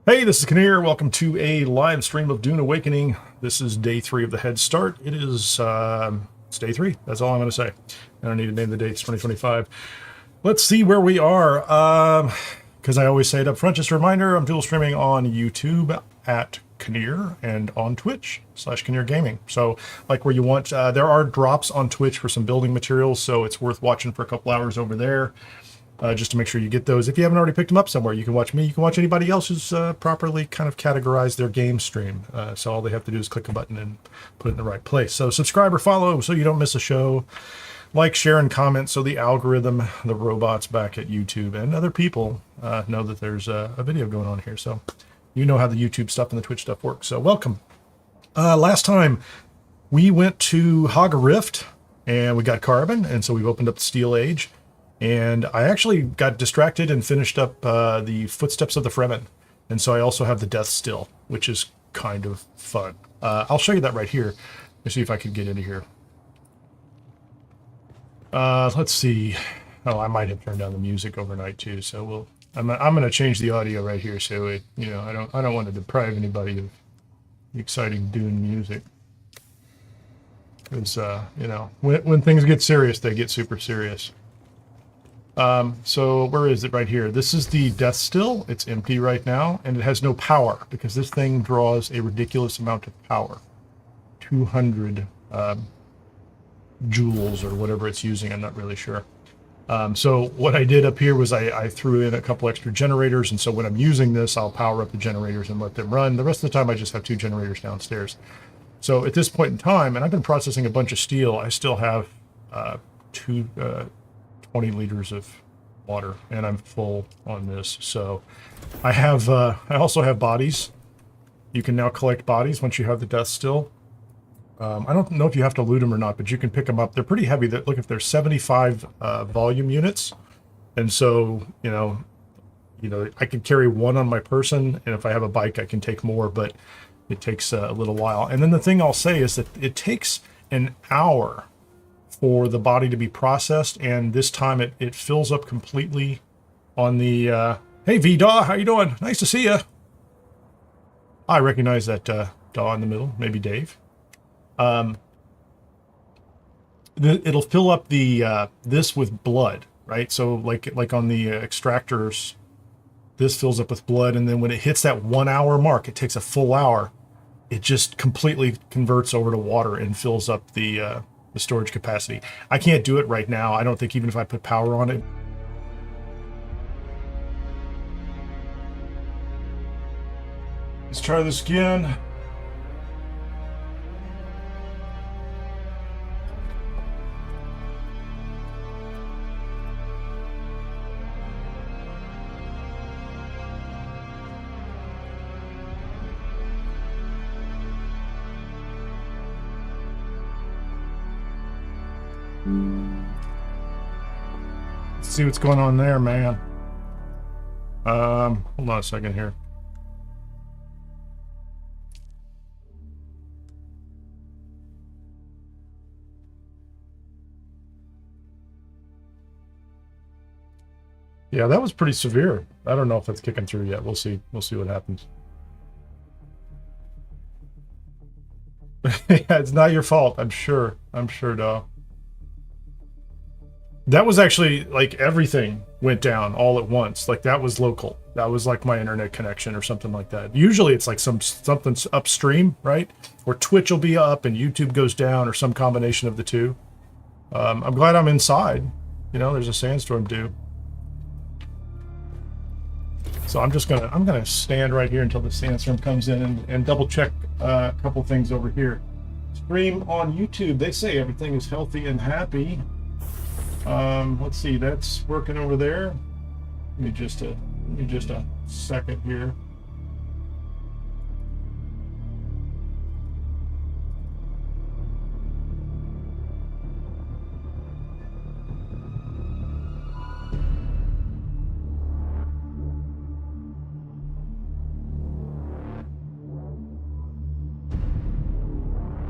Hey, this is Kineer. Welcome to a live stream of Dune Awakening. This is day 3 of the Head Start. It's day 3. That's all I'm going to say. I don't need to name the dates, 2025. Let's see where we are. Because I always say it up front, just a reminder, I'm dual streaming on YouTube at Kineer and on Twitch /Kineer Gaming. So like where you want, there are drops on Twitch for some building materials, so it's worth watching for a couple hours over there. Just to make sure you get those. If you haven't already picked them up somewhere, you can watch me. You can watch anybody else who's properly kind of categorized their game stream. So all they have to do is click a button and put it in the right place. So subscribe or follow so you don't miss a show. Like, share, and comment so the algorithm, the robots back at YouTube, and other people know that there's a video going on here. So you know how the YouTube stuff and the Twitch stuff works. So welcome. Last time we went to Hagga Rift and we got carbon, and so we've opened up the Steel Age. And I actually got distracted and finished up the Footsteps of the Fremen. And so I also have the Deathstill, which is kind of fun. I'll show you that right here. Let me see if I can get into here. Let's see. Oh, I might have turned down the music overnight too. So I'm going to change the audio right here. So it, I don't want to deprive anybody of exciting Dune music. Because, when things get serious, they get super serious. So where is it? Right here. This is the Deathstill. It's empty right now, and it has no power because this thing draws a ridiculous amount of power. 200 joules or whatever it's using. I'm not really sure. So what I did up here was I threw in a couple extra generators, and so when I'm using this, I'll power up the generators and let them run. The rest of the time, I just have 2 generators downstairs. So at this point in time, and I've been processing a bunch of steel, I still have 20 liters of water, and I'm full on this. So I have I also have bodies. You can now collect bodies once you have the Deathstill. I don't know if you have to loot them or not, but you can pick them up. They're pretty heavy. Look, if there's 75 volume units, and so I can carry 1 on my person, and if I have a bike I can take more, but it takes a little while. And then the thing I'll say is that it takes an hour for the body to be processed, and this time it fills up completely on the hey V-Daw, how you doing? Nice to see you. I recognize that Daw in the middle, maybe Dave. It'll fill up the this with blood, right? So like on the extractors, this fills up with blood, and then when it hits that 1 hour mark, it takes a full hour, it just completely converts over to water and fills up the storage capacity. I can't do it right now. I don't think even if I put power on it. Let's try this again. Let's see what's going on there, man. Hold on a second here. Yeah, that was pretty severe. I don't know if that's kicking through yet. We'll see. We'll see what happens. Yeah, it's not your fault. I'm sure, Doc. That was actually like everything went down all at once. Like that was local. That was like my internet connection or something like that. Usually it's like something's upstream, right? Or Twitch will be up and YouTube goes down, or some combination of the two. I'm glad I'm inside. There's a sandstorm due. So I'm gonna stand right here until the sandstorm comes in and double check a couple things over here. Stream on YouTube. They say everything is healthy and happy. Let's see, that's working over there. Give me just a second here.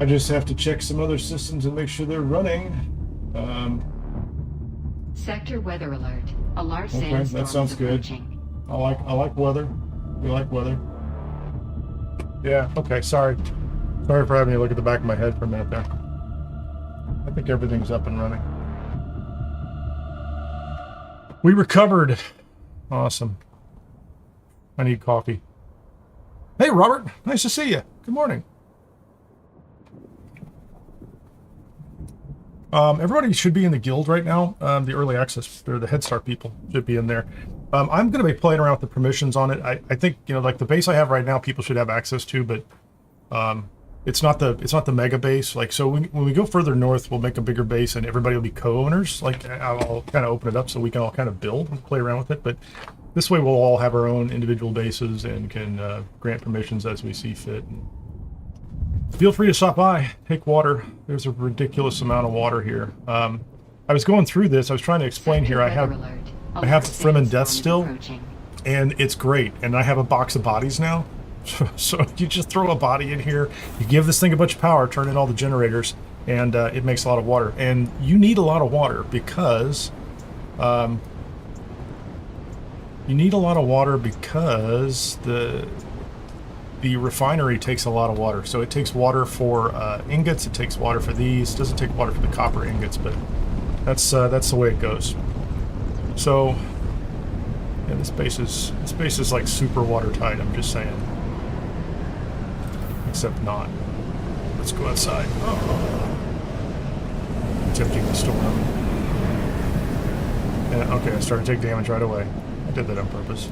I just have to check some other systems and make sure they're running. Sector weather alert. A large okay, sandstorm that sounds good. I like weather. You like weather? Yeah, okay, sorry. Sorry for having you look at the back of my head for a minute there. I think everything's up and running. We recovered. Awesome. I need coffee. Hey, Robert. Nice to see you. Good morning. Everybody should be in the guild right now. The early access, or the Head Start people should be in there. I'm going to be playing around with the permissions on it. I think, you know, like the base I have right now, people should have access to, but it's not the mega base. Like, so when we go further north, we'll make a bigger base and everybody will be co-owners. Like, I'll kind of open it up so we can all kind of build and play around with it. But this way we'll all have our own individual bases and can grant permissions as we see fit. Feel free to stop by, take water. There's a ridiculous amount of water here. I was going through this. I was trying to explain here. I have Fremen Deathstill, and it's great. And I have a box of bodies now. So you just throw a body in here, you give this thing a bunch of power, turn in all the generators, and it makes a lot of water. And you need a lot of water because the refinery takes a lot of water. So it takes water for ingots, it takes water for these. It doesn't take water for the copper ingots, but that's the way it goes. So yeah, this base is like super watertight, I'm just saying. Except not. Let's go outside. Oh. Attempting the storm. And, okay, I started to take damage right away. I did that on purpose.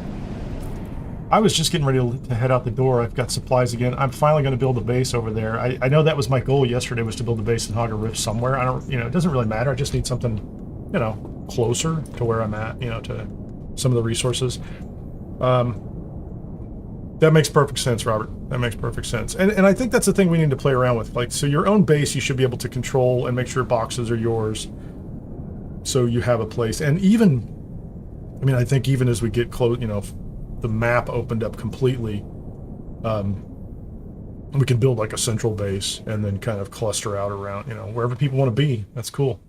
I was just getting ready to head out the door. I've got supplies again. I'm finally going to build a base over there. I know that was my goal yesterday, was to build a base in Hagga Rift somewhere. I don't, you know, it doesn't really matter. I just need something, you know, closer to where I'm at, you know, to some of the resources. That makes perfect sense, Robert. That makes perfect sense. And I think that's the thing we need to play around with. Like, so your own base, you should be able to control and make sure boxes are yours. So you have a place. And even, I mean, I think even as we get close, you know, the map opened up completely, we can build like a central base and then kind of cluster out around, you know, wherever people want to be. That's cool.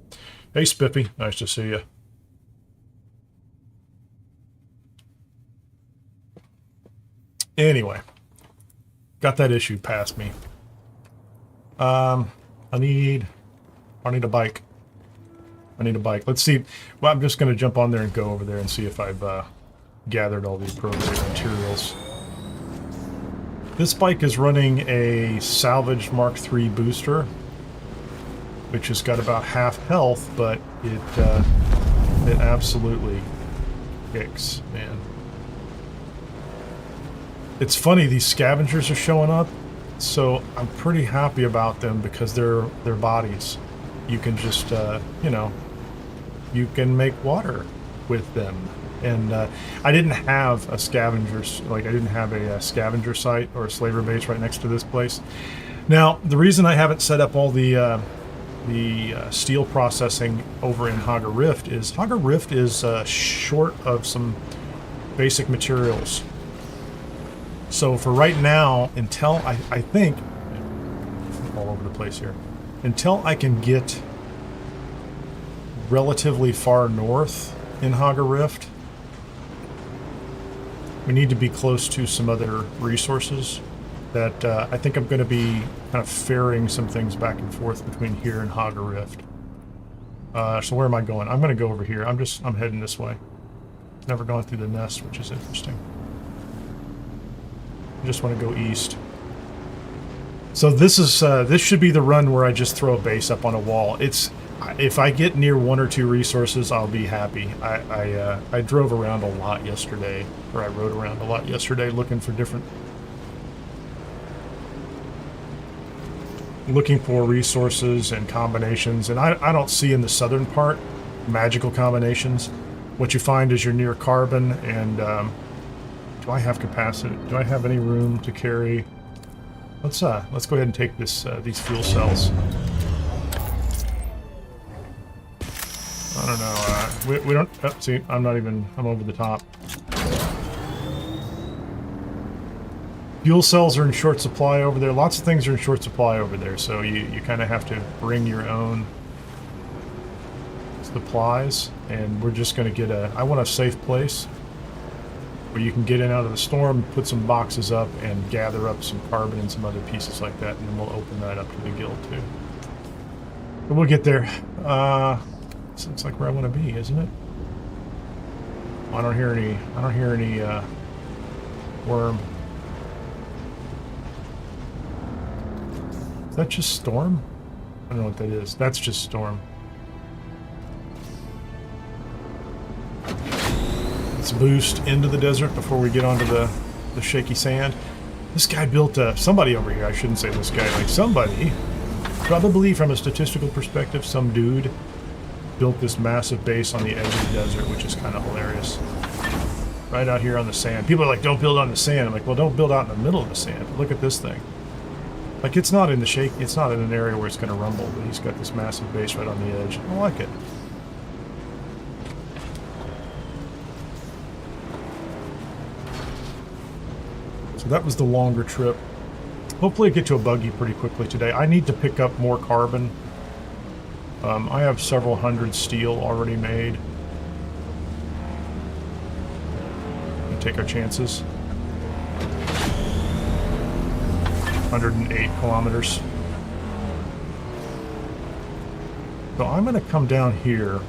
Hey, Spiffy. Nice to see you. Anyway, got that issue past me. I need a bike. I need a bike. Let's see. Well, I'm just going to jump on there and go over there and see if I've gathered all the appropriate materials. This bike is running a salvaged Mark III booster, which has got about half health, but it absolutely kicks, man. It's funny, these scavengers are showing up, so I'm pretty happy about them because they're bodies. You can just, you know, you can make water with them. And I didn't have a scavenger, like I didn't have a scavenger site or a slaver base right next to this place. Now, the reason I haven't set up all the steel processing over in Hagga Rift is short of some basic materials. So for right now, until I think, all over the place here, until I can get relatively far north in Hagga Rift, we need to be close to some other resources that I think I'm going to be kind of ferrying some things back and forth between here and Hagga Rift. So where am I going? I'm going to go over here. I'm heading this way. Never gone through the nest, which is interesting. I just want to go east. So this should be the run where I just throw a base up on a wall. If I get near one or two resources, I'll be happy. I drove around a lot yesterday, or I rode around a lot yesterday looking for resources and combinations. And I don't see in the southern part magical combinations. What you find is you're near carbon and do I have capacity? Do I have any room to carry? Let's go ahead and take these fuel cells. I don't know. We don't. Oh, see, I'm over the top. Fuel cells are in short supply over there. Lots of things are in short supply over there, so you kind of have to bring your own supplies. And we're just going to get I want a safe place. where you can get in out of the storm, put some boxes up, and gather up some carbon and some other pieces like that, and then we'll open that up to the guild too. But we'll get there. Seems like where I want to be, isn't it? I don't hear any. I don't hear any worm. Is that just storm? I don't know what that is. That's just storm. Let's boost into the desert before we get onto the shaky sand. This guy built somebody over here. I shouldn't say this guy. Like somebody, probably from a statistical perspective, some dude built this massive base on the edge of the desert, which is kind of hilarious. Right out here on the sand. People are like, don't build on the sand. I'm like, well, don't build out in the middle of the sand. Look at this thing. Like, it's not in the shake. It's not in an area where it's going to rumble, but he's got this massive base right on the edge. I like it. So that was the longer trip. Hopefully I get to a buggy pretty quickly today. I need to pick up more carbon. I have several hundred steel already made. We'll take our chances. 108 kilometers. So I'm going to come down here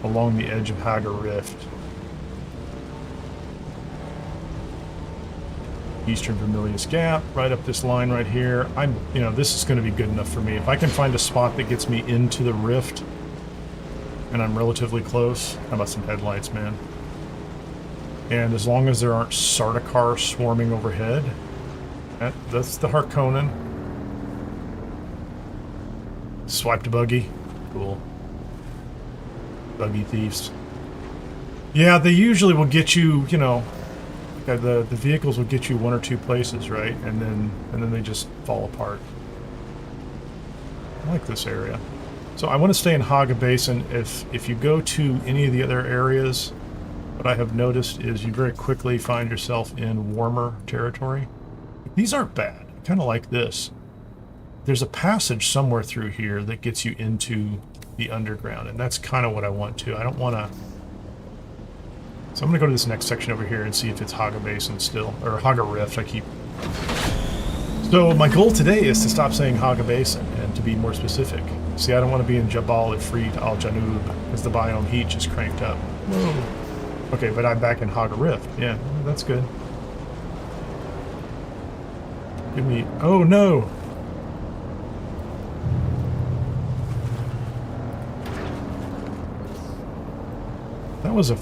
along the edge of Hagga Rift. Eastern Vermilius Gap, right up this line right here. This is going to be good enough for me. If I can find a spot that gets me into the rift and I'm relatively close. How about some headlights, man? And as long as there aren't Sardaukar swarming overhead, that's the Harkonnen. Swiped a buggy. Cool. Buggy thieves. Yeah, they usually will get you, the vehicles will get you one or two places, right? And then they just fall apart. I like this area. So I want to stay in Hagga Basin. If you go to any of the other areas, what I have noticed is you very quickly find yourself in warmer territory. These aren't bad. I kind of like this. There's a passage somewhere through here that gets you into the underground, and that's kind of what I want to. I don't want to... So I'm going to go to this next section over here and see if it's Hagga Basin still, or Hagga Rift. So my goal today is to stop saying Hagga Basin and to be more specific. See, I don't want to be in Jabal Ifrit Al Janub because the biome heat just cranked up. Whoa. Okay, but I'm back in Hagga Rift. Yeah, that's good. Give me... Oh, no! That was a...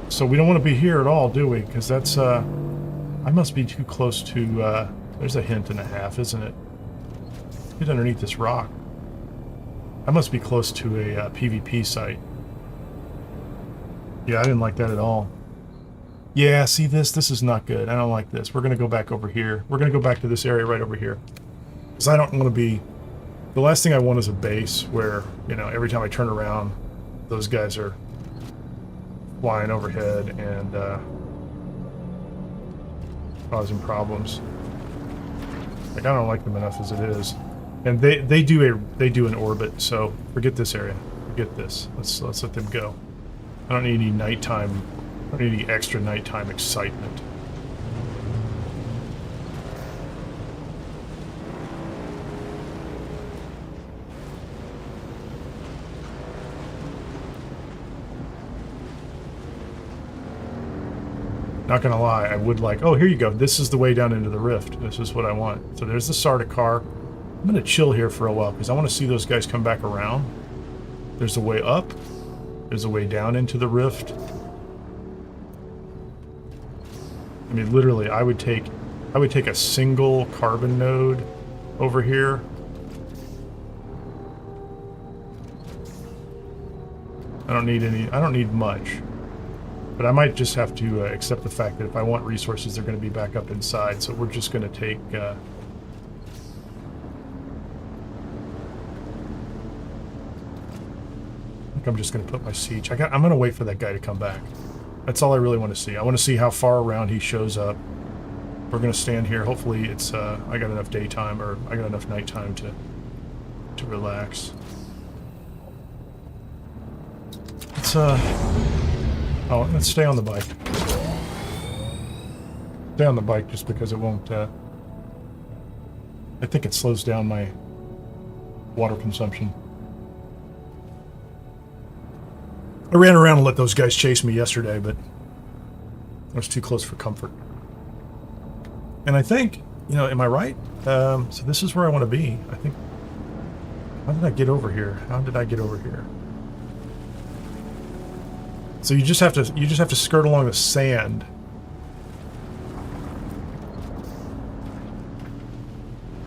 So we don't want to be here at all, do we? Because that's, I must be too close to, there's a hint and a half, isn't it? Get underneath this rock. I must be close to a PvP site. Yeah, I didn't like that at all. Yeah, see this? This is not good. I don't like this. We're going to go back over here. We're going to go back to this area right over here. Because I don't want to be... The last thing I want is a base where, every time I turn around, those guys are flying overhead and causing problems. Like, I don't like them enough as it is. And they do an orbit, so forget this area. Forget this. Let's let them go. I don't need any nighttime. I don't need any extra nighttime excitement. Not gonna lie, I would like... Oh, here you go. This is the way down into the rift. This is what I want. So there's the Sardaukar. I'm gonna chill here for a while because I want to see those guys come back around. There's a way up. There's a way down into the rift. I mean, literally, I would take a single carbon node over here. I don't need much. But I might just have to accept the fact that if I want resources, they're going to be back up inside. So we're just going to take... I think I'm just going to put my siege. I'm going to wait for that guy to come back. That's all I really want to see. I want to see how far around he shows up. We're going to stand here. Hopefully it's... I got enough daytime, or I got enough nighttime to relax. Let's... Oh, let's stay on the bike. Stay on the bike just because it won't, I think it slows down my water consumption. I ran around and let those guys chase me yesterday, but I was too close for comfort. And I think, you know, am I right? So this is where I want to be. I think. How did I get over here? How did I get over here? So you just have to skirt along the sand.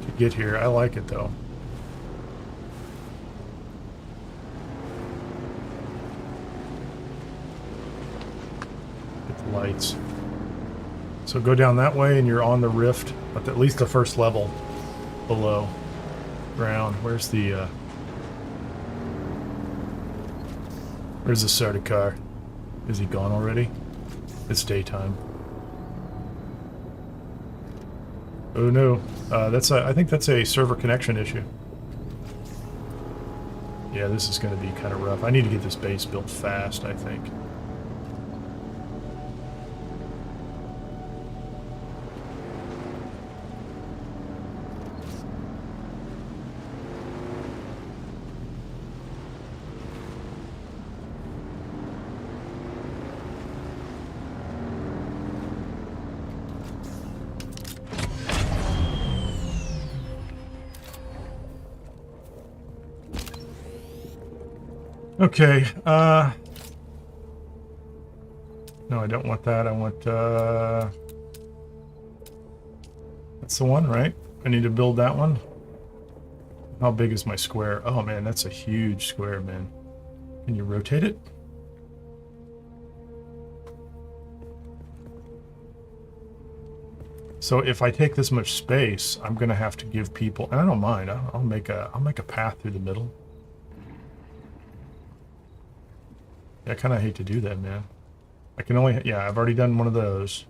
To get here. I like it though. Get the lights. So go down that way and you're on the rift, at least the first level below ground. Where's the Sardaukar? Is he gone already? It's daytime. Oh no, I think that's a server connection issue. Yeah, this is going to be kind of rough. I need to get this base built fast, I think. Okay, no, I don't want that. I want, that's the one, right? I need to build that one. How big is my square? Oh man, that's a huge square, man. Can you rotate it? So if I take this much space, I'm gonna have to give people, and I don't mind. I'll make a path through the middle. I kind of hate to do that, man. I can only, yeah, I've already done one of those.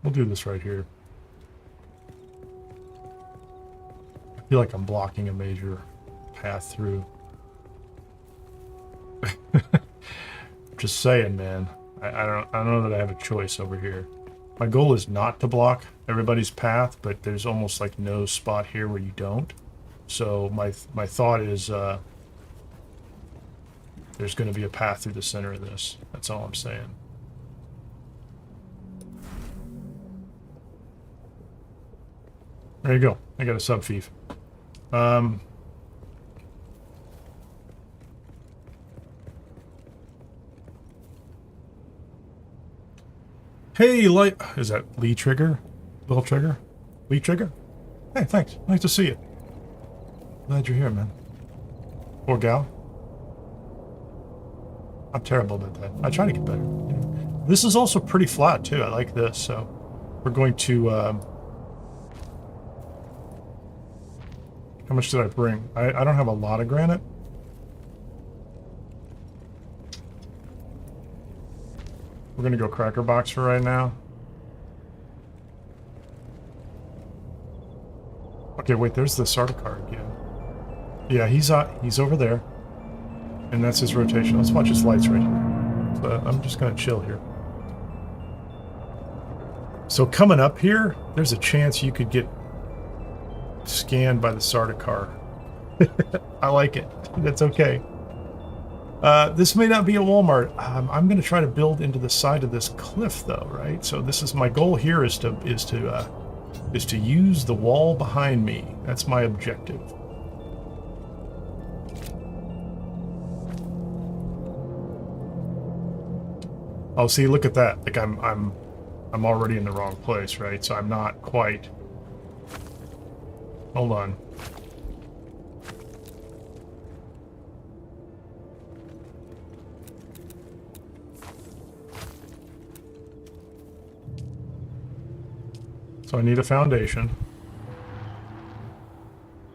We'll do this right here. I feel like I'm blocking a major path through. Just saying, man. I don't know that I have a choice over here. My goal is not to block everybody's path, but there's almost like no spot here where you don't. So my thought is there's going to be a path through the center of this. That's all I'm saying. There you go. I got a subfief. Hey, light. Is that Lee Trigger? Little Trigger? Lee Trigger? Hey, thanks. Nice to see you. Glad you're here, man. Or gal. I'm terrible about that. I try to get better. You know. This is also pretty flat, too. I like this, so we're going to... how much did I bring? I don't have a lot of granite. We're gonna go cracker box for right now. Okay, wait, there's the Sardaukar again. Yeah, he's over there. And that's his rotation. Let's watch his lights right here. So I'm just gonna chill here. So coming up here, there's a chance you could get scanned by the Sardaukar. I like it. That's okay. This may not be a Walmart. I'm going to try to build into the side of this cliff, though, right? So this is my goal here is to use the wall behind me. That's my objective. Oh, see, look at that. Like I'm already in the wrong place, right? So I'm not quite. Hold on. So I need a foundation.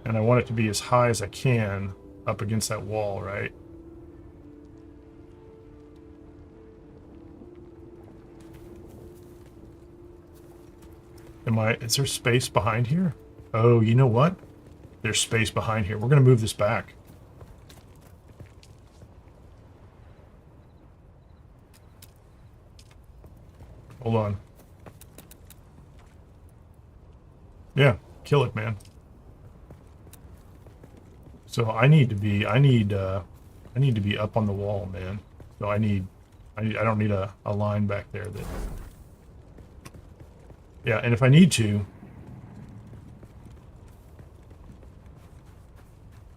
And I want it to be as high as I can up against that wall, right? Is there space behind here? Oh, you know what? There's space behind here. We're going to move this back. Hold on. Yeah, kill it, man. So I need to be up on the wall, man. So I don't need a line back there that. Yeah, and if I need to,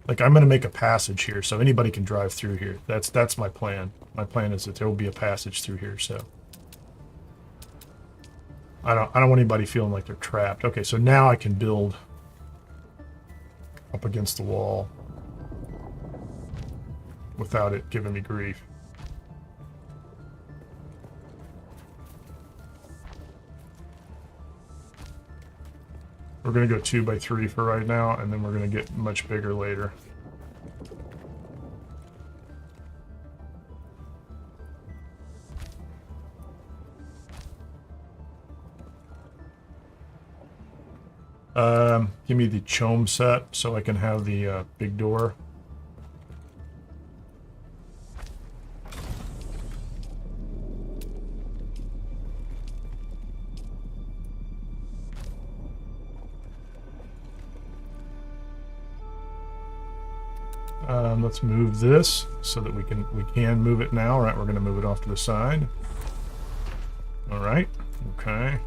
like, I'm going to make a passage here so anybody can drive through here. That's my plan. My plan is that there will be a passage through here, so I don't want anybody feeling like they're trapped. Okay, so now I can build up against the wall without it giving me grief. We're going to go 2 by 3 for right now, and then we're going to get much bigger later. Give me the chome set so I can have the big door. Let's move this so that we can move it now. All right, we're going to move it off to the side. All right. Okay.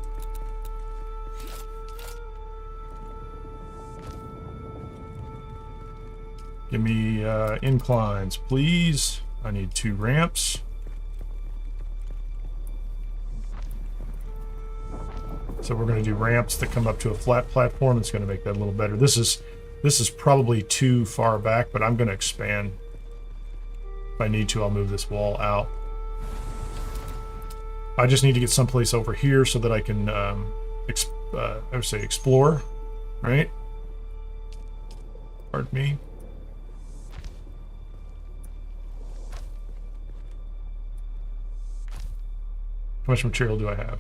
Give me inclines, please. I need 2 ramps. So we're going to do ramps that come up to a flat platform. It's going to make that a little better. This is probably too far back, but I'm going to expand. If I need to, I'll move this wall out. I just need to get someplace over here so that I can, I would say explore, right? Pardon me. How much material do I have?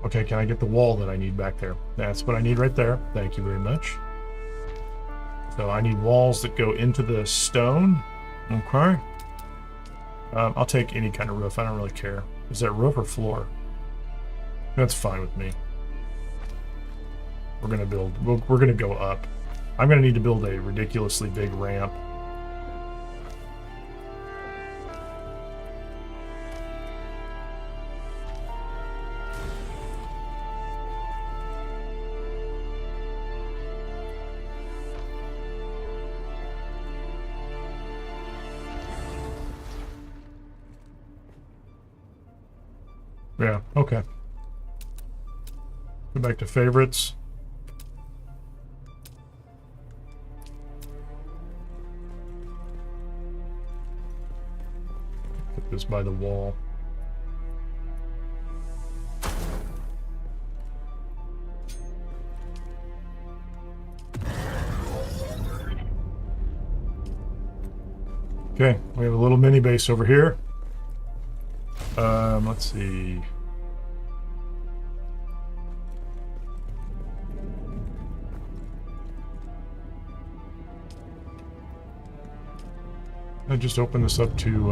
Okay, can I get the wall that I need back there? That's what I need right there. Thank you very much. So I need walls that go into the stone. Okay. I'll take any kind of roof. I don't really care. Is that roof or floor? That's fine with me. We're gonna build. We're gonna go up. I'm gonna need to build a ridiculously big ramp. Yeah, okay. Go back to favorites. Put this by the wall. Okay, we have a little mini base over here. Let's see. I just open this up to,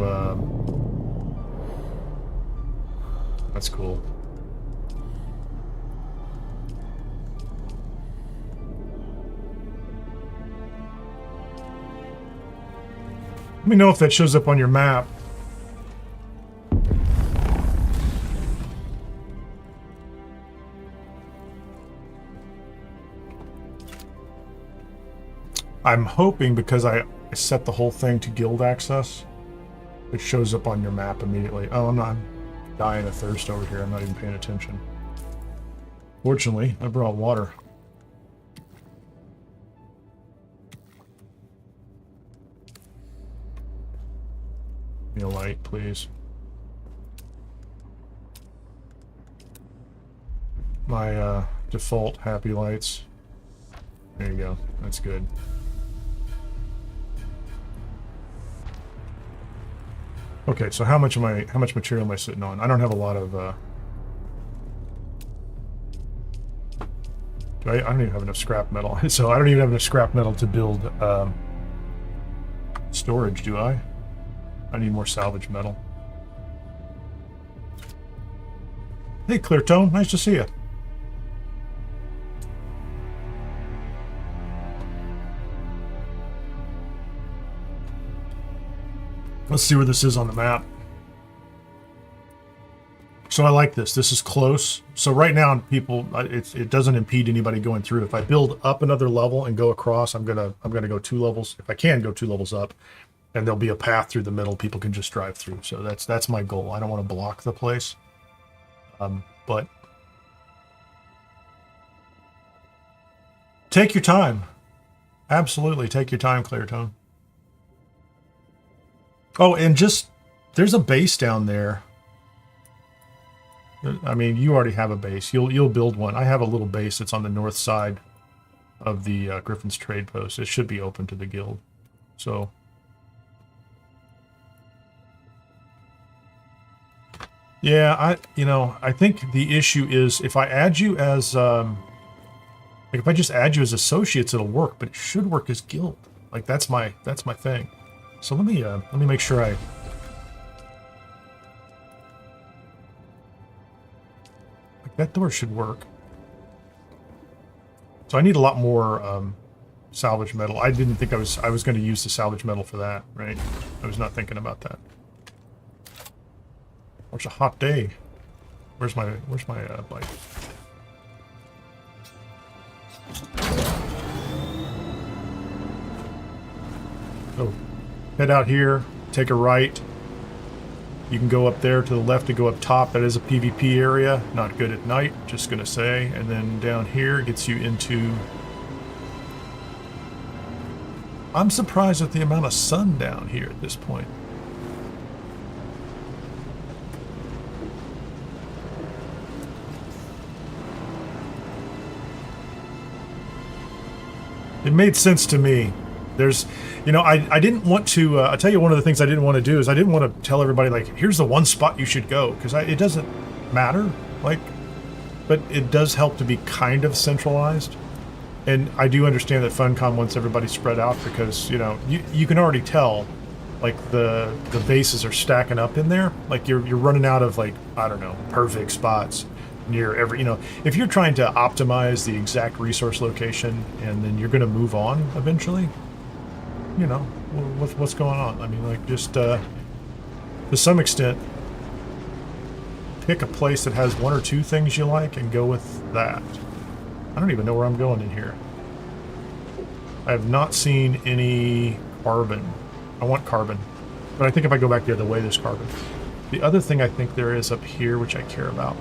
that's cool. Let me know if that shows up on your map. I'm hoping because I set the whole thing to guild access, it shows up on your map immediately. Oh, I'm dying of thirst over here. I'm not even paying attention. Fortunately, I brought water. Give me a light, please. my default happy lights. There you go. That's good. Okay, so how much material am I sitting on? I don't have a lot of I don't even have enough scrap metal. So I don't even have enough scrap metal to build storage, do I? I need more salvage metal. Hey, Clear Tone, nice to see you. Let's see where this is on the map. So I like this. This is close. So right now, people, it doesn't impede anybody going through. If I build up another level and go across, I'm gonna go 2 levels. If I can go 2 levels up, and there'll be a path through the middle. People can just drive through. So that's my goal. I don't want to block the place. But take your time. Absolutely, take your time, Clear Tone. Oh, and just, there's a base down there. I mean, you already have a base. You'll build one. I have a little base that's on the north side of the Griffin's Trade Post. It should be open to the guild. So, yeah, I think the issue is if I add you as, like if I just add you as associates, it'll work. But it should work as guild. Like that's my thing. So let me make sure like that door should work. So I need a lot more salvage metal. I didn't think I was going to use the salvage metal for that, right? I was not thinking about that. It's a hot day. Where's my bike? Oh. Head out here, take a right. You can go up there to the left to go up top. That is a PvP area. Not good at night, just gonna say. And then down here gets you into... I'm surprised at the amount of sun down here at this point. It made sense to me. There's, I didn't want to, I'll tell you one of the things I didn't want to do is I didn't want to tell everybody, like, here's the one spot you should go, because it doesn't matter, like, but it does help to be kind of centralized. And I do understand that Funcom wants everybody spread out because, you can already tell, like, the bases are stacking up in there. Like, you're running out of, like, I don't know, perfect spots near every, if you're trying to optimize the exact resource location and then you're going to move on eventually, what's going on? I mean, like, just to some extent, pick a place that has 1 or 2 things you like and go with that. I don't even know where I'm going in here. I have not seen any carbon. I want carbon, but I think if I go back the other way, there's carbon. The other thing I think there is up here, which I care about,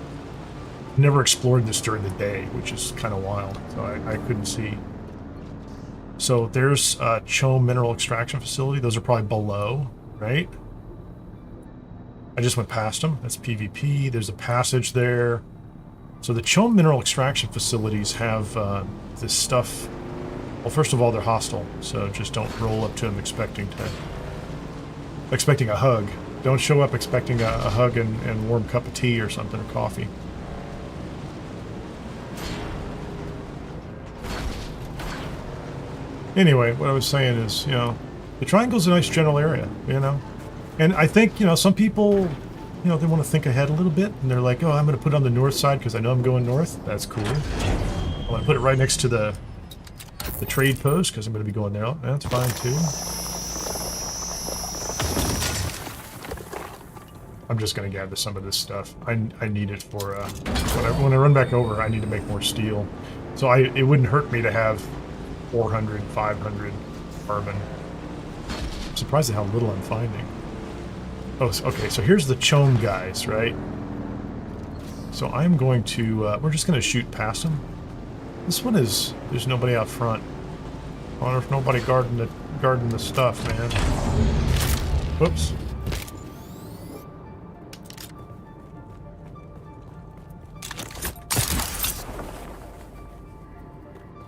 never explored this during the day, which is kind of wild, so I couldn't see. So there's a Chome mineral extraction facility. Those are probably below, right? I just went past them. That's PvP. There's a passage there. So the Chome mineral extraction facilities have this stuff. Well, first of all, they're hostile, so just don't roll up to them expecting a hug. Don't show up expecting a hug and warm cup of tea or something, or coffee. Anyway, what I was saying is, the triangle's a nice general area, And I think, some people, they want to think ahead a little bit, and they're like, oh, I'm going to put it on the north side because I know I'm going north. That's cool. I'm going to put it right next to the trade post because I'm going to be going there. That's fine, too. I'm just going to gather some of this stuff. I need it for, when I run back over, I need to make more steel. So it wouldn't hurt me to have 400, 500 carbon. I'm surprised at how little I'm finding. Oh, okay, so here's the Chome guys, right? So I'm going to, we're just going to shoot past them. This one is, there's nobody out front. I wonder if nobody guarding the stuff, man. Whoops.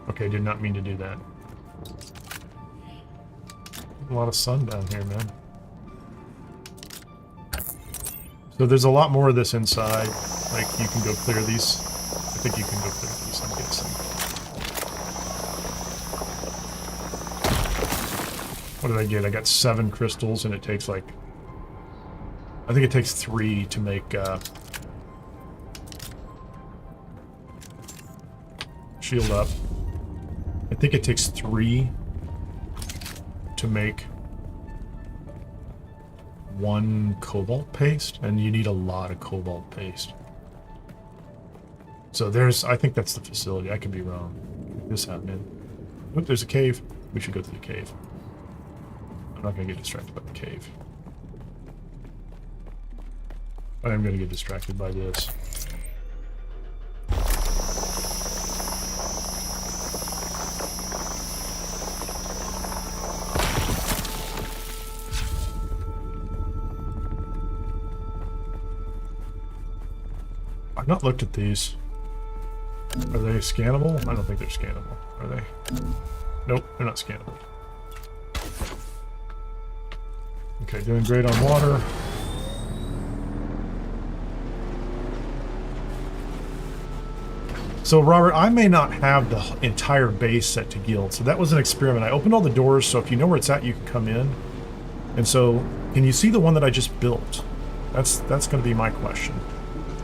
Okay, did not mean to do that. A lot of sun down here, man. So there's a lot more of this inside. Like, you can go clear these. I think you can go clear these, I'm guessing. What did I get? I got 7 crystals, and it takes like... I think it takes 3 to make... shield up. I think it takes 3 to make 1 cobalt paste, and you need a lot of cobalt paste. So there's, I think that's the facility. I could be wrong. This happening. Oop, there's a cave. We should go to the cave. I'm not going to get distracted by the cave. I am going to get distracted by this. I've not looked at these. Are they scannable? I don't think they're scannable. Are they? Nope, they're not scannable. Okay, doing great on water. So, Robert, I may not have the entire base set to guild, so that was an experiment. I opened all the doors, so if you know where it's at, you can come in. And so, can you see the one that I just built? That's going to be my question.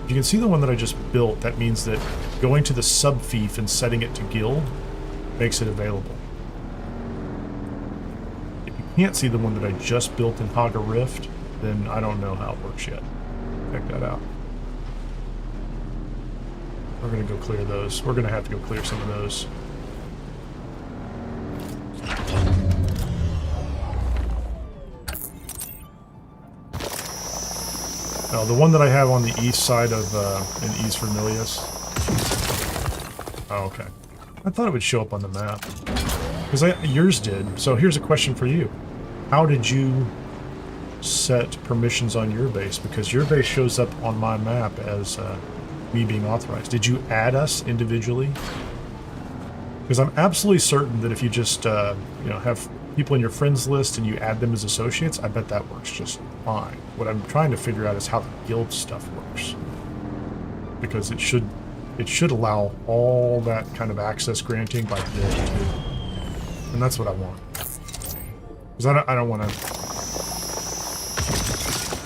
If you can see the one that I just built, that means that going to the sub-fief and setting it to guild makes it available. If you can't see the one that I just built in Hagga Rift, then I don't know how it works yet. Check that out. We're going to go clear those. We're going to have to go clear some of those. The one that I have on the east side of in East Vermilius. Oh, okay. I thought it would show up on the map. Because yours did. So here's a question for you. How did you set permissions on your base? Because your base shows up on my map as me being authorized. Did you add us individually? Because I'm absolutely certain that if you just you know, have people in your friends list and you add them as associates, I bet that works just fine. What I'm trying to figure out is how the guild stuff works, because it should allow all that kind of access granting by guild too, and that's what I want. Because I don't want to,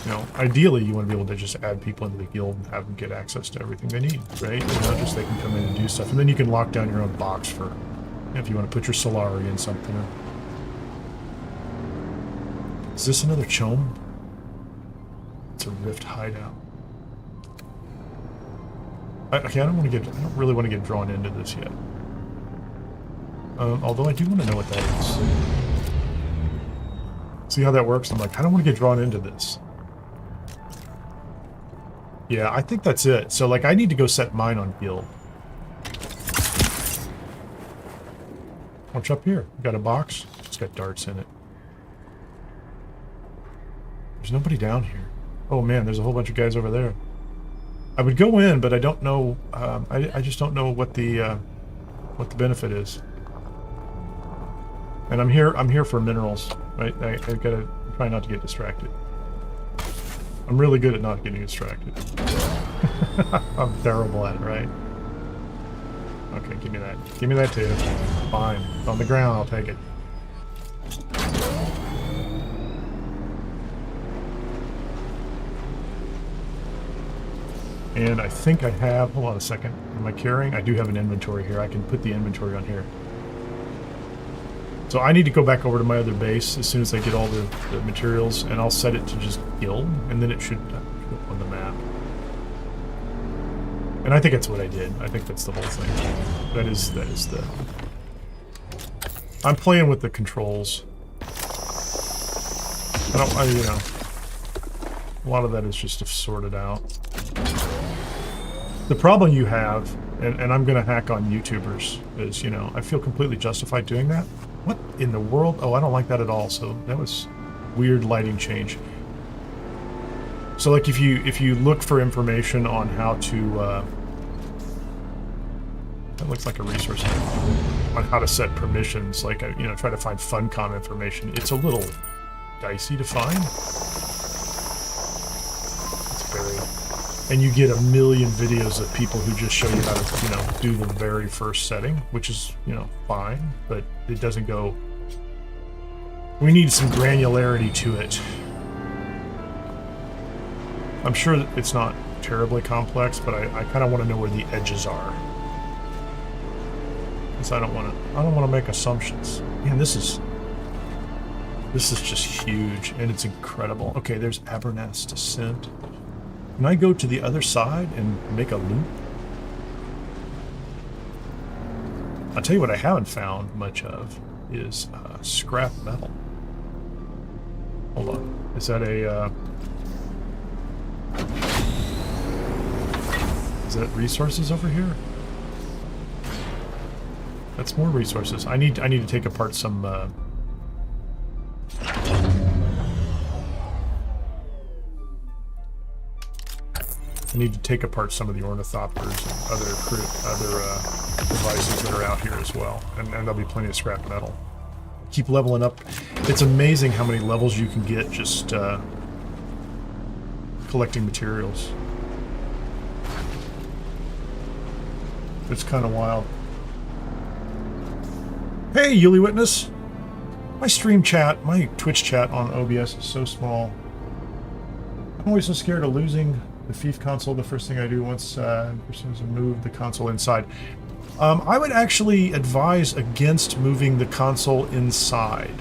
you know, ideally you want to be able to just add people into the guild and have them get access to everything they need, right? You know, just they can come in and do stuff, and then you can lock down your own box for if you want to put your Solari in something. Is this another chome? It's a rift hideout. Okay, I don't really want to get drawn into this yet. Although I do want to know what that is. See how that works? I'm like, I don't want to get drawn into this. Yeah, I think that's it. So, like, I need to go set mine on guild. What's up here? Got a box? It's got darts in it. There's nobody down here. Oh man, there's a whole bunch of guys over there. I would go in, but I don't know. I just don't know what the benefit is. And I'm here for minerals, right? I gotta try not to get distracted. I'm really good at not getting distracted. I'm terrible at it, right? Okay, give me that. Give me that too. Fine. It's on the ground, I'll take it. And I think I have, hold on a second, am I carrying? I do have an inventory here. I can put the inventory on here. So I need to go back over to my other base as soon as I get all the materials, and I'll set it to just guild, and then it should go on the map. And I think that's what I did. I think that's the whole thing. That is the... I'm playing with the controls. You know, a lot of that is just to sort it out. The problem you have, and I'm going to hack on YouTubers, is, you know, I feel completely justified doing that. What in the world? Oh, I don't like that at all. So that was weird lighting change. So like if you look for information on how to, that looks like a resource. on how to set permissions, like, you know, try to find Funcom information. It's a little dicey to find. It's very... And you get a million videos of people who just show you how to, you know, do the very first setting, which is, you know, fine, but it doesn't go... We need some granularity to it. I'm sure that it's not terribly complex, but I kind of want to know where the edges are. Because I don't want to make assumptions. Man, this is just huge, and it's incredible. Okay, there's Avernus Descent. Can I go to the other side and make a loop? I'll tell you what I haven't found much of is scrap metal. Hold on. Is that a... Is that resources over here? That's more resources. I need to take apart some... I need to take apart some of the ornithopters and other devices that are out here as well. And there'll be plenty of scrap metal. Keep leveling up. It's amazing how many levels you can get just collecting materials. It's kind of wild. Hey, Yuli Witness! My stream chat, my Twitch chat on OBS is so small. I'm always so scared of losing the Fief console. The first thing I do once persons move the console inside. I would actually advise against moving the console inside.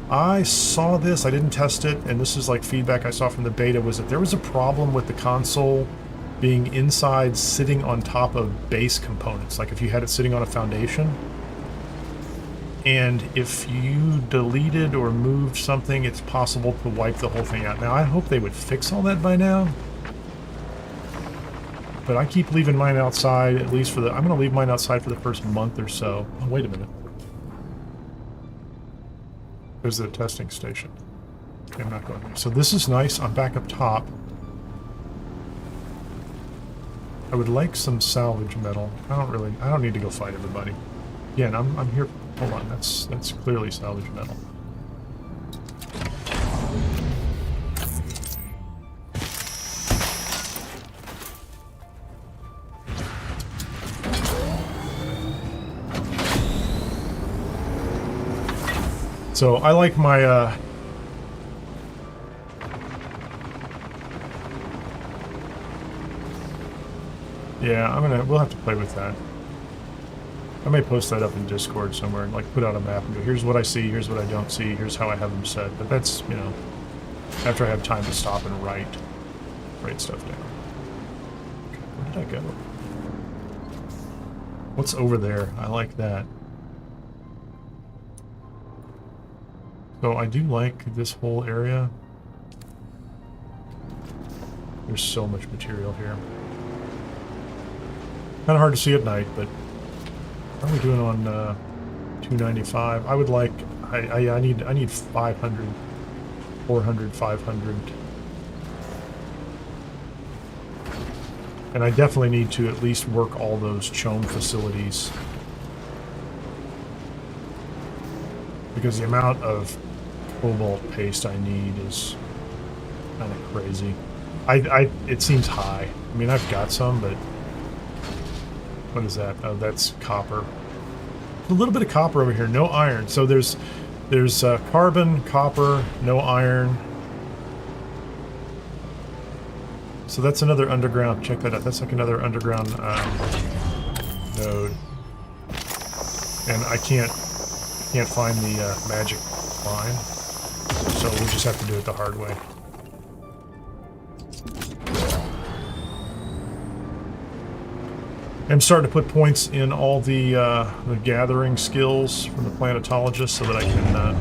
I saw this, I didn't test it, and this is like feedback I saw from the beta, was that there was a problem with the console being inside, sitting on top of base components, like if you had it sitting on a foundation. And if you deleted or moved something, it's possible to wipe the whole thing out. Now, I hope they would fix all that by now. But I keep leaving mine outside, at least for the... I'm going to leave mine outside for the first month or so. Oh, wait a minute. There's the testing station. Okay, I'm not going there. So this is nice. I'm back up top. I would like some salvage metal. I don't need to go fight everybody. Again, I'm here... Hold on, that's clearly salvage metal. So I like my yeah, we'll have to play with that. I may post that up in Discord somewhere and like put out a map and go, here's what I see, here's what I don't see, here's how I have them set. But that's, you know, after I have time to stop and write stuff down. Okay, where did I go? What's over there? I like that. So I do like this whole area. There's so much material here. Kind of hard to see at night, but how are we doing on 295? I would like, I need 500, 400, 500. And I definitely need to at least work all those chome facilities. Because the amount of cobalt paste I need is kind of crazy. It seems high. I mean, I've got some, but what is that? Oh, that's copper. A little bit of copper over here. No iron. So there's carbon, copper, no iron. So that's another underground. Check that out. That's like another underground node. And I can't find the magic line, so we'll just have to do it the hard way. I'm starting to put points in all the gathering skills from the planetologist so that I can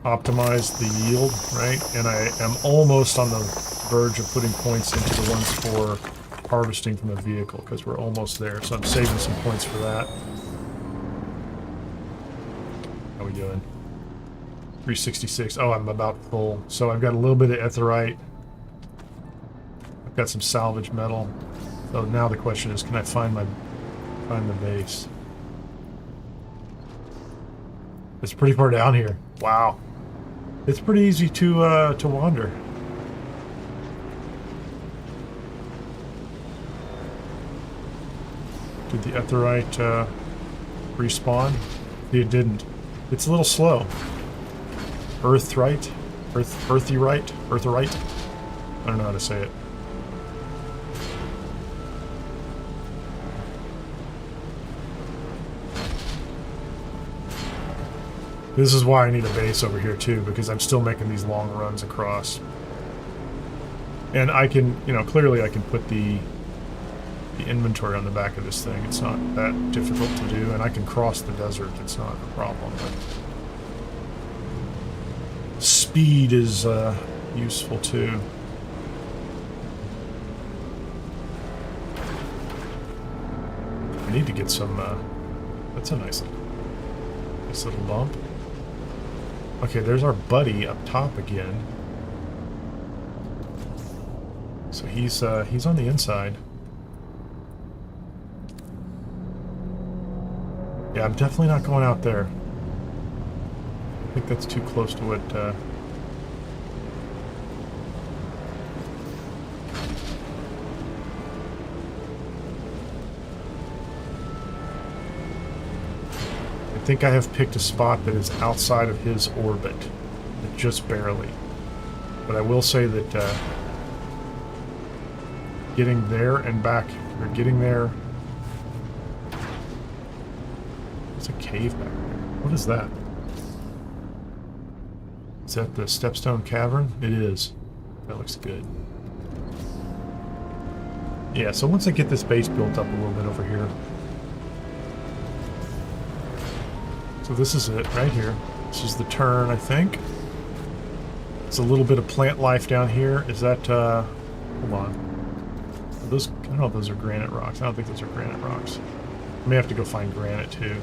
optimize the yield, right? And I am almost on the verge of putting points into the ones for harvesting from a vehicle, because we're almost there, so I'm saving some points for that. How we doing? 366. Oh, I'm about full. So I've got a little bit of etherite. I've got some salvage metal. So now the question is, can I find the base? It's pretty far down here. Wow. It's pretty easy to wander. Did the Etherite respawn? It didn't. It's a little slow. Earthite? Earthite? I don't know how to say it. This is why I need a base over here too, because I'm still making these long runs across. And I can, you know, clearly I can put the inventory on the back of this thing. It's not that difficult to do, and I can cross the desert. It's not a problem. But speed is useful too. I need to get some, that's a nice little bump. Okay, there's our buddy up top again. So he's on the inside. Yeah, I'm definitely not going out there. I think that's too close to what, I think I have picked a spot that is outside of his orbit, just barely. But I will say that getting there and back, or getting there... There's a cave back there. What is that? Is that the Stepstone Cavern? It is. That looks good. Yeah, so once I get this base built up a little bit over here... So this is it, right here. This is the turn, I think. It's a little bit of plant life down here. Is that, hold on. Are those, I don't know if those are granite rocks. I don't think those are granite rocks. I may have to go find granite, too.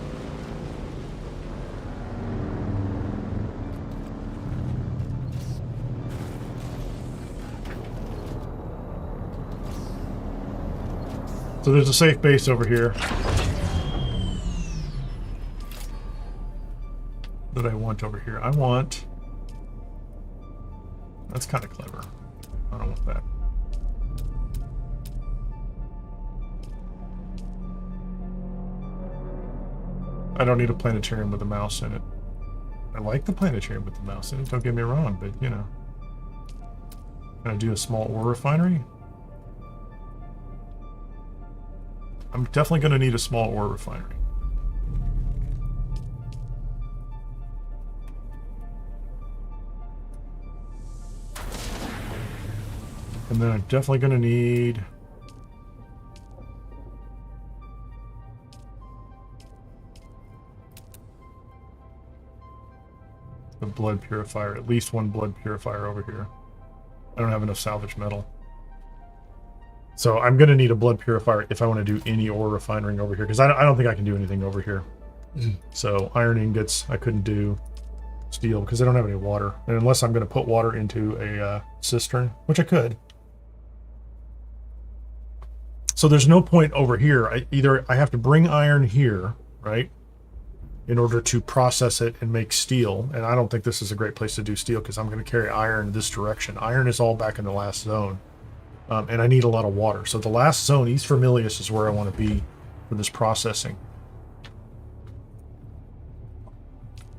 So there's a safe base over here. That I want over here. I want... That's kind of clever. I don't want that. I don't need a planetarium with a mouse in it. I like the planetarium with the mouse in it, don't get me wrong, but, you know. Can I do a small ore refinery? I'm definitely going to need a small ore refinery. And then I'm definitely going to need... a blood purifier. At least one blood purifier over here. I don't have enough salvage metal. So I'm going to need a blood purifier if I want to do any ore refining over here. Because I don't think I can do anything over here. So iron ingots, I couldn't do. Steel, because I don't have any water. And unless I'm going to put water into a cistern, which I could. So there's no point over here. Either I have to bring iron here, right, in order to process it and make steel. And I don't think this is a great place to do steel because I'm going to carry iron this direction. Iron is all back in the last zone. And I need a lot of water. So the last zone, East Vermilius, is where I want to be for this processing.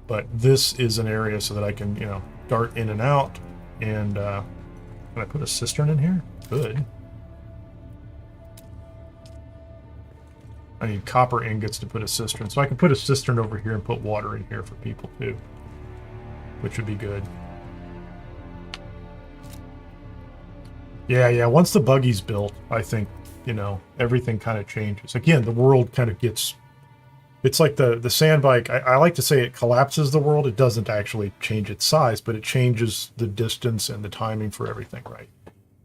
But this is an area so that I can, you know, dart in and out. And can I put a cistern in here? Good. I need copper ingots to put a cistern. So I can put a cistern over here and put water in here for people too. Which would be good. Yeah, once the buggy's built, I think, you know, everything kind of changes. Again, the world kind of gets... It's like the sand bike. I like to say it collapses the world. It doesn't actually change its size, but it changes the distance and the timing for everything, right?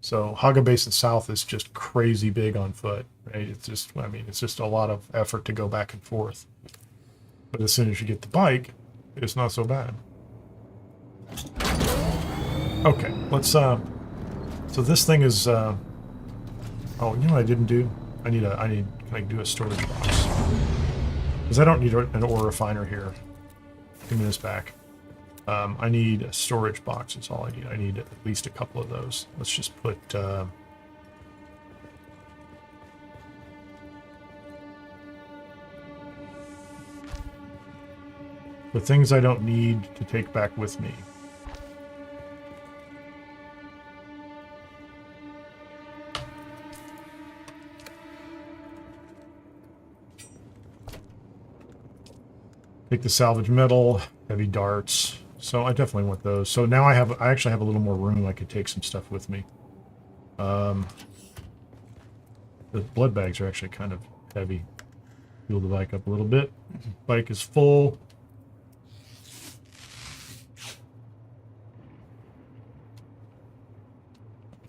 So Hagga Basin South is just crazy big on foot, right? It's just, I mean, it's just a lot of effort to go back and forth. But as soon as you get the bike, it's not so bad. Okay, let's, so this thing is, Oh, you know what I didn't do? Can I do a storage box? Because I don't need an ore refiner here. Give me this back. I need a storage box, is all I need. I need at least a couple of those. Let's just put... the things I don't need to take back with me. Take the salvage metal, heavy darts. So I definitely want those. So now I actually have a little more room. I could take some stuff with me. The blood bags are actually kind of heavy. Fuel the bike up a little bit. Bike is full.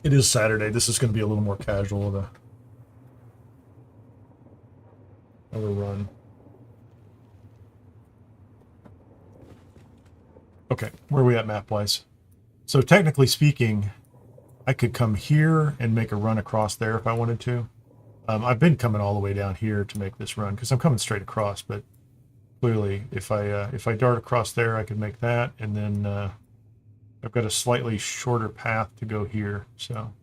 It is Saturday. This is going to be a little more casual of a run. Okay, where are we at map-wise? So technically speaking, I could come here and make a run across there if I wanted to. I've been coming all the way down here to make this run because I'm coming straight across. But clearly, if I dart across there, I could make that, and then I've got a slightly shorter path to go here. So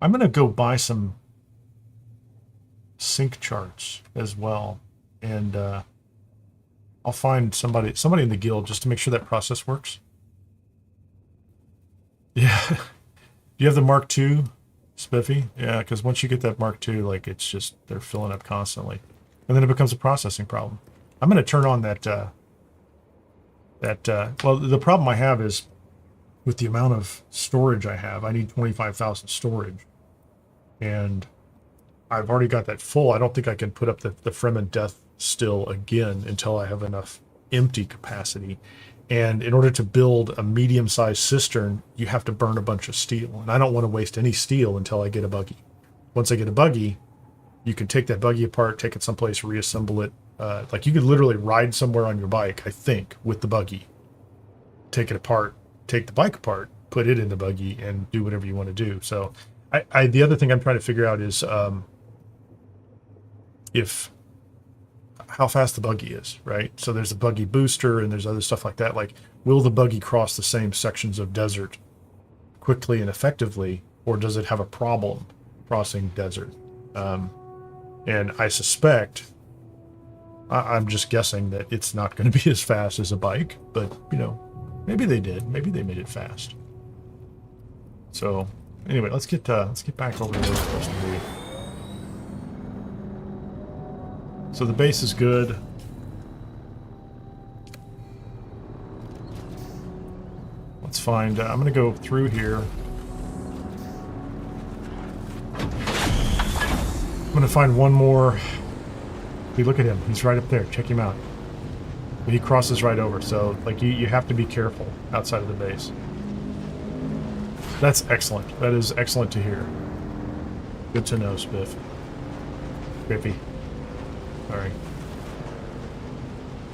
I'm going to go buy some sync charts as well, and I'll find somebody in the guild just to make sure that process works. Yeah. Do you have the Mark II, Spiffy? Yeah, because once you get that Mark II, like, it's just, they're filling up constantly. And then it becomes a processing problem. I'm going to turn on that, well, the problem I have is with the amount of storage I have, I need 25,000 storage. And I've already got that full. I don't think I can put up the Fremen Deathstill again until I have enough empty capacity. And in order to build a medium-sized cistern, you have to burn a bunch of steel. And I don't want to waste any steel until I get a buggy. Once I get a buggy, you can take that buggy apart, take it someplace, reassemble it. Like, you could literally ride somewhere on your bike, I think, with the buggy. Take it apart, take the bike apart, put it in the buggy, and do whatever you want to do. So the other thing I'm trying to figure out is how fast the buggy is, right? So there's a buggy booster and there's other stuff like that. Like, will the buggy cross the same sections of desert quickly and effectively, or does it have a problem crossing desert? And I suspect, I'm just guessing that it's not going to be as fast as a bike, but, you know, maybe they did. Maybe they made it fast. So anyway, let's get back over to where we're supposed to be. So the base is good. Let's find, I'm going to go through here. I'm going to find one more. Hey, look at him. He's right up there. Check him out. He crosses right over. So, like, you have to be careful outside of the base. That's excellent. That is excellent to hear. Good to know, Spiff. Grippy. Sorry.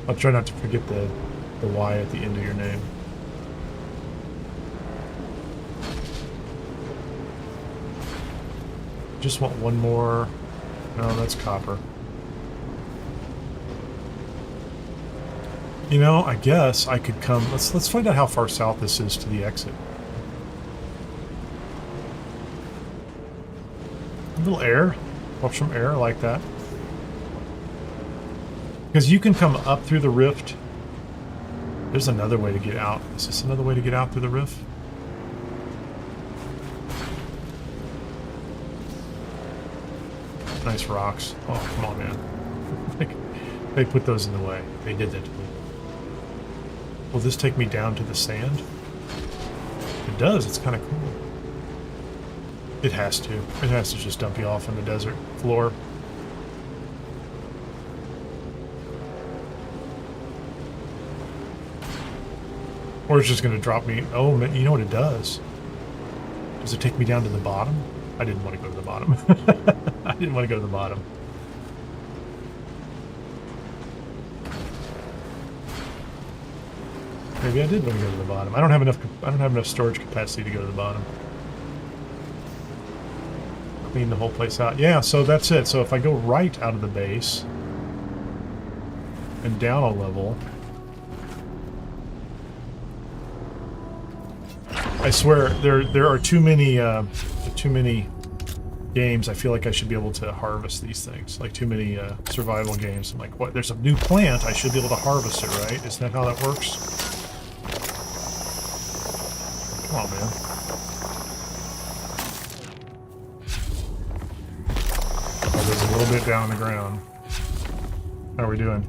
I'll try not to forget the Y at the end of your name. Just want one more. No, that's copper. You know, I guess I could come. Let's find out how far south this is to the exit. A little air. Watch some air like that. Because you can come up through the rift. There's another way to get out. Is this another way to get out through the rift? Nice rocks. Oh, come on, man. They put those in the way. They did that to me. Will this take me down to the sand? It does. It's kind of cool. It has to. It has to just dump you off on the desert floor. Or it's just going to drop me. Oh, man, you know what it does? Does it take me down to the bottom? I didn't want to go to the bottom. I didn't want to go to the bottom. Maybe I did want to go to the bottom. I don't have enough storage capacity to go to the bottom. Clean the whole place out. Yeah, so that's it. So if I go right out of the base and down a level, I swear there are too many games. I feel like I should be able to harvest these things. Like too many survival games. I'm like, what? There's a new plant. I should be able to harvest it, right? Isn't that how that works? Come on, man. Oh, there's a little bit down on the ground. How are we doing?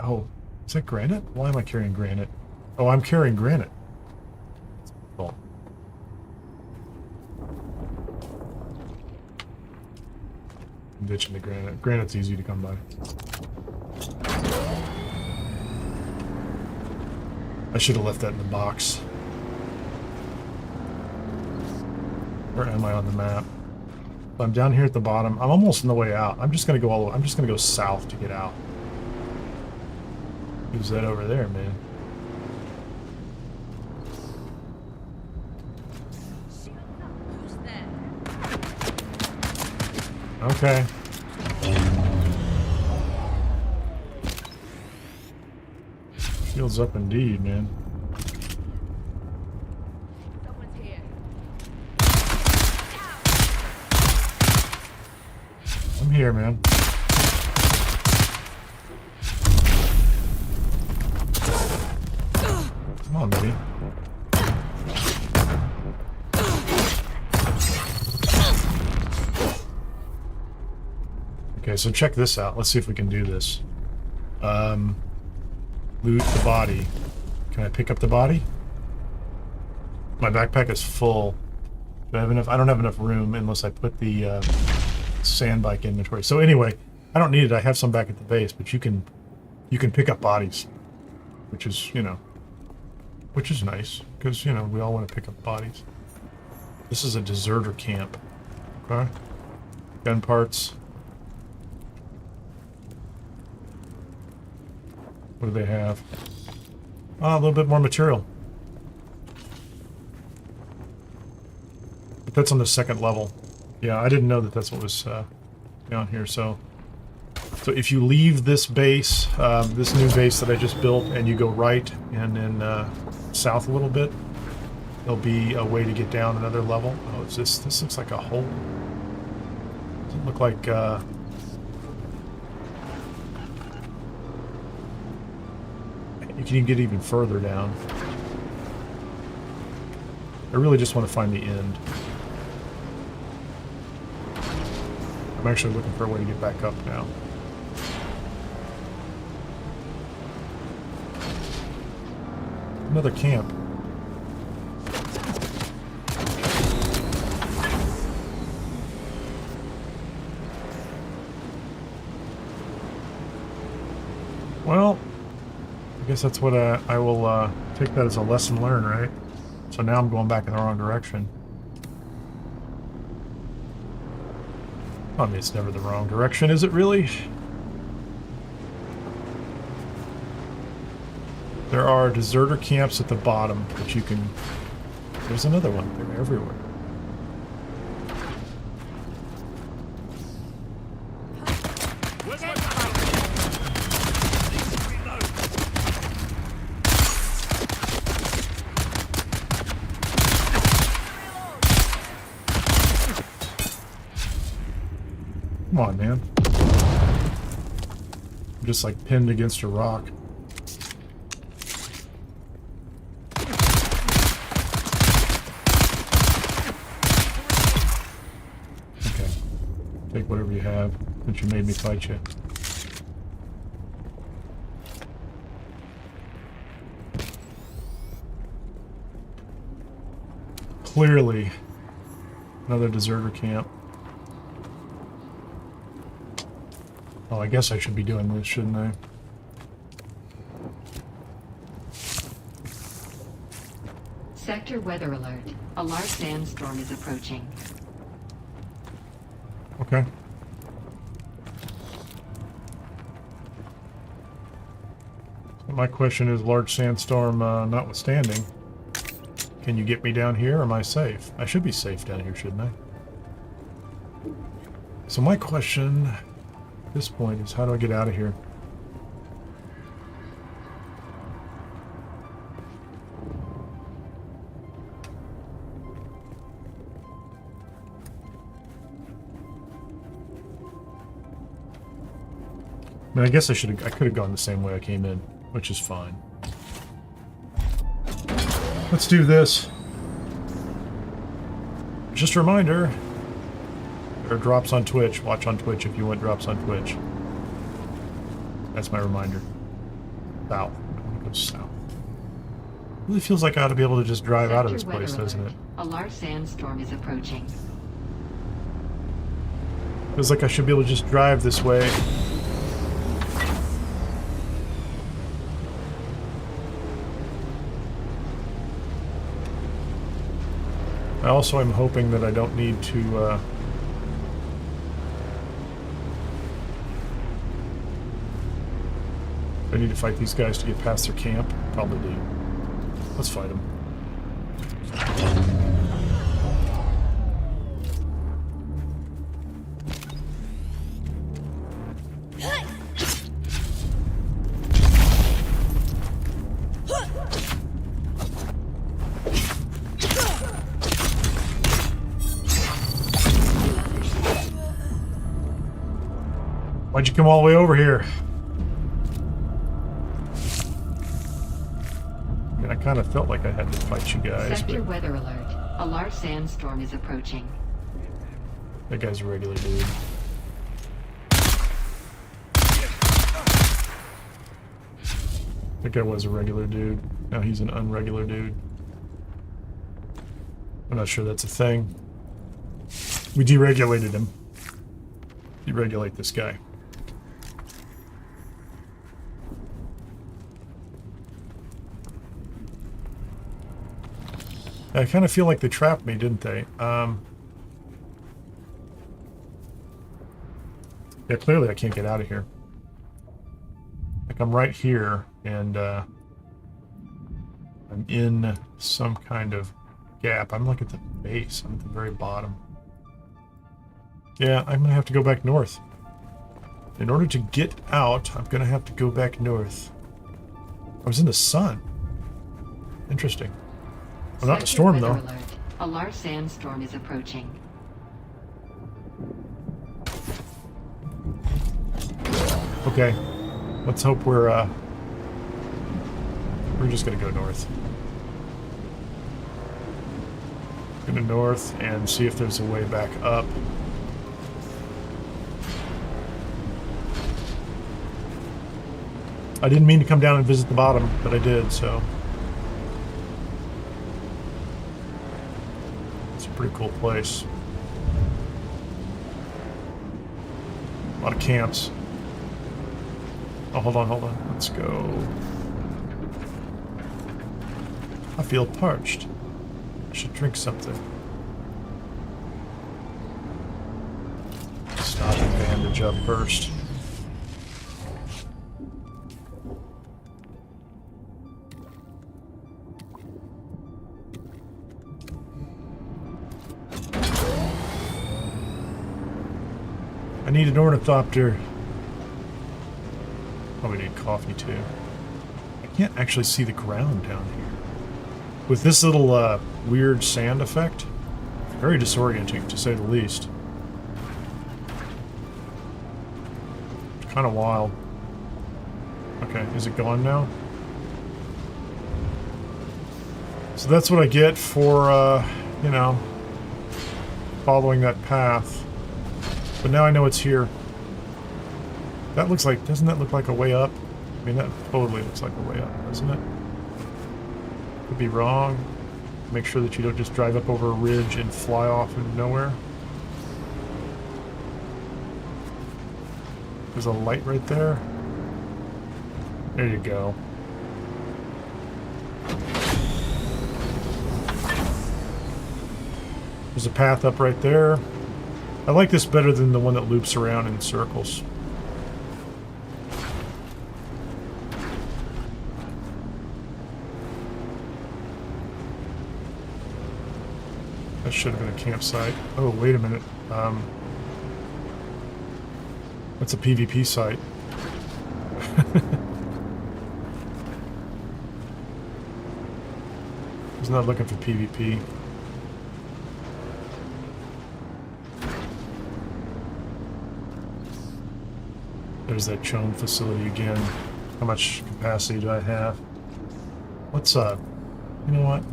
Oh, is that granite? Why am I carrying granite? Oh, I'm carrying granite. Cool. I'm ditching the granite. Granite's easy to come by. I should have left that in the box. Where am I on the map? I'm down here at the bottom. I'm almost on the way out. I'm just gonna go all the way. I'm just gonna go south to get out. Who's that over there, man? Okay. Shields up indeed, man. Someone's here. I'm here, man. Come on, baby. Okay, so check this out. Let's see if we can do this. Loot the body. Can I pick up the body? My backpack is full. Do I have enough? I don't have enough room unless I put the sand bike inventory. So anyway, I don't need it. I have some back at the base, but you can pick up bodies, which is, you know, which is nice because, you know, we all want to pick up bodies. This is a deserter camp. Okay. Gun parts. What do they have? Oh, a little bit more material. But that's on the second level. Yeah, I didn't know that that's what was down here. So if you leave this base, this new base that I just built, and you go right and then south a little bit, there'll be a way to get down another level. Oh, it's this looks like a hole. Doesn't look like... You can get even further down. I really just want to find the end. I'm actually looking for a way to get back up now. Another camp. Well, I guess that's what I will take that as a lesson learned, right? So now I'm going back in the wrong direction. I mean, it's never the wrong direction, is it really? There are deserter camps at the bottom that you can... There's another one. They're everywhere. Come on, man. I'm just like pinned against a rock. Okay. Take whatever you have since you made me fight you. Clearly, another deserter camp. Oh, I guess I should be doing this, shouldn't I? Sector weather alert. A large sandstorm is approaching. Okay. My question is, large sandstorm notwithstanding, can you get me down here, or am I safe? I should be safe down here, shouldn't I? So my question at this point is, how do I get out of here? I mean, I guess I could have gone the same way I came in, which is fine. Let's do this. Just a reminder, there are drops on Twitch. Watch on Twitch if you want drops on Twitch. That's my reminder. South. I want to go south. It really feels like I ought to be able to just drive out of this place, doesn't it? A large sandstorm is approaching. Feels like I should be able to just drive this way. I also am hoping that I don't need to I need to fight these guys to get past their camp. Probably do. Let's fight them. Why'd you come all the way over here? I mean, I kind of felt like I had to fight you guys. Sector But weather alert. A large sandstorm is approaching. that guy's a regular dude. That guy was a regular dude. Now he's an unregular dude. I'm not sure that's a thing. We deregulated him. Deregulate this guy. I kind of feel like they trapped me, didn't they? Yeah, clearly I can't get out of here. Like, I'm right here, and I'm in some kind of gap. I'm like at the base. I'm at the very bottom. Yeah, I'm gonna have to go back north. In order to get out, I'm gonna have to go back north. I was in the sun. Interesting. I'm not in a storm, though. Alert. A large sandstorm is approaching. Okay. Let's hope we're just gonna go north. Go to north and see if there's a way back up. I didn't mean to come down and visit the bottom, but I did, so. It's a pretty cool place. A lot of camps. Oh, hold on, hold on. Let's go. I feel parched. I should drink something. Stop and bandage up first. I need an ornithopter. Probably need coffee too. I can't actually see the ground down here. With this little weird sand effect, very disorienting to say the least. It's kind of wild. Okay, is it gone now? So that's what I get for, you know, following that path. But now I know it's here. That looks like, doesn't that look like a way up? I mean, that totally looks like a way up, doesn't it? Could be wrong. Make sure that you don't just drive up over a ridge and fly off into nowhere. There's a light right there. There you go. There's a path up right there. I like this better than the one that loops around in circles. That should have been a campsite. Oh, wait a minute. That's a PvP site. He's not looking for PvP. There's that Chone facility again. How much capacity do I have? What's up? You know what?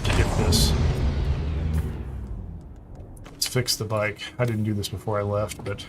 Get this. Let's fix the bike. I didn't do this before I left, but...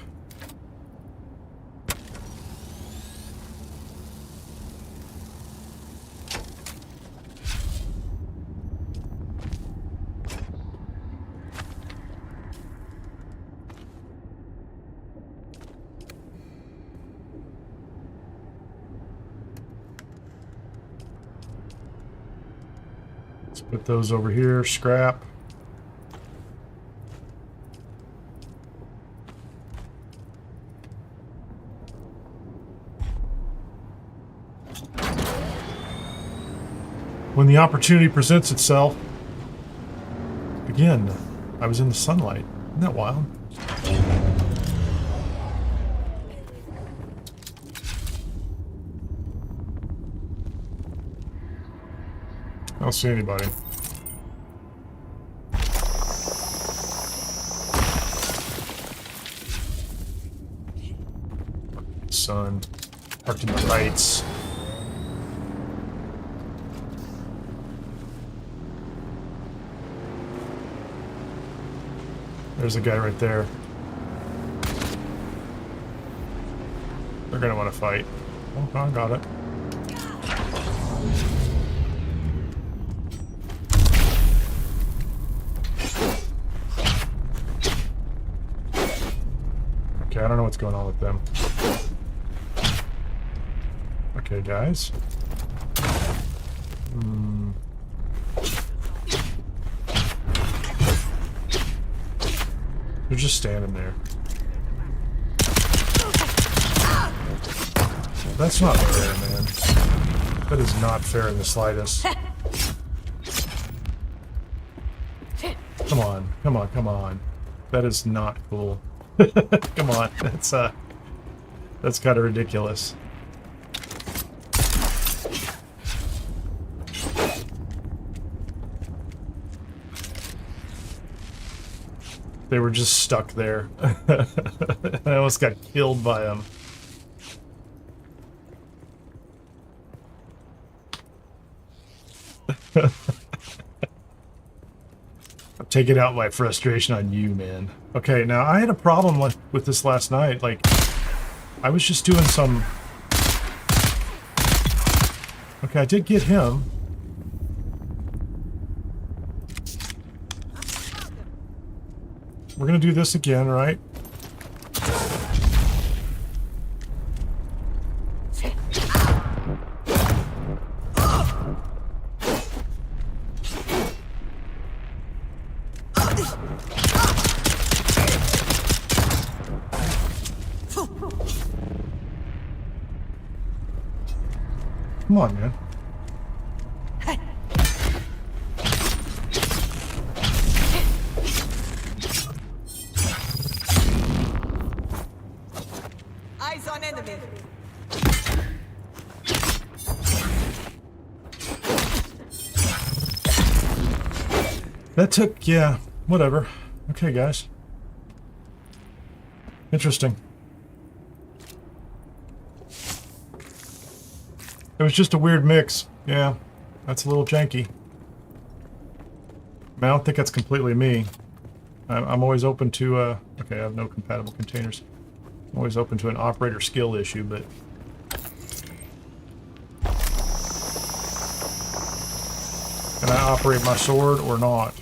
put those over here, scrap. When the opportunity presents itself, again, I was in the sunlight. Isn't that wild? I don't see anybody. Sun. Parked in the lights. There's a guy right there. They're gonna want to fight. Oh, I got it. Okay, I don't know what's going on with them. Okay, guys. They're just standing there. That's not fair, man. That is not fair in the slightest. Come on, come on, come on. That is not cool. Come on, that's kind of ridiculous. They were just stuck there. I almost got killed by them. I'm taking out my frustration on you, man. Okay, now I had a problem with this last night. Like, I was just doing some... Okay, I did get him. We're gonna do this again, right? Come on, man. Eyes on enemy. That took, yeah, whatever. Okay, guys. Interesting. It was just a weird mix. Yeah, that's a little janky. I don't think that's completely me. I'm always open to, okay, I have no compatible containers. I'm always open to an operator skill issue, but... Can I operate my sword or not?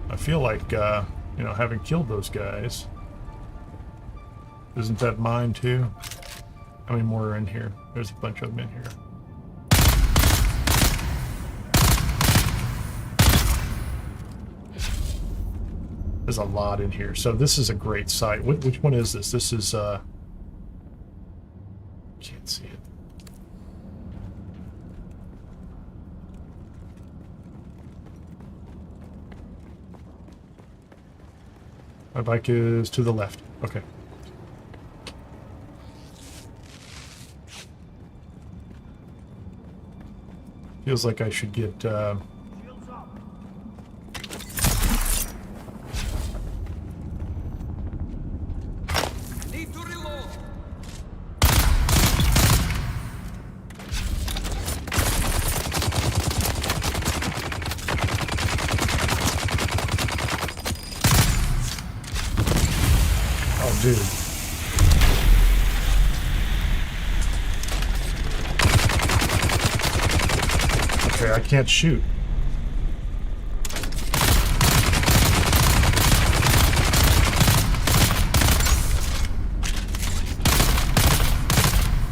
I feel like, you know, having killed those guys... Isn't that mine, too? How many more are in here? There's a bunch of them in here. There's a lot in here. So this is a great site. Which one is this? This is, can't see it. My bike is to the left. Okay. Feels like I should get... Need to reload. Oh, dude. Okay, I can't shoot.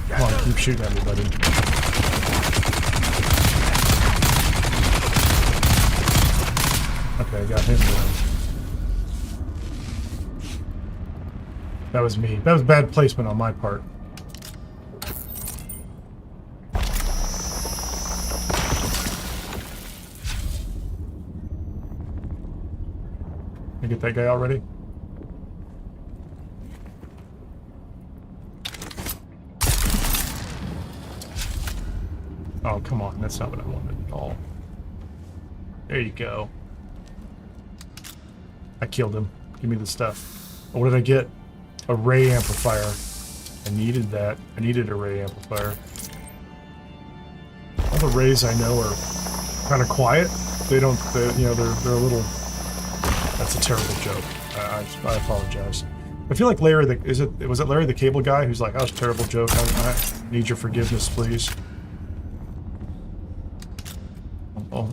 Come on, keep shooting at me, buddy. Okay, I got him down. That was me. That was bad placement on my part. I get that guy already? Oh, come on. That's not what I wanted at all. There you go. I killed him. Give me the stuff. Oh, what did I get? A ray amplifier. I needed that. I needed a ray amplifier. All the rays I know are kind of quiet. They don't, you know, they're a little... That's a terrible joke. I apologize. I feel like Larry, was it Larry the Cable Guy who's like, that was a terrible joke. I need your forgiveness, please. Oh,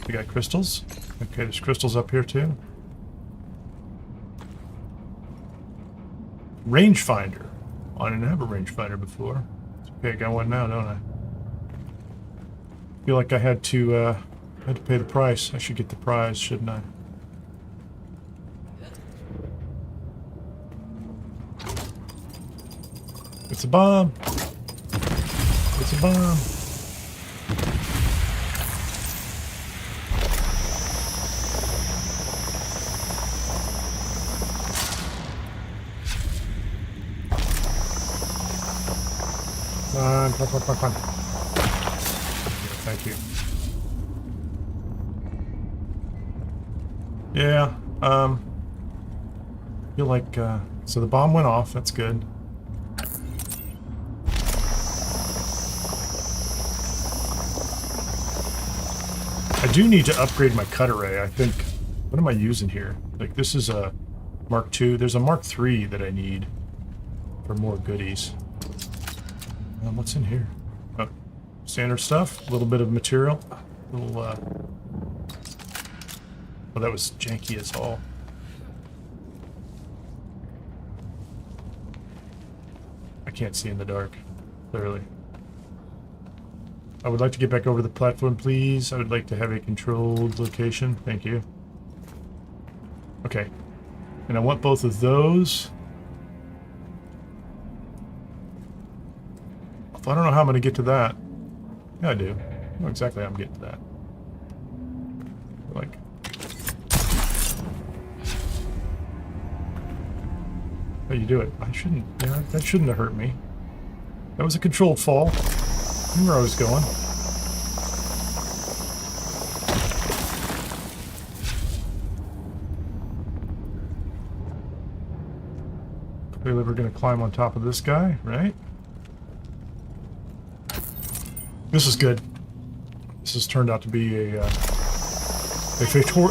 we got crystals. Okay, there's crystals up here too. Rangefinder. Oh, I didn't have a rangefinder before. Okay, I got one now, don't I? Feel like I had to pay the price. I should get the prize, shouldn't I? It's a bomb. It's a bomb. Fun. Thank you. Yeah, feel like, so the bomb went off, that's good. I do need to upgrade my cut array, I think. What am I using here? Like, this is a Mark II. There's a Mark III that I need for more goodies. What's in here? Oh, standard stuff. A little bit of material. A little, oh, that was janky as all. I can't see in the dark, clearly. I would like to get back over the platform, please. I would like to have a controlled location. Thank you. Okay. And I want both of those. I don't know how I'm going to get to that. Yeah, I do. I know exactly how I'm getting to that. Like... How you do it? I shouldn't... Yeah, that shouldn't have hurt me. That was a controlled fall. I knew where I was going. Clearly we're going to climb on top of this guy, right? This is good. This has turned out to be a Fator...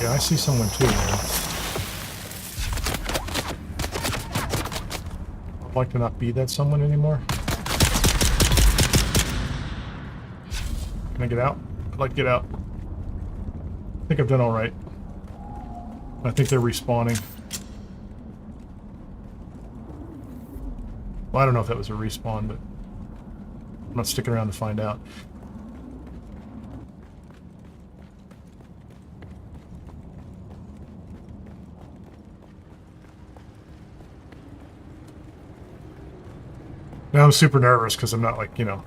Yeah, I see someone too, man. I'd like to not be that someone anymore. Can I get out? I'd like to get out. I think I've done alright. I think they're respawning. Well, I don't know if that was a respawn, but I'm not sticking around to find out. Now I'm super nervous because I'm not, like, you know,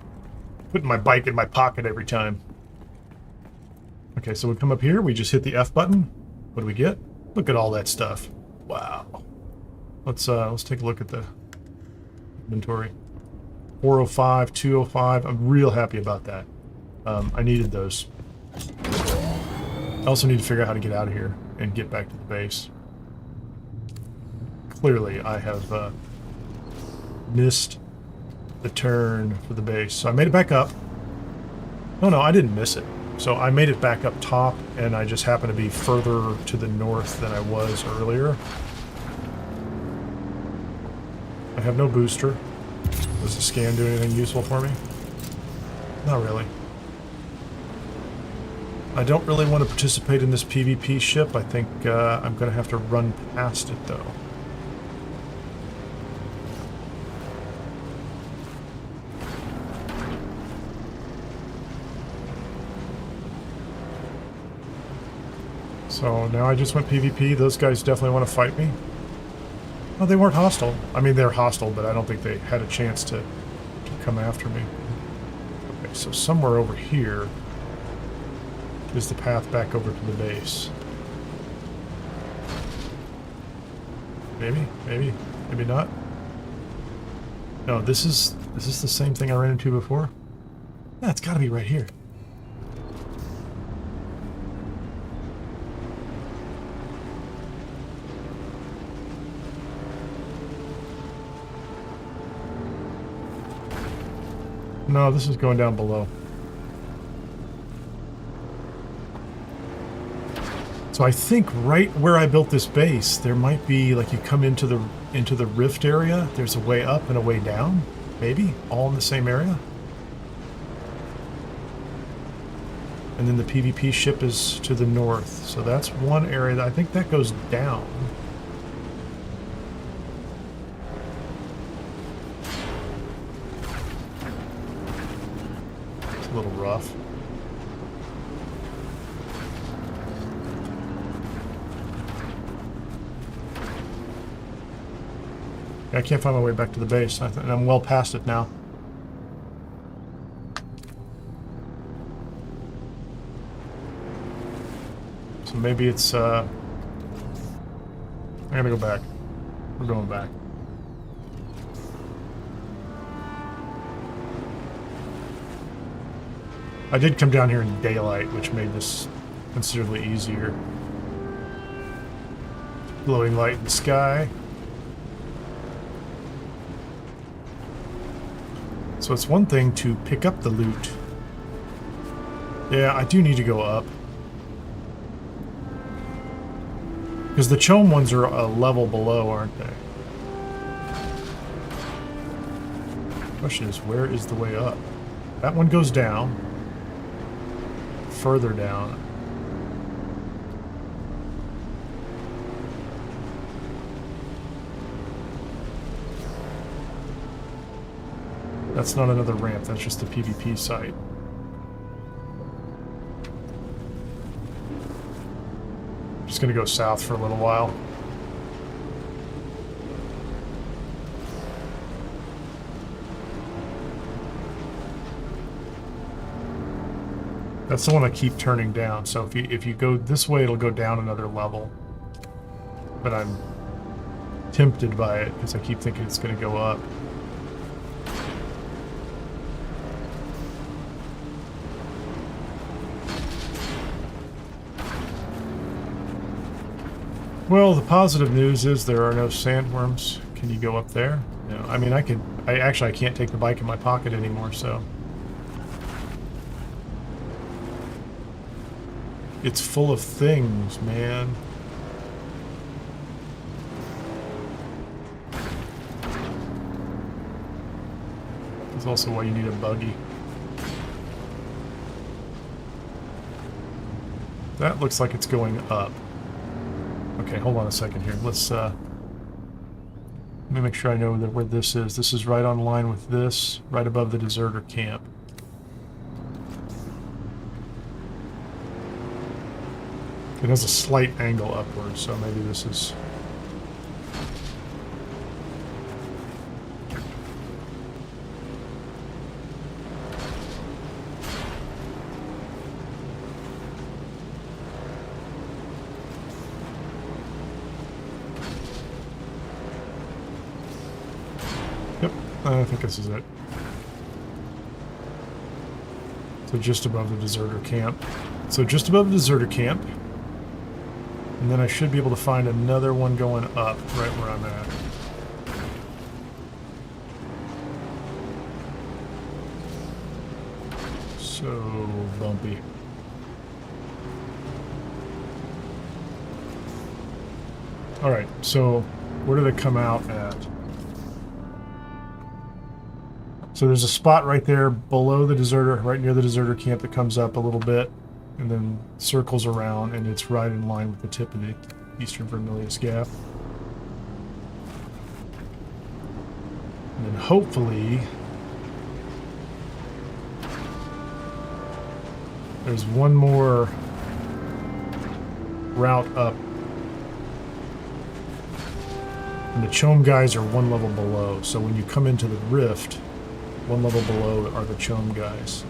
putting my bike in my pocket every time. Okay, so we come up here, we just hit the F button. What do we get? Look at all that stuff. Wow. Let's take a look at the inventory. 405, 205. I'm real happy about that. I needed those. I also need to figure out how to get out of here and get back to the base. Clearly, I have missed the turn for the base. So I made it back up. No, I didn't miss it. So I made it back up top, and I just happened to be further to the north than I was earlier. I have no booster. Does the scan do anything useful for me? Not really. I don't really want to participate in this PvP ship. I think I'm going to have to run past it, though. So now I just went PvP. Those guys definitely want to fight me. Oh, they weren't hostile. I mean, they're hostile, but I don't think they had a chance to come after me. Okay, so somewhere over here is the path back over to the base. Maybe not. No, this is the same thing I ran into before. Yeah, it's got to be right here. No, this is going down below. So I think right where I built this base, there might be, like, you come into the rift area, there's a way up and a way down, maybe, all in the same area. And then the PvP ship is to the north. So that's one area that I think that goes down. It's a little rough. I can't find my way back to the base, and I'm well past it now. So maybe it's, I gotta go back. We're going back. I did come down here in daylight, which made this considerably easier. Glowing light in the sky. So it's one thing to pick up the loot. Yeah, I do need to go up. Because the Chome ones are a level below, aren't they? The question is, where is the way up? That one goes down. Further down. That's not another ramp, that's just the PvP site. Just gonna go south for a little while. That's the one I keep turning down, so if you go this way, it'll go down another level. But I'm tempted by it, because I keep thinking it's gonna go up. Well, the positive news is there are no sandworms. Can you go up there? No. I mean, I can't take the bike in my pocket anymore, so. It's full of things, man. That's also why you need a buggy. That looks like it's going up. Okay, hold on a second here. Let's let me make sure I know where this is. This is right on line with this, right above the deserter camp. It has a slight angle upward, so maybe this is... I think this is it. So just above the deserter camp. So just above the deserter camp. And then I should be able to find another one going up right where I'm at. So bumpy. Alright, so where do they come out at? So there's a spot right there below the deserter, right near the deserter camp that comes up a little bit and then circles around, and it's right in line with the tip of the Eastern Vermilius Gap. And then hopefully there's one more route up. And the Chome guys are one level below, so when you come into the rift, one level below are the Chome guys.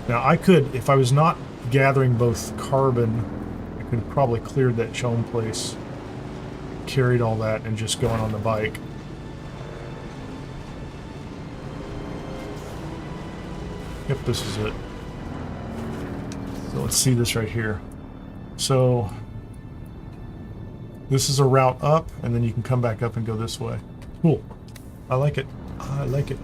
Now I could, if I was not gathering both carbon, I could have probably cleared that Chome place, carried all that, and just gone on the bike. Yep, this is it. So let's see this right here. So this is a route up, and then you can come back up and go this way. Cool. I like it. I like it.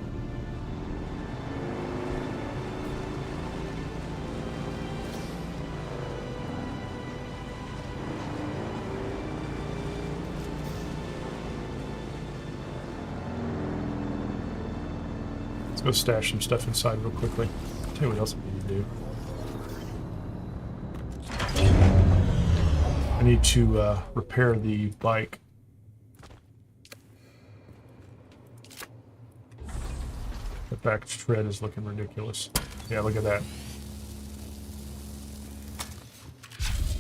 Let's go stash some stuff inside real quickly. I'll tell you what else I need to do. I need to repair the bike. The back tread is looking ridiculous. Yeah, look at that.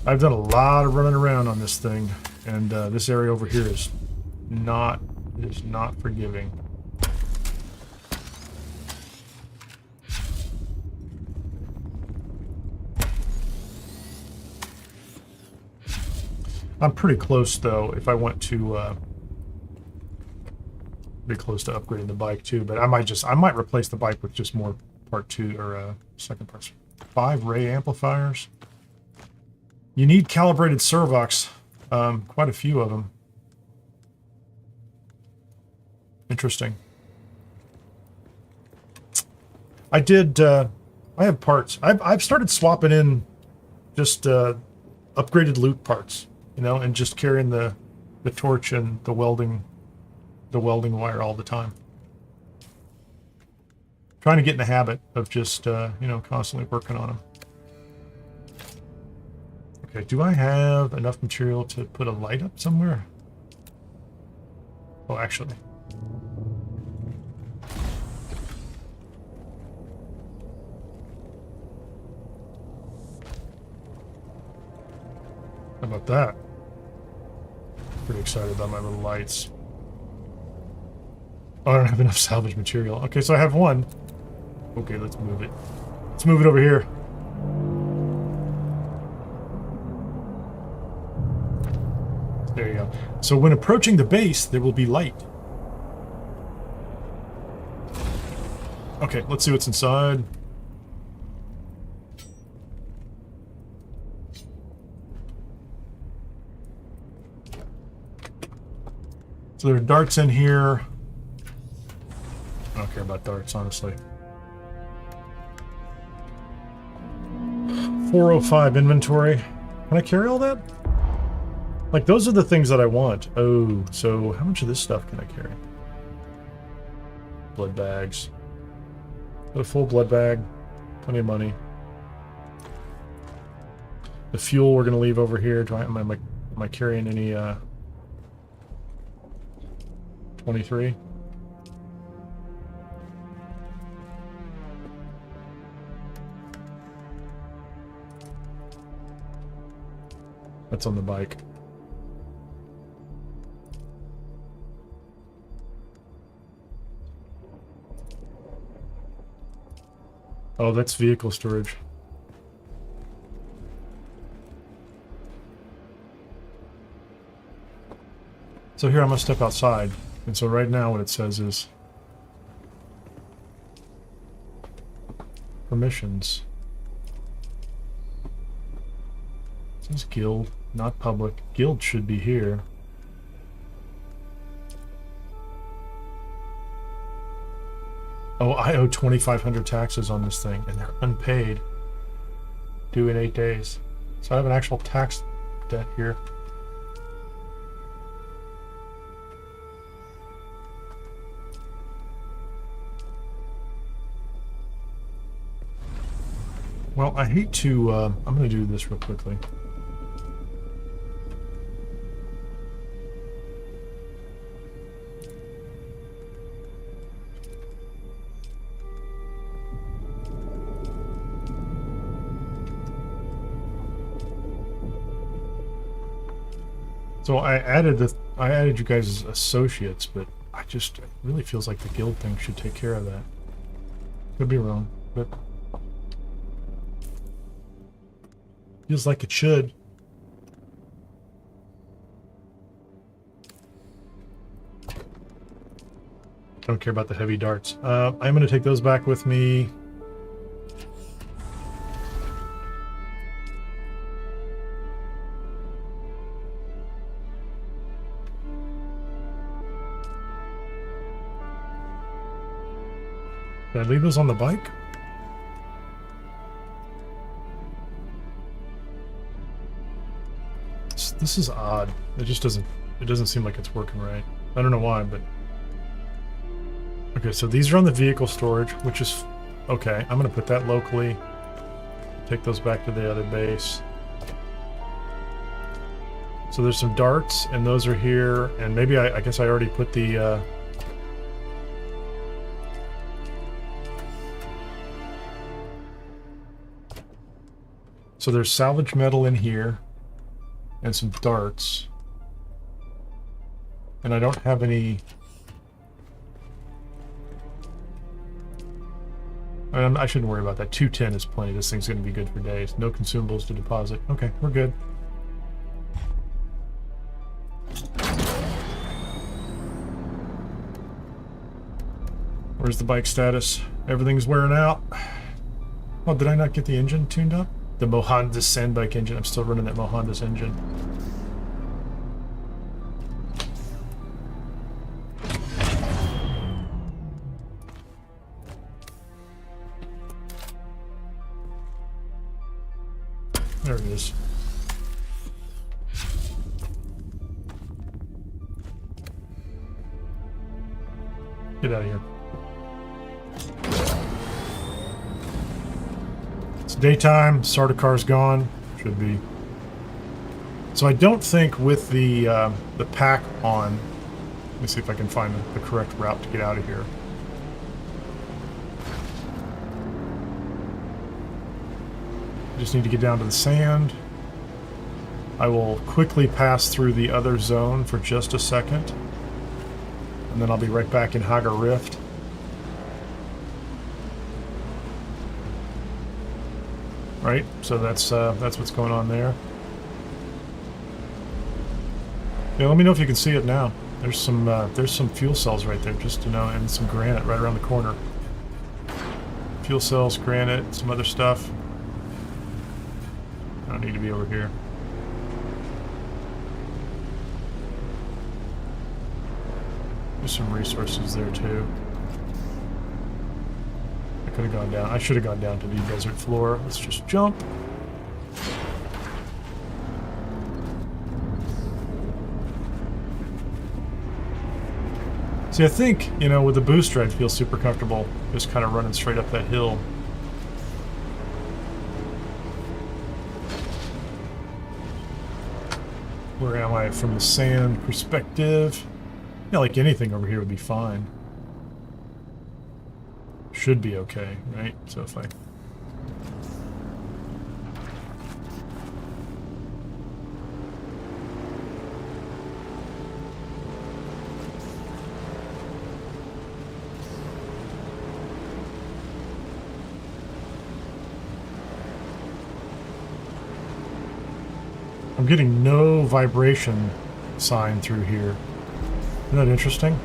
I've done a lot of running around on this thing, and this area over here is not forgiving. I'm pretty close, though, if I want to be close to upgrading the bike, too. But I might replace the bike with just more part 2, or second parts. 5 ray amplifiers. You need calibrated servox. Quite a few of them. Interesting. I have parts. I've started swapping in just upgraded loot parts. You know, and just carrying the torch and the welding wire all the time. Trying to get in the habit of just you know, constantly working on them. Okay, do I have enough material to put a light up somewhere? Oh, actually. How about that? Pretty excited about my little lights. Oh, I don't have enough salvage material. Okay, so I have one. Okay, let's move it. Let's move it over here. There you go. So when approaching the base, there will be light. Okay, let's see what's inside. So there are darts in here. I don't care about darts, honestly. 405 inventory. Can I carry all that? Like, those are the things that I want. Oh, so how much of this stuff can I carry? Blood bags. A full blood bag. Plenty of money. The fuel we're going to leave over here. Am I carrying any... 23. That's on the bike. Oh, that's vehicle storage. So here I'm gonna step outside. And so right now what it says is Permissions. This is guild, not public. Guild should be here. Oh, I owe 2,500 taxes on this thing, and they're unpaid. Due in 8 days. So I have an actual tax debt here. Well, I hate to, I'm going to do this real quickly. So I added you guys as associates, but it really feels like the guild thing should take care of that. Could be wrong, but feels like it should. Don't care about the heavy darts. I'm going to take those back with me. Did I leave those on the bike? This is odd. It just doesn't seem like it's working right. I don't know why, but... Okay, so these are on the vehicle storage, which is... Okay, I'm going to put that locally. Take those back to the other base. So there's some darts, and those are here, and maybe I guess I already put the... So there's salvage metal in here, and some darts. And I don't have any... I shouldn't worry about that. 210 is plenty. This thing's going to be good for days. No consumables to deposit. Okay, we're good. Where's the bike status? Everything's wearing out. Oh, did I not get the engine tuned up? The Mohandas Sandbike engine. I'm still running that Mohandas engine. There it is. Get out of here. It's daytime. Sardakar's gone. Should be. So I don't think with the pack on. Let me see if I can find the correct route to get out of here. Just need to get down to the sand. I will quickly pass through the other zone for just a second, and then I'll be right back in Hagga Rift. Right, so that's what's going on there. Yeah, let me know if you can see it now. There's some fuel cells right there, just to know, and some granite right around the corner. Fuel cells, granite, some other stuff. I don't need to be over here. There's some resources there too. I could have gone down. I should have gone down to the desert floor. Let's just jump. See, I think, you know, with the booster, I'd feel super comfortable just kind of running straight up that hill. Where am I from the sand perspective? Yeah, like anything over here would be fine. Should be okay, right? So if I... I'm getting no vibration sign through here. Isn't that interesting?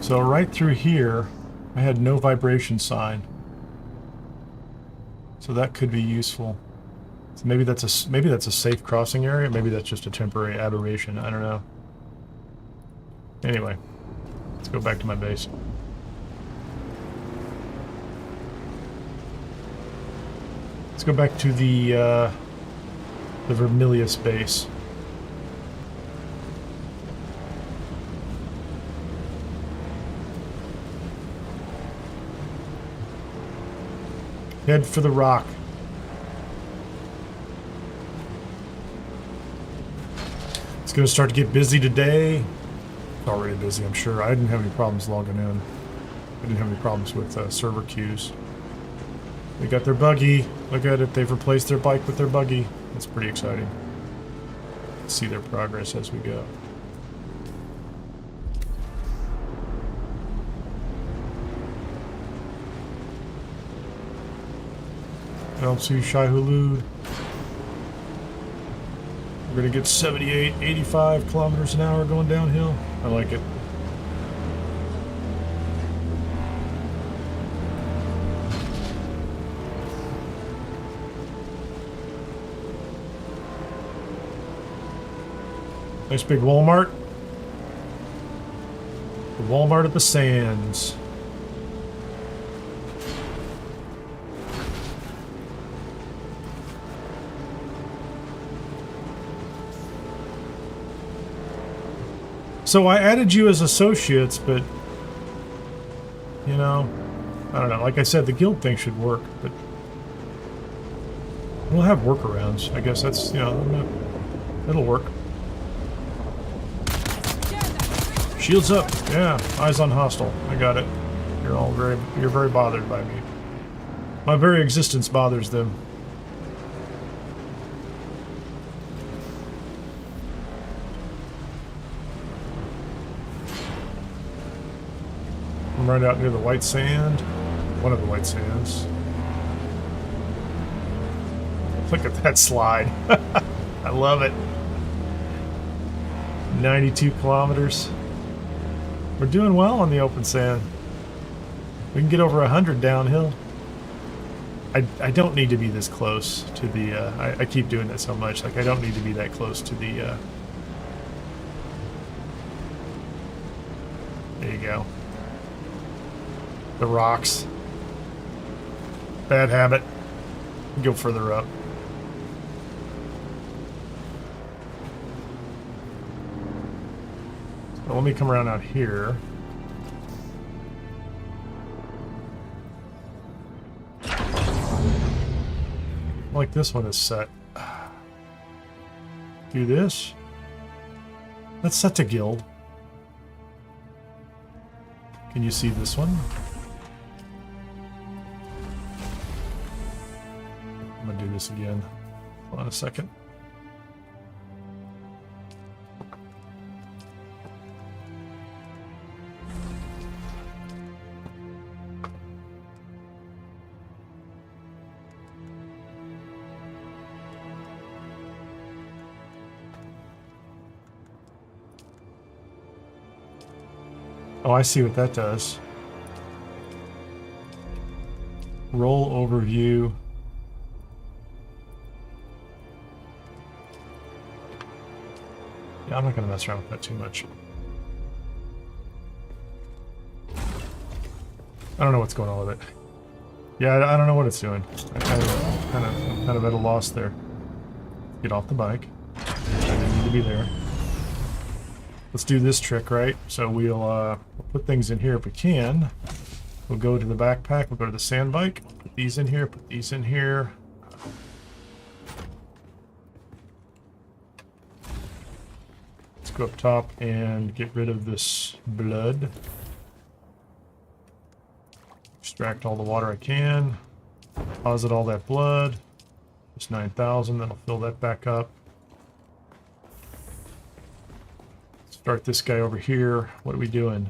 So right through here, I had no vibration sign. So that could be useful. So maybe that's a safe crossing area. Maybe that's just a temporary aberration. I don't know. Anyway, let's go back to my base. Let's go back to the Vermilius base. Head for the rock. It's going to start to get busy today. It's already busy, I'm sure. I didn't have any problems logging in. I didn't have any problems with server queues. They got their buggy. Look at it. They've replaced their bike with their buggy. That's pretty exciting. See their progress as we go. Elsu Shai-Hulud. We're going to get 78, 85 kilometers an hour going downhill. I like it. Nice big Walmart. The Walmart at the Sands. So I added you as associates, but, you know, I don't know. Like I said, the guild thing should work, but we'll have workarounds. I guess that's, you know, it'll work. Shields up. Yeah, eyes on hostile. I got it. You're very bothered by me. My very existence bothers them. I'm right out near the white sand. One of the white sands. Look at that slide. I love it. 92 kilometers. We're doing well on the open sand. We can get over 100 downhill. I don't need to be this close to the... I keep doing that so much. Like, I don't need to be that close to the... There you go. The rocks. Bad habit. Go further up. So let me come around out here. Like this one is set. Do this. That's set to guild. Can you see this one? I'm gonna do this again. Hold on a second. Oh, I see what that does. Roll overview. Yeah, I'm not going to mess around with that too much. I don't know what's going on with it. Yeah, I don't know what it's doing. I'm kind of at a loss there. Get off the bike. I didn't need to be there. Let's do this trick, right? So we'll put things in here if we can. We'll go to the backpack. We'll go to the sand bike. Put these in here. Put these in here. Let's go up top and get rid of this blood. Extract all the water I can. Deposit all that blood. Just 9,000. That'll fill that back up. Start this guy over here. What are we doing?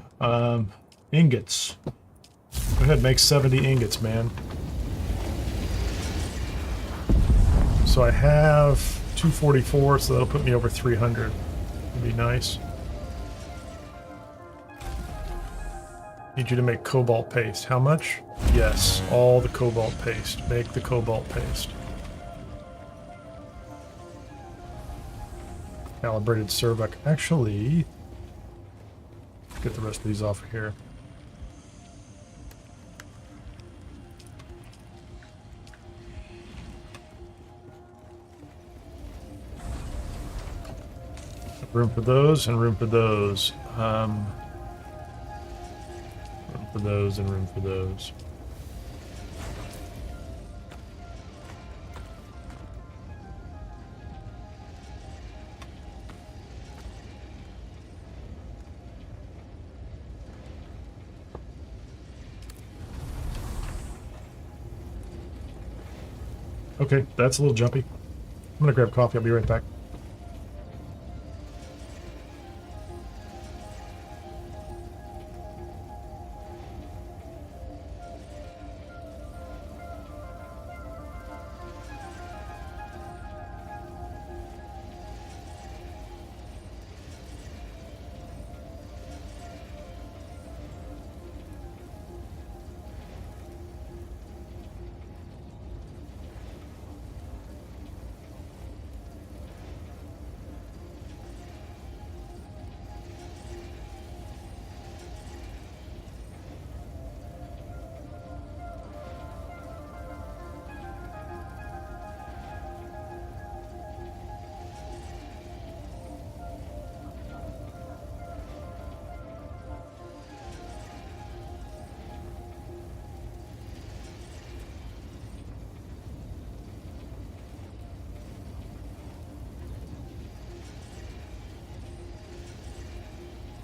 Ingots. Go ahead, make 70 ingots, man. So I have 244, so that'll put me over 300. That'd be nice. Need you to make cobalt paste. How much? Yes, all the cobalt paste. Make the cobalt paste. Calibrated Cervec. Actually, get the rest of these off of here. Room for those and room for those. Room for those and room for those. Okay, that's a little jumpy. I'm gonna grab coffee. I'll be right back.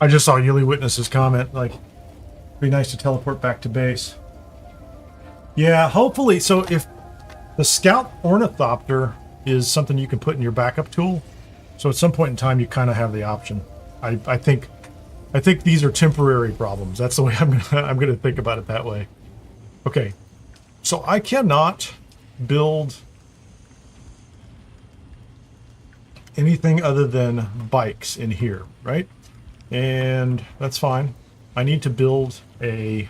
I just saw Yuli Witness's comment, like, be nice to teleport back to base. Yeah, hopefully. So if the Scout Ornithopter is something you can put in your backup tool, so at some point in time you kind of have the option. I think these are temporary problems. That's the way I'm gonna think about it that way. Okay, so I cannot build anything other than bikes in here, right? And that's fine. I need to build a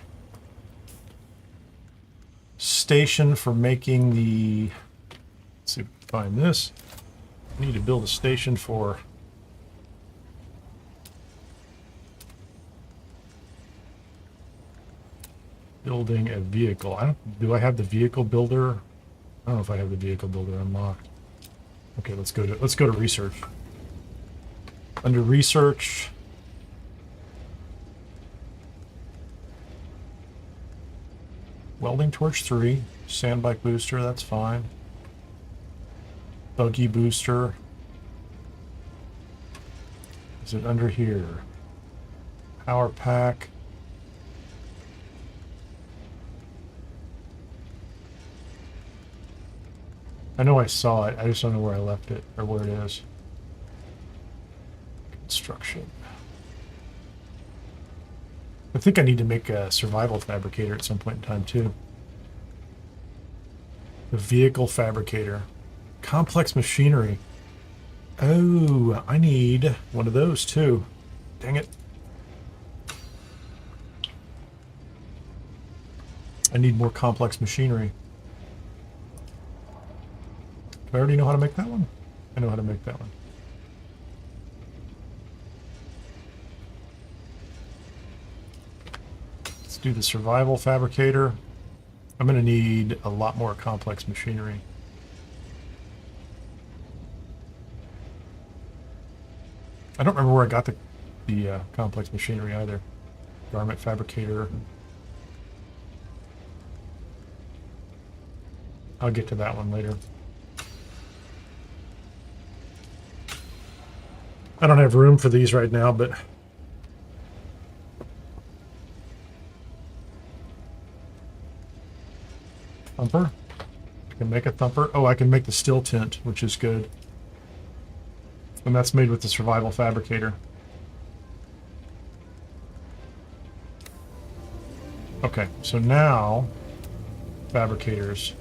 station for making the... Let's see if we can find this. I need to build a station for... building a vehicle. Do I have the vehicle builder? I don't know if I have the vehicle builder unlocked. Okay, let's go to research. Under research... Welding torch 3, sand bike booster, that's fine. Buggy booster. Is it under here? Power pack. I know I saw it, I just don't know where I left it, or where it is. Construction. I think I need to make a survival fabricator at some point in time, too. The vehicle fabricator. Complex machinery. Oh, I need one of those, too. Dang it. I need more complex machinery. Do I already know how to make that one? I know how to make that one. Do the survival fabricator. I'm going to need a lot more complex machinery. I don't remember where I got the complex machinery either. Garment fabricator. I'll get to that one later. I don't have room for these right now, but thumper? I can make a thumper. Oh, I can make the steel tent, which is good. And that's made with the survival fabricator. Okay, so now, fabricators.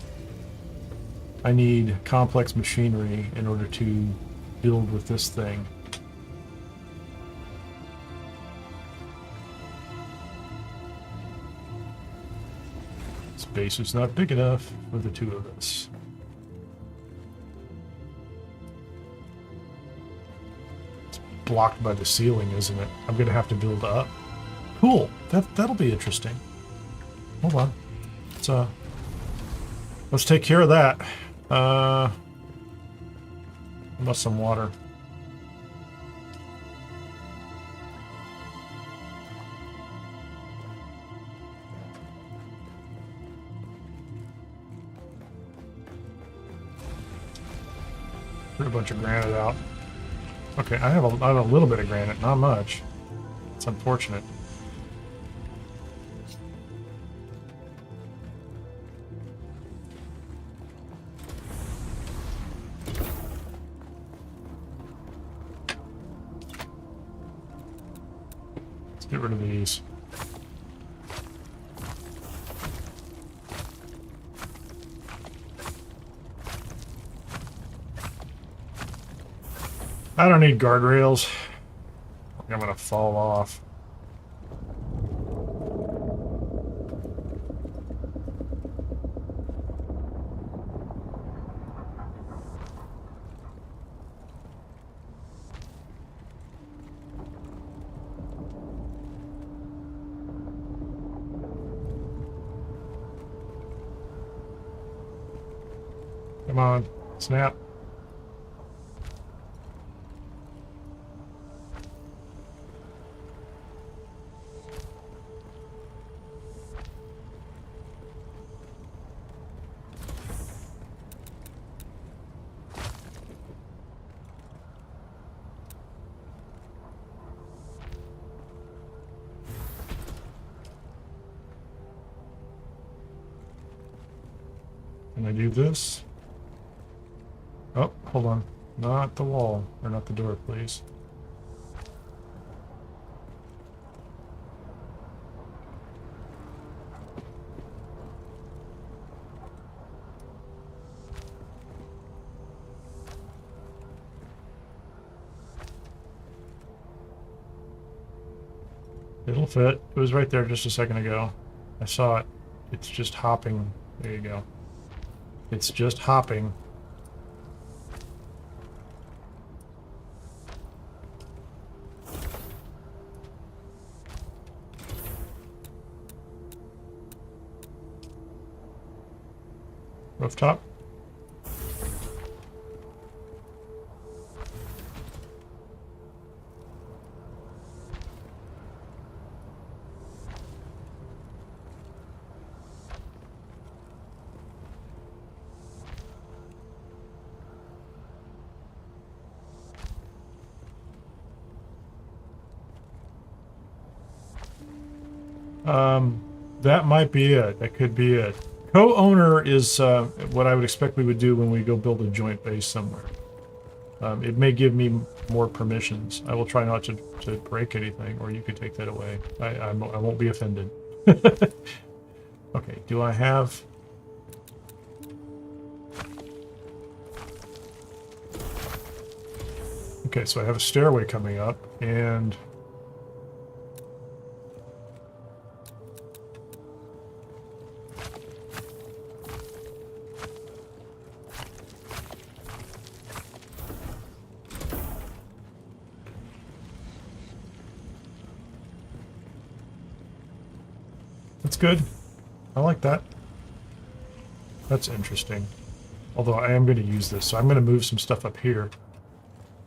I need complex machinery in order to build with this thing. base is not big enough for the two of us. It's blocked by the ceiling, isn't it? I'm gonna have to build up. Cool. That'll be interesting. Hold on. Let's take care of that. I must some water. Put a bunch of granite out. Okay, I have a little bit of granite, not much. It's unfortunate. Let's get rid of these. I don't need guardrails. I'm gonna fall off. Come on, snap. Can I do this? Oh, hold on. Not the wall, or not the door, please. It'll fit. It was right there just a second ago. I saw it. It's just hopping. There you go. It's just hopping. Rooftop. That might be it. That could be it. Co-owner is what I would expect we would do when we go build a joint base somewhere. It may give me more permissions. I will try not to break anything, or you could take that away. I won't be offended. Okay, do I have... Okay, so I have a stairway coming up, and... That's good. I like that. That's interesting. Although I am going to use this, so I'm going to move some stuff up here.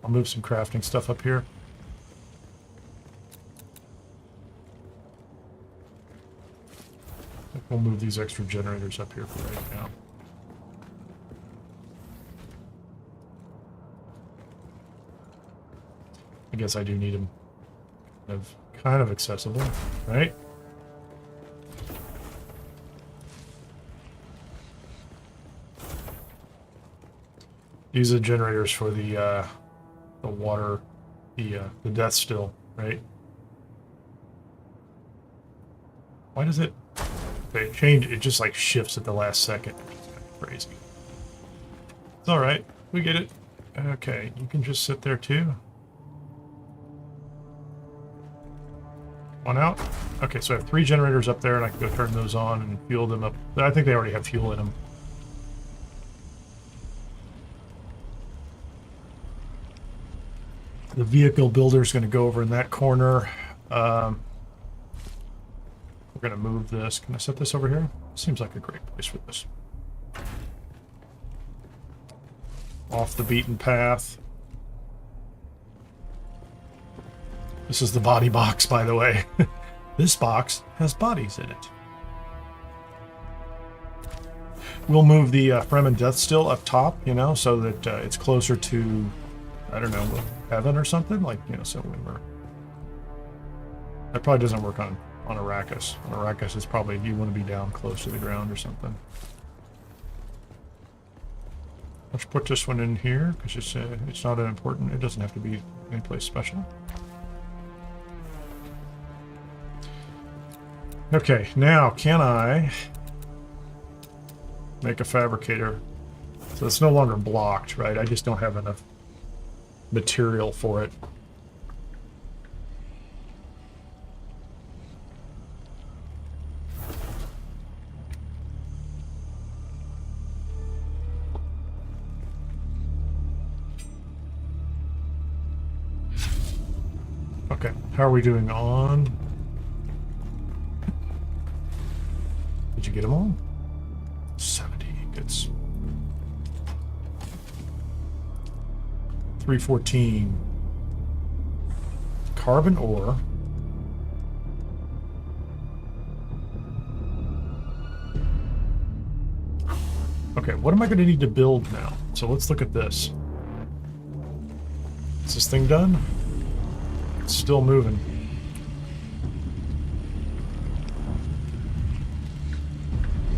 I'll move some crafting stuff up here. We'll move these extra generators up here for right now. I guess I do need them kind of accessible, right? These are generators for the water, the Deathstill, right? Why does it? They change. It just like shifts at the last second. It's kind of crazy. It's all right. We get it. Okay, you can just sit there too. One out. Okay, so I have 3 generators up there, and I can go turn those on and fuel them up. I think they already have fuel in them. The vehicle builder is going to go over in that corner. We're going to move this. Can I set this over here? Seems like a great place for this. Off the beaten path. This is the body box, by the way. This box has bodies in it. We'll move the Fremen Deathstill up top, you know, so that it's closer to, I don't know, heaven or something. Like, you know, so when we're... That probably doesn't work on Arrakis. On Arrakis, it's probably, you want to be down close to the ground or something. Let's put this one in here, because it's not an important, it doesn't have to be any place special. Okay, now can I make a fabricator? So it's no longer blocked, right? I just don't have enough material for it. Okay, how are we doing on? Did you get them all? 70 ingots. 314. Carbon ore. Okay, what am I going to need to build now? So let's look at this. Is this thing done? It's still moving.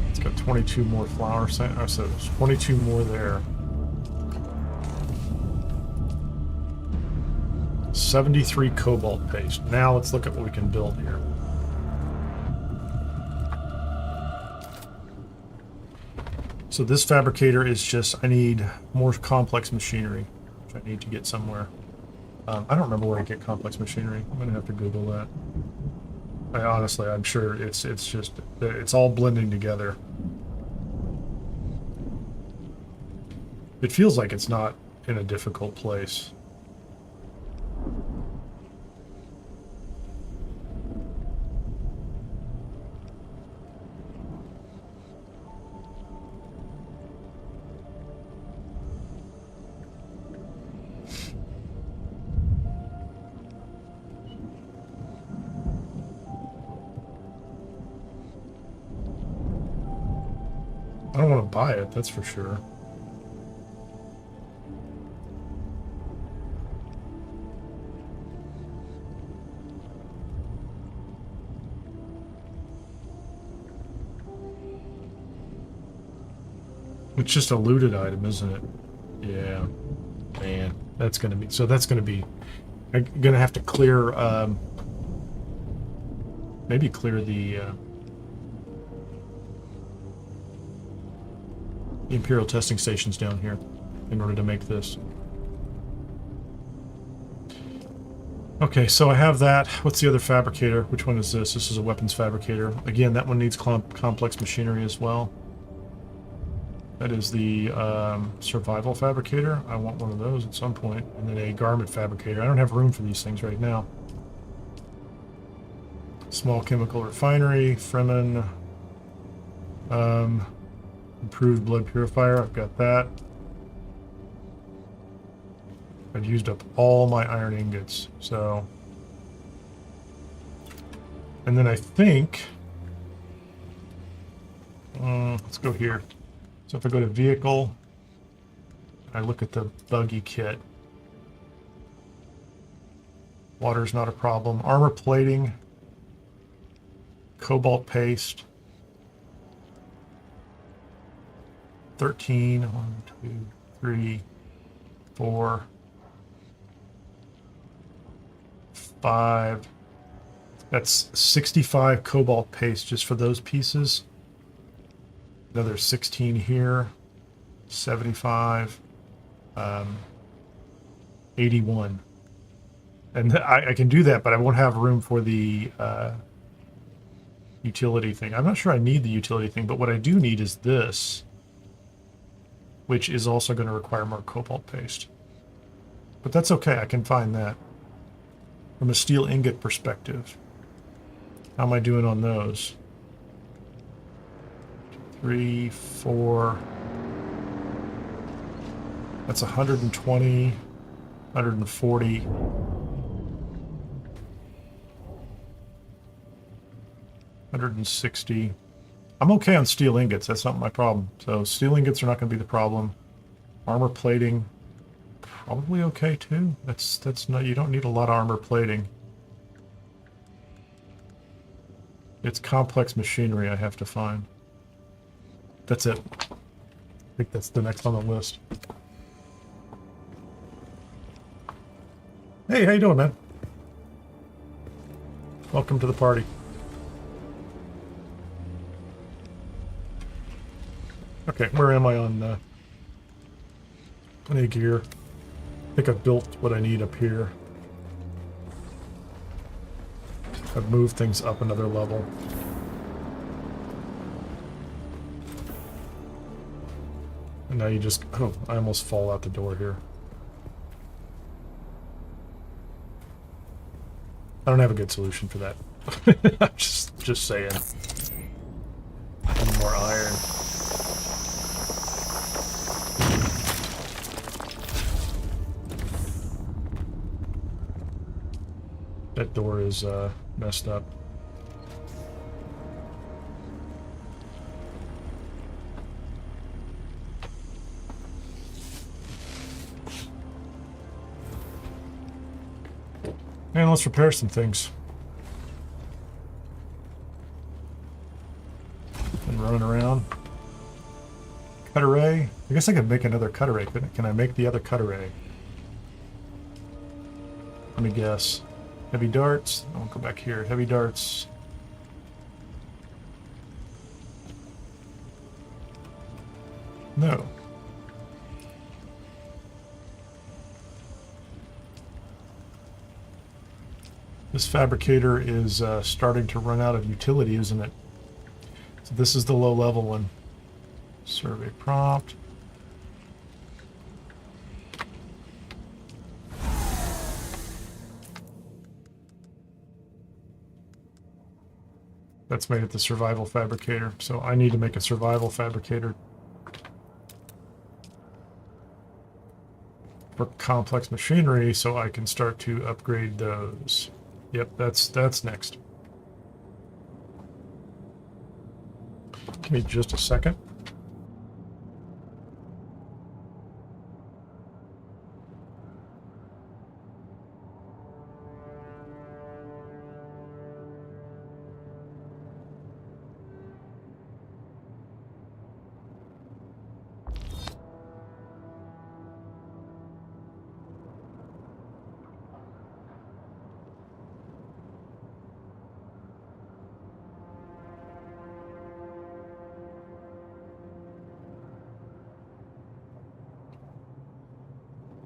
It's got 22 more flower sand. Oh, so there's 22 more there. 73 cobalt paste. Now let's look at what we can build here. So this fabricator is just, I need more complex machinery, which I need to get somewhere. I don't remember where to get complex machinery. I'm gonna have to Google that. Honestly, I'm sure it's just, it's all blending together. It feels like it's not in a difficult place. I don't want to buy it, that's for sure. It's just a looted item, isn't it? Yeah. Man, that's going to be... So that's going to be... I'm going to have to clear... maybe clear the Imperial testing stations down here in order to make this. Okay, so I have that. What's the other fabricator? Which one is this? This is a weapons fabricator. Again, that one needs complex machinery as well. That is the survival fabricator. I want one of those at some point. And then a garment fabricator. I don't have room for these things right now. Small chemical refinery, Fremen, improved blood purifier, I've got that. I've used up all my iron ingots, so. And then I think, let's go here. So if I go to vehicle, I look at the buggy kit. Water's not a problem. Armor plating. Cobalt paste. 13. 1, 2, 3, 4, 5. That's 65 cobalt paste just for those pieces. Another 16 here. 75. 81. And I can do that, but I won't have room for the utility thing. I'm not sure I need the utility thing, but what I do need is this, which is also going to require more cobalt paste. But that's okay, I can find that. From a steel ingot perspective, how am I doing on those? 3, 4... That's 120, 140. 160. I'm okay on steel ingots. That's not my problem. So steel ingots are not going to be the problem. Armor plating, probably okay too. That's not. You don't need a lot of armor plating. It's complex machinery I have to find. That's it. I think that's the next on the list. Hey, how you doing, man? Welcome to the party. Okay, where am I on any gear? I think I've built what I need up here. I've moved things up another level. And now you just... Oh, I almost fall out the door here. I don't have a good solution for that. I'm just saying. Need more iron. That door is messed up. And let's repair some things. Been running around. Cut array. I guess I could make another cut array, couldn't I? Can I make the other cut array? Let me guess. Heavy darts. I won't go back here. Heavy darts. No. This fabricator is starting to run out of utility, isn't it? So this is the low level one. Survey prompt. That's made it the survival fabricator. So I need to make a survival fabricator for complex machinery so I can start to upgrade those. Yep, that's next. Give me just a second.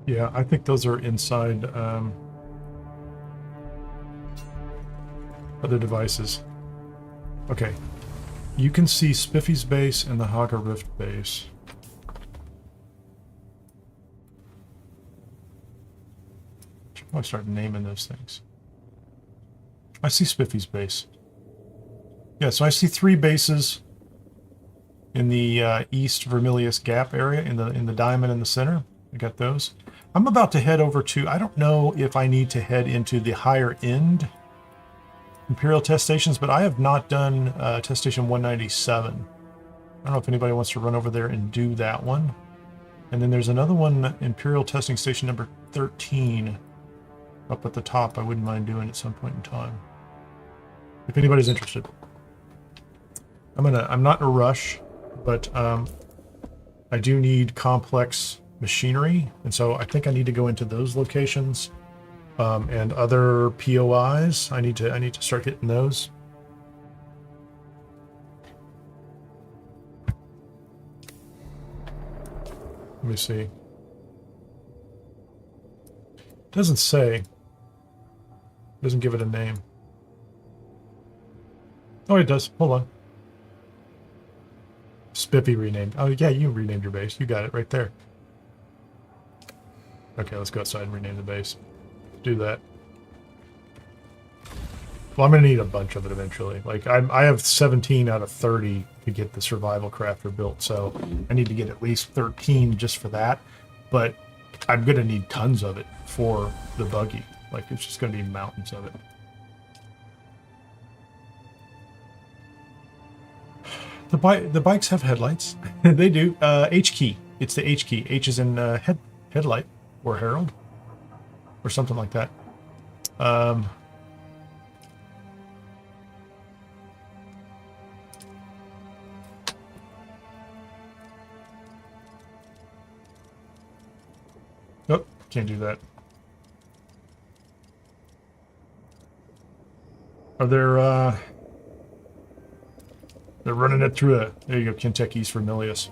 Yeah, I think those are inside other devices. Okay. You can see Spiffy's base and the Hagga Rift base. Should probably start naming those things. I see Spiffy's base. Yeah, so I see 3 bases in the East Vermilius Gap area, in the diamond in the center. I got those. I'm about to head over to, I don't know if I need to head into the higher end Imperial test stations, but I have not done test station 197. I don't know if anybody wants to run over there and do that one. And then there's another one, Imperial testing station number 13, up at the top. I wouldn't mind doing at some point in time, if anybody's interested. I'm not in a rush, but I do need complex machinery, and so I think I need to go into those locations and other POIs. I need to start hitting those. Let me see. Doesn't say. Doesn't give it a name. Oh, it does. Hold on. Spiffy renamed. Oh, yeah, you renamed your base. You got it right there. Okay, let's go outside and rename the base. Do that. Well, I'm going to need a bunch of it eventually. Like, I have 17 out of 30 to get the survival crafter built, so I need to get at least 13 just for that. But I'm going to need tons of it for the buggy. Like, it's just going to be mountains of it. The bikes have headlights. They do. H key. It's the H key. H is in headlight or herald or something like that. Nope, can't do that. Are there, they're running it through a, there you go, Kentucky's Vermilius.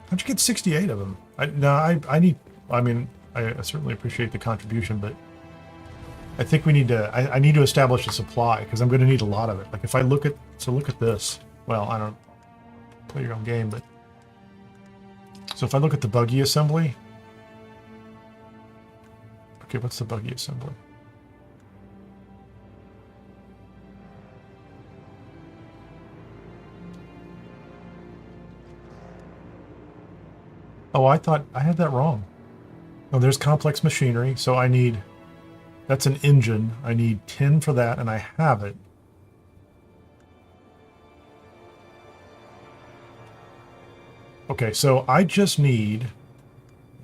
How'd you get 68 of them? I mean, I certainly appreciate the contribution, but I think we need to, I need to establish a supply, because I'm going to need a lot of it. Like, if I look at, so look at this. Well, I don't play your own game, but so if I look at the buggy assembly, okay, what's the buggy assembly? Oh, I thought I had that wrong. Oh, there's complex machinery, so I need, that's an engine. I need 10 for that, and I have it. Okay, so I just need,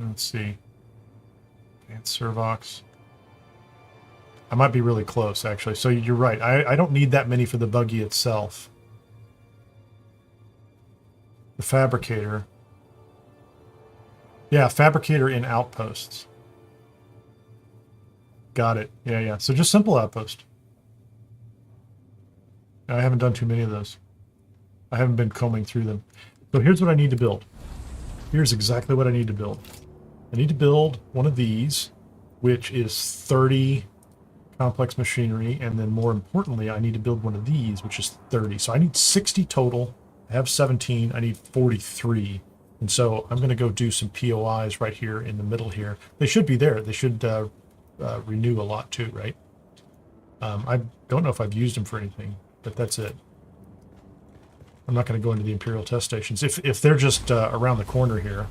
let's see, advanced servox. I might be really close, actually. So you're right. I don't need that many for the buggy itself. The fabricator. Yeah, fabricator in outposts. Got it. Yeah, yeah. So just simple outpost. I haven't done too many of those. I haven't been combing through them. So here's what I need to build. Here's exactly what I need to build. I need to build one of these, which is 30 complex machinery, and then more importantly, I need to build one of these, which is 30. So I need 60 total. I have 17. I need 43. And so I'm going to go do some POIs right here in the middle here. They should be there. They should renew a lot too, right? I don't know if I've used them for anything, but that's it. I'm not going to go into the Imperial test stations. If they're just around the corner here.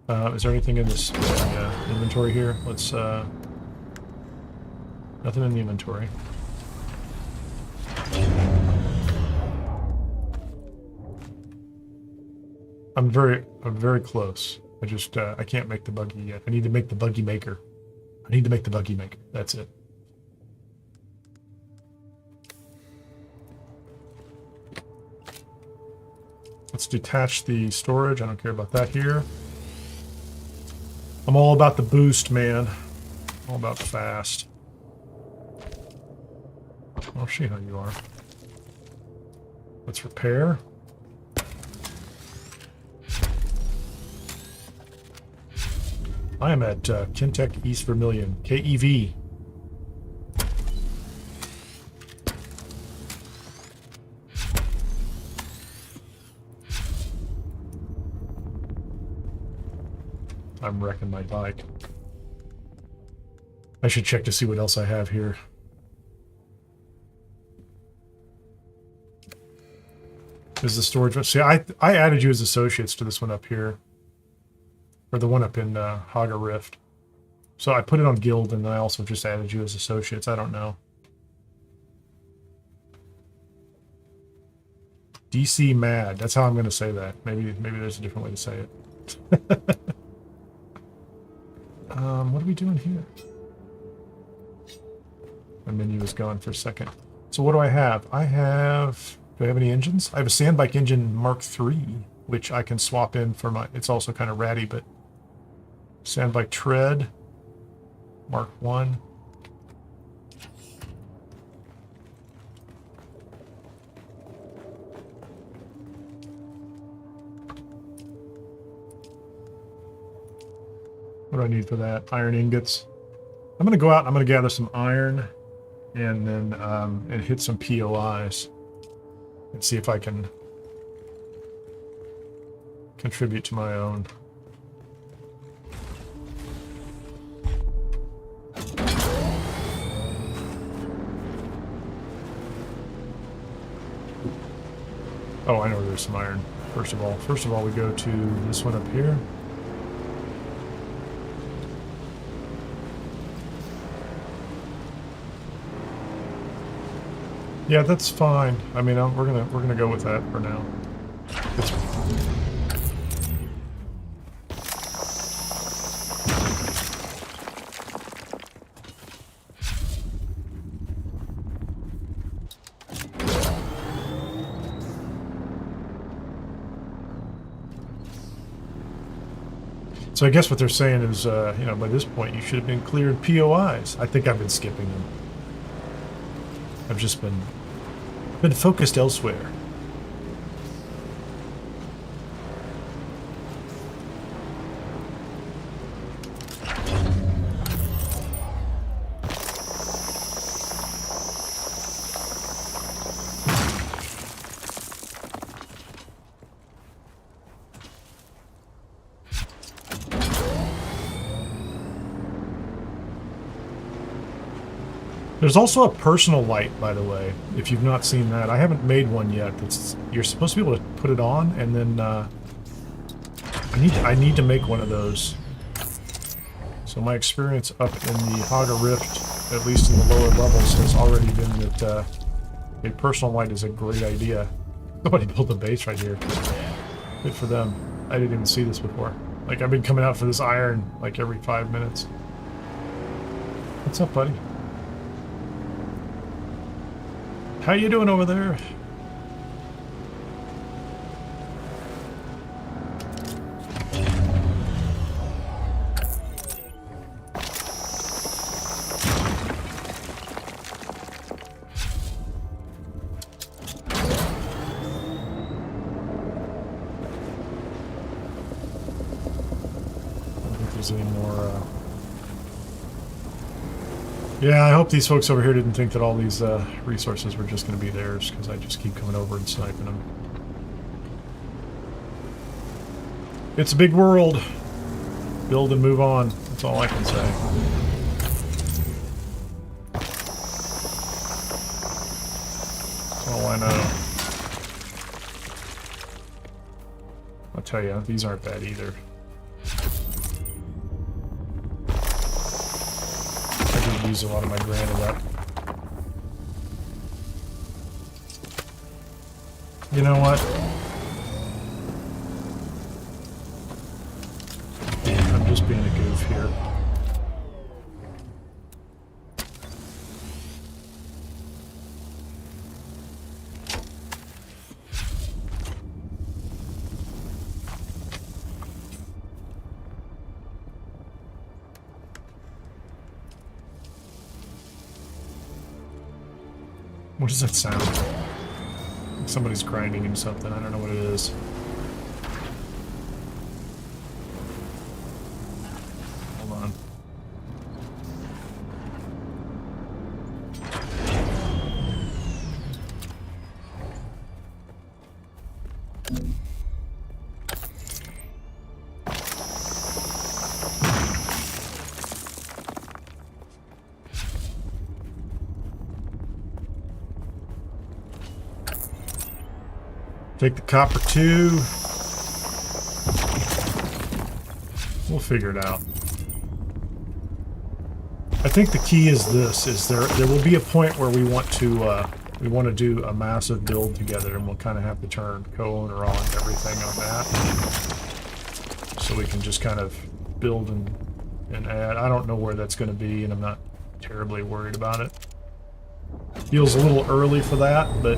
Is there anything in this inventory here? Let's... nothing in the inventory. I'm very close. I just, I can't make the buggy yet. I need to make the buggy maker. I need to make the buggy maker. That's it. Let's detach the storage. I don't care about that here. I'm all about the boost, man. All about fast. I'll see how you are. Let's repair. I am at Kintec East Vermilion, KEV. I'm wrecking my bike. I should check to see what else I have here. Is the storage... See, I added you as associates to this one up here. Or the one up in Hagga Rift. So I put it on guild, and then I also just added you as associates. I don't know. DC mad. That's how I'm going to say that. Maybe there's a different way to say it. What are we doing here? My menu is gone for a second. So what do I have? Do I have any engines? I have a sandbike engine Mark III, which I can swap in for my... It's also kind of ratty, but... Sandbike tread, Mark 1. What do I need for that? Iron ingots. I'm going to go out and I'm going to gather some iron and then and hit some POIs and see if I can contribute to my own. Oh, I know there's some iron. First of all, we go to this one up here. Yeah, that's fine. I mean, we're gonna go with that for now. It's So I guess what they're saying is, you know, by this point you should have been cleared POIs. I think I've been skipping them. I've just been focused elsewhere. There's also a personal light, by the way, if you've not seen that. I haven't made one yet. You're supposed to be able to put it on, and then I need to make one of those. So my experience up in the Hagga Rift, at least in the lower levels, has already been that a personal light is a great idea. Somebody built a base right here. Good for them. I didn't even see this before. Like, I've been coming out for this iron like every 5 minutes. What's up, buddy? How you doing over there? Any more yeah, I hope these folks over here didn't think that all these resources were just going to be theirs, because I just keep coming over and sniping them. It's a big world. Build and move on. That's all I can say. That's all I know. I'll tell you, these aren't bad either. Use a lot of my granite up. You know what? I'm just being a goof here. What does that sound? Like somebody's grinding him something. I don't know what it is. Hold on. Take the copper too. We'll figure it out. I think the key is this: is there will be a point where we want to do a massive build together, and we'll kind of have to turn co-owner on everything on that, so we can just kind of build and add. I don't know where that's going to be, and I'm not terribly worried about it. Feels a little early for that, but.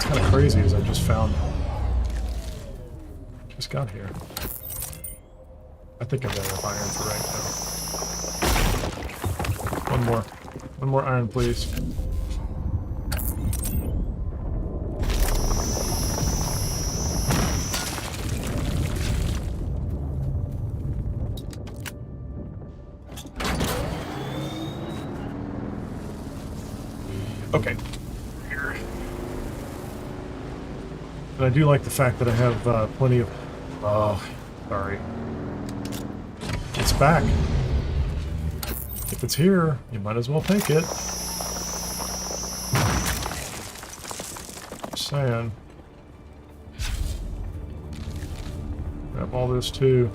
Kind of crazy as I just got here. I think I've got enough iron for right now. One more iron, please. Okay. Here. And I do like the fact that I have plenty of... Oh, sorry. It's back. If it's here, you might as well take it. Just saying. Grab all this too.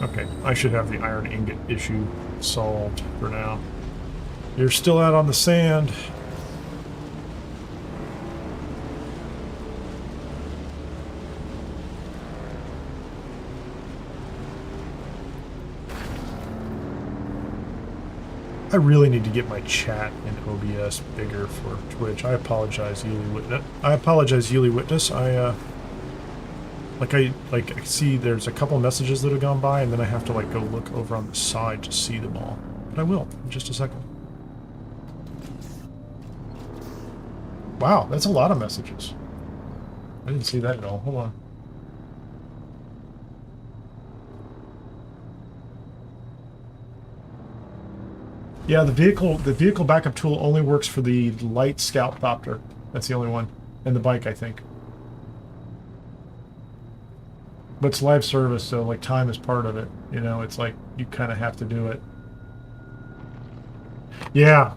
Okay, I should have the iron ingot issue solved for now. You're still out on the sand. I really need to get my chat in OBS bigger for Twitch. I apologize, Yuli Witness. I see there's a couple messages that have gone by, and then I have to like go look over on the side to see them all. But I will in just a second. Wow, that's a lot of messages. I didn't see that at all. Hold on. Yeah, the vehicle backup tool only works for the light scout copter. That's the only one. And the bike, I think. But it's live service, so like time is part of it. You know, it's like you kind of have to do it. Yeah.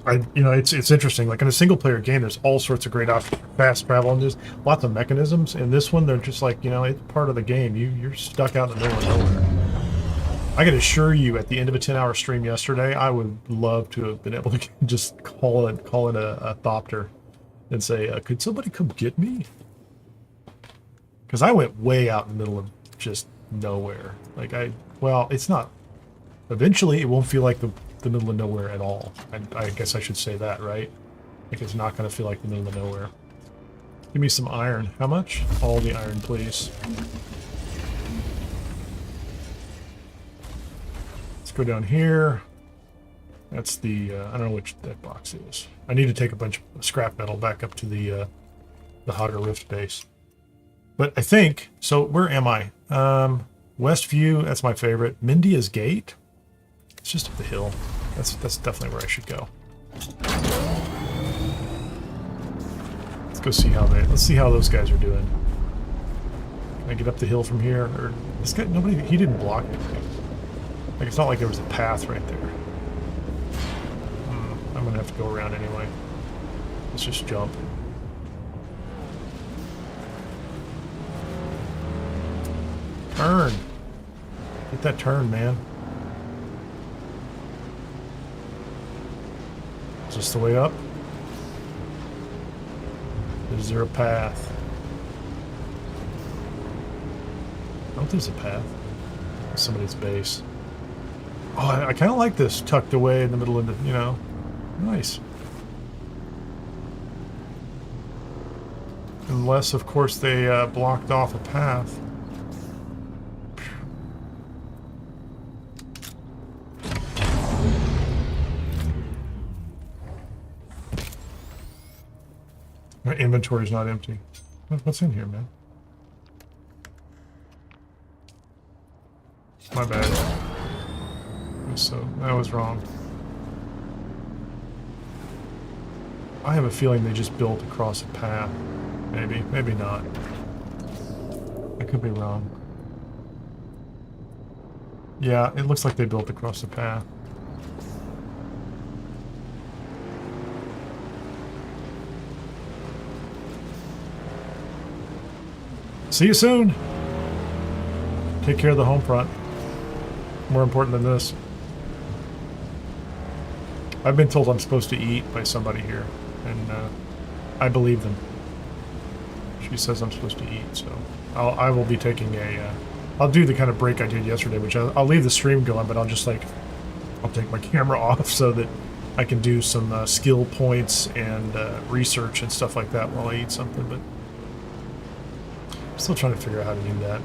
It's interesting. Like in a single player game, there's all sorts of great options for fast travel, and there's lots of mechanisms. In this one, they're just like, you know, it's part of the game. You're stuck out in the middle of nowhere. I can assure you, at the end of a 10-hour stream yesterday, I would love to have been able to just call in a thopter and say, could somebody come get me? Because I went way out in the middle of just nowhere. Like, well, it's not... Eventually, it won't feel like the middle of nowhere at all. I guess I should say that, right? Like, it's not going to feel like the middle of nowhere. Give me some iron. How much? All the iron, please. Go down here. That's the I don't know which that box is. I need to take a bunch of scrap metal back up to the Hagga Rift base. But I think so. Where am I? Westview. That's my favorite. Mindia's Gate. It's just up the hill. That's definitely where I should go. Let's go see how let's see how those guys are doing. Can I get up the hill from here? Or this guy? Nobody. He didn't block anything. Like, it's not like there was a path right there. I'm gonna have to go around anyway. Let's just jump. Turn! Get that turn, man. Is this the way up? Is there a path? I don't think there's a path. It's somebody's base. Oh, I kind of like this tucked away in the middle of the, you know, nice. Unless, of course, they blocked off a path. My inventory's not empty. What's in here, man? My bad. So I was wrong. I have a feeling they just built across a path. Maybe, maybe not. I could be wrong. Yeah, it looks like they built across the path. See you soon! Take care of the home front. More important than this. I've been told I'm supposed to eat by somebody here, and I believe them. She says I'm supposed to eat, so I will be taking a... I'll do the kind of break I did yesterday, which I'll leave the stream going, but I'll just like... I'll take my camera off so that I can do some skill points and research and stuff like that while I eat something, but... I'm still trying to figure out how to do that.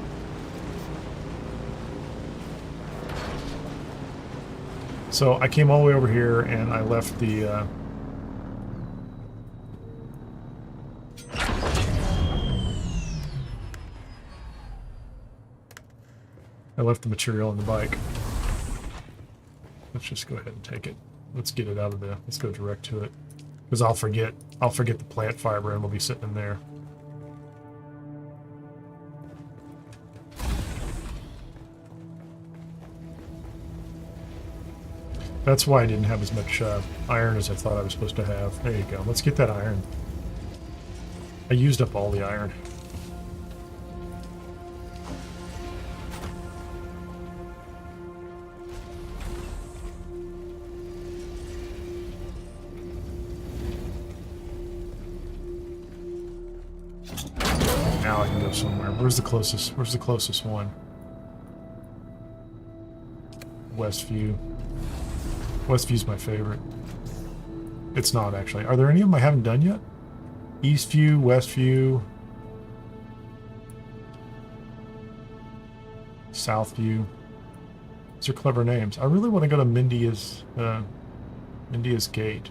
So I came all the way over here and I left the I left the material on the bike. Let's just go ahead and take it. Let's get it out of there. Let's go direct to it. Because I'll forget the plant fiber and we'll be sitting in there. That's why I didn't have as much iron as I thought I was supposed to have. There you go. Let's get that iron. I used up all the iron. Now I can go somewhere. Where's the closest one? Westview. Westview's my favorite. It's not, actually. Are there any of them I haven't done yet? Eastview, Westview, Southview. These are clever names. I really want to go to Mindia's Gate.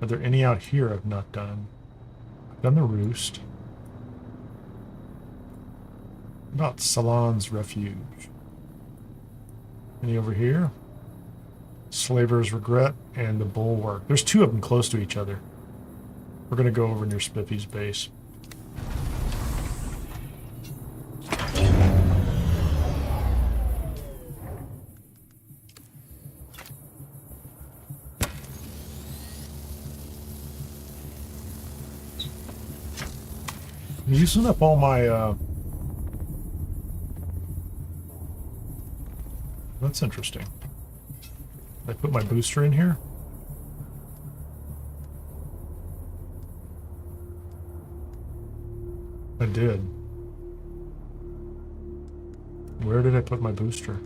Are there any out here I've not done? I've done the Roost. About Salon's Refuge. Any over here? Slaver's Regret and the Bulwark. There's two of them close to each other. We're going to go over near Spiffy's base. I'm using up all my that's interesting. Did I put my booster in here? I did. Where did I put my booster?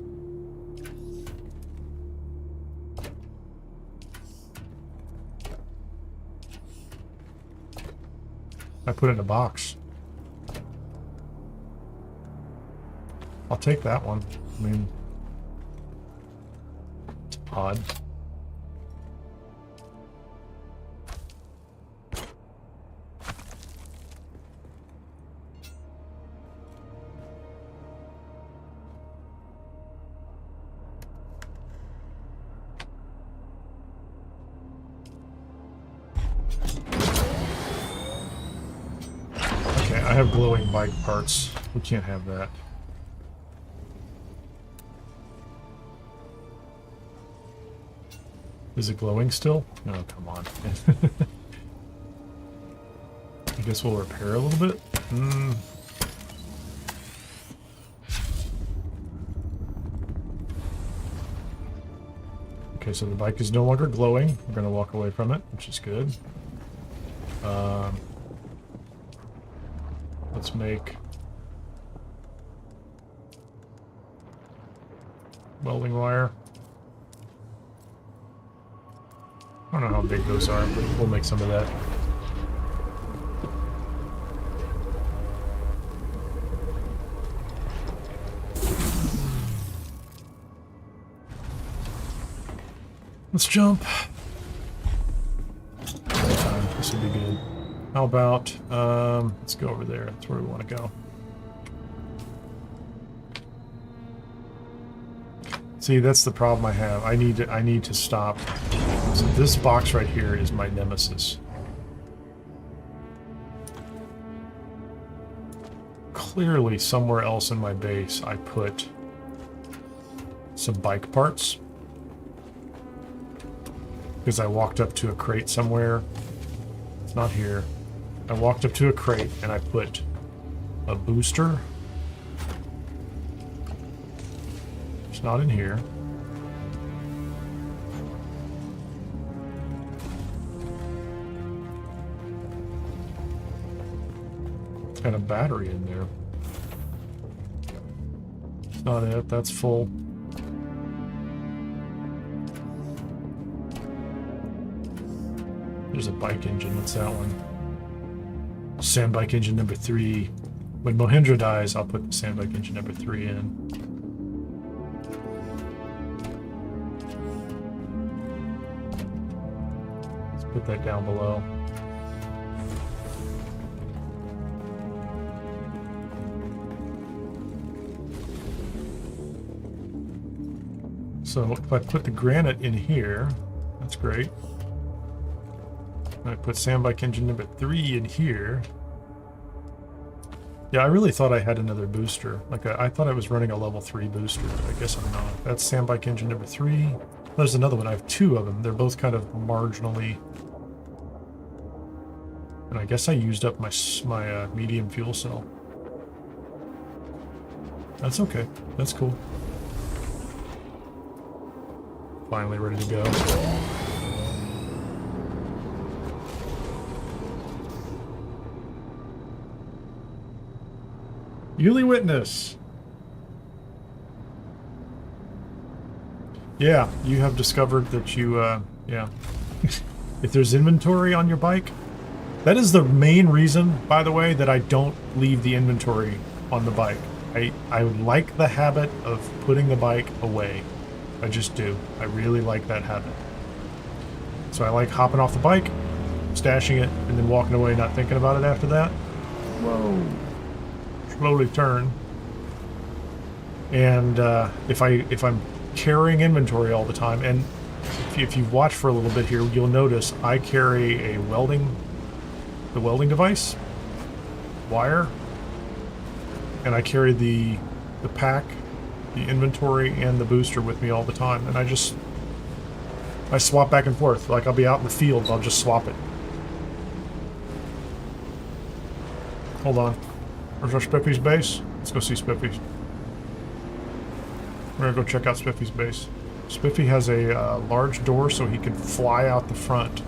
I put it in a box. I'll take that one. I mean, it's odd. Okay, I have glowing bike parts. We can't have that. Is it glowing still? No, come on. I guess we'll repair a little bit. Okay, so the bike is no longer glowing. We're going to walk away from it, which is good. Let's make welding wire. I don't know how big those are, but we'll make some of that. Let's jump. This will be good. How about, let's go over there. That's where we want to go. See, that's the problem I have. I need to stop. So this box right here is my nemesis. Clearly, somewhere else in my base, I put some bike parts. Because I walked up to a crate somewhere. It's not here. I walked up to a crate and I put a booster. It's not in here. And a battery in there. It's not it. That's full. There's a bike engine. What's that one? Sand bike engine number 3. When Mohindra dies, I'll put the sand bike engine number 3 in. Let's put that down below. So if I put the granite in here, that's great. I put sandbike engine number 3 in here. Yeah, I really thought I had another booster. Like, I thought I was running a level 3 booster. I guess I'm not. That's sandbike engine number 3. There's another one. I have 2 of them. They're both kind of marginally... And I guess I used up my medium fuel cell. That's okay. That's cool. Finally ready to go. Yearly Witness. Yeah, you have discovered that you, yeah. If there's inventory on your bike, that is the main reason, by the way, that I don't leave the inventory on the bike. I like the habit of putting the bike away. I just do. I really like that habit. So I like hopping off the bike, stashing it, and then walking away, not thinking about it after that. Whoa. Slowly turn. And if I'm carrying inventory all the time, and if you've watched for a little bit here, you'll notice I carry the welding device, wire, and I carry the pack, the inventory, and the booster with me all the time, and I swap back and forth. Like, I'll be out in the field, I'll just swap it. Hold on. Where's our Spiffy's base? Let's go see Spiffy's. We're gonna go check out Spiffy's base. Spiffy has a large door so he can fly out the front.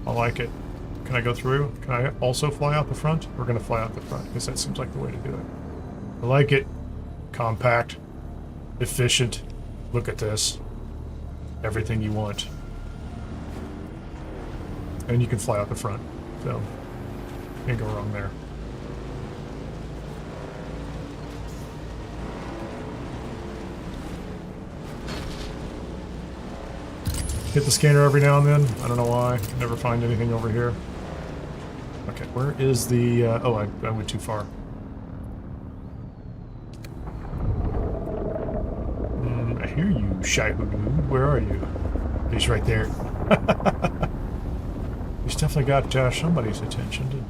I like it. Can I go through? Can I also fly out the front? We're gonna fly out the front because that seems like the way to do it. I like it. Compact. Efficient. Look at this. Everything you want. And you can fly out the front. So, can't go wrong there. Hit the scanner every now and then. I don't know why. Never find anything over here. Okay, where is the... oh, I went too far. I hear you, Shy Hoodoo. Where are you? He's right there. He's definitely got somebody's attention, didn't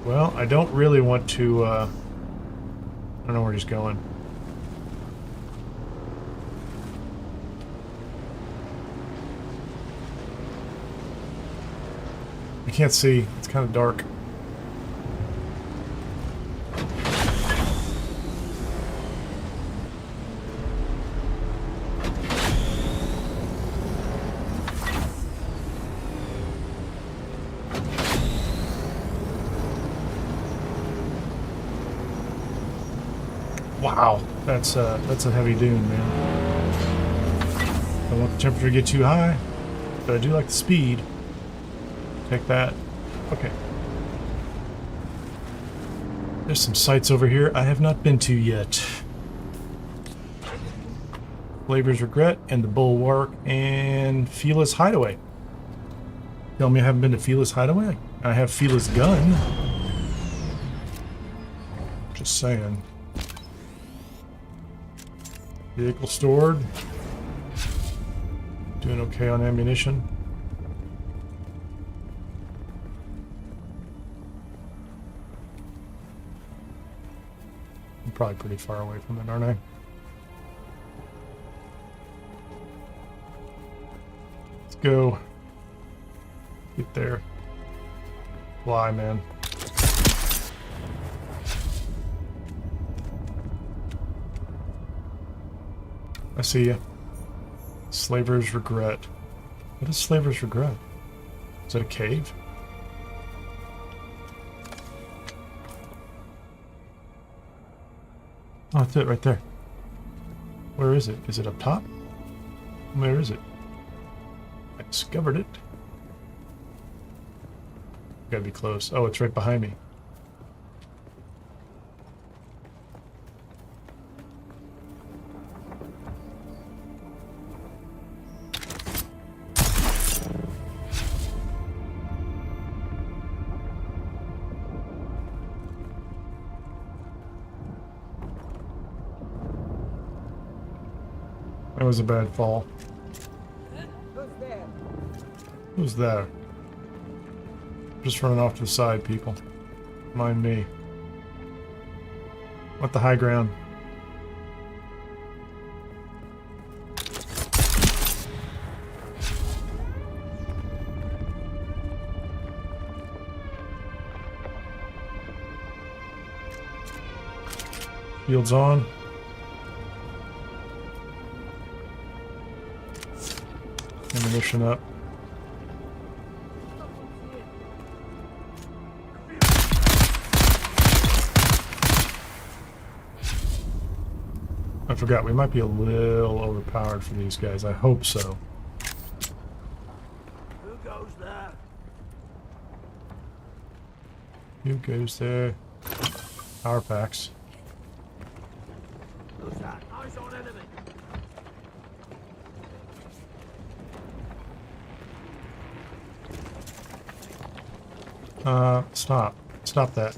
he? Well, I don't really want to... I don't know where he's going. I can't see. It's kind of dark. Wow, that's a heavy dune, man. Don't want the temperature to get too high, but I do like the speed. Take that. Okay. There's some sites over here I have not been to yet. Flavor's Regret and the Bulwark and Fila's Hideaway. Tell me I haven't been to Fila's Hideaway? I have Fila's gun. Just saying. Vehicle stored. Doing okay on ammunition. I'm probably pretty far away from it, aren't I? Let's go. Get there. Fly, man. I see ya. Slaver's Regret. What is Slaver's Regret? Is that a cave? Oh, that's it right there. Where is it? Is it up top? Where is it? I discovered it. Gotta be close. Oh, it's right behind me. That was a bad fall. Who's there? Who's there? Just running off to the side, people. Mind me. Want the high ground. Shields on. Ammunition up. I forgot, we might be a little overpowered for these guys. I hope so. Who goes there? Who goes there? Power packs. Who's that? Eyes on enemy. Stop. Stop that.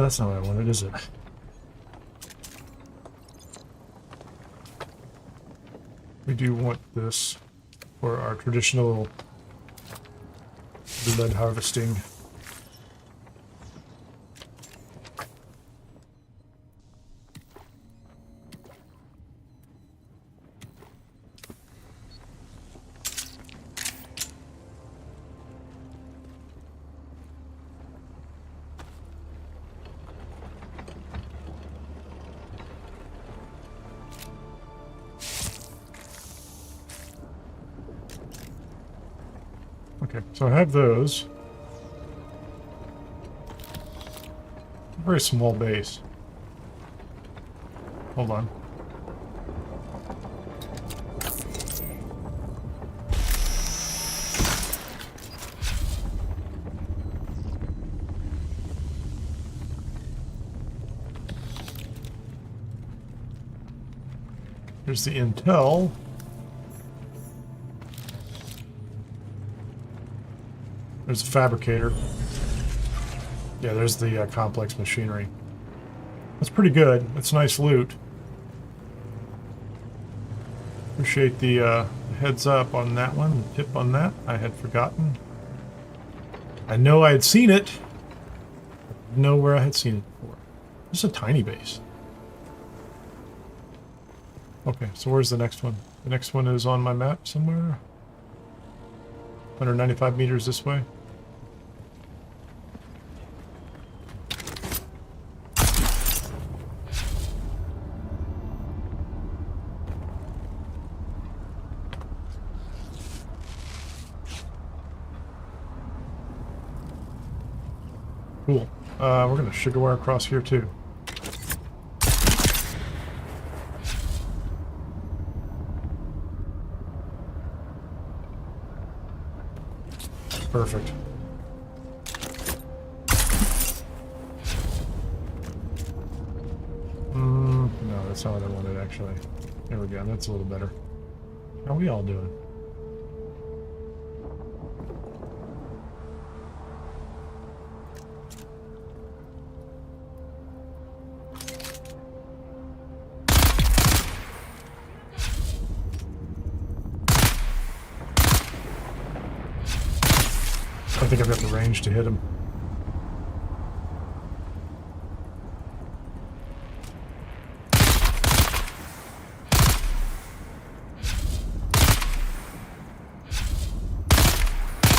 That's not what I wanted, is it? We do want this for our traditional blood harvesting. Okay, so I have those. Very small base. Hold on. Here's the intel. There's a fabricator. Yeah, there's the complex machinery. That's pretty good. That's nice loot. Appreciate the heads up on that one, the tip on that. I had forgotten. I know I had seen it. I didn't know where I had seen it before. This is a tiny base. Okay, so where's the next one? The next one is on my map somewhere. 195 meters this way. Cool. We're gonna sugar wire across here too. Perfect. No, that's not what I wanted actually. There we go, that's a little better. How are we all doing? I think I've got the range to hit him.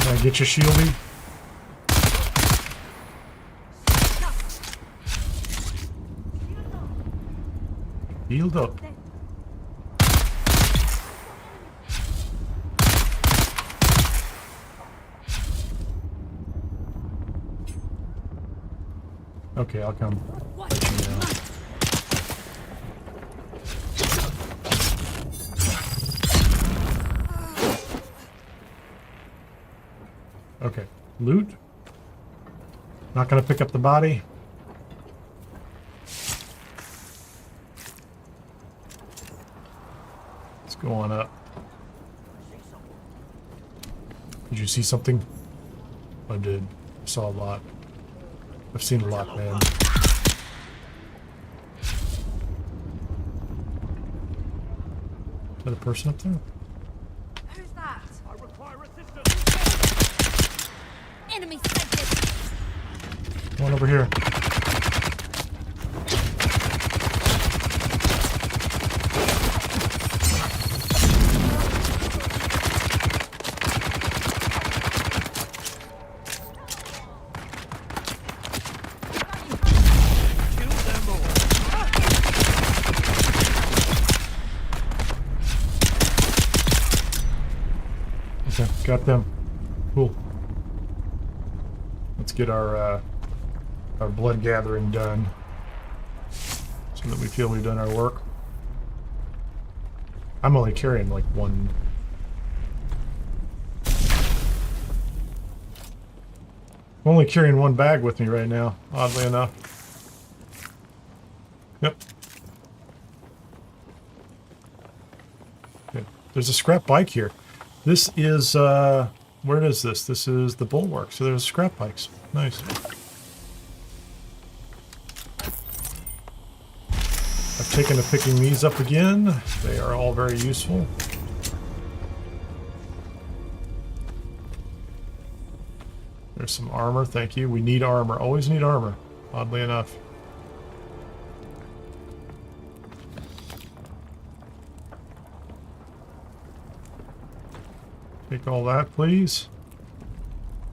Can I get you, Shieldy? Healed up. Okay, I'll come let you know. Okay, loot. Not going to pick up the body. Let's go on up. Did you see something? I did. I saw a lot. I've seen a lot, man. Is that a person up there? Who's that? I require assistance. Enemy sighted. Come on over here. Okay, got them. Cool. Let's get our blood gathering done, so that we feel we've done our work. I'm only carrying like one. I'm only carrying one bag with me right now, oddly enough. Yep. Okay. There's a scrap bike here. This is, where is this? This is the bulwark, so there's scrap bikes. Nice. I've taken to picking these up again. They are all very useful. There's some armor, thank you. We need armor, always need armor, oddly enough. Take all that, please.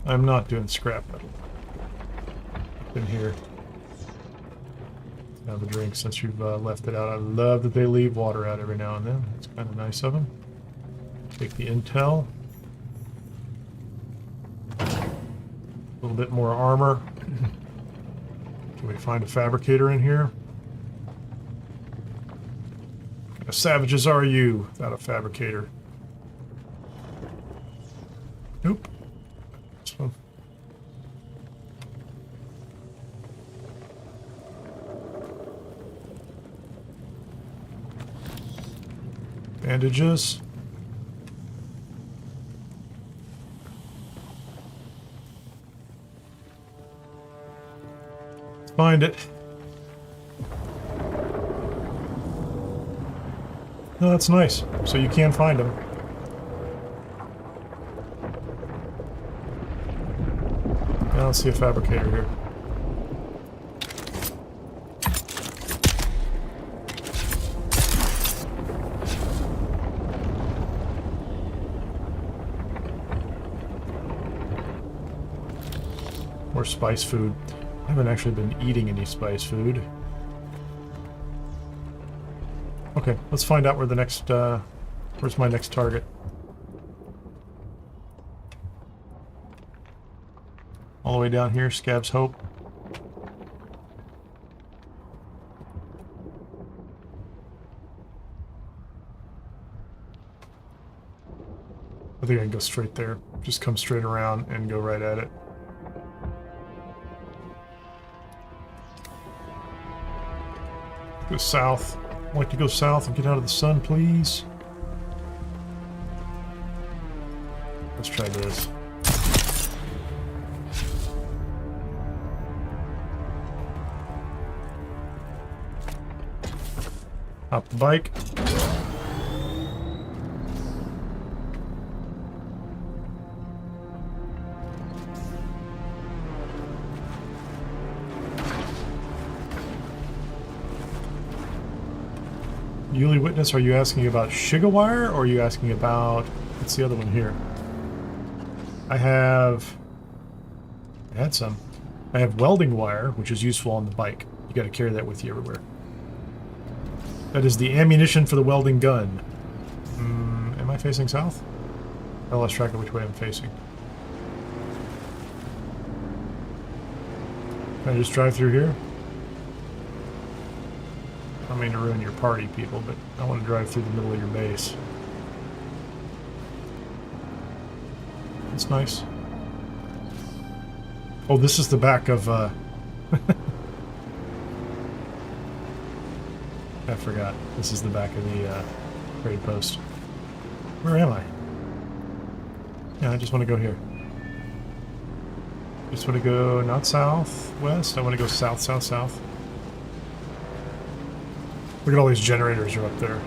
I'm not doing scrap metal. Up in here. Have a drink since you've left it out. I love that they leave water out every now and then. It's kind of nice of them. Take the intel. A little bit more armor. Can we find a fabricator in here? What kind of savages are you without a fabricator? Nope. This one. Bandages. Let's find it. No, that's nice. So you can find them. I don't see a fabricator here. More spice food. I haven't actually been eating any spice food. Okay, let's find out where the next, where's my next target? All the way down here, Scab's Hope. I think I can go straight there. Just come straight around and go right at it. Go south. I'd like to go south and get out of the sun, please. Let's try this. Hop the bike. Yuli Witness, are you asking about Shigawire, or are you asking about... What's the other one here? I had some. I have welding wire, which is useful on the bike. You gotta carry that with you everywhere. That is the ammunition for the welding gun. Am I facing south? I lost track of which way I'm facing. Can I just drive through here? I don't mean to ruin your party, people, but I want to drive through the middle of your base. That's nice. Oh, this is the back of, I forgot. This is the back of the, trade post. Where am I? Yeah, I just want to go here. Just want to go not southwest. I want to go south, south, south. Look at all these generators are up there.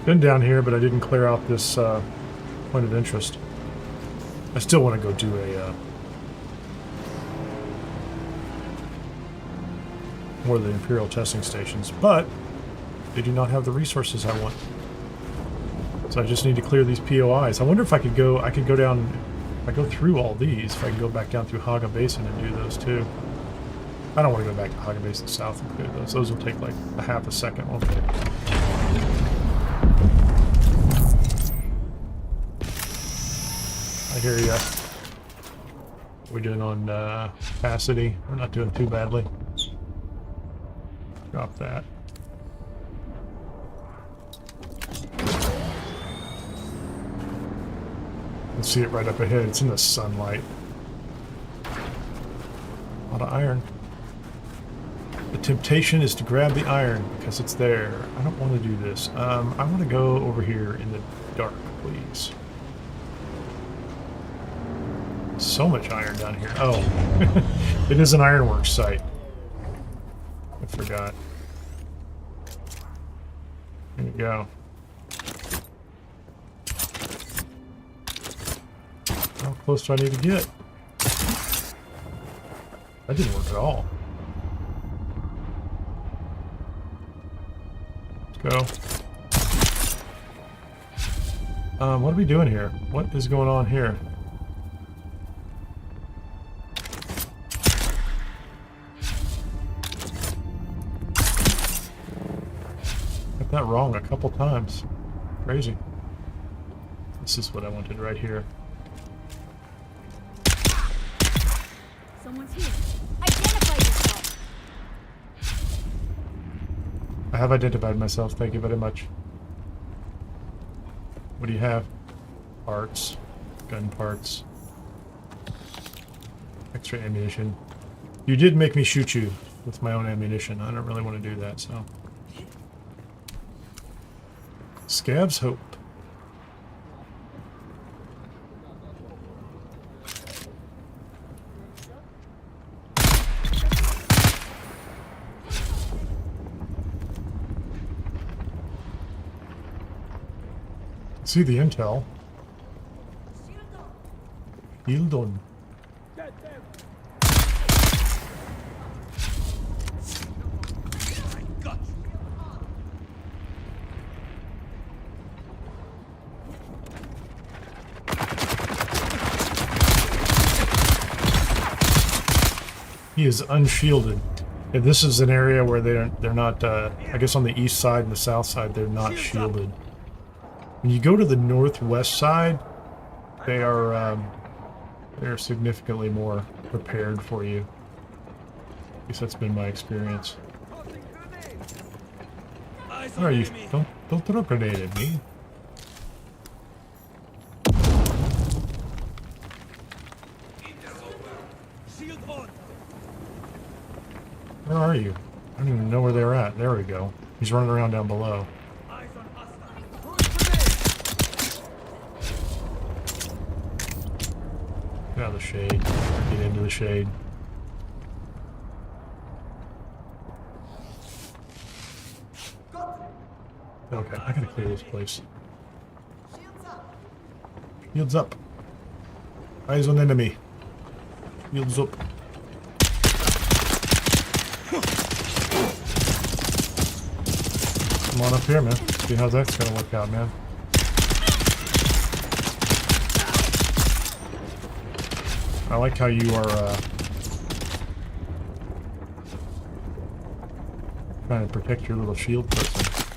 Been down here, but I didn't clear out this point of interest. I still want to go do a more of the Imperial testing stations, but they do not have the resources I want. So I just need to clear these POIs. I wonder if I could go. I could go down. If I go through all these, if I can go back down through Hagga Basin and do those too. I don't want to go back to Hagga Basin South and clear those. Those will take like a half a second, won't they? I hear ya. We're doing on capacity. We're not doing too badly. Drop that. Let's see it right up ahead. It's in the sunlight. A lot of iron. The temptation is to grab the iron because it's there. I don't want to do this. I want to go over here in the dark, please. So much iron down here. Oh, it is an ironworks site. I forgot. There you go. How close do I need to get? That didn't work at all. Let's go. What are we doing here? What is going on here? Got that wrong a couple times. Crazy. This is what I wanted right here. Someone's here. Identify yourself. I have identified myself, thank you very much. What do you have? Parts. Gun parts. Extra ammunition. You did make me shoot you with my own ammunition. I don't really want to do that, so. Scab's Hope. See the intel. Hildon. He is unshielded. If this is an area where they're not, I guess on the east side and the south side, they're not shielded. When you go to the northwest side, they're significantly more prepared for you. At least that's been my experience. Where are you? Don't throw a grenade at me. Where are you? I don't even know where they're at. There we go. He's running around down below. Get out of the shade. Get into the shade. Okay, I gotta clear this place. Shields up. Eyes on enemy. Shields up. Come on up here, man. See how that's gonna work out, man. I like how you are trying to protect your little shield person.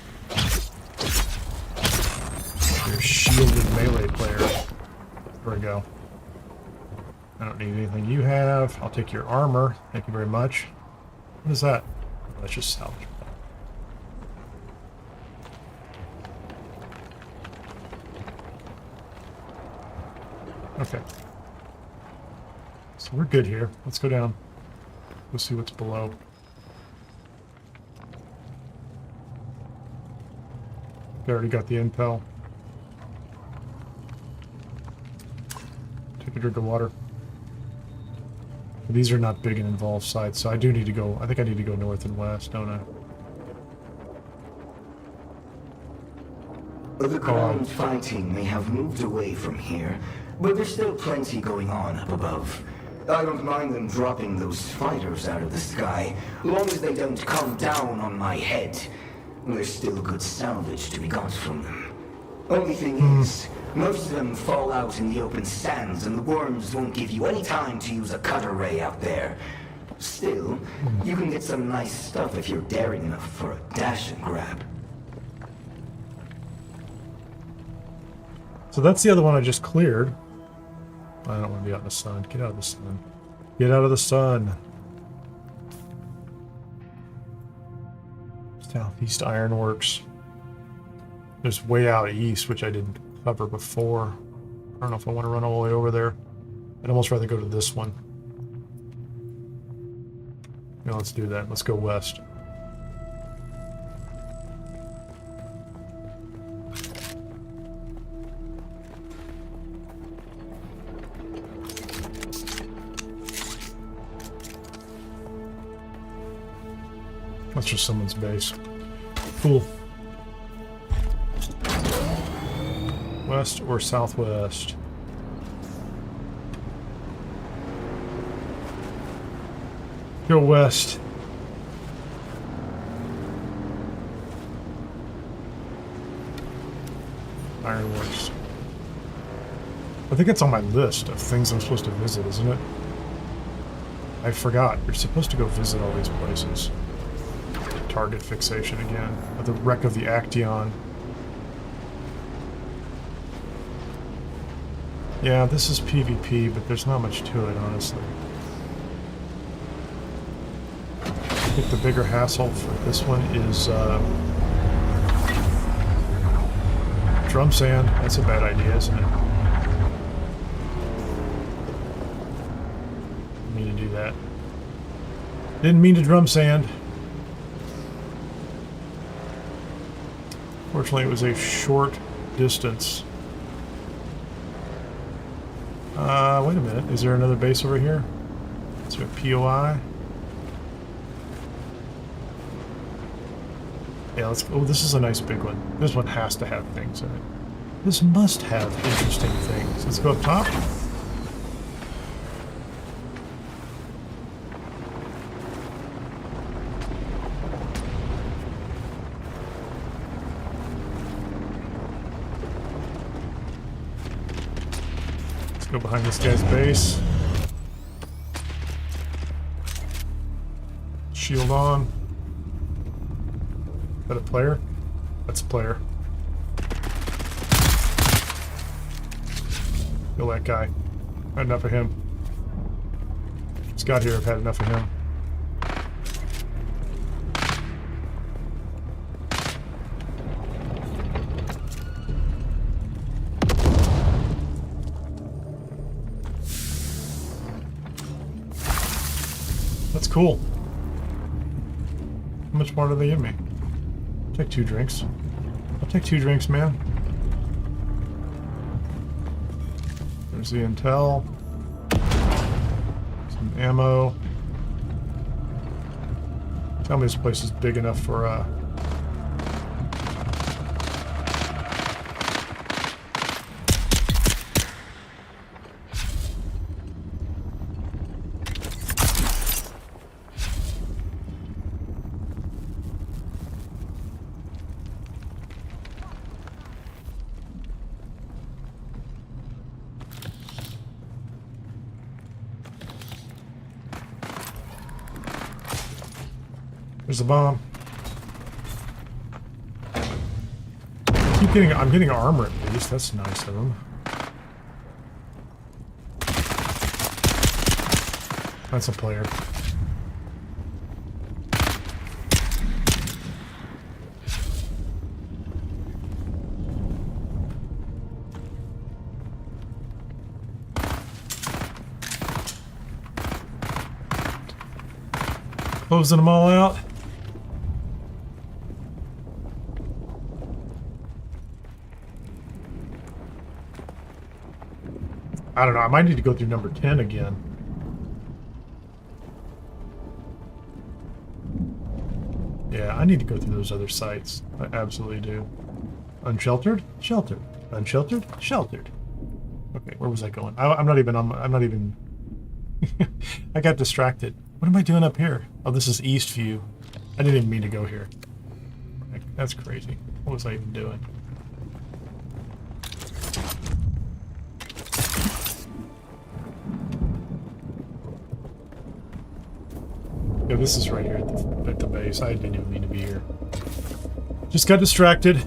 Your shielded melee player. There we go. I don't need anything you have. I'll take your armor. Thank you very much. What is that? That's just salvage. Okay. So we're good here. Let's go down. We'll see what's below. They already got the intel. Take a drink of water. These are not big and involved sites, so I do need to go. I think I need to go north and west, don't I? The ground fighting may have moved away from here, but there's still plenty going on up above. I don't mind them dropping those fighters out of the sky, long as they don't come down on my head. There's still good salvage to be got from them. Only thing is, most of them fall out in the open sands, and the worms won't give you any time to use a cutter ray out there. Still, you can get some nice stuff if you're daring enough for a dash and grab. So that's the other one I just cleared. I don't want to be out in the sun. Get out of the sun. Get out of the sun. Southeast Ironworks. There's way out east, which I didn't cover before. I don't know if I want to run all the way over there. I'd almost rather go to this one. Yeah, let's do that. Let's go west. That's just someone's base. Cool. West or southwest? Go west. Ironworks. I think it's on my list of things I'm supposed to visit, isn't it? I forgot. You're supposed to go visit all these places. Target fixation again. The wreck of the Action. Yeah, this is PvP, but there's not much to it, honestly. I think the bigger hassle for this one is drum sand. That's a bad idea, isn't it? Didn't mean to do that. Didn't mean to drum sand. Fortunately, it was a short distance. Wait a minute. Is there another base over here? Is there a POI? Yeah, let's go. Oh, this is a nice big one. This one has to have things in it. This must have interesting things. Let's go up top. Go behind this guy's base. Shield on. Is that a player? That's a player. Kill that guy. Had enough of him. Just got here, I've had enough of him. That's cool. How much more do they give me? I'll take 2 drinks. I'll take 2 drinks, man. There's the intel. Some ammo. Tell me this place is big enough for There's the bomb. I'm getting armor at least. That's nice of them. That's a player. Closing them all out. I don't know. I might need to go through number 10 again. Yeah, I need to go through those other sites. I absolutely do. Unsheltered? Sheltered. Unsheltered? Sheltered. Okay, where was I going? I'm not even on. I'm not even. I got distracted. What am I doing up here? Oh, this is East View. I didn't even mean to go here. That's crazy. What was I even doing? Yeah, this is right here at the base. I didn't even mean to be here. Just got distracted.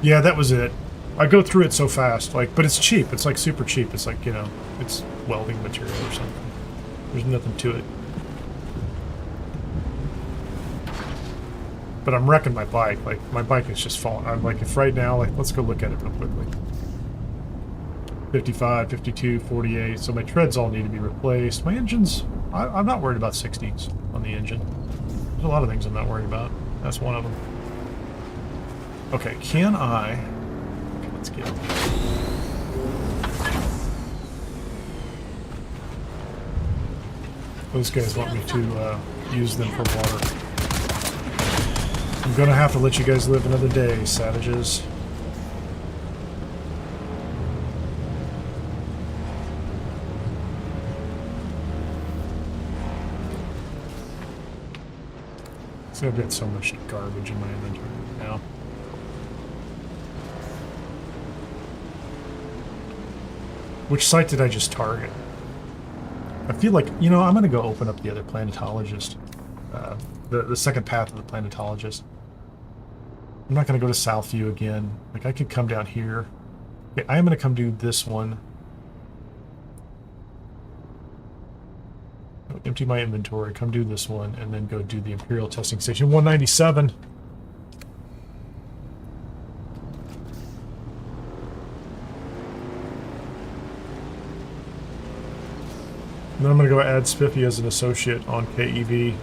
Yeah, that was it. I go through it so fast, but it's cheap. It's like super cheap. It's like, you know, it's welding material or something. There's nothing to it. But I'm wrecking my bike. Like, my bike is just falling. I'm like, if right now, like, let's go look at it real quickly. 55, 52, 48. So my treads all need to be replaced. My engines, I'm not worried about 60s on the engine. There's a lot of things I'm not worried about. That's one of them. Okay, can I... Okay, let's get... Those guys want me to use them for water. I'm gonna have to let you guys live another day, savages. So I've got so much garbage in my inventory now. Which site did I just target? I feel like, you know, I'm going to go open up the other planetologist. The second path of the planetologist. I'm not going to go to Southview again. Like, I could come down here. Okay, I am going to come do this one. Empty my inventory, come do this one, and then go do the Imperial Testing Station 197. And then I'm going to go add Spiffy as an associate on KEV,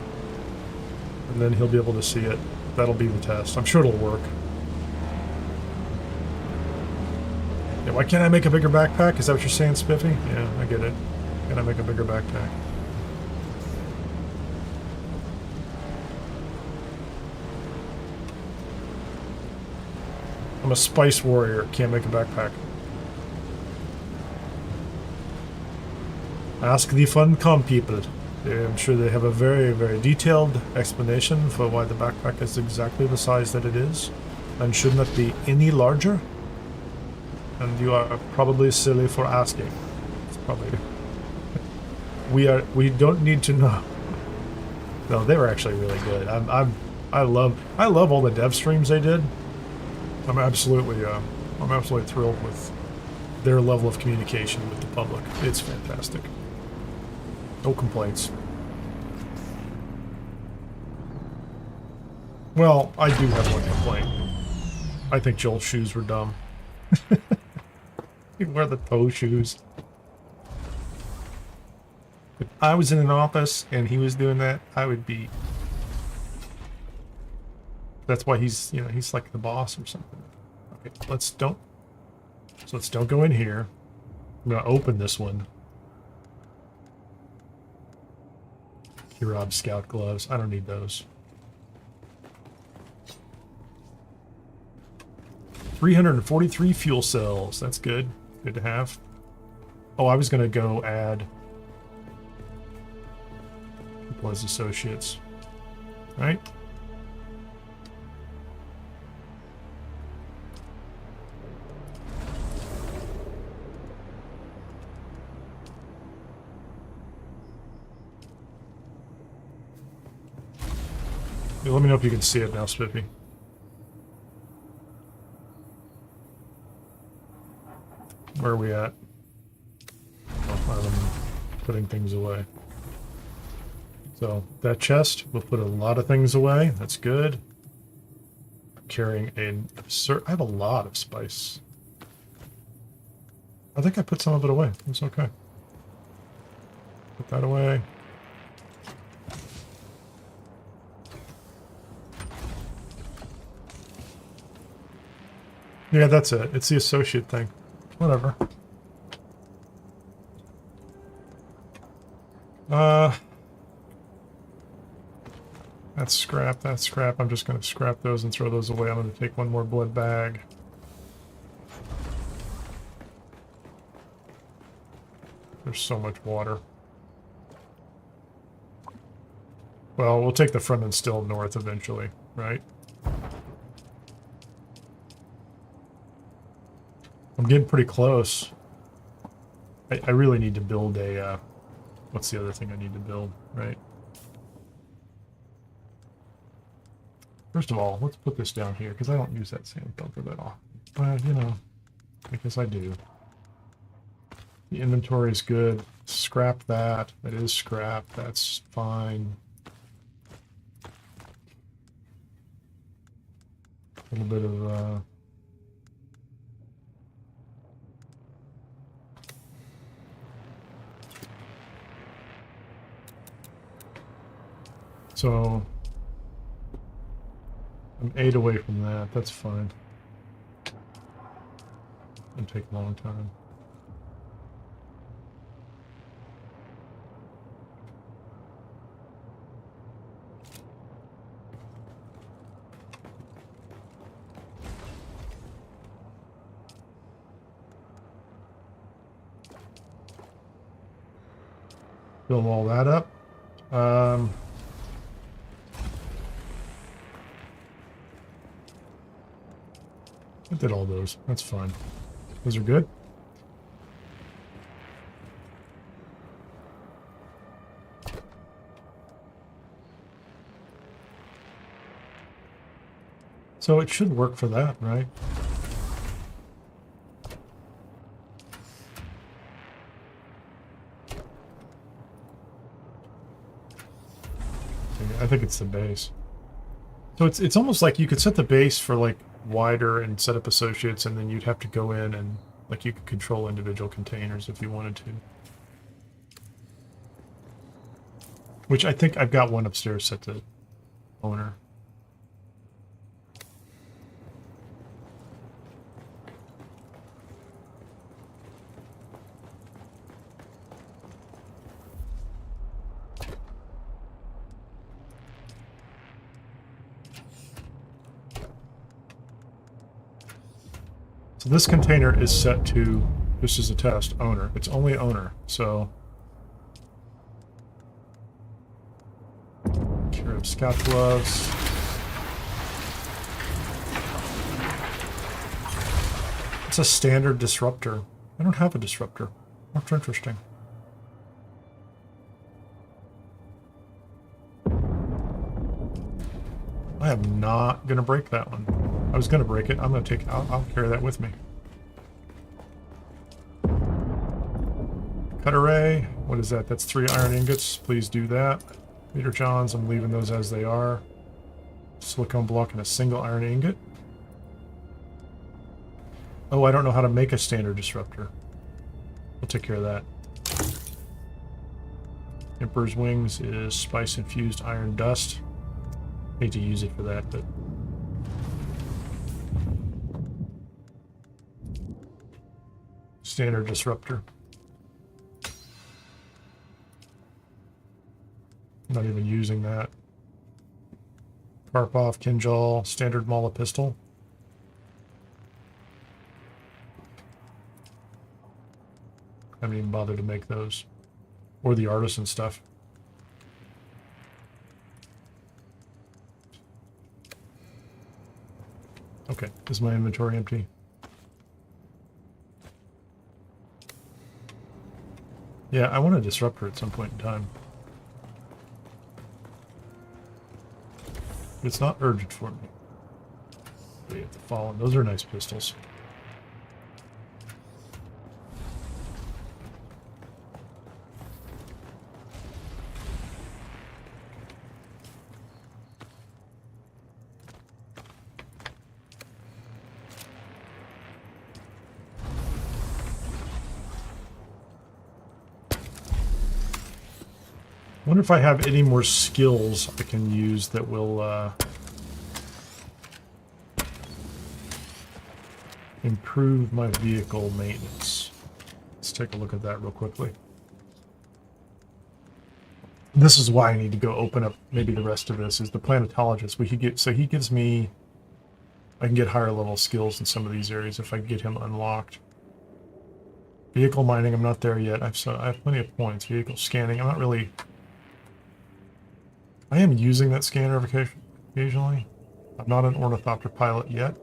and then he'll be able to see it. That'll be the test. I'm sure it'll work. Yeah, why can't I make a bigger backpack? Is that what you're saying, Spiffy? Yeah, I get it. Can I make a bigger backpack? I'm a spice warrior. Can't make a backpack. Ask the Funcom people. I'm sure they have a very, very detailed explanation for why the backpack is exactly the size that it is and should not be any larger. And you are probably silly for asking. It's probably... We don't need to know. No, they were actually really good. I love all the dev streams they did. I'm absolutely thrilled with their level of communication with the public. It's fantastic. No complaints. Well, I do have one complaint. I think Joel's shoes were dumb. He'd wear the toe shoes. If I was in an office and he was doing that, I would be... That's why he's, you know, he's like the boss or something. Okay, let's don't go in here. I'm gonna open this one. Kirab Scout gloves. I don't need those. 343 fuel cells. That's good. Good to have. Oh, I was gonna go add people as associates. All right. Let me know if you can see it now, Spiffy. Where are we at? Oh, I'm putting things away. So that chest will put a lot of things away. That's good. I'm carrying I have a lot of spice. I think I put some of it away. It's okay. Put that away. Yeah, that's it. It's the associate thing. Whatever. That's scrap, that's scrap. I'm just going to scrap those and throw those away. I'm going to take one more blood bag. There's so much water. Well, we'll take the Fremen Deathstill north eventually, right? I'm getting pretty close. I really need to build a, what's the other thing I need to build, right? First of all, let's put this down here, because I don't use that sand filter that often. But, you know, I guess I do. The inventory is good. Scrap that. That is scrap. That's fine. A little bit of, so I'm 8 away from that. That's fine. It'll take a long time. Fill all that up. I did all those. That's fine. Those are good. So it should work for that, right? I think it's the base. So it's almost like you could set the base for like wider and set up associates, and then you'd have to go in and like you could control individual containers if you wanted to. Which I think I've got one upstairs set to owner. So this container is set to, this is a test, owner. It's only owner, so. Cure of scout gloves. It's a standard disruptor. I don't have a disruptor. That's interesting. I am not going to break that one. I was going to break it. I'm going to take, I'll carry that with me. Cut array. What is that? That's 3 iron ingots. Please do that. Leader Johns, I'm leaving those as they are. Silicone block and a single iron ingot. Oh, I don't know how to make a standard disruptor. We'll take care of that. Emperor's Wings is spice-infused iron dust. Hate to use it for that, but... Standard disruptor. Not even using that. Karpov, Kinjal, standard Mala pistol. Haven't even bothered to make those. Or the artisan stuff. Okay, is my inventory empty? Yeah, I want a disruptor at some point in time. It's not urgent for me. We have the Fallen. Those are nice pistols. I wonder if I have any more skills I can use that will improve my vehicle maintenance. Let's take a look at that real quickly. This is why I need to go open up maybe the rest of this, is the planetologist. He gives me, I can get higher level skills in some of these areas if I get him unlocked. Vehicle mining, I'm not there yet. I have plenty of points. Vehicle scanning, I'm not really... I am using that scanner occasionally. I'm not an ornithopter pilot yet.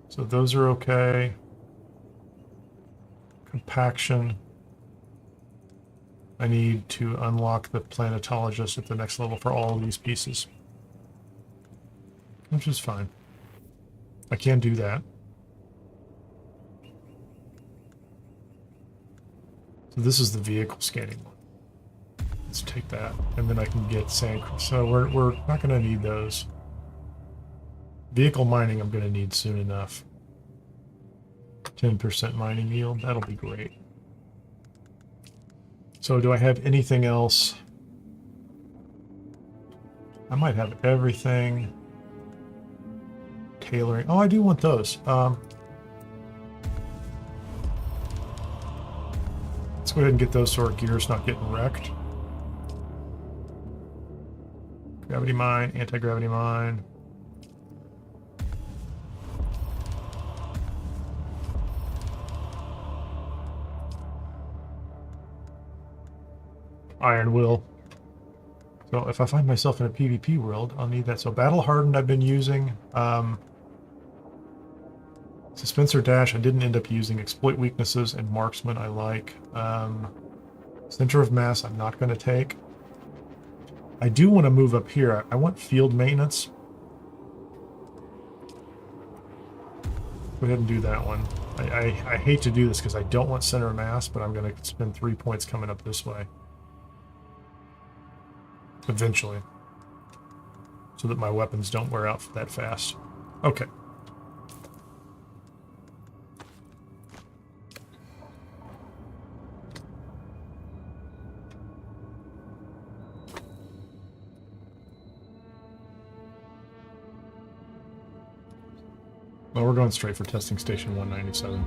So those are okay. Compaction. I need to unlock the planetologist at the next level for all of these pieces. Which is fine. I can do that. So this is the vehicle scanning one. Let's take that, and then I can get sand. So we're not going to need those. Vehicle mining I'm going to need soon enough. 10% mining yield, that'll be great. So do I have anything else? I might have everything. Tailoring. Oh, I do want those. Let's go ahead and get those so our gear's not getting wrecked. Gravity mine, anti-gravity mine. Iron will. So if I find myself in a PvP world, I'll need that. So battle hardened I've been using. Suspensor dash I didn't end up using. Exploit weaknesses and marksman I like. Center of mass I'm not going to take. I do want to move up here. I want field maintenance. Go ahead and do that one. I hate to do this because I don't want center of mass, but I'm going to spend 3 points coming up this way. Eventually. So that my weapons don't wear out that fast. Okay. Well, we're going straight for testing station 197.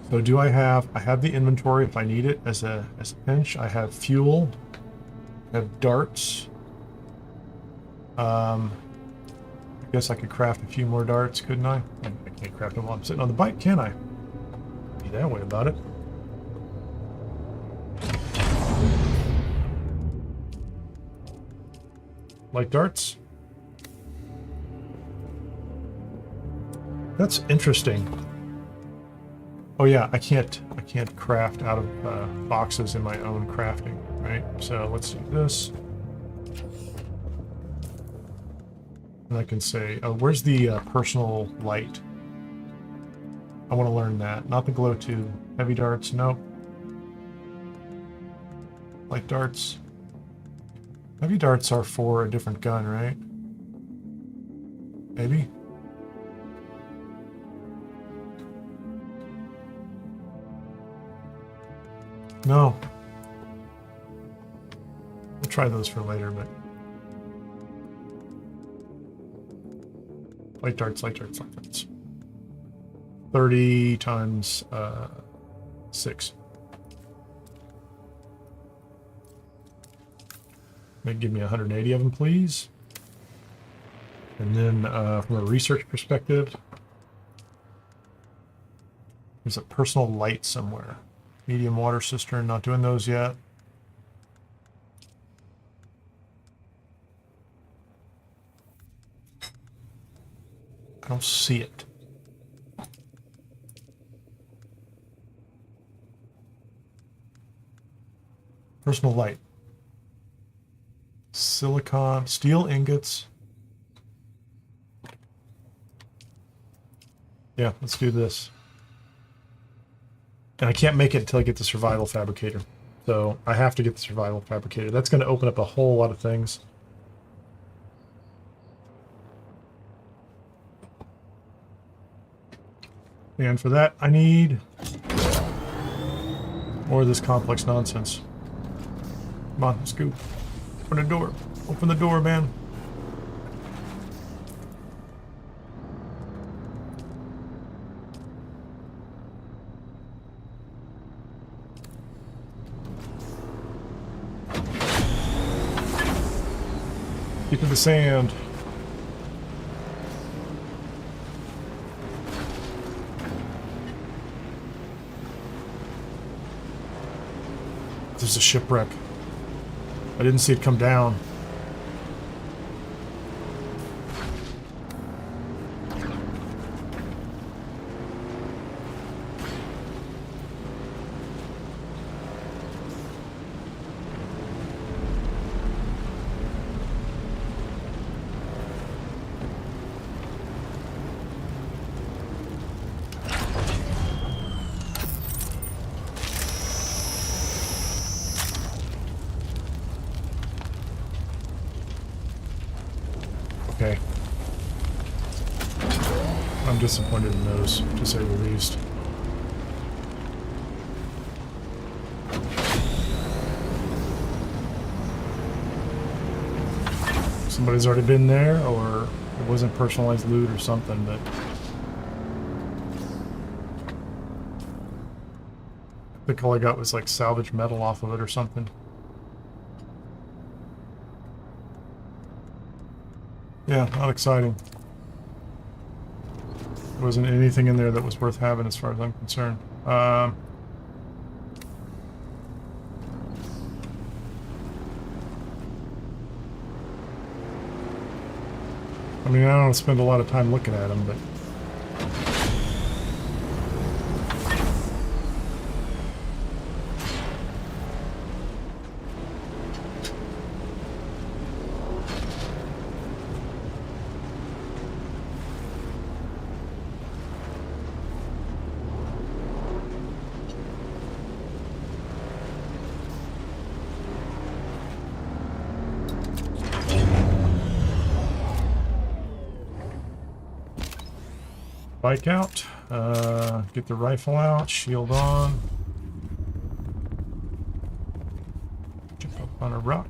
So do I have the inventory if I need it as a pinch. I have fuel. I have darts. I guess I could craft a few more darts, couldn't I? I can't craft them while I'm sitting on the bike, can I? Be that way about it. Like darts? That's interesting. Oh yeah, I can't craft out of boxes in my own crafting, right? So let's do this. And I can say, oh, where's the personal light? I want to learn that. Not the glow tube. Heavy darts, nope. Light darts. Heavy darts are for a different gun, right? Maybe? No. We'll try those for later, but... Light darts, light darts, light darts. 30 times 6. Maybe give me 180 of them, please. And then from a research perspective, there's a personal light somewhere. Medium water cistern, not doing those yet. I don't see it. Personal light. silicon, steel ingots. Yeah, let's do this. And I can't make it until I get the survival fabricator. So I have to get the survival fabricator. That's going to open up a whole lot of things. And for that, I need more of this complex nonsense. Come on, let's go. Open the door. Open the door, man. Keep in the sand. There's a shipwreck. I didn't see it come down. Okay. I'm disappointed in those, to say the least. Somebody's already been there, or it wasn't personalized loot or something, but... I think all I got was like salvage metal off of it or something. Yeah, not exciting. There wasn't anything in there that was worth having as far as I'm concerned. I mean, I don't spend a lot of time looking at them, but... Bike out, get the rifle out, shield on. Jump up on a rock.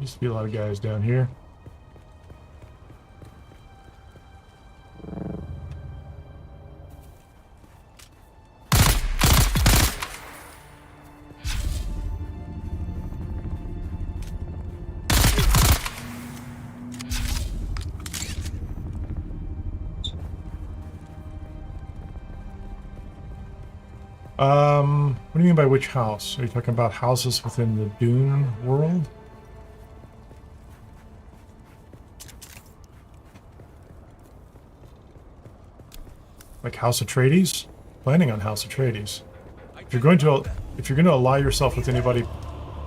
Used to be a lot of guys down here. What do you mean by which house? Are you talking about houses within the Dune world? Like House Atreides? Planning on House Atreides. If you're going to ally yourself with anybody,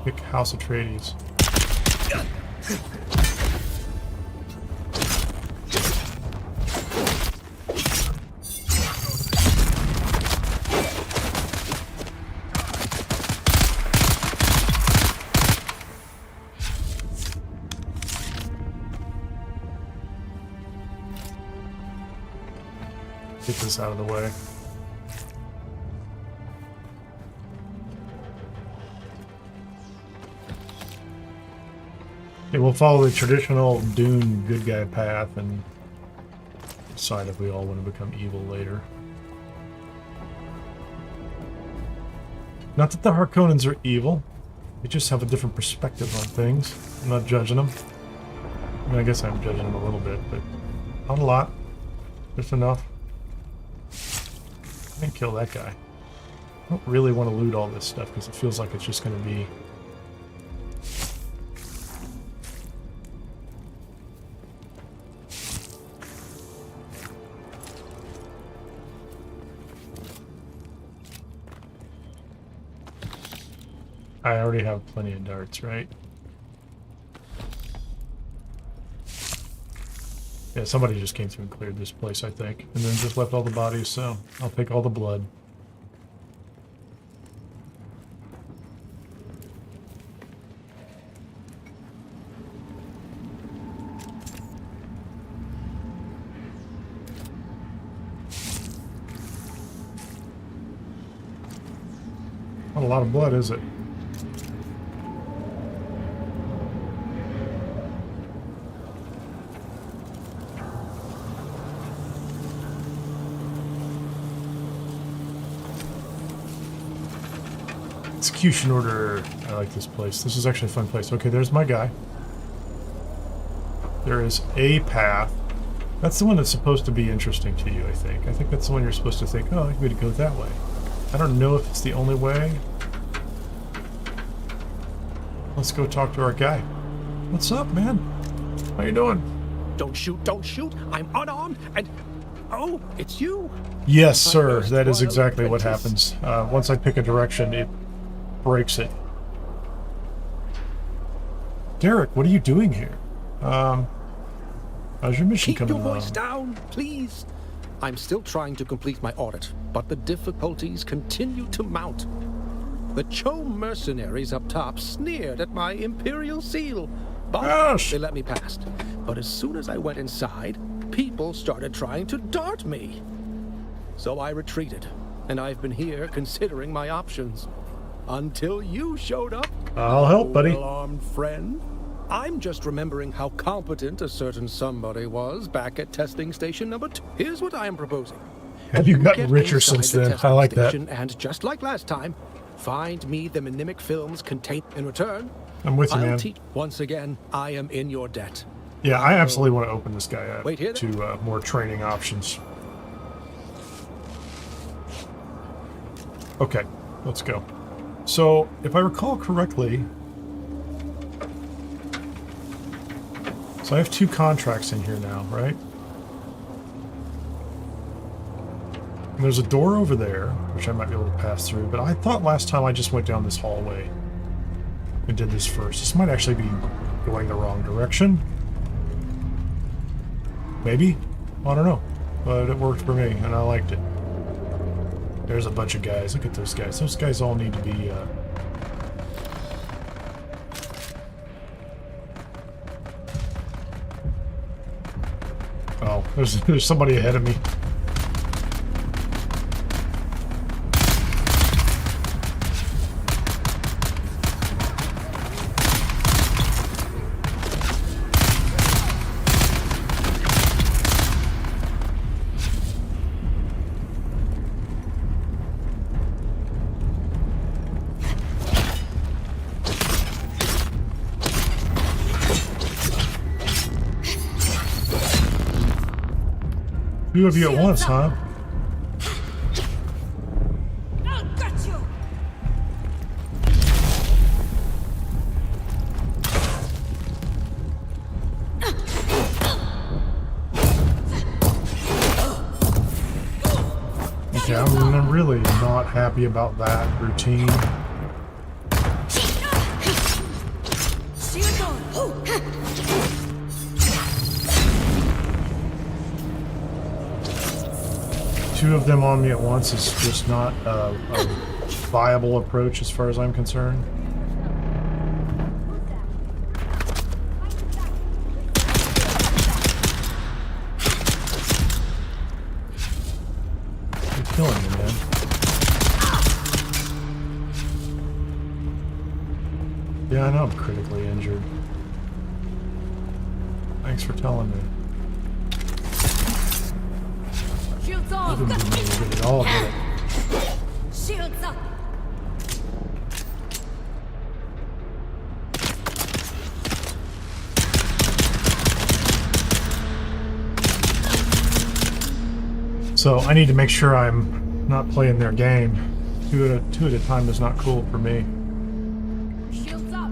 pick House Atreides. Get this out of the way. Okay, we'll follow the traditional Dune good guy path and decide if we all want to become evil later. Not that the Harkonnens are evil. They just have a different perspective on things. I'm not judging them. I mean, I guess I'm judging them a little bit, but not a lot. Just enough. I didn't kill that guy. I don't really want to loot all this stuff because it feels like it's just going to be... I already have plenty of darts, right? Yeah, somebody just came through and cleared this place, I think. And then just left all the bodies, so I'll take all the blood. Not a lot of blood, is it? Execution order. I like this place. This is actually a fun place. Okay, there's my guy. There is a path. That's the one that's supposed to be interesting to you, I think. I think that's the one you're supposed to think, oh, I could go that way. I don't know if it's the only way. Let's go talk to our guy. What's up, man? How you doing? Don't shoot, don't shoot. I'm unarmed and... Oh, it's you. Yes, sir. That is Well, exactly what apprentice. happens. Once I pick a direction, it breaks it. Derek, what are you doing here? How's your mission Keep coming your along? voice down, please. I'm still trying to complete my audit, but the difficulties continue to mount. The Cho mercenaries up top sneered at my Imperial seal, but Gosh. they let me past. But as soon as I went inside, people started trying to dart me. So I retreated, and I've been here considering my options. Until you showed up. I'll help, buddy. Well-armed friend. I'm just remembering how competent a certain somebody was back at testing station number 2. Here's what I am proposing. Have you gotten Get richer inside since the then? I testing like that. station And just like last time, find me the mnemic films contained in return. I'm with you, I'll man. teach. Once again, I am in your debt. Yeah, I absolutely want to open this guy up Wait, here they- to more training options. Okay, let's go. So, if I recall correctly, so I have 2 contracts in here now, right? And there's a door over there, which I might be able to pass through, but I thought last time I just went down this hallway and did this first. This might actually be going the wrong direction. Maybe? I don't know. But it worked for me, and I liked it. There's a bunch of guys. Look at those guys. Those guys all need to be, Oh, there's somebody ahead of me. Two of you at once, huh? I'll get you. Okay, I'm really not happy about that routine. Shield on. Two of them on me at once is just not a viable approach as far as I'm concerned. You're killing me, man. Yeah, I know I'm critically injured. Thanks for telling me. Shields on. Didn't do me any good at all, did it? Shields up. So I need to make sure I'm not playing their game. Two at a time is not cool for me. Shields up.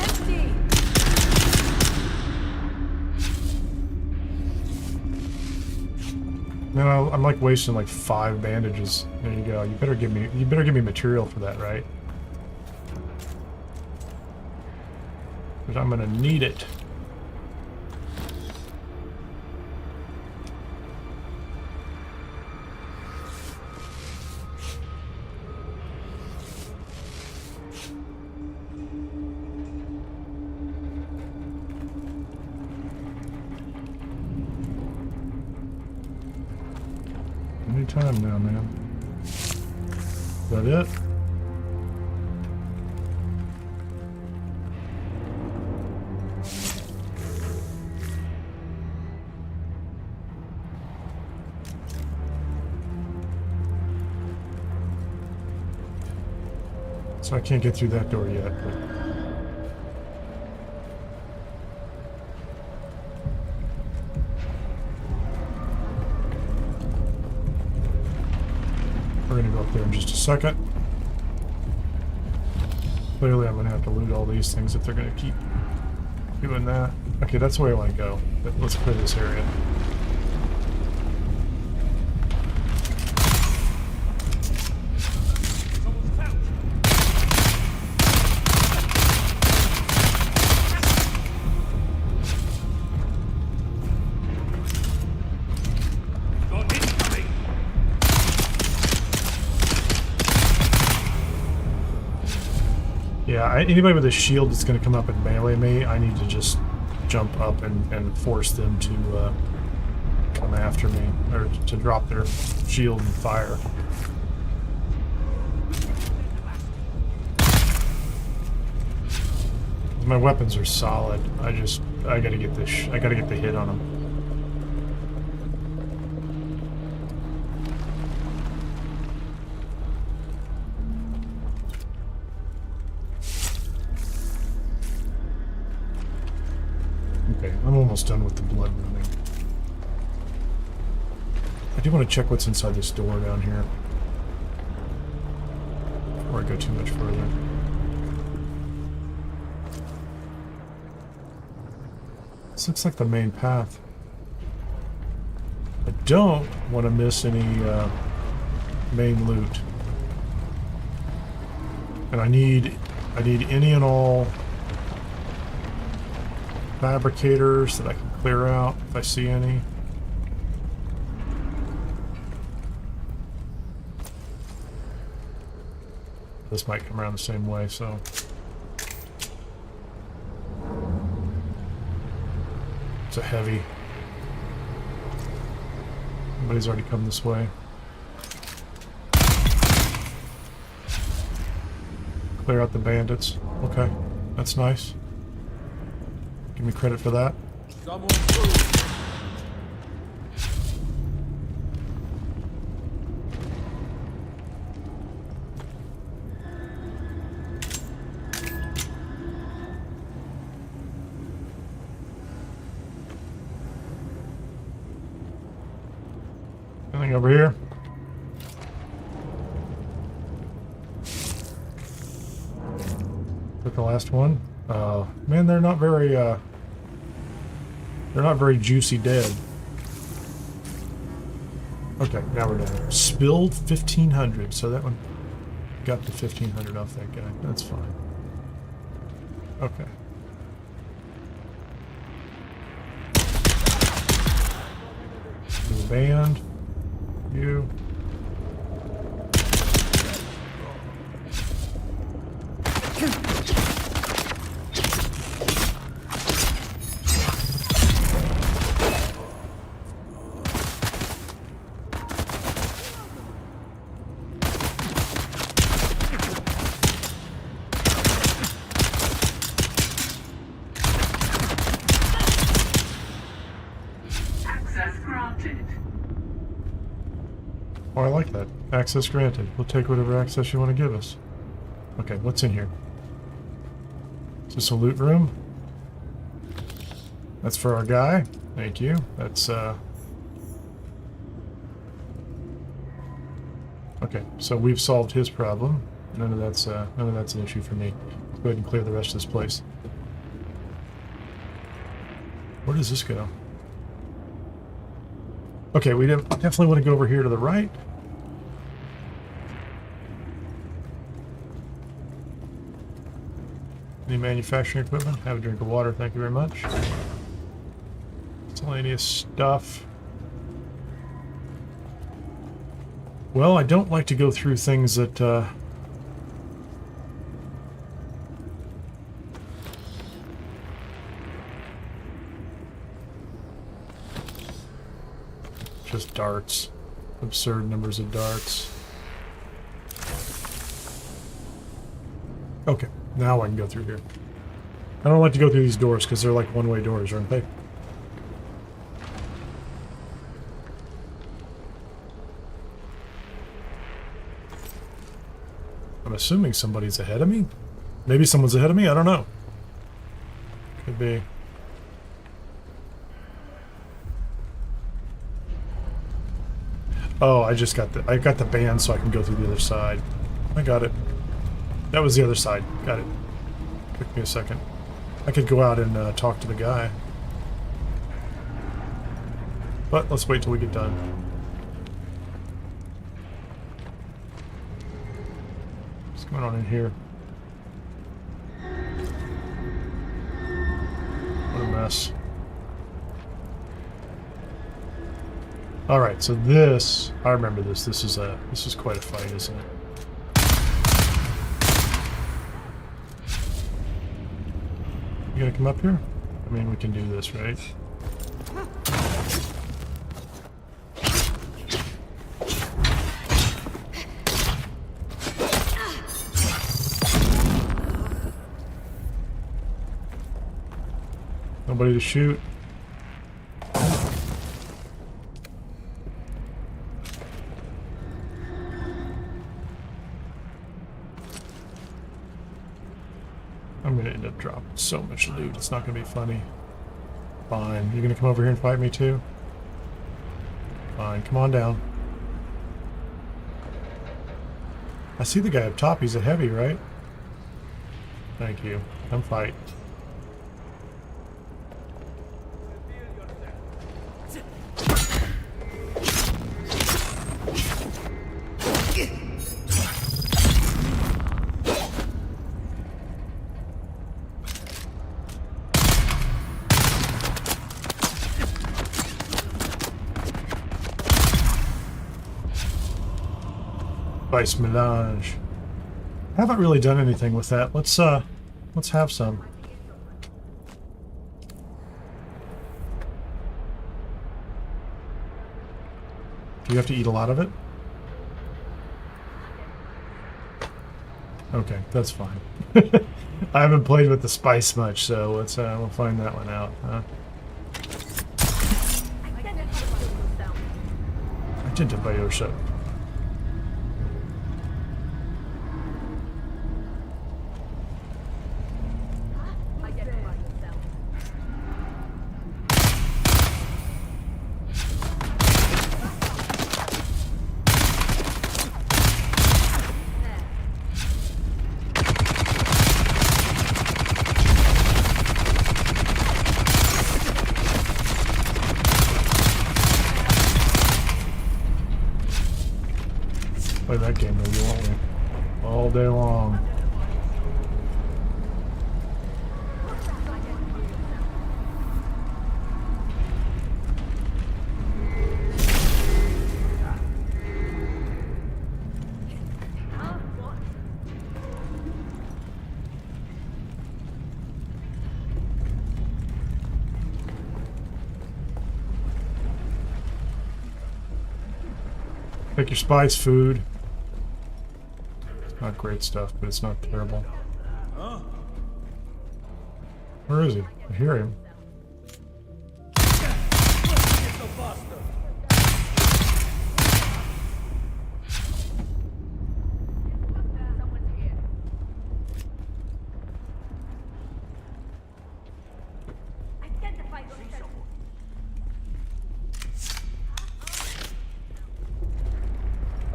Empty. No, I'm like wasting like 5 bandages. There you go. You better give me material for that, right? Because I'm gonna need it. Time now, man. Is that it? So I can't get through that door yet, but we're gonna go up there in just a second. Clearly I'm gonna have to loot all these things if they're gonna keep doing that. Okay, that's the way I want to go. But let's clear this area. Someone's couch. Got incoming. Yeah, anybody with a shield that's going to come up and melee me, I need to just jump up and force them to come after me, or to drop their shield and fire. My weapons are solid. I gotta get this. I gotta get the hit on them. Okay, I'm almost done with the blood running. I do want to check what's inside this door down here before I go too much further. This looks like the main path. I don't want to miss any main loot, and I need any and all fabricators that I can clear out if I see any. This might come around the same way, so. It's a heavy. Somebody's already come this way. Clear out the bandits. Okay, that's nice. Give me credit for that. Someone through. Anything over here? Took the last one. Man, they're not very juicy dead. Okay, now we're done. Spilled 1,500, so that one got the 1,500 off that guy. That's fine. Okay. The band. You. Access granted. Oh, I like that. Access granted. We'll take whatever access you want to give us. Okay, what's in here? Is this a loot room? That's for our guy. Thank you. That's, okay, so we've solved his problem. None of that's an issue for me. Let's go ahead and clear the rest of this place. Where does this go? Okay, we definitely want to go over here to the right. Any manufacturing equipment? Have a drink of water, thank you very much. Miscellaneous stuff. Well, I don't like to go through things that, just darts. Absurd numbers of darts. Okay, now I can go through here. I don't like to go through these doors because they're like one-way doors, aren't they? I'm assuming somebody's ahead of me. Maybe someone's ahead of me, I don't know. Could be. Oh, I got the band so I can go through the other side. I got it. That was the other side. Got it. Took me a second. I could go out and talk to the guy. But let's wait till we get done. What's going on in here? What a mess. Alright, so this, I remember this. This is quite a fight, isn't it? You gonna come up here? I mean, we can do this, right? Nobody to shoot. I'm gonna end up dropping so much loot, it's not gonna be funny. Fine. You gonna come over here and fight me too? Fine, come on down. I see the guy up top, he's a heavy, right? Thank you. Come fight. Spice melange. I haven't really done anything with that. Let's have some. Do you have to eat a lot of it? Okay, that's fine. I haven't played with the spice much, so let's we'll find that one out. Identify yourself. Play that game maybe, won't we? All day long. Take your spice food. It's not great stuff, but it's not terrible. Where is he? I hear him.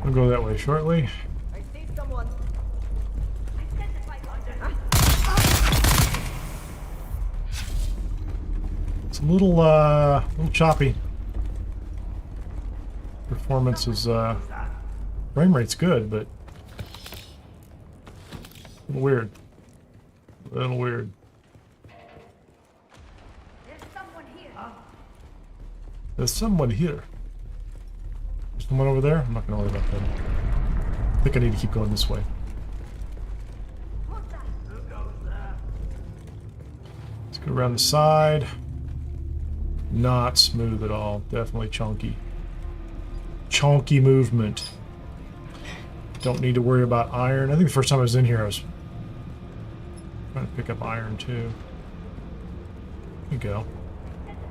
I'll go that way shortly. I see someone. It's a little choppy. Performance is, frame rate's good, but a little weird. A little weird. There's someone here. There's someone here. There's someone over there? I'm not gonna worry about that. I think I need to keep going this way. Let's go around the side. Not smooth at all. Definitely chunky. Chunky movement. Don't need to worry about iron. I think the first time I was in here I was trying to pick up iron too. There you go.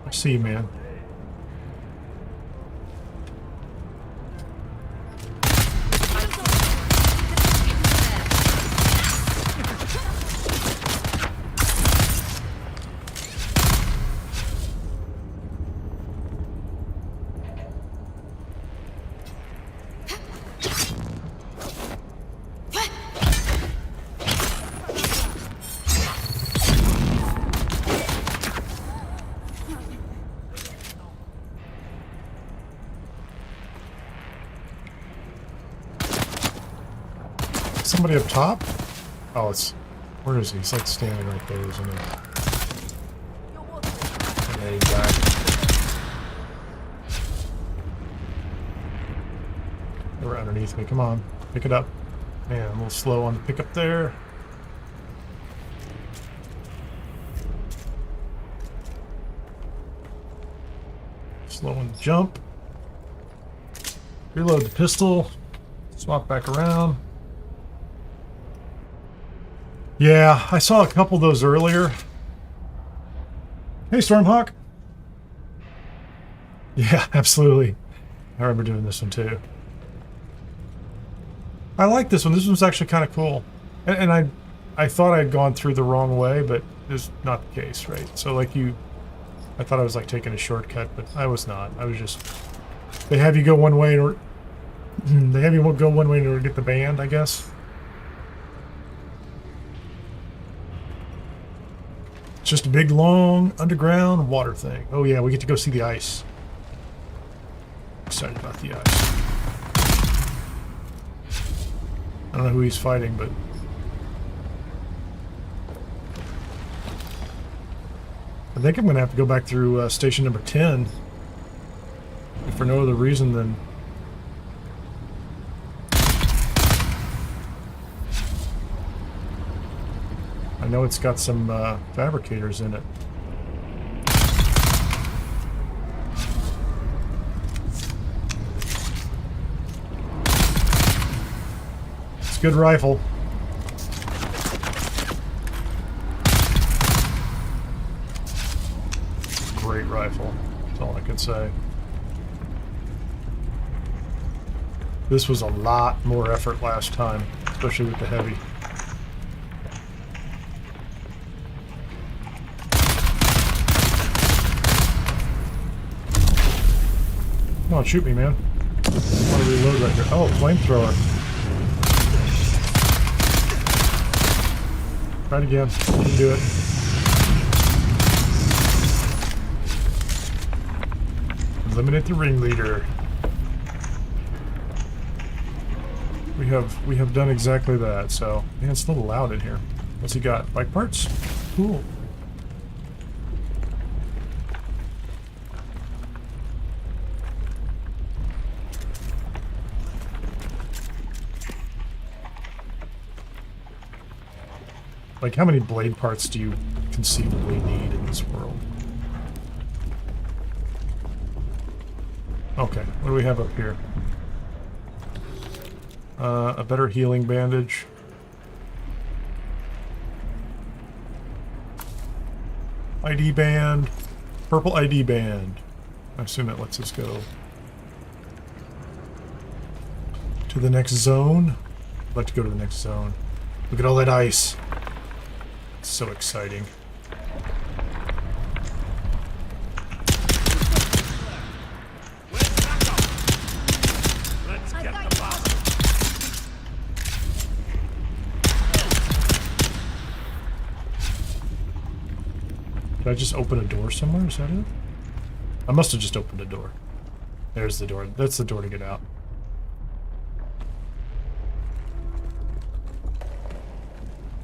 I see you, man. Somebody up top? Oh, it's... Where is he? He's like standing right there, isn't he? Yeah, he's back. They were underneath me. Come on. Pick it up. Man, I'm a little slow on the pick up there. Slow on the jump. Reload the pistol. Swap back around. Yeah, I saw a couple of those earlier. Hey, Stormhawk. Yeah, absolutely. I remember doing this one too. I like this one. This one's actually kind of cool. And I thought I had gone through the wrong way, but it's not the case, right? So like I thought I was like taking a shortcut, but I was not. I was just... They have you go one way in order... They have you go one way in order to get the band, I guess. It's just a big, long, underground water thing. Oh yeah, we get to go see the ice. Excited about the ice. I don't know who he's fighting, but... I think I'm going to have to go back through station number 10. If for no other reason than... I know it's got some fabricators in it. It's a good rifle. Great rifle. That's all I can say. This was a lot more effort last time, especially with the heavy. Come on, shoot me, man. I want to reload right here. Oh, flamethrower. Try it again. You can do it. Eliminate the ringleader. We have done exactly that. So, man, it's a little loud in here. What's he got? Bike parts? Cool. Like, how many blade parts do you conceivably need in this world? Okay, what do we have up here? A better healing bandage. ID band. Purple ID band. I assume that lets us go to the next zone. I'd like to go to the next zone. Look at all that ice. It's so exciting. Let's get the boss. Did I just open a door somewhere? Is that it? I must have just opened a door. There's the door. That's the door to get out.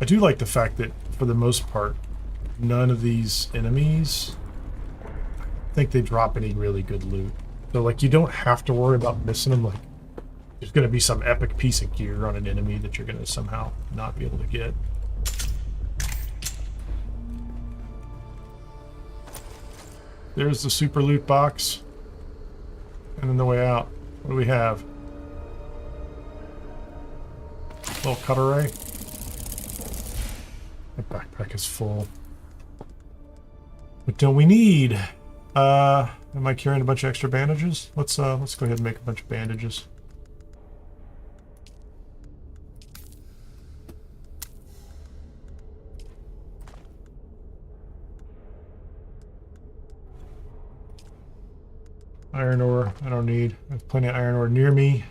I do like the fact that, for the most part, none of these enemies, I think they drop any really good loot. So, like, you don't have to worry about missing them. Like, there's going to be some epic piece of gear on an enemy that you're going to somehow not be able to get. There's the super loot box. And then the way out. What do we have? Little cutter ray. My backpack is full. What don't we need? Am I carrying a bunch of extra bandages? Let's go ahead and make a bunch of bandages. Iron ore, I don't need. I have plenty of iron ore near me.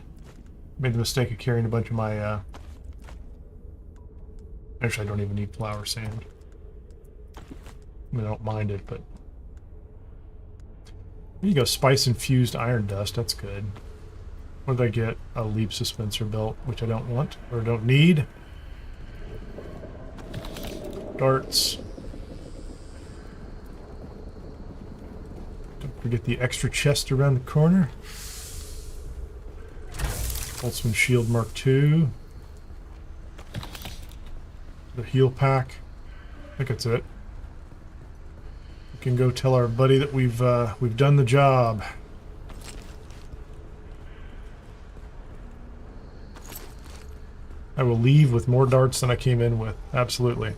Made the mistake of carrying a bunch of my, actually, I don't even need flour sand. I mean, I don't mind it, but... There you go, spice-infused iron dust, that's good. What did I get? A leap dispenser belt, which I don't want, or don't need. Darts. Don't forget the extra chest around the corner. Boltzmann Shield Mark II. The heal pack. I think that's it. We can go tell our buddy that we've done the job. I will leave with more darts than I came in with. Absolutely.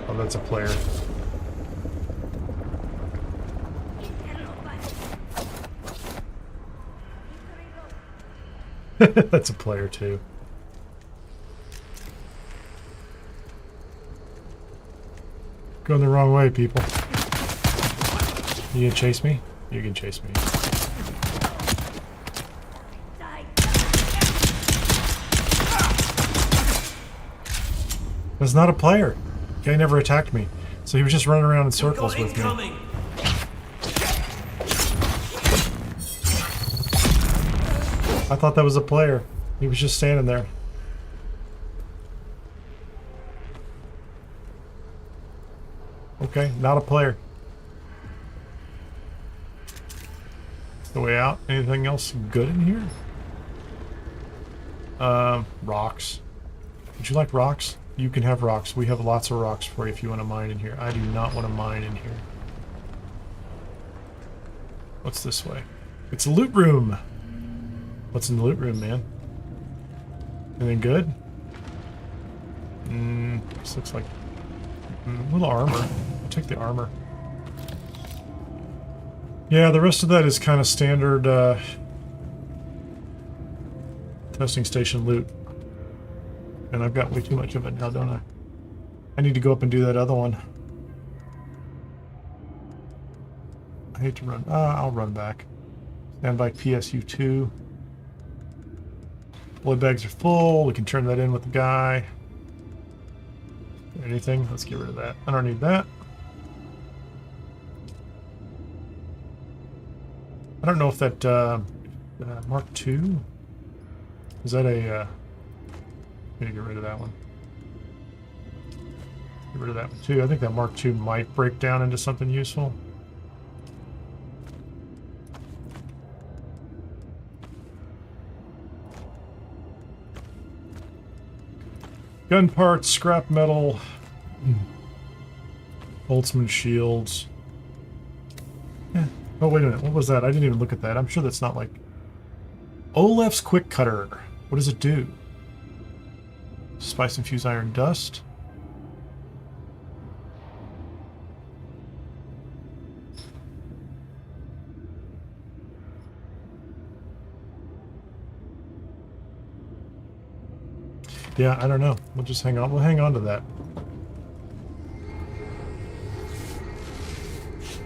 Oh, that's a player. That's a player too. Going the wrong way, people. You gonna chase me? You can chase me. That's not a player. Guy never attacked me, so he was just running around in circles with me. I thought that was a player. He was just standing there. Okay, not a player. The way out. Anything else good in here? Rocks. Would you like rocks? You can have rocks. We have lots of rocks for you if you want to mine in here. I do not want to mine in here. What's this way? It's a loot room. What's in the loot room, man? Anything good? This looks like a little armor. I'll take the armor. Yeah, the rest of that is kind of standard testing station loot. And I've got way too much of it now, don't I? I need to go up and do that other one. I hate to run. I'll run back. Stand by PSU2. Blood bags are full. We can turn that in with the guy. Anything? Let's get rid of that. I don't need that. I don't know if that Mark II is that a. I'm gonna get rid of that one. Get rid of that one too. I think that Mark II might break down into something useful. Gun parts, scrap metal, Boltzmann shields. Yeah. Oh, wait a minute. What was that? I didn't even look at that. I'm sure that's not like... Olaf's Quick Cutter. What does it do? Spice infused iron dust. Yeah, I don't know. We'll just hang on. We'll hang on to that.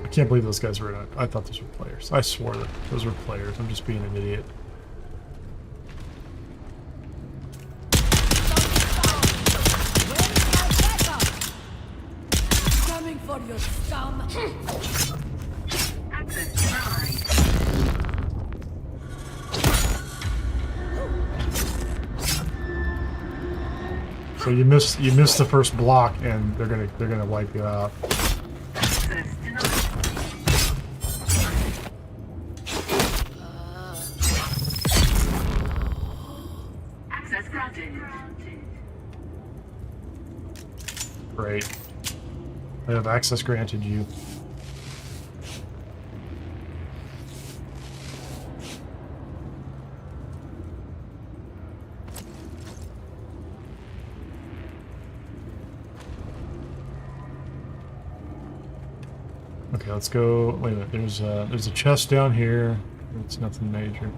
I can't believe those guys were in it. I thought those were players. I swore that those were players. I'm just being an idiot. Coming for you, scum! So you miss the first block, and they're gonna wipe you out. Access granted. Great. I have access granted you. Okay, let's go. Wait a minute. There's a chest down here. It's nothing major.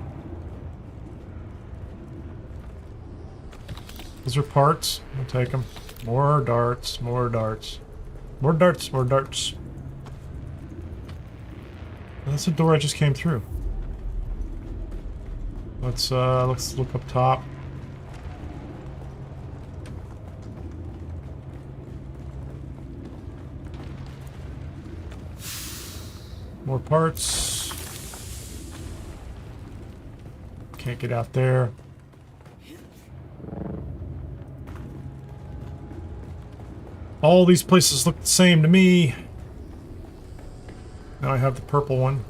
Those are parts. I'll take them. More darts. More darts. More darts. More darts. That's the door I just came through. Let's look up top. More parts. Can't get out there. All these places look the same to me. Now I have the purple one.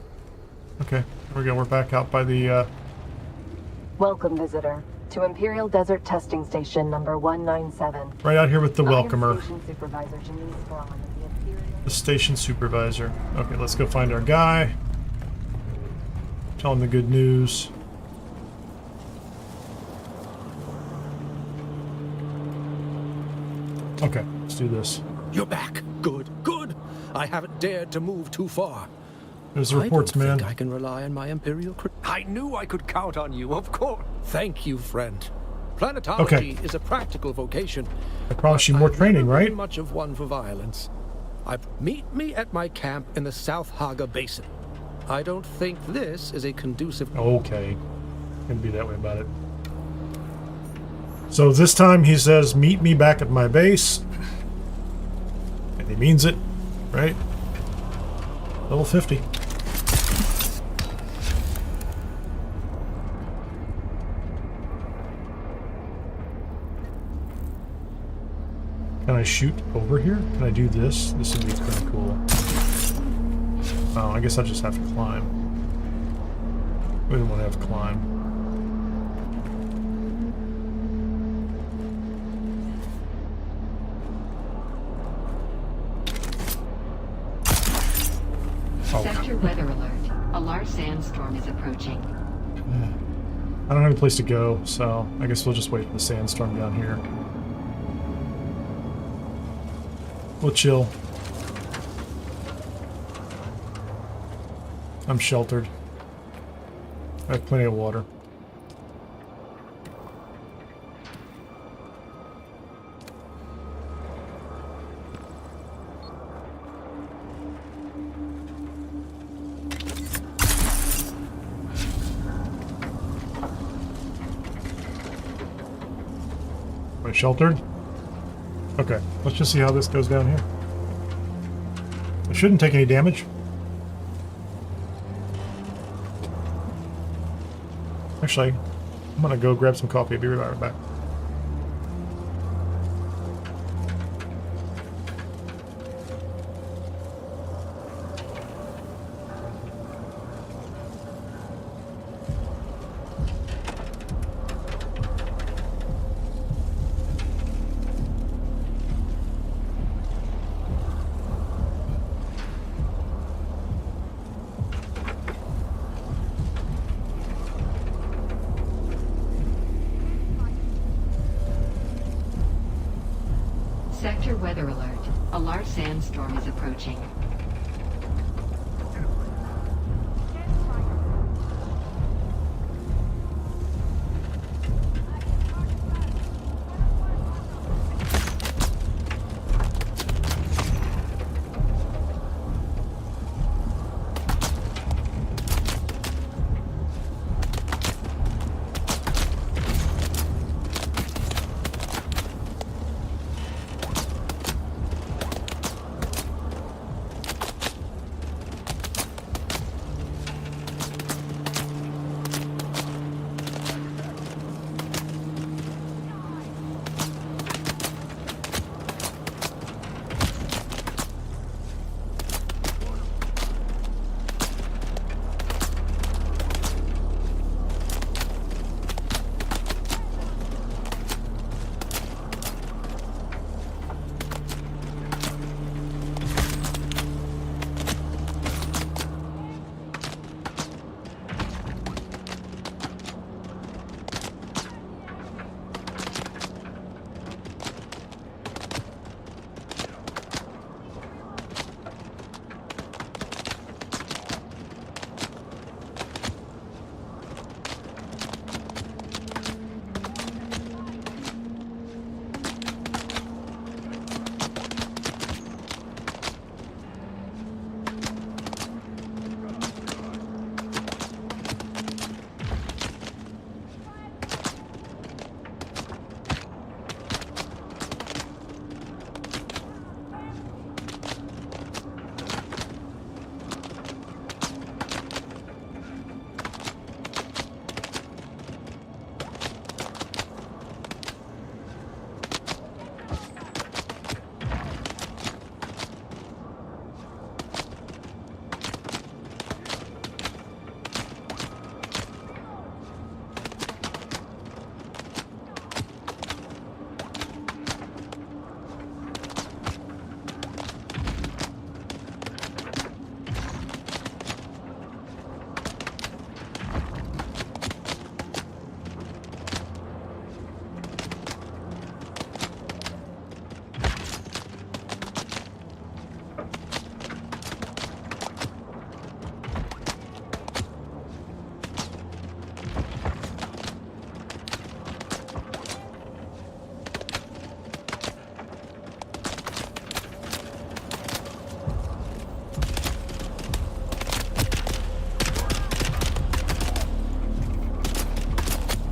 Okay, there we go. We're back out by the... Welcome, visitor, to Imperial Desert Testing Station number 197. Right out here with the I am welcomer. Station Supervisor Janice Braun of the Imperial... The station supervisor. Okay, let's go find our guy. Tell him the good news. Okay, let's do this. You're back. Good, good. I haven't dared to move too far. There's the reports, I don't man. think I can rely on my Imperial I knew I could count on you, of course. Thank you, friend. Planetology Okay. is a practical vocation. I promise you more I've training, never right? been much of one for violence. Meet me at my camp in the South Hagga Basin. I don't think this is a conducive... Okay. Gonna be that way about it. So this time he says, meet me back at my base. And he means it, right? Level 50. Can I shoot over here? Can I do this? This would be kind of cool. Oh, I guess I just have to climb. We don't want to have to climb. Oh. Sector weather alert. A large sandstorm is approaching. I don't have any place to go, so I guess we'll just wait for the sandstorm down here. We'll chill. I'm sheltered. I have plenty of water. Am I sheltered? Okay, let's just see how this goes down here. I shouldn't take any damage. Actually, I'm gonna go grab some coffee. I'll be right back. Sector weather alert. A large sandstorm is approaching.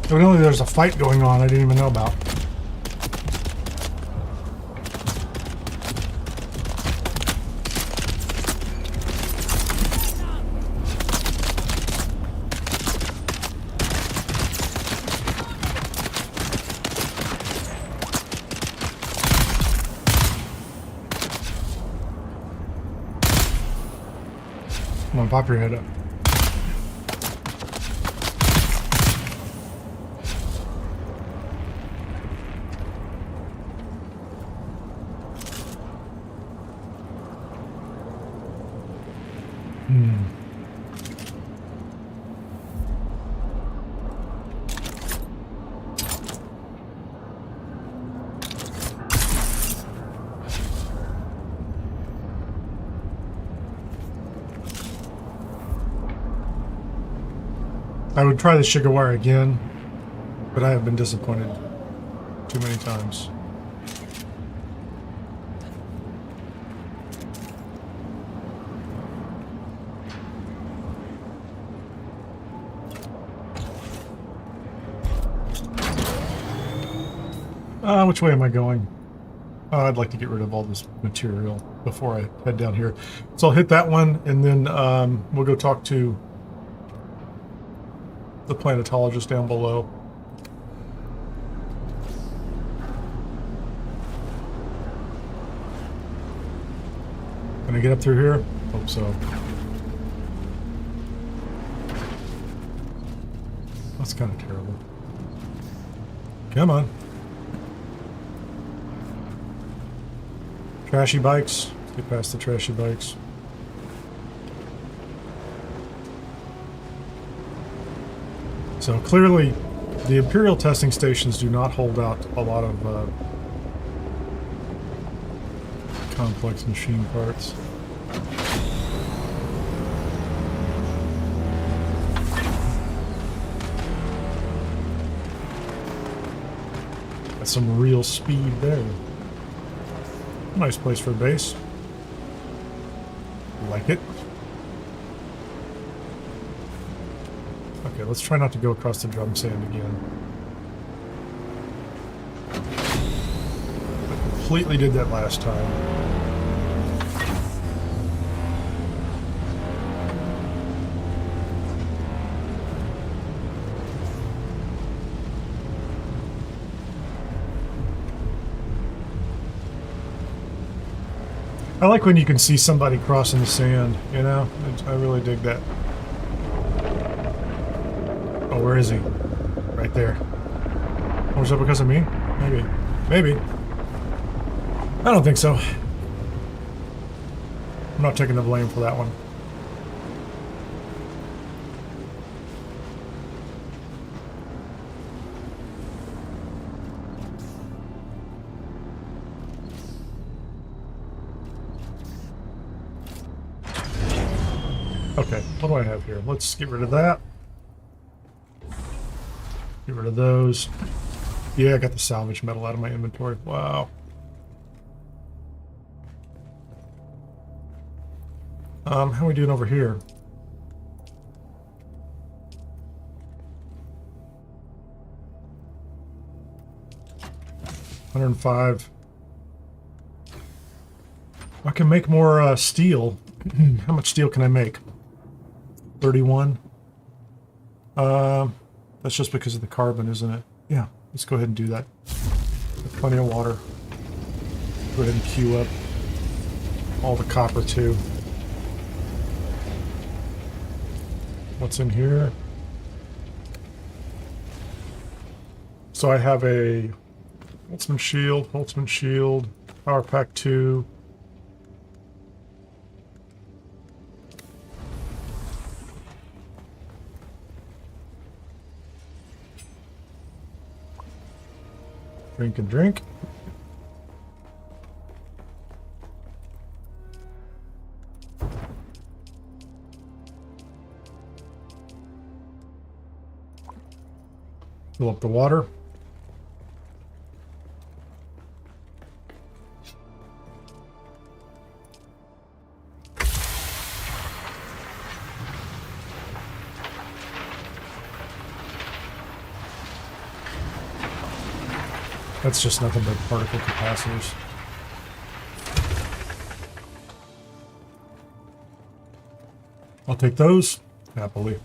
Evidently there's a fight going on I didn't even know about. Come on, pop your head up. I would try the sugar wire again, but I have been disappointed too many times. Which way am I going? I'd like to get rid of all this material before I head down here. So I'll hit that one, and then we'll go talk to the planetologist down below. Can I get up through here? Hope so. That's kind of terrible. Come on. Trashy bikes. Let's get past the trashy bikes. So clearly, the Imperial testing stations do not hold out a lot of complex machine parts. Got some real speed there. Nice place for a base. Like it. Okay, let's try not to go across the drum sand again. I completely did that last time. I like when you can see somebody crossing the sand, you know? I really dig that. Oh, where is he? Right there. Oh, was that because of me? Maybe. Maybe. I don't think so. I'm not taking the blame for that one. Okay, what do I have here? Let's get rid of that. Get rid of those. Yeah, I got the salvage metal out of my inventory. Wow. How are we doing over here? $105. I can make more steel. How much steel can I make? 31. That's just because of the carbon, isn't it? Yeah, let's go ahead and do that. Got plenty of water. Go ahead and queue up all the copper too. What's in here? So I have a Holtzman shield, power pack 2. Drink and drink. Fill up the water. That's just nothing but particle capacitors. I'll take those happily.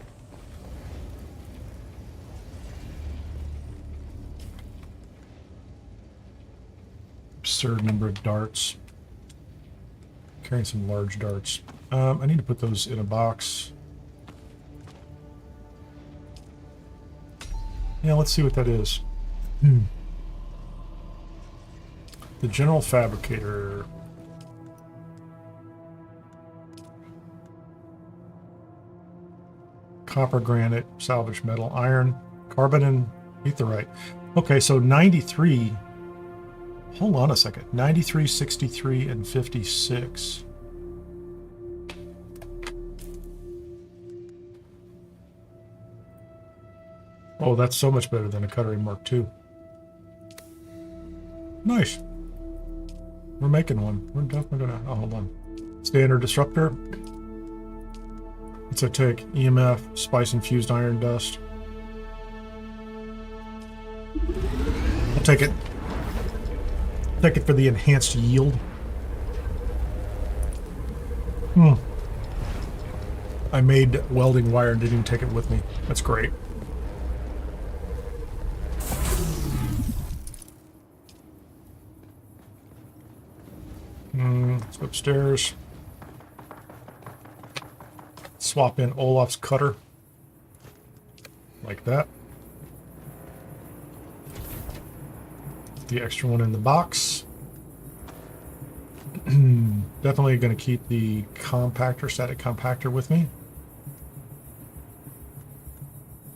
Absurd number of darts. Carrying some large darts. I need to put those in a box. Yeah, let's see what that is. The General Fabricator. Copper, granite, salvage metal, iron, carbon, and aetherite. Okay, so 93. Hold on a second. 93, 63, and 56. Oh, that's so much better than a Cutter Mark II. Nice. We're making one. We're definitely gonna... Oh, hold on. Standard disruptor. What's that take? EMF, spice-infused iron dust. I'll take it. Take it for the enhanced yield. I made welding wire and didn't even take it with me. That's great. Let's go upstairs. Swap in Olaf's cutter. Like that. The extra one in the box. Definitely going to keep the compactor, static compactor with me.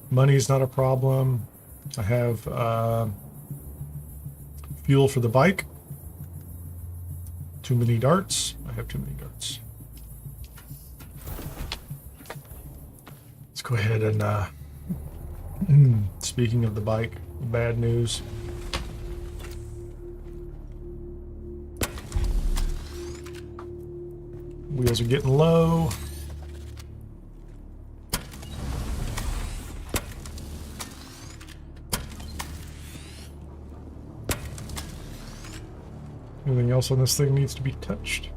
Money's not a problem. I have fuel for the bike. Too many darts. I have too many darts. Let's go ahead and speaking of the bike, bad news. Wheels are getting low. Anything else on this thing needs to be touched?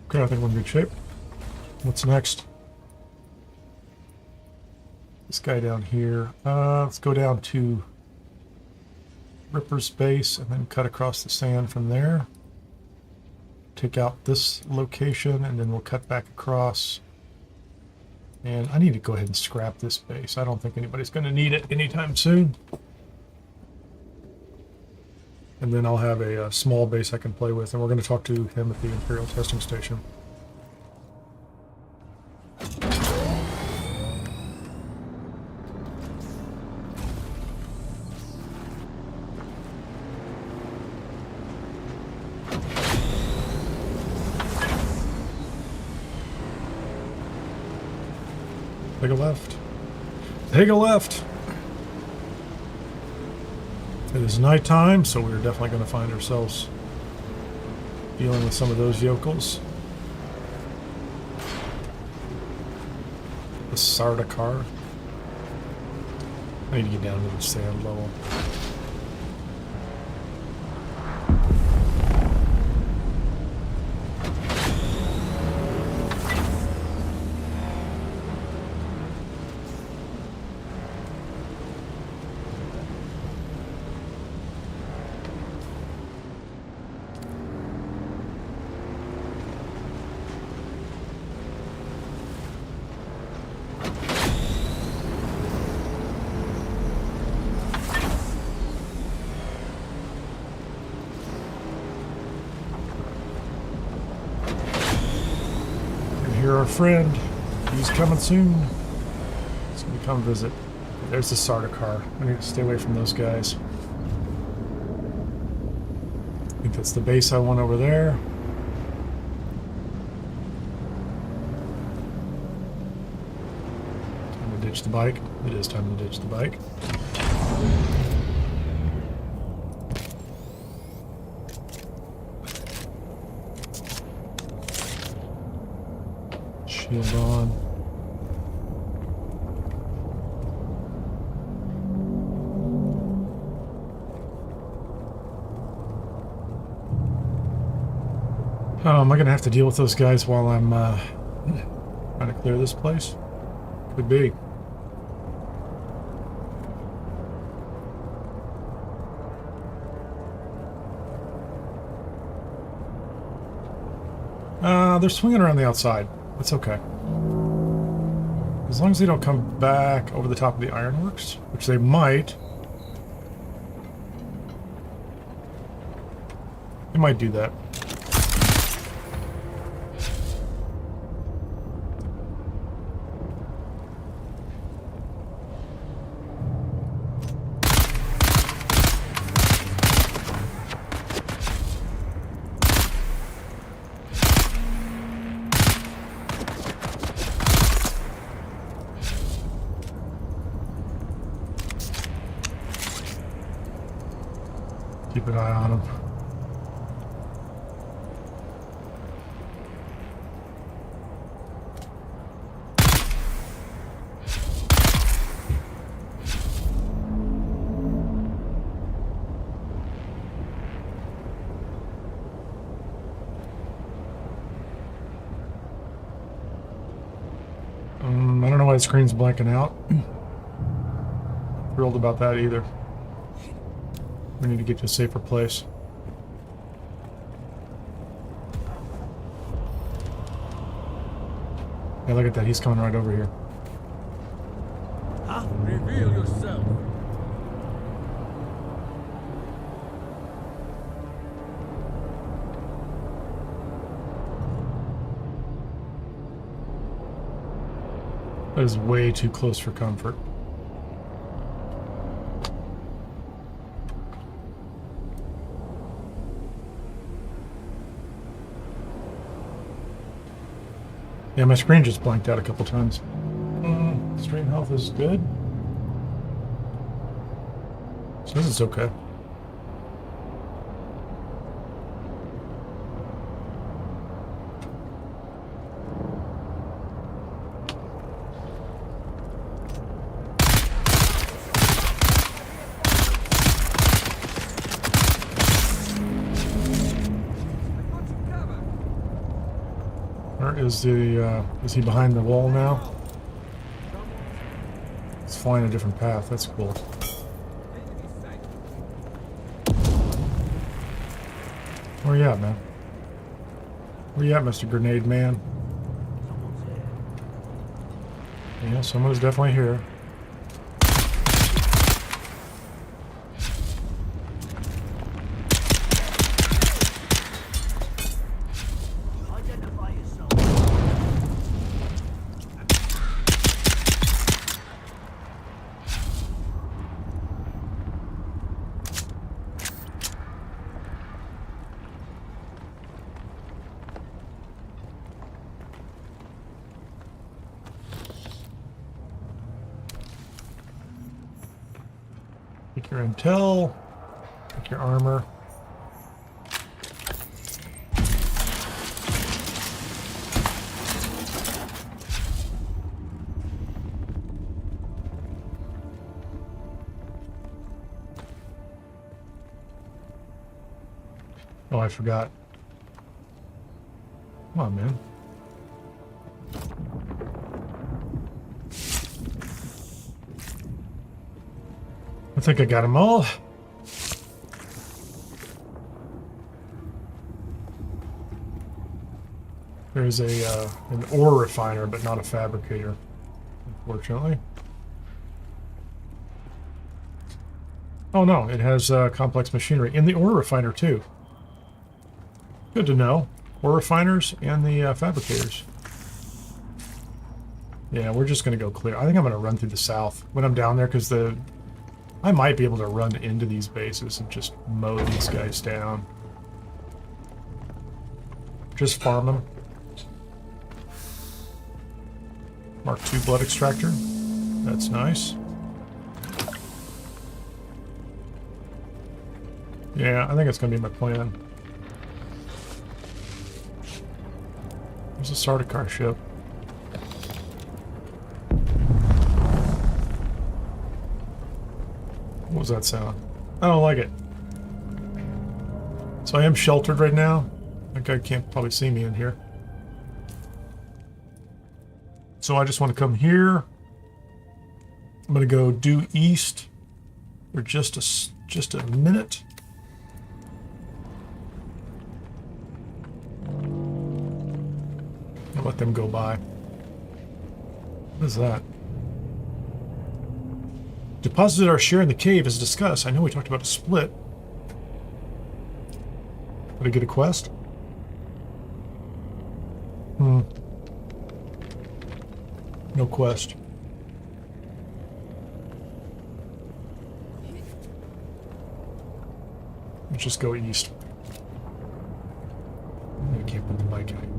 Okay, I think we're in good shape. What's next? This guy down here. Let's go down to Ripper's base and then cut across the sand from there. Take out this location and then we'll cut back across. And I need to go ahead and scrap this base. I don't think anybody's going to need it anytime soon. And then I'll have a small base I can play with, and we're going to talk to him at the Imperial Testing Station. Take a left. Take a left. It is nighttime, so we're definitely going to find ourselves dealing with some of those yokels. The Sardaukar. I need to get down to the sand level. Our friend, he's coming soon. He's gonna come visit. There's the Sardaukar. I need to stay away from those guys. I think that's the base I want over there. Time to ditch the bike. It is time to ditch the bike. Shield on. Oh, am I gonna have to deal with those guys while I'm trying to clear this place? Could be. They're swinging around the outside. That's okay. As long as they don't come back over the top of the ironworks, which they might. They might do that. Keep an eye on them. I don't know why the screen's blanking out. Thrilled about that either. We need to get to a safer place. Yeah, look at that. He's coming right over here. Huh? Reveal yourself. That is way too close for comfort. Yeah, my screen just blanked out a couple times. Stream health is good. Says it's okay. Is he behind the wall now? He's flying a different path. That's cool. Where you at, man? Where you at, Mr. Grenade Man? Yeah, someone's definitely here. Take your intel, take your armor. Oh, I forgot. Come on, man. I think I got them all. There's an ore refiner, but not a fabricator, unfortunately. Oh no, it has complex machinery in the ore refiner too. Good to know. Ore refiners and the fabricators. Yeah, we're just going to go clear. I think I'm going to run through the south when I'm down there because I might be able to run into these bases and just mow these guys down. Just farm them. Mark II blood extractor. That's nice. Yeah, I think it's going to be my plan. There's a Sardaukar ship. was that sound? I don't like it. So I am sheltered right now. That guy can't probably see me in here. So I just want to come here. I'm going to go due east for just a minute. I'll let them go by. What is that? Deposited our share in the cave as discussed. I know we talked about a split. Did I get a quest? No quest. Let's just go east. I can't put the bike in.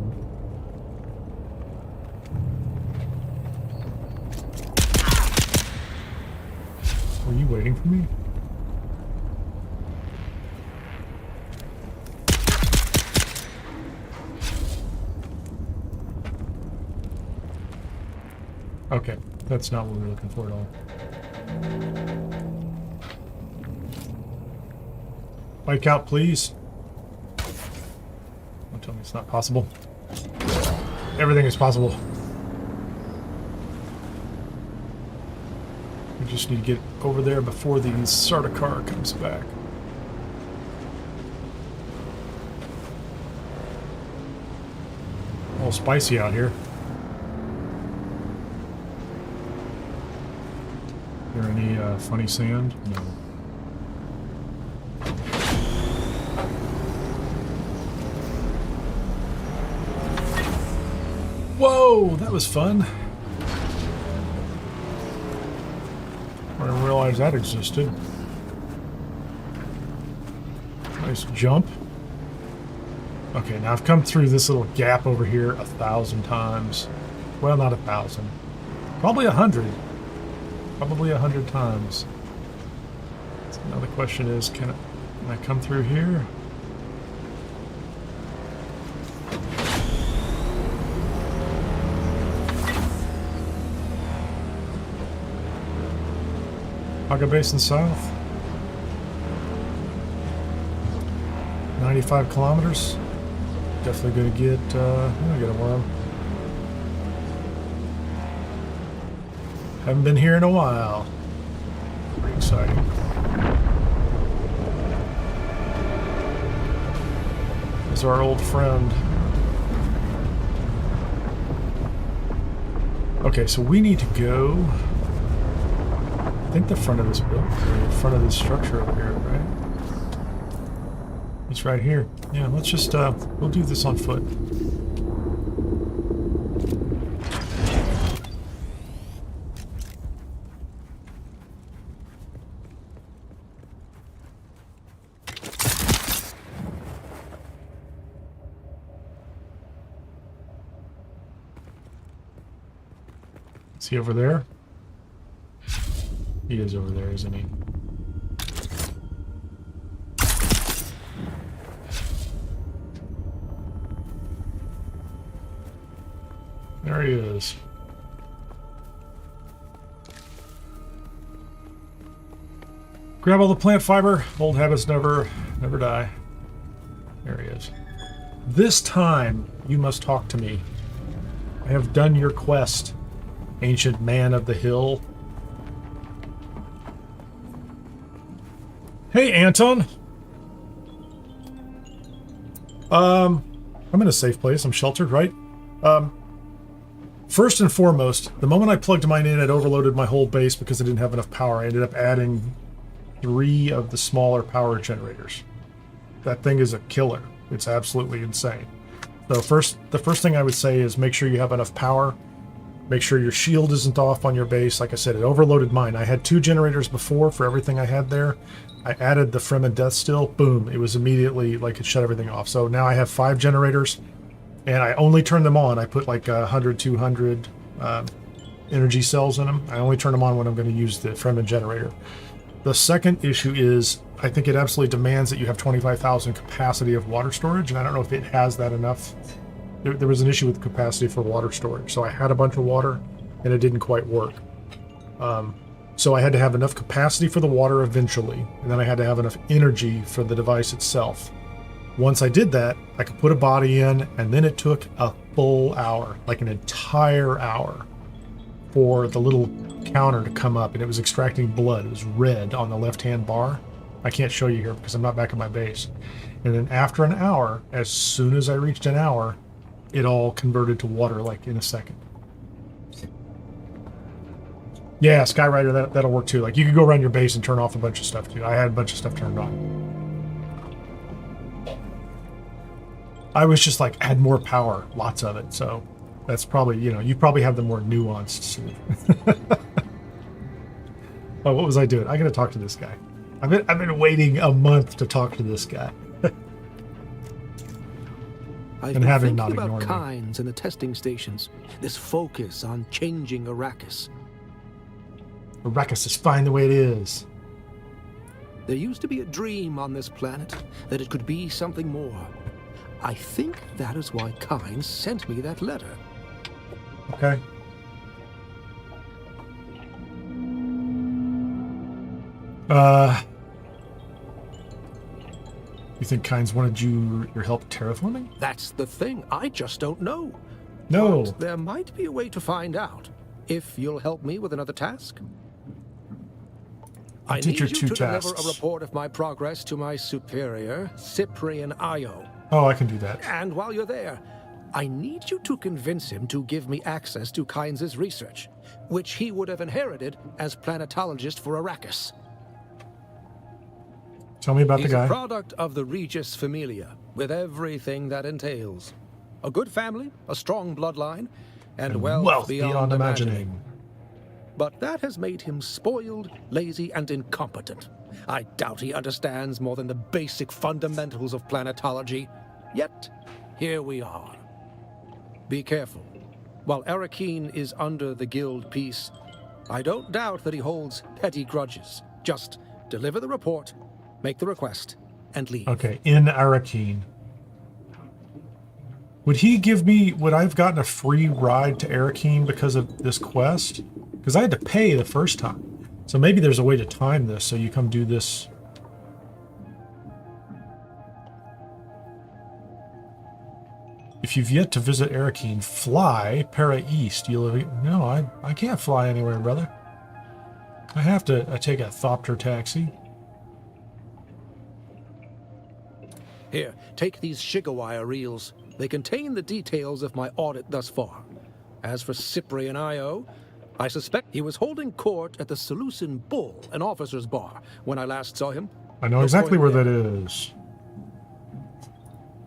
Were you waiting for me? Okay, that's not what we were looking for at all. Bike out, please. Don't tell me it's not possible. Everything is possible. We just need to get over there before the Sardaukar comes back. All spicy out here. Is there any funny sand? No. Whoa, that was fun. I didn't realize that existed. Nice jump. Okay, now I've come through this little gap over here 1,000 times. Well, not 1,000. Probably 100. Probably 100 times. So now the question is, can I come through here? Hagga Basin South. 95 kilometers. Definitely gonna get a worm. Haven't been here in a while. Pretty exciting. This is our old friend. Okay, so we need to go. I think the front of this building, the front of this structure over here, right? It's right here. Yeah, let's just, we'll do this on foot. Is he over there? He is over there, isn't he? There he is. Grab all the plant fiber. Old habits never die. There he is. This time, you must talk to me. I have done your quest, ancient man of the hill. Hey, Anton. I'm in a safe place. I'm sheltered, right? First and foremost, the moment I plugged mine in, it overloaded my whole base because I didn't have enough power. I ended up adding 3 of the smaller power generators. That thing is a killer. It's absolutely insane. So the first thing I would say is make sure you have enough power. Make sure your shield isn't off on your base. Like I said, it overloaded mine. I had 2 generators before for everything I had there. I added the Fremen Deathstill. Boom. It was immediately like it shut everything off. So now I have 5 generators, and I only turn them on. I put like 100, 200 energy cells in them. I only turn them on when I'm going to use the Fremen generator. The second issue is I think it absolutely demands that you have 25,000 capacity of water storage, and I don't know if it has that enough. There was an issue with capacity for water storage, so I had a bunch of water, and it didn't quite work. So I had to have enough capacity for the water eventually, and then I had to have enough energy for the device itself. Once I did that, I could put a body in, and then it took a full hour, like an entire hour, for the little counter to come up, and it was extracting blood. It was red on the left-hand bar. I can't show you here because I'm not back at my base. And then after an hour, as soon as I reached an hour, it all converted to water like in a second. Yeah, Skyrider, that'll work too. Like, you could go around your base and turn off a bunch of stuff too. I had a bunch of stuff turned on. I was just like, add more power, lots of it. So that's probably, you probably have the more nuanced. Oh, what was I doing? I gotta talk to this guy. I've been waiting a month to talk to this guy. I've And been having thinking not about ignored me. Kynes and the testing stations. This focus on changing Arrakis. Arrakis is fine the way it is. There used to be a dream on this planet that it could be something more. I think that is why Kynes sent me that letter. Okay. You think Kynes wanted your help terraforming? That's the thing. I just don't know. No. But there might be a way to find out. If you'll help me with another task. I did need your you two to deliver tasks. a report of my progress to my superior, Cyprian Io. Oh, I can do that. And while you're there, I need you to convince him to give me access to Kynes' research, which he would have inherited as planetologist for Arrakis. Tell me about He's the guy. a product of the Regis Familia, with everything that entails. A good family, a strong bloodline, and wealth beyond imagining. But that has made him spoiled, lazy, and incompetent. I doubt he understands more than the basic fundamentals of planetology. Yet, here we are. Be careful. While Arakeen is under the guild peace, I don't doubt that he holds petty grudges. Just deliver the report, make the request, and leave. Okay, in Arakeen. Would I have gotten a free ride to Arakeen because of this quest? Because I had to pay the first time. So maybe there's a way to time this so you come do this. If you've yet to visit Arakeen, fly Para East. No, I can't fly anywhere, brother. I have to take a Thopter taxi. Here, take these Shigawire reels. They contain the details of my audit thus far. As for Cyprian Io, I suspect he was holding court at the Seleucid Bull, an officer's bar, when I last saw him. I know exactly where that is.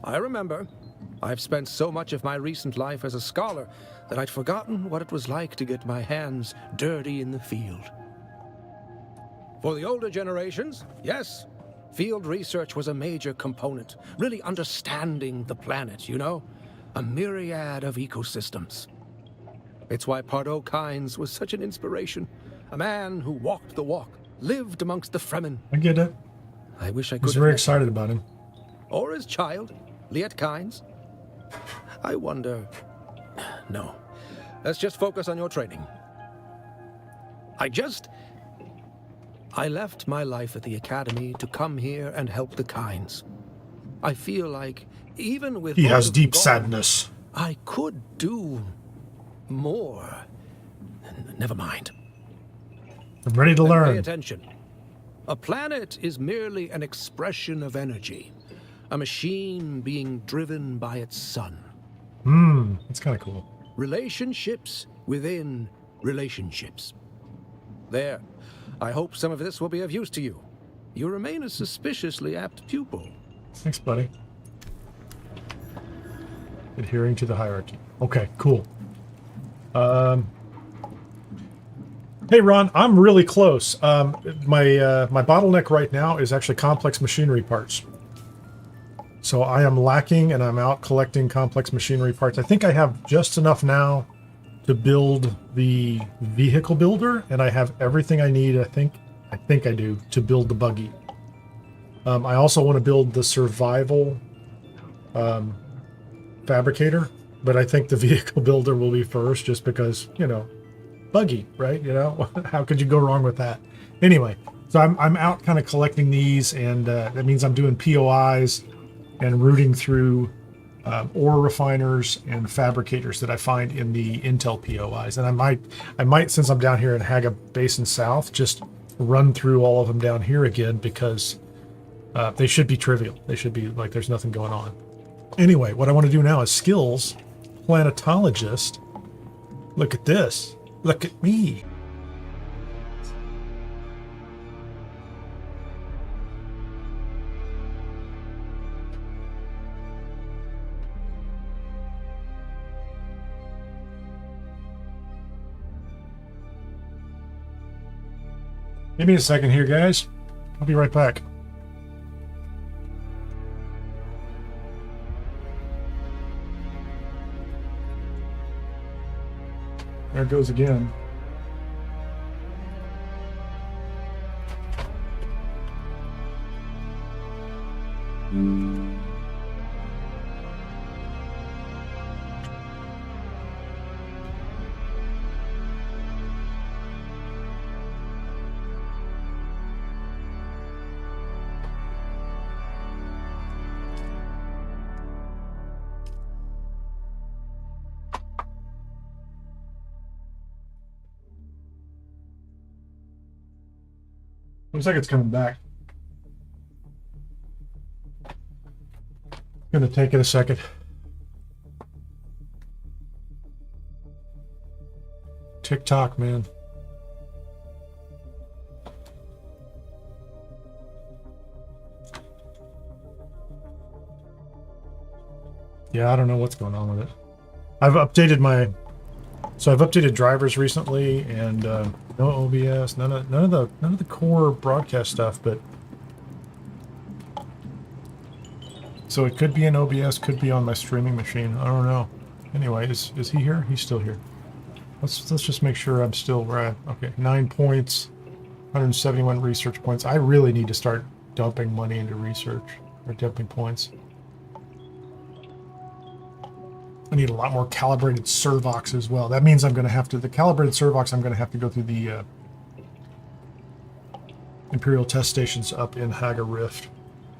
I remember. I've spent so much of my recent life as a scholar that I'd forgotten what it was like to get my hands dirty in the field. For the older generations, yes, field research was a major component, really understanding the planet, a myriad of ecosystems. It's why Pardo Kynes was such an inspiration, a man who walked the walk, lived amongst the Fremen. I get it. I wish I I could was have very met excited about him. him. Or his child, Liet Kynes. I wonder... No. Let's just focus on your training. I left my life at the academy to come here and help the Kynes. I feel like, even with... He most has of them deep gone, sadness. I could do more. Never mind. I'm ready to Then Pay learn. attention. A planet is merely an expression of energy. A machine being driven by its sun. That's kind of cool. Relationships within relationships. There. I hope some of this will be of use to you. You remain a suspiciously apt pupil. Thanks, buddy. Adhering to the hierarchy. Okay, cool. Hey, Ron, I'm really close. My bottleneck right now is actually complex machinery parts. So I am lacking, and I'm out collecting complex machinery parts. I think I have just enough now to build the vehicle builder, and I have everything I need, I think I do, to build the buggy. I also want to build the survival fabricator, but I think the vehicle builder will be first, just because, buggy, right? You know, how could you go wrong with that? Anyway, so I'm out kind of collecting these, and that means I'm doing POIs and rooting through ore refiners and fabricators that I find in the Intel POIs. And I might, since I'm down here in Hagga Basin South, just run through all of them down here again, because they should be trivial. They should be like there's nothing going on. Anyway, what I want to do now is skills, planetologist. Look at this. Look at me. Give me a second here, guys. I'll be right back. There it goes again. Looks like it's coming back. Gonna take it a second. TikTok, man. Yeah, I don't know what's going on with it. I've updated drivers recently, and no OBS, none of the core broadcast stuff, but so it could be an OBS, could be on my streaming machine. I don't know. Anyway, is he here? He's still here. Let's just make sure I'm still right. Okay, 9 points, 171 research points. I really need to start dumping money into research, or dumping points. I need a lot more calibrated servox as well. That means I'm going to have to, the calibrated servox, I'm going to have to go through the Imperial test stations up in Hagga Rift.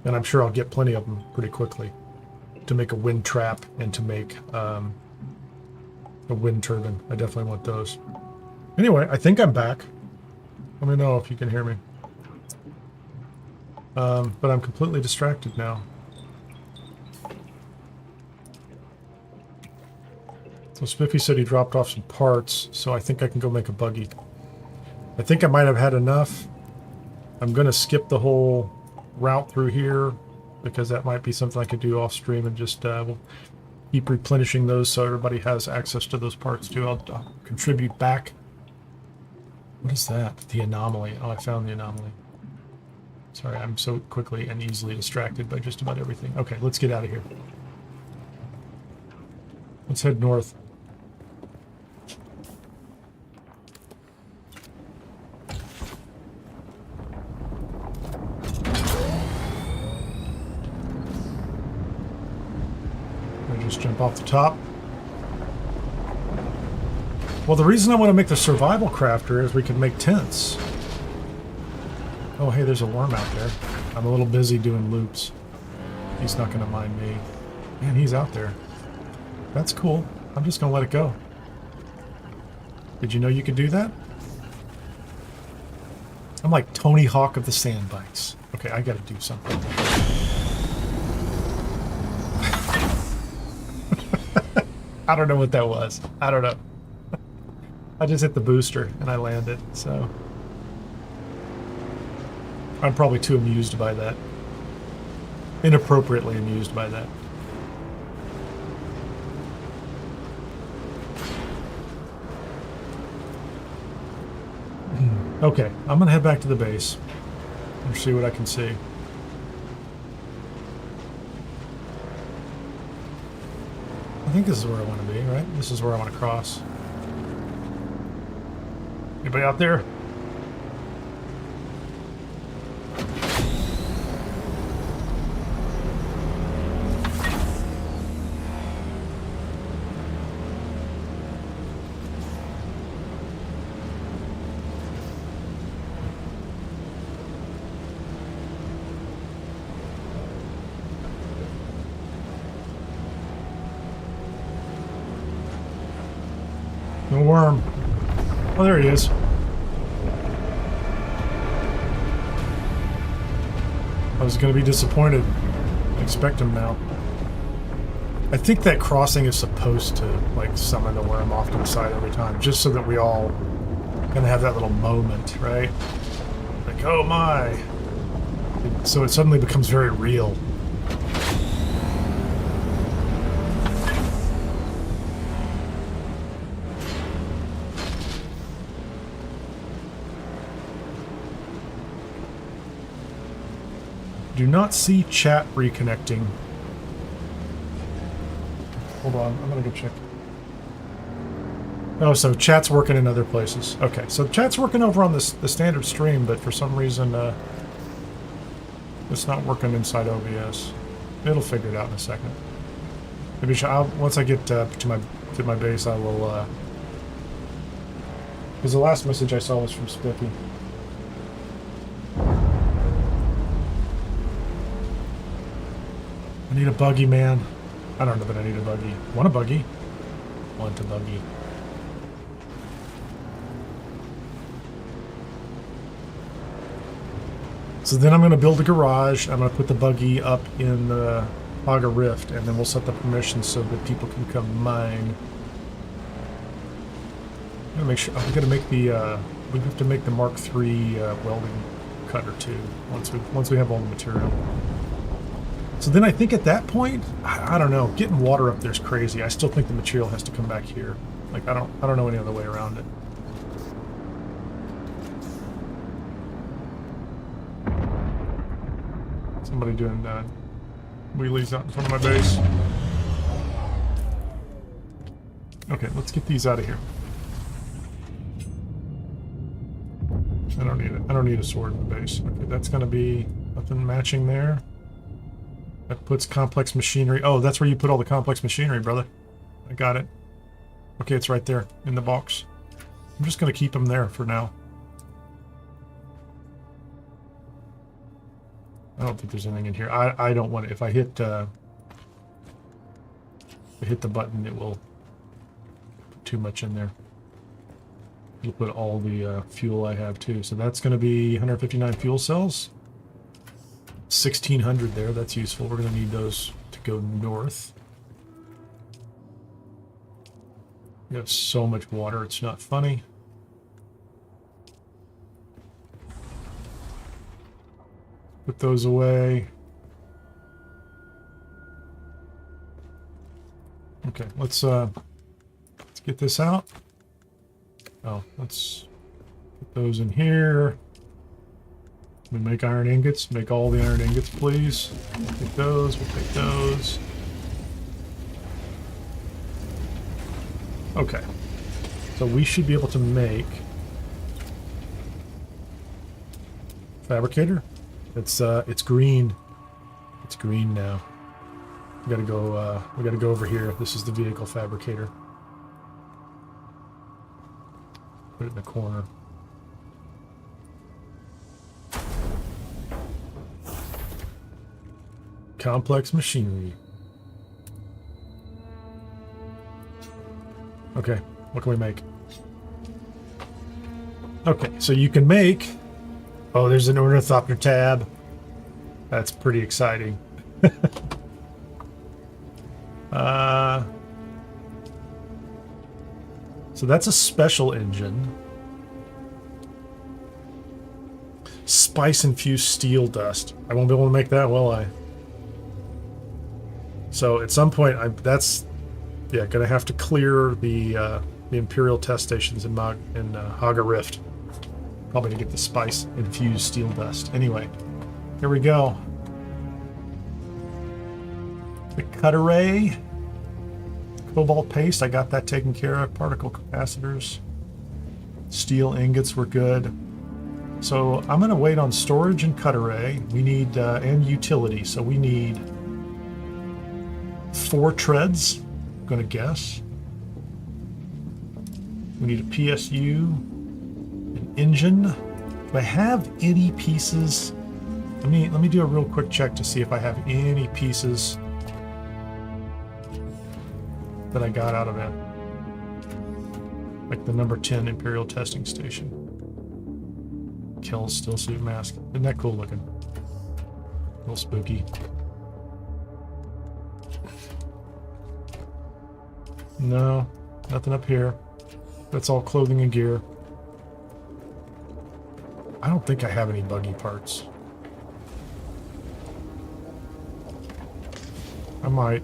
And I'm sure I'll get plenty of them pretty quickly to make a wind trap and to make a wind turbine. I definitely want those. Anyway, I think I'm back. Let me know if you can hear me. But I'm completely distracted now. So Spiffy said he dropped off some parts, so I think I can go make a buggy. I think I might have had enough. I'm going to skip the whole route through here, because that might be something I could do off stream, and just we'll keep replenishing those so everybody has access to those parts too. I'll contribute back. What is that? The anomaly. Oh, I found the anomaly. Sorry, I'm so quickly and easily distracted by just about everything. Okay, let's get out of here. Let's head north. Just jump off the top. Well, the reason I want to make the survival crafter is we can make tents. Oh, hey, there's a worm out there. I'm a little busy doing loops. He's not going to mind me. Man, he's out there. That's cool. I'm just going to let it go. Did you know you could do that? I'm like Tony Hawk of the sand bikes. Okay, I got to do something. I don't know what that was. I don't know. I just hit the booster and I landed, so I'm probably too amused by that. Inappropriately amused by that. Okay, I'm gonna head back to the base and see what I can see. I think this is where I want to be, right? This is where I want to cross. Anybody out there? No worm. Oh, there he is. I was going to be disappointed. I expect him now. I think that crossing is supposed to, like, summon the worm off to the side every time, just so that we all kind of have that little moment, right? Like, oh my! So it suddenly becomes very real. Do not see chat reconnecting. Hold on, I'm gonna go check. Oh, so chat's working in other places. Okay, so chat's working over on the standard stream, but for some reason, it's not working inside OBS. It'll figure it out in a second. Maybe once I get to my base, I will. Because the last message I saw was from Spiffy. I need a buggy, man. I don't know that I need a buggy. Want a buggy? Want a buggy. So then I'm going to build a garage. I'm going to put the buggy up in the Hagga Rift, and then we'll set the permissions so that people can come mine. I'm going to make sure. I'm going to make the. We have to make the Mark III welding cutter too. Once we have all the material. So then I think at that point, I don't know. Getting water up there is crazy. I still think the material has to come back here. Like I don't know any other way around it. Somebody doing wheelies out in front of my base. Okay, let's get these out of here. I don't need it. I don't need a sword in the base. Okay, that's gonna be nothing matching there. That puts complex machinery. Oh, that's where you put all the complex machinery, brother. I got it. Okay, it's right there in the box. I'm just gonna keep them there for now. I don't think there's anything in here. I don't want it. If I hit the button, it will put too much in there. It'll put all the fuel I have too. So that's going to be 159 fuel cells. 1,600 there. That's useful. We're going to need those to go north. We have so much water. It's not funny. Put those away. Okay, let's get this out. Oh, let's put those in here. We make iron ingots. Make all the iron ingots, please. We'll take those. We'll take those. Okay. So we should be able to make fabricator. It's green. It's green now. We gotta go over here. This is the vehicle fabricator. Put it in the corner. Complex machinery. Okay, what can we make? Okay, so you can make... Oh, there's an ornithopter tab. That's pretty exciting. So that's a special engine. Spice-infused steel dust. I won't be able to make that, will I? So at some point, gonna have to clear the Imperial test stations in Hagga Rift. Probably to get the spice-infused steel dust. Anyway, here we go. The cut array. Cobalt paste, I got that taken care of. Particle capacitors. Steel ingots were good. So I'm going to wait on storage and cut array. We need, and utility. So we need 4 treads, I'm going to guess. We need a PSU, an engine. Do I have any pieces? Let me do a real quick check to see if I have any pieces that I got out of it. Like the number 10 Imperial testing station. Kel's still suit mask. Isn't that cool looking? A little spooky. No, nothing up here. That's all clothing and gear. I don't think I have any buggy parts. I might.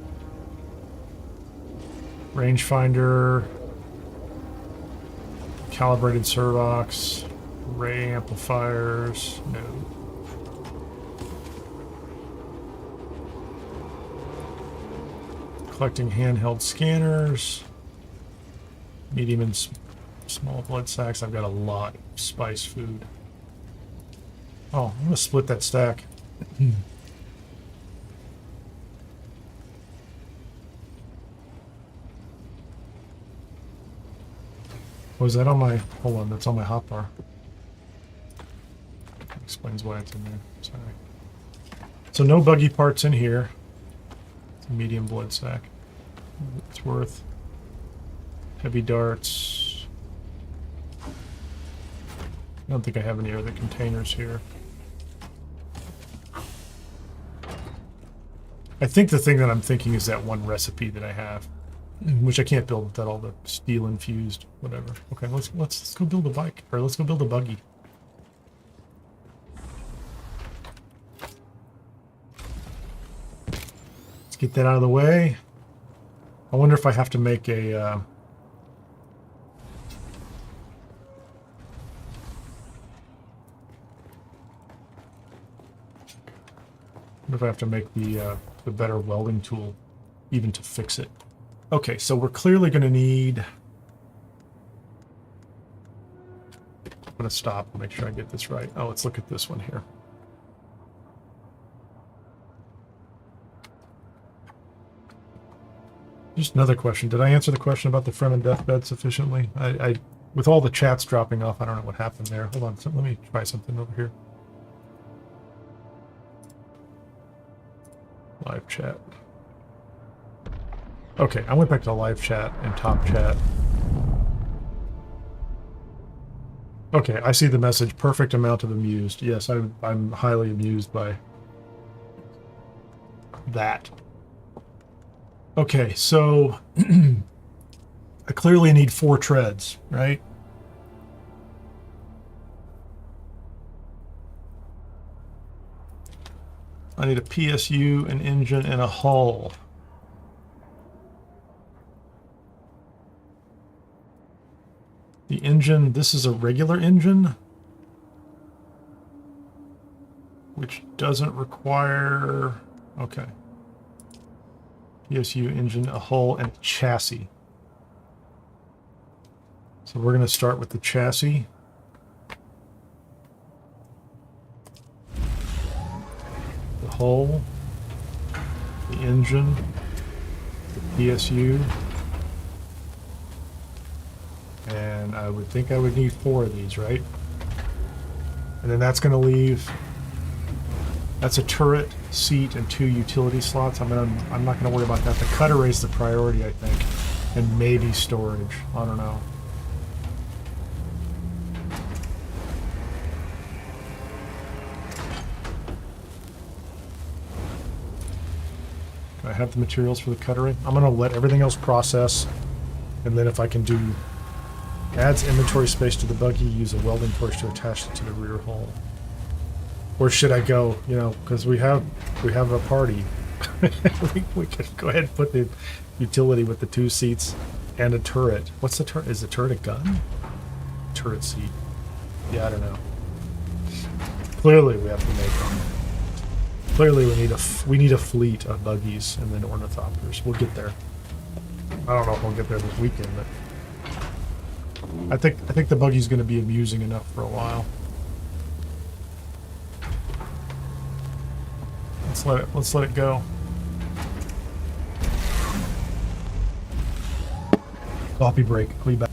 Rangefinder. Calibrated servox. Ray amplifiers. No. Collecting handheld scanners. Medium and small blood sacks. I've got a lot of spice food. Oh, I'm gonna split that stack. Was that on my... Hold on, that's on my hotbar. Explains why it's in there. Sorry. So no buggy parts in here. It's a medium blood sack. It's worth. Heavy darts. I don't think I have any other containers here. I think the thing that I'm thinking is that one recipe that I have, which I can't build without all the steel infused whatever. Okay, let's go build a bike, or let's go build a buggy. Let's get that out of the way. I wonder if I have to make a I wonder if I have to make the better welding tool even to fix it. Okay, so we're clearly going to need... I'm going to stop and make sure I get this right. Oh, let's look at this one here. Just another question. Did I answer the question about the Fremen deathbed sufficiently? I with all the chats dropping off, I don't know what happened there. Hold on, so let me try something over here. Live chat. Okay, I went back to live chat and top chat. Okay, I see the message. Perfect amount of amused. Yes, I'm highly amused by that. Okay, so I clearly need 4 treads, right? I need a PSU, an engine, and a hull. The engine, this is a regular engine, which doesn't require, okay. PSU, engine, a hull, and a chassis. So we're going to start with the chassis. The hull, the engine, the PSU, and I would think I would need 4 of these, right? And then that's going to leave, that's a turret, seat, and 2 utility slots. I'm not going to worry about that. The cutter is the priority, I think, and maybe storage. I don't know. Do I have the materials for the cuttering? I'm going to let everything else process, and then if I can do adds inventory space to the buggy, use a welding torch to attach it to the rear hull. Where should I go? You know, because we have a party. we could go ahead and put the utility with the 2 seats and a turret. What's the turret? Is the turret a gun? Turret seat. Yeah, I don't know. Clearly, we have to make them. Clearly, we need a fleet of buggies and then ornithopters. We'll get there. I don't know if we'll get there this weekend, but I think the buggy's going to be amusing enough for a while. Let's let it go. Coffee break. I'll be back.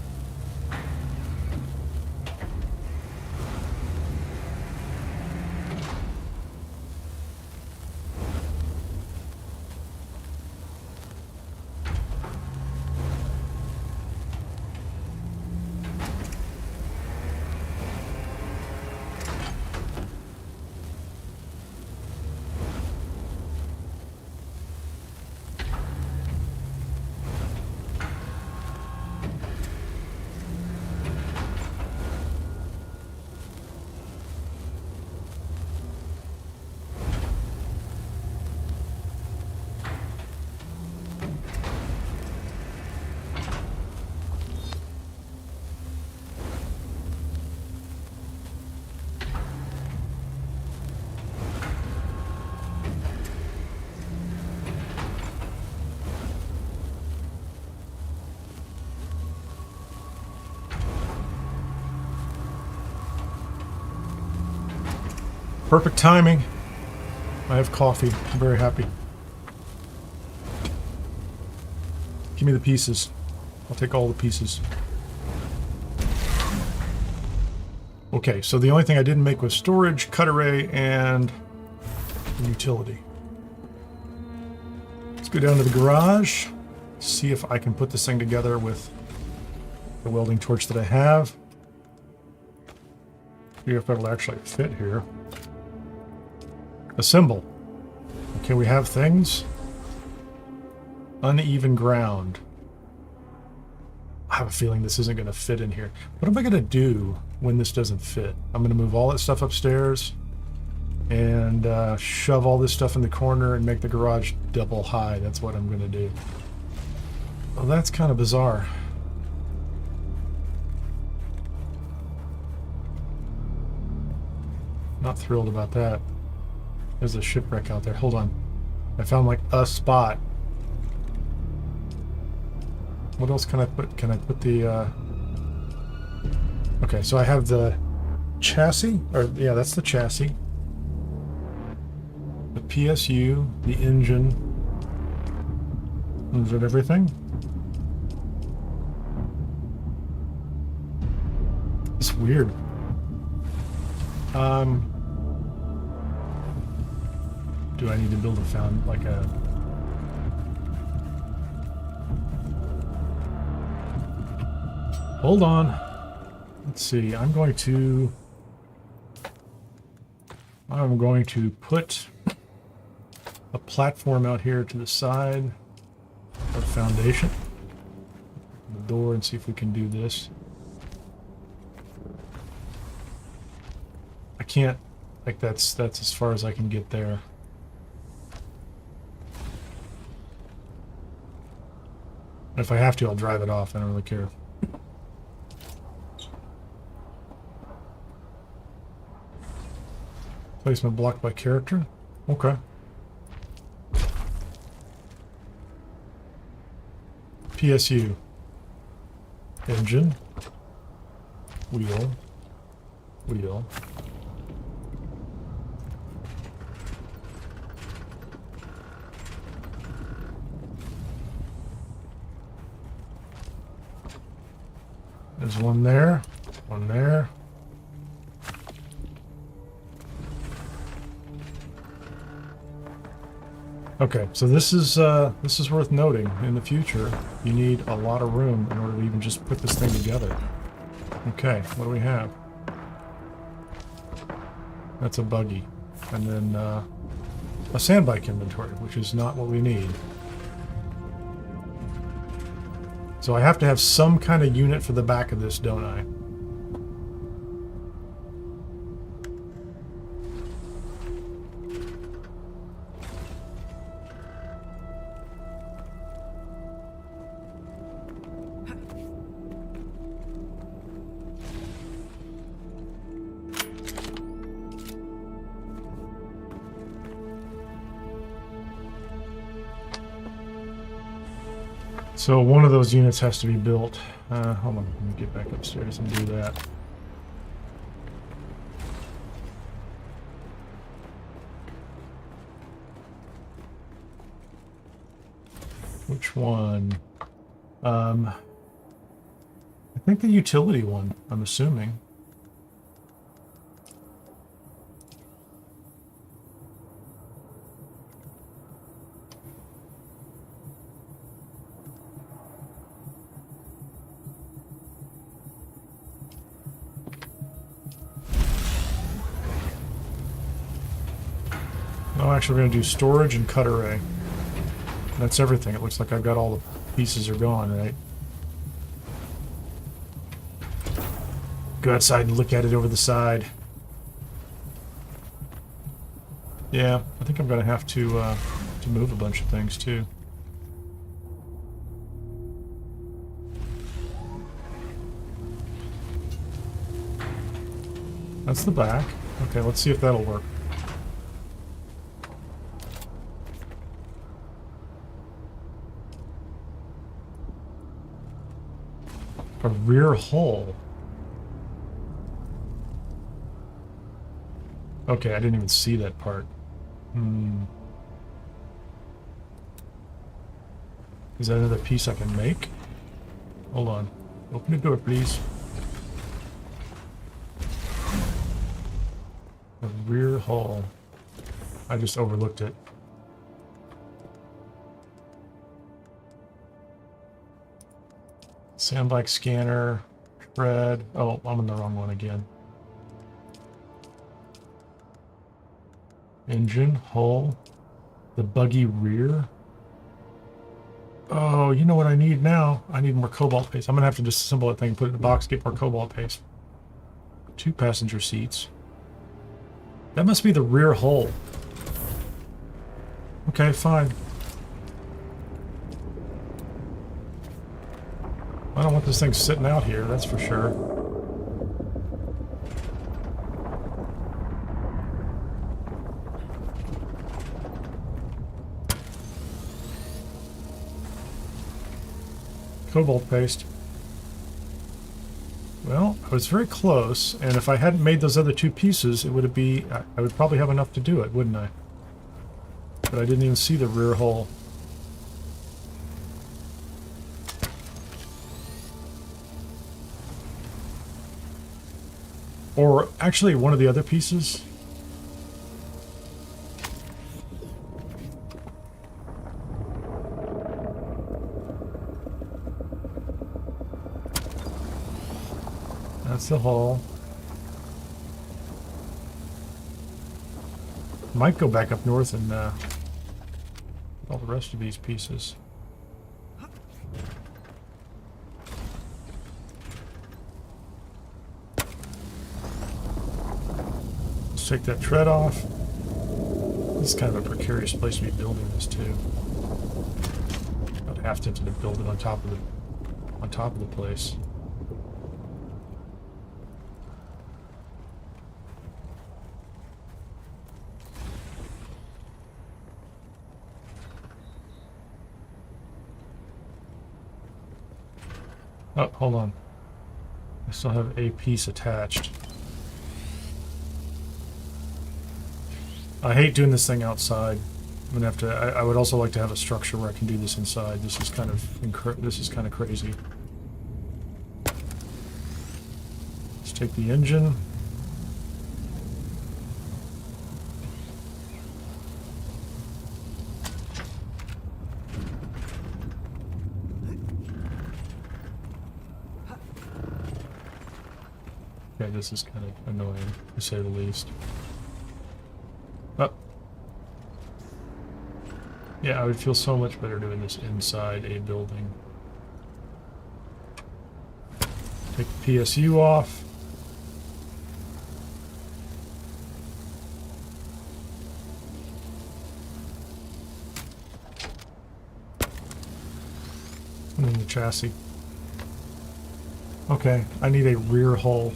Perfect timing. I have coffee. I'm very happy. Give me the pieces. I'll take all the pieces. Okay, so the only thing I didn't make was storage, cut array, and utility. Let's go down to the garage. See if I can put this thing together with the welding torch that I have. See if it'll actually fit here. Assemble. Okay, we have things. Uneven ground. I have a feeling this isn't going to fit in here. What am I going to do when this doesn't fit? I'm going to move all that stuff upstairs and shove all this stuff in the corner and make the garage double high. That's what I'm going to do. Well, that's kind of bizarre. Not thrilled about that. There's a shipwreck out there. Hold on. I found like a spot. What else can I put? Can I put the... Okay, so I have the chassis. Or, yeah, that's the chassis. The PSU, the engine. Is that everything? It's weird. Do I need to build a like a... Hold on. Let's see. I'm going to put a platform out here to the side of the foundation. The door, and see if we can do this. I can't, like that's as far as I can get there. If I have to, I'll drive it off. I don't really care. Placement blocked by character? Okay. PSU. Engine. Wheel. Wheel. There's one there. One there. Okay, so this is worth noting. In the future, you need a lot of room in order to even just put this thing together. Okay, what do we have? That's a buggy. And then a sandbike inventory, which is not what we need. So I have to have some kind of unit for the back of this, don't I? So one of those units has to be built. Hold on, let me get back upstairs and do that. Which one? I think the utility one, I'm assuming. No, actually we're going to do storage and cut array. That's everything. It looks like I've got all the pieces are gone, right? Go outside and look at it over the side. Yeah, I think I'm going to have to move a bunch of things too. That's the back. Okay, let's see if that'll work. A rear hull. Okay, I didn't even see that part. Is that another piece I can make? Hold on. Open the door, please. The rear hull. I just overlooked it. Sandbike scanner. Shred. Oh, I'm in the wrong one again. Engine, hull, the buggy rear. Oh, you know what I need now? I need more cobalt paste. I'm gonna have to disassemble that thing, put it in a box, get more cobalt paste. 2 passenger seats. That must be the rear hull. Okay, fine. I don't want this thing sitting out here, that's for sure. Cobalt paste. Well, I was very close, and if I hadn't made those other 2 pieces, it would be, I would probably have enough to do it, wouldn't I? But I didn't even see the rear hull. Or actually, one of the other pieces. That's the hull. Might go back up north and all the rest of these pieces. Let's take that tread off. This is kind of a precarious place to be building this too. I'd have to build it on top of the place. Oh, hold on. I still have a piece attached. I hate doing this thing outside. I'm gonna have to. I would also like to have a structure where I can do this inside. This is kind of crazy. Let's take the engine. Okay, this is kind of annoying, to say the least. Oh. Yeah, I would feel so much better doing this inside a building. Take the PSU off. And then the chassis. Okay, I need a rear hull.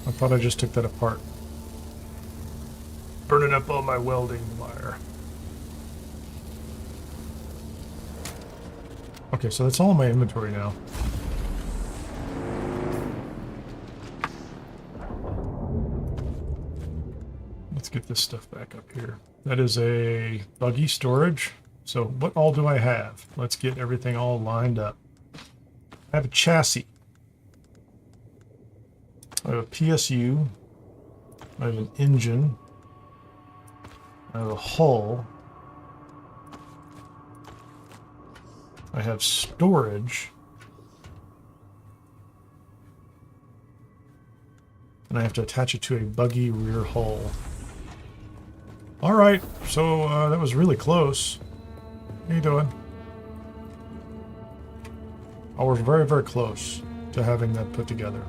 I thought I just took that apart. Burning up all my welding wire. Okay, so that's all in my inventory now. Let's get this stuff back up here. That is a buggy storage. So what all do I have? Let's get everything all lined up. I have a chassis. I have a PSU. I have an engine. I have a hull. I have storage. And I have to attach it to a buggy rear hull. Alright, so that was really close. How you doing? I was very, very close to having that put together.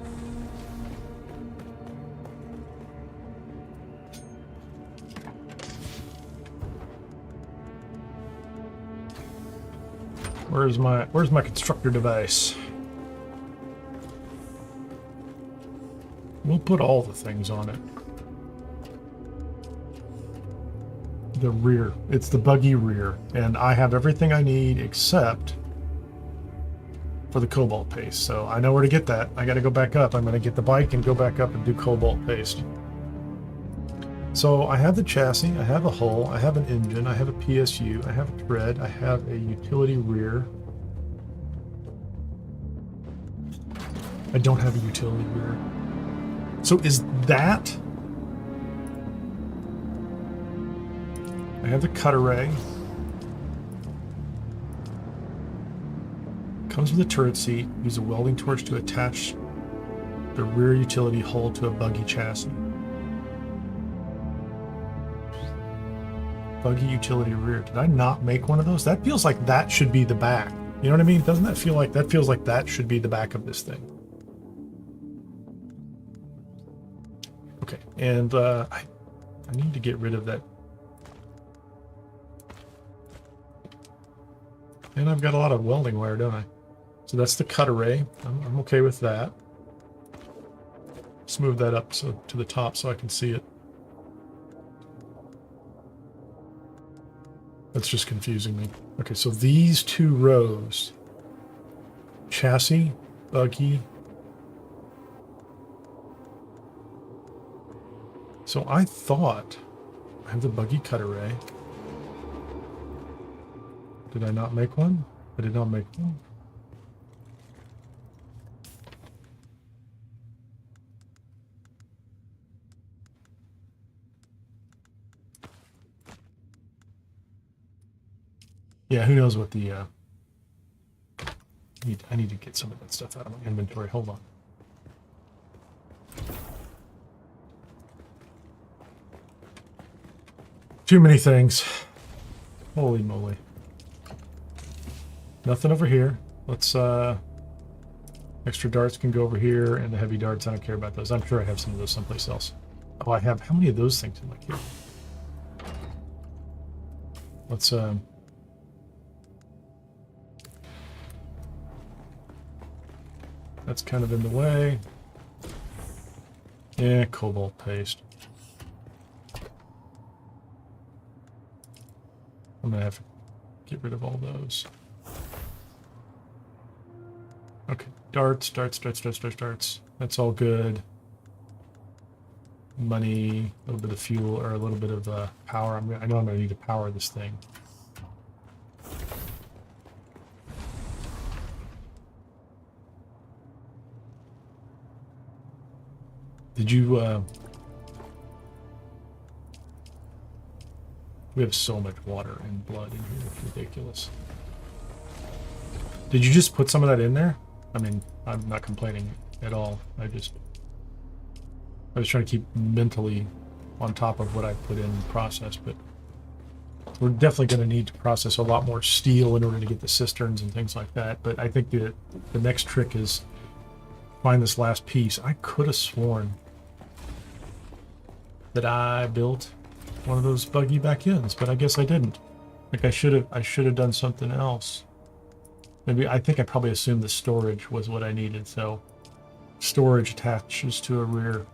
Where's my constructor device? We'll put all the things on it. the rear. It's the buggy rear. And I have everything I need except for the cobalt paste. So I know where to get that. I got to go back up. I'm going to get the bike and go back up and do cobalt paste. So I have the chassis, I have a hull, I have an engine, I have a PSU, I have a tread, I have a utility rear. I don't have a utility rear. So is that... I have the cut array. Comes with a turret seat. Use a welding torch to attach the rear utility hull to a buggy chassis. Buggy utility rear. Did I not make one of those? That feels like that should be the back. You know what I mean? Doesn't that feel like that feels like that should be the back of this thing? Okay, and I need to get rid of that. And I've got a lot of welding wire, don't I? So that's the cut array. I'm okay with that. Let's move that up to the top so I can see it. That's just confusing me. Okay, so these two rows, chassis, buggy. So I thought I have the buggy cut array. Did I not make one? I did not make one. Yeah, who knows what the... I need to get some of that stuff out of my inventory. Hold on. Too many things. Holy moly. Nothing over here. Let's... extra darts can go over here, and the heavy darts, I don't care about those. I'm sure I have some of those someplace else. Oh, I have... How many of those things in my kit? Let's... That's kind of in the way. Yeah, cobalt paste. I'm gonna have to get rid of all those. Okay, darts. That's all good. Money, a little bit of fuel, or a little bit of power. I know I'm gonna need to power this thing. Did you, we have so much water and blood in here, it's ridiculous. Did you just put some of that in there? I mean, I'm not complaining at all. I was trying to keep mentally on top of what I put in the process, but we're definitely going to need to process a lot more steel in order to get the cisterns and things like that. But I think the next trick is find this last piece. I could have sworn that I built one of those buggy back ends, but I guess I didn't. Like I should have done something else. Maybe I think I probably assumed the storage was what I needed. So storage attaches to a rear.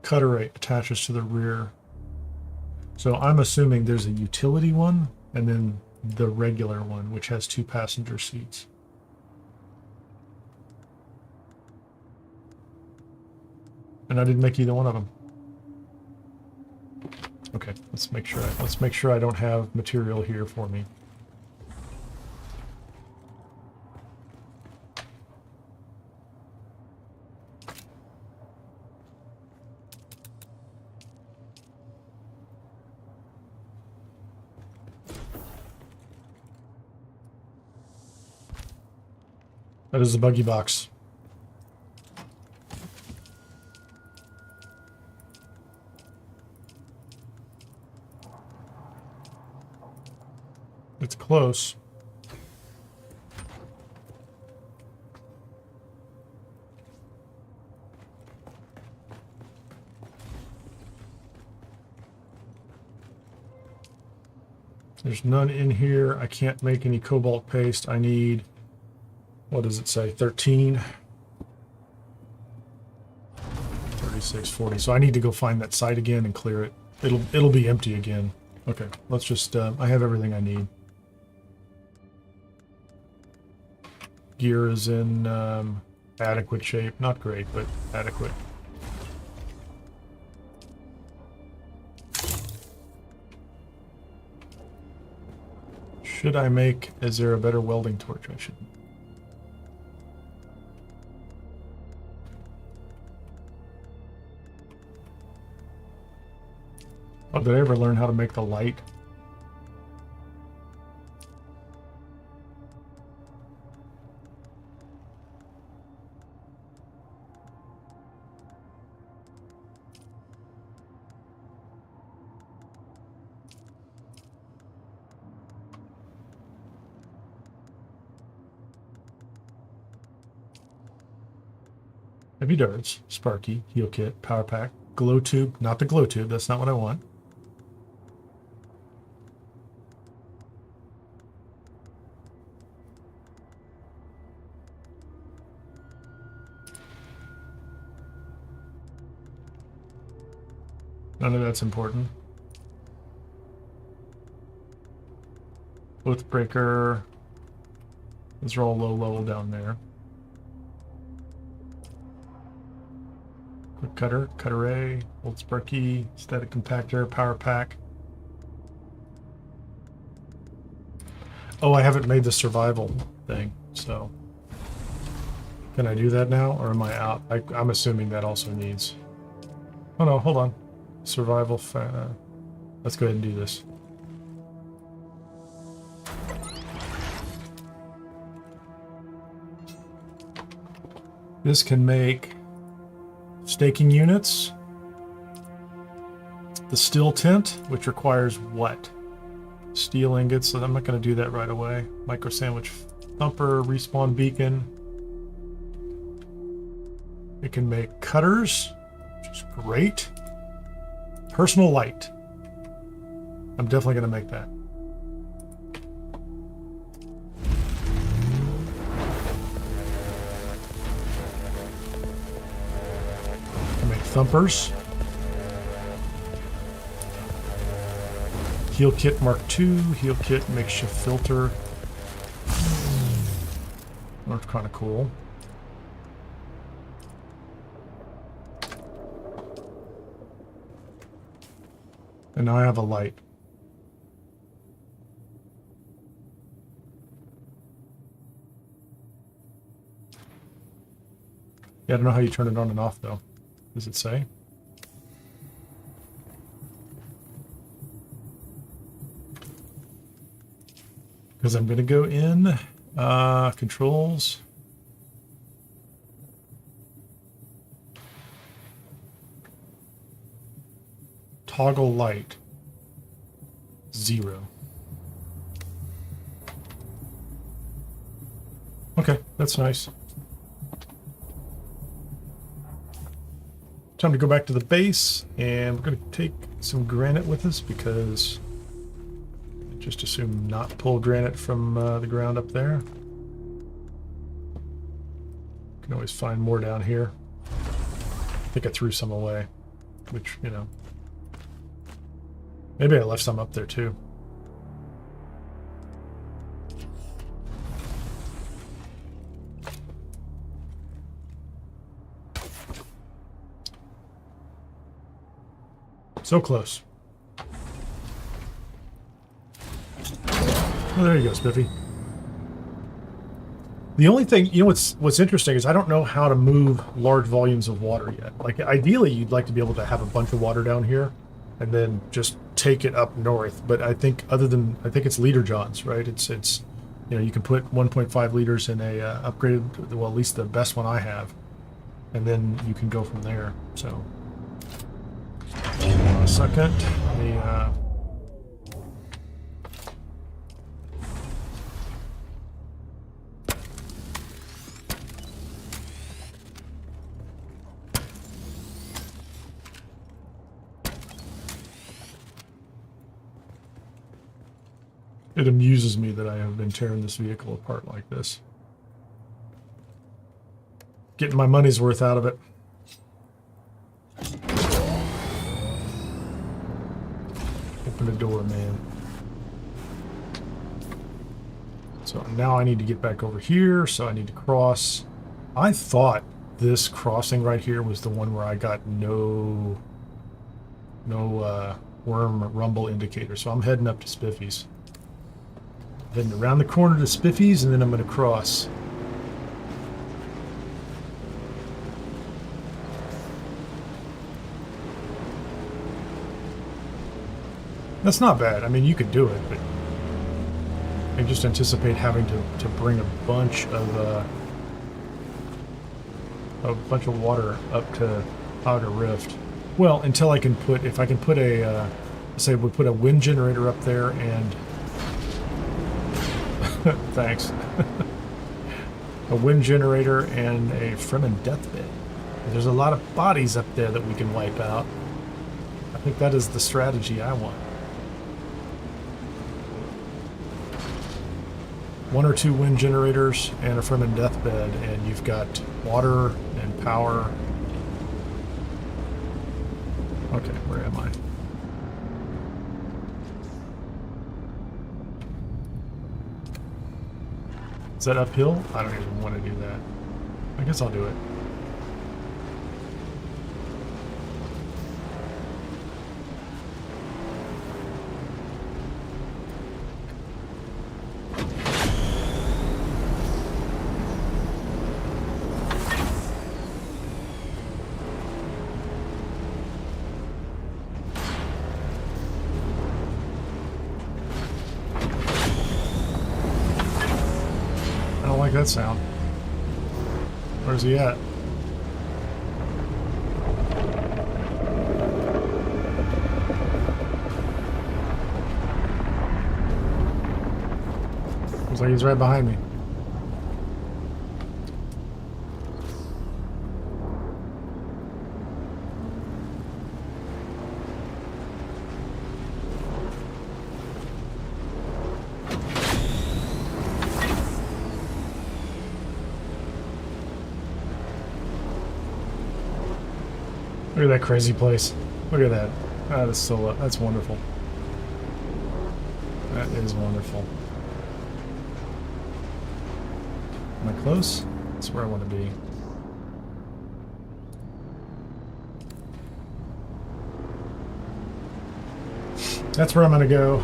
Cut array attaches to the rear. So I'm assuming there's a utility one and then the regular one, which has 2 passenger seats. And I didn't make either one of them. Okay, let's make sure I don't have material here for me. That is the buggy box. It's close. There's none in here. I can't make any cobalt paste. I need, what does it say, 13? 36 3640. So I need to go find that site again and clear it. It'll be empty again. Okay, let's just I have everything I need. Gear is in adequate shape. Not great, but adequate. Should I make... Is there a better welding torch? I should... Oh, did I ever learn how to make the light? Heavy darts, Sparky, heal kit, power pack, glow tube. Not the glow tube, that's not what I want. None of that's important. Oathbreaker. Those are all low level down there. Quick cutter, cutter A, old Sparky, static compactor, power pack. Oh, I haven't made the survival thing, so can I do that now, or am I out? I'm assuming that also needs. Oh no, hold on. Survival. Let's go ahead and do this. This can make staking units. The steel tent, which requires what? Steel ingots, so I'm not going to do that right away. Micro sandwich thumper, respawn beacon. It can make cutters, which is great. Personal light. I'm definitely going to make that. Can make thumpers. Heal kit Mark II. Heal kit makeshift filter. That's kind of cool. And now I have a light. Yeah, I don't know how you turn it on and off, though. Does it say? Because I'm going to go in controls. Toggle light. 0. Okay, that's nice. Time to go back to the base, and we're going to take some granite with us because I just assume not pull granite from the ground up there. Can always find more down here. I think I threw some away, which, you know. Maybe I left some up there too. So close. Oh, there you go, Spiffy. The only thing, you know, what's interesting is I don't know how to move large volumes of water yet. Like, ideally, you'd like to be able to have a bunch of water down here and then just take it up north. But I think I think it's liter johns, right? It's you know, you can put 1.5 liters in a upgraded, well, at least the best one I have, and then you can go from there. So, a second, it amuses me that I have been tearing this vehicle apart like this. Getting my money's worth out of it. open the door, man. So now I need to get back over here, so I need to cross. I thought this crossing right here was the one where I got no worm rumble indicator, so I'm heading up to Spiffy's. Heading around the corner to Spiffy's, and then I'm going to cross. That's not bad. I mean, you could do it, but I just anticipate having to bring a bunch of water up to Hagga Rift. Well, until I can put, if I can put a, say we put a wind generator up there and thanks, a wind generator and a Fremen deathbed. There's a lot of bodies up there that we can wipe out. I think that is the strategy I want. 1 or 2 wind generators and a Fremen deathbed, and you've got water and power. Okay, where am I? Is that uphill? I don't even want to do that. I guess I'll do it. That sound. Where's he at? Looks like he's right behind me. Look at that crazy place. Look at that. That is so, that's wonderful. That is wonderful. Am I close? That's where I want to be. That's where I'm going to go.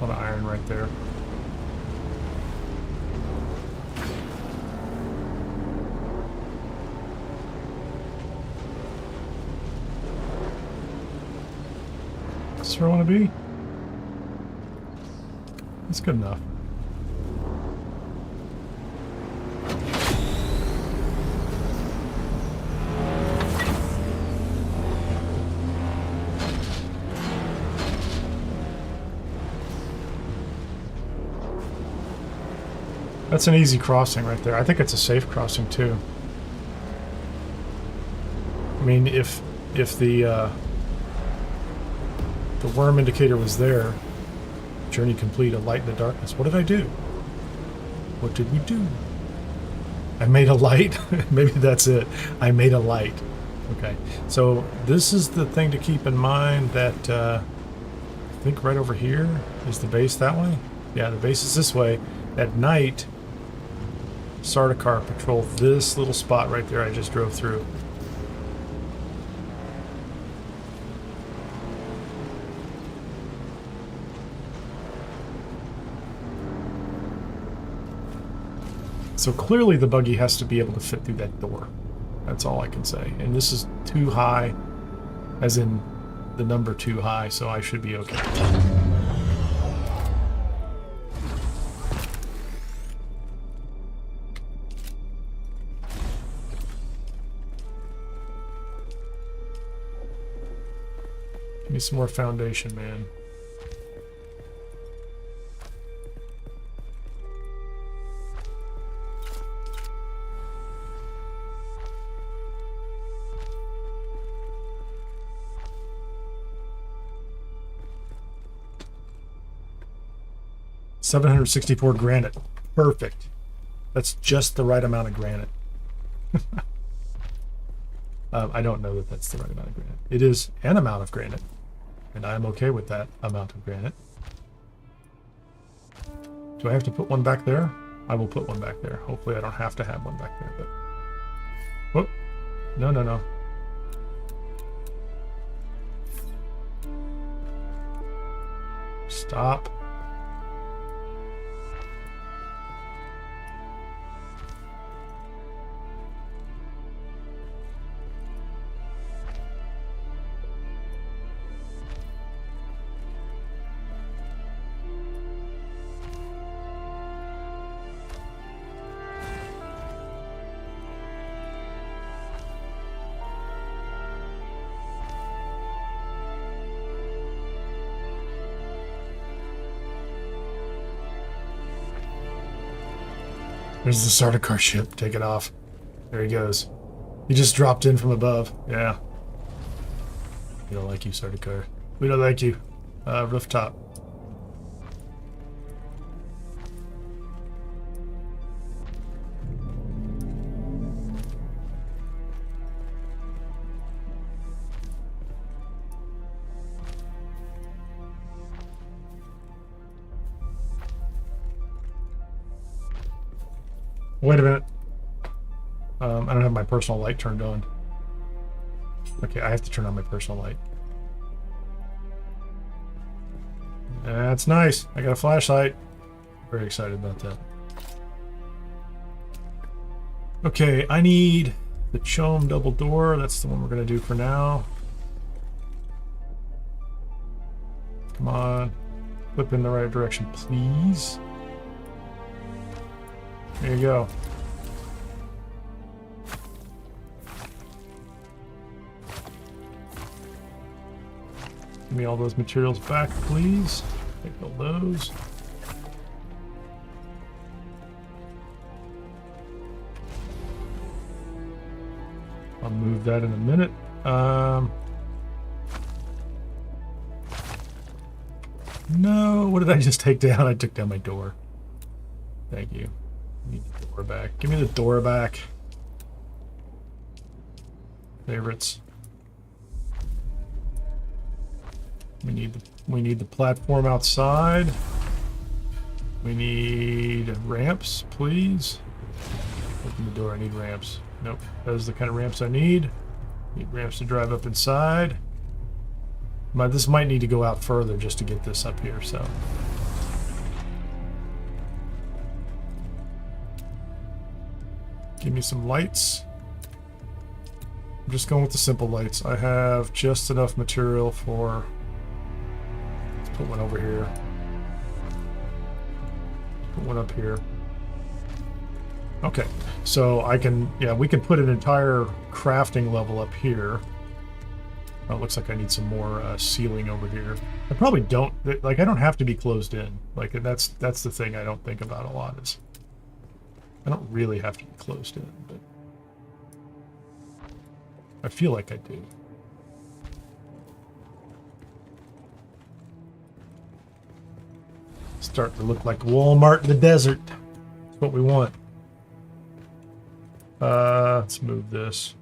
A lot of iron right there. That's where I want to be. That's good enough. That's an easy crossing right there. I think it's a safe crossing too. I mean, if the worm indicator was there, journey complete, a light in the darkness. What did I do? What did we do? I made a light. Maybe that's it. I made a light. Okay, so this is the thing to keep in mind, that I think right over here is the base that way. Yeah, the base is this way. At night, Sardaukar patrol this little spot right there I just drove through. So clearly the buggy has to be able to fit through that door. That's all I can say. And this is too high, as in the number too high, so I should be okay. Give me some more foundation, man. $764 granite. Perfect. That's just the right amount of granite. I don't know that that's the right amount of granite. It is an amount of granite, and I'm okay with that amount of granite. Do I have to put one back there? I will put one back there. Hopefully I don't have to have one back there, but... Whoop. No, no, no. Stop. There's the Sardaukar ship taking off. There he goes. He just dropped in from above. Yeah. We don't like you, Sardaukar. We don't like you. Rooftop. Wait a minute. I don't have my personal light turned on. Okay, I have to turn on my personal light. That's nice. I got a flashlight. Very excited about that. Okay, I need the Chom double door. That's the one we're going to do for now. Come on. Flip in the right direction, please. There you go. Give me all those materials back, please. Take all those. I'll move that in a minute. No, what did I just take down? I took down my door. Thank you. Need the door back. Give me the door back. Favorites. We need the platform outside. We need ramps, please. Open the door. I need ramps. Nope. Those are the kind of ramps I need. Need ramps to drive up inside. But this might need to go out further just to get this up here, so. Give me some lights. I'm just going with the simple lights. I have just enough material for... Let's put one over here. Put one up here. Okay, so I can... Yeah, we can put an entire crafting level up here. Oh, it looks like I need some more ceiling over here. I probably don't... Like, I don't have to be closed in. Like, that's the thing I don't think about a lot is... I don't really have to be closed in, but I feel like I do. Start to look like Walmart in the desert. That's what we want. Let's move this.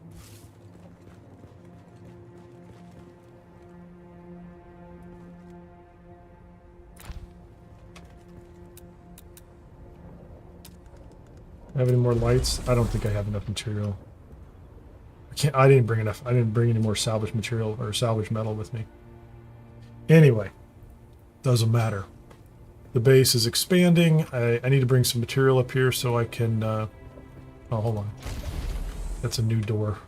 Have any more lights? I don't think I have enough material. I didn't bring enough. I didn't bring any more salvage material or salvage metal with me. Anyway, doesn't matter. The base is expanding. I need to bring some material up here so I can... oh, hold on. That's a new door.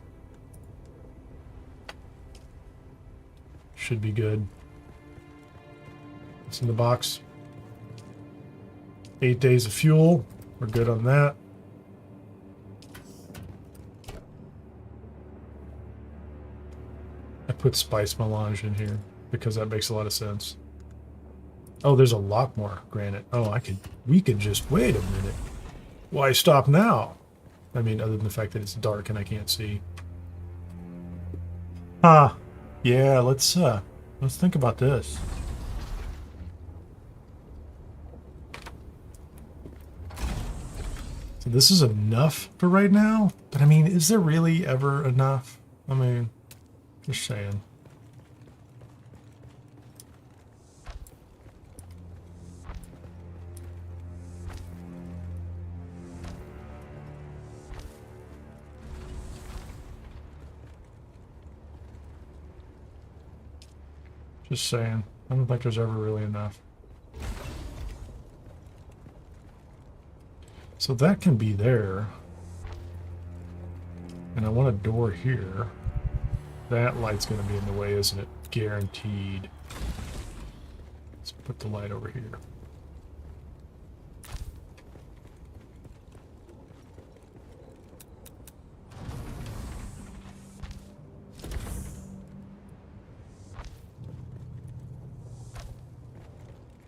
Should be good. It's in the box. 8 days of fuel. We're good on that. I put spice melange in here because that makes a lot of sense. Oh, there's a lot more granite. Oh, we could just wait a minute. Why stop now? I mean, other than the fact that it's dark and I can't see. Yeah, let's think about this. So this is enough for right now, but I mean, is there really ever enough? I mean, just saying. Just saying. I don't think there's ever really enough. So that can be there. And I want a door here. That light's going to be in the way, isn't it? Guaranteed. Let's put the light over here.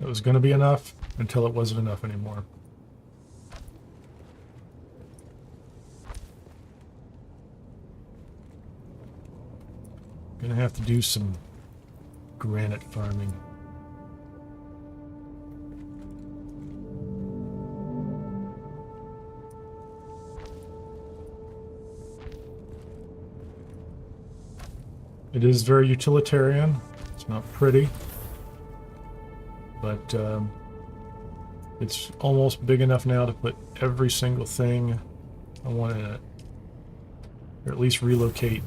It was going to be enough until it wasn't enough anymore. Gonna have to do some granite farming. It is very utilitarian. It's not pretty, but it's almost big enough now to put every single thing I want in it, or at least relocate.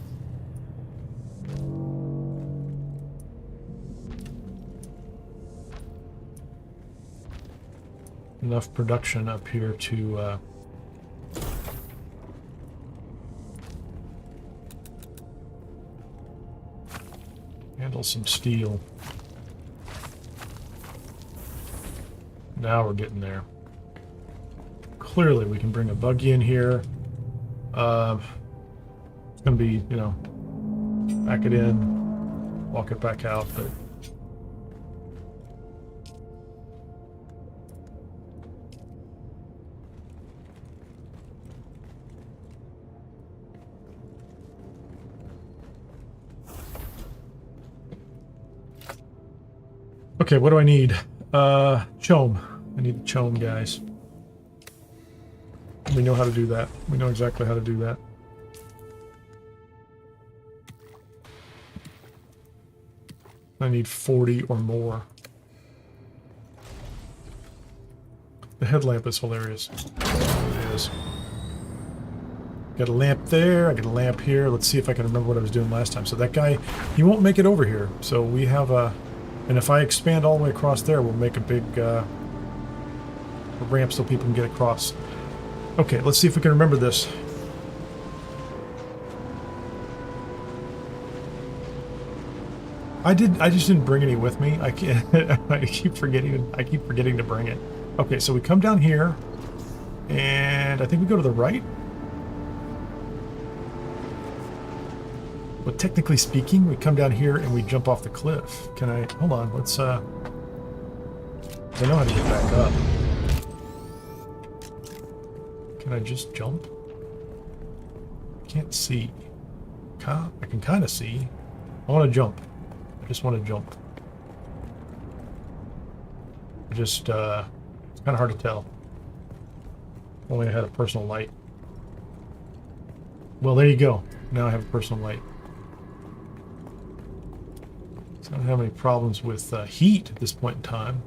Enough production up here to handle some steel. Now we're getting there. Clearly we can bring a buggy in here. It's gonna be, you know, back it in, walk it back out, but okay, what do I need? Chome. I need the chome, guys. We know how to do that. We know exactly how to do that. I need 40 or more. The headlamp is hilarious. It is. Got a lamp there, I got a lamp here. Let's see if I can remember what I was doing last time. So that guy, he won't make it over here. So we have a... And if I expand all the way across there, we'll make a big ramp so people can get across. Okay, let's see if we can remember this. I just didn't bring any with me. I keep forgetting to bring it. Okay, so we come down here, and I think we go to the right. But technically speaking, we come down here and we jump off the cliff. Can I... Hold on, let's... I know how to get back up. Can I just jump? Can't see. I can kind of see. I want to jump. I just want to jump. It's kind of hard to tell. Only I had a personal light. Well, there you go. Now I have a personal light. I don't have any problems with heat at this point in time.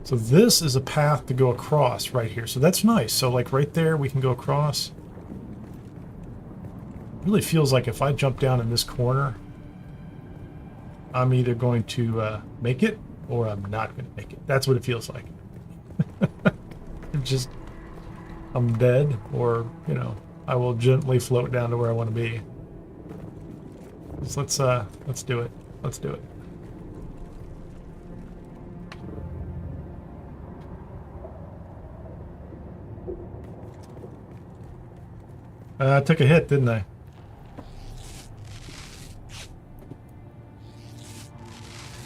So this is a path to go across right here. So that's nice. So like right there, we can go across. It really feels like if I jump down in this corner, I'm either going to make it or I'm not going to make it. That's what it feels like. Just, I'm dead, or, you know, I will gently float down to where I want to be. So let's do it. Let's do it. I took a hit, didn't I?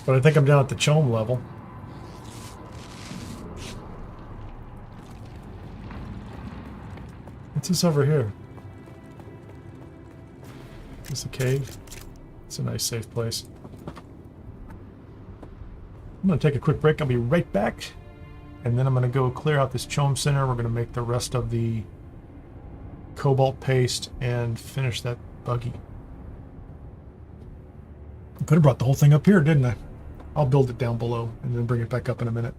But I think I'm down at the chome level. What's this over here? Is this a cave? It's a nice safe place. I'm going to take a quick break. I'll be right back. And then I'm going to go clear out this chome center. We're going to make the rest of the cobalt paste and finish that buggy. I could have brought the whole thing up here, didn't I? I'll build it down below and then bring it back up in a minute.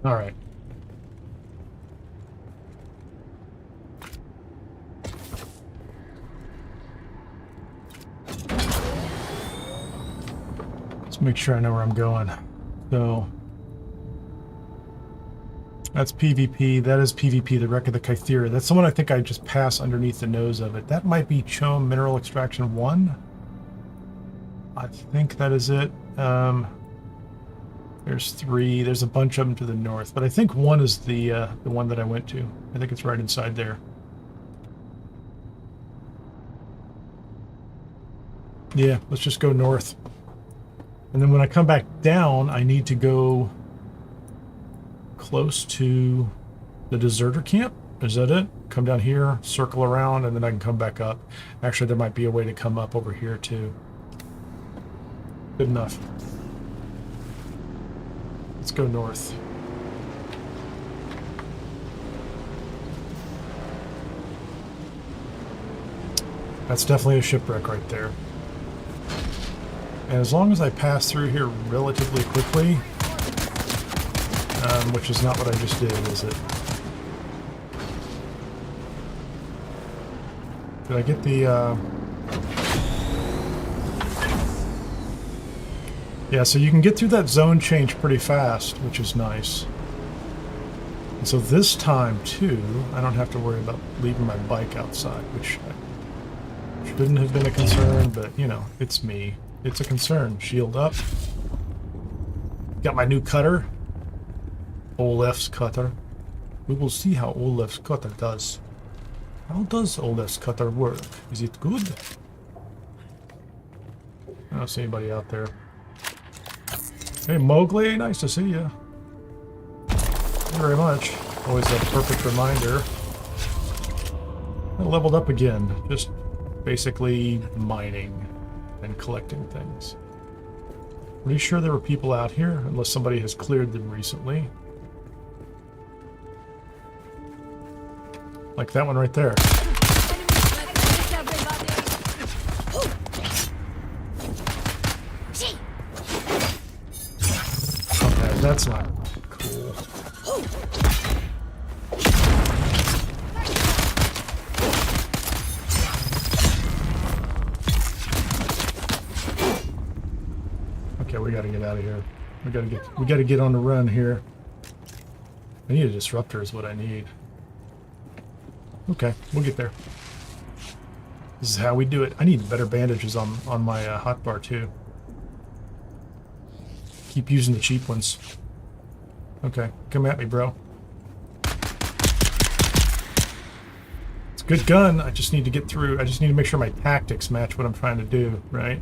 All right. Let's make sure I know where I'm going. So that's PvP. That is PvP, the Wreck of the Kythera. That's the one I think I just pass underneath the nose of it. That might be Chom Mineral Extraction 1. I think that is it. There's 3. There's a bunch of them to the north, but I think 1 is the one that I went to. I think it's right inside there. Yeah, let's just go north. And then when I come back down, I need to go close to the deserter camp. Is that it? Come down here, circle around, and then I can come back up. Actually, there might be a way to come up over here too. Good enough. Let's go north. That's definitely a shipwreck right there. And as long as I pass through here relatively quickly, which is not what I just did, is it? Did I get the... Yeah, so you can get through that zone change pretty fast, which is nice. And so this time, too, I don't have to worry about leaving my bike outside, which shouldn't have been a concern, but, you know, it's me. It's a concern. Shield up. Got my new cutter. Olaf's cutter. We will see how Olaf's cutter does. How does Olaf's cutter work? Is it good? I don't see anybody out there. Hey Mowgli, nice to see you. Thank you very much. Always a perfect reminder. I leveled up again, just basically mining and collecting things. Pretty sure there were people out here, unless somebody has cleared them recently. Like that one right there. Okay, that's not cool. Okay, we gotta get out of here. We gotta get on the run here. I need a disruptor is what I need. Okay, we'll get there. This is how we do it. I need better bandages on my hotbar too. Keep using the cheap ones. Okay, come at me, bro. It's a good gun. I just need to get through. I just need to make sure my tactics match what I'm trying to do, right?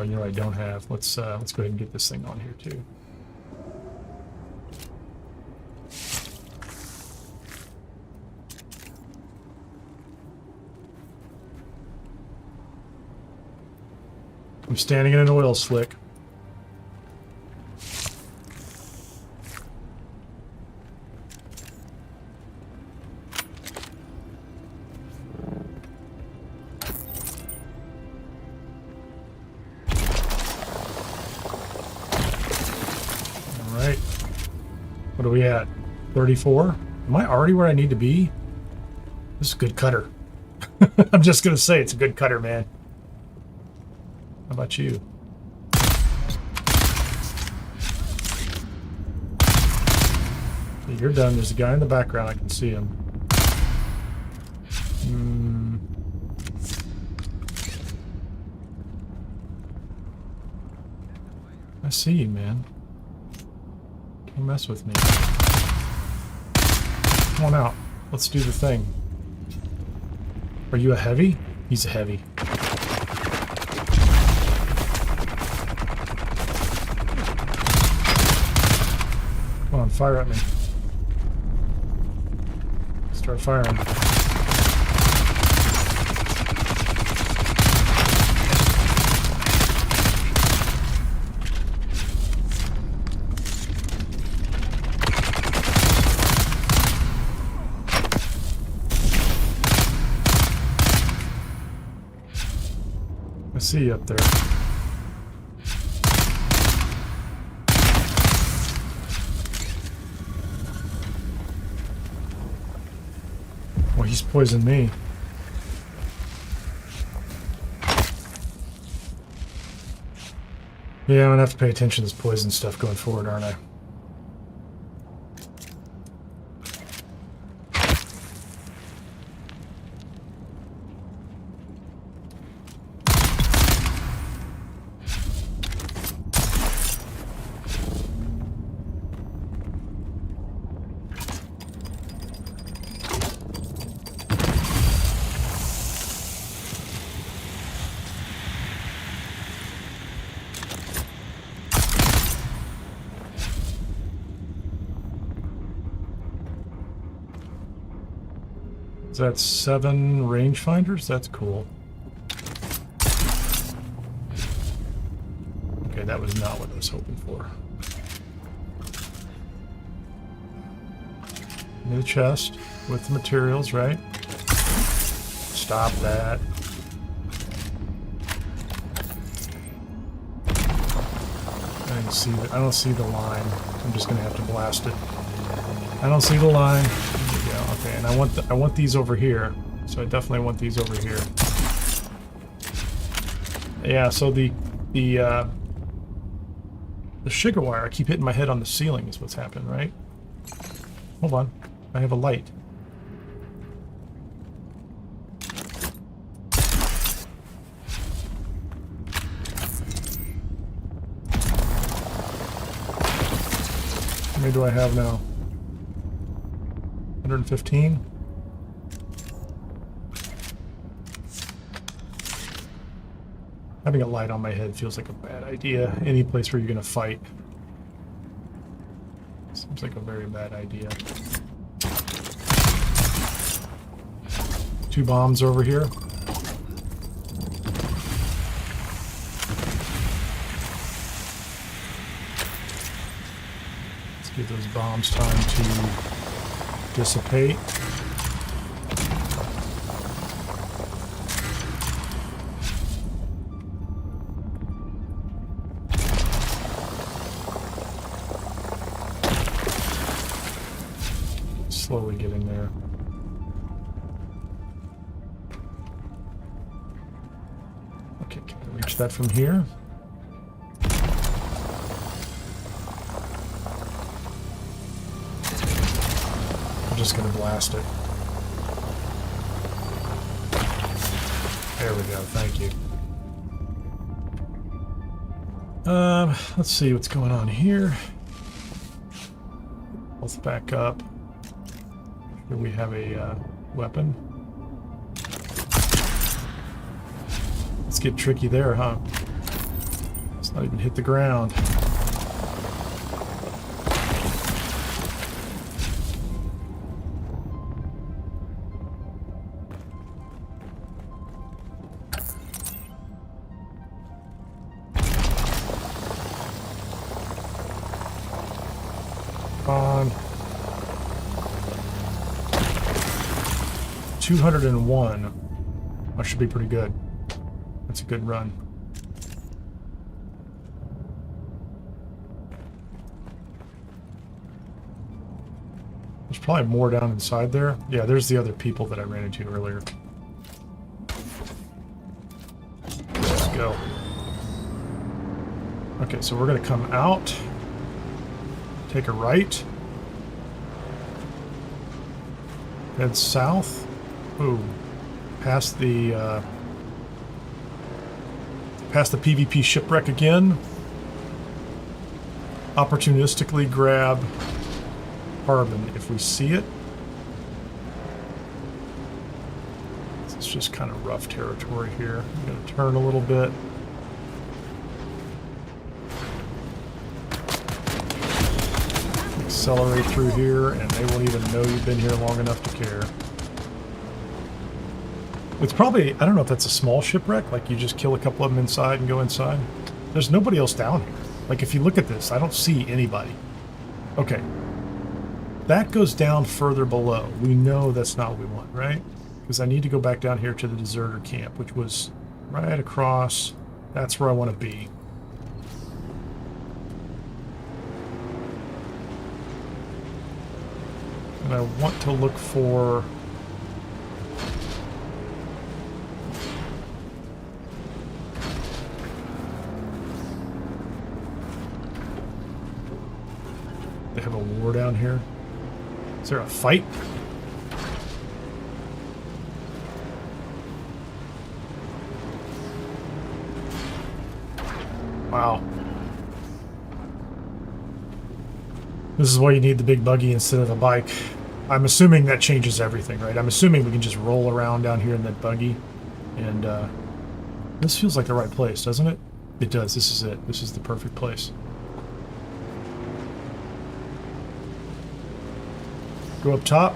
Oh, you know what I don't have. Let's go ahead and get this thing on here too. I'm standing in an oil slick. What are we at? 34? Am I already where I need to be? This is a good cutter. I'm just going to say it's a good cutter, man. How about you? Okay, you're done. There's a guy in the background. I can see him. I see you, man. Don't mess with me. Come on out. Let's do the thing. Are you a heavy? He's a heavy. Come on, fire at me. Start firing. I see you up there. Well, he's poisoned me. Yeah, I'm gonna have to pay attention to this poison stuff going forward, aren't I? That's 7 rangefinders? That's cool. Okay, that was not what I was hoping for. New chest with the materials, right? Stop that. I don't see the line. I'm just gonna have to blast it. I don't see the line. Yeah, okay, and I want these over here. So I definitely want these over here. Yeah, so the sugar wire, I keep hitting my head on the ceiling is what's happened, right? Hold on. I have a light. How many do I have now? 115? Having a light on my head feels like a bad idea. Any place where you're going to fight. Seems like a very bad idea. 2 bombs over here. Let's give those bombs time to dissipate. Slowly getting there. Okay, can I reach that from here? I'm just gonna blast it. There we go, thank you. Let's see what's going on here. Let's back up. Here we have a weapon. Let's get tricky there, huh? Let's not even hit the ground. On 201. That should be pretty good. That's a good run. There's probably more down inside there. Yeah, there's the other people that I ran into earlier. Let's go. Okay, so we're gonna come out. Take a right. Head south. Ooh. Past the PvP shipwreck again. Opportunistically grab carbon if we see it. It's just kind of rough territory here. I'm going to turn a little bit. Accelerate through here, and they won't even know you've been here long enough to care. It's probably, I don't know if that's a small shipwreck, like you just kill a couple of them inside and go inside. There's nobody else down here. Like if you look at this, I don't see anybody. Okay. That goes down further below. We know that's not what we want, right? Because I need to go back down here to the deserter camp, which was right across. That's where I want to be. And I want to look for... They have a war down here. Is there a fight? Wow. This is why you need the big buggy instead of the bike. I'm assuming that changes everything, right? I'm assuming we can just roll around down here in that buggy. And this feels like the right place, doesn't it? It does. This is it. This is the perfect place. Go up top.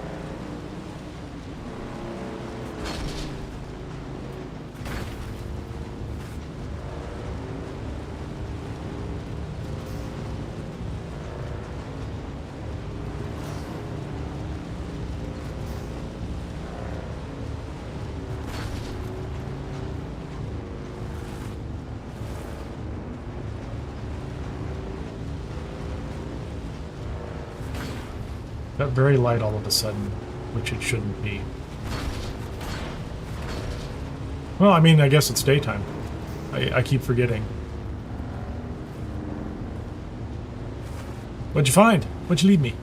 Got very light all of a sudden, which it shouldn't be. Well, I mean, I guess it's daytime. I keep forgetting. What'd you find? What'd you leave me?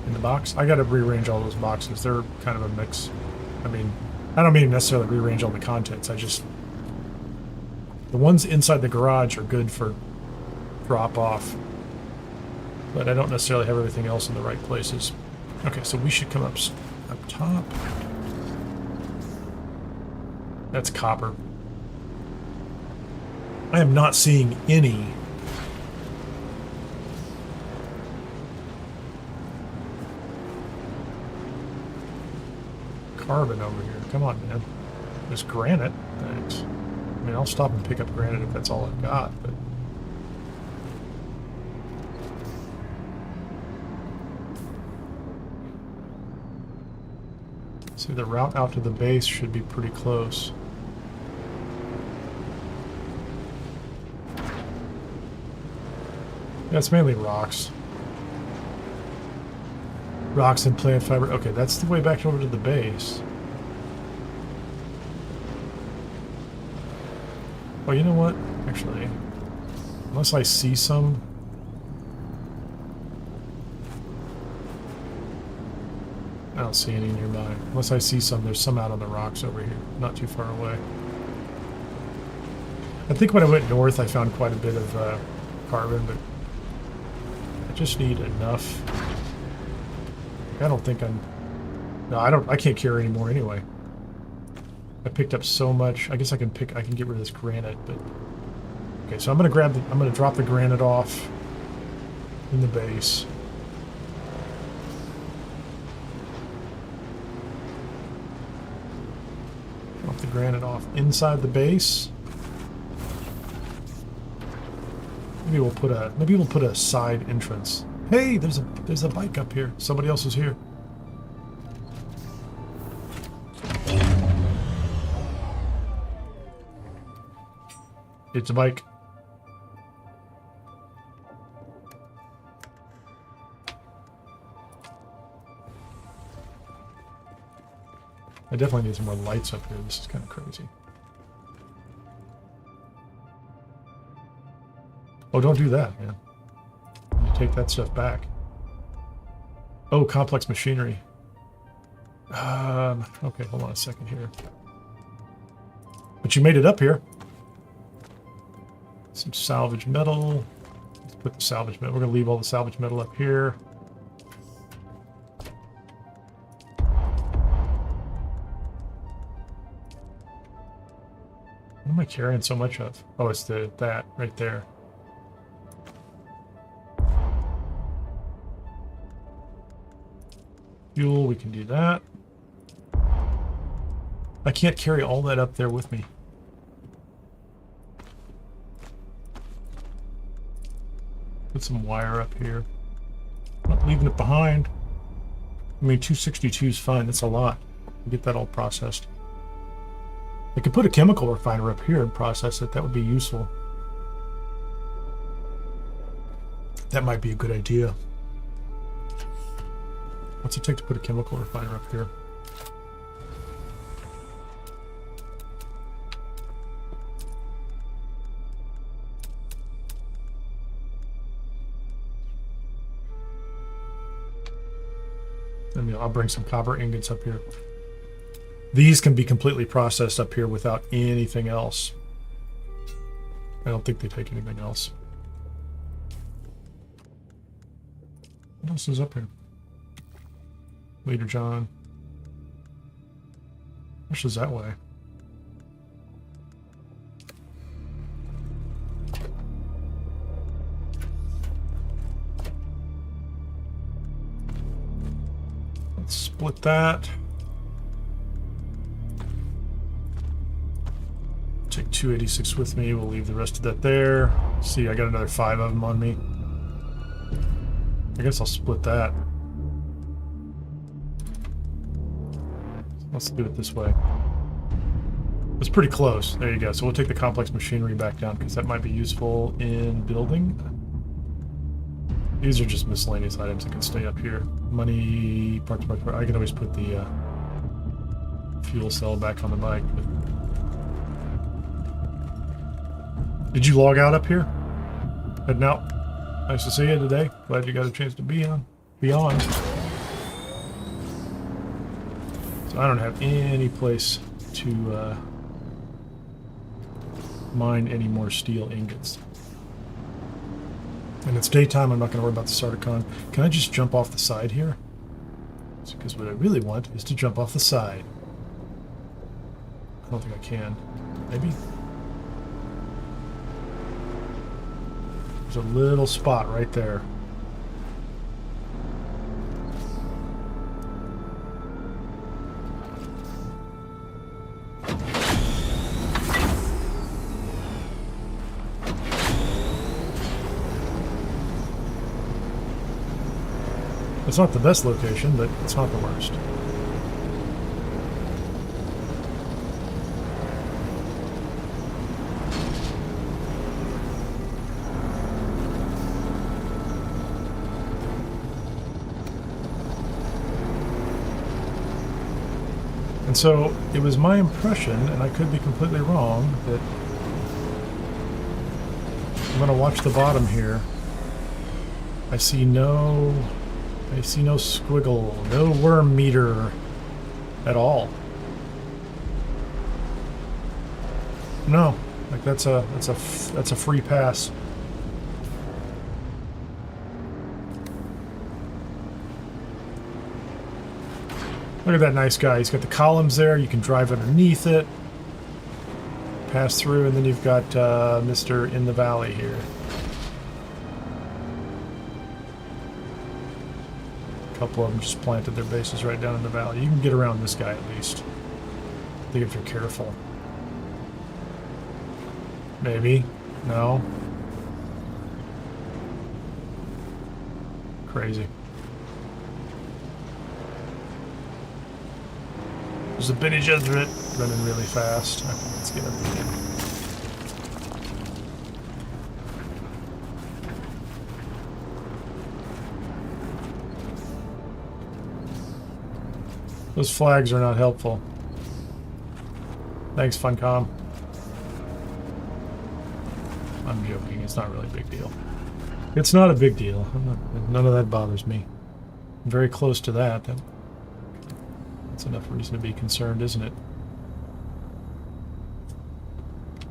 In the box? I gotta rearrange all those boxes. They're kind of a mix. I mean, I don't mean necessarily rearrange all the contents. I just... The ones inside the garage are good for drop off. But I don't necessarily have everything else in the right places. Okay, so we should come up top. That's copper. I am not seeing any carbon over here. Come on, man. There's granite. Thanks. I mean, I'll stop and pick up granite if that's all I've got, but... See, the route out to the base should be pretty close. Yeah, it's mainly rocks. Rocks and plant fiber. Okay, that's the way back over to the base. Well, you know what? Actually, unless I see some... I don't see any nearby. Unless I see some, there's some out on the rocks over here, not too far away. I think when I went north, I found quite a bit of carbon, but I just need enough. I don't think I'm No, I can't carry anymore anyway. I picked up so much. I guess I can get rid of this granite, but okay, so I'm gonna drop the granite off in the base. Drop the granite off inside the base. Maybe we'll put a side entrance. Hey, there's a bike up here. Somebody else is here. It's a bike. I definitely need some more lights up here. This is kind of crazy. Oh, don't do that, man. You take that stuff back. Oh, complex machinery. Okay, hold on a second here. But you made it up here. Some salvage metal. Let's put the salvage metal. We're going to leave all the salvage metal up here. What am I carrying so much of? Oh, it's that right there. Fuel, we can do that. I can't carry all that up there with me. Put some wire up here. Not leaving it behind. I mean, 262 is fine. That's a lot. Get that all processed. I could put a chemical refiner up here and process it. That would be useful. That might be a good idea. What's it take to put a chemical refiner up here? I'll bring some copper ingots up here. These can be completely processed up here without anything else. I don't think they take anything else. What else is up here? Leader John. Which is that way? Let's split that. Take 286 with me. We'll leave the rest of that there. See, I got another 5 of them on me. I guess I'll split that. Let's do it this way. It's pretty close. There you go. So we'll take the complex machinery back down because that might be useful in building. These are just miscellaneous items that can stay up here. Money, parts. I can always put the fuel cell back on the bike. But... Did you log out up here? Heading out. Nice to see you today. Glad you got a chance to be on. So I don't have any place to mine any more steel ingots. And it's daytime, I'm not going to worry about the Sardaukon. Can I just jump off the side here? Because what I really want is to jump off the side. I don't think I can. Maybe? There's a little spot right there. It's not the best location, but it's not the worst. And so it was my impression, and I could be completely wrong, that I'm going to watch the bottom here. I see no squiggle, no worm meter at all. No, like that's a free pass. Look at that nice guy. He's got the columns there. You can drive underneath it. Pass through, and then you've got Mr. In the Valley here. A couple of them just planted their bases right down in the valley. You can get around this guy at least. I think if you're careful. Maybe. No. Crazy. There's a Bene Gesserit running really fast. Okay, let's get up here. Those flags are not helpful. Thanks, Funcom. I'm joking. It's not really a big deal. It's not a big deal. None of that bothers me. I'm very close to that. That's enough reason to be concerned, isn't it?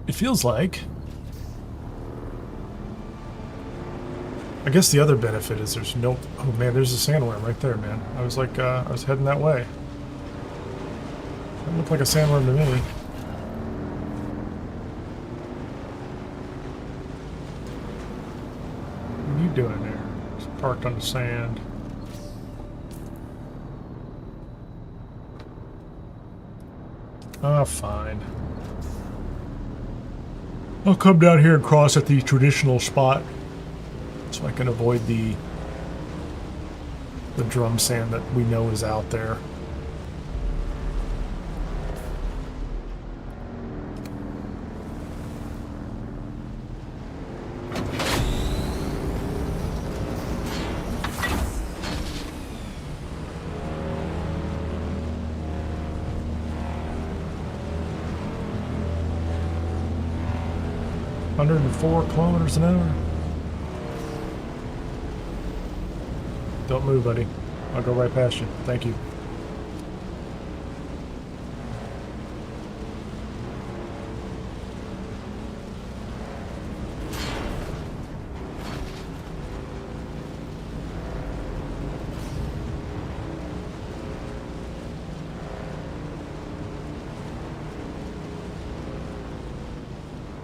It feels like... I guess the other benefit is there's no... Oh man, there's a sandworm right there, man. I was like, I was heading that way. That looked like a sandworm to me. What are you doing there? It's parked on the sand. Oh, fine. I'll come down here and cross at the traditional spot so I can avoid the drum sand that we know is out there. Hundred and 4 kilometers an hour. Don't move, buddy. I'll go right past you. Thank you.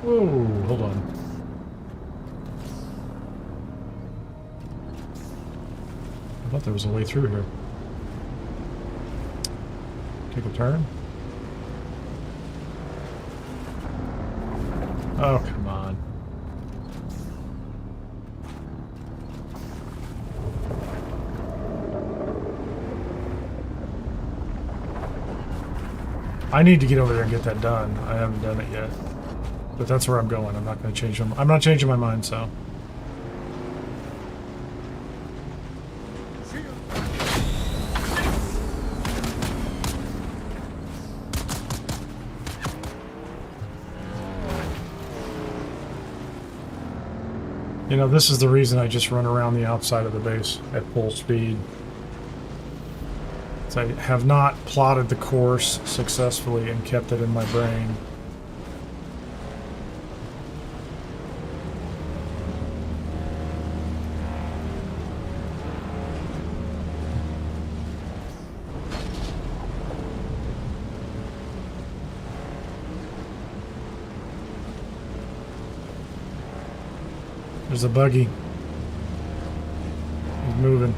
Whoa, hold on. I thought there was a way through here. Take a turn. Oh, come on. I need to get over there and get that done. I haven't done it yet. But that's where I'm going. I'm not going to change them. I'm not changing my mind, so. You know, this is the reason I just run around the outside of the base at full speed. So I have not plotted the course successfully and kept it in my brain. There's a buggy. He's moving.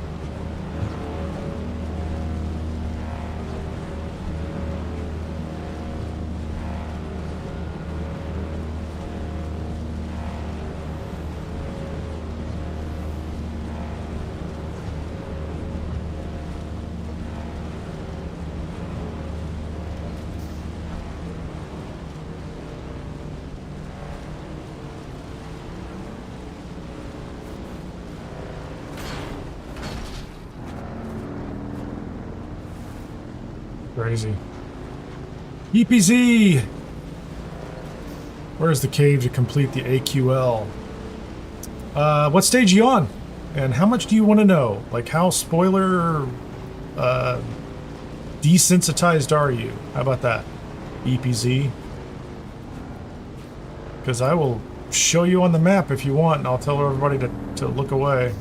Crazy. EPZ! Where's the cave to complete the AQL? What stage are you on? And how much do you want to know? Like, how spoiler desensitized are you? How about that? EPZ? Because I will show you on the map if you want, and I'll tell everybody to look away.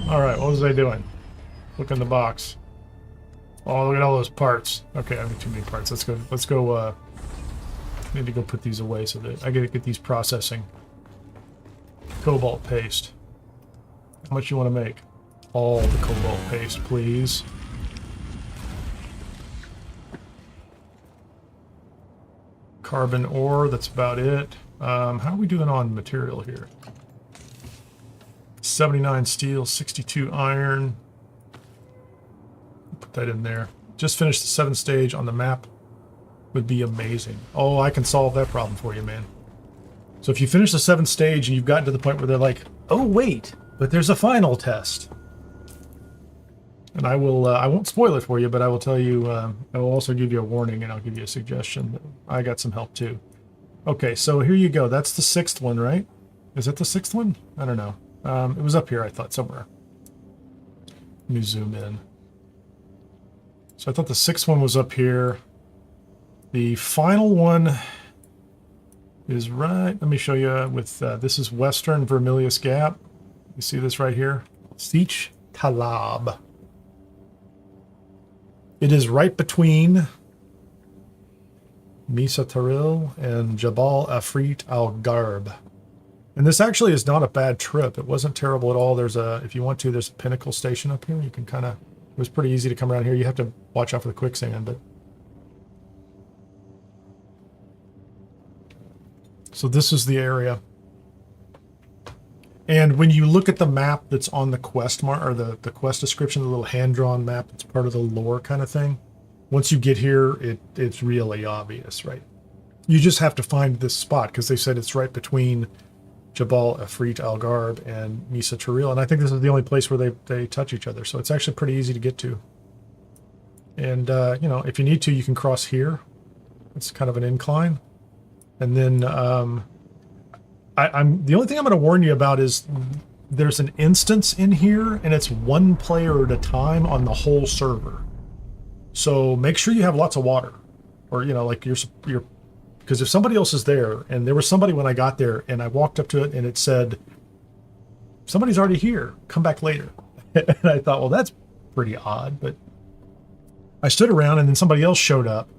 All right, what was I doing? Look in the box. Oh, look at all those parts. Okay, I have too many parts. Let's go. Let's go. Need to go put these away so that I gotta get these processing. Cobalt paste. How much you want to make? All the cobalt paste, please. Carbon ore. That's about it. How are we doing on material here? 79 steel, 62 iron. Put that in there. Just finished the 7th stage on the map. Would be amazing. Oh, I can solve that problem for you, man. So if you finish the 7th stage and you've gotten to the point where they're like, oh wait, but there's a final test. And I won't spoil it for you, but I will tell you, I will also give you a warning and I'll give you a suggestion. I got some help too. Okay, so here you go. That's the 6th one, right? Is that the 6th one? I don't know. It was up here, I thought, somewhere. Let me zoom in. So I thought the 6th one was up here. The final one is right. Let me show you with, this is Western Vermilius Gap. You see this right here? Sietch Talab. It is right between Misa Taril and Jabal Afrit al-Garb. And this actually is not a bad trip. It wasn't terrible at all. There's a, if you want to, there's a pinnacle station up here. You can kind of, it was pretty easy to come around here. You have to watch out for the quicksand, but. So this is the area. And when you look at the map that's on the quest or the quest description, the little hand-drawn map, it's part of the lore kind of thing. Once you get here, it's really obvious, right? You just have to find this spot because they said it's right between Jabal Afrit al-Garb and Misa Taril. And I think this is the only place where they touch each other. So it's actually pretty easy to get to. And, you know, if you need to, you can cross here. It's kind of an incline. And then I'm the only thing I'm going to warn you about is there's an instance in here, and it's one player at a time on the whole server. So make sure you have lots of water, or you know, like you're because if somebody else is there, and there was somebody when I got there, and I walked up to it, and it said, "Somebody's already here. Come back later." And I thought, well, that's pretty odd, but I stood around, and then somebody else showed up.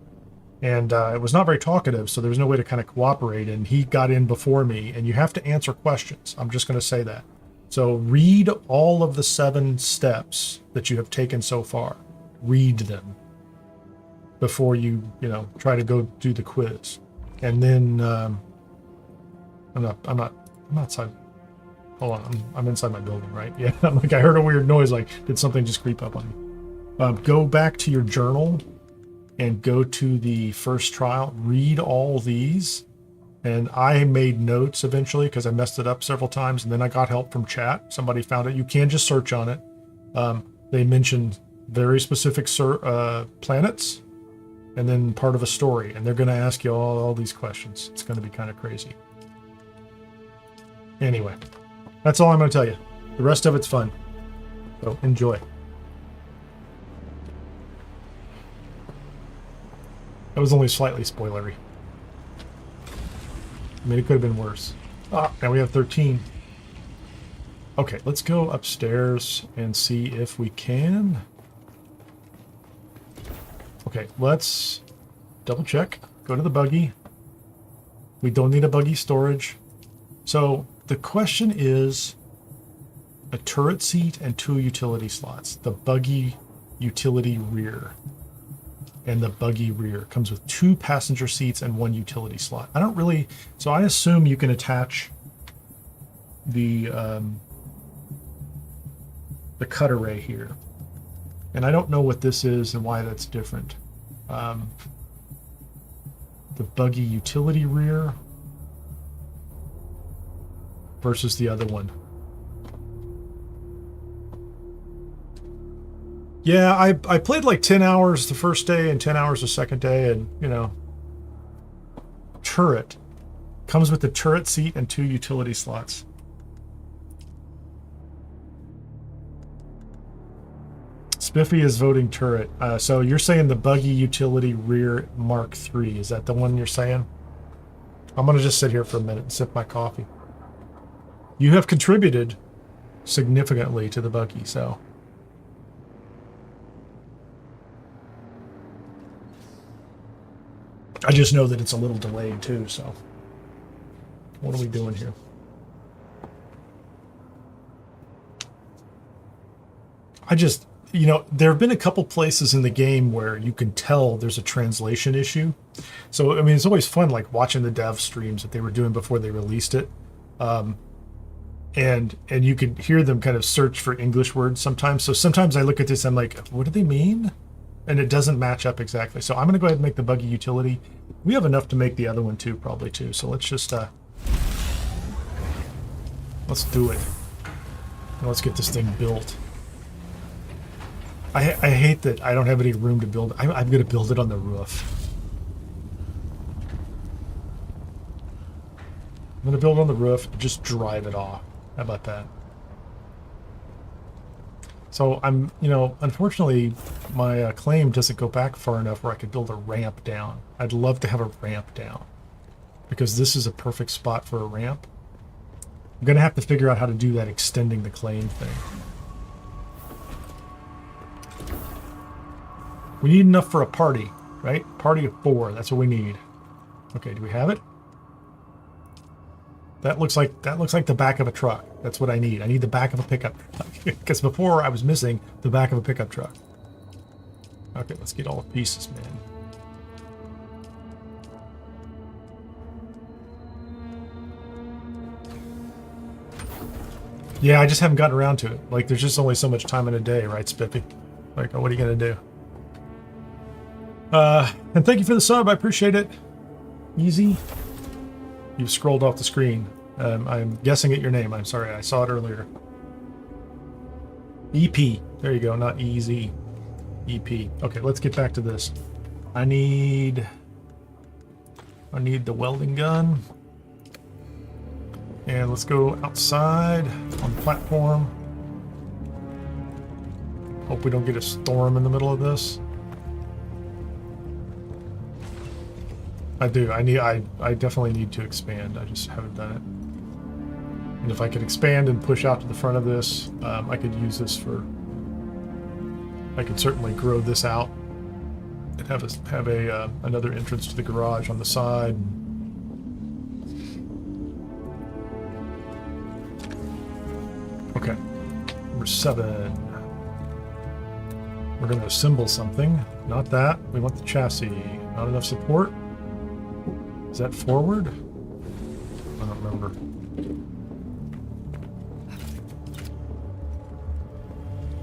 And it was not very talkative, so there was no way to kind of cooperate. And he got in before me, and you have to answer questions. I'm just going to say that. So read all of the 7 steps that you have taken so far. Read them before you try to go do the quiz. And then I'm not outside. Hold on, I'm inside my building, right? Yeah, I'm like, I heard a weird noise. Like, did something just creep up on me? Go back to your journal. And go to the first trial, read all these. And I made notes eventually because I messed it up several times. And then I got help from chat. Somebody found it. You can just search on it. They mentioned very specific planets and then part of a story. And they're going to ask you all these questions. It's going to be kind of crazy. Anyway, that's all I'm going to tell you. The rest of it's fun. So enjoy. That was only slightly spoilery. I mean, it could have been worse. Ah, now we have 13. Okay, let's go upstairs and see if we can. Okay, let's double check. Go to the buggy. We don't need a buggy storage. So the question is a turret seat and 2 utility slots. The buggy utility rear. And the buggy rear comes with 2 passenger seats and 1 utility slot. I don't really, so I assume you can attach the cut array here. And I don't know what this is and why that's different. The buggy utility rear versus the other one. Yeah, I played like 10 hours the first day and 10 hours the second day, and turret comes with the turret seat and 2 utility slots. Spiffy is voting turret. So you're saying the buggy utility rear Mark III. Is that the one you're saying? I'm going to just sit here for a minute and sip my coffee. You have contributed significantly to the buggy, so. I just know that it's a little delayed too, so. What are we doing here? I just, you know, there have been a couple places in the game where you can tell there's a translation issue. So, I mean, it's always fun, like, watching the dev streams that they were doing before they released it. And you could hear them kind of search for English words sometimes. So sometimes I look at this, I'm like, what do they mean? And it doesn't match up exactly. So I'm going to go ahead and make the buggy utility. We have enough to make the other one too, probably too. So let's just, let's do it. And let's get this thing built. I hate that I don't have any room to build. I'm going to build it on the roof. I'm going to build on the roof, just drive it off. How about that? So I'm, you know, unfortunately, my claim doesn't go back far enough where I could build a ramp down. I'd love to have a ramp down because this is a perfect spot for a ramp. I'm going to have to figure out how to do that extending the claim thing. We need enough for a party, right? Party of 4. That's what we need. Okay, do we have it? That looks like the back of a truck. That's what I need. I need the back of a pickup truck. Because before I was missing the back of a pickup truck. Okay, let's get all the pieces, man. Yeah, I just haven't gotten around to it. Like, there's just only so much time in a day, right, Spiffy? Like, what are you gonna do? And thank you for the sub. I appreciate it. Easy. You've scrolled off the screen. I'm guessing at your name. I'm sorry. I saw it earlier. EP. There you go. Not easy. EP. Okay, let's get back to this. I need the welding gun. And let's go outside on the platform. Hope we don't get a storm in the middle of this. I do. I definitely need to expand. I just haven't done it. And if I could expand and push out to the front of this, I could use this for. I could certainly grow this out and have another entrance to the garage on the side. Okay, number 7. We're going to assemble something. Not that. We want the chassis. Not enough support. Is that forward? I don't remember.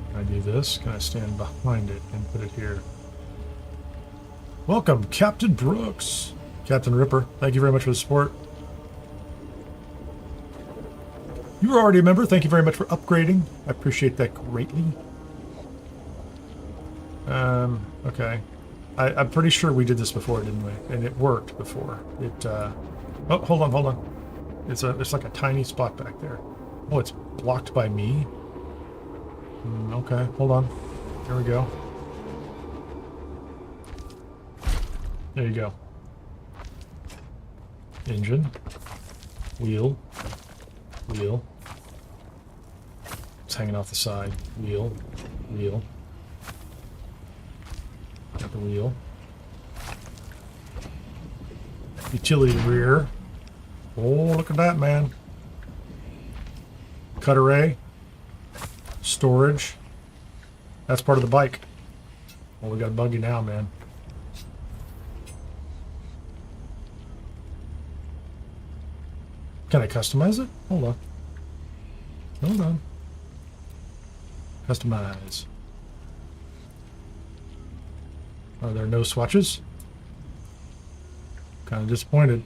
Can I do this? Can I stand behind it and put it here? Welcome, Captain Brooks. Captain Ripper, thank you very much for the support. You were already a member. Thank you very much for upgrading. I appreciate that greatly. Okay. I'm pretty sure we did this before, didn't we? And it worked before. It, oh, hold on. It's like a tiny spot back there. Oh, it's blocked by me? Okay, hold on. There we go. There you go. Engine. Wheel. Wheel. It's hanging off the side. Wheel. Wheel. Got the wheel. Utility rear. Oh, look at that, man. Cut array. Storage. That's part of the bike. Well, we got a buggy now, man. Can I customize it? Hold on. Hold on. Customize. Are there no swatches? Kind of disappointed.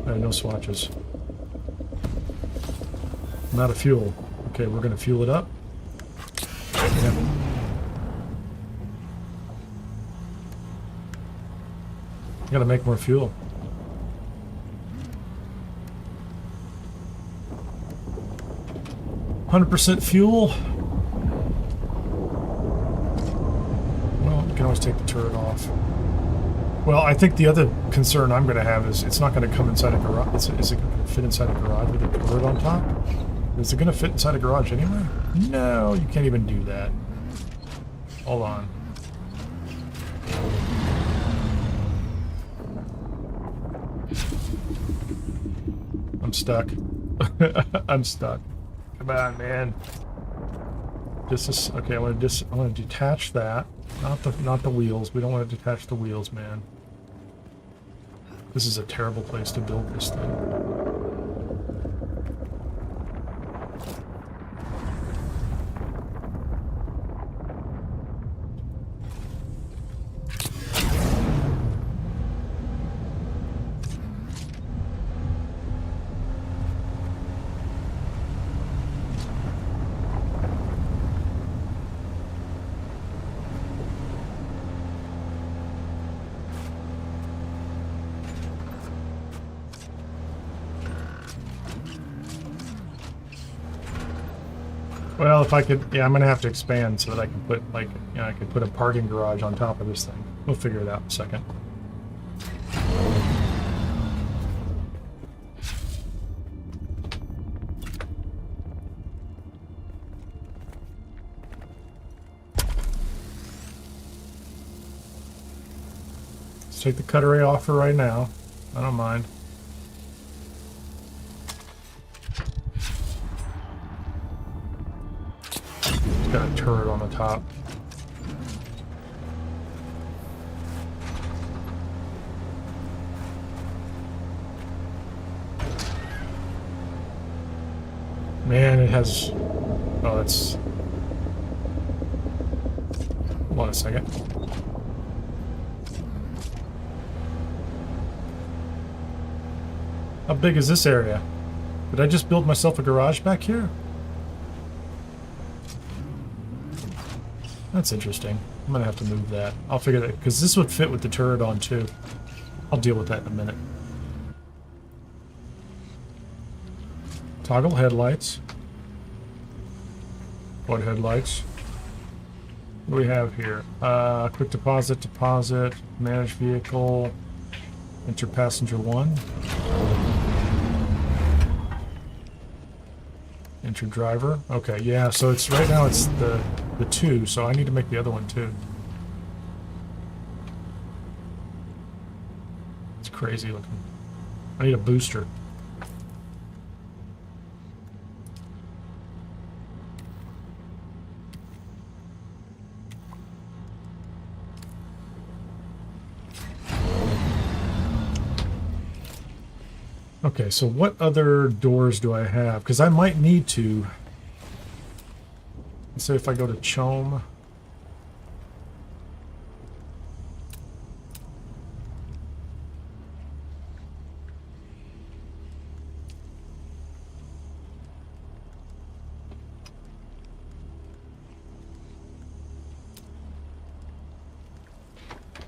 No swatches. I'm out of fuel. Okay, we're going to fuel it up. Yeah. Gotta make more fuel. %, fuel. Well, you can always take the turret off. Well, I think the other concern I'm going to have is it's not going to come inside a garage. Is it going to fit inside a garage with a turret on top? Is it going to fit inside a garage anyway? No, you can't even do that. Hold on. I'm stuck. I'm stuck. Come on, man. Okay. I want to detach that. Not the wheels. We don't want to detach the wheels, man. This is a terrible place to build this thing. Well, if I could, yeah, I'm gonna have to expand so that I can put, like, you know, I could put a parking garage on top of this thing. We'll figure it out in a second. Let's take the cutaway off for right now. I don't mind. Got a turret on the top. Man, it has... Oh, that's... Hold on a second. How big is this area? Did I just build myself a garage back here? That's interesting. I'm gonna have to move that. I'll figure that, because this would fit with the turret on too. I'll deal with that in a minute. Toggle headlights. What headlights? What do we have here? Quick deposit, manage vehicle, enter passenger 1. Enter driver. Okay, yeah, so it's right now it's the 2, so I need to make the other one too. It's crazy looking. I need a booster. Okay, so what other doors do I have? Because I might need to... Let's say if I go to Chom...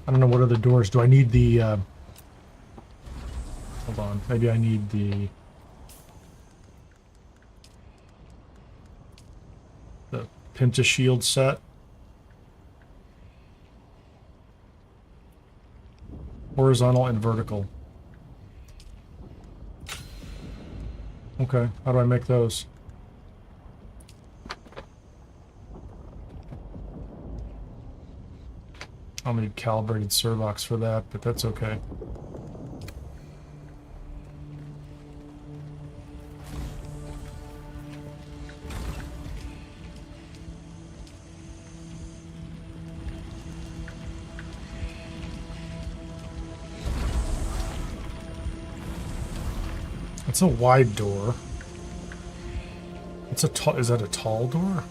I don't know what other doors. Do I need the... Hold on, maybe I need the pentashield set. Horizontal and vertical. Okay, how do I make those? I'll need calibrated servox for that, but that's okay. It's a wide door. It's a tall. Is that a tall door?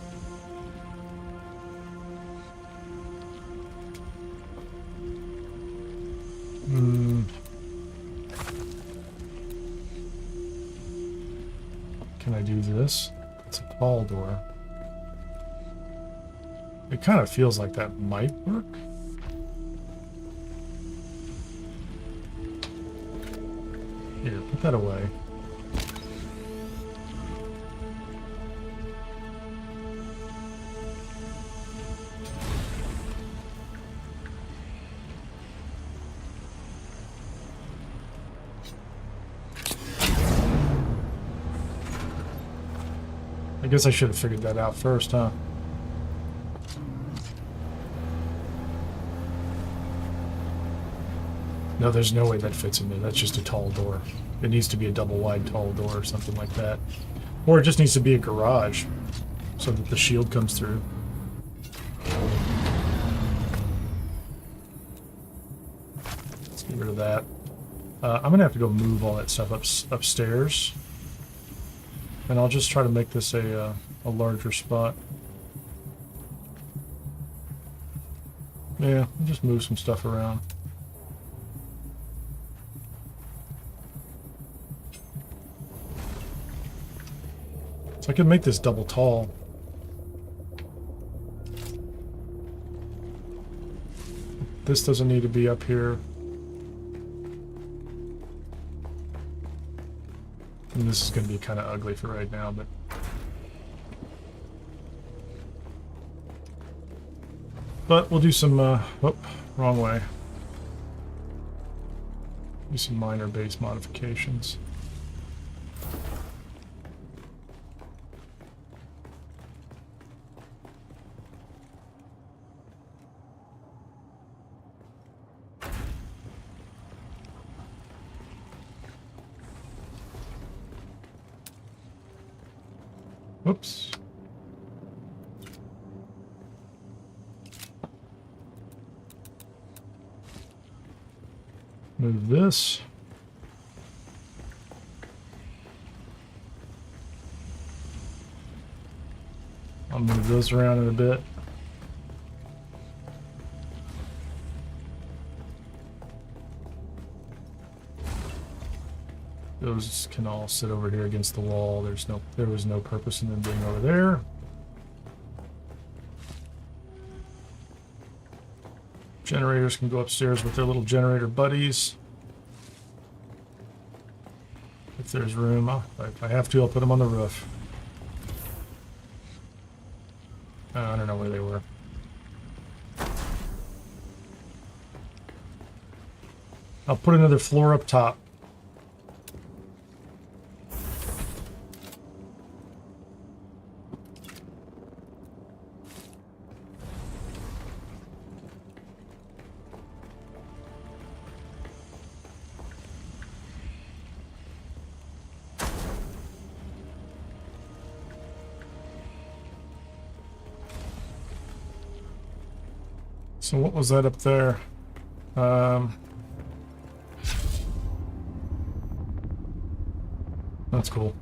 Can I do this? It's a tall door. It kind of feels like that might work. Here, put that away. I guess I should have figured that out first, huh? No, there's no way that fits in there. That's just a tall door. It needs to be a double wide tall door or something like that. Or it just needs to be a garage so that the shield comes through. Let's get rid of that. I'm going to have to go move all that stuff upstairs. And I'll just try to make this a larger spot. Yeah, I'll just move some stuff around. So I can make this double tall. This doesn't need to be up here. And this is going to be kind of ugly for right now, but we'll do some, oh, wrong way. Do some minor base modifications. Whoops. Move this. I'll move those around in a bit. Those can all sit over here against the wall. There was no purpose in them being over there. Generators can go upstairs with their little generator buddies. If there's room, if I have to, I'll put them on the roof. I don't know where they were. I'll put another floor up top. So what was that up there? That's cool.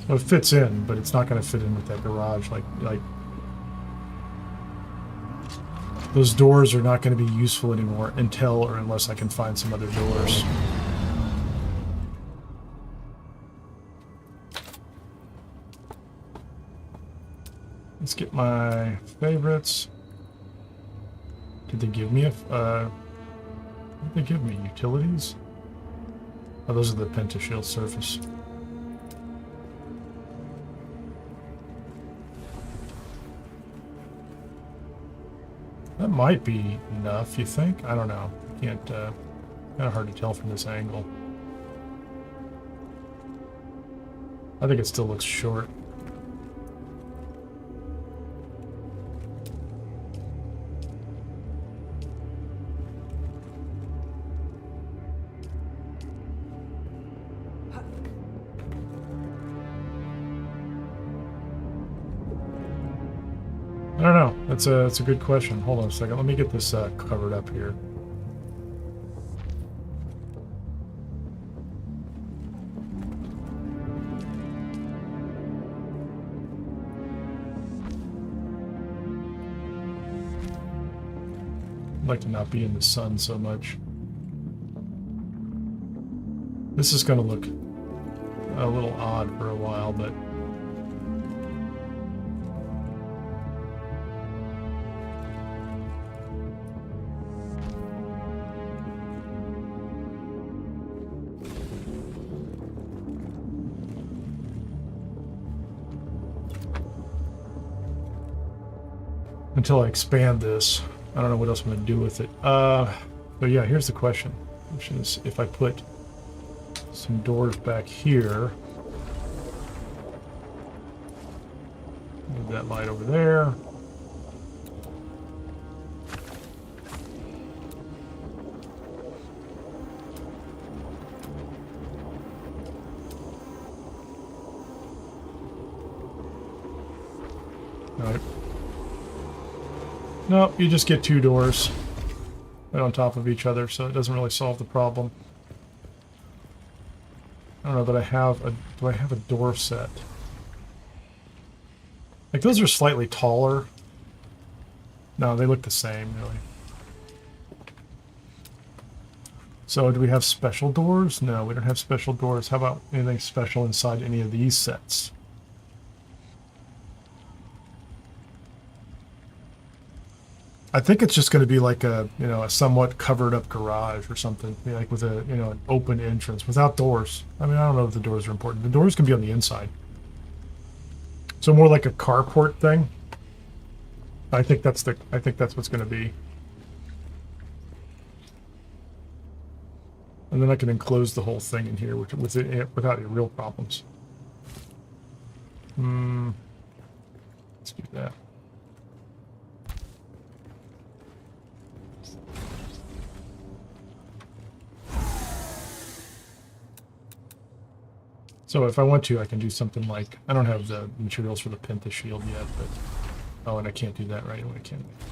Well, it fits in, but it's not going to fit in with that garage. Like those doors are not going to be useful anymore until or unless I can find some other doors. Let's get my favorites. Did they give me what did they give me? Utilities? Oh, those are the pentashield surface. That might be enough, you think? I don't know. Can't, kind of hard to tell from this angle. I think it still looks short. I don't know. That's a good question. Hold on a second. Let me get this covered up here. I'd like to not be in the sun so much. This is going to look a little odd for a while, but until I expand this, I don't know what else I'm going to do with it. But yeah, here's the question, which is if I put some doors back here, move that light over there. All right. No, you just get two doors right on top of each other, so it doesn't really solve the problem. I don't know that I have a... Do I have a door set? Like, those are slightly taller. No, they look the same, really. So, do we have special doors? No, we don't have special doors. How about anything special inside any of these sets? I think it's just going to be like a, you know, a somewhat covered up garage or something, like with a, you know, an open entrance without doors. I mean, I don't know if the doors are important. The doors can be on the inside. So more like a carport thing. I think that's what's going to be. And then I can enclose the whole thing in here without any real problems. Let's do that. So if I want to, I can do something like, I don't have the materials for the Penta shield yet, but, oh, and I can't do that right away, can I?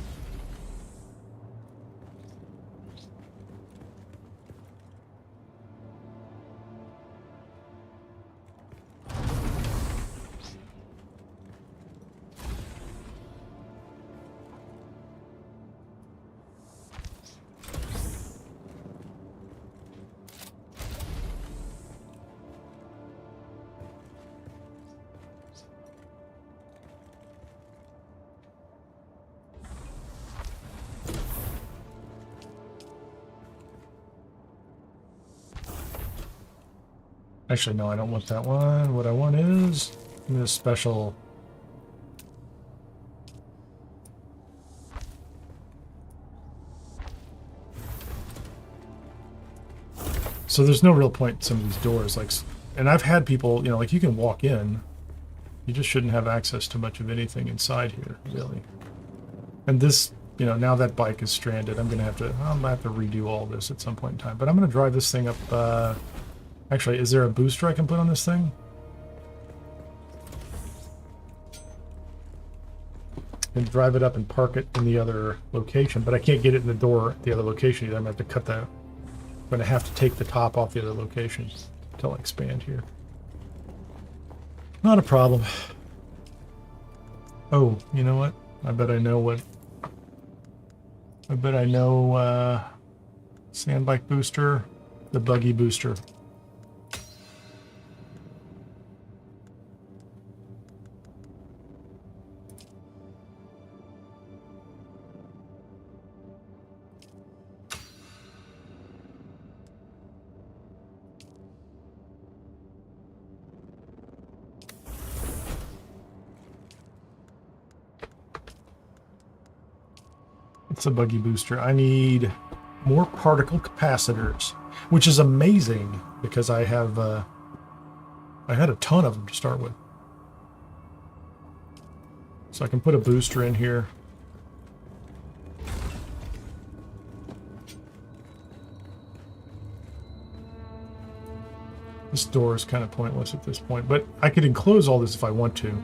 Actually, no, I don't want that one. What I want is this special. So there's no real point in some of these doors, like, and I've had people, you know, like you can walk in, you just shouldn't have access to much of anything inside here, really. And this, you know, now that bike is stranded, I'm gonna have to redo all this at some point in time. But I'm gonna drive this thing up. Actually, is there a booster I can put on this thing? And drive it up and park it in the other location, but I can't get it in the door at the other location either. I'm gonna have to cut that. I'm gonna have to take the top off the other location until I expand here. Not a problem. Oh, you know what? I bet I know what. I bet I know sand bike booster, the buggy booster. It's a buggy booster. I need more particle capacitors, which is amazing because I have I had a ton of them to start with. So I can put a booster in here. This door is kind of pointless at this point, but I could enclose all this if I want to.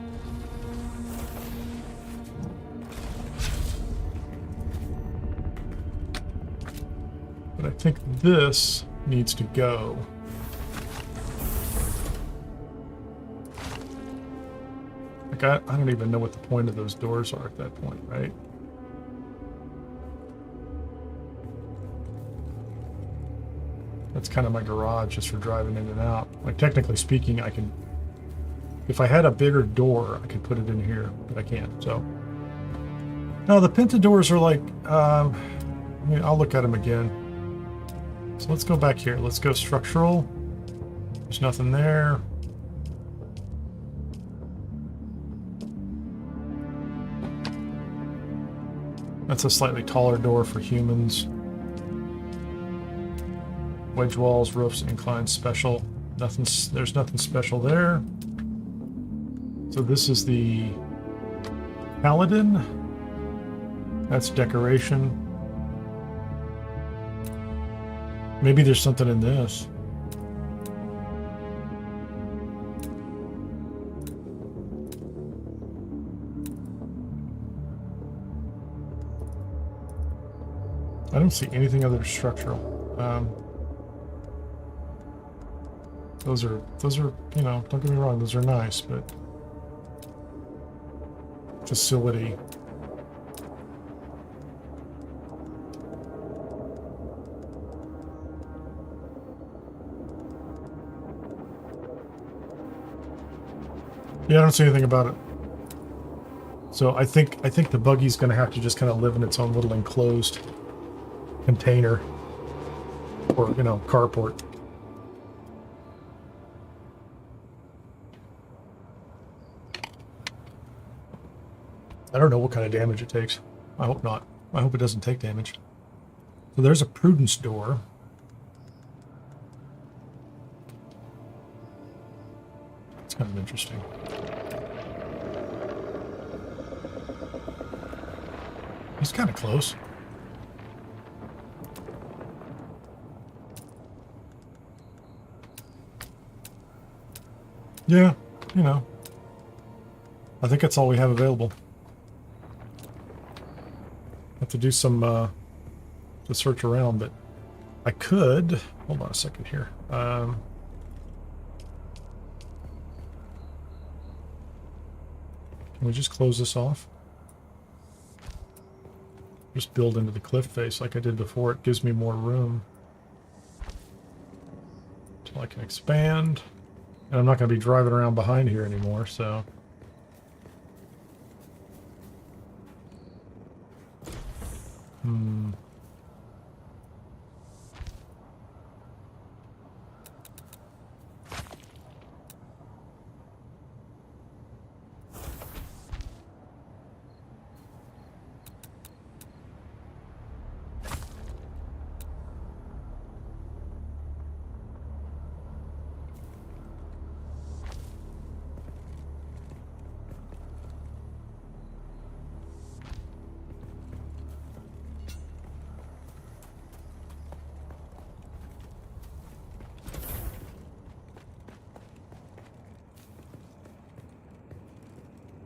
But I think this needs to go. Like, I don't even know what the point of those doors are at that point, right? That's kind of my garage just for driving in and out. Like, technically speaking, I can... If I had a bigger door, I could put it in here, but I can't, so... No, the Pinta doors are like... I mean, I'll look at them again. So let's go back here. Let's go structural. There's nothing there. That's a slightly taller door for humans. Wedge walls, roofs, inclines, special. Nothing. There's nothing special there. So this is the Paladin. That's decoration. Maybe there's something in this. I don't see anything other structural. Those are, you know, don't get me wrong, those are nice, but facility. Yeah, I don't see anything about it. So I think the buggy's going to have to just kind of live in its own little enclosed container, or, you know, carport. I don't know what kind of damage it takes. I hope not. I hope it doesn't take damage. So there's a prudence door. It's kind of interesting. It's kind of close. Yeah, you know. I think that's all we have available. Have to do some to search around, but I could. Hold on a second here. Can we just close this off? Just build into the cliff face like I did before. It gives me more room. Until I can expand. And I'm not going to be driving around behind here anymore, so...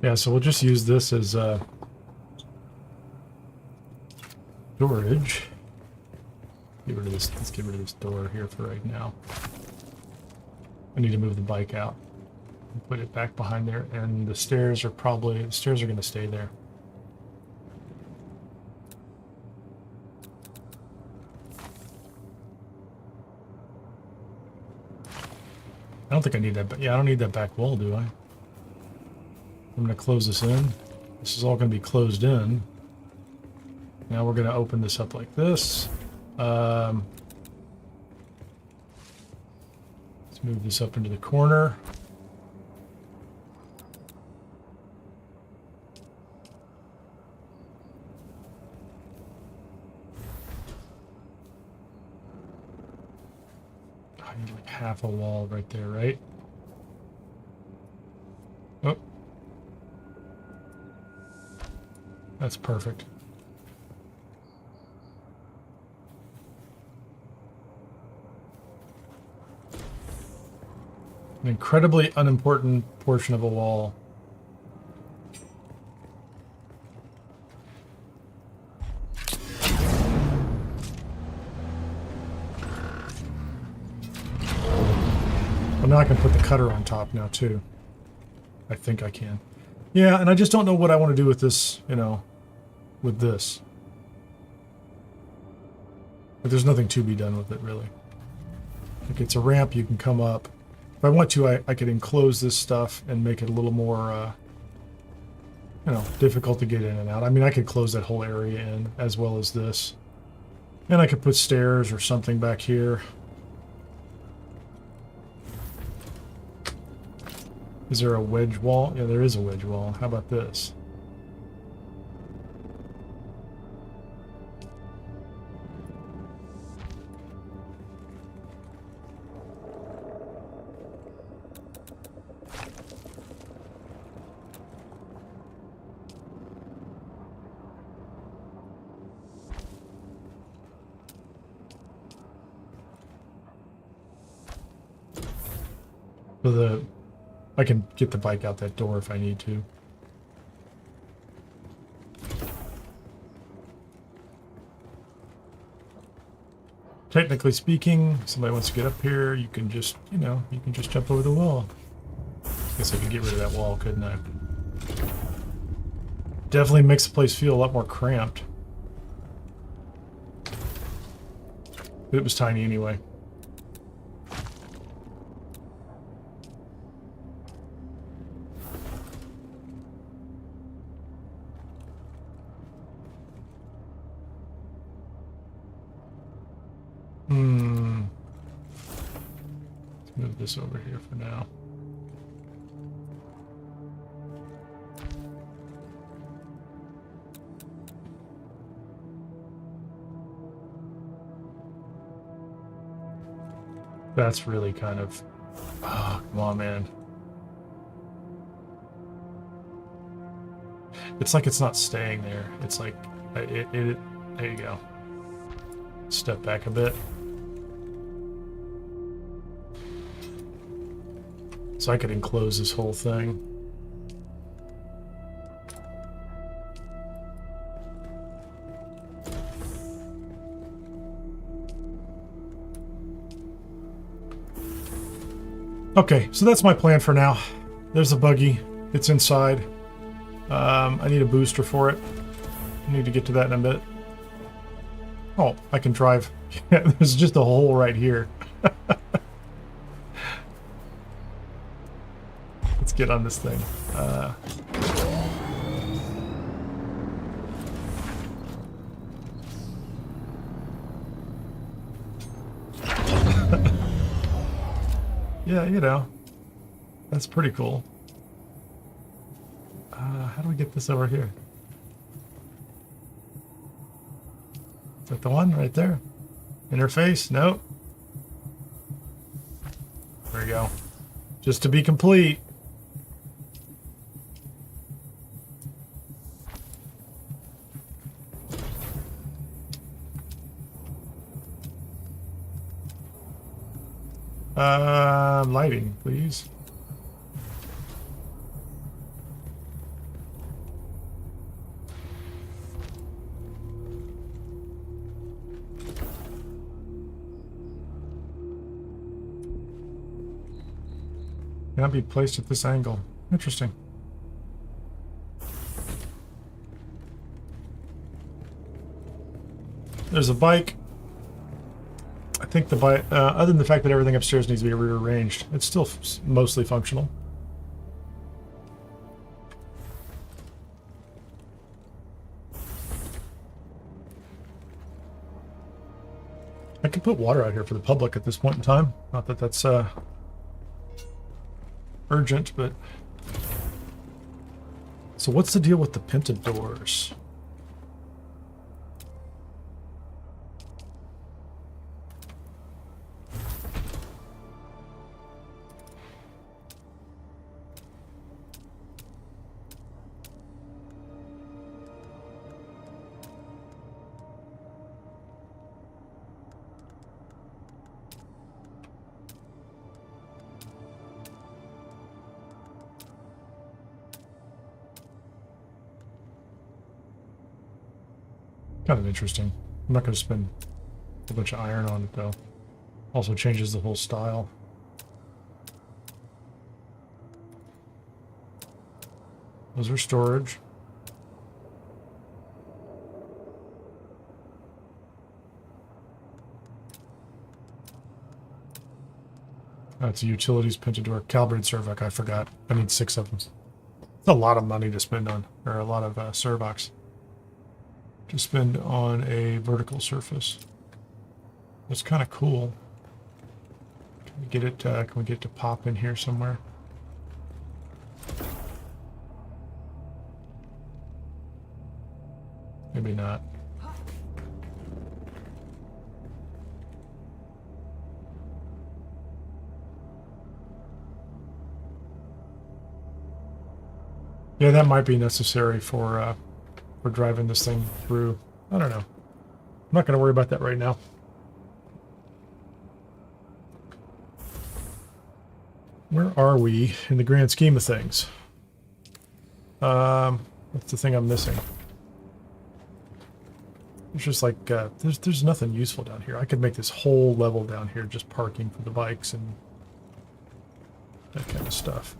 Yeah, so we'll just use this as storage. Get rid of this. Let's get rid of this door here for right now. I need to move the bike out and put it back behind there, and the stairs are going to stay there. I don't think I need that. But yeah, I don't need that back wall, do I? I'm going to close this in. This is all going to be closed in. Now we're going to open this up like this. Let's move this up into the corner. I need like half a wall right there, right? Oh. That's perfect. An incredibly unimportant portion of a wall. Well, now I can put the cutter on top now too. I think I can. Yeah, and I just don't know what I want to do with this, you know, with this. But there's nothing to be done with it, really. Like it's a ramp, you can come up. If I want to, I could enclose this stuff and make it a little more, you know, difficult to get in and out. I mean, I could close that whole area in as well as this. And I could put stairs or something back here. Is there a wedge wall? Yeah, there is a wedge wall. How about this? So I can get the bike out that door if I need to. Technically speaking, somebody wants to get up here, you can just, you know, you can just jump over the wall. Guess I could get rid of that wall, couldn't I? Definitely makes the place feel a lot more cramped. But it was tiny anyway. Let's move this over here for now. That's really kind of... Oh, come on, man. It's like it's not staying there. It's like... there you go. Step back a bit. So I could enclose this whole thing. Okay, so that's my plan for now. There's a buggy. It's inside. I need a booster for it. I need to get to that in a bit. Oh, I can drive. There's just a hole right here. Let's get on this thing. Yeah, you know, that's pretty cool. How do we get this over here? Is that the one right there? Interface? Nope. There we go. Just to be complete. Lighting, please. Cannot be placed at this angle. Interesting. There's a bike. I think the bike, other than the fact that everything upstairs needs to be rearranged, it's still mostly functional. I could put water out here for the public at this point in time. Not that that's urgent, but... So what's the deal with the Pinta doors? Kind of interesting. I'm not going to spend a bunch of iron on it, though. Also changes the whole style. Those are storage. That's a utilities pigeon door. Calibrated Servoc, I forgot. I need 6 of them. It's a lot of money to spend on, or a lot of Servocs to spend on a vertical surface. It's kind of cool. Can we get it? Can we get it to pop in here somewhere? Maybe not. Yeah, that might be necessary for driving this thing through. I don't know. I'm not going to worry about that right now. Where are we in the grand scheme of things? What's the thing I'm missing? It's just like there's nothing useful down here. I could make this whole level down here just parking for the bikes and that kind of stuff.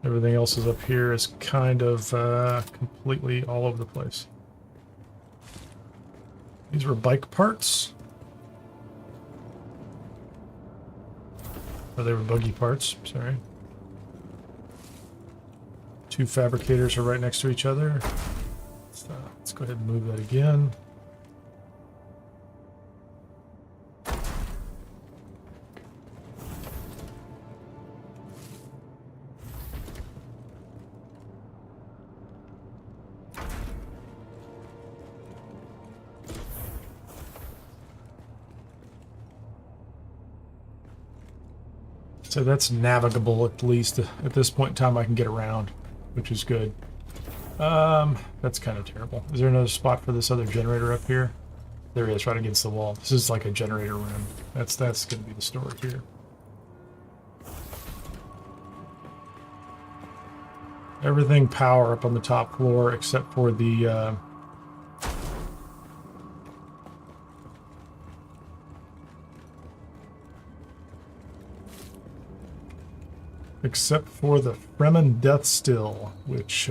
Everything else is up here is kind of completely all over the place. These were bike parts. Oh, they were buggy parts, sorry. 2 fabricators are right next to each other. Let's go ahead and move that again. So that's navigable, at least at this point in time. I can get around, which is good. That's kind of terrible. Is there another spot for this other generator up here? There is, right against the wall. This is like a generator room. That's going to be the storage here. Everything power up on the top floor except for the Fremen Deathstill, which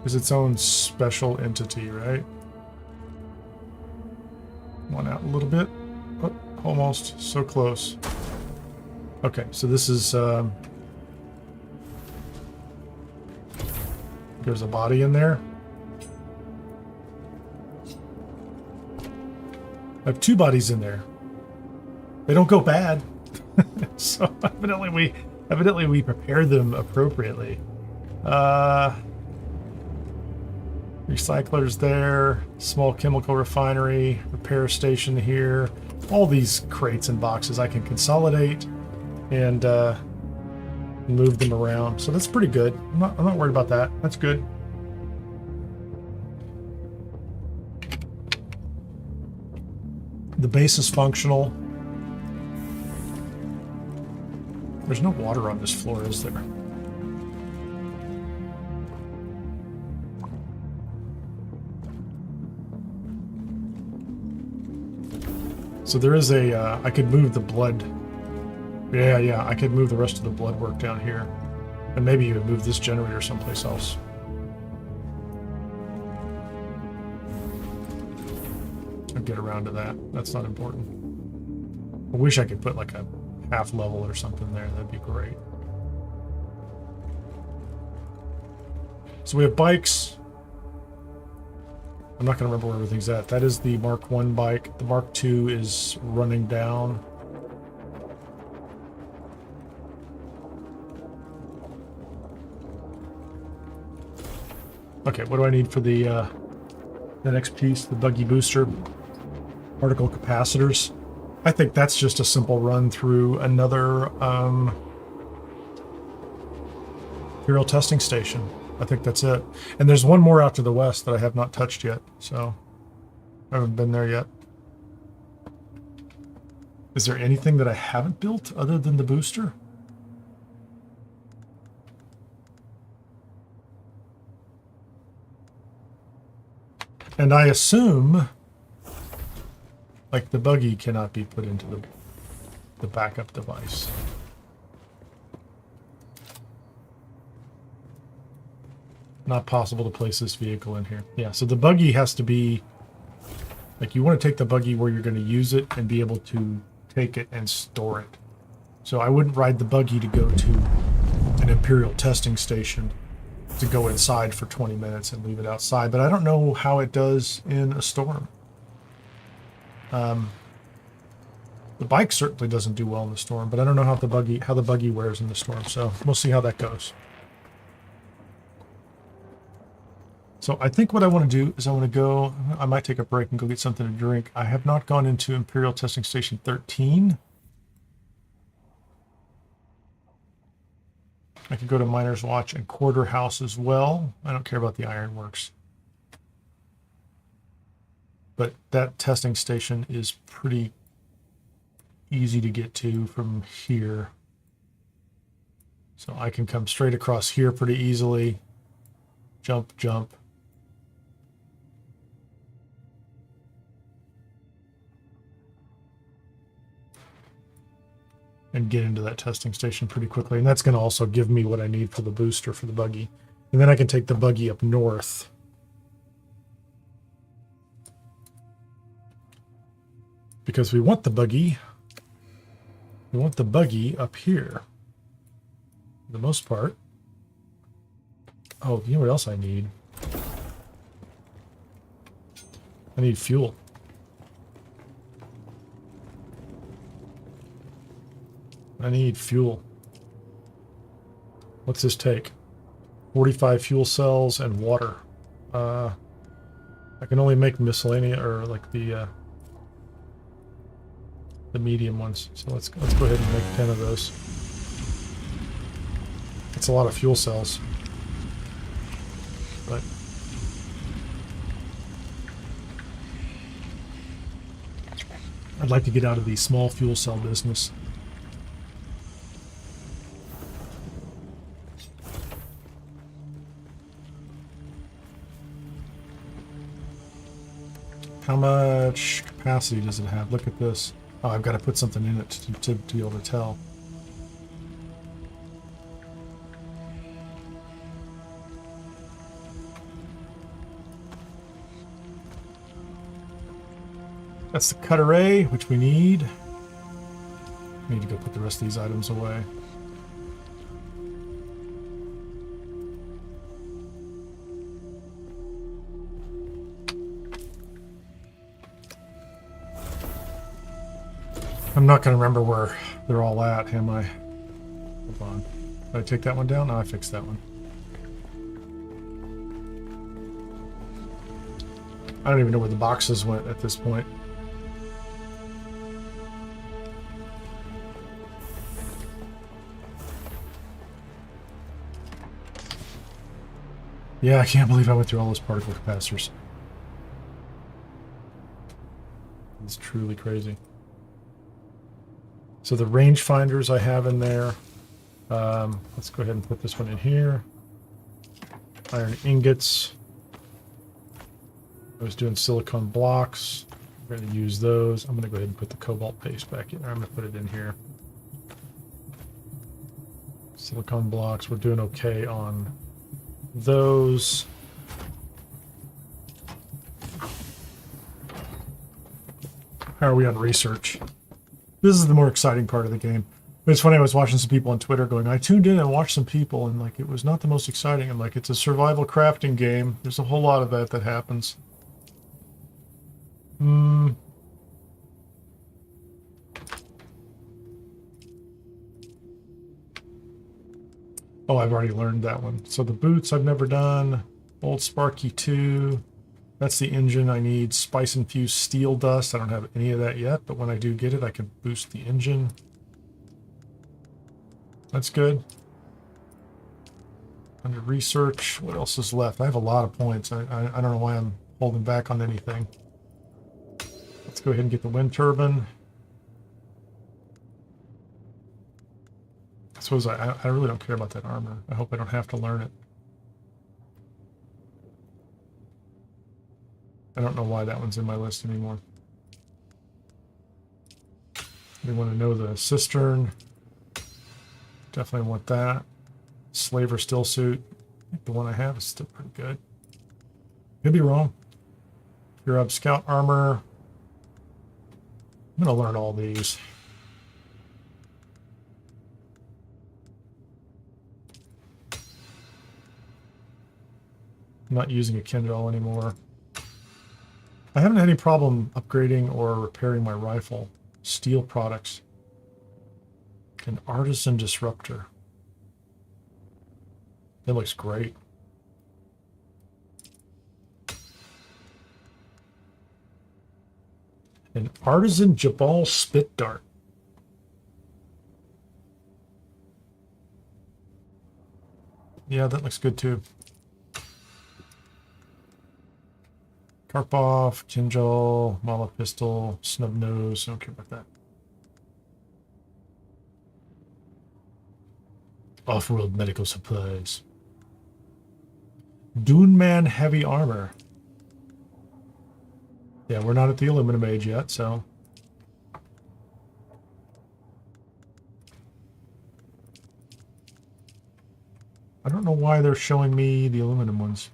is its own special entity, right? One out a little bit. Oh, almost. So close. Okay, so this is... there's a body in there. I have 2 bodies in there. They don't go bad. So evidently we prepared them appropriately. Recyclers there, small chemical refinery, repair station here. All these crates and boxes I can consolidate and move them around. So that's pretty good. I'm not worried about that. That's good. The base is functional. There's no water on this floor, is there? So there is a, I could move the blood. Yeah, I could move the rest of the blood work down here. And maybe even move this generator someplace else. I'll get around to that. That's not important. I wish I could put like a half level or something there. That'd be great. So we have bikes. I'm not going to remember where everything's at. That is the Mark 1 bike. The Mark 2 is running down. Okay, what do I need for the next piece? The buggy booster, particle capacitors. I think that's just a simple run through another Imperial testing station. I think that's it. And there's one more out to the west that I have not touched yet, so I haven't been there yet. Is there anything that I haven't built other than the booster? And I assume, like, the buggy cannot be put into the backup device. not possible to place this vehicle in here. Yeah, so the buggy has to be, like, you want to take the buggy where you're going to use it and be able to take it and store it. So I wouldn't ride the buggy to go to an Imperial testing station to go inside for 20 minutes and leave it outside, but I don't know how it does in a storm. The bike certainly doesn't do well in the storm, but I don't know how the buggy wears in the storm, so we'll see how that goes. So I think what I want to do is I might take a break and go get something to drink. I have not gone into Imperial Testing Station 13. I could go to Miner's Watch and Quarter House as well. I don't care about the Ironworks. But that testing station is pretty easy to get to from here. So I can come straight across here pretty easily. Jump, jump. And get into that testing station pretty quickly. And that's going to also give me what I need for the booster for the buggy. And then I can take the buggy up north. Because we want the buggy. We want the buggy up here. For the most part. Oh, you know what else I need? I need fuel. I need fuel. What's this take? 45 fuel cells and water. I can only make miscellaneous, or like the medium ones. So let's go ahead and make 10 of those. That's a lot of fuel cells. But I'd like to get out of the small fuel cell business. How much capacity does it have? Look at this. Oh, I've got to put something in it to be able to tell. That's the cut array, which we need. I need to go put the rest of these items away. I'm not going to remember where they're all at, am I? Hold on. Did I take that one down? No, I fixed that one. I don't even know where the boxes went at this point. Yeah, I can't believe I went through all those particle capacitors. It's truly crazy. So the rangefinders I have in there. Let's go ahead and put this one in here. Iron ingots. I was doing silicon blocks. I'm going to use those. I'm going to go ahead and put the cobalt paste back in there. I'm going to put it in here. Silicon blocks. We're doing okay on those. How are we on research? This is the more exciting part of the game. But it's funny, I was watching some people on Twitter going, I tuned in and watched some people, and like, it was not the most exciting. I'm like, it's a survival crafting game. There's a whole lot of that happens. Oh, I've already learned that one. So the boots I've never done. Old Sparky 2. That's the engine I need. Spice infused steel dust. I don't have any of that yet, but when I do get it, I can boost the engine. That's good. Under research, what else is left? I have a lot of points. I don't know why I'm holding back on anything. Let's go ahead and get the wind turbine. I suppose I really don't care about that armor. I hope I don't have to learn it. I don't know why that one's in my list anymore. We want to know the cistern. Definitely want that. Slaver still suit. think the one I have is still pretty good. Could be wrong. Grab scout armor. I'm gonna learn all these. I'm not using a Kindle anymore. I haven't had any problem upgrading or repairing my rifle. Steel products. An artisan disruptor. It looks great. An artisan Jabal spit dart. Yeah, that looks good too. Karpov, Kinjal, Mala pistol, snub nose. I don't care about that. Off-world medical supplies. Dune Man heavy armor. Yeah, we're not at the aluminum age yet, so. I don't know why they're showing me the aluminum ones.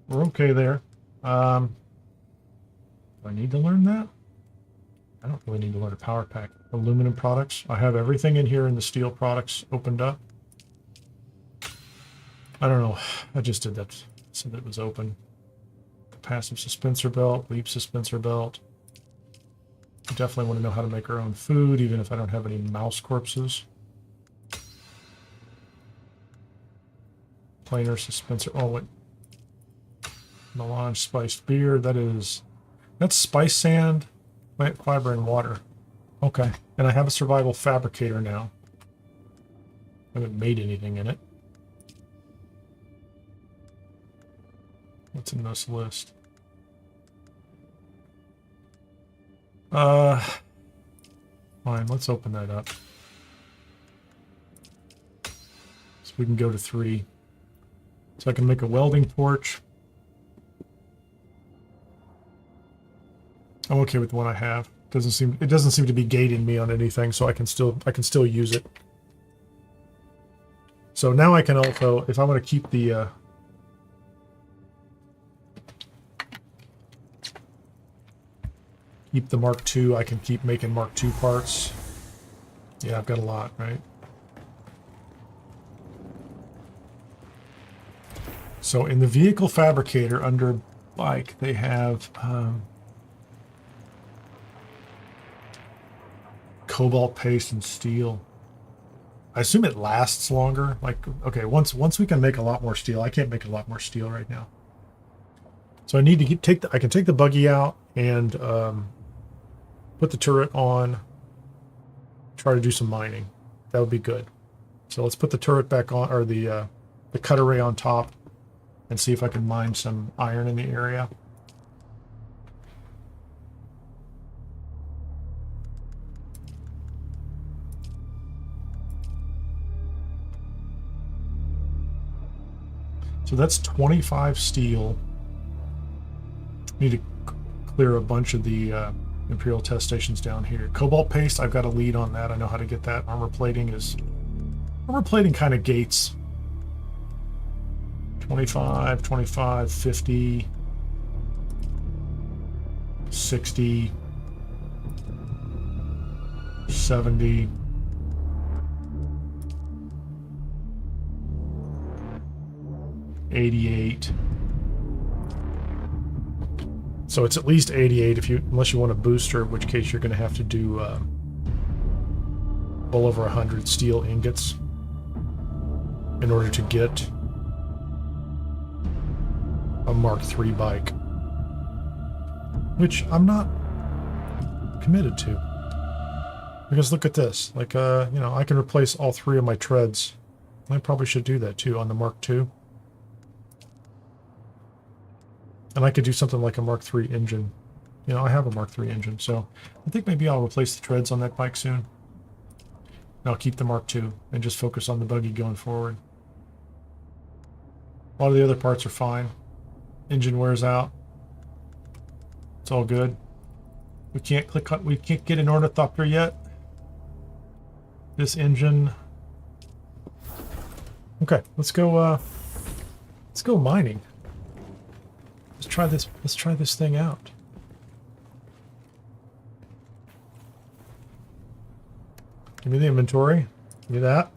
We're okay there. Do I need to learn that? I don't really need to learn a power pack. Aluminum products. I have everything in here in the steel products opened up. I don't know. I just did that so that it was open. Passive suspensor belt, leap suspensor belt. I definitely want to know how to make our own food, even if I don't have any mouse corpses. Planar suspensor. Oh, wait. Melange spiced beer. That's spice sand, plant fiber, and water. Okay. And I have a survival fabricator now. I haven't made anything in it. What's in this list? Fine, let's open that up. So we can go to 3. So I can make a welding torch. I'm okay with the one I have. It doesn't seem to be gating me on anything, so I can still use it. So now I can also, if I want to keep the Mark II, I can keep making Mark II parts. Yeah, I've got a lot, right? So in the vehicle fabricator under bike, they have cobalt paste and steel. I assume it lasts longer. Like, okay, once we can make a lot more steel. I can't make a lot more steel right now. So I need to I can take the buggy out and put the turret on. Try to do some mining. That would be good. So let's put the turret back on, or the cut array on top, and see if I can mine some iron in the area. So that's 25 steel. Need to clear a bunch of the Imperial test stations down here. Cobalt paste, I've got a lead on that. I know how to get that. Armor plating kind of gates. 25, 25, 50, 60, 70. $88. So it's at least 88 unless you want a booster, in which case you're going to have to do well over 100 steel ingots in order to get a Mark III bike, which I'm not committed to. Because look at this, like I can replace all 3 of my treads. I probably should do that too on the Mark II. And I could do something like a Mark III engine. I have a Mark III engine, so I think maybe I'll replace the treads on that bike soon. And I'll keep the Mark II and just focus on the buggy going forward. A lot of the other parts are fine. Engine wears out. It's all good. We can't click on, we can't get an ornithopter yet. This engine. Okay, let's go mining. Let's try this thing out. Give me the inventory. Give me that.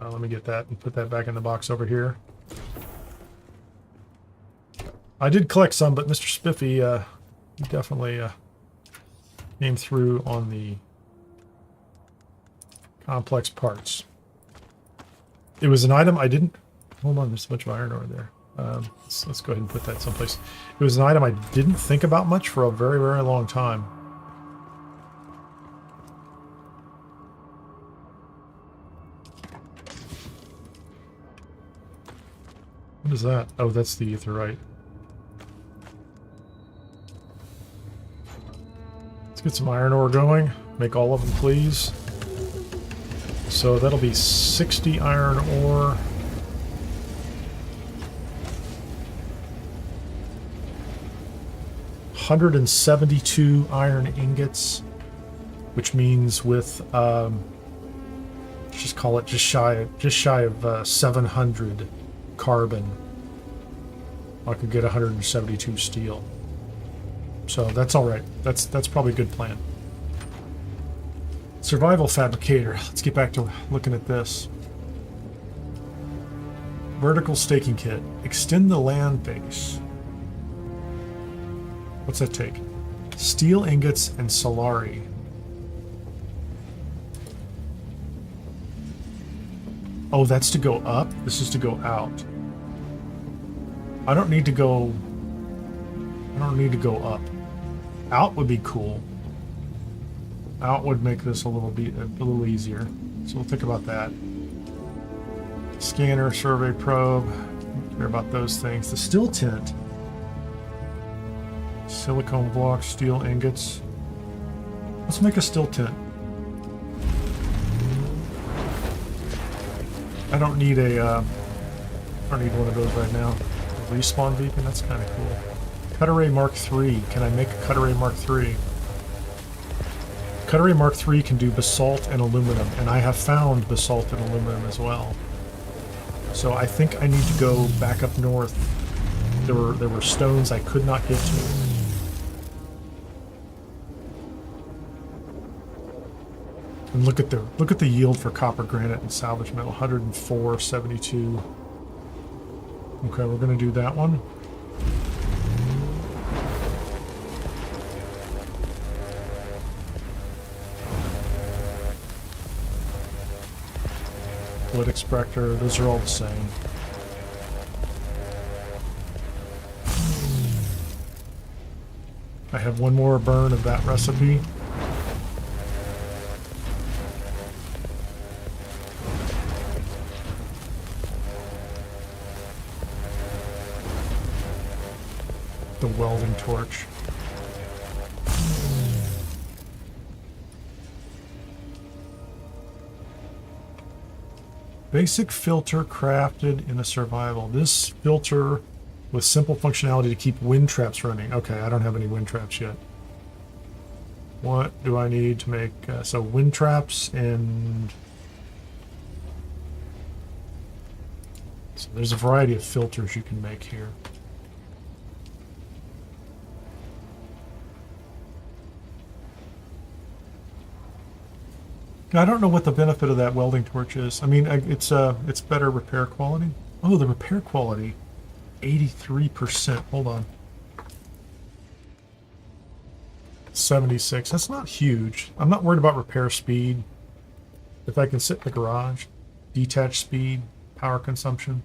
Let me get that and put that back in the box over here. I did collect some, but Mr. Spiffy, he definitely came through on the complex parts. It was an item I didn't... Hold on, there's a bunch of iron ore there. Let's go ahead and put that someplace. It was an item I didn't think about much for a very, very long time. What is that? Oh, that's the aetheryte. Let's get some iron ore going. Make all of them, please. So that'll be 60 iron ore. $172 iron ingots, which means with just call it just shy of 700 carbon, I could get 172 steel. So that's all right. That's probably a good plan. Survival fabricator. Let's get back to looking at this. Vertical staking kit. Extend the land base. What's that take? Steel ingots and solari. Oh, that's to go up? This is to go out. I don't need to go up. Out would be cool. Out would make this a little easier. So we'll think about that. Scanner, survey probe. Don't care about those things. The steel tent. Silicone blocks, steel ingots. Let's make a steel tent. I don't need one of those right now. A respawn beacon, that's kind of cool. Cut array Mark III. Can I make a cut array Mark III? Cut array Mark III can do basalt and aluminum, and I have found basalt and aluminum as well. So I think I need to go back up north. There were stones I could not get to. And look at the yield for copper, granite, and salvage metal. 104.72. Okay, we're gonna do that one. Wood extractor, those are all the same. I have one more burn of that recipe. The welding torch. Basic filter crafted in a survival. This filter with simple functionality to keep wind traps running. Okay, I don't have any wind traps yet. What do I need to make? So wind traps and... So there's a variety of filters you can make here. I don't know what the benefit of that welding torch is. I mean, it's better repair quality. Oh, the repair quality, 83%. Hold on. 76. That's not huge. I'm not worried about repair speed. If I can sit in the garage, detach speed, power consumption.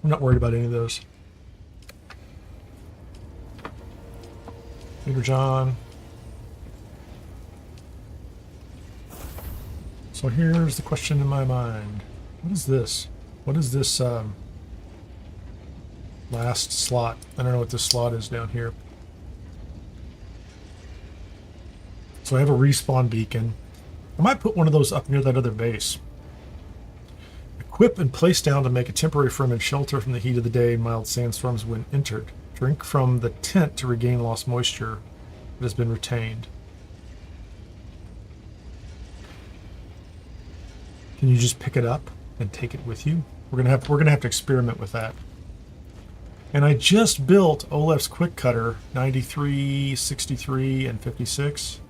I'm not worried about any of those. Peter John. So here's the question in my mind. What is this? What is this last slot? I don't know what this slot is down here. So I have a respawn beacon. I might put one of those up near that other base. Equip and place down to make a temporary Fremen shelter from the heat of the day and mild sandstorms when entered. Drink from the tent to regain lost moisture that has been retained. Can you just pick it up and take it with you? We're gonna have to experiment with that. And I just built Olaf's quick cutter, 93, 63, and 56.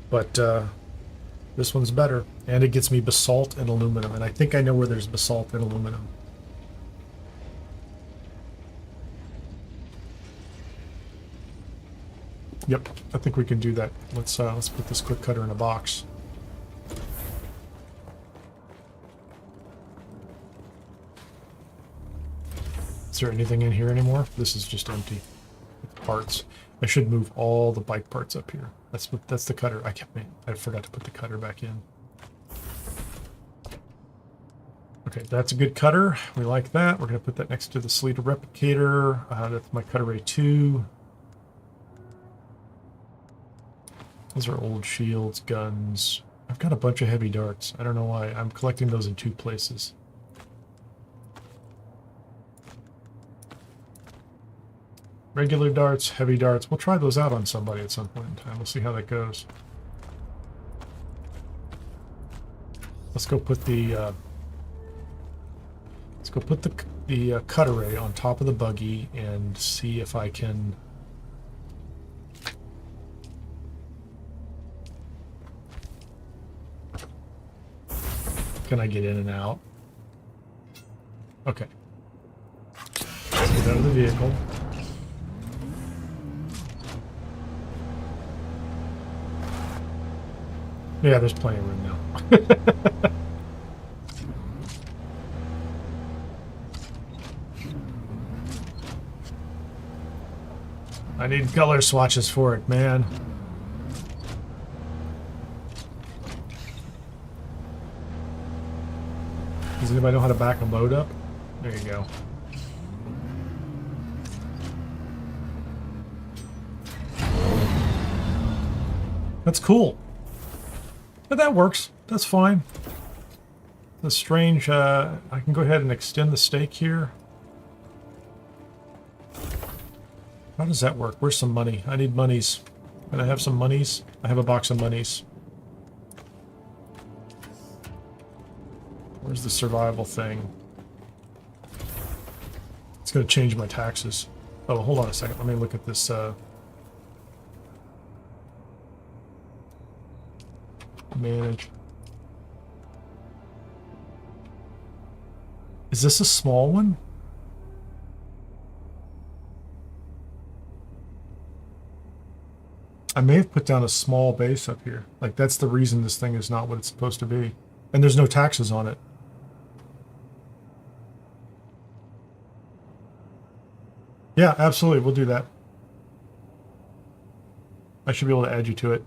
But this one's better, and it gets me basalt and aluminum, and I think I know where there's basalt and aluminum. Yep, I think we can do that. Let's put this quick cutter in a box. Is there anything in here anymore? This is just empty. Parts. I should move all the bike parts up here. That's the cutter. I forgot to put the cutter back in. Okay, that's a good cutter. We like that. We're going to put that next to the Sleater replicator. That's my cutter A2. Those are old shields, guns. I've got a bunch of heavy darts. I don't know why. I'm collecting those in 2 places. Regular darts, heavy darts. We'll try those out on somebody at some point in time. We'll see how that goes. Let's go put the cut array on top of the buggy and see if I can. Can I get in and out? Okay. Let's get out of the vehicle. Yeah, there's plenty of room now. I need color swatches for it, man. Does anybody know how to back a load up? There you go. That's cool. But that works. That's fine. The strange, I can go ahead and extend the stake here. How does that work? Where's some money? I need monies. Can I have some monies? I have a box of monies. Where's the survival thing? It's going to change my taxes. Oh, hold on a second. Let me look at this, manage. Is this a small one? I may have put down a small base up here. Like, that's the reason this thing is not what it's supposed to be. And there's no taxes on it. Yeah, absolutely. We'll do that. I should be able to add you to it.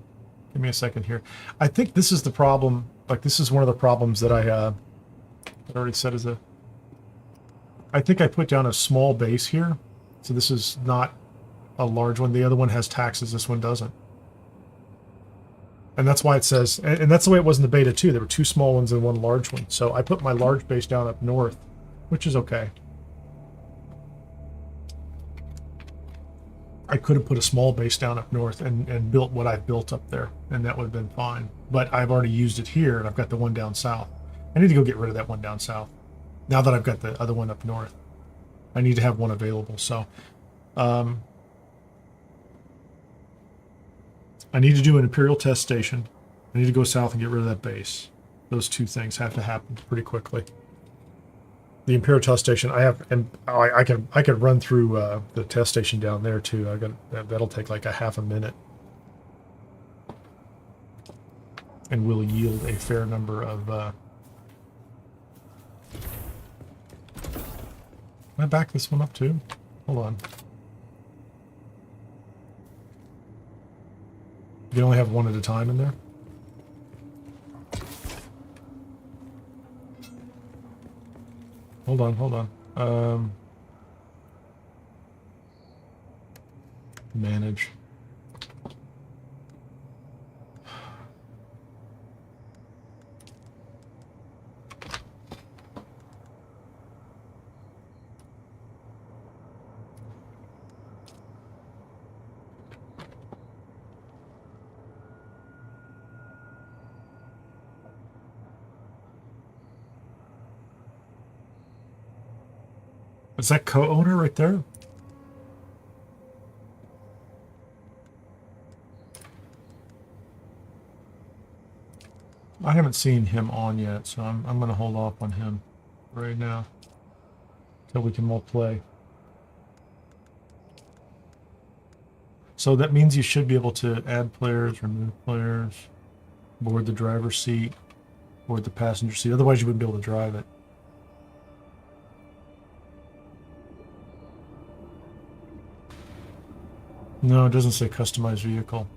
Give me a second here. I think this is the problem. Like, this is one of the problems that I already said is a... I think I put down a small base here. So this is not a large one. The other one has taxes. This one doesn't. And that's why it says... And that's the way it was in the beta, too. There were 2 small ones and 1 large one. So I put my large base down up north, which is okay. I could have put a small base down up north and built what I've built up there, and that would have been fine. But I've already used it here, and I've got the one down south. I need to go get rid of that one down south. Now that I've got the other one up north, I need to have one available. So, I need to do an Imperial test station. I need to go south and get rid of that base. Those 2 things have to happen pretty quickly. The Imperial test station, I have, and I could run through the test station down there too. That'll take like a half a minute, and will yield a fair number of. Can I back this one up too? Hold on. You can only have one at a time in there. Hold on. Manage. Is that co-owner right there? I haven't seen him on yet, so I'm going to hold off on him right now until we can all play. So that means you should be able to add players, remove players, board the driver's seat, board the passenger seat. Otherwise, you wouldn't be able to drive it. No, it doesn't say customized vehicle.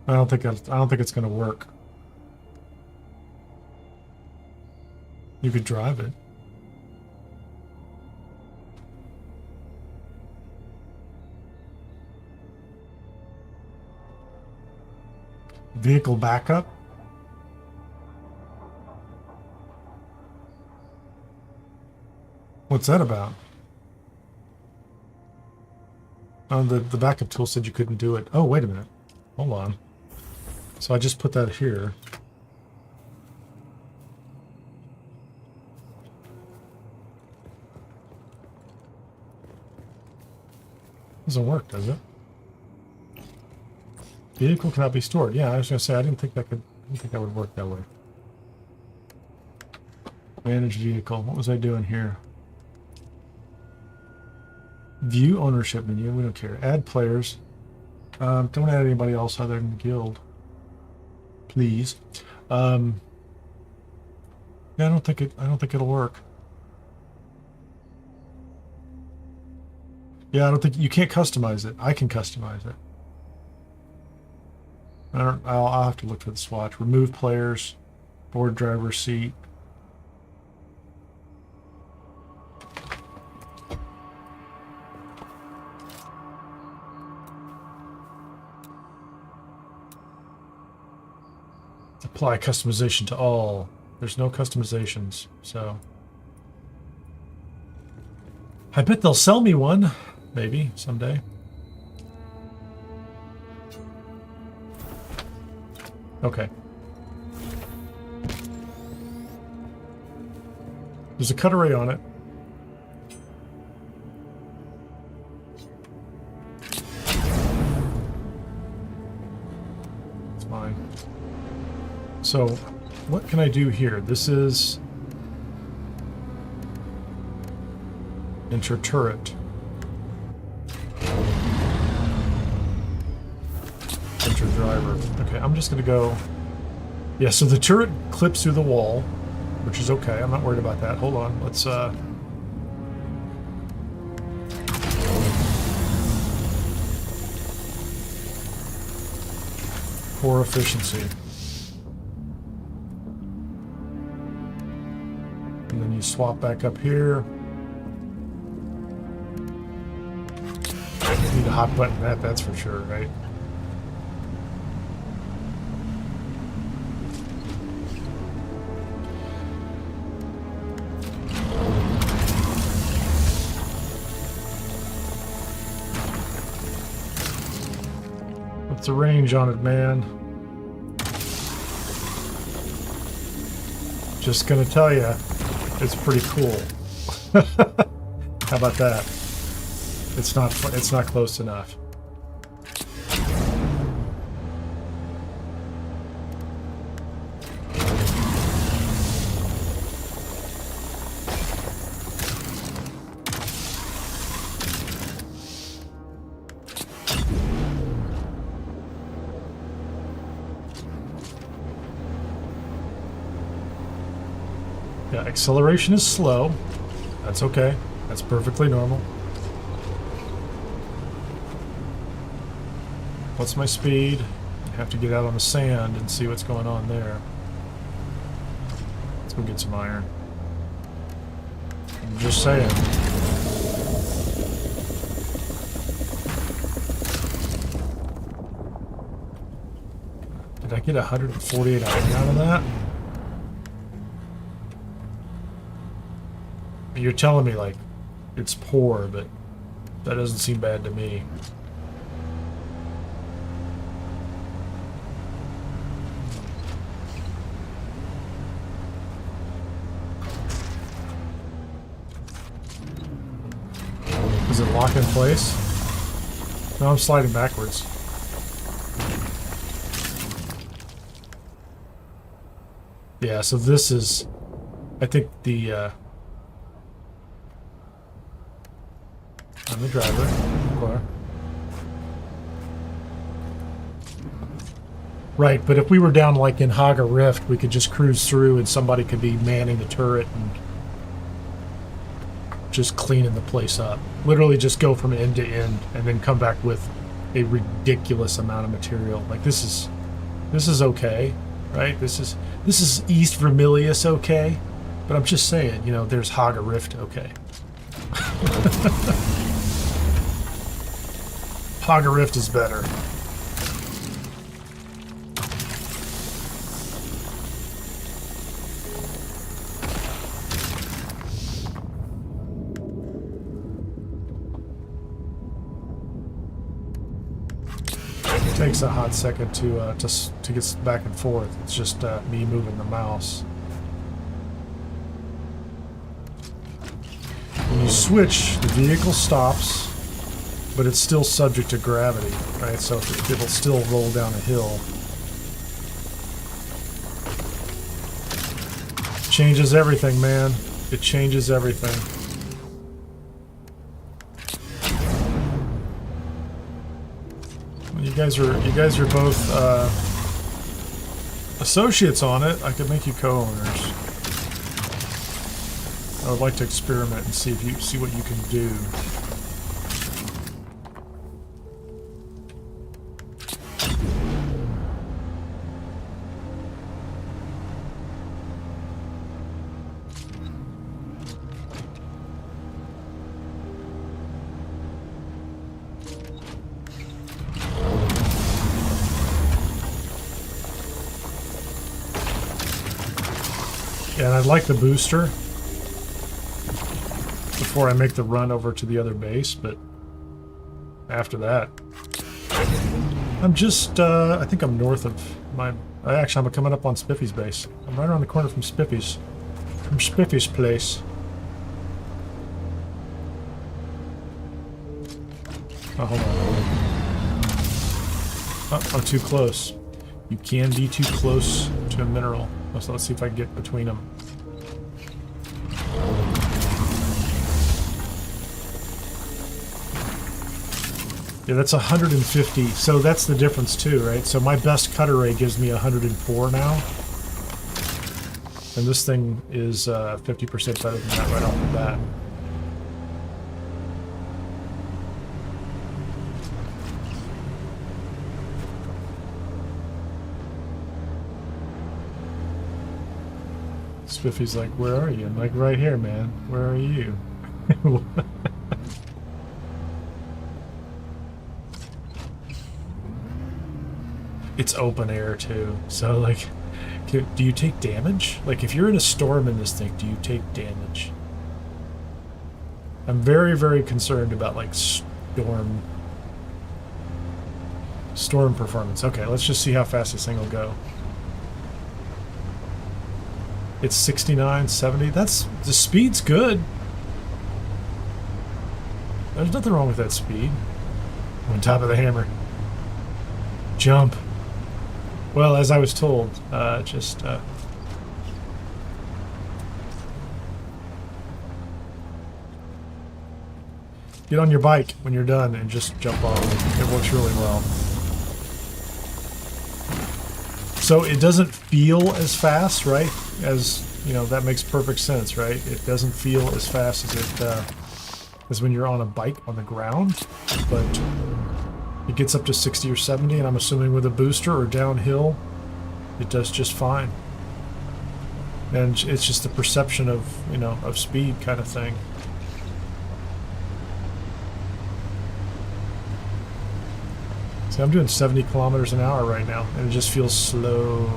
I don't think it's going to work. You could drive it. Vehicle backup? What's that about? Oh, the backup tool said you couldn't do it. Oh, wait a minute. Hold on. So I just put that here. Doesn't work, does it? Vehicle cannot be stored. Yeah, I was gonna say I didn't think that would work that way. Manage vehicle. What was I doing here? View ownership menu. We don't care. Add players. Don't add anybody else other than the guild, please. Yeah, I don't think it'll work. Yeah, I don't think you can't customize it. I can customize it. I'll have to look for the swatch. Remove players, board driver seat. Apply customization to all. There's no customizations, so I bet they'll sell me one, maybe someday. Okay. There's a cut array on it. It's fine. So, what can I do here? This is enter turret. Enter driver. Okay, I'm just gonna go. Yeah, so the turret clips through the wall, which is okay. I'm not worried about that. Hold on. Let's core efficiency. And then you swap back up here. You need a hot button that's for sure, right? What's the range on it, man? Just gonna tell you, it's pretty cool. How about that? It's not close enough. Yeah, acceleration is slow. That's okay. That's perfectly normal. What's my speed? I have to get out on the sand and see what's going on there. Let's go get some iron. I'm just saying. Did I get 148 iron out of that? You're telling me, like, it's poor, but that doesn't seem bad to me. Does it lock in place? No, I'm sliding backwards. Yeah, so this is, I think the, I'm the driver. Okay. Right, but if we were down like in Hagga Rift, we could just cruise through and somebody could be manning the turret and just cleaning the place up. Literally just go from end to end and then come back with a ridiculous amount of material. Like this is okay, right? This is East Vermilius okay, but I'm just saying, you know, there's Hagga Rift okay. Hagga Rift is better. It takes a hot second to get back and forth. It's just me moving the mouse. When you switch, the vehicle stops, but it's still subject to gravity, right? So it'll still roll down a hill. Changes everything, man. It changes everything. You guys are both associates on it. I could make you co-owners. I would like to experiment and see what you can do. And I'd like the booster before I make the run over to the other base, but after that, I'm just, I think I'm north of my, actually I'm coming up on Spiffy's base. I'm right around the corner from Spiffy's place. Oh, hold on. Oh, I'm too close. You can be too close to a mineral. So let's see if I can get between them. Yeah, that's 150. So that's the difference too, right? So my best cutter ray gives me 104 now. And this thing is 50% better than that right off the bat. Spiffy's like, where are you? I'm like, right here, man. Where are you? It's open air too, so like, do you take damage? Like, if you're in a storm in this thing, do you take damage? I'm very, very concerned about like storm performance. Okay, let's just see how fast this thing will go. It's 69, 70. That's, the speed's good. There's nothing wrong with that speed. On top of the hammer. Jump. Well, as I was told, just get on your bike when you're done and just jump off. It works really well. So it doesn't feel as fast, right? As, you know, that makes perfect sense, right? It doesn't feel as fast as it as when you're on a bike on the ground, but it gets up to 60 or 70, and I'm assuming with a booster or downhill, it does just fine. And it's just the perception of, you know, of speed kind of thing. See, I'm doing 70 kilometers an hour right now, and it just feels slow.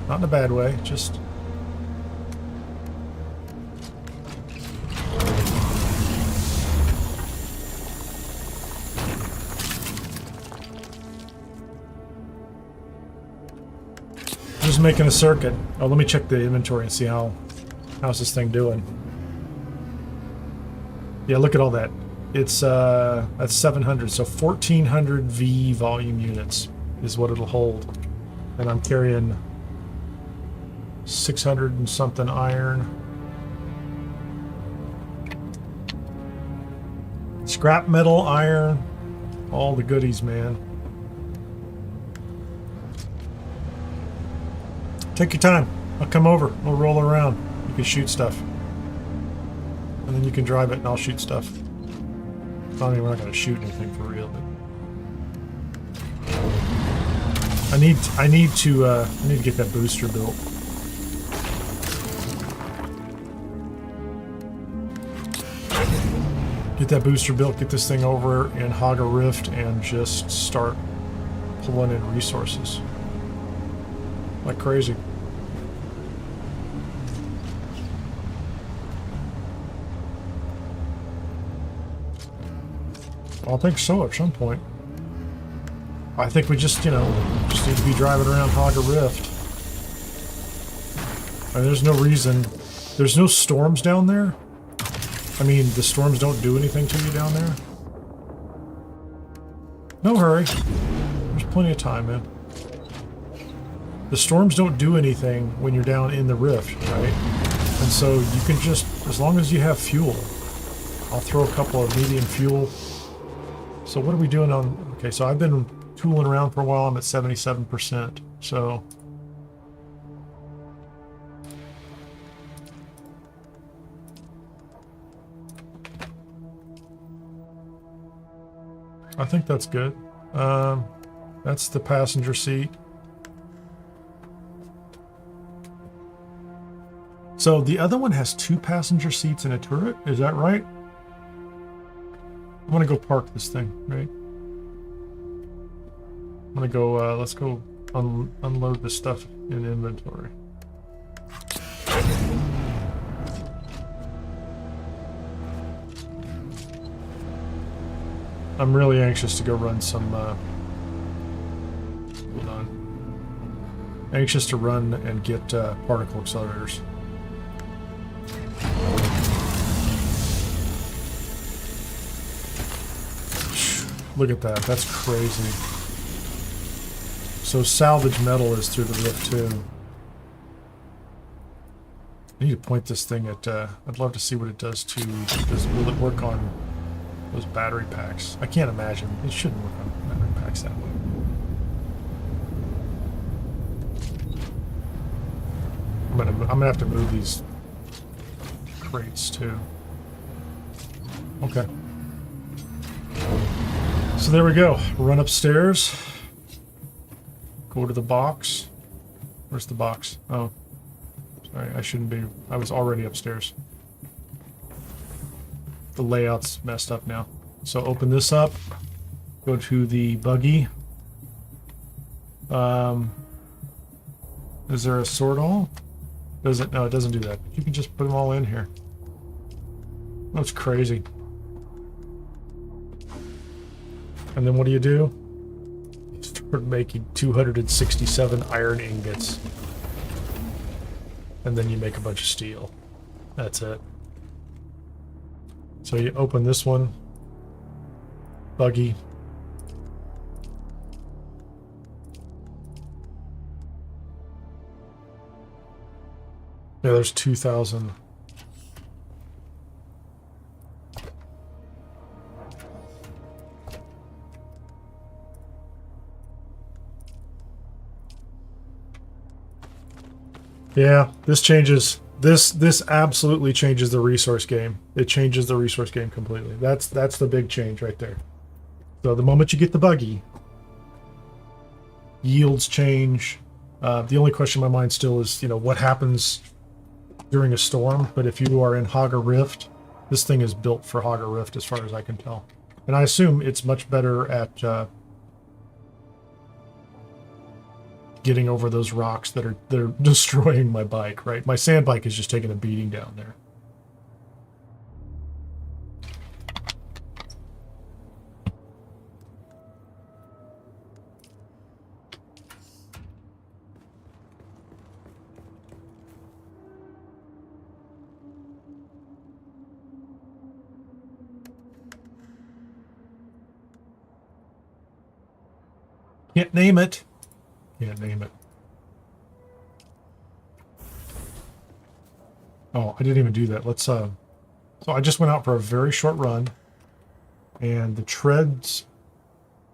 Not in a bad way, just... Just making a circuit. Oh, let me check the inventory and see how's this thing doing. Yeah, look at all that it's that's 700, so 1400 V volume units is what it'll hold. And I'm carrying 600 and something iron. Scrap metal, iron, all the goodies, man. Take your time. I'll come over. We'll roll around. You can shoot stuff. And then you can drive it and I'll shoot stuff. I mean, we're not going to shoot anything for real, but I need to get that booster built. Get that booster built, get this thing over in Hagga Rift, and just start pulling in resources. Like crazy. I think so at some point. I think we just, you know, just need to be driving around Hagga Rift. And there's no reason. There's no storms down there. I mean, the storms don't do anything to you down there. No hurry. There's plenty of time, man. The storms don't do anything when you're down in the rift, right? And so you can just, as long as you have fuel. I'll throw a couple of medium fuel. So what are we doing on... Okay, so I've been tooling around for a while. I'm at 77%. So... I think that's good. That's the passenger seat. So the other one has 2 passenger seats and a turret. Is that right? I'm gonna go park this thing, right? I'm gonna go, let's go unload this stuff in inventory. I'm really anxious to go run some, hold on. Anxious to run and get particle accelerators. Look at that, that's crazy. So salvage metal is through the rift too. I need to point this thing at, I'd love to see what it does to, will it work on those battery packs? I can't imagine. It shouldn't work on battery packs that way. I'm gonna have to move these crates too. Okay. So there we go. Run upstairs. Go to the box. Where's the box? Oh. Sorry, I shouldn't be. I was already upstairs. The layout's messed up now. So open this up. Go to the buggy. Is there a sort all? Does it? No, it doesn't do that. You can just put them all in here. That's crazy. And then what do? You start making 267 iron ingots. And then you make a bunch of steel. That's it. So you open this one. Buggy. Yeah, there's 2,000. Yeah, this changes. This absolutely changes the resource game. It changes the resource game completely. That's the big change right there. So the moment you get the buggy, yields change. The only question in my mind still is, you know, what happens during a storm? But if you are in Hagga Rift, this thing is built for Hagga Rift as far as I can tell. And I assume it's much better at getting over those rocks that are destroying my bike, right? My sand bike is just taking a beating down there. Can't name it. Can't name it. Oh, I didn't even do that. Let's so I just went out for a very short run, and the treads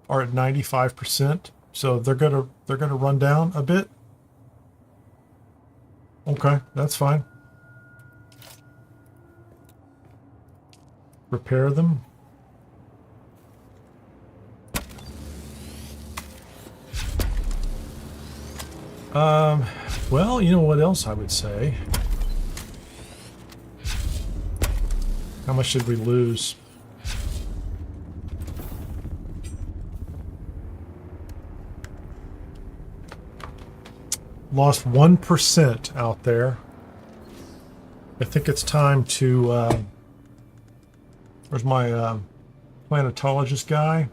are at 95%, so they're gonna run down a bit. Okay, that's fine. Repair them. Well, you know what else I would say? How much did we lose? Lost 1% out there. I think it's time to, where's my, planetologist guy?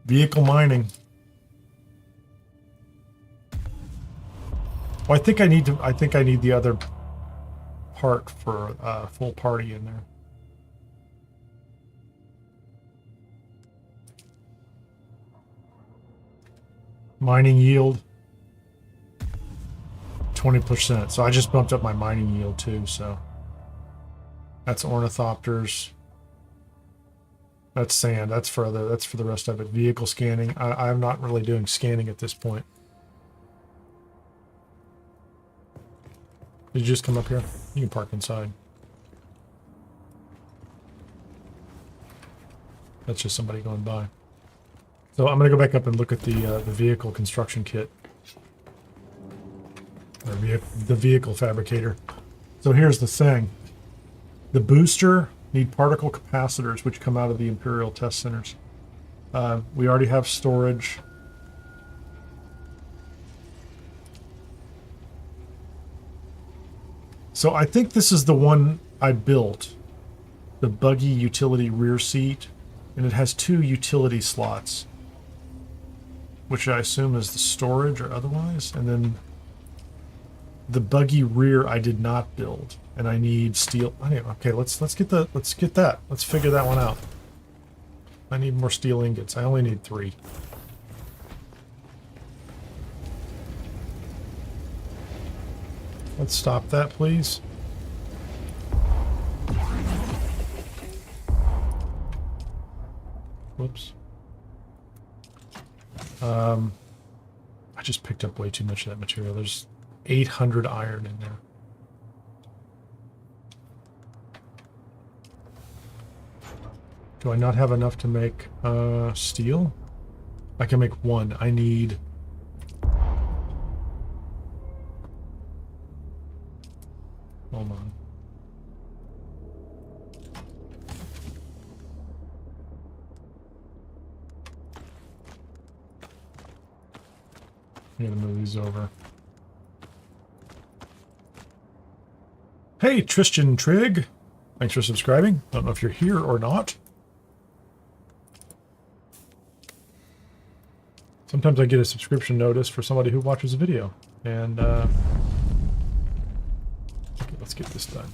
Vehicle mining. Well, I think I need the other part for full party in there. Mining yield 20%. So I just bumped up my mining yield too, so that's ornithopters. That's sand. That's for the rest of it. Vehicle scanning. I'm not really doing scanning at this point. Did you just come up here? You can park inside. That's just somebody going by. So I'm going to go back up and look at the vehicle construction kit. Or the vehicle fabricator. So here's the thing. The booster need particle capacitors, which come out of the Imperial test centers. We already have storage. So I think this is the one I built. The buggy utility rear seat. And it has 2 utility slots, which I assume is the storage or otherwise. And then the buggy rear I did not build, and I need steel. Okay, let's get that. Let's figure that one out. I need more steel ingots. I only need 3. Let's stop that, please. Whoops. I just picked up way too much of that material. There's 800 iron in there. Do I not have enough to make steel? I can make 1. I need... Hold on. I'm gonna move these over. Hey, Tristan Trigg. Thanks for subscribing. Don't know if you're here or not. Sometimes I get a subscription notice for somebody who watches a video. And, okay, let's get this done.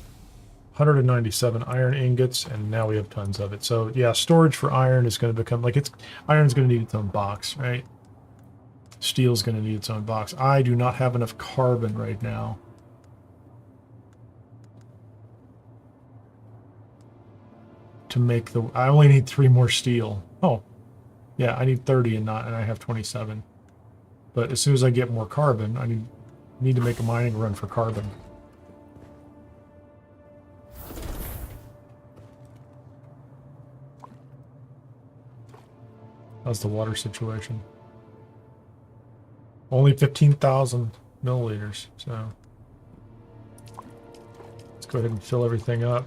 197 iron ingots, and now we have tons of it. So, yeah, storage for iron is going to become, like, iron's going to need its own box, right? Steel's going to need its own box. I do not have enough carbon right now. To make the... I only need 3 more steel. Oh. Yeah, I need 30 and I have 27. But as soon as I get more carbon, I need to make a mining run for carbon. How's the water situation? Only 15,000 milliliters, so let's go ahead and fill everything up.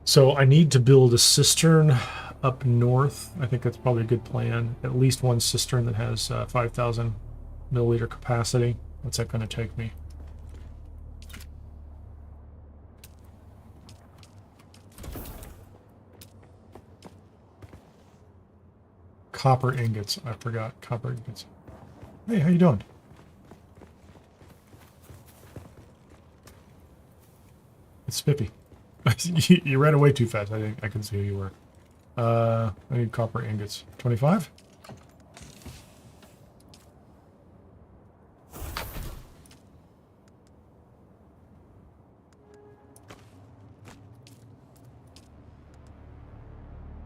So I need to build a cistern up north. I think that's probably a good plan. At least 1 cistern that has 5,000 milliliter capacity. What's that going to take me? Copper ingots. I forgot copper ingots. Hey, how you doing? It's Spippy. You ran away too fast. I couldn't see who you were. I need copper ingots. 25?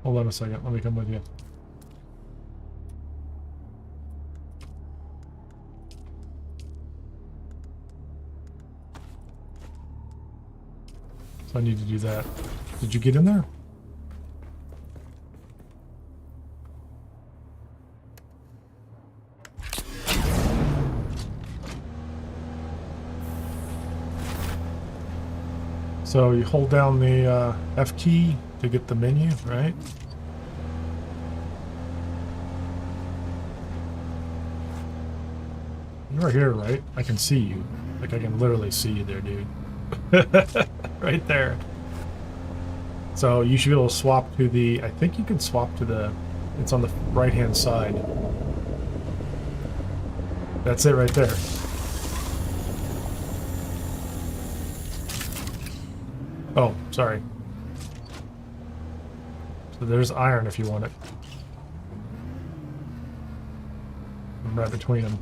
Hold on a second. Let me come with you. So I need to do that. Did you get in there? So you hold down the F key to get the menu, right? You're here, right? I can see you. Like, I can literally see you there, dude. Right there. So you should be able to swap to the... I think you can swap to the... It's on the right-hand side. That's it right there. Oh, sorry. So there's iron if you want it. I'm right between them.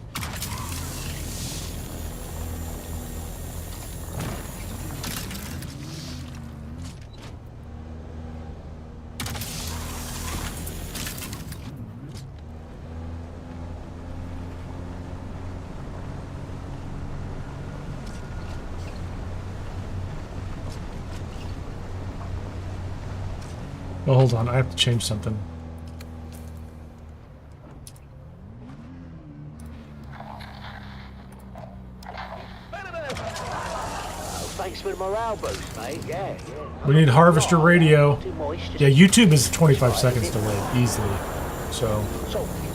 Oh, hold on. I have to change something. Thanks for the morale boost, mate. Yeah. We need harvester radio. Yeah, YouTube is 25 seconds delayed, easily. So,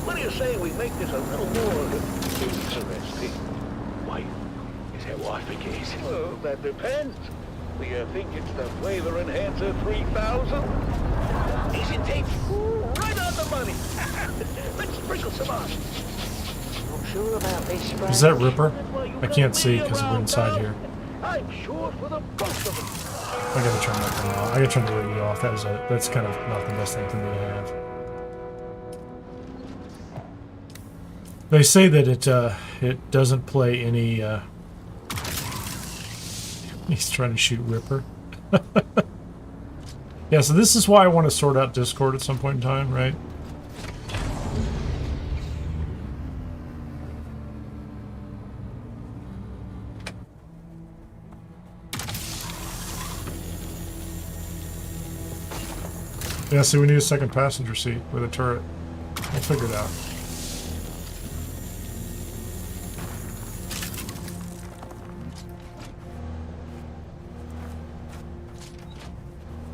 What do you say we make this a little more interesting? Wait, is that what I think it is? Well, that depends. Do you think it's the flavor enhancer 3000? Isn't it? Right on the money. Let's sprinkle some on. Not sure about this, man. is that Ripper? I can't see because we're inside here. I'm sure for the both of them. I gotta turn that thing off. I gotta turn the radio off. That's kind of not the best thing for me to have. They say that it doesn't play any. He's trying to shoot Ripper. Yeah, so this is why I want to sort out Discord at some point in time, right? Yeah, see, we need a second passenger seat with a turret. We'll figure it out.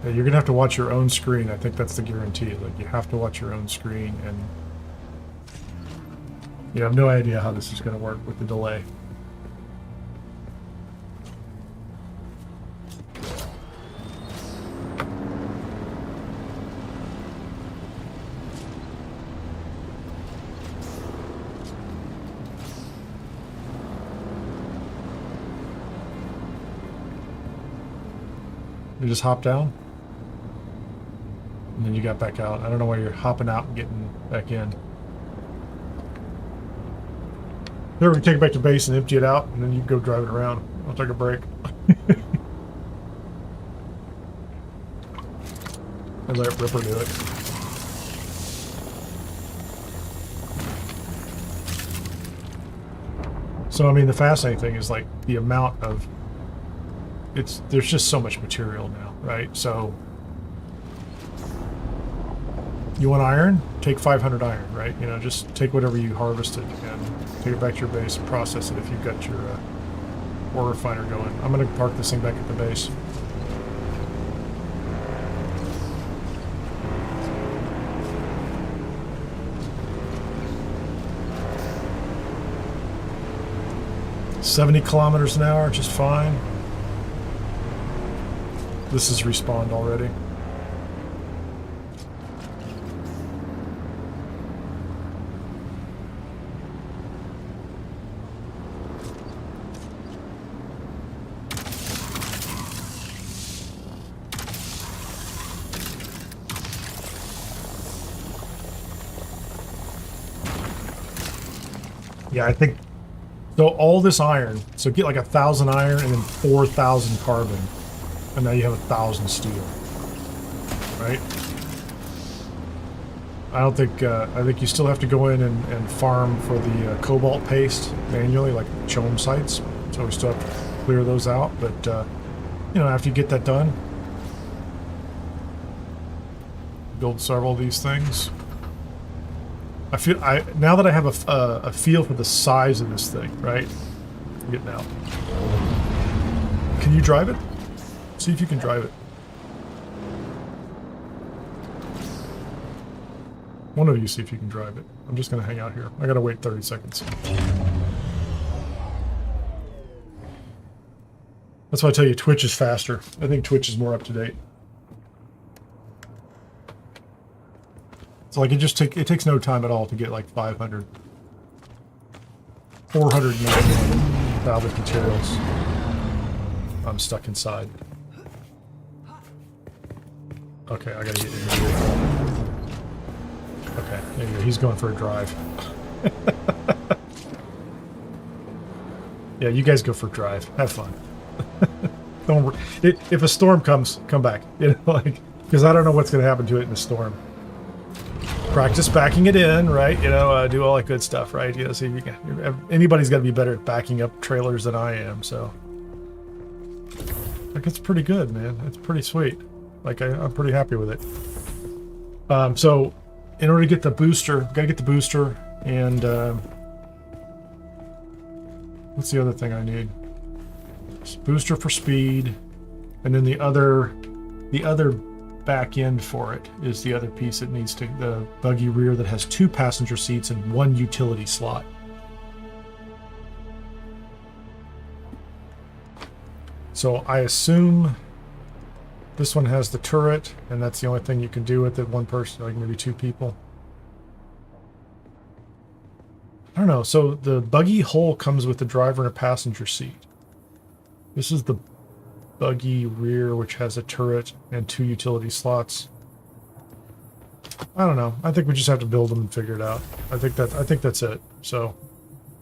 Yeah, you're gonna have to watch your own screen. I think that's the guarantee. Like, you have to watch your own screen, and you have no idea how this is gonna work with the delay. You just hop down, and then you got back out. I don't know why you're hopping out and getting back in. Here, we can take it back to base and empty it out, and then you can go drive it around. I'll take a break. And let Ripper do it. So, I mean, the fascinating thing is, like, the amount of... there's just so much material now, right? So you want iron? Take 500 iron, right? You know, just take whatever you harvested and take it back to your base and process it if you've got your ore refiner going. I'm going to park this thing back at the base. $70 kilometers an hour, just fine. This is respawned already. Yeah, I think so. All this iron, so get like 1,000 iron and then 4,000 carbon, and now you have 1,000 steel. Right? I don't think. I think you still have to go in and farm for the cobalt paste manually, like chome sites. So we still have to clear those out. But you know, after you get that done, build several of these things. I feel now that I have a feel for the size of this thing, right? I'm getting out. Can you drive it? See if you can drive it. One of you see if you can drive it. I'm just gonna hang out here. I gotta wait 30 seconds. That's why I tell you Twitch is faster. I think Twitch is more up to date. So like it takes no time at all to get like 490 salvage materials. I'm stuck inside. Okay, I gotta get in here. Okay, there you go. He's going for a drive. Yeah, you guys go for a drive. Have fun. Don't worry. If a storm comes, come back. You know, like, because I don't know what's going to happen to it in the storm. Practice backing it in, right? You know, do all that good stuff, right? You know, see if you can. Anybody's got to be better at backing up trailers than I am. So, like, it's pretty good, man. It's pretty sweet. Like, I'm pretty happy with it. So, in order to get the booster, gotta get the booster, and what's the other thing I need? Booster for speed, and then the other back end for it is the other piece that needs to, the buggy rear that has 2 passenger seats and 1 utility slot. So I assume this one has the turret, and that's the only thing you can do with it. One person, like maybe 2 people. I don't know. So the buggy hull comes with the driver and a passenger seat. This is the buggy rear, which has a turret and 2 utility slots. I don't know. I think we just have to build them and figure it out. I think that's it. So,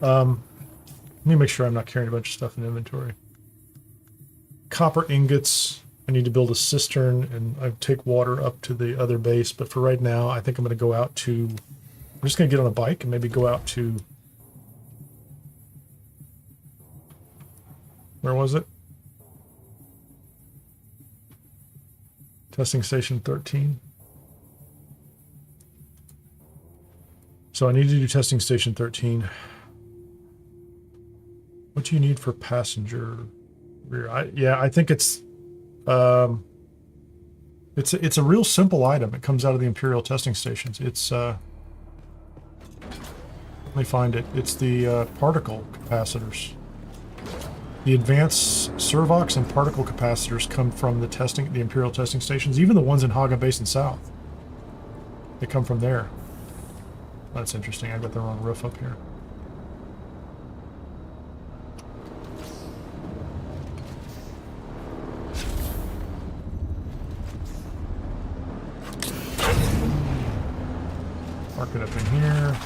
let me make sure I'm not carrying a bunch of stuff in inventory. Copper ingots. I need to build a cistern and I take water up to the other base. But for right now, I think I'm going to go out to. I'm just going to get on a bike and maybe go out to. Where was it? Testing station 13. So I need to do testing station 13. What do you need for passenger rear? I think it's a real simple item. It comes out of the Imperial testing stations. It's let me find it. It's the particle capacitors. The advanced servox and particle capacitors come from the Imperial testing stations, even the ones in Hagga Basin South. They come from there. That's interesting. I got the wrong roof up here. Mark it up in here.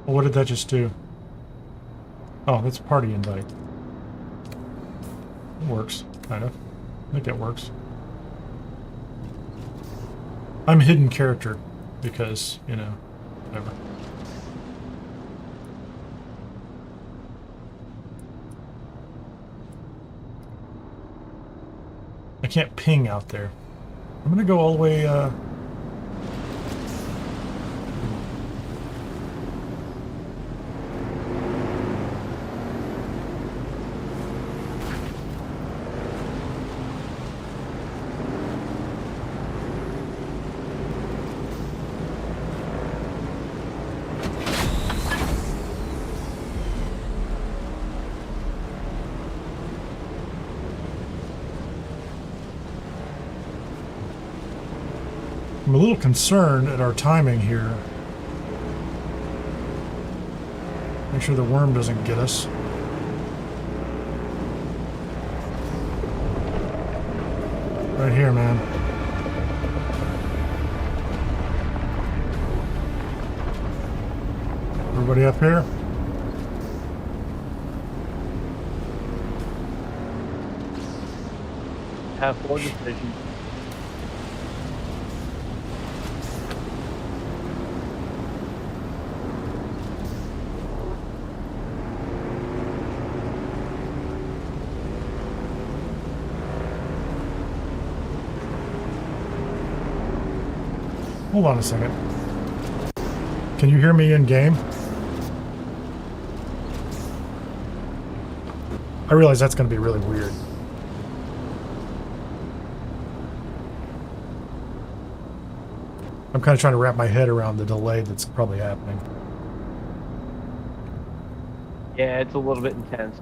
What did that just do? Oh, that's a party invite. It works, kind of. I think it works. I'm a hidden character because, you know, whatever. I can't ping out there. I'm gonna go all the way, I'm a little concerned at our timing here. Make sure the worm doesn't get us. Right here, man. Everybody up here? Have 4 decisions. Hold on a second. Can you hear me in game? I realize that's going to be really weird. I'm kind of trying to wrap my head around the delay that's probably happening. Yeah, it's a little bit intense.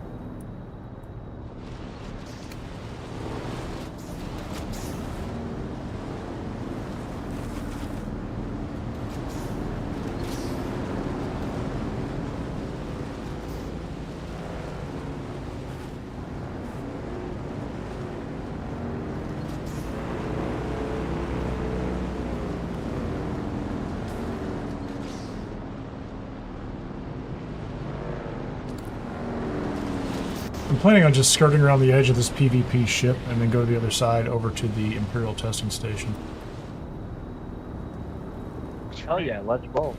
I'm planning on just skirting around the edge of this PvP ship and then go to the other side over to the Imperial testing station. Oh yeah, let's roll.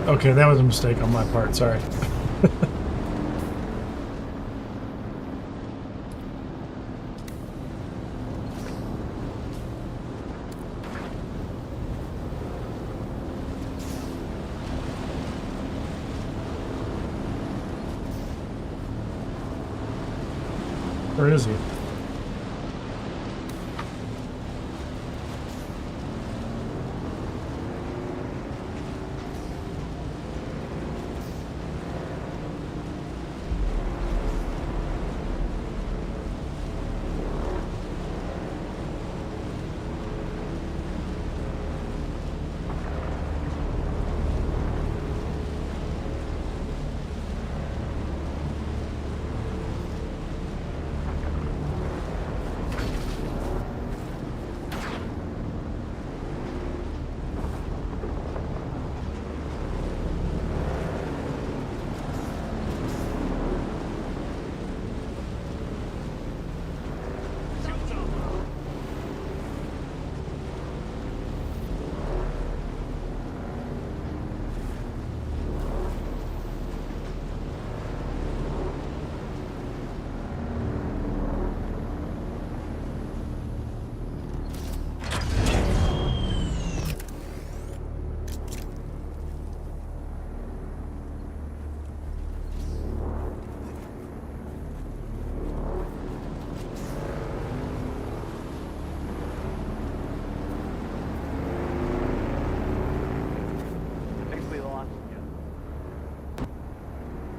Okay, that was a mistake on my part, sorry. Where is he?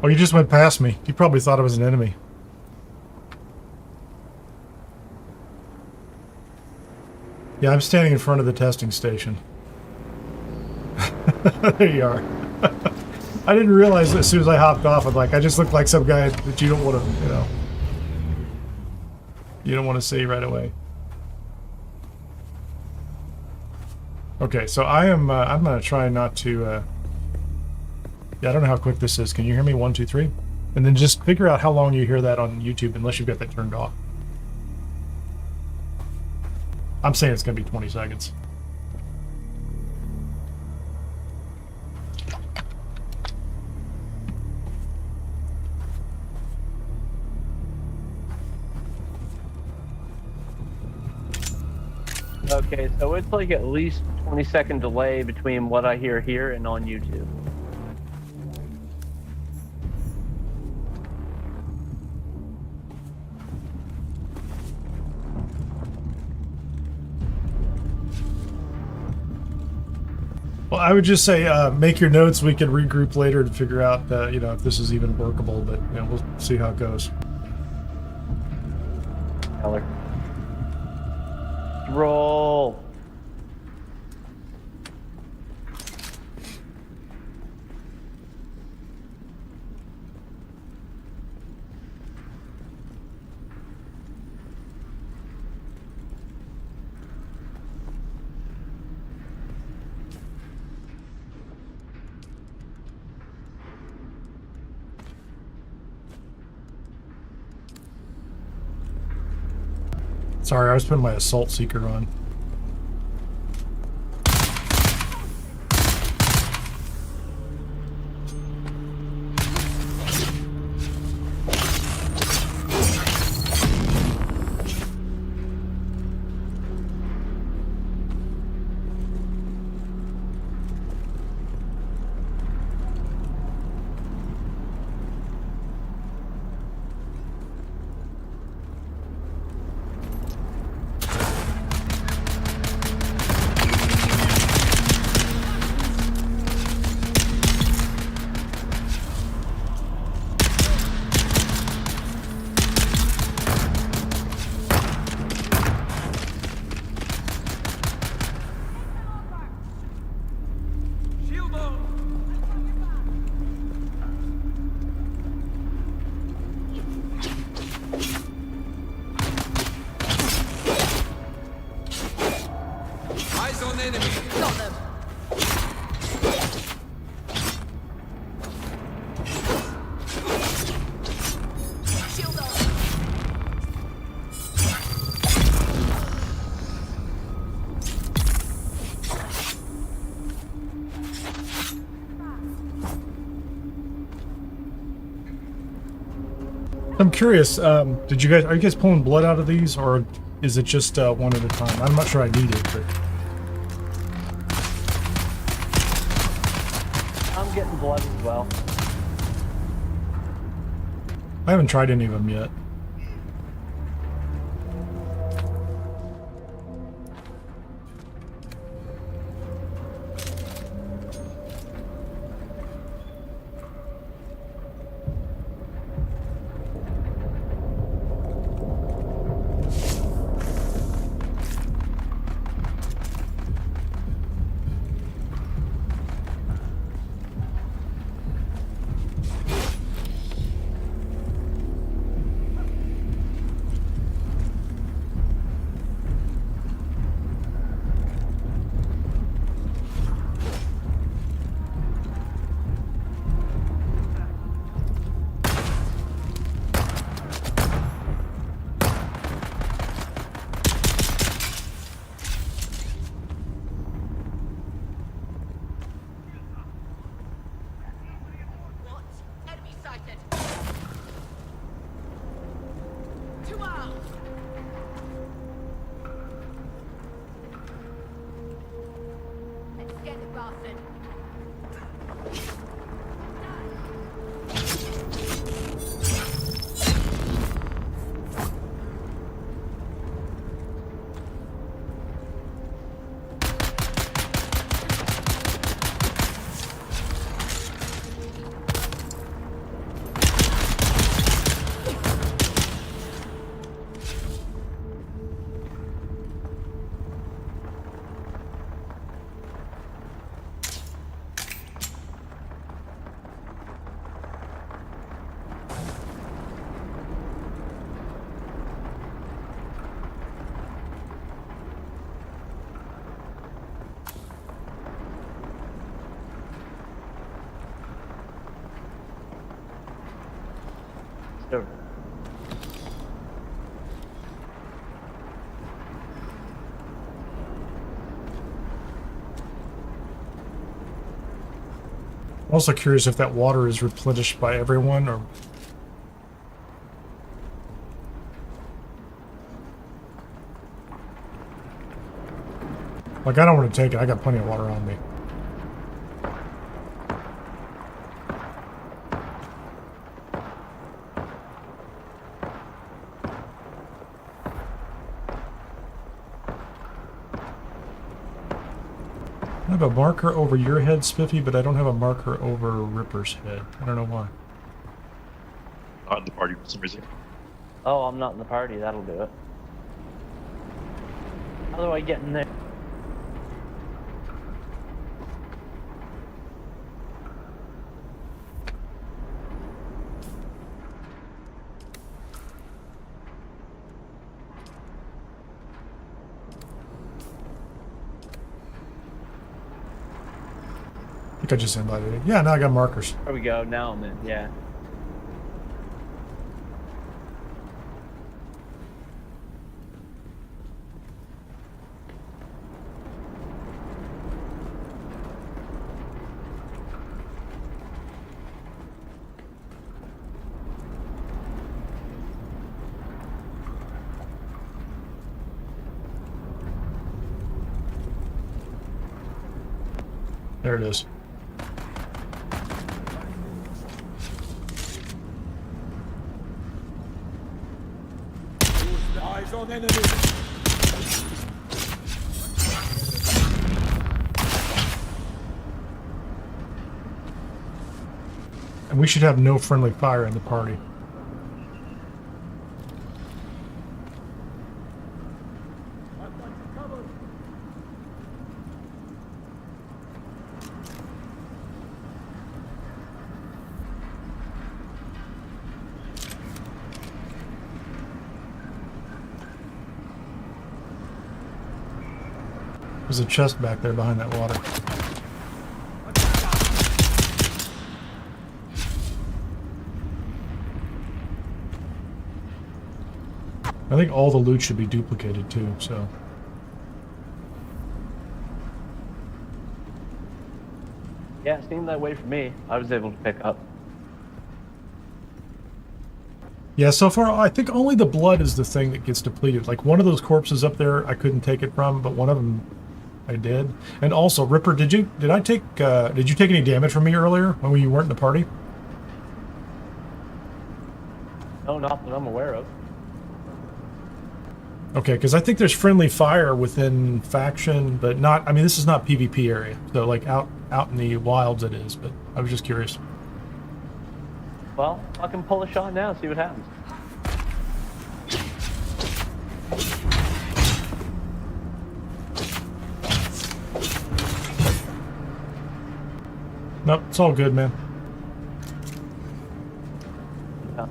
Oh, you just went past me. You probably thought I was an enemy. Yeah, I'm standing in front of the testing station. There you are. I didn't realize as soon as I hopped off, I'm like, I just look like some guy that you don't want to, you know. You don't want to see right away. Okay, so I'm gonna try not to, yeah, I don't know how quick this is. Can you hear me? 1, 2, 3? And then just figure out how long you hear that on YouTube, unless you've got that turned off. I'm saying it's gonna be 20 seconds. Okay, so it's like at least 20-second delay between what I hear here and on YouTube. Well, I would just say make your notes. We can regroup later to figure out, you know, if this is even workable. But you know, we'll see how it goes. Heller. Roll. Sorry, I was putting my assault seeker on. Shield on! Eyes on enemy! Got them. Shield on. I'm curious. Are you guys pulling blood out of these, or is it just one at a time? I'm not sure I need it, but I'm getting blood as well. I haven't tried any of them yet. What? Enemy sighted. 2 out. Let's get the bastard. Over. I'm also curious if that water is replenished by everyone, or Like, I don't want to take it. I got plenty of water on me. I have a marker over your head, Spiffy, but I don't have a marker over Ripper's head. I don't know why. Not in the party for some reason. Oh, I'm not in the party. That'll do it. How do I get in there? I think I just invited it. Yeah, now I got markers. There we go. Now I'm in. Yeah. There it is. Eyes on enemy. And we should have no friendly fire in the party. There's a chest back there behind that water. I think all the loot should be duplicated too, so. Yeah, it seemed that way for me. I was able to pick up. Yeah, so far I think only the blood is the thing that gets depleted. Like one of those corpses up there I couldn't take it from, but one of them I did. And also, Ripper, did you take any damage from me earlier when you weren't in the party? No, not that I'm aware of. Okay, because I think there's friendly fire within faction, but not. I mean, this is not PvP area, so like out in the wilds it is. But I was just curious. Well, I can pull a shot now, see what happens. Nope, it's all good, man. Yeah.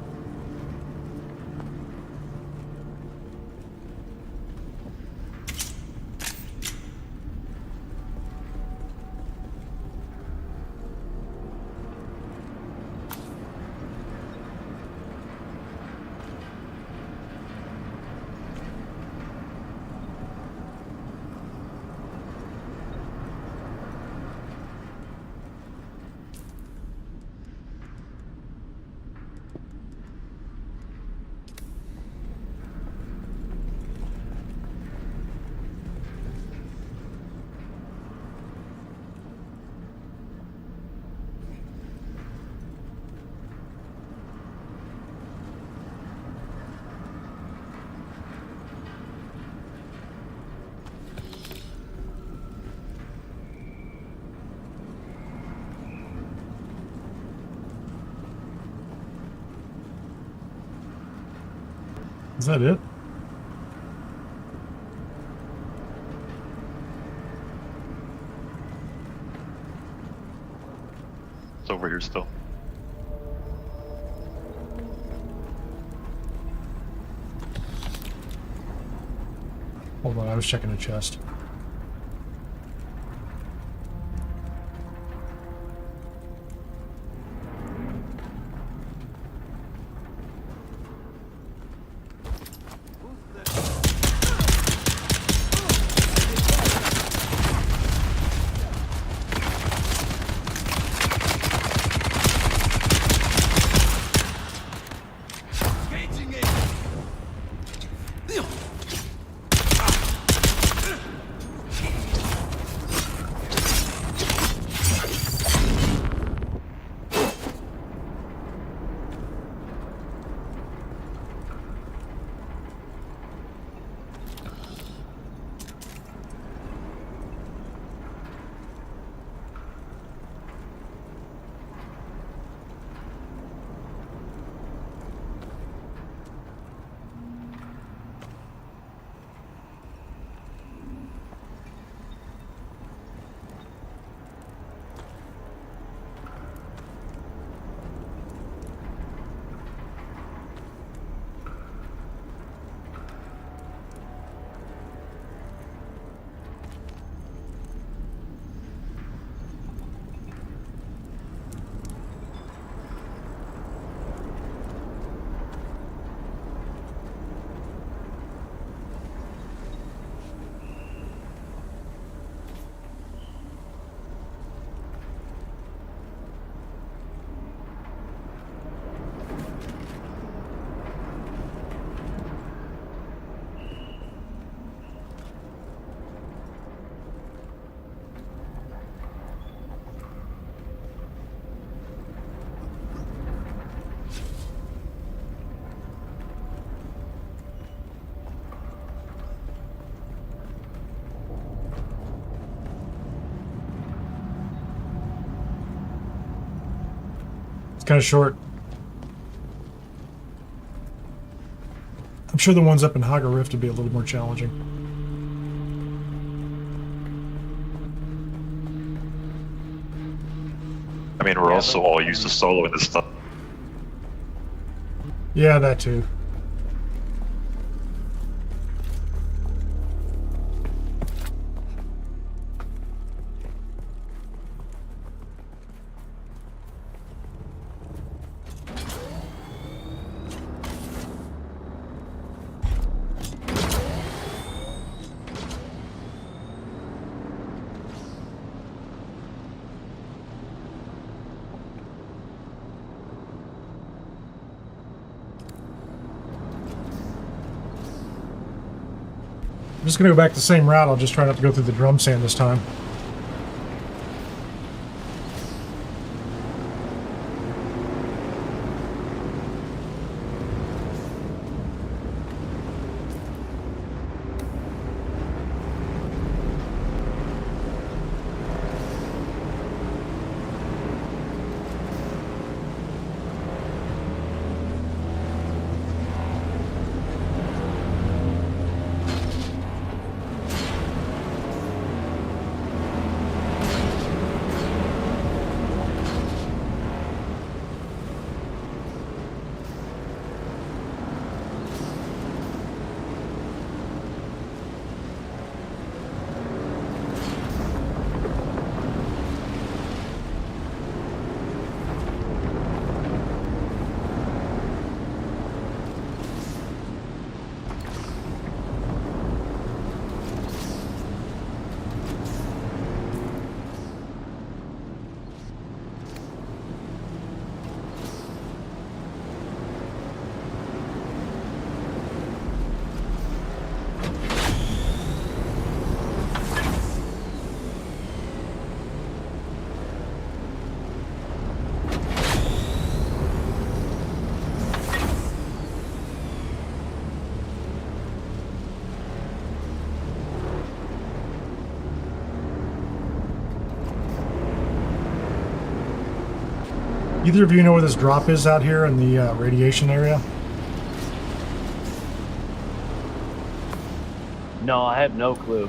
Is that it? It's over here still. Hold on, I was checking a chest. kind of short. I'm sure the ones up in Hagga Rift would be a little more challenging. I mean, we're also all used to soloing this stuff. Yeah, that too. I'm just going to go back the same route. I'll just try not to go through the drum sand this time. Either of you know where this drop is out here in the radiation area? No, I have no clue.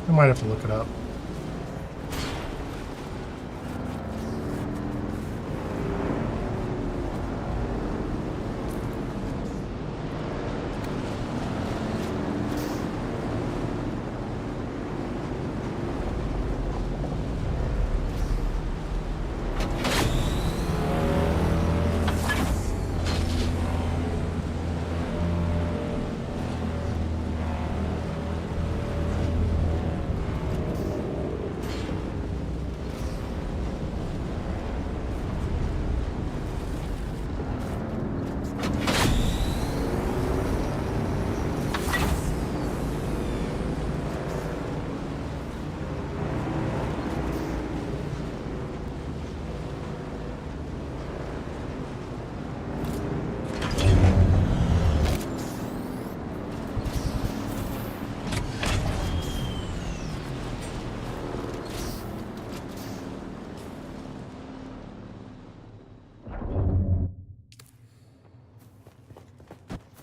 I might have to look it up.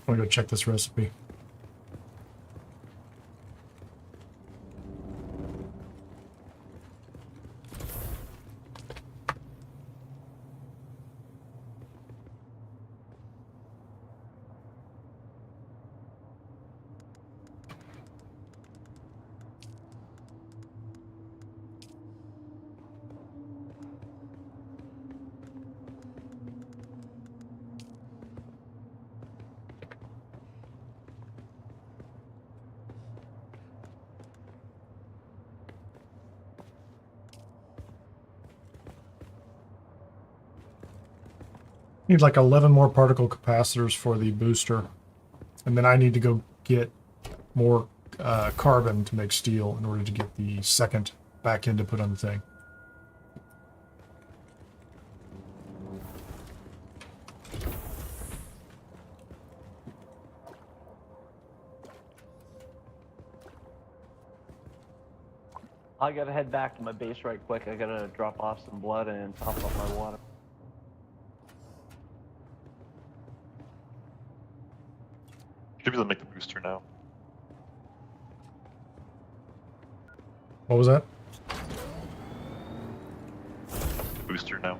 I'm gonna go check this recipe. Need like 11 more particle capacitors for the booster. And then I need to go get more carbon to make steel in order to get the second back in to put on the thing. I gotta head back to my base right quick. I gotta drop off some blood and top up my water. Should be able to make the booster now. What was that? The booster now.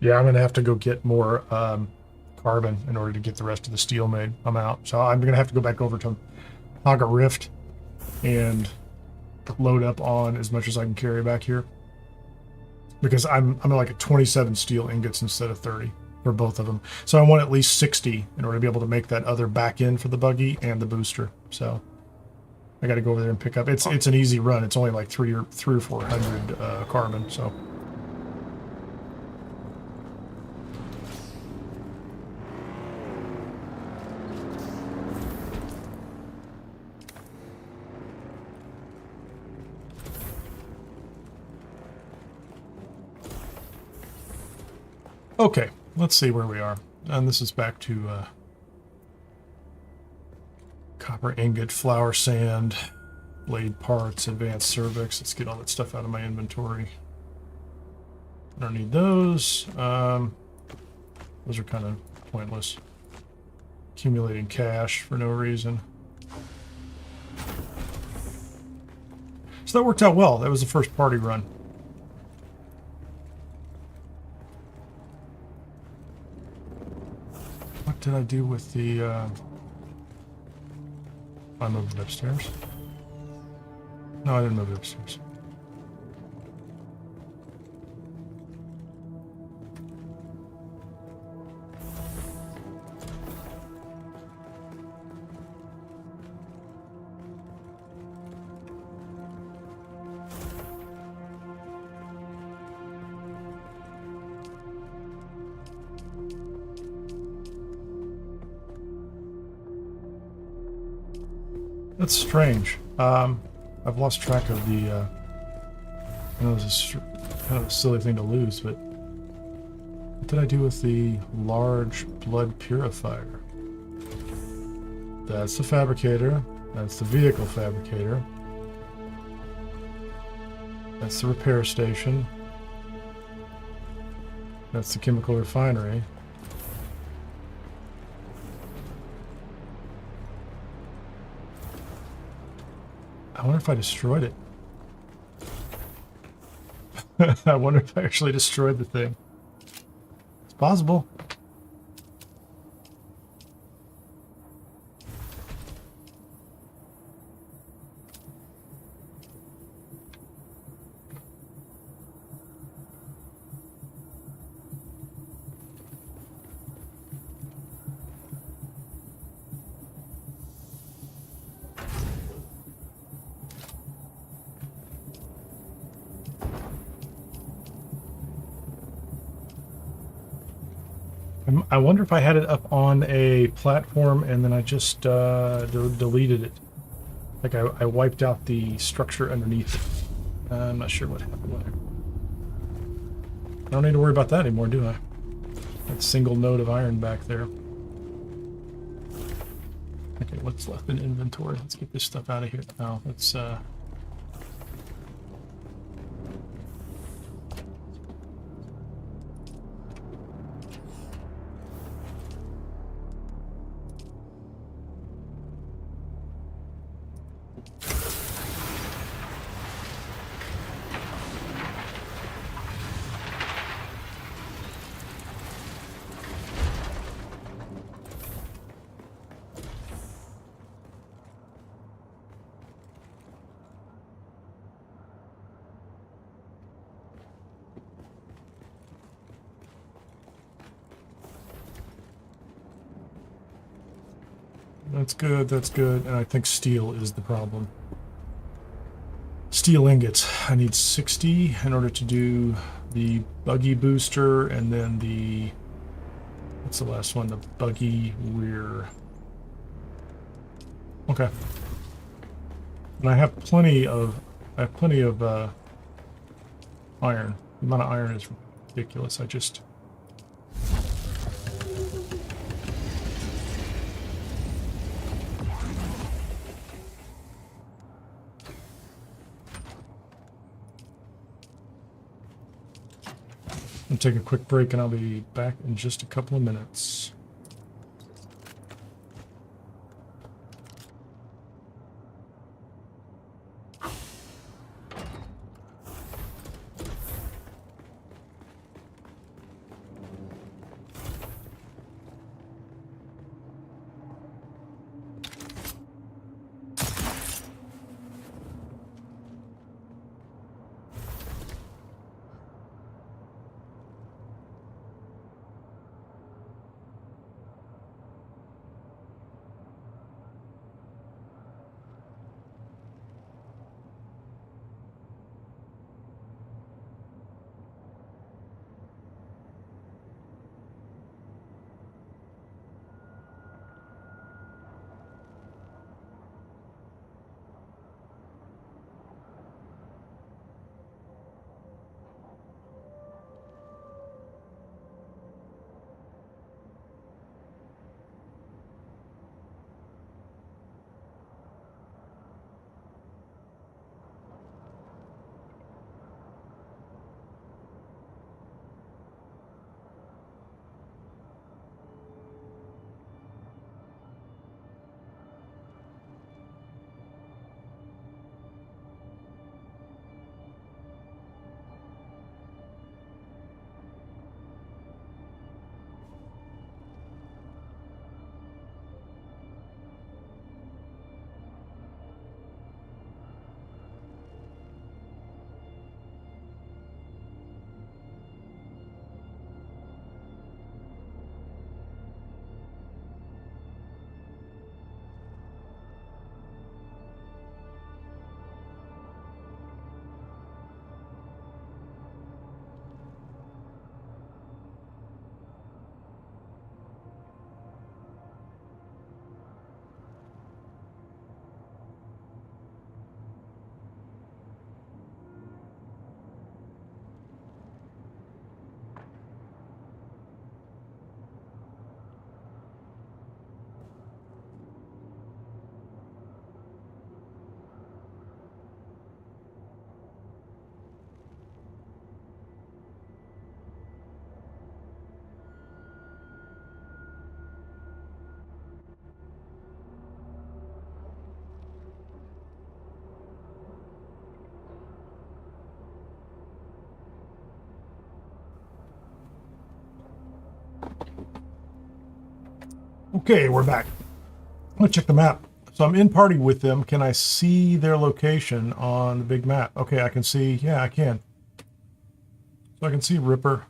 Yeah, I'm gonna have to go get more carbon in order to get the rest of the steel made. I'm out, so I'm gonna have to go back over to Hagga Rift and load up on as much as I can carry back here, because I'm like at 27 steel ingots instead of 30 for both of them. So I want at least 60 in order to be able to make that other back end for the buggy and the booster. So I got to go over there and pick up. It's an easy run. It's only like 300 or 400 carbon. So. Okay, let's see where we are. And this is back to copper ingot, flour sand, blade parts, advanced cervix. Let's get all that stuff out of my inventory. I don't need those. Those are kind of pointless. Accumulating cash for no reason. So that worked out well. That was the first party run. What did I do with the, I moved it upstairs? No, I didn't move it upstairs. That's strange. I've lost track of the, I know this is kind of a silly thing to lose, but what did I do with the large blood purifier? That's the fabricator. That's the vehicle fabricator. That's the repair station. That's the chemical refinery. I wonder if I destroyed it. I wonder if I actually destroyed the thing. It's possible. I wonder if I had it up on a platform and then I just deleted it. Like I wiped out the structure underneath it. I'm not sure what happened there. I don't need to worry about that anymore, do I? That single node of iron back there. Okay, what's left in inventory? Let's get this stuff out of here. Oh, let's That's good, and I think steel is the problem. steel ingots. I need 60 in order to do the buggy booster, and then the, what's the last one? The buggy rear. Okay. And I have plenty of iron. The amount of iron is ridiculous. I'll take a quick break and I'll be back in just a couple of minutes. Okay, we're back. Let's check the map. So I'm in party with them. Can I see their location on the big map? Okay, I can see. Yeah, I can. So I can see Ripper.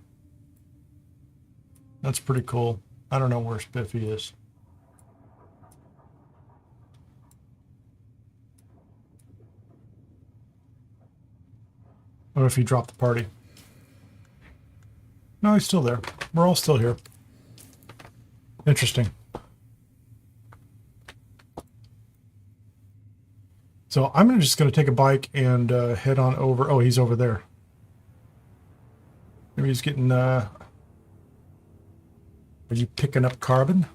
That's pretty cool. I don't know where Spiffy is. Or if he dropped the party. No, he's still there. We're all still here. Interesting. So I'm just going to take a bike and head on over. Oh, he's over there. Maybe he's getting... Are you picking up carbon?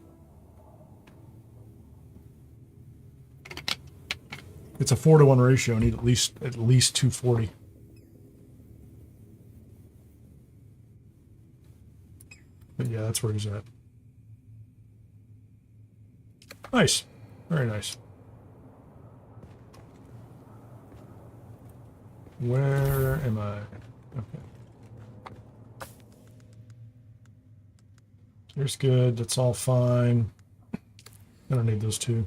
It's a 4-to-1 ratio. I need at least 240. But yeah, that's where he's at. Nice. Very nice. Where am I? Okay. Here's good. That's all fine. I don't need those two.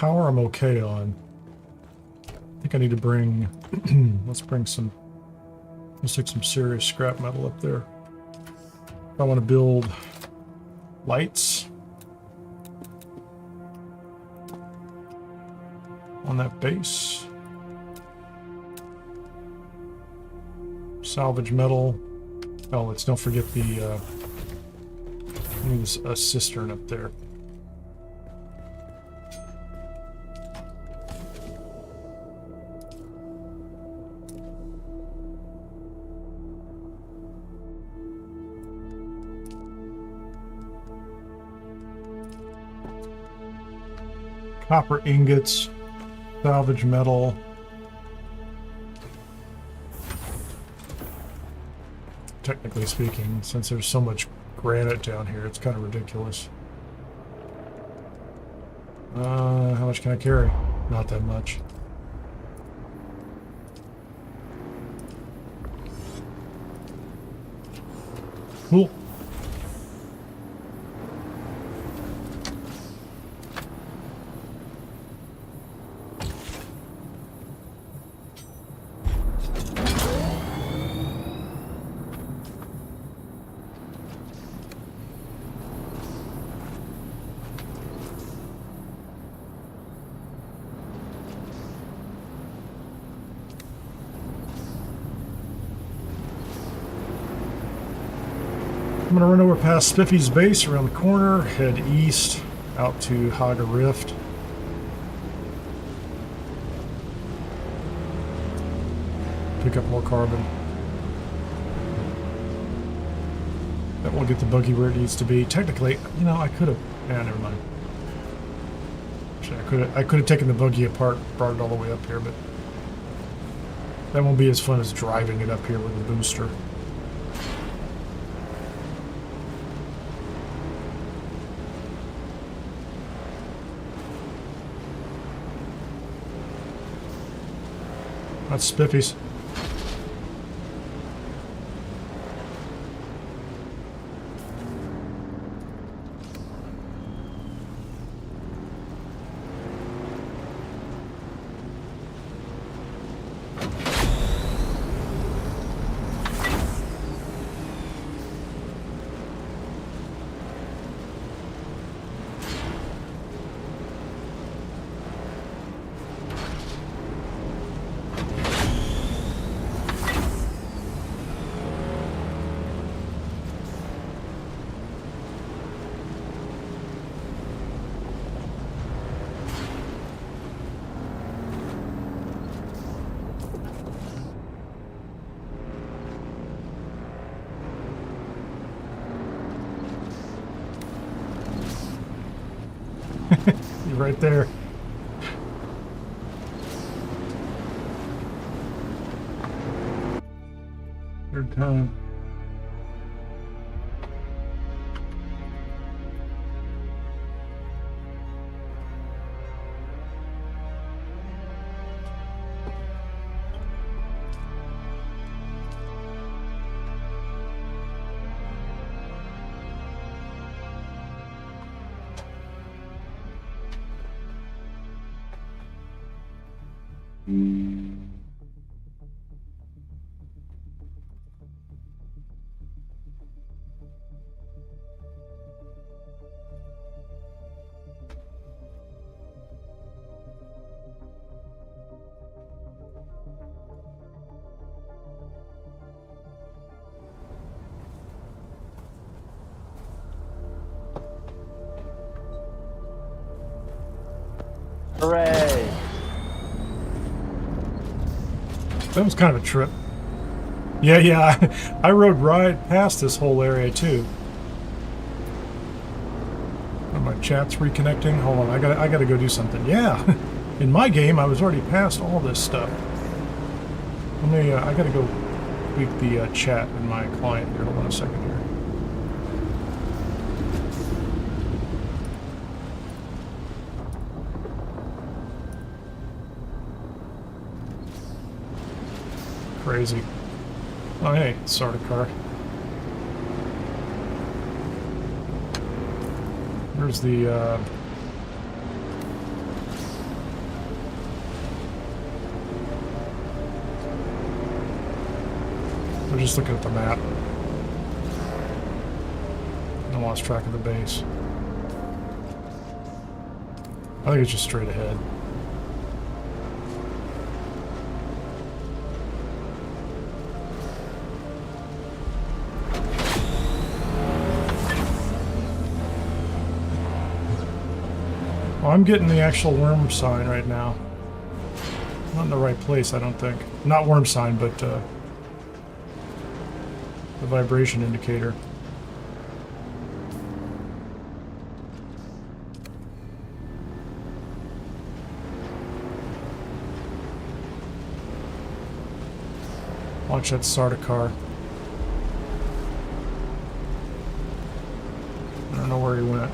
power I'm okay on. I think I need to bring, let's stick some serious scrap metal up there. If I want to build lights on that base. Salvage metal. Oh, don't forget the, I need a cistern up there. Copper ingots, salvage metal. Technically speaking, since there's so much granite down here, it's kind of ridiculous. How much can I carry? Not that much. Cool. I'm going to run over past Spiffy's base around the corner, head east out to Hagga Rift. Pick up more carbon. That will get the buggy where it needs to be. Technically, you know, I could have... Yeah, never mind. Actually, I could have taken the buggy apart, brought it all the way up here, but that won't be as fun as driving it up here with a booster. That's Spiffy's. You're right there. Third time. Hooray! That was kind of a trip. Yeah, I rode right past this whole area too. Oh, my chat's reconnecting. Hold on, I gotta go do something. Yeah, in my game I was already past all this stuff. Let me. I gotta go tweak the chat in my client here. Hold on a second here. Crazy. Oh, hey, sorta car. Where's the, I'm just looking at the map. I lost track of the base. I think it's just straight ahead. Oh, I'm getting the actual worm sign right now. Not in the right place, I don't think. Not worm sign, but the vibration indicator. Watch that Sardaukar. I don't know where he went.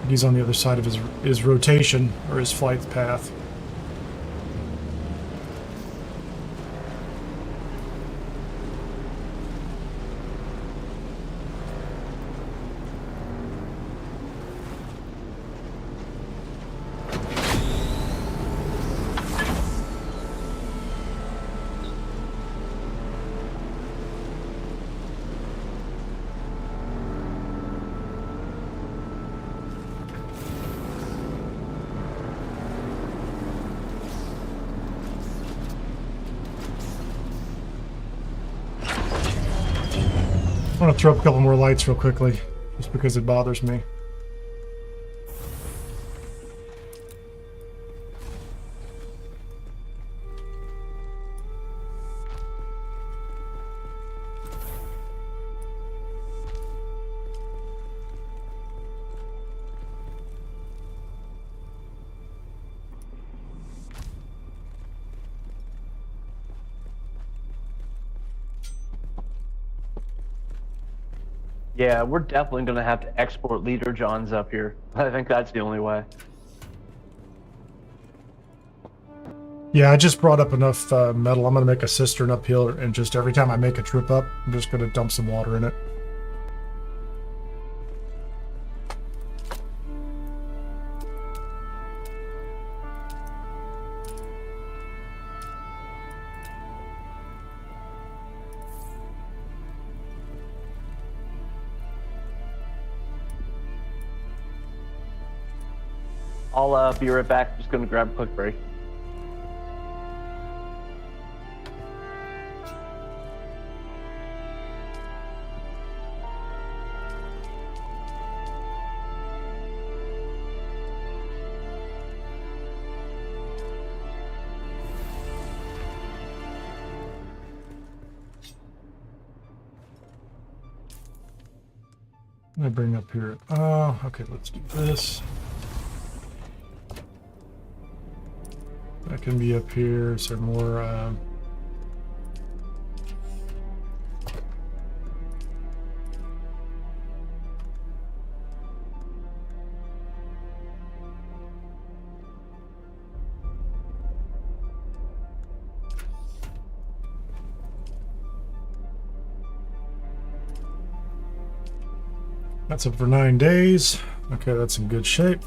He's on the other side of his rotation, or his flight path. I want to throw up a couple more lights real quickly, just because it bothers me. Yeah, we're definitely going to have to export Leader Johns up here. I think that's the only way. Yeah, I just brought up enough metal. I'm going to make a cistern up here, and just every time I make a trip up, I'm just going to dump some water in it. I'll be right back. Just going to grab a quick break. Let me bring up here. Okay, let's do this. That can be up here. Is there more? That's up for 9 days. Okay, that's in good shape.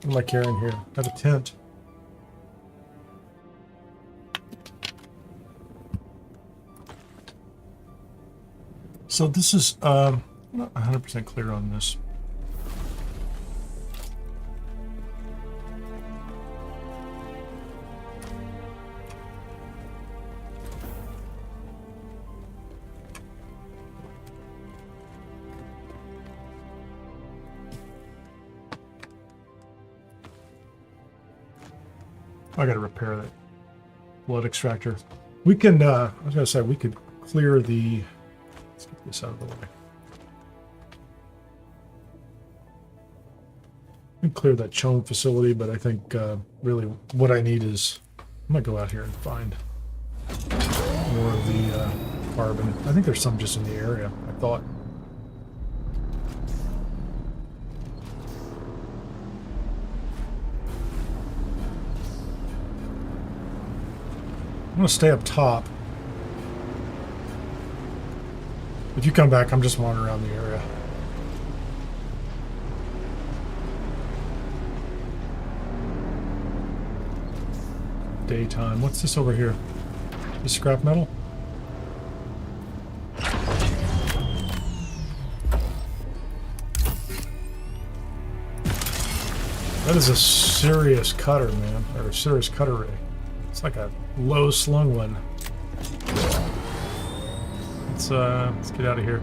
What am I carrying here? I have a tent. So this is, I'm not 100% clear on this. I gotta repair that blood extractor. We can, I was gonna say, we could clear the, let's get this out of the way. We can clear that Chone facility, but I think really what I need is, I'm gonna go out here and find more of the carbon. I think there's some just in the area, I thought. I'm gonna stay up top. If you come back, I'm just wandering around the area. Daytime. What's this over here? The scrap metal. That is a serious cutter, man, or a serious cutter ray. It's like a low slung one. Let's get out of here.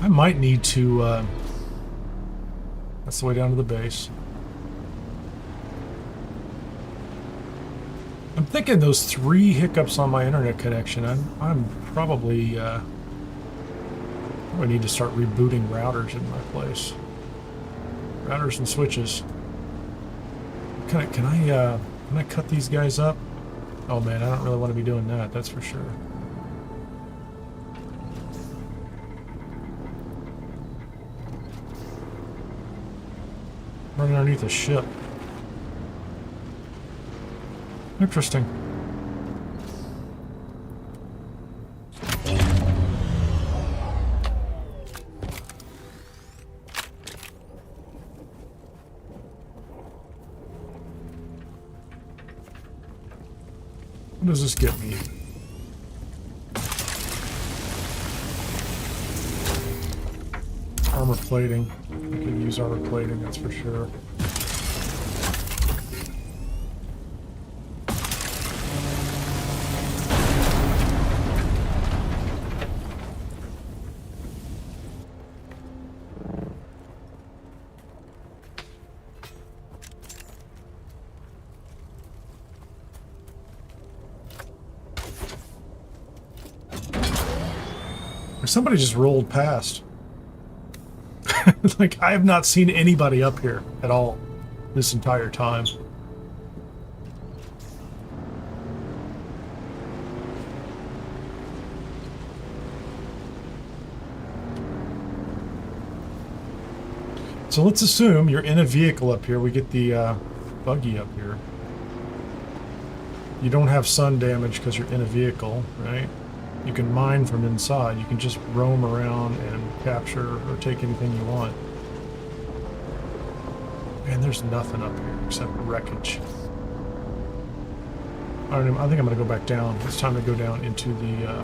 I might need to. That's the way down to the base. I'm thinking those 3 hiccups on my internet connection. I'm probably I need to start rebooting routers in my place. Routers and switches. Can I cut these guys up? Oh man, I don't really want to be doing that. That's for sure. Running underneath a ship. Interesting. What does this get me? Armor plating. I could use armor plating, that's for sure. Somebody just rolled past. Like, I have not seen anybody up here at all this entire time. So let's assume you're in a vehicle up here. We get the buggy up here. You don't have sun damage because you're in a vehicle, right? You can mine from inside. You can just roam around and capture or take anything you want. Man, there's nothing up here except wreckage. I think I'm going to go back down. It's time to go down into the...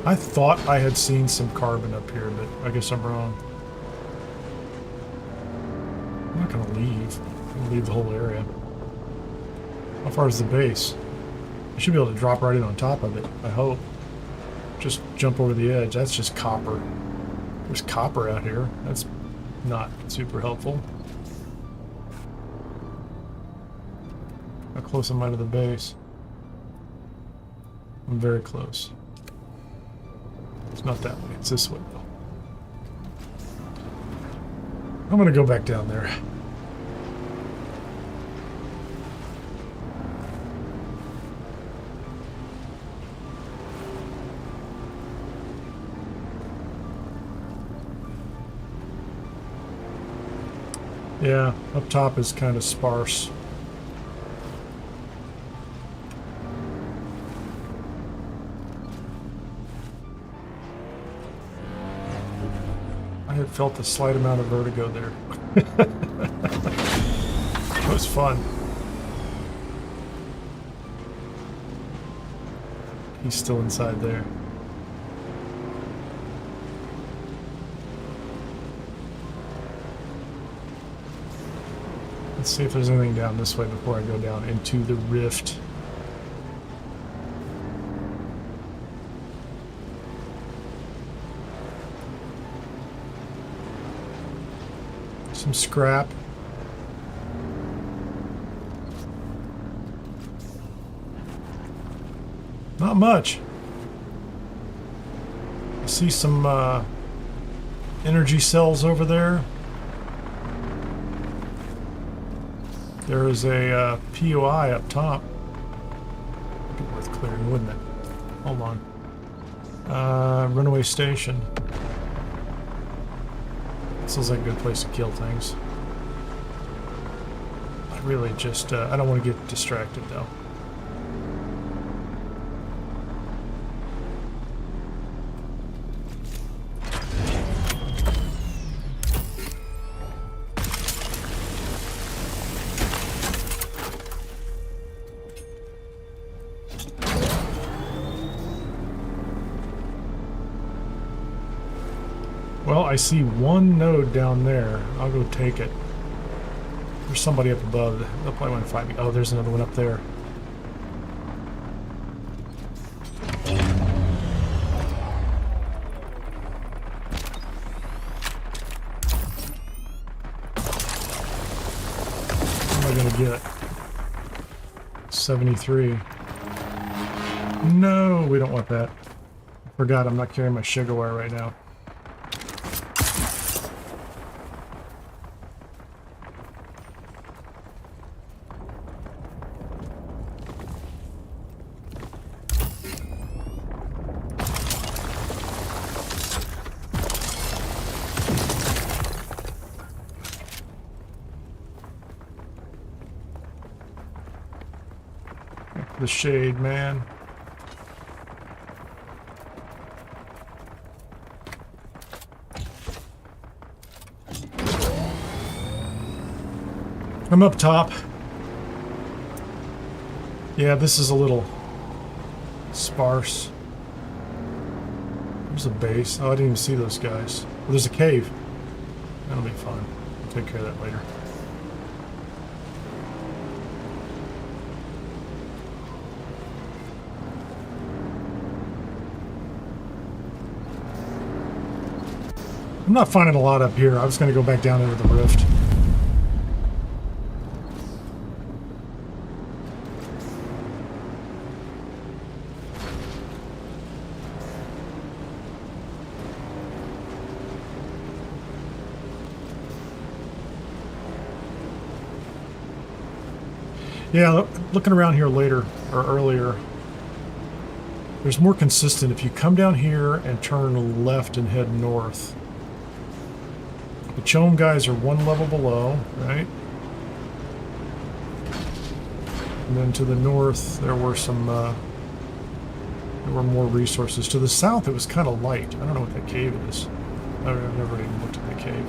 I thought I had seen some carbon up here, but I guess I'm wrong. I'm not gonna leave. I'm gonna leave the whole area. How far is the base? I should be able to drop right in on top of it, I hope. Just jump over the edge. That's just copper. There's copper out here. That's not super helpful. How close am I to the base? I'm very close. It's not that way. It's this way, though. I'm gonna go back down there. Yeah, up top is kind of sparse. I had felt a slight amount of vertigo there. It was fun. He's still inside there. Let's see if there's anything down this way before I go down into the rift. Some scrap. Not much. I see some energy cells over there. There is a POI up top. It'd be worth clearing, wouldn't it? Hold on. Runaway station. This is like a good place to kill things. I really just, I don't want to get distracted though. Well, I see one node down there. I'll go take it. There's somebody up above. They'll probably want to fight me. Oh, there's another one up there. What am I going to get? 73. No, we don't want that. I forgot I'm not carrying my sugar wire right now. The shade, man. I'm up top. Yeah, this is a little sparse. There's a base. Oh, I didn't even see those guys. Well, there's a cave. That'll be fun. I'll take care of that later. I'm not finding a lot up here. I was going to go back down into the rift. Yeah, looking around here later, or earlier, there's more consistent. If you come down here and turn left and head north, the Chome guys are one level below, right? And then to the north, there were some, there were more resources. To the south, it was kind of light. I don't know what that cave is. I've never even looked at that cave.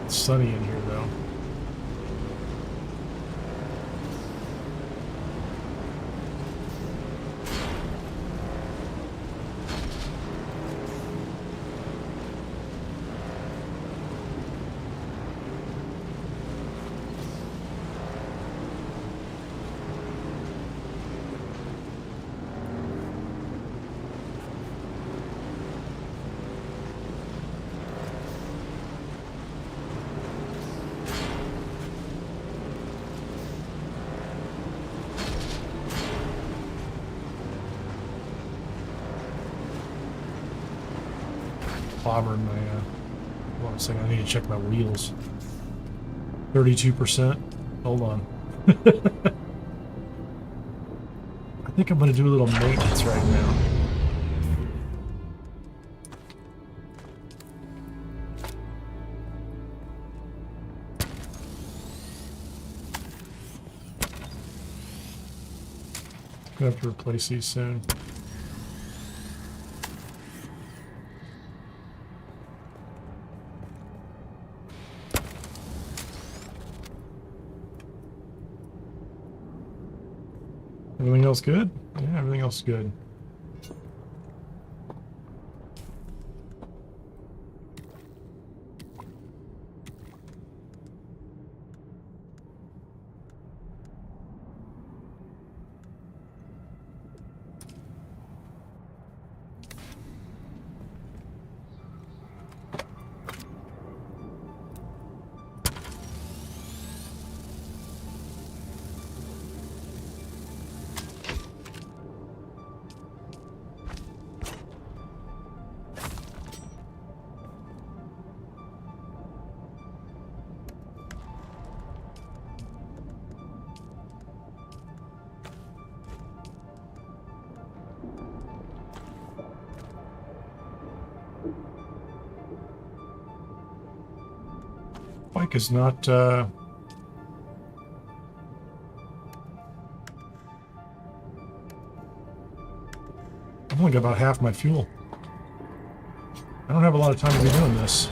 It's sunny in here, though. Clobbering my, hold on a second, I need to check my wheels. 32%. Hold on. I think I'm going to do a little maintenance right now. I'm going to have to replace these soon. Everything else good? Yeah, everything else is good. Bike is not, I've only got about half my fuel. I don't have a lot of time to be doing this.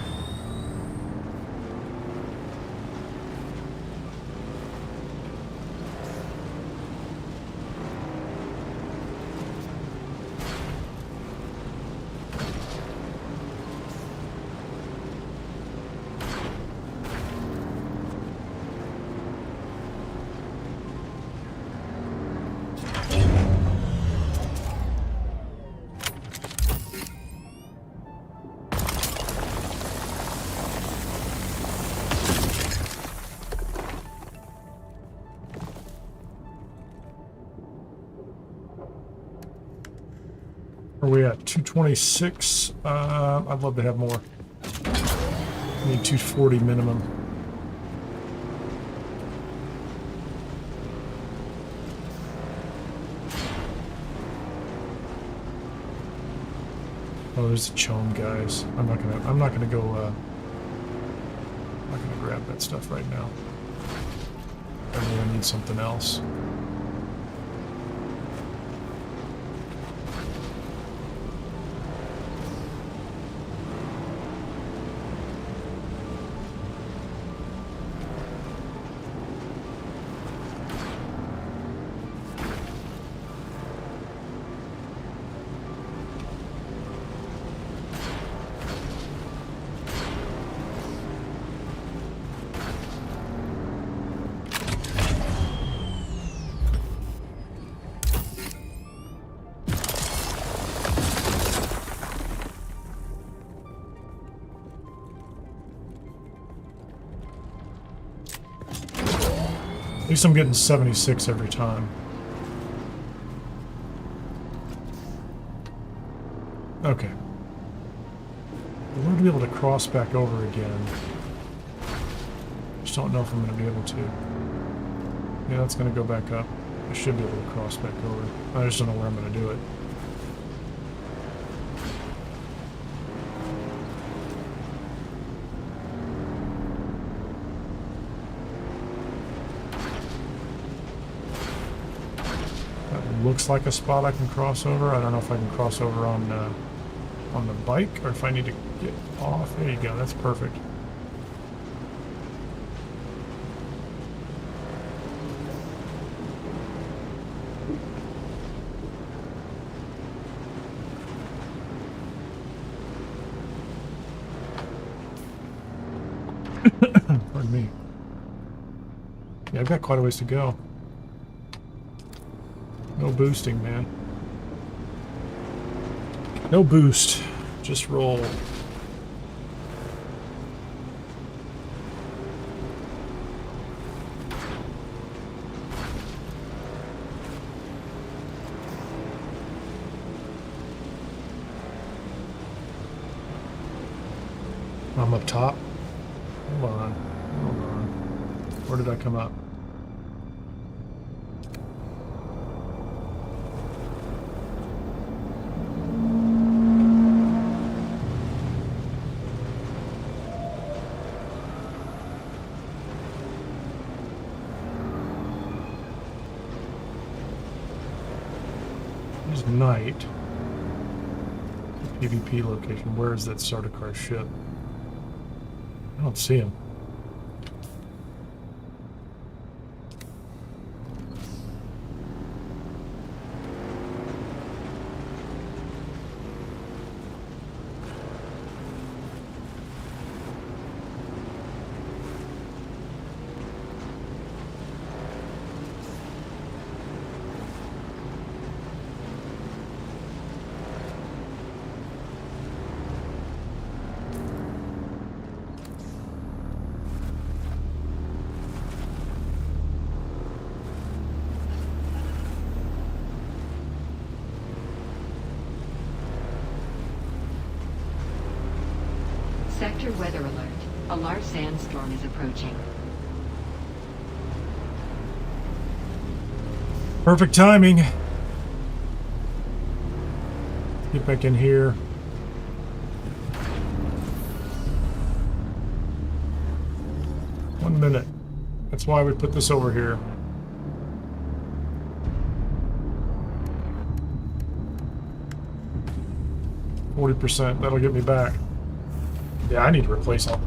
Where are we at? 226. I'd love to have more. Need 240 minimum. Oh, there's the chome guys. I'm not gonna go. I'm not gonna grab that stuff right now. I really need something else. At least I'm getting 76 every time. Okay. I want to be able to cross back over again. Just don't know if I'm going to be able to. Yeah, that's going to go back up. I should be able to cross back over. I just don't know where I'm going to do it. Looks like a spot I can cross over. I don't know if I can cross over on the bike or if I need to get off. There you go. That's perfect. Pardon me. Yeah, I've got quite a ways to go. No boosting, man. No boost. Just roll. I'm up top. Hold on. Hold on. Where did I come up? Night. PvP location. Where is that Sardaukar ship? I don't see him. Sector weather alert. A large sandstorm is approaching. Perfect timing. Get back in here. One minute. That's why we put this over here. %. That'll get me back. Yeah, I need to replace all.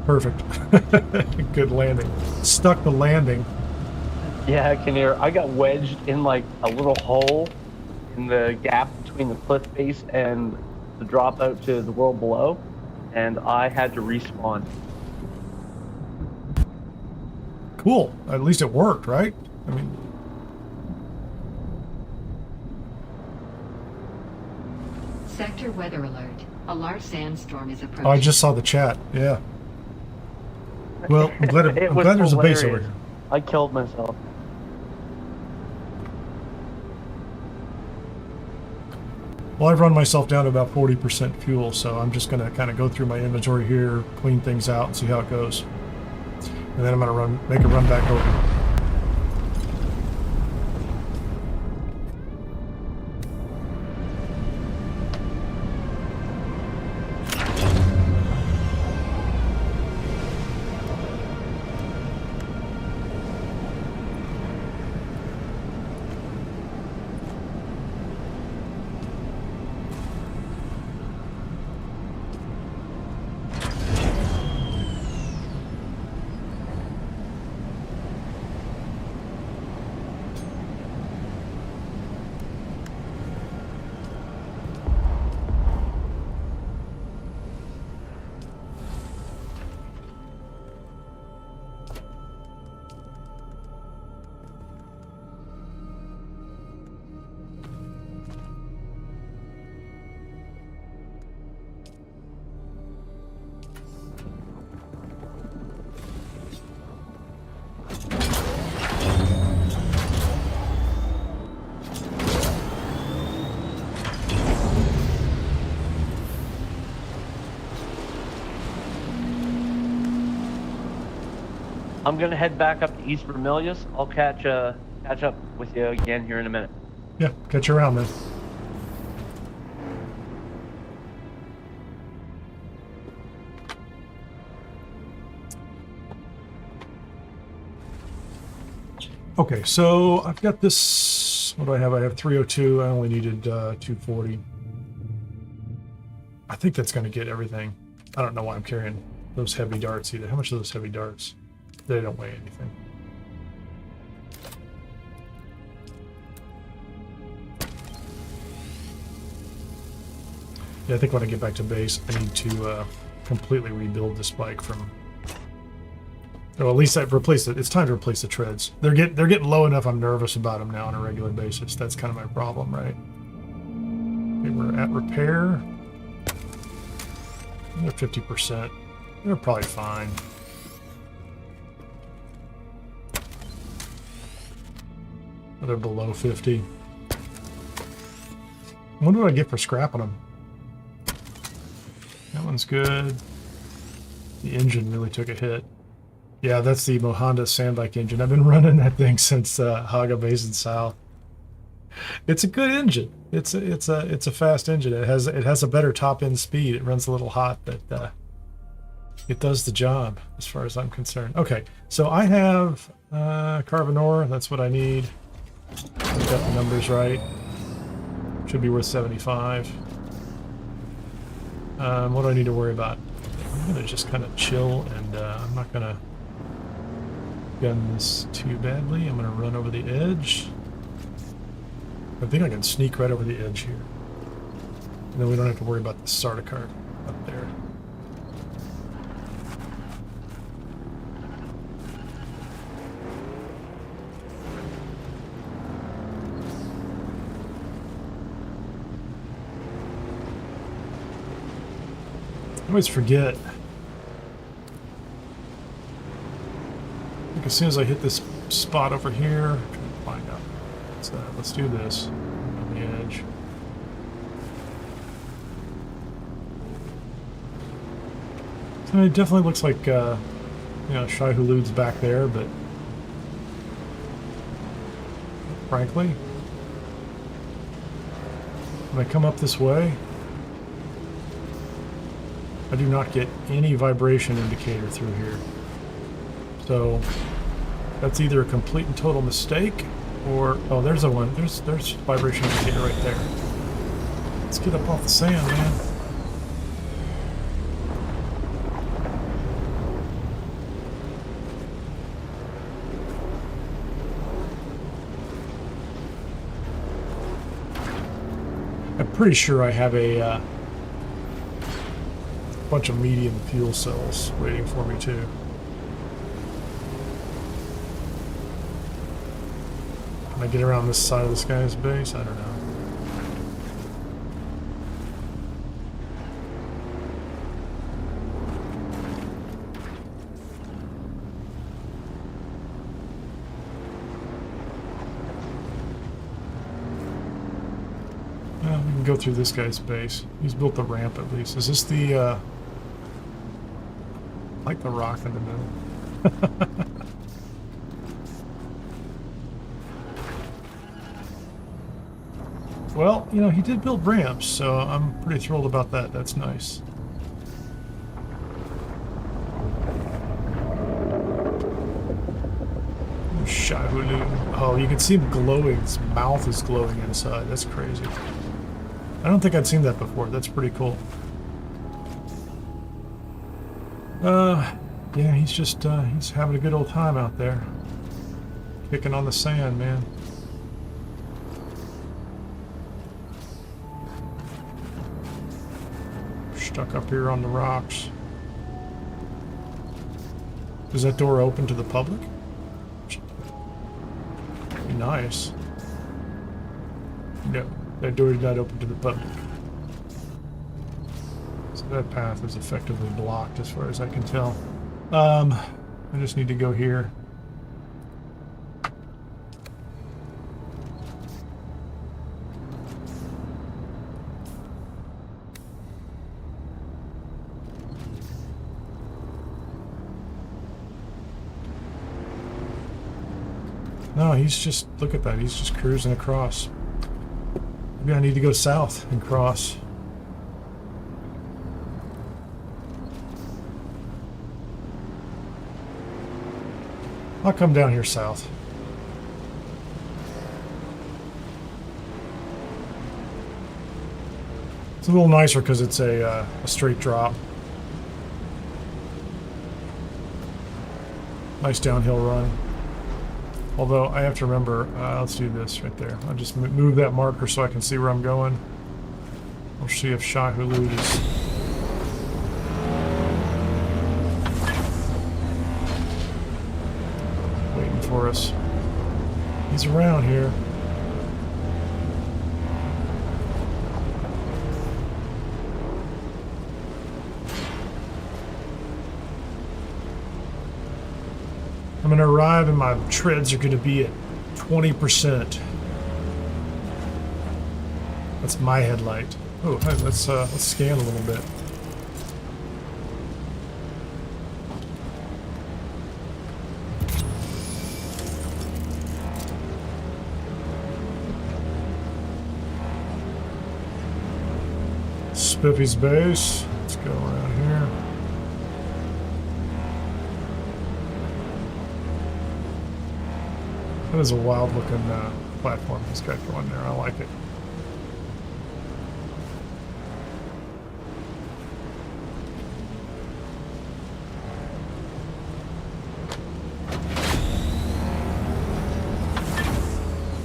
Perfect. Good landing. Stuck the landing. Yeah, Kineer, I got wedged in like a little hole in the gap between the cliff face and the drop out to the world below, and I had to respawn. Cool. At least it worked, right? I mean... Sector weather alert. A large sandstorm is approaching. Oh, I just saw the chat. Yeah. Well, I'm glad, It I'm was glad there's a base over hilarious. here. I killed myself. Well, I've run myself down to about 40% fuel, so I'm just going to kind of go through my inventory here, clean things out, and see how it goes. And then I'm going to make a run back over. I'm gonna head back up to East Vermilius. I'll catch up with you again here in a minute. Yeah, catch you around then. Okay, so I've got this. What do I have? I have 302. I only needed 240. I think that's going to get everything. I don't know why I'm carrying those heavy darts either. How much are those heavy darts? They don't weigh anything. Yeah, I think when I get back to base, I need to completely rebuild this bike from. Or at least I've replaced it. It's time to replace the treads. They're getting low enough. I'm nervous about them now on a regular basis. That's kind of my problem, right? Okay, we're at repair. They're 50%. They're probably fine. They're below 50. What do I get for scrapping them? That one's good. The engine really took a hit. Yeah, that's the Mohonda sandbike engine. I've been running that thing since Hagga Basin South. It's a good engine. It's a fast engine. It has a better top end speed. It runs a little hot, but it does the job as far as I'm concerned. Okay, so I have carbon ore. That's what I need. I've got the numbers right. Should be worth 75. What do I need to worry about? I'm gonna just kind of chill, and I'm not gonna gun this too badly. I'm gonna run over the edge. I think I can sneak right over the edge here. And then we don't have to worry about the Sardaukar up there. I always forget. I think as soon as I hit this spot over here, I'm trying to find out. Let's do this on the edge. So it definitely looks like you know, Shai Hulud's back there, but frankly, when I come up this way, I do not get any vibration indicator through here. So that's either a complete and total mistake, or oh, there's a one. There's vibration indicator right there. Let's get up off the sand, man. I'm pretty sure I have a bunch of medium fuel cells waiting for me too. Can I get around this side of this guy's base? I don't know. go through this guy's base. He's built the ramp at least. Is this the, I like the rock in the middle. Well, you know, he did build ramps, so I'm pretty thrilled about that. That's nice. Shahulu. Oh, you can see him glowing. His mouth is glowing inside. That's crazy. I don't think I'd seen that before. That's pretty cool. Yeah, he's just, he's having a good old time out there. Kicking on the sand, man. Stuck up here on the rocks. Is that door open to the public? Nice. No, that door is not open to the public. So that path is effectively blocked as far as I can tell. I just need to go here. No, he's just, look at that, he's just cruising across. Maybe I need to go south and cross. I'll come down here south. It's a little nicer because it's a straight drop. Nice downhill run. Although I have to remember, let's do this right there. I'll just move that marker so I can see where I'm going. We'll see if Shahulu is... waiting for us. He's around here. I'm going to arrive and my treads are going to be at 20%. That's my headlight. Oh, hey, let's scan a little bit. Spiffy's base. Let's go around here. That is a wild looking platform he's got going there. I like it.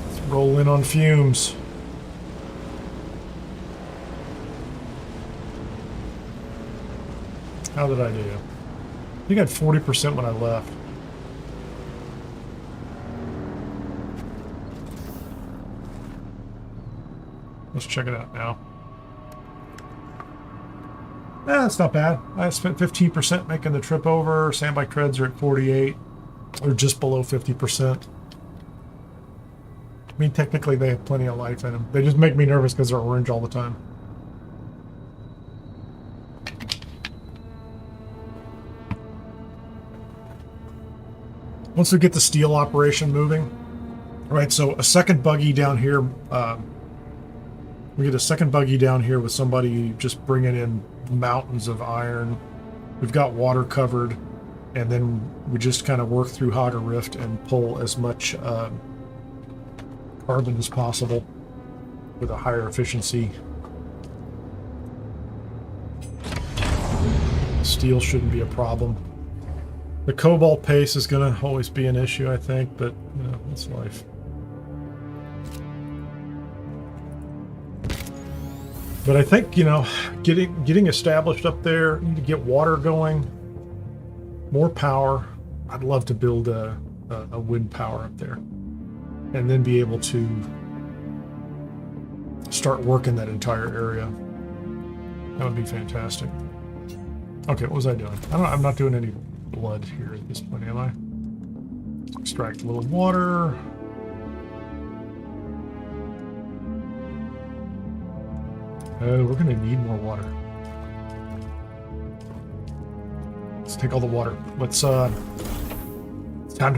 Let's roll in on fumes. How did I do? I think I had 40% when I left. Let's check it out now. That's not bad. I spent 15% making the trip over. Sandbike treads are at 48. Or just below 50%. I mean, technically they have plenty of life in them. They just make me nervous because they're orange all the time. Once we get the steel operation moving, right, so a second buggy down here, we get a second buggy down here with somebody just bringing in mountains of iron. We've got water covered, and then we just kind of work through Hagga Rift and pull as much carbon as possible with a higher efficiency. Steel shouldn't be a problem. The cobalt pace is going to always be an issue, I think, but, you know, that's life. But I think, you know, getting established up there, need to get water going, more power. I'd love to build a wind power up there, and then be able to start working that entire area. That would be fantastic. Okay, what was I doing? I'm not doing any blood here at this point, am I? Extract a little water. Oh, we're gonna need more water. Let's take all the water. Let's it's time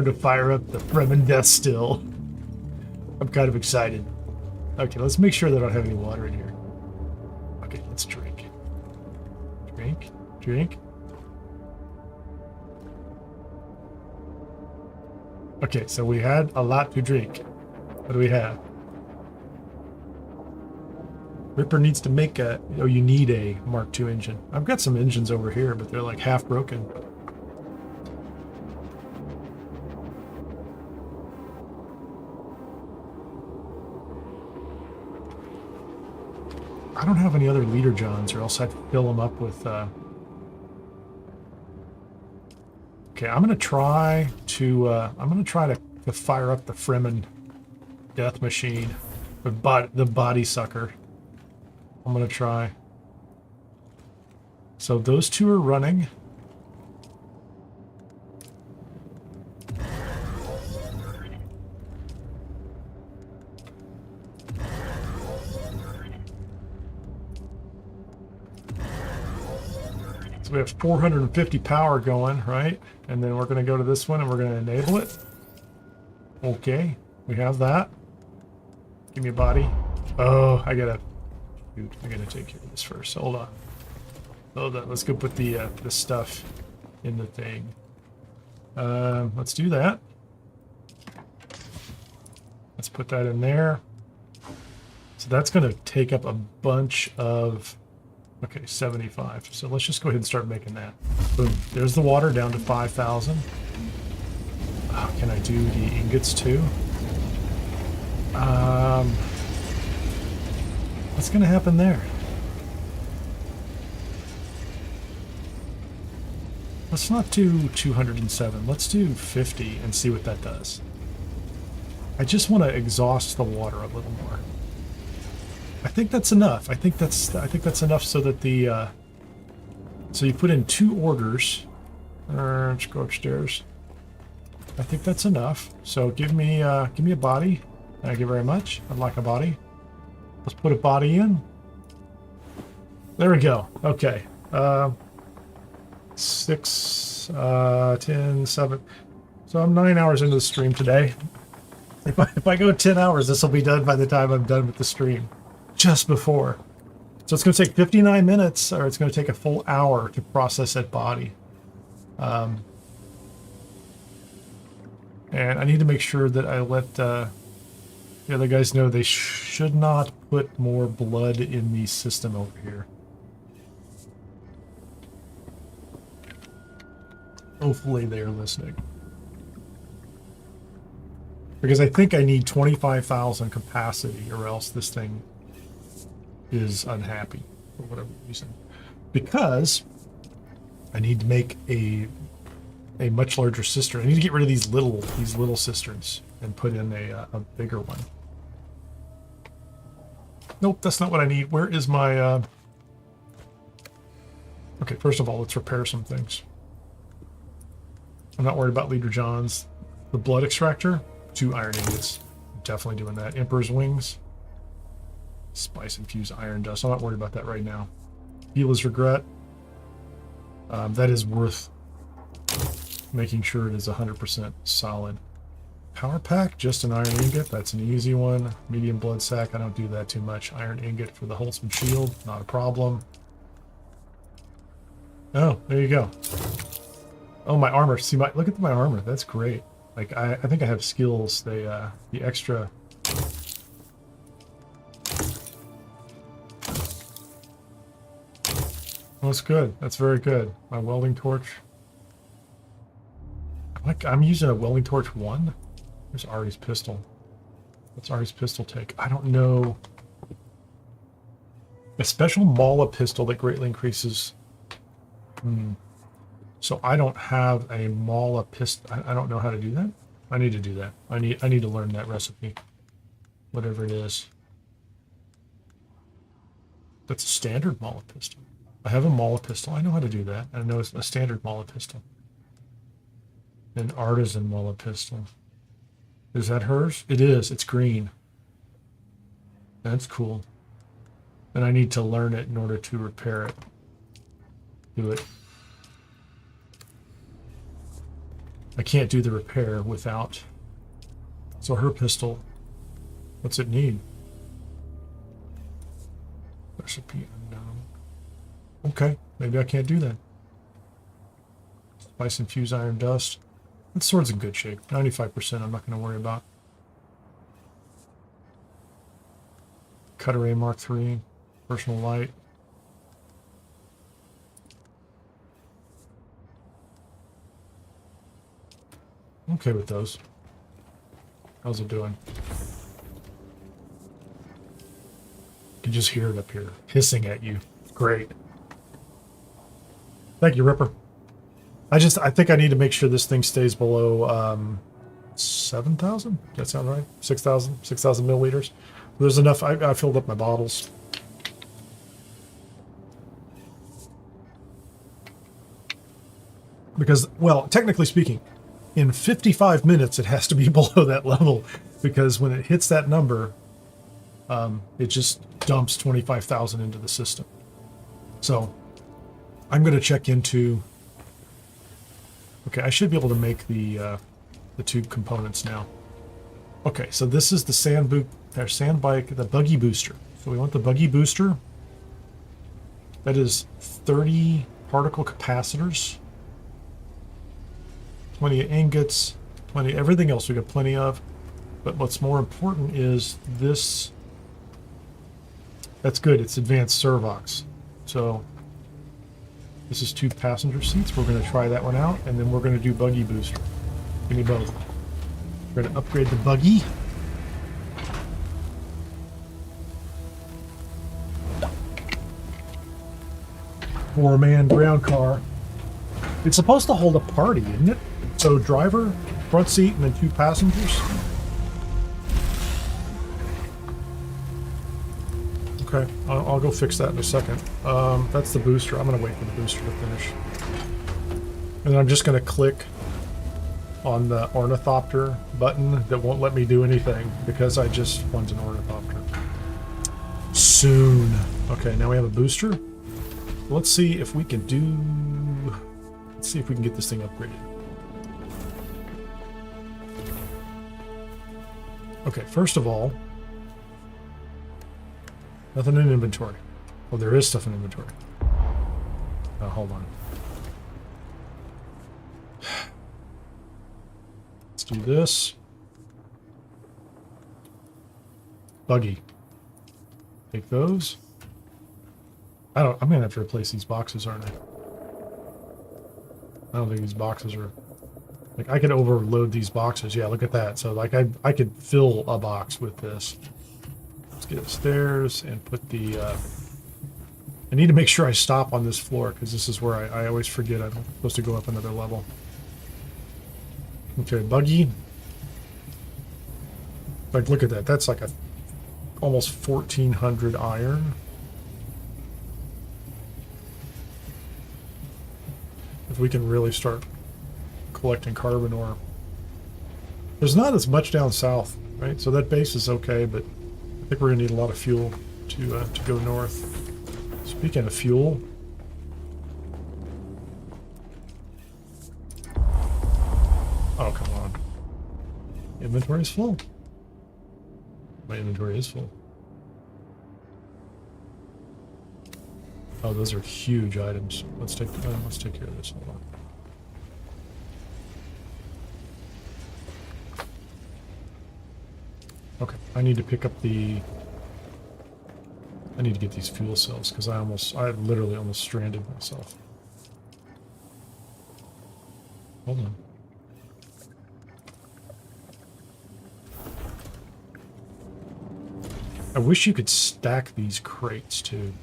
to fire up the Fremen Deathstill. I'm kind of excited. Okay, let's make sure that I don't have any water in here. Okay, let's drink. Drink, drink. Okay, so we had a lot to drink. What do we have? Ripper needs to make a... Oh, you need a Mark II engine. I've got some engines over here, but they're like half broken. I don't have any other leader Johns, or else I'd fill them up with... Okay, I'm gonna try to fire up the Fremen death machine, the body sucker. I'm gonna try. So those two are running. So we have 450 power going, right? And then we're going to go to this one and we're going to enable it. Okay, we have that. Give me a body. Oh, I gotta take care of this first. Hold on. Hold on. Let's go put the stuff in the thing. Let's do that. Let's put that in there. So that's going to take up a bunch of... Okay, 75. So let's just go ahead and start making that. Boom. There's the water down to 5,000. Oh, can I do the ingots too? What's going to happen there? Let's not do 207. Let's do 50 and see what that does. I just want to exhaust the water a little more. I think that's enough. I think that's enough so that the so you put in 2 orders. Let's go upstairs. I think that's enough. So give me a body. Thank you very much. I'd like a body. Let's put a body in. There we go. Okay. 6, 10, 7. So I'm 9 hours into the stream today. If I go 10 hours, this will be done by the time I'm done with the stream. Just before. So it's going to take 59 minutes, or it's going to take a full hour to process that body. And I need to make sure that I let the other guys know they should not put more blood in the system over here. Hopefully they are listening. Because I think I need 25,000 capacity, or else this thing is unhappy for whatever reason. Because I need to make a much larger cistern. I need to get rid of these little cisterns and put in a bigger one. Nope, that's not what I need. Where is my okay, first of all, let's repair some things. I'm not worried about Leader John's. The blood extractor, 2 iron ingots. Definitely doing that. Emperor's wings. Spice infused iron dust. I'm not worried about that right now. Healer's regret. That is worth making sure it is 100% solid. Power pack, just an iron ingot. That's an easy one. Medium blood sac. I don't do that too much. Iron ingot for the wholesome shield. Not a problem. Oh, there you go. Oh, my armor. See, look at my armor. That's great. Like, I think I have skills. The extra... Oh, that's good. That's very good. My welding torch. I'm using a welding torch 1. There's Ari's pistol. What's Ari's pistol take? I don't know. A special Mala pistol that greatly increases... So I don't have a Mala pistol. I don't know how to do that. I need to do that. I need to learn that recipe. Whatever it is. That's a standard Mala pistol. I have a Mala pistol. I know how to do that. I know it's a standard Mala pistol. An artisan Mala pistol. Is that hers? It is. It's green. That's cool. And I need to learn it in order to repair it. Do it. I can't do the repair without. So her pistol, what's it need? Recipe unknown. Okay, maybe I can't do that. Spice infused iron dust. That sword's in good shape. 95% I'm not going to worry about. Cutter A Mark III. Personal light. I'm okay with those. How's it doing? You can just hear it up here, hissing at you. Great. Thank you, Ripper. I think I need to make sure this thing stays below 7,000. Does that sound right? 6,000 milliliters. There's enough. I filled up my bottles. Because, well, technically speaking, in 55 minutes it has to be below that level, because when it hits that number, it just dumps 25,000 into the system. So I'm going to check into. Okay, I should be able to make the two components now. Okay, so this is the sand bike, the buggy booster. So we want the buggy booster. That is 30 particle capacitors. 20 ingots, 20, everything else we got plenty of. But what's more important is this. That's good, it's advanced servox. So this is 2 passenger seats. We're going to try that one out, and then we're going to do buggy booster. Give me both. We're going to upgrade the buggy. Four-man ground car. It's supposed to hold a party, isn't it? So driver, front seat, and then 2 passengers. Okay, I'll go fix that in a second. That's the booster. I'm going to wait for the booster to finish. And then I'm just going to click on the ornithopter button that won't let me do anything because I just want an ornithopter. Soon. Okay, now we have a booster. Let's see if we can do... Let's see if we can get this thing upgraded. Okay, first of all, nothing in inventory. Oh, there is stuff in inventory. Hold on. Let's do this. Buggy. Take those. I'm gonna have to replace these boxes, aren't I? I don't think these boxes are... Like, I could overload these boxes. Yeah, look at that. So, like, I could fill a box with this. Let's get upstairs and put the... I need to make sure I stop on this floor, because this is where I always forget I'm supposed to go up another level. Okay, buggy. Like, look at that. That's like a almost 1,400 iron. If we can really start collecting carbon ore. There's not as much down south, right? So that base is okay, but I think we're gonna need a lot of fuel to go north. Speaking of fuel, oh come on, inventory is full. My inventory is full. Oh, those are huge items. Let's take care of this. Hold on. Okay, I need to pick up the... I need to get these fuel cells, because I literally almost stranded myself. Hold on. I wish you could stack these crates, too.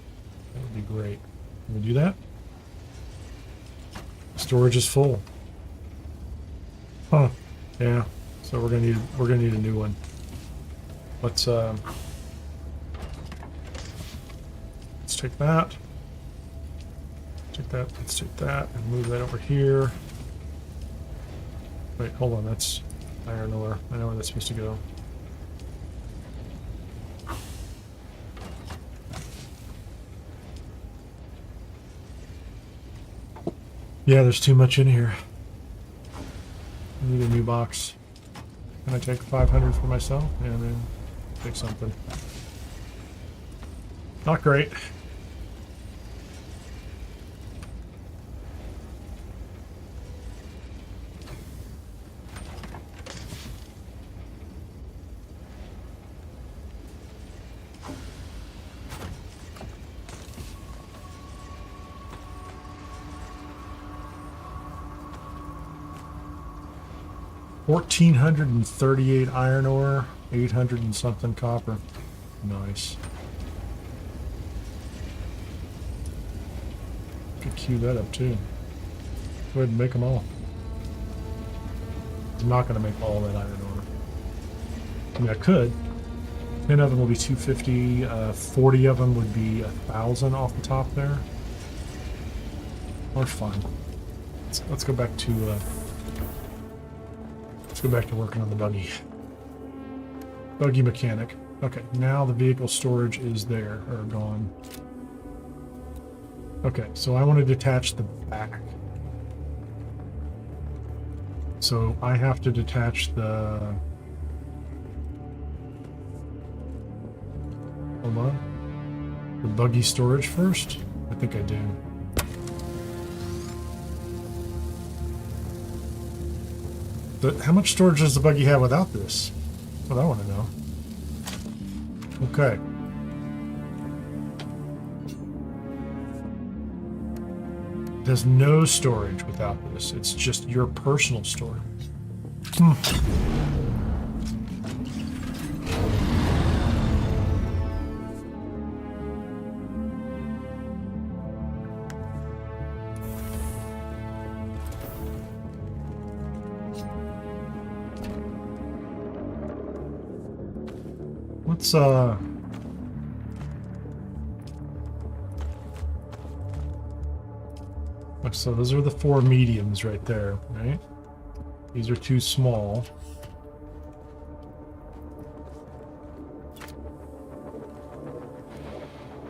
That would be great. Can we do that? Storage is full. Huh. Yeah. So we're gonna need a new one. Let's take that. Take that. Let's take that and move that over here. Wait, hold on. That's iron ore. I know where that's supposed to go. Yeah, there's too much in here. I need a new box. Can I take 500 for myself? And then take something. Not great. $1,438 iron ore, 800 and something copper. Nice. Could queue that up too. Go ahead and make them all. I'm not going to make all that iron ore. I mean, I could. 10 of them will be 250. 40 of them would be 1,000 off the top there. Or fine. Let's go back to. Let's go back to working on the buggy. Buggy mechanic. Okay, now the vehicle storage is there, or gone. Okay, so I want to detach the back. So I have to detach the... Hold on. The buggy storage first? I think I do. How much storage does the buggy have without this? That's what I want to know. Okay. It has no storage without this. It's just your personal storage. Let's so those are the 4 mediums right there, right? These are 2 small.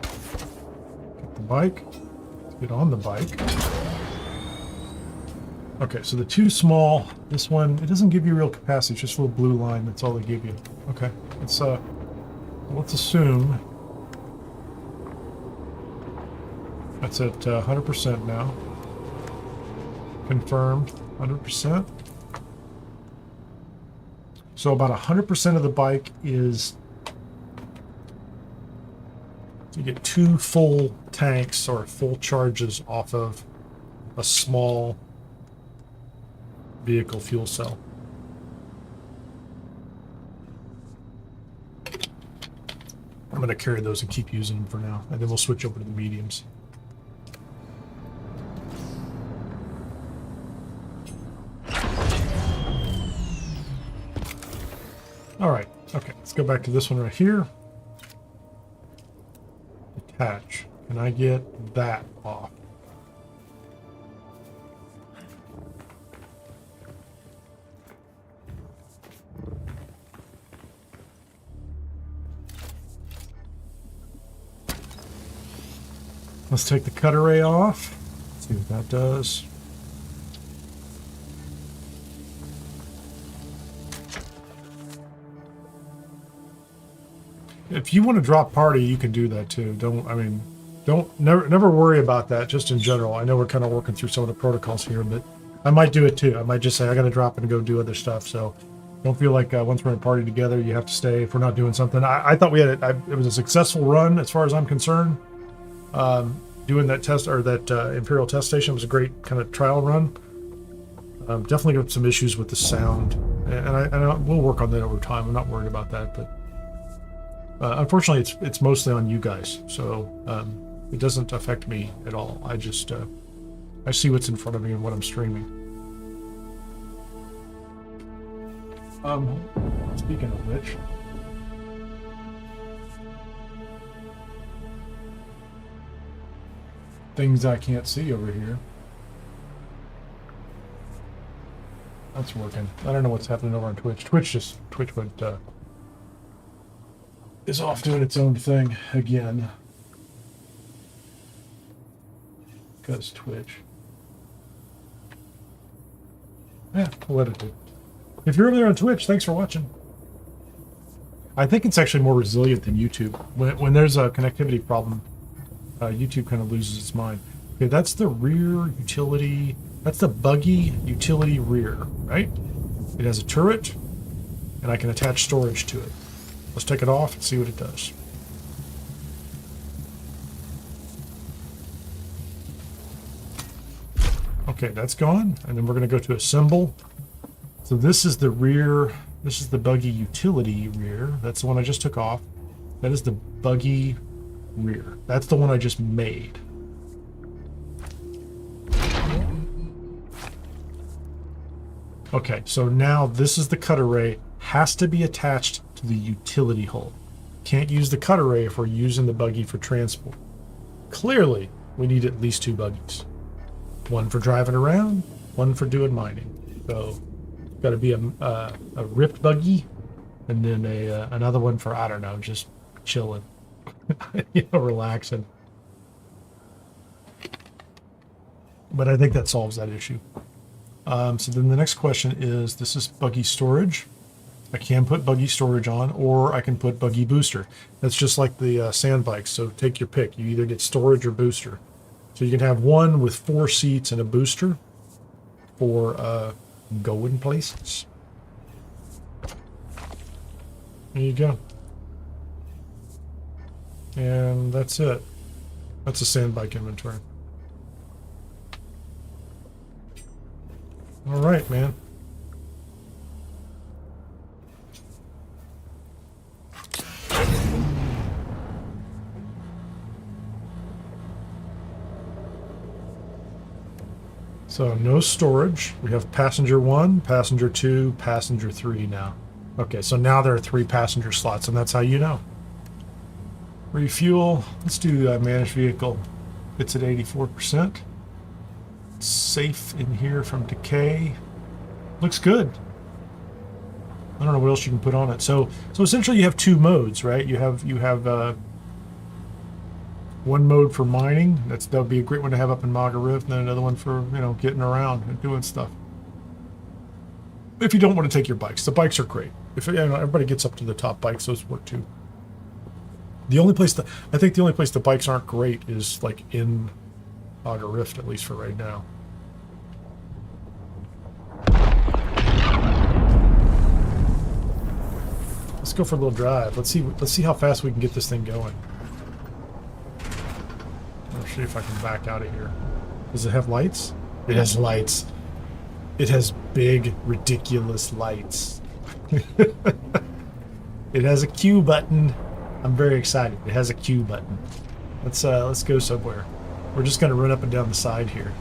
Get the bike. Let's get on the bike. Okay, so the 2 small, this one, it doesn't give you real capacity, it's just a little blue line, that's all they give you. Okay, let's assume that's at 100% now. Confirmed, 100%. So about 100% of the bike is, you get 2 full tanks or full charges off of a small vehicle fuel cell. I'm going to carry those and keep using them for now, and then we'll switch over to the mediums. All right, okay, let's go back to this one right here. Attach. Can I get that off? Let's take the cut array off. See what that does. If you want to drop party, you can do that too. Never worry about that, just in general. I know we're kind of working through some of the protocols here, but I might do it too. I might just say, I got to drop and go do other stuff. So don't feel like once we're in party together, you have to stay if we're not doing something. I thought we had it was a successful run as far as I'm concerned. Doing that test, or that Imperial test station, was a great kind of trial run. Definitely got some issues with the sound, and we'll work on that over time. I'm not worried about that, but unfortunately, it's mostly on you guys, so it doesn't affect me at all. I just I see what's in front of me and what I'm streaming. Speaking of which. Things I can't see over here. That's working. I don't know what's happening over on Twitch. Twitch went is off doing its own thing again. Because Twitch. Yeah, we'll let it do. If you're over there on Twitch, thanks for watching. I think it's actually more resilient than YouTube. When there's a connectivity problem, YouTube kind of loses its mind. Okay, that's the rear utility. That's the buggy utility rear, right? It has a turret, and I can attach storage to it. Let's take it off and see what it does. Okay, that's gone. And then we're going to go to assemble. So this is the rear. This is the buggy utility rear. That's the one I just took off. That is the buggy rear. That's the one I just made. Okay, so now this is the cut array. Has to be attached to the utility hull. Can't use the cut array if we're using the buggy for transport. Clearly, we need at least 2 buggies. One for driving around, one for doing mining. So, got to be a ripped buggy, and then another one for, I don't know, just chilling, relaxing. But I think that solves that issue. So then the next question is, this is buggy storage. I can put buggy storage on, or I can put buggy booster. That's just like the sand bikes, so take your pick. You either get storage or booster. So you can have one with 4 seats and a booster for going places. There you go. And that's it. That's a sand bike inventory. All right, man. So no storage. We have passenger 1, passenger 2, passenger 3 now. Okay, so now there are 3 passenger slots, and that's how you know. Refuel. Let's do managed vehicle. It's at 84%. Safe in here from decay. Looks good. I don't know what else you can put on it. So essentially you have 2 modes, right? You have one mode for mining. That would be a great one to have up in Hagga Rift, and then another one for, getting around and doing stuff. If you don't want to take your bikes, the bikes are great. If everybody gets up to the top bikes, those work too. The only place I think the only place the bikes aren't great is like in Hagga Rift, at least for right now. Let's go for a little drive. Let's see how fast we can get this thing going. I'll see if I can back out of here. Does it have lights? It has lights. It has big, ridiculous lights. It has a Q button. I'm very excited. It has a Q button. Let's go somewhere. We're just gonna run up and down the side here.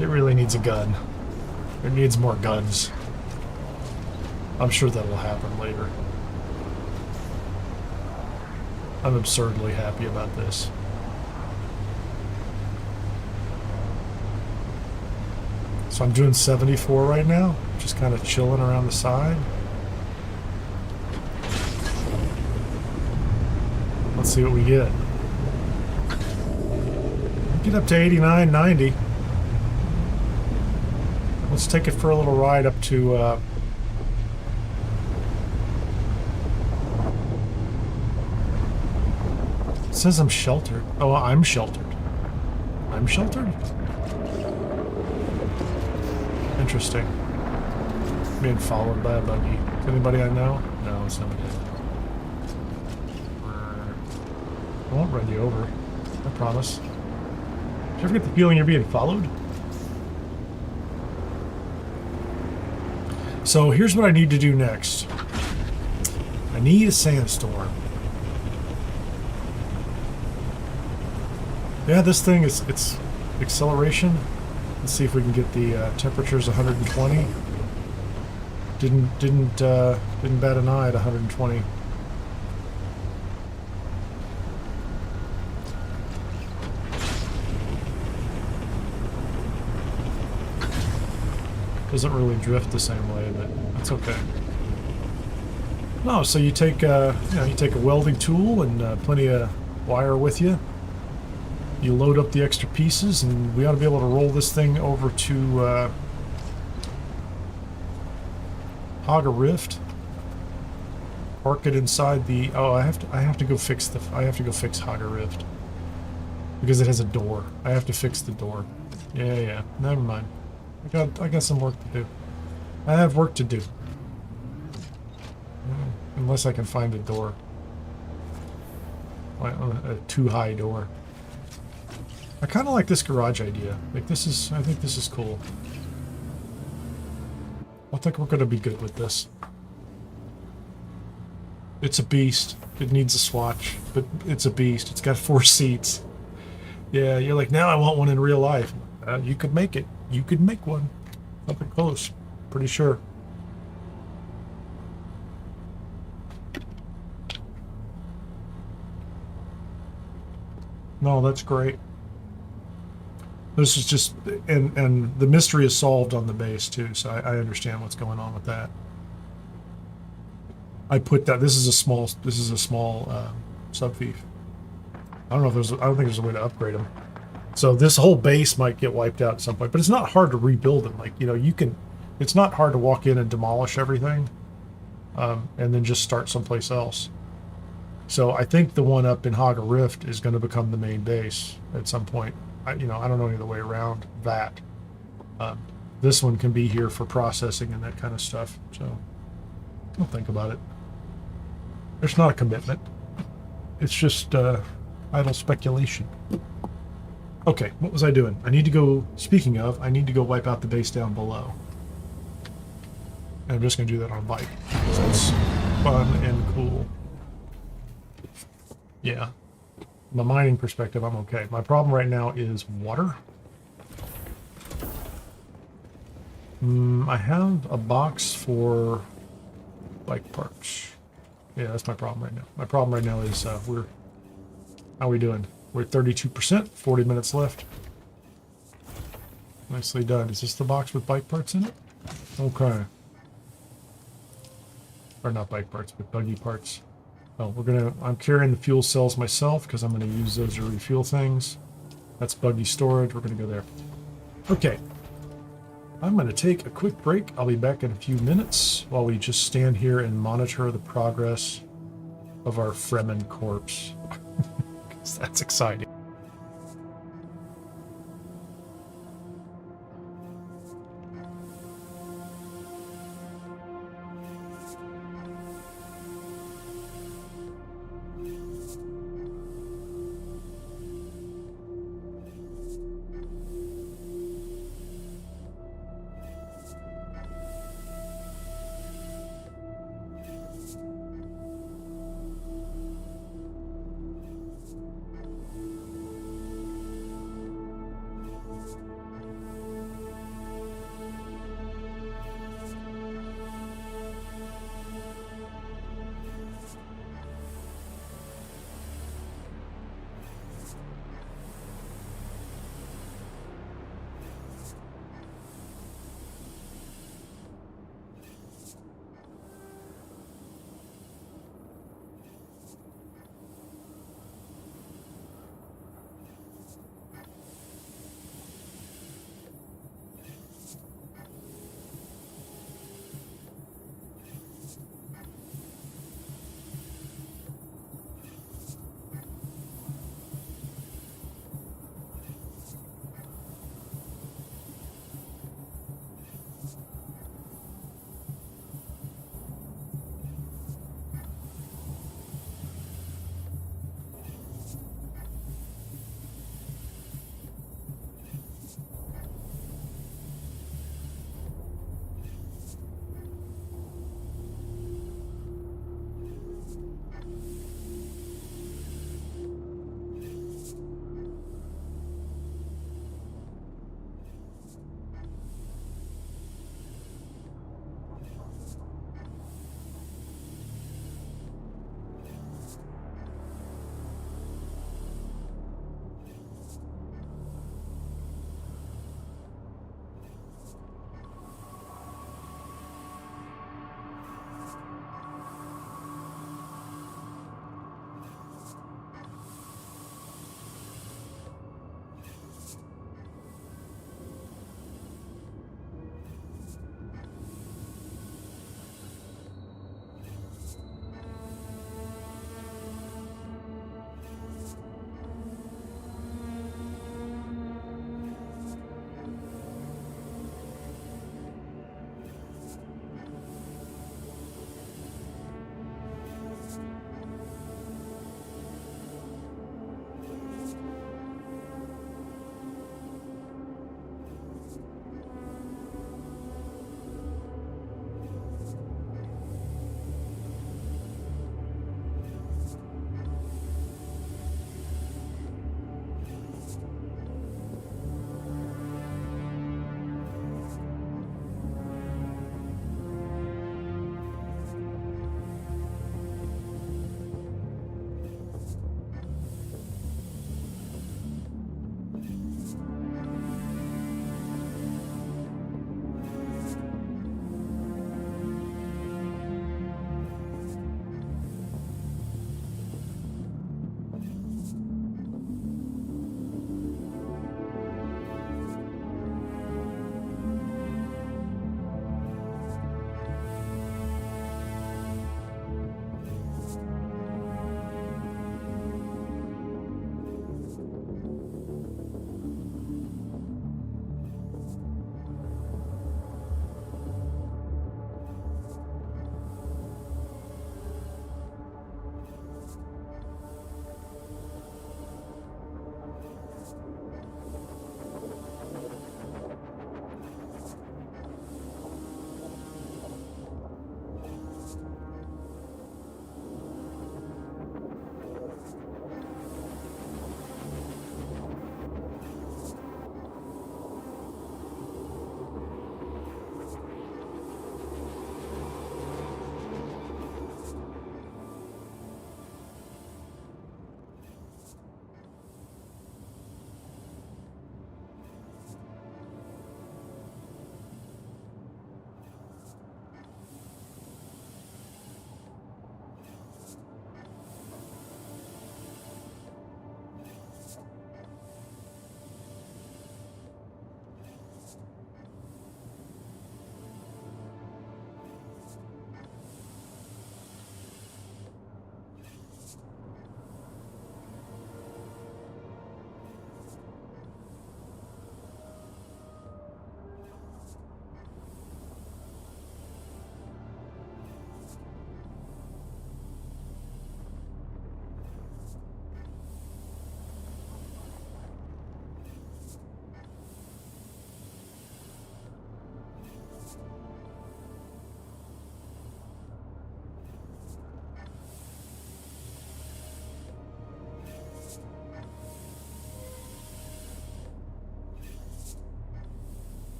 It really needs a gun. It needs more guns. I'm sure that will happen later. I'm absurdly happy about this. So I'm doing 74 right now, just kind of chilling around the side. Let's see what we get. Get up to 89, 90. Let's take it for a little ride up to it says I'm sheltered. Oh, I'm sheltered. I'm sheltered? Interesting. Being followed by a buggy. Is anybody I know? No, it's nobody. I won't run you over. I promise. Do you ever get the feeling you're being followed? So here's what I need to do next. I need a sandstorm. Yeah, this thing is, it's acceleration. Let's see if we can get the temperatures 120. Didn't bat an eye at 120. Doesn't really drift the same way, but that's okay. No, so you take you take a welding tool and plenty of wire with you. You load up the extra pieces, and we ought to be able to roll this thing over to Hagga Rift. Park it inside the. Oh, I have to go fix the. I have to go fix Hagga Rift because it has a door. I have to fix the door. Yeah. Never mind. I got some work to do. I have work to do. Unless I can find a door. A too high door. I kind of like this garage idea. Like I think this is cool. I think we're going to be good with this. It's a beast. It needs a swatch, but it's a beast. It's got 4 seats. Yeah, you're like, now I want one in real life. You could make it. You could make one. Something close. Pretty sure. No, that's great. This is just, and the mystery is solved on the base too, so I understand what's going on with that. I put that. This is a small sub thief. I don't think there's a way to upgrade them. So this whole base might get wiped out at some point, but it's not hard to rebuild them. Like, you know, you can. It's not hard to walk in and demolish everything, and then just start someplace else. So I think the one up in Hagga Rift is going to become the main base at some point. I don't know any other way around that. This one can be here for processing and that kind of stuff. So don't think about it. There's not a commitment. It's just idle speculation. Okay, what was I doing? I need to go, speaking of, I need to go wipe out the base down below. And I'm just going to do that on a bike. So it's fun and cool. Yeah. From a mining perspective, I'm okay. My problem right now is water. I have a box for bike parts. Yeah, that's my problem right now. My problem right now is how are we doing? We're at 32%, 40 minutes left. Nicely done. Is this the box with bike parts in it? Okay. Or not bike parts, but buggy parts. Oh, I'm carrying the fuel cells myself because I'm going to use those to refuel things. That's buggy storage. We're going to go there. Okay. I'm going to take a quick break. I'll be back in a few minutes while we just stand here and monitor the progress of our Fremen corpse. Because that's exciting.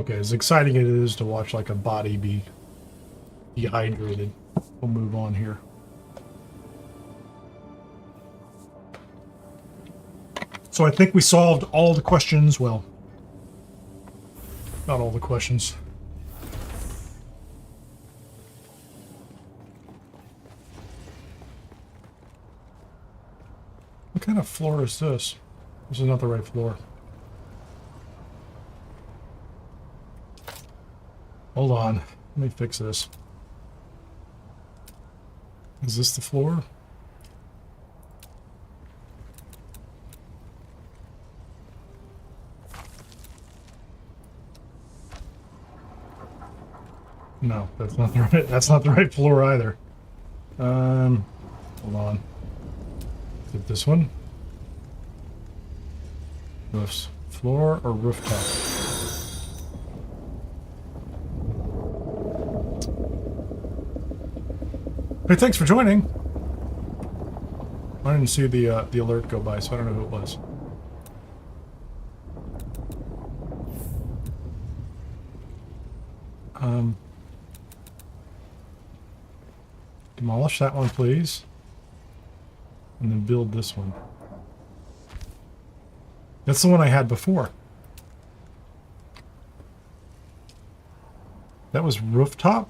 Okay, as exciting as it is to watch like a body be dehydrated, we'll move on here. So I think we solved all the questions. Well, not all the questions. What kind of floor is this? This is not the right floor. Hold on. Let me fix this. Is this the floor? No, that's not the right. That's not the right floor either. Hold on. Is it this one? Roofs, floor or rooftop? Hey, thanks for joining. I didn't see the alert go by, so I don't know who it was. Demolish that one, please. And then build this one. That's the one I had before. That was rooftop?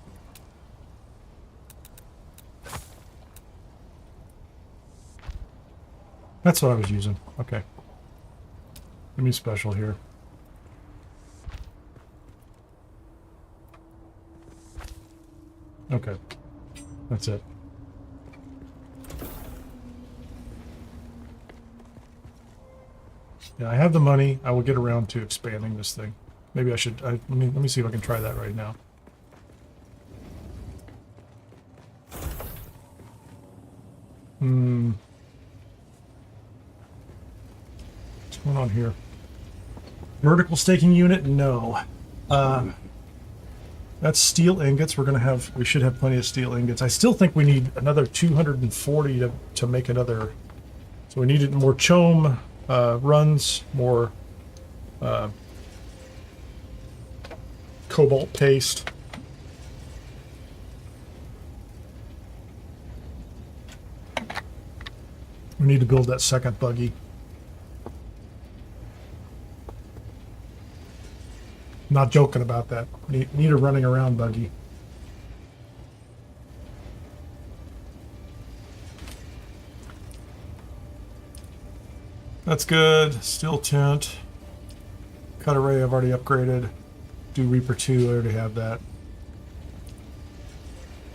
That's what I was using. Okay. Give me special here. Okay. That's it. Yeah, I have the money. I will get around to expanding this thing. Maybe I should. Let me see if I can try that right now. What's going on here? Vertical staking unit? No. That's steel ingots. We should have plenty of steel ingots. I still think we need another 240 to make another. So we needed more chome runs, more cobalt paste. We need to build that second buggy. Not joking about that. Need a running around buggy. That's good. Steel tint. Cut array I've already upgraded. Do Reaper 2, I already have that.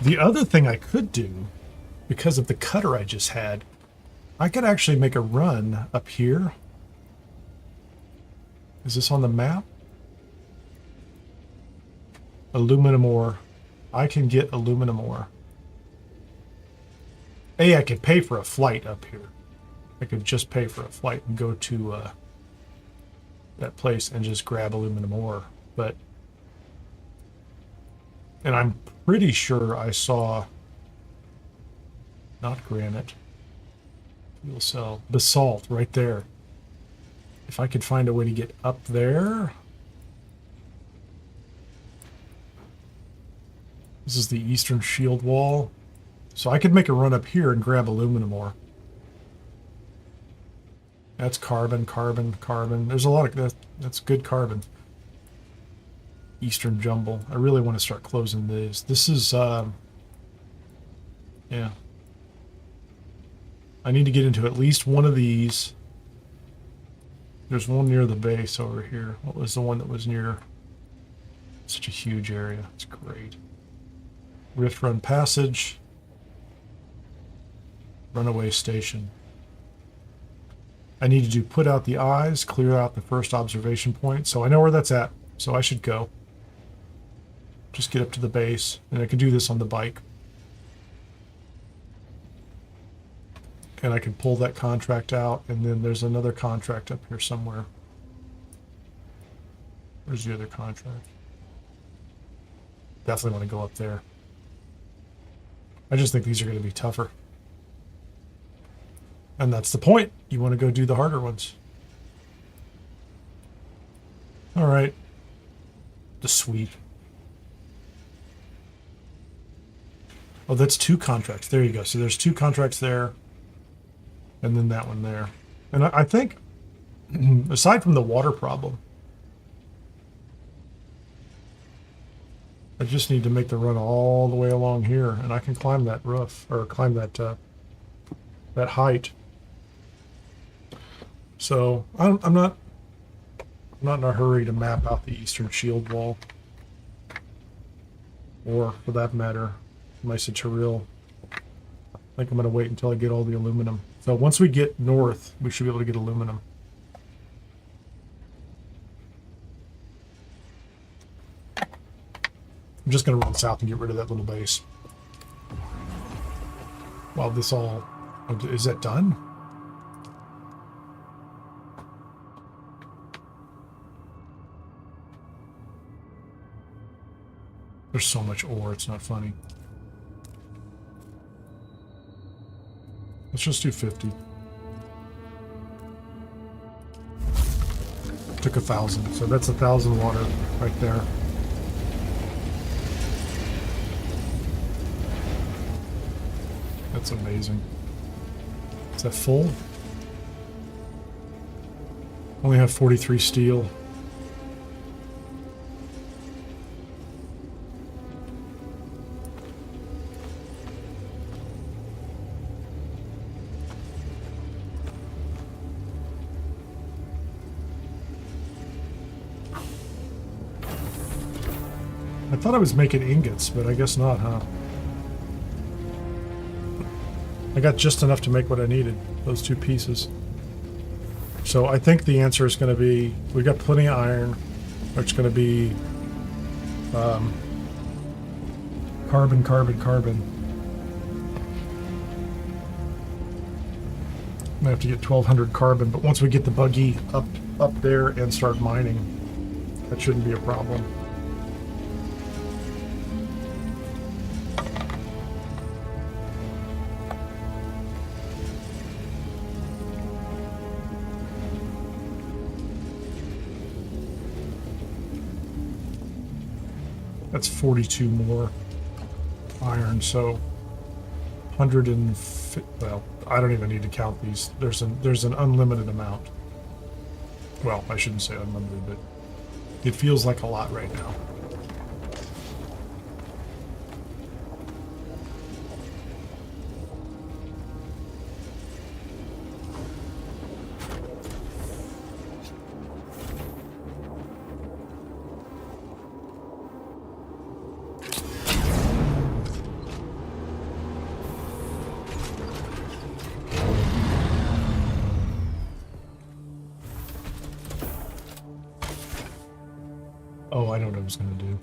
The other thing I could do, because of the cutter I just had, I could actually make a run up here. Is this on the map? Aluminum ore. I can get aluminum ore. I could pay for a flight up here. I could just pay for a flight and go to that place and just grab aluminum ore. And I'm pretty sure I saw, not granite, fuel cell, basalt right there. If I could find a way to get up there. This is the eastern shield wall. So I could make a run up here and grab aluminum ore. That's carbon, carbon, carbon. There's a lot of that's good carbon. Eastern jumble. I really want to start closing these. This is yeah. I need to get into at least one of these. There's one near the base over here. What was the one that was near? Such a huge area. It's great. Rift Run Passage. Runaway Station. I need to put out the eyes, clear out the first observation point. So I know where that's at. So I should go. Just get up to the base. And I can do this on the bike. And I can pull that contract out. And then there's another contract up here somewhere. Where's the other contract? Definitely want to go up there. I just think these are going to be tougher. And that's the point. You want to go do the harder ones. All right. The sweep. Oh, that's 2 contracts. There you go. So there's 2 contracts there. And then that one there. And I think, aside from the water problem, I just need to make the run all the way along here, and I can climb that roof, or climb that that height. So I'm not in a hurry to map out the eastern shield wall, or for that matter, Mesa Terril. I think I'm going to wait until I get all the aluminum. So once we get north, we should be able to get aluminum. I'm just going to run south and get rid of that little base. While this all... Is that done? There's so much ore, it's not funny. Let's just do 50. Took 1,000, so that's 1,000 water right there. That's amazing. Is that full? Only have 43 steel. I thought I was making ingots, but I guess not, huh? I got just enough to make what I needed, those 2 pieces. So I think the answer is going to be, we've got plenty of iron, or it's going to be carbon, carbon, carbon. I'm going to have to get 1,200 carbon, but once we get the buggy up there and start mining, that shouldn't be a problem. That's 42 more iron, so 150. Well, I don't even need to count these. There's an unlimited amount. Well, I shouldn't say unlimited, but it feels like a lot right now. Oh, I know what I was going to do.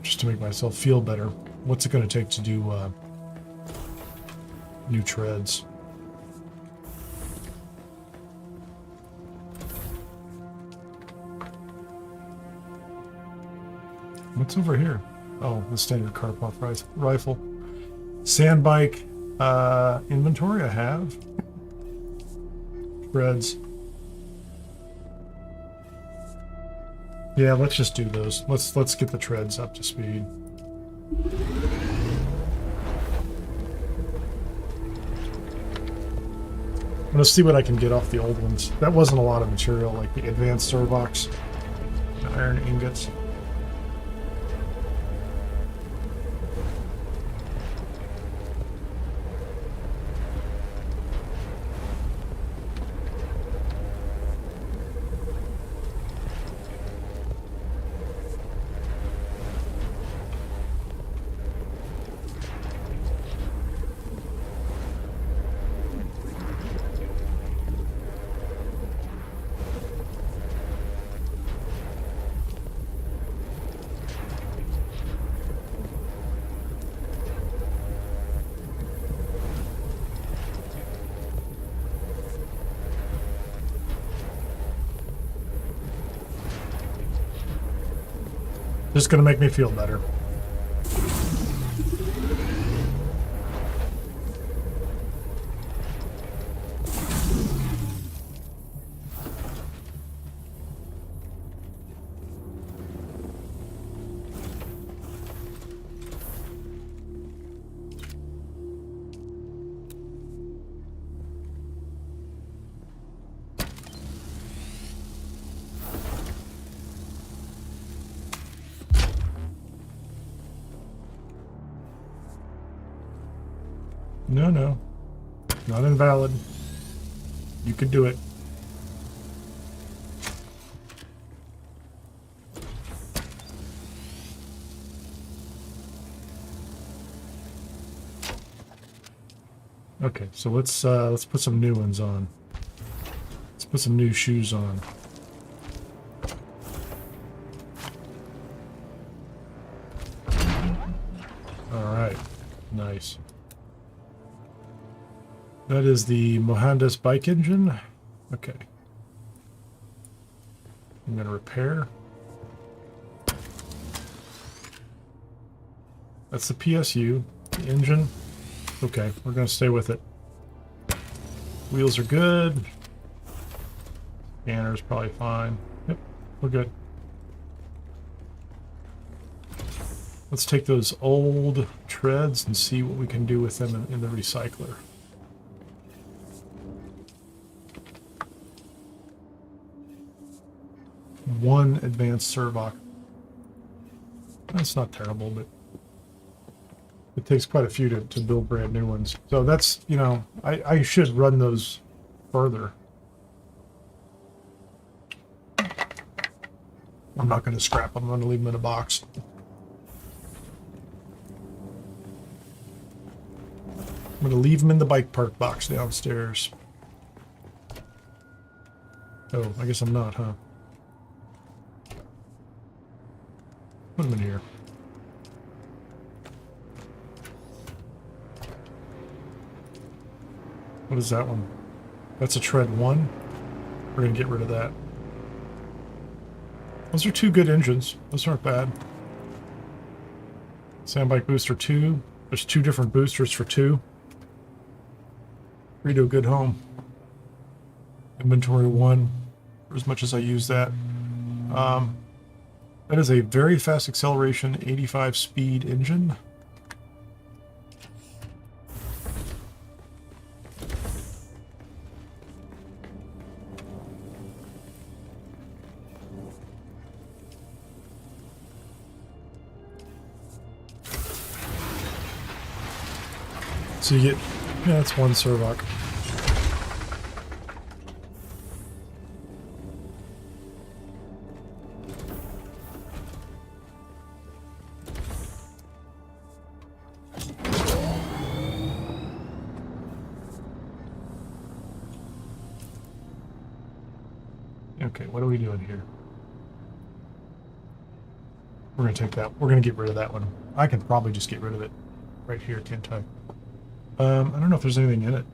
Just to make myself feel better. What's it going to take to do new treads? What's over here? Oh, the standard Karpov rifle. Sandbike inventory I have. Treads. Yeah, let's just do those. Let's get the treads up to speed. I'm gonna see what I can get off the old ones. That wasn't a lot of material, like the advanced servox, the iron ingots. Just gonna make me feel better. No, no. Not invalid. You could do it. Okay, so let's put some new ones on. Let's put some new shoes on. All right, nice. That is the Mohandas bike engine. Okay. I'm gonna repair. That's the PSU, the engine. Okay, we're gonna stay with it. Wheels are good. Scanner's probably fine. Yep, we're good. Let's take those old treads and see what we can do with them in the recycler. One advanced servoc. That's not terrible, but it takes quite a few to build brand new ones. So that's, you know, I should run those further. I'm not going to scrap them. I'm going to leave them in a box. I'm going to leave them in the bike park box downstairs. Oh, I guess I'm not, huh? Put them in here. What is that one? That's a tread 1. We're going to get rid of that. Those are two good engines. Those aren't bad. Sandbike booster 2. There's 2 different boosters for 2. Free to a good home. Inventory 1. For as much as I use that. That is a very fast acceleration, 85 speed engine. So you get, yeah, that's one servoc. Okay, what are we doing here? We're going to take that. We're going to get rid of that one. I can probably just get rid of it right here, can't I? I don't know if there's anything in it.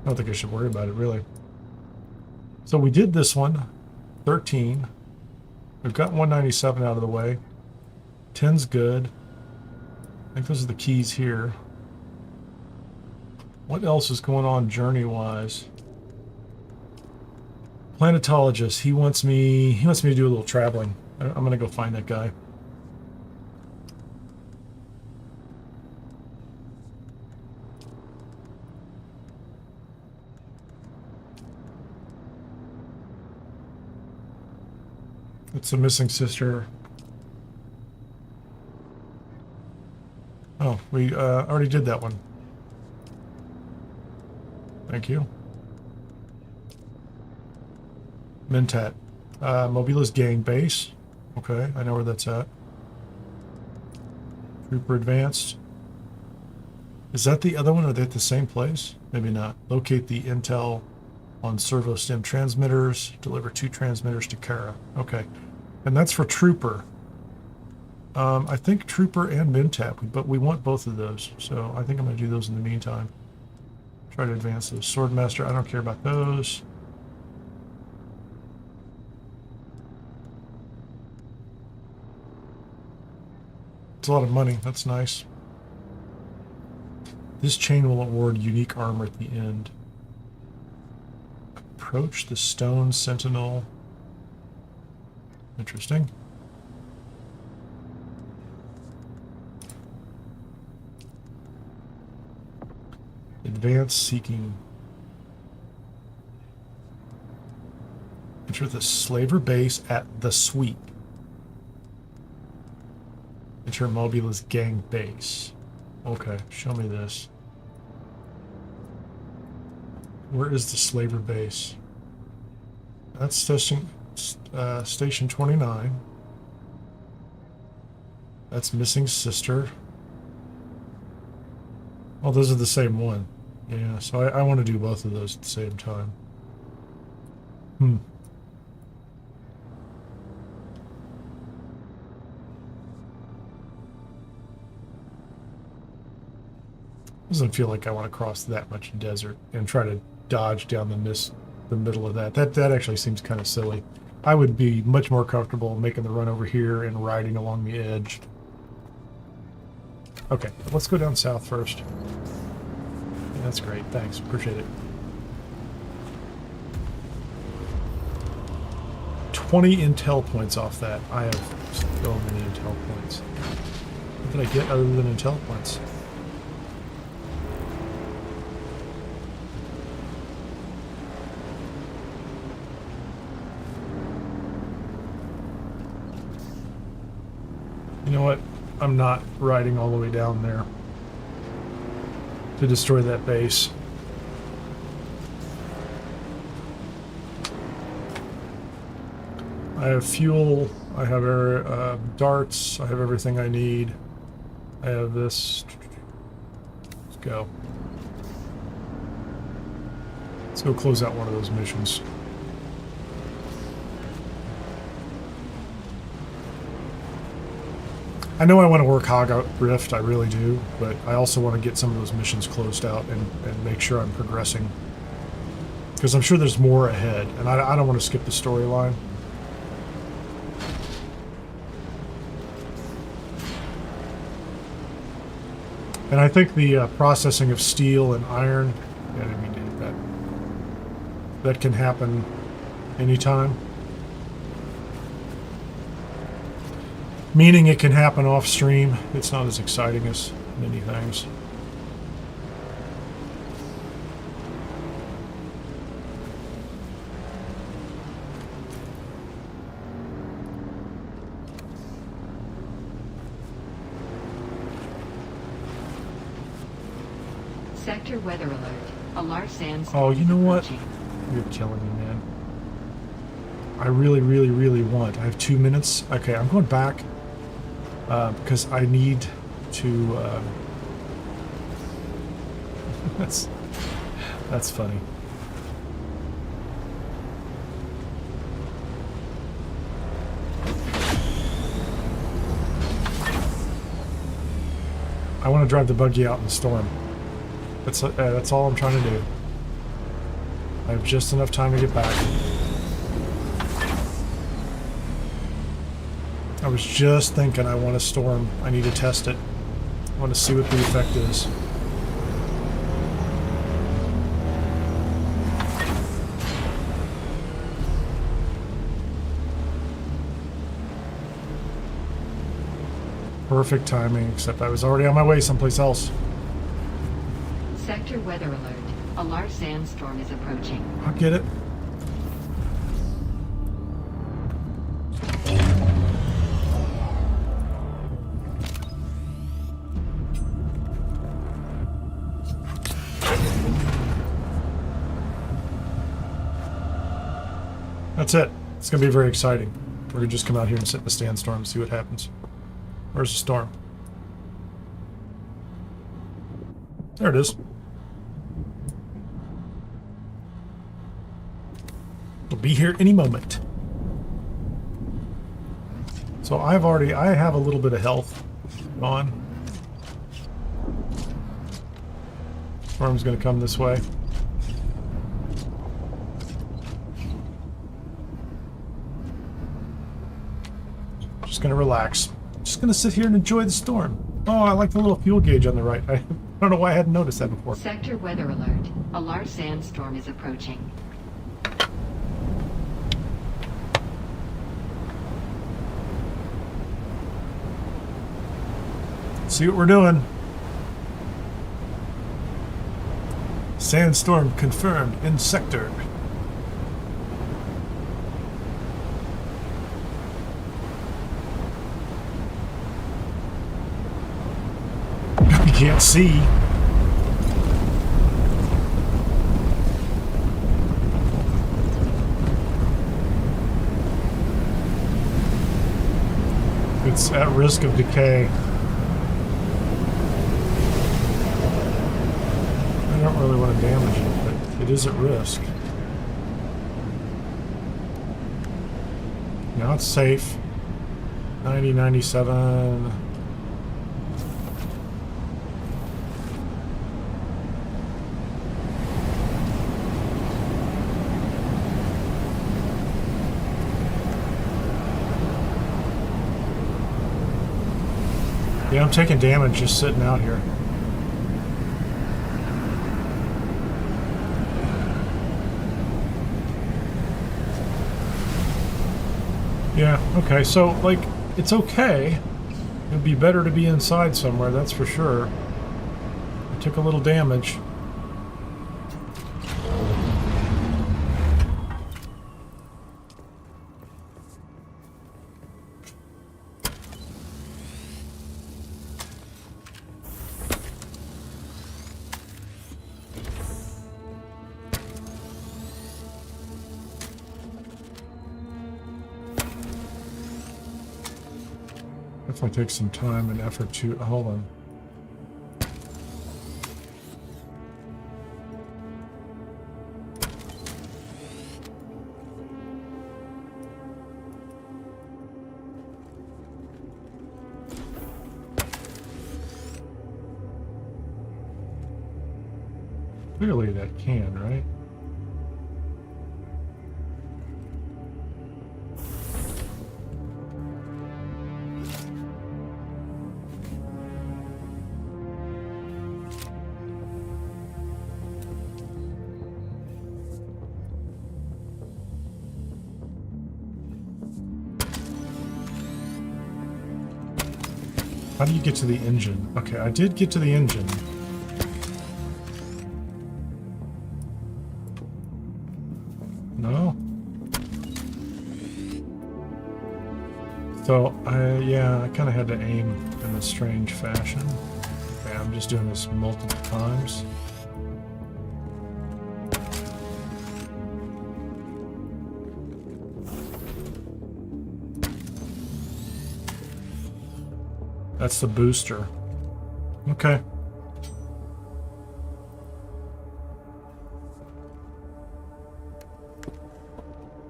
I don't think I should worry about it, really. So we did this one, 13. We've got 197 out of the way. 10's good. I think those are the keys here. What else is going on journey-wise? Planetologist, he wants me to do a little traveling. I'm going to go find that guy. It's a missing sister. Oh, we already did that one. Thank you. Mentat. Mobila's gang base. Okay, I know where that's at. Trooper advanced. Is that the other one, or are they at the same place? Maybe not. Locate the intel on servo stem transmitters. Deliver 2 transmitters to Kara. Okay. And that's for Trooper. I think Trooper and Mentat, but we want both of those. So I think I'm going to do those in the meantime. Try to advance those. Swordmaster, I don't care about those. It's a lot of money. That's nice. This chain will award unique armor at the end. Approach the stone sentinel. Interesting. Advanced seeking. Enter the slaver base at the sweep. Enter Mobile's gang base. Okay, show me this. Where is the slaver base? That's station 29. That's missing sister. Oh, those are the same one. Yeah, so I want to do both of those at the same time. Doesn't feel like I want to cross that much desert and try to dodge down the middle of that. That actually seems kind of silly. I would be much more comfortable making the run over here and riding along the edge. Okay, let's go down south first. Yeah, that's great. Thanks. Appreciate it. 20 intel points off that. I have so many intel points. What did I get other than intel points? You know what? I'm not riding all the way down there to destroy that base. I have fuel, I have darts, I have everything I need. I have this. Let's go. Let's go close out one of those missions. I know I want to work Hagga Rift, I really do, but I also want to get some of those missions closed out and make sure I'm progressing. Because I'm sure there's more ahead, and I don't want to skip the storyline. And I think the processing of steel and iron, yeah, I didn't mean to hit that. That can happen anytime. Meaning it can happen off stream. It's not as exciting as many things. Sector weather alert. A large sandstorm. Oh, you know what? approaching. You're killing me, man. I really, really, really want. I have 2 minutes. Okay, I'm going back because I need to. That's funny. I want to drive the buggy out in the storm. That's all I'm trying to do. I have just enough time to get back. I was just thinking I want a storm. I need to test it. I want to see what the effect is. Perfect timing, except I was already on my way someplace else. Sector weather alert. A large sandstorm is approaching. I'll get it. That's it. It's going to be very exciting. We're going to just come out here and sit in the sandstorm and see what happens. Where's the storm? There it is. It'll be here any moment. So I have a little bit of health on. Storm's going to come this way. Just going to relax. Just going to sit here and enjoy the storm. Oh, I like the little fuel gauge on the right. I don't know why I hadn't noticed that before. Sector weather alert. A large sandstorm is approaching. See what we're doing. Sandstorm confirmed in sector. can't see. It's at risk of decay. I don't really want to damage it, but it is at risk. Now it's safe. 90, 97. Yeah, I'm taking damage just sitting out here. Yeah, okay, so, like, it's okay. It'd be better to be inside somewhere, that's for sure. I took a little damage. Definitely take some time and effort to hold on. Clearly that can, right? How do you get to the engine? Okay, I did get to the engine. No? So, yeah, I kind of had to aim in a strange fashion. Okay, I'm just doing this multiple times. That's the booster. Okay.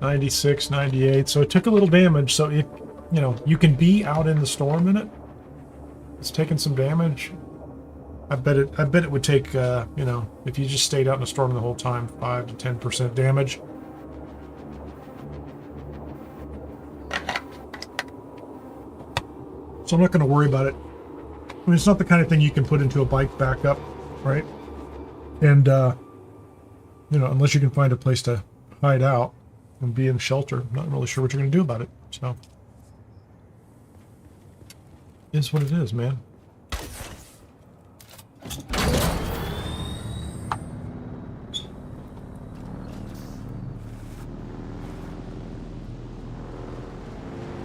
$96, $98. So it took a little damage. So if you know, you can be out in the storm in it. It's taking some damage. I bet it would take you know, if you just stayed out in the storm the whole time, 5 to 10% damage. So I'm not going to worry about it. I mean, it's not the kind of thing you can put into a bike backup, right? And, you know, unless you can find a place to hide out and be in shelter, I'm not really sure what you're going to do about it. So, it is what it is, man.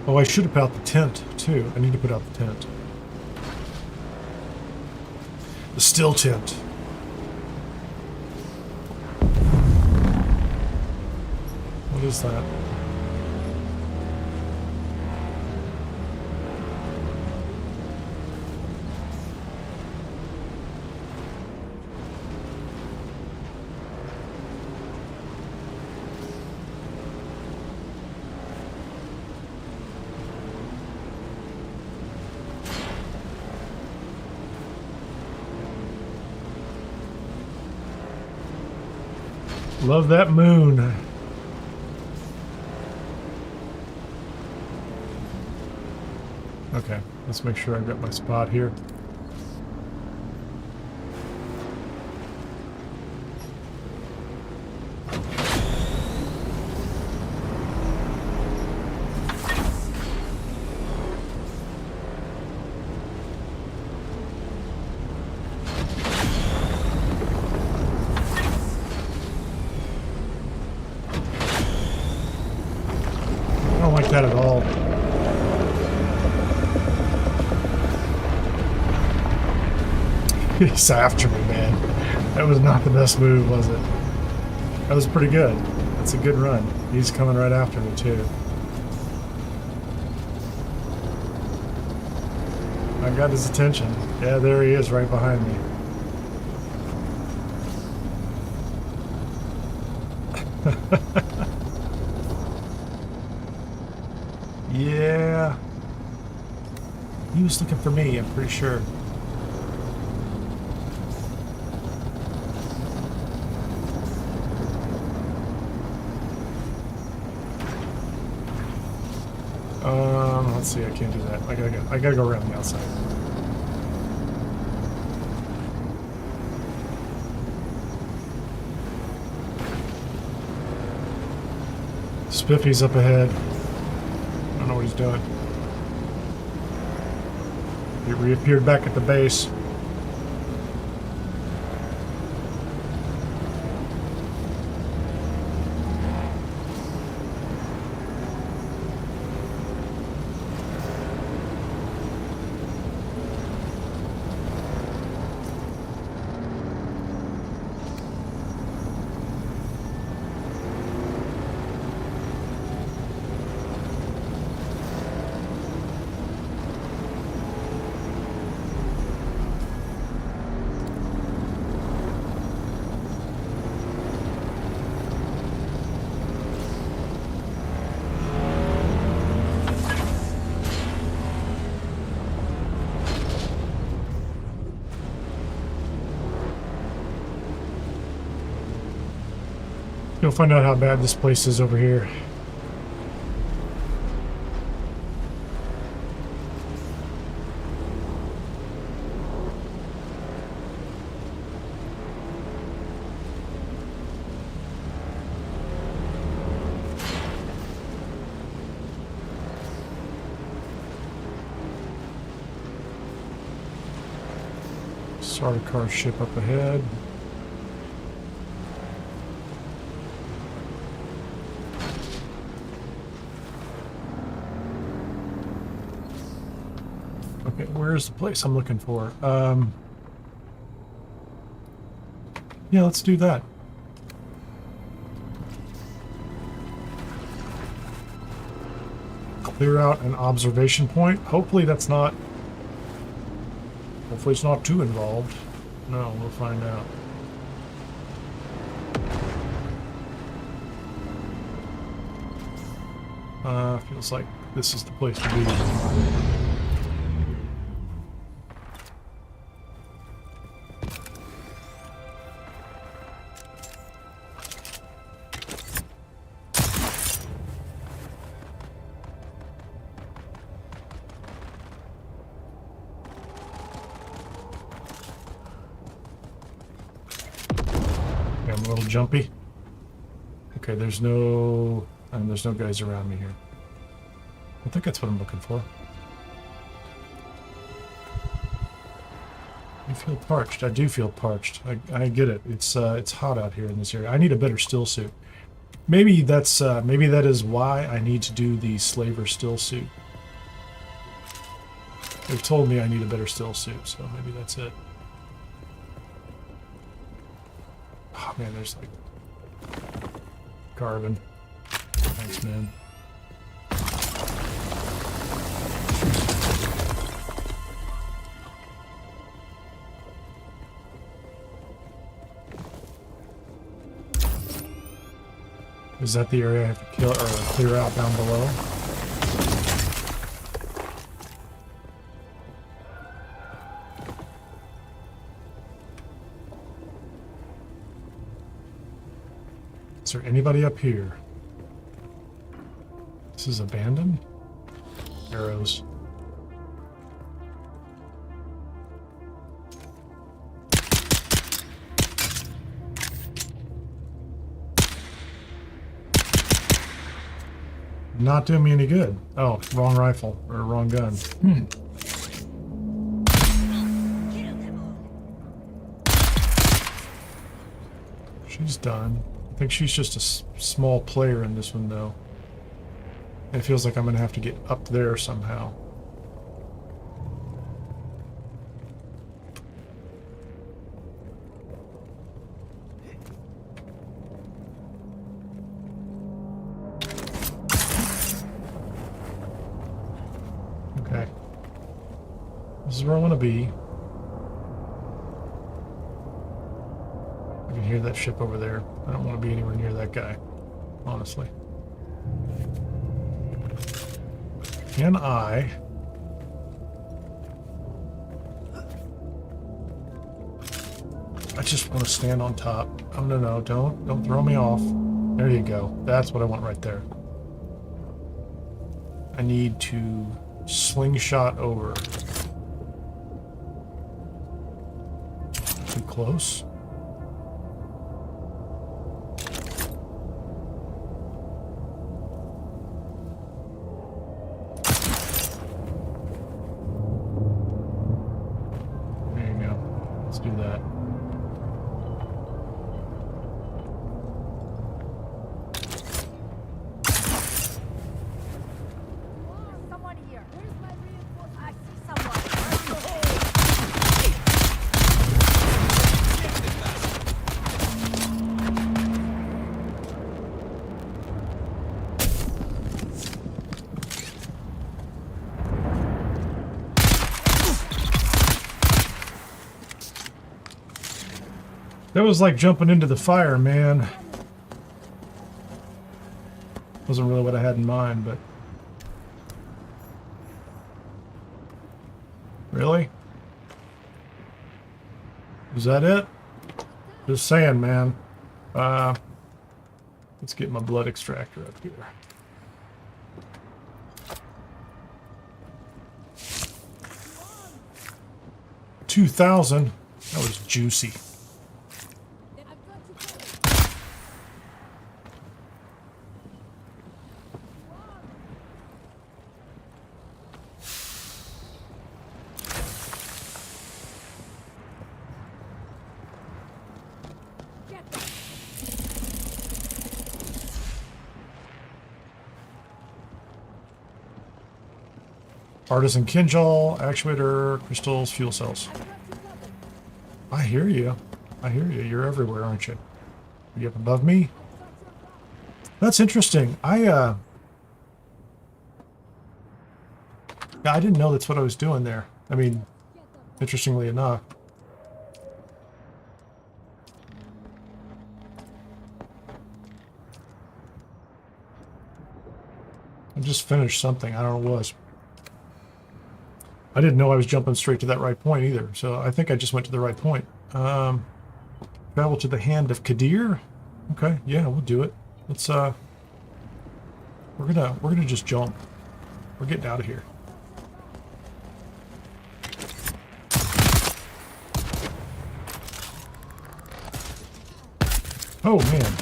Oh, I should have put out the tent, too. I need to put out the tent. The still tent. What is that? Love that moon. Okay, let's make sure I've got my spot here. That at all. He's after me, man. That was not the best move, was it? That was pretty good. That's a good run. He's coming right after me, too. I got his attention. Yeah, there he is right behind me. Yeah. He was looking for me, I'm pretty sure. Let's see, I can't do that. I gotta go around the outside. Spiffy's up ahead. I don't know what he's doing. He reappeared back at the base. You'll find out how bad this place is over here. Sardaukar ship up ahead. Okay, where's the place I'm looking for? Yeah, let's do that. Clear out an observation point. Hopefully that's not... Hopefully it's not too involved. No, we'll find out. Feels like this is the place to be. I'm a little jumpy. Okay, there's no guys around me here. I think that's what I'm looking for. You feel parched. I do feel parched. I get it. It's hot out here in this area. I need a better still suit. Maybe that is why I need to do the slaver still suit. They've told me I need a better still suit, so maybe that's it. Oh man, there's like carbon. Thanks, man. Is that the area I have to kill or clear out down below? Is there anybody up here? This is abandoned? Arrows. Not doing me any good. Oh, wrong rifle or wrong gun. She's done. I think she's just a small player in this one, though. It feels like I'm going to have to get up there somehow. This is where I want to be. I can hear that ship over there. I don't want to be anywhere near that guy, honestly. Can I... I just want to stand on top. Oh, no, don't throw me off. There you go. That's what I want right there. I need to slingshot over. Too close. There you go. Let's do that. Someone here. Where's my reinforcement? I see someone. That was like jumping into the fire, man. Wasn't really what I had in mind, but... Really? Is that it? Just saying, man. Let's get my blood extractor up here. $2,000. That was juicy. Artisan Kinjal, actuator, crystals, fuel cells. I hear you. I hear you. You're everywhere, aren't you? Are you up above me? That's interesting. I didn't know that's what I was doing there. I mean, interestingly enough. I just finished something. I don't know what it was. I didn't know I was jumping straight to that right point either, so I think I just went to the right point. Travel to the hand of Kineer. Okay, yeah, we'll do it. Let's we're gonna just jump. We're getting out of here. Oh man.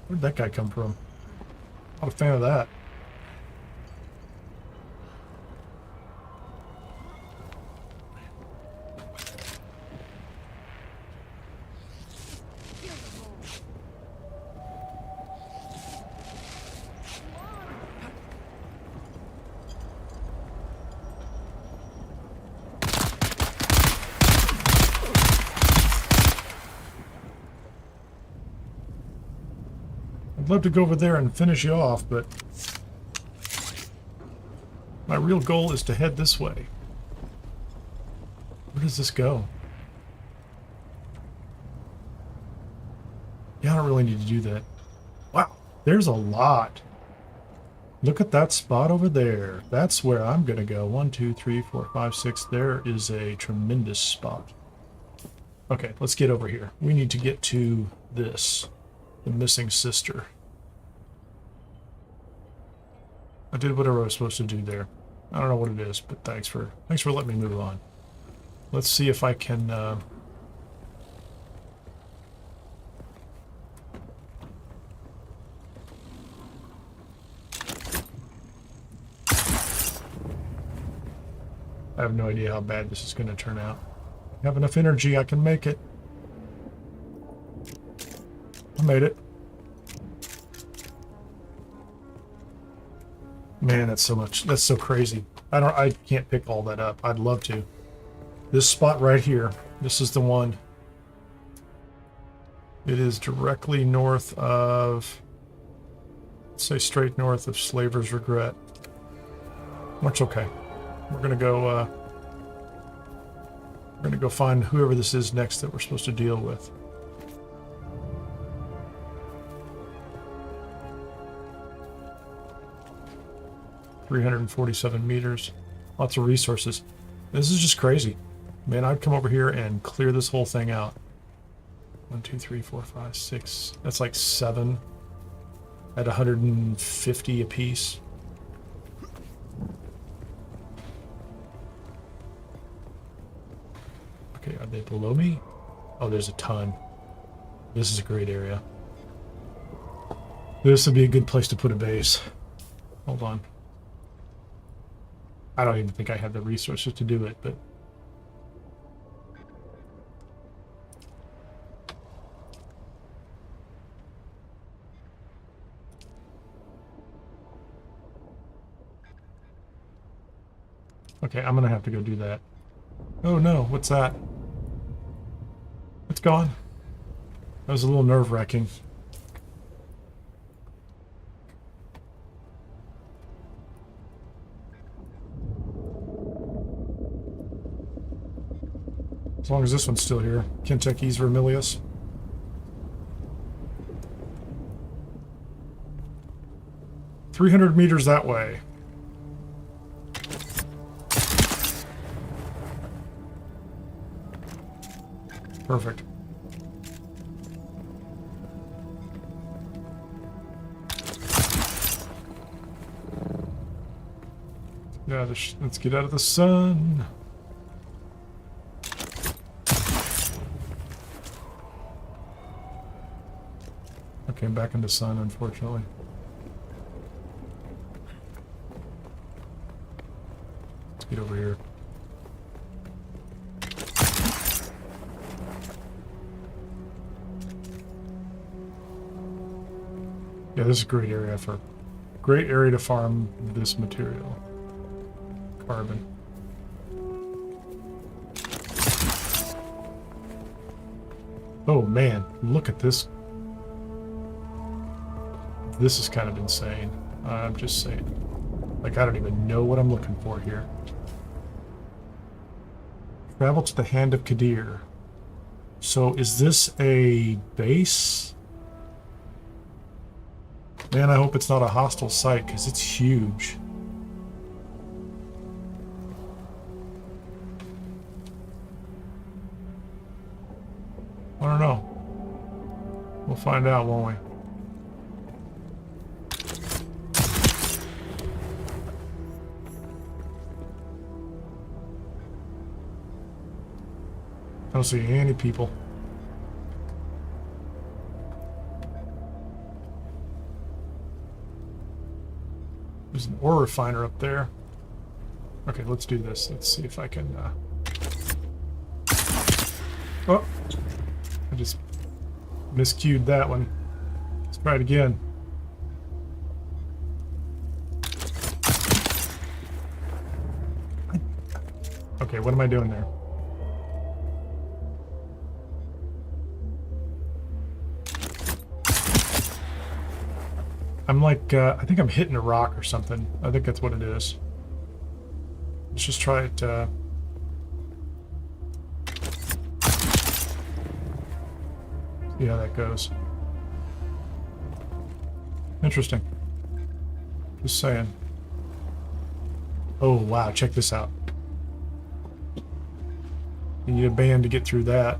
Where'd that guy come from? Not a fan of that. I'd love to go over there and finish you off, but my real goal is to head this way. Where does this go? Yeah, I don't really need to do that. Wow, there's a lot. Look at that spot over there. That's where I'm gonna go. 1, 2, 3, 4, 5, 6. There is a tremendous spot. Okay, let's get over here. We need to get to this. The missing sister. I did whatever I was supposed to do there. I don't know what it is, but thanks for letting me move on. Let's see if I can I have no idea how bad this is going to turn out. I have enough energy, I can make it. I made it. Man, that's so much. That's so crazy. I can't pick all that up. I'd love to. This spot right here. This is the one. It is directly north of Say straight north of Slaver's Regret. Much okay. We're gonna go find whoever this is next that we're supposed to deal with. $347 meters. Lots of resources. This is just crazy. Man, I'd come over here and clear this whole thing out. 1, 2, 3, 4, 5, 6. That's like 7 at 150 apiece. Okay, are they below me? Oh, there's a ton. This is a great area. This would be a good place to put a base. Hold on. I don't even think I have the resources to do it, but... Okay, I'm gonna have to go do that. Oh no, what's that? It's gone. That was a little nerve-wracking. As long as this one's still here. Kentucky's Vermilius. $300 meters that way. Perfect. Yeah, let's get out of the sun. Okay, I'm back in the sun, unfortunately. Let's get over here. Yeah, this is a great area to farm this material. Carbon. Oh man, look at this. This is kind of insane. I'm just saying. Like, I don't even know what I'm looking for here. Travel to the Hand of Kineer. So is this a base? Man, I hope it's not a hostile site, because it's huge. I don't know. We'll find out, won't we? I don't see any people. There's an ore refiner up there. Okay, let's do this. Let's see if I can... Oh! I just miscued that one. Let's try it again. Okay, what am I doing there? I'm like, I think I'm hitting a rock or something. I think that's what it is. Let's just try it, see how that goes. Interesting. Just saying. Oh, wow, check this out. You need a band to get through that.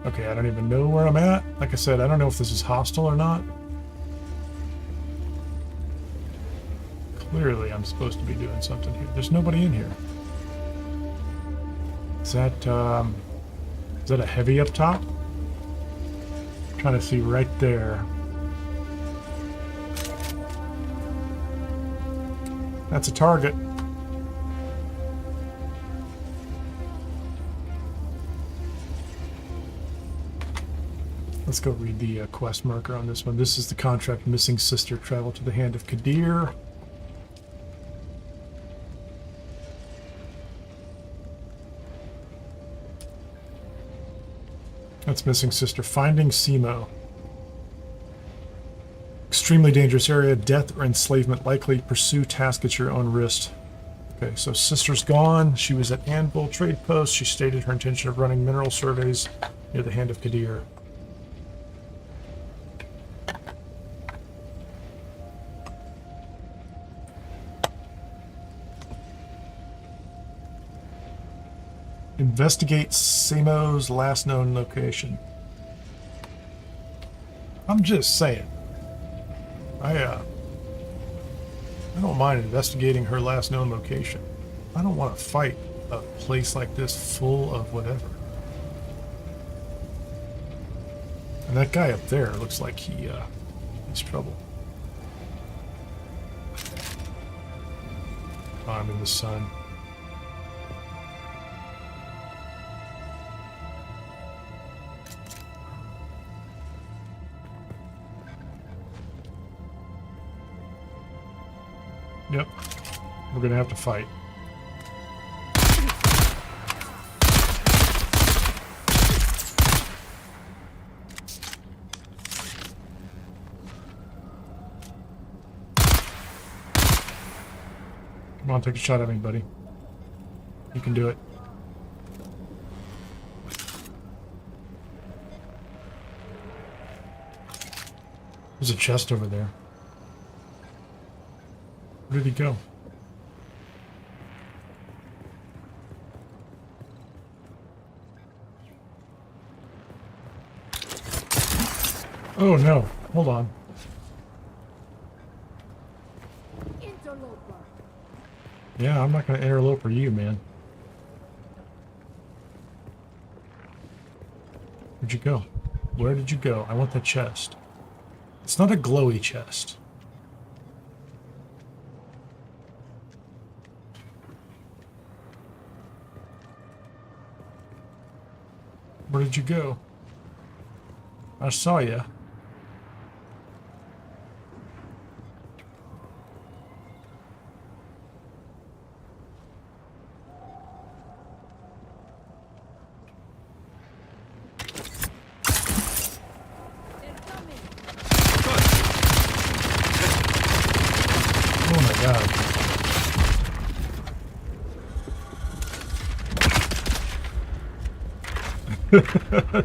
Okay, I don't even know where I'm at. Like I said, I don't know if this is hostile or not. Clearly, I'm supposed to be doing something here. There's nobody in here. Is that a heavy up top? I'm trying to see right there. That's a target. Let's go read the quest marker on this one. This is the contract. Missing sister. Travel to the Hand of Kineer. That's missing sister. Finding Simo. Extremely dangerous area. Death or enslavement likely. Pursue task at your own risk. Okay, so Sister's gone. She was at Anvil Trade Post. She stated her intention of running mineral surveys near the Hand of Kineer. Investigate Samo's last known location. I'm just saying. I don't mind investigating her last known location. I don't want to fight a place like this full of whatever. And that guy up there looks like he's trouble. Oh, I'm in the sun. Yep. We're gonna have to fight. Come on, take a shot at me, buddy. You can do it. There's a chest over there. Where did he go? Oh no, hold on. Interloper. Yeah, I'm not gonna interloper you, man. Where'd you go? Where did you go? I want that chest. It's not a glowy chest. Where did you go? I saw you. Oh my god.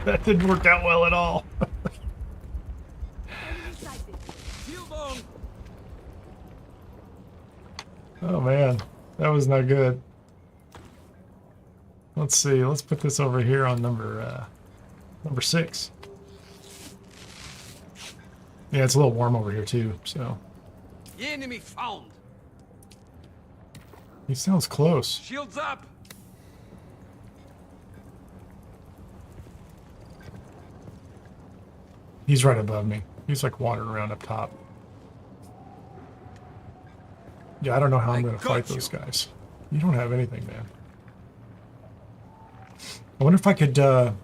That didn't work out well at all. Oh man, that was not good. Let's see, let's put this over here on number 6. Yeah, it's a little warm over here too, so. The enemy found. He sounds close. Shields up. He's right above me. He's like wandering around up top. Yeah, I don't know how I'm going to fight those guys. You don't have anything, man. I wonder if I could,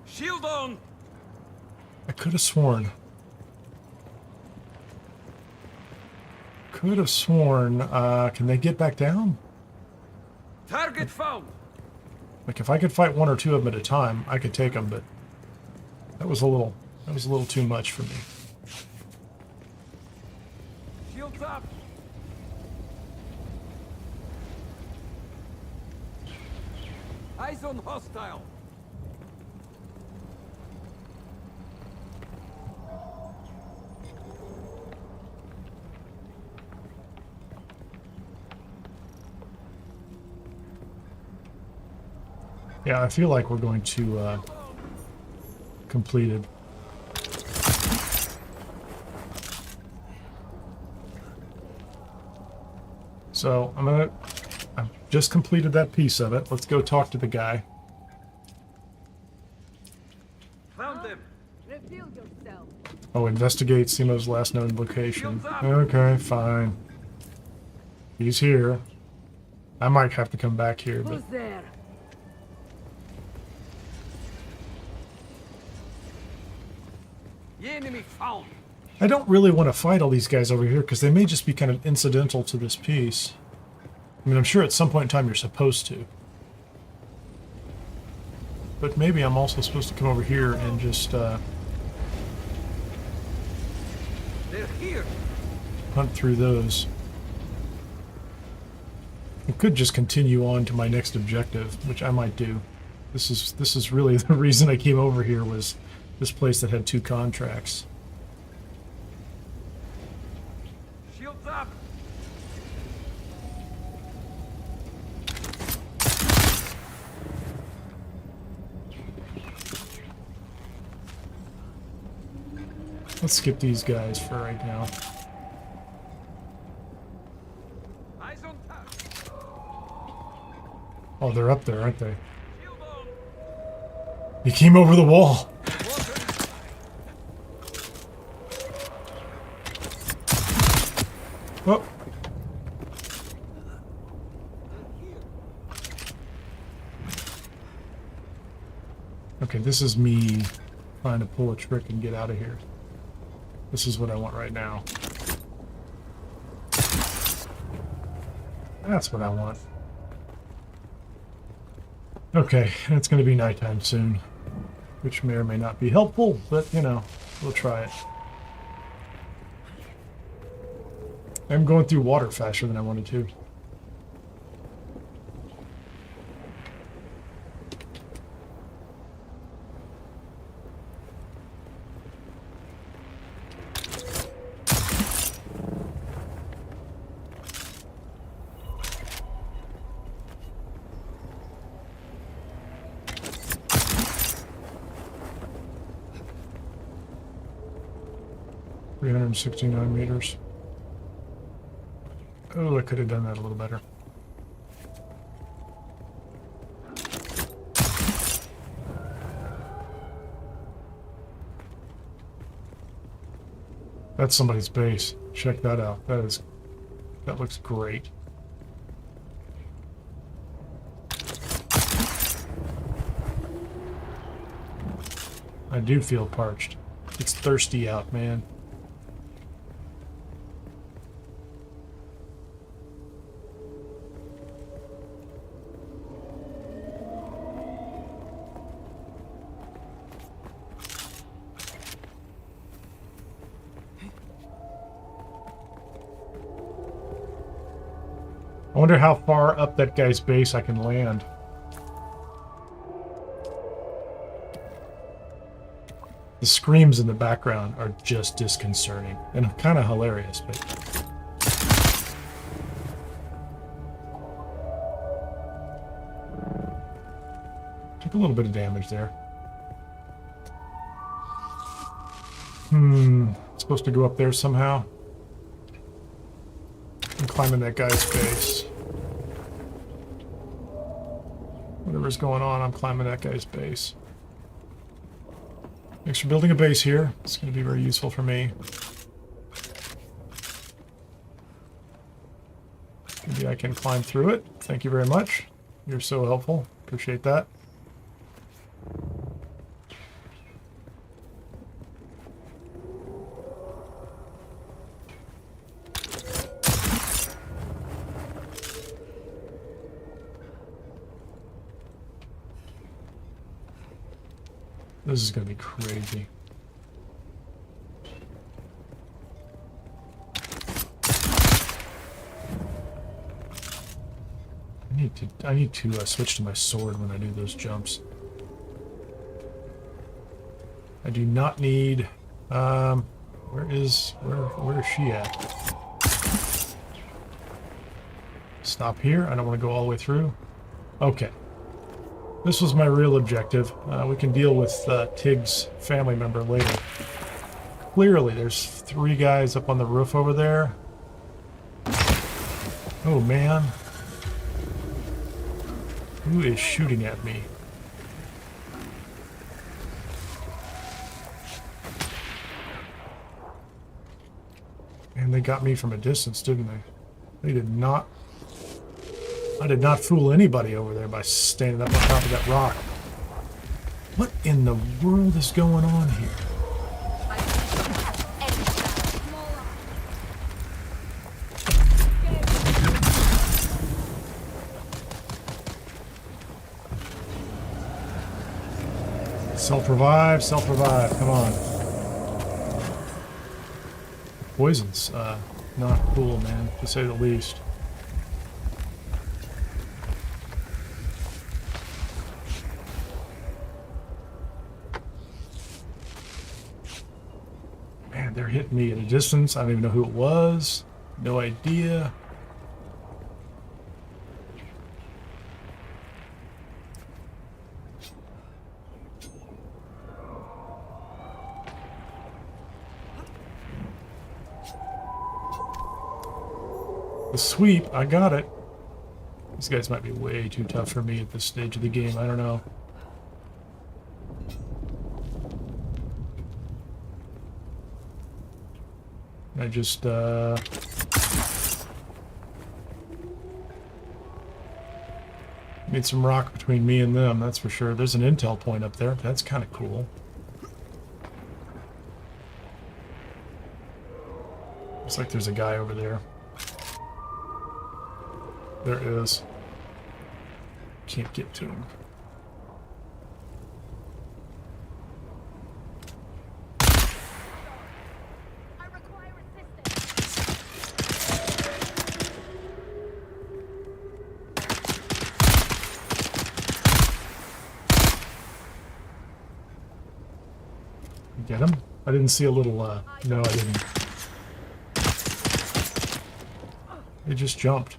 Shield on. I could have sworn. Could have sworn, can they get back down? Target found. Like, if I could fight 1 or 2 of them at a time, I could take them, but that was a little too much for me. Shields up. Eyes on hostile. Yeah, I feel like we're going to complete it. So I've just completed that piece of it. Let's go talk to the guy. Found them. Reveal yourself. Oh, investigate Simo's last known location. Okay, fine. He's here. I might have to come back here, but Who's there? The enemy found. I don't really want to fight all these guys over here because they may just be kind of incidental to this piece. I mean, I'm sure at some point in time you're supposed to. But maybe I'm also supposed to come over here and just, The They're here. Hunt through those. I could just continue on to my next objective, which I might do. This is really the reason I came over here, was this place that had 2 contracts. Shields up. Let's skip these guys for right now. Eyes on target. Oh, they're up there, aren't they? Shield on. He came over the wall. Oh. Okay, this is me trying to pull a trick and get out of here. This is what I want right now. That's what I want. Okay, it's going to be nighttime soon, which may or may not be helpful, but, you know, we'll try it. I'm going through water faster than I wanted to. $369 meters. Oh, I could have done that a little better. That's somebody's base. Check that out. That looks great. I do feel parched. It's thirsty out, man. I wonder how far up that guy's base I can land. The screams in the background are just disconcerting and kind of hilarious, but... Took a little bit of damage there. Supposed to go up there somehow. I'm climbing that guy's base. Whatever's going on, I'm climbing that guy's base. Thanks for building a base here. It's going to be very useful for me. Maybe I can climb through it. Thank you very much. You're so helpful. Appreciate that. This is going to be crazy. I need to switch to my sword when I do those jumps. I do not need. Where is she at? Stop here. I don't want to go all the way through. Okay. This was my real objective. We can deal with Tig's family member later. Clearly, there's 3 guys up on the roof over there. Oh, man. Who is shooting at me? And they got me from a distance, didn't they? They did not... I did not fool anybody over there by standing up on top of that rock. What in the world is going on here? Self-revive, come on. poison's not cool, man, to say the least. Man, they're hitting me at a distance. I don't even know who it was. No idea. The sweep, I got it. These guys might be way too tough for me at this stage of the game. I don't know. I just, made some rock between me and them, that's for sure. There's an intel point up there. That's kind of cool. Looks like there's a guy over there. There is. Can't get to him. I require assistance. Get him? I didn't see a little, no, I didn't. It just jumped.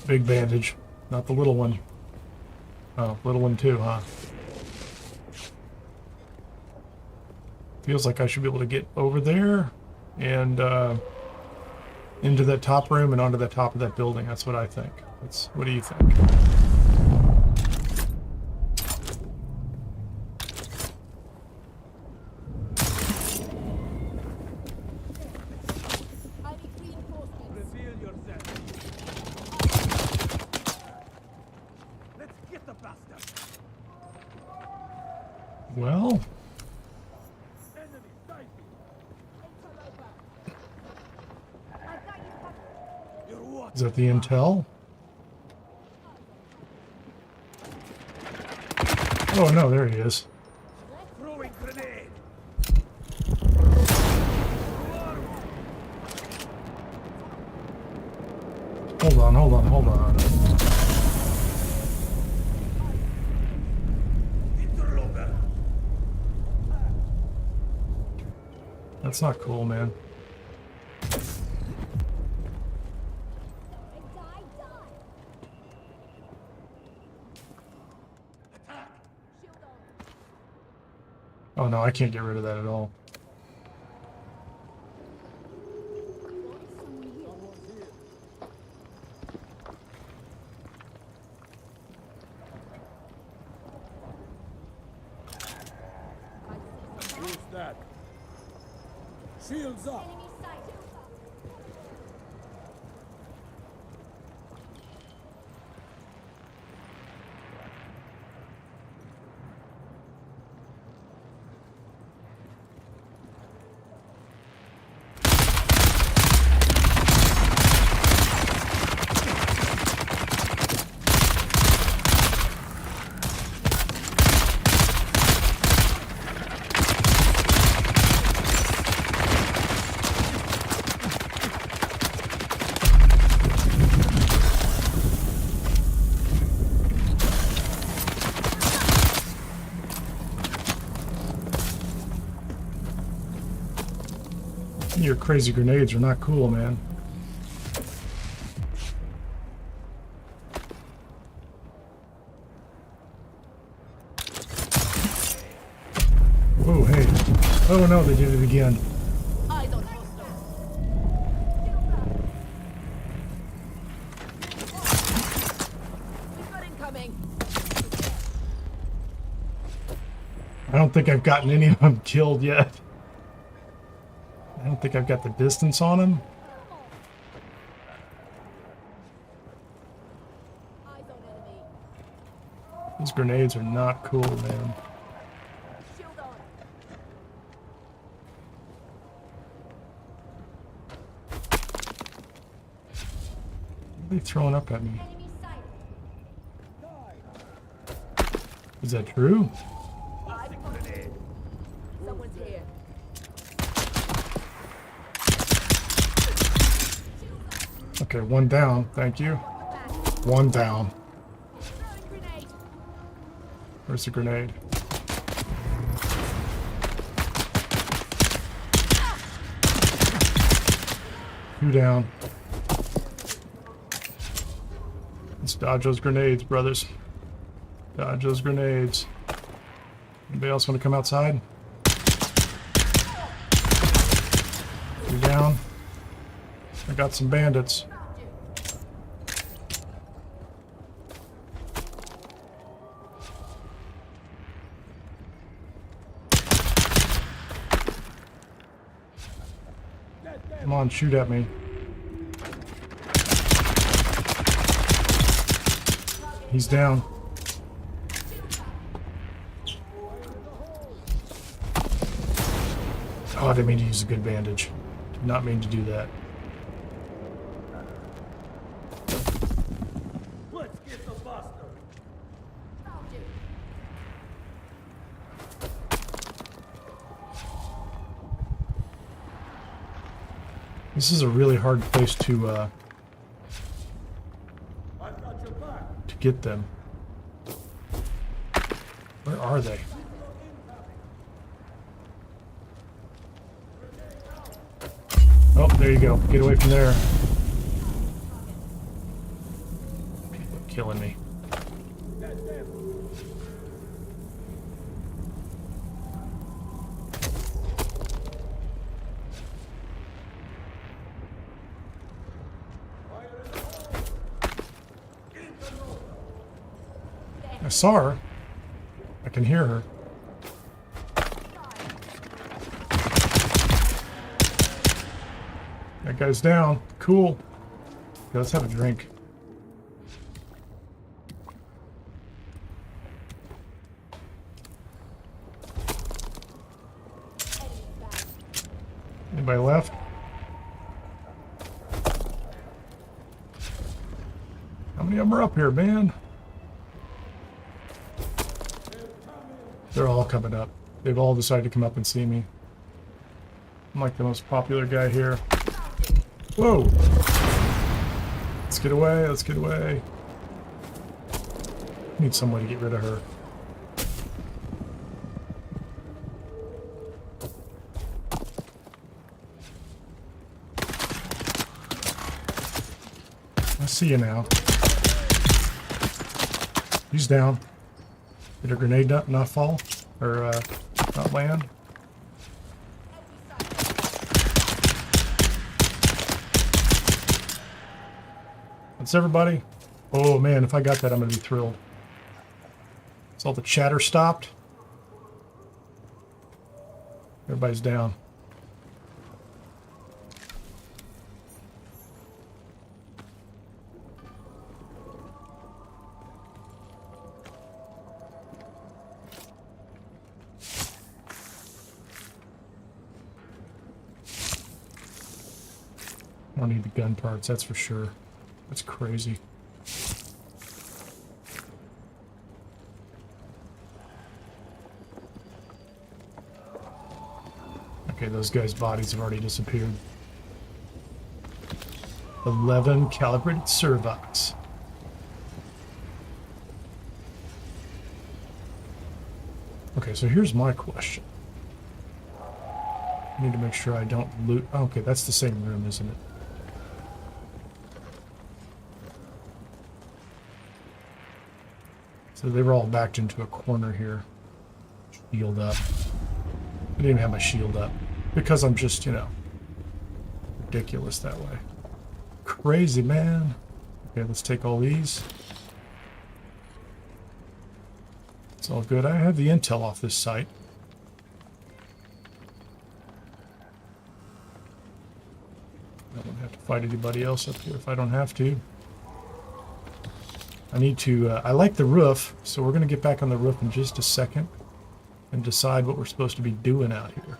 Big bandage, not the little one. Oh, little one too, huh? Feels like I should be able to get over there and into that top room and onto the top of that building. That's what I think. What do you think? I need reinforcements. Reveal yourself. Let's get the bastard. Well, Enemy sighted. I've got you covered. You're what? is that the intel? Oh no, there he is. Throwing grenade. Hold on, hold on, hold on. Interloper. That's not cool, man. Oh no, I can't get rid of that at all. Who's that? Shields up. Enemy sighted. Your crazy grenades are not cool, man. Whoa, hey. Oh no, they did it again. Eyes on hostiles. We've got incoming. I don't think I've gotten any of them killed yet. I don't think I've got the distance on him. Eyes on enemy. These grenades are not cool, man. Shield on. What are they they throwing up at me? Enemy sighted. Is that true? Someone's here. Okay, one down. Thank you. One down. Throwing grenade. Where's the grenade? Two down. Let's dodge those grenades, brothers. Dodge those grenades. Anybody else want to come outside? Two down. I got some bandits. Come on, shoot at me. He's down. Oh, I didn't mean to use a good bandage. Did not mean to do that. Let's get the buster. This is a really hard place to I've got your back. get them. Where are they? Oh, there you go. Get away from there. People are killing me. I saw her. I can hear her. That guy's down. Cool. Okay, let's have a drink. Anybody left? How many of them are up here, man? They're all coming up. They've all decided to come up and see me. I'm like the most popular guy here. Whoa! Let's get away, let's get away. Need some way to get rid of her. I see you now. He's down. Did a grenade not fall? Or, not land? That's everybody. Oh man, if I got that, I'm gonna be thrilled. Is all the chatter stopped? Everybody's down. I don't need the gun parts, that's for sure. That's crazy. Okay, those guys' bodies have already disappeared. 11 calibrated servox. Okay, so here's my question. I need to make sure I don't loot. Oh, okay, that's the same room, isn't it? So they were all backed into a corner here. Shield up. I didn't even have my shield up. Because I'm just, you know, ridiculous that way. Crazy, man. Okay, let's take all these. It's all good. I have the intel off this site. I don't have to fight anybody else up here if I don't have to. I need to, I like the roof, so we're going to get back on the roof in just a second and decide what we're supposed to be doing out here.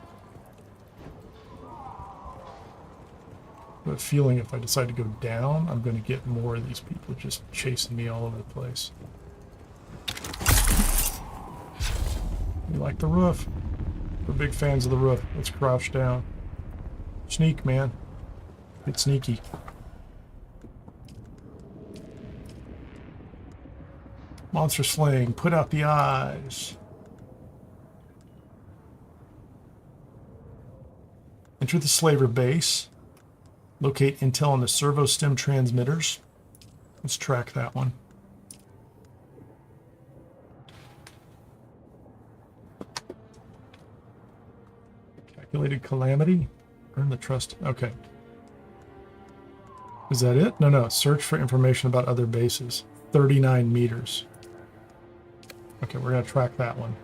I have a feeling if I decide to go down, I'm going to get more of these people just chasing me all over the place. You like the roof? We're big fans of the roof. Let's crouch down. Sneak, man. Get sneaky. Monster slaying. Put out the eyes. Enter the slaver base. Locate intel on the servo stem transmitters. Let's track that one. Calculated calamity. Earn the trust. Okay. Is that it? No. Search for information about other bases. 39 meters. Okay, we're going to track that one.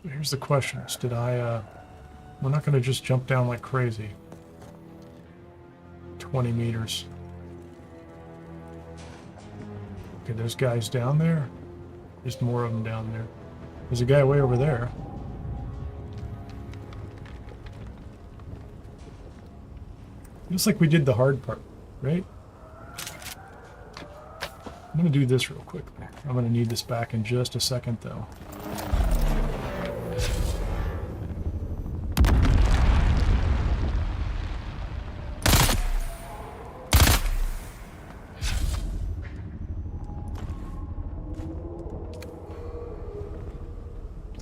Here's the questions. Did I, we're not going to just jump down like crazy. 20 meters. Okay, there's guys down there. There's more of them down there. There's a guy way over there. Looks like we did the hard part, right? I'm going to do this real quick. I'm going to need this back in just a second, though.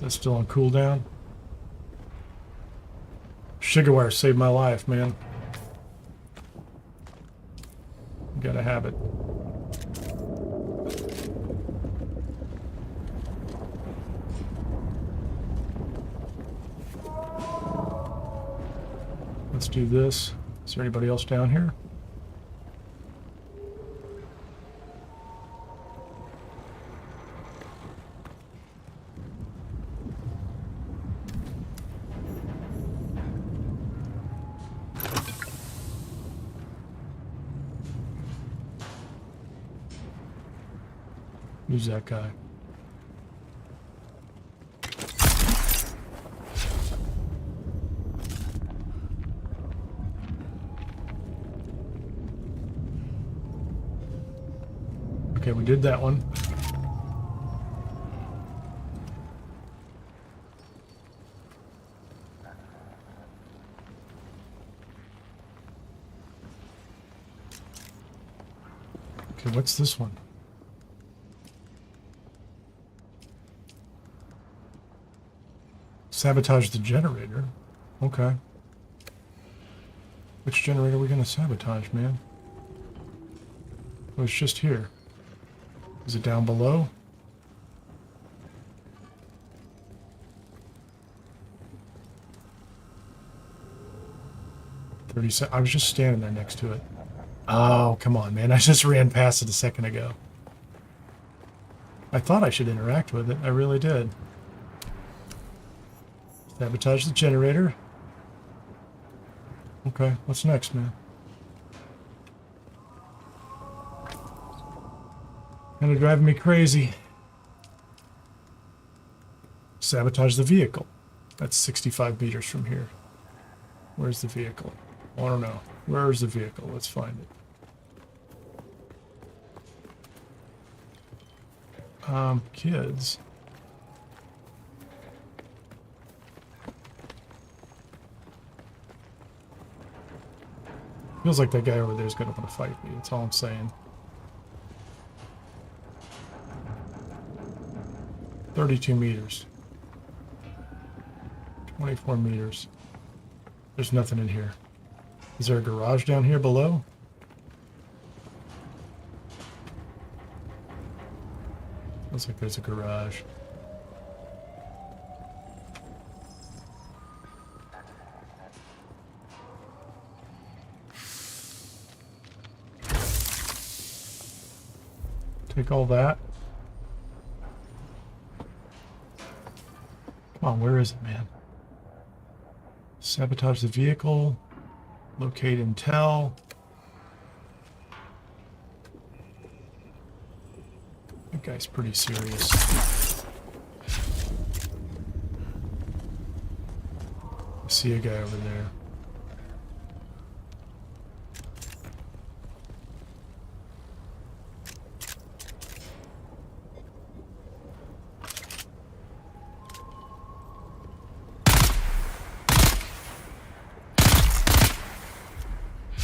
That's still on cooldown. Sugarwire saved my life, man. Gotta have it. Let's do this. Is there anybody else down here? Who's that guy? Okay, we did that one. Okay, what's this one? Sabotage the generator. Okay. Which generator are we going to sabotage, man? Oh, it's just here. Is it down below? I was just standing there next to it. Oh, come on, man. I just ran past it a second ago. I thought I should interact with it. I really did. Sabotage the generator. Okay, what's next, man? Kind of driving me crazy. Sabotage the vehicle. That's 65 meters from here. Where's the vehicle? I don't know. Where's the vehicle? Let's find it. Kids. Feels like that guy over there is going to want to fight me. That's all I'm saying. 32 meters. 24 meters. There's nothing in here. Is there a garage down here below? Looks like there's a garage. Take all that. Come on, where is it, man? Sabotage the vehicle. Locate intel. That guy's pretty serious. I see a guy over there.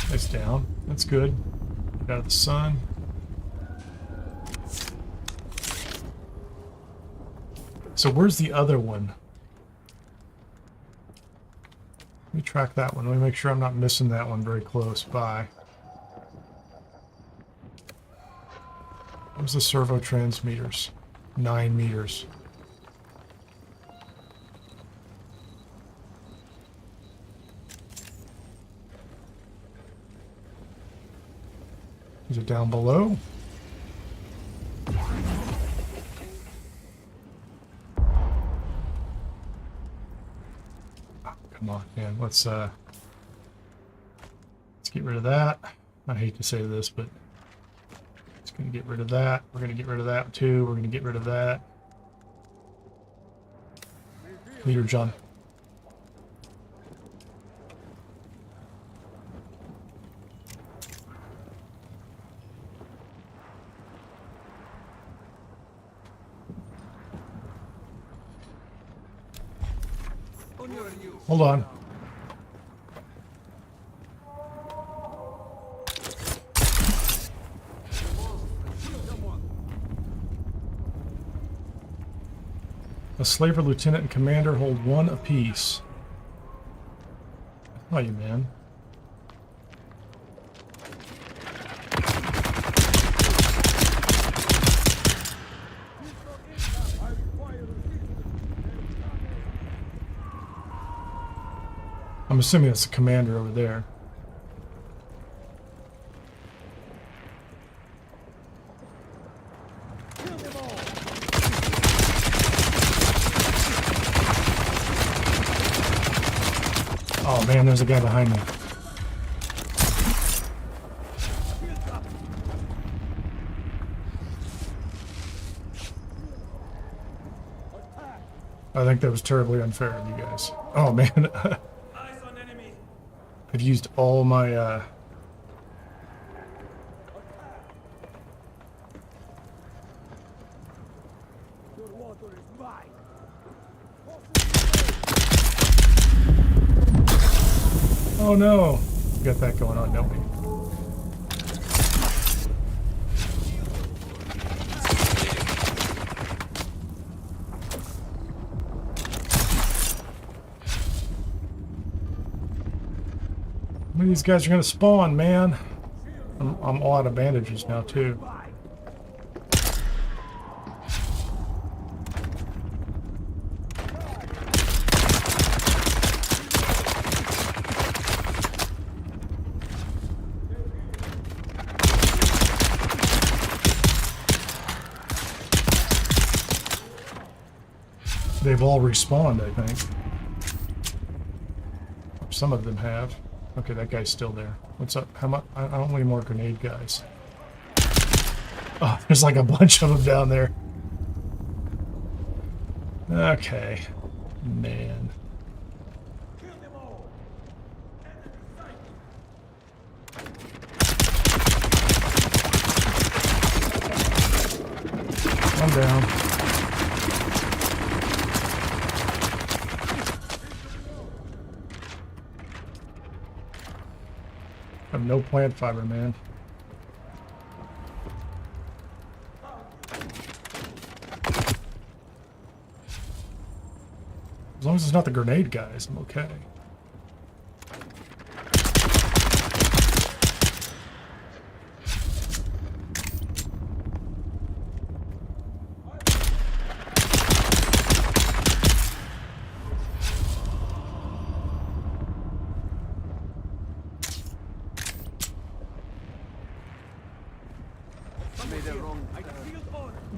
Nice down. That's good. Get out of the sun. So where's the other one? Let me track that one. Let me make sure I'm not missing that one very close by. Where's the servo transmitters? 9 meters. Is it down below? Come on, man. Let's get rid of that. I hate to say this, but it's gonna get rid of that. We're gonna get rid of that too. We're gonna get rid of that. Leader John. Hold on. A slaver lieutenant and commander hold 1 apiece. How are you, man? I'm assuming that's the commander over there. Oh man, there's a guy behind me. I think that was terribly unfair of you guys. Oh man. I've used all my Oh no! We got that going on, don't we? How many of these guys are gonna spawn, man? I'm all out of bandages now too. They've all respawned, I think. Some of them have. Okay, that guy's still there. What's up? How much? I don't want any more grenade guys. Oh, there's like a bunch of them down there. Okay. Man. I'm down. I have no plant fiber, man. As long as it's not the grenade guys, I'm okay.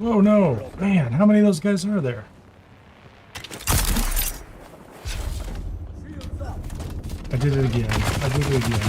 Oh no! Man, how many of those guys are there? I did it again. I did it again.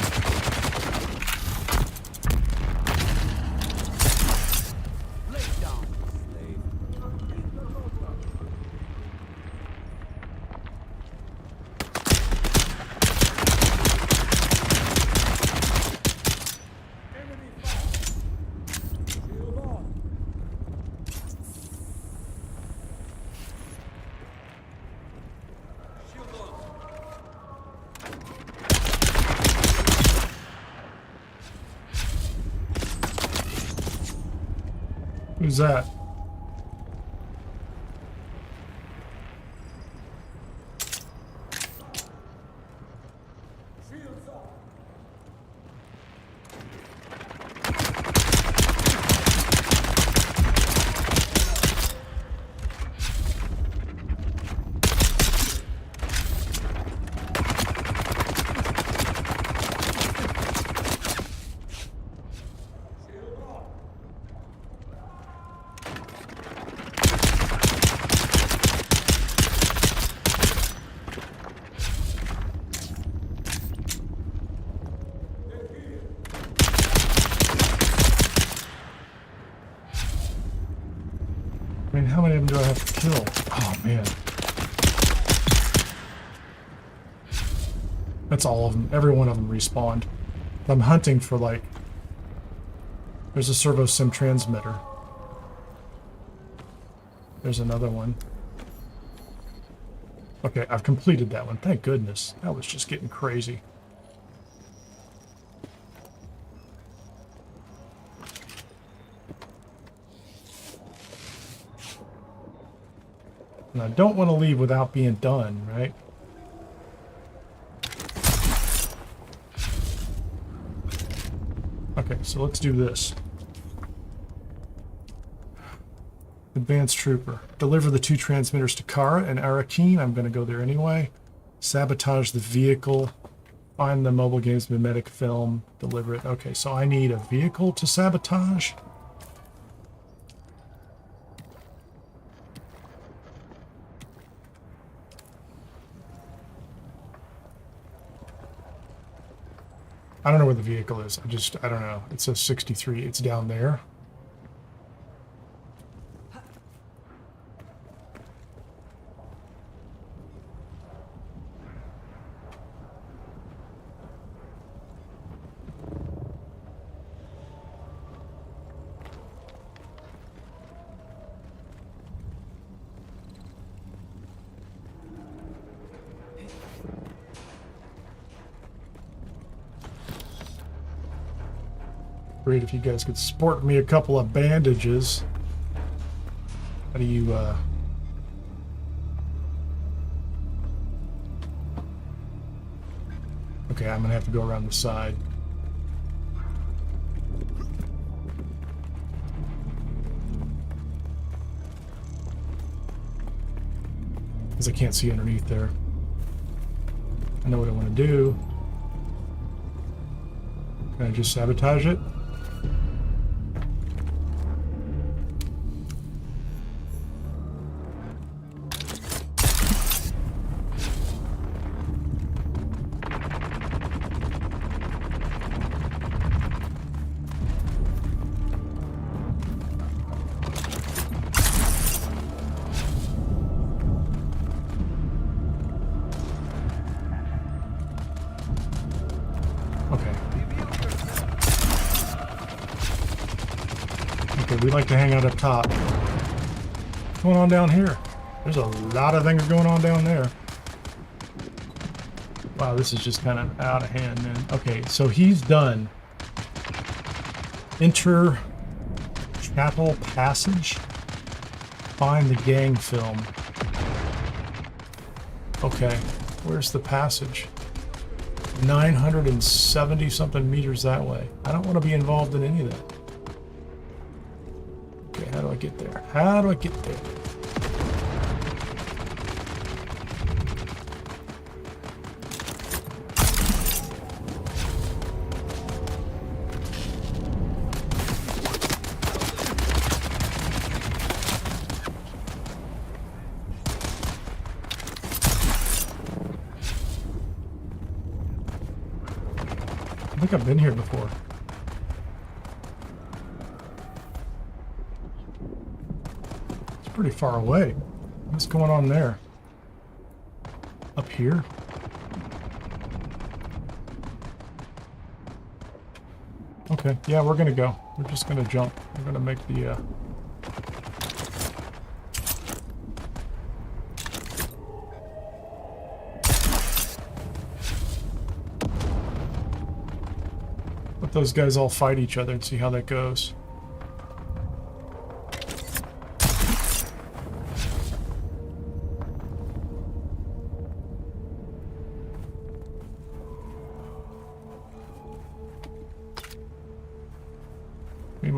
Who's that? I mean, how many of them do I have to kill? Oh, man. That's all of them. Every one of them respawned. I'm hunting for, like... There's a servo sim transmitter. There's another one. Okay, I've completed that one. Thank goodness. That was just getting crazy. And I don't want to leave without being done, right? Okay, so let's do this. Advanced Trooper. Deliver the 2 transmitters to Kara and Arrakis. I'm going to go there anyway. Sabotage the vehicle. Find the mobile game's mimetic film. Deliver it. Okay, so I need a vehicle to sabotage. I don't know where the vehicle is. I don't know. It says 63. It's down there. Great if you guys could sport me a couple of bandages. How do you, Okay, I'm gonna have to go around the side. Because I can't see underneath there. I know what I want to do. Can I just sabotage it? We like to hang out up top. What's going on down here? There's a lot of things going on down there. Wow, this is just kind of out of hand, man. Okay, so he's done. Enter Chapel Passage. Find the gang film. Okay, where's the passage? 970 something meters that way. I don't want to be involved in any of that. Okay, how do I get there? How do I get there? I think I've been here before. It's pretty far away. What's going on there? Up here? Okay, yeah, we're gonna go. We're just gonna jump. We're gonna make the let those guys all fight each other and see how that goes.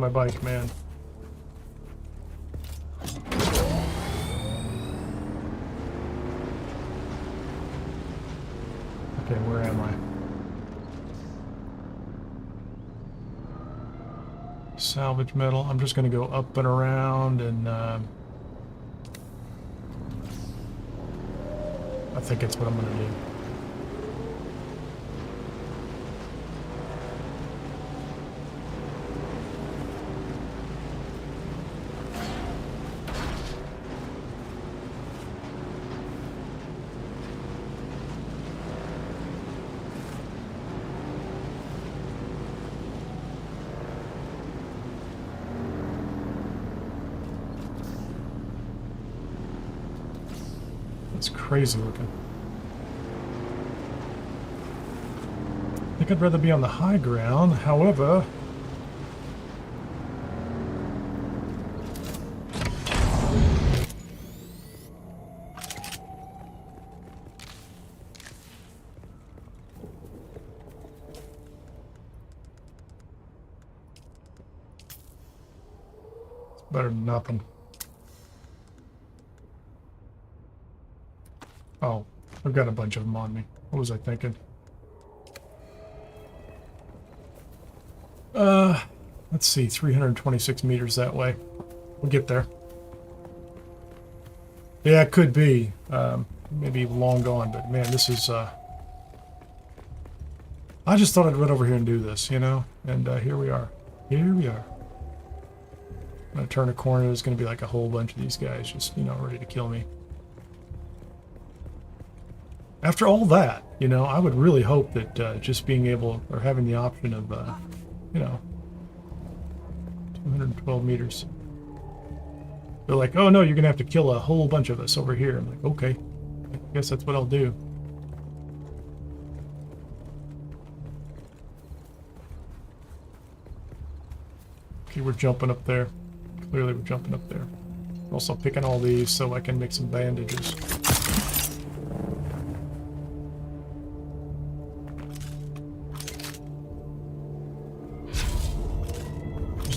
my bike, man. Okay, where am I? Salvage metal. I'm just going to go up and around, and I think that's what I'm going to do. It's crazy looking. I think I'd rather be on the high ground, however... It's better than nothing. Oh, I've got a bunch of them on me. What was I thinking? Let's see, 326 meters that way. We'll get there. Yeah, it could be. Maybe long gone, but man, this is, I just thought I'd run over here and do this, you know? And here we are. Here we are. I'm gonna turn a corner, there's gonna be like a whole bunch of these guys just, you know, ready to kill me. After all that, you know, I would really hope that just being able, or having the option of, you know, 212 meters. They're like, oh no, you're going to have to kill a whole bunch of us over here. I'm like, okay, I guess that's what I'll do. Okay, we're jumping up there. Clearly we're jumping up there. Also picking all these so I can make some bandages.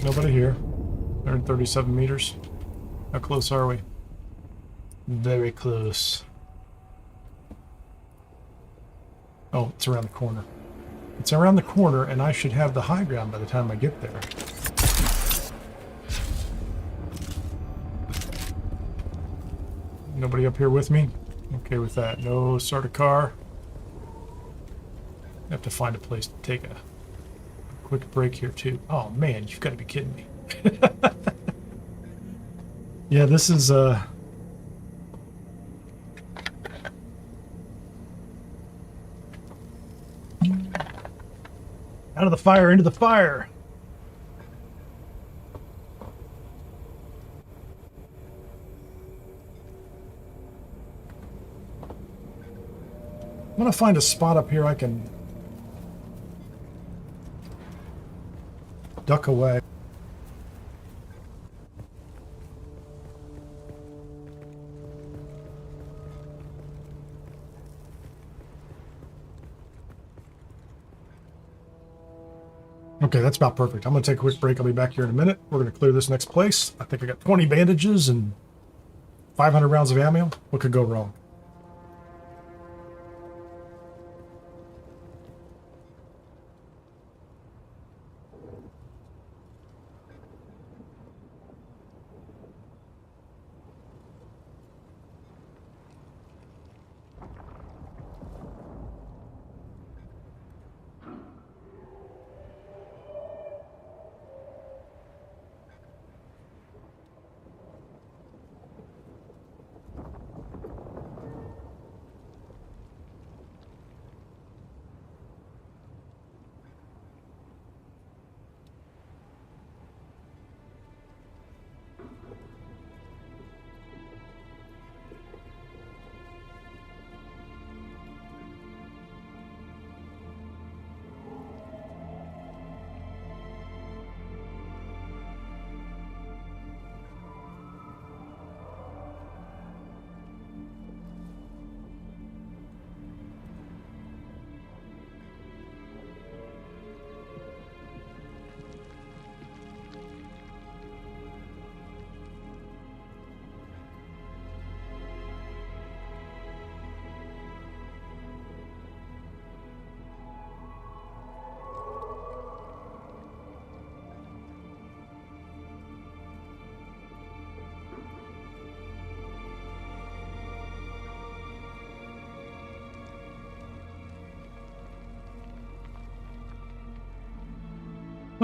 Nobody here. 137 meters. How close are we? Very close. Oh, it's around the corner. It's around the corner, and I should have the high ground by the time I get there. Nobody up here with me? Okay with that. No start a car. I have to find a place to take a quick break here too. Oh man, you've got to be kidding me. Yeah, this is out of the fire, into the fire. I'm gonna find a spot up here I can duck away. Okay, that's about perfect. I'm going to take a quick break. I'll be back here in a minute. We're going to clear this next place. I think I got 20 bandages and 500 rounds of ammo. What could go wrong?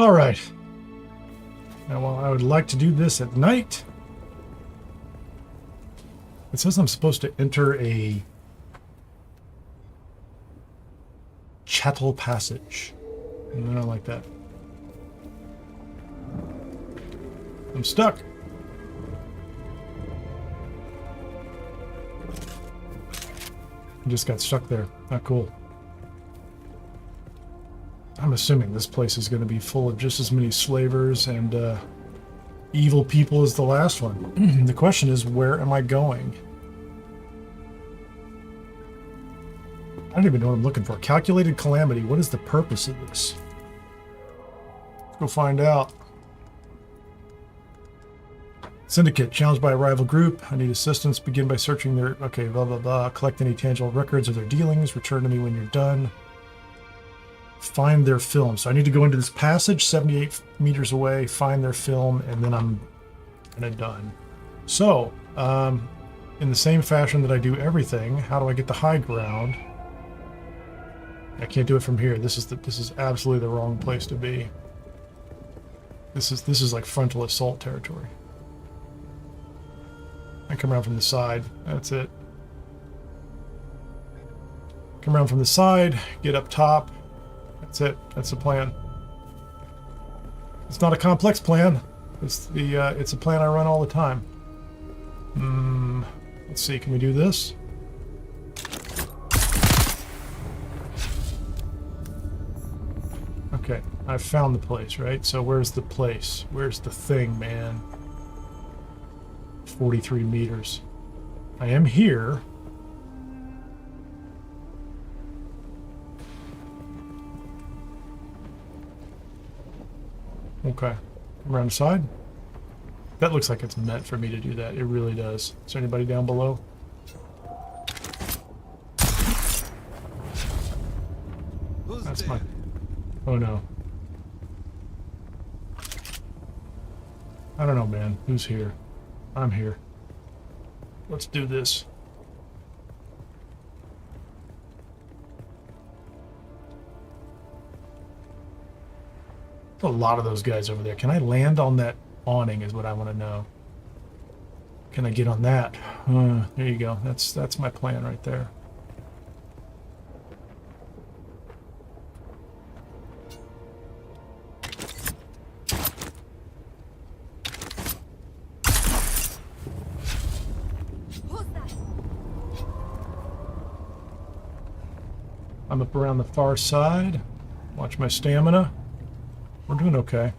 All right. Now, while I would like to do this at night, it says I'm supposed to enter a chattel passage. And I don't like that. I'm stuck. I just got stuck there. Not cool. I'm assuming this place is going to be full of just as many slavers and evil people as the last one. The question is, where am I going? I don't even know what I'm looking for. Calculated calamity. What is the purpose of this? Let's go find out. Syndicate. Challenged by a rival group. I need assistance. Begin by searching their... Okay, blah, blah, blah. Collect any tangible records of their dealings. Return to me when you're done. Find their film. So I need to go into this passage 78 meters away, find their film, and then I'm kind of done. So, in the same fashion that I do everything, how do I get the high ground? I can't do it from here. This is absolutely the wrong place to be. This is like frontal assault territory. I come around from the side. That's it. Come around from the side, get up top. That's it. That's the plan. It's not a complex plan. It's a plan I run all the time. Let's see. Can we do this? Okay, I've found the place, right? So where's the place? Where's the thing, man? 43 meters. I am here. Okay. Around the side? That looks like it's meant for me to do that. It really does. Is there anybody down below? That's my... Oh no. I don't know, man. Who's here? I'm here. Let's do this. A lot of those guys over there. Can I land on that awning is what I want to know. Can I get on that? There you go. That's my plan right there. I'm up around the far side. Watch my stamina. We're doing okay.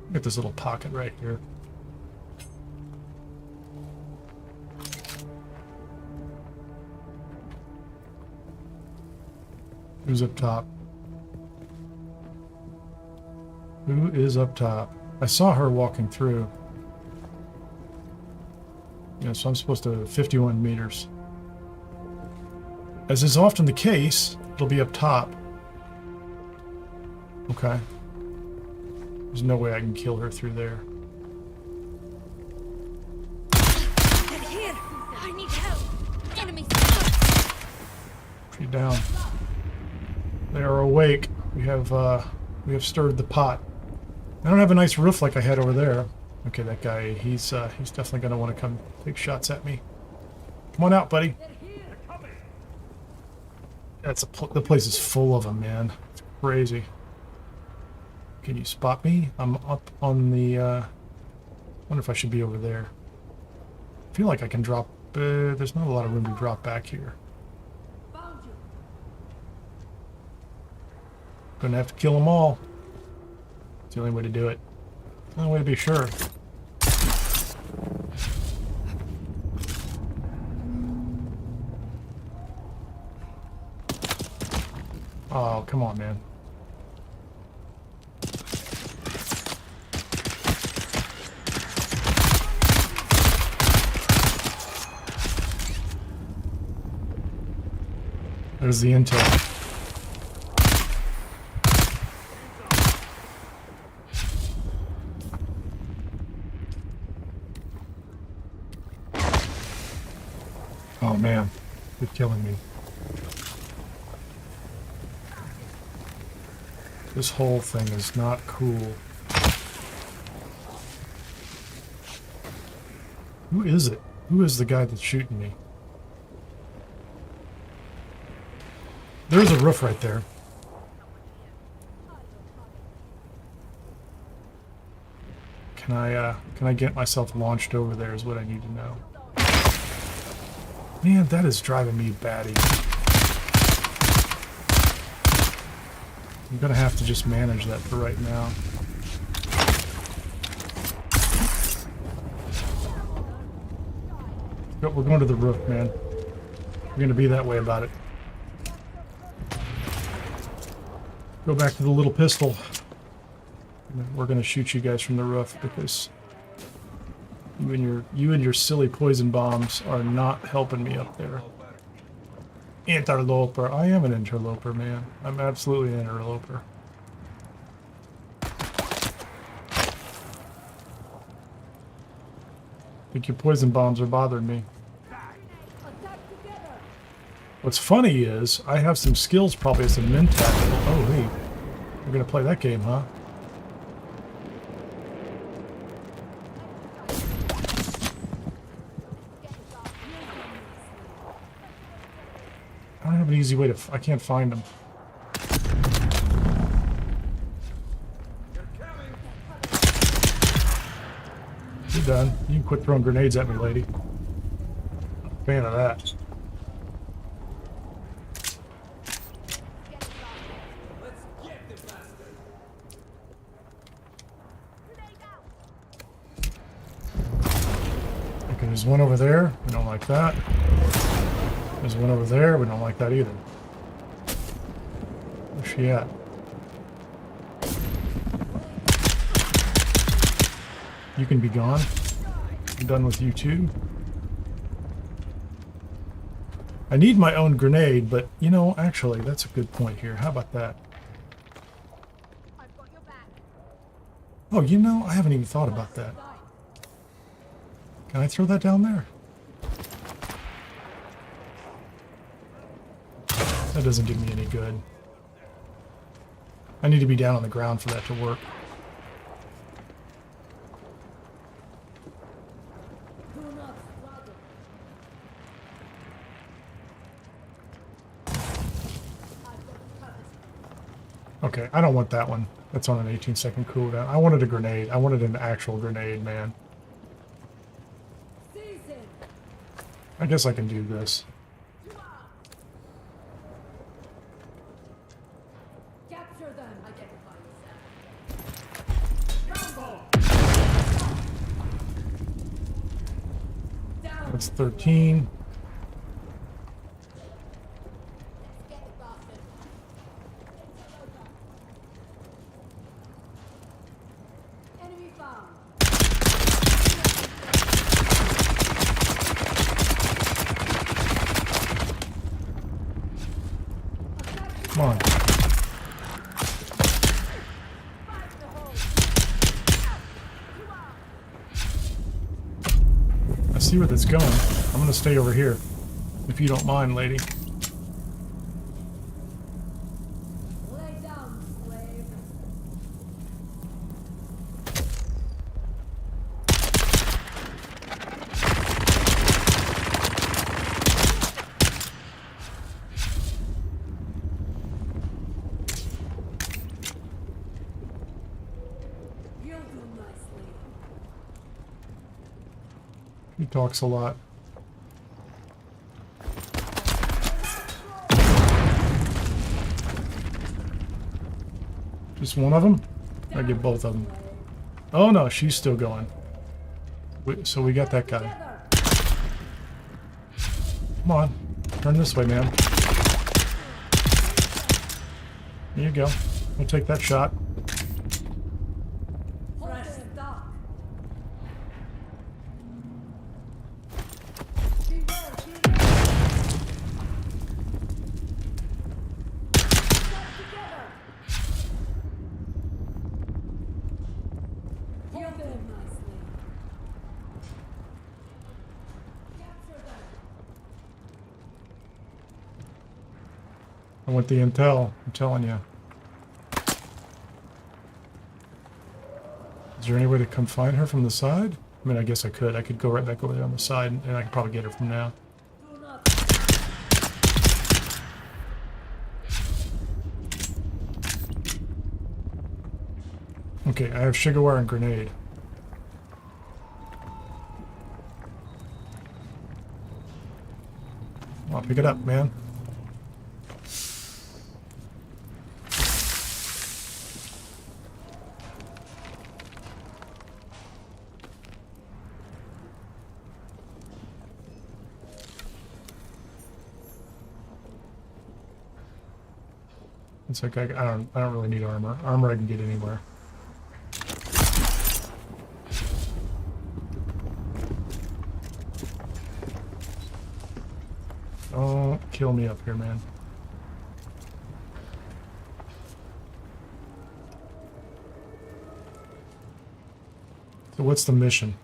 Look at this little pocket right here. Who's up top? Who is up top? I saw her walking through. Yeah, so I'm supposed to 51 meters. As is often the case, it'll be up top. Okay. There's no way I can kill her through there. Get here! I need help! Enemies! She's down. They are awake. We have stirred the pot. I don't have a nice roof like I had over there. Okay, that guy, he's definitely gonna want to come take shots at me. Come on out, buddy. The place is full of them, man. It's crazy. Can you spot me? I'm up on the, wonder if I should be over there. I feel like I can drop, there's not a lot of room to drop back here. Gonna have to kill them all. It's the only way to do it. The only way to be sure. Oh, come on, man. There's the intel. Oh man, you're killing me. This whole thing is not cool. Who is it? Who is the guy that's shooting me? There's a roof right there. Can I get myself launched over there is what I need to know. Man, that is driving me batty. I'm gonna have to just manage that for right now. But we're going to the roof, man. We're gonna be that way about it. Go back to the little pistol. We're gonna shoot you guys from the roof because you and your silly poison bombs are not helping me up there. Interloper. I am an interloper, man. I'm absolutely an interloper. I think your poison bombs are bothering me. What's funny is I have some skills probably as a mentat. Oh, hey. We're gonna play that game, huh? I don't have an easy way to... I can't find them. You're done. You can quit throwing grenades at me, lady. I'm a fan of that. Okay, there's one over there. We don't like that. There's one over there. We don't like that either. Where's she at? You can be gone. I'm done with you too. I need my own grenade, but you know, actually, that's a good point here. How about that? Oh, you know, I haven't even thought about that. Can I throw that down there? That doesn't give me any good. I need to be down on the ground for that to work. Okay, I don't want that one. That's on an 18-second cooldown. I wanted a grenade. I wanted an actual grenade, man. I guess I can do this. That's 13. Come on. I see where that's going. I'm gonna stay over here, if you don't mind, lady. Lay down, slave. You'll do nicely. He talks a lot. Just one of them? I get both of them. Oh no, she's still going. So we got that guy. Come on. Turn this way, man. There you go. We'll take that shot. I want the intel, I'm telling you. Is there any way to come find her from the side? I mean, I guess I could. I could go right back over there on the side, and I could probably get her from now. Okay, I have sugar wire and grenade. I'll pick it up, man. It's like I don't really need armor. Armor I can get anywhere. Don't kill me up here, man. So what's the mission?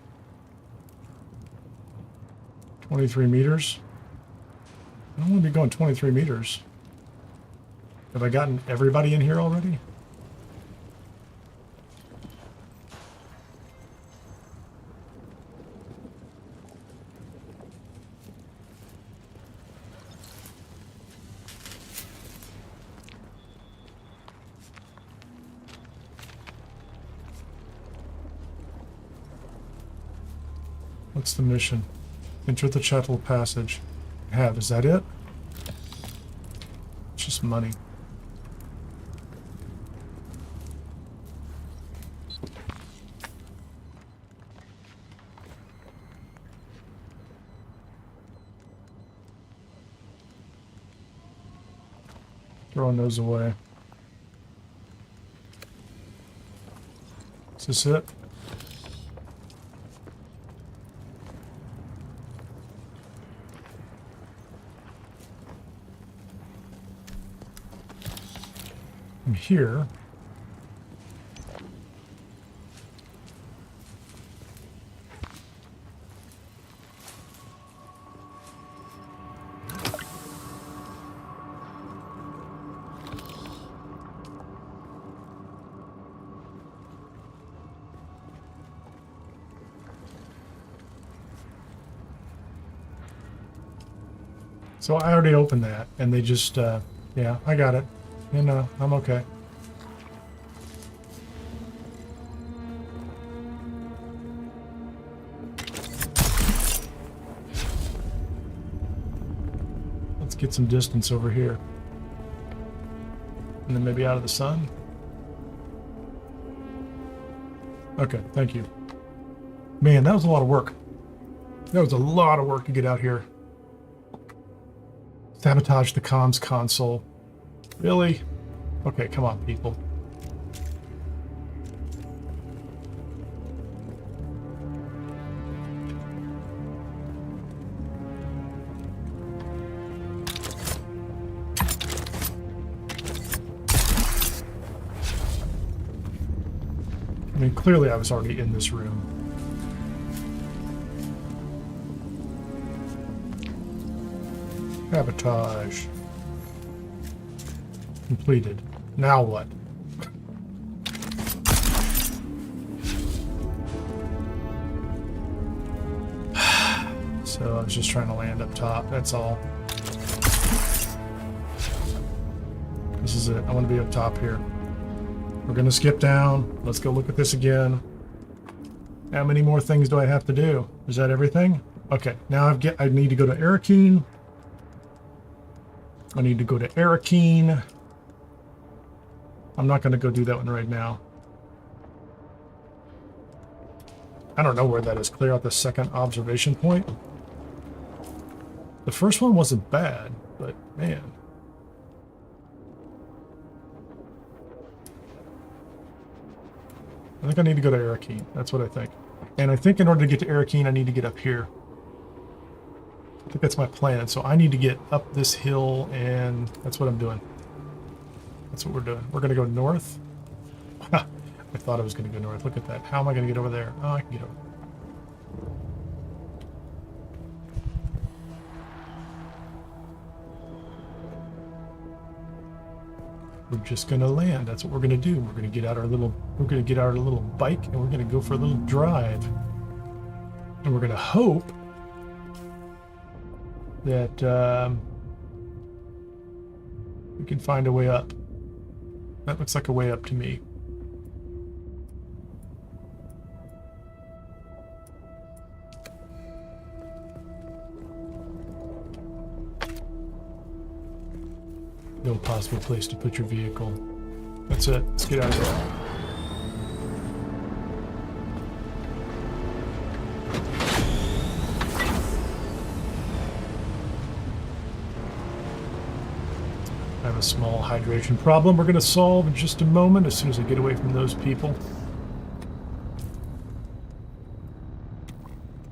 23 meters? I don't want to be going 23 meters. Have I gotten everybody in here already? What's the mission? Enter the Chattel Passage. Is that it? It's just money. Throwing those away. Is this it? From here. So I already opened that, and they just, yeah, I got it. You know, I'm okay. Let's get some distance over here. And then maybe out of the sun. Okay, thank you. Man, that was a lot of work. That was a lot of work to get out here. Sabotage the comms console. Really? Okay, come on, people. I mean, clearly I was already in this room. Sabotage. Completed. Now what? So I was just trying to land up top, that's all. This is it. I want to be up top here. We're going to skip down. Let's go look at this again. How many more things do I have to do? Is that everything? Okay, now I need to go to Arrakis. I need to go to Arrakis. I'm not going to go do that one right now. I don't know where that is. Clear out the second observation point. The first one wasn't bad, but man. I think I need to go to Arrakis. That's what I think. And I think in order to get to Arrakis, I need to get up here. I think that's my plan. So I need to get up this hill, and that's what I'm doing. That's what we're doing. We're going to go north. I thought I was going to go north. Look at that. How am I going to get over there? Oh, I can get over. We're just gonna land. That's what we're gonna do. We're gonna get out our little bike and we're gonna go for a little drive. And we're gonna hope that we can find a way up. That looks like a way up to me. No possible place to put your vehicle. That's it. Let's get out of here. I have a small hydration problem we're going to solve in just a moment as soon as I get away from those people.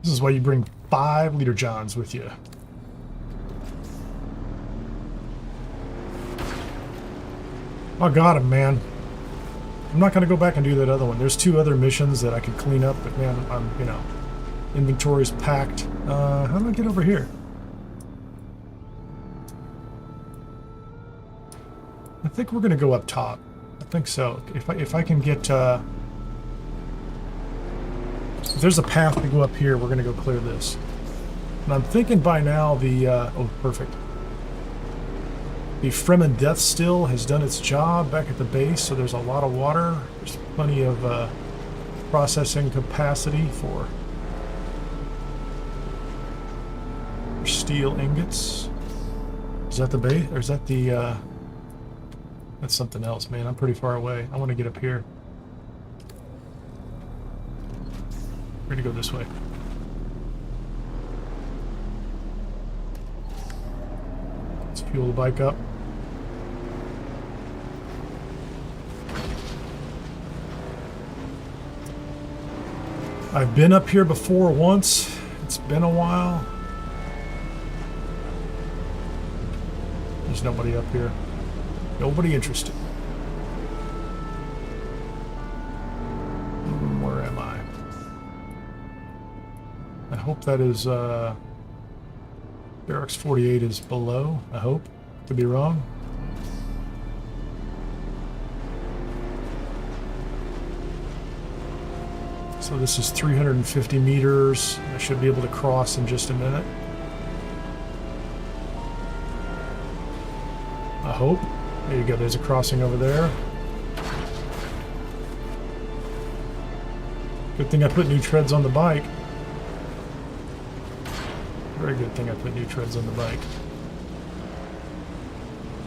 This is why you bring 5-liter Johns with you. I got him, man. I'm not going to go back and do that other one. There's 2 other missions that I could clean up, but man, I'm, you know, inventory's packed. How do I get over here? I think we're going to go up top. I think so. If I can get, if there's a path to go up here, we're going to go clear this. And I'm thinking by now the, oh, perfect. The Fremen Deathstill has done its job back at the base, so there's a lot of water. There's plenty of processing capacity for steel ingots. Is that the base, or is that the, that's something else, man. I'm pretty far away. I want to get up here. We're going to go this way. Let's fuel the bike up. I've been up here before once. It's been a while. There's nobody up here. Nobody interested. Where am I? I hope that is, Barracks 48 is below, I hope. Could be wrong. So this is 350 meters. I should be able to cross in just a minute. I hope. There you go, there's a crossing over there. Good thing I put new treads on the bike. Very good thing I put new treads on the bike.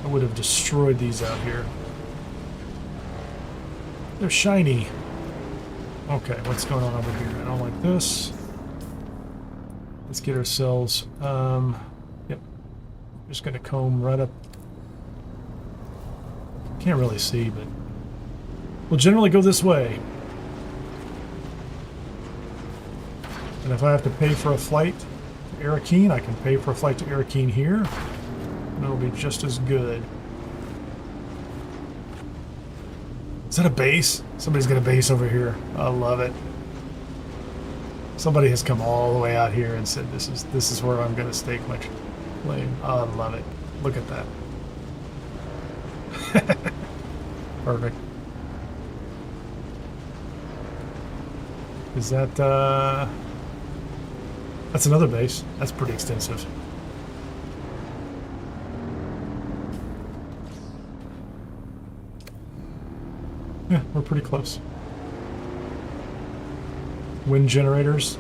I would have destroyed these out here. They're shiny. Okay, what's going on over here? I don't like this. Let's get ourselves, yep. Just gonna comb right up. Can't really see, but we'll generally go this way. And if I have to pay for a flight to Arrakis, I can pay for a flight to Arrakis here. And it'll be just as good. Is that a base? Somebody's got a base over here. I love it. Somebody has come all the way out here and said this is where I'm gonna stake my claim. I love it. Look at that. Perfect. Is that that's another base. That's pretty extensive. Yeah, we're pretty close. Wind generators.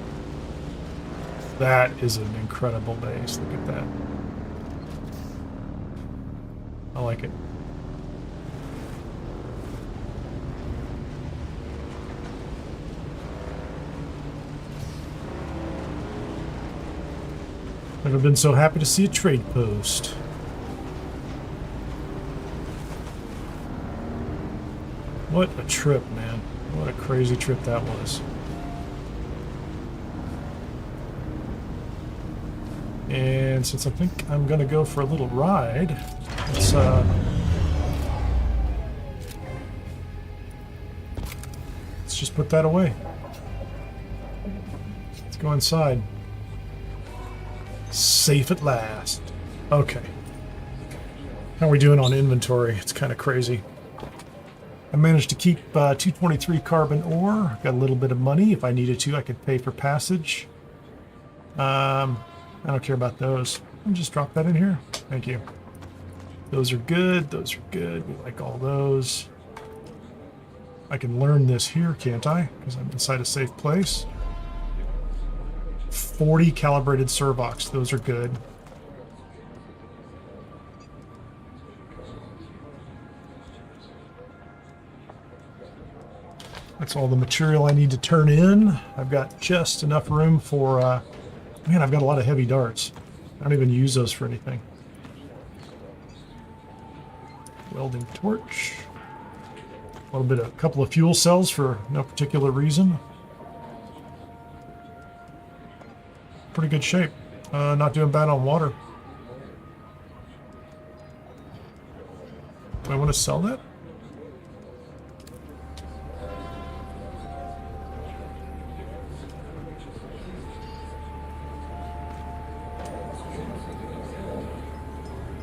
That is an incredible base. Look at that. I like it. Never been so happy to see a trade post. What a trip, man. What a crazy trip that was. And since I think I'm gonna go for a little ride, let's just put that away. Let's go inside. Safe at last. Okay. How are we doing on inventory? It's kind of crazy. I managed to keep 223 carbon ore. Got a little bit of money. If I needed to, I could pay for passage. I don't care about those. I'll just drop that in here. Thank you. Those are good. Those are good. We like all those. I can learn this here, can't I? Because I'm inside a safe place. 40 calibrated servox. Those are good. That's all the material I need to turn in. I've got just enough room for... man, I've got a lot of heavy darts. I don't even use those for anything. Welding torch. A couple of fuel cells for no particular reason. Pretty good shape. Not doing bad on water. Do I want to sell that?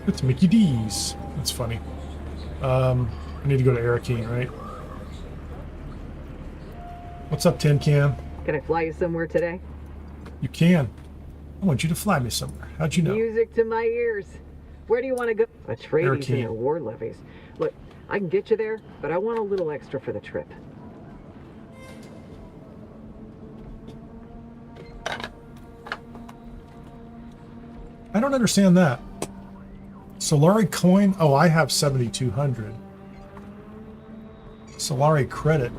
It's Mickey D's. That's funny. I need to go to Arrakis, right? What's up, Tin Can? Can I fly you somewhere today? You can. I want you to fly me somewhere. How'd you know? Music to my ears. Where do you want to go? Atreides and their war levies. Look, I can get you there, but I want a little extra for the trip. I don't understand that. Solari coin? Oh, I have 7,200. Solari credit.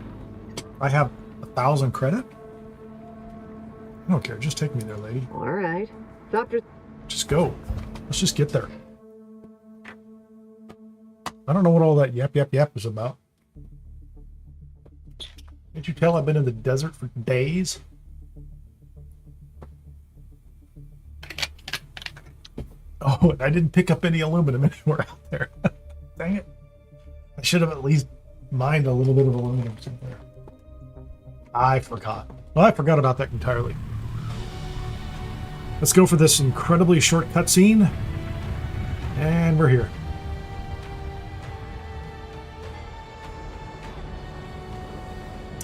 I have 1,000 credit? I don't care. Just take me there, lady. All right. Doctor. Just go. Let's just get there. I don't know what all that yap, yap, yap is about. Can't you tell I've been in the desert for days? Oh, and I didn't pick up any aluminum anywhere out there. Dang it. I should have at least mined a little bit of aluminum somewhere. I forgot. Well, I forgot about that entirely. Let's go for this incredibly short cutscene. And we're here.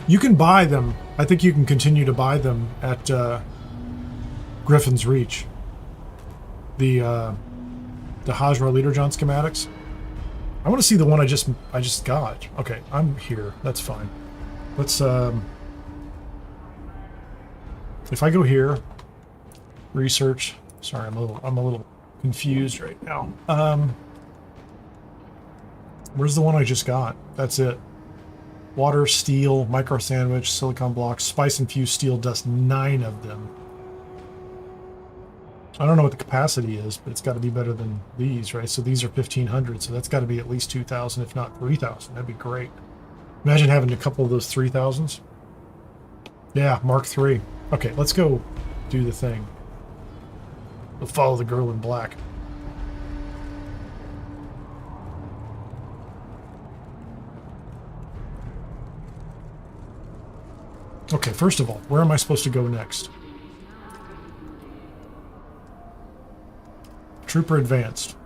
You can buy them. I think you can continue to buy them at Griffin's Reach. The Hajra Leaderjohn schematics. I want to see the one I just got. Okay, I'm here. That's fine. Let's if I go here, research. Sorry, I'm a little confused right now. Where's the one I just got? That's it. Water, steel, micro sandwich, silicon blocks, spice infused steel dust. 9 of them. I don't know what the capacity is, but it's got to be better than these, right? So these are 1,500, so that's got to be at least 2,000, if not 3,000. That'd be great. Imagine having a couple of those 3,000s. Yeah, Mark III. Okay, let's go do the thing. We'll follow the girl in black. Okay, first of all, where am I supposed to go next? Trooper advanced.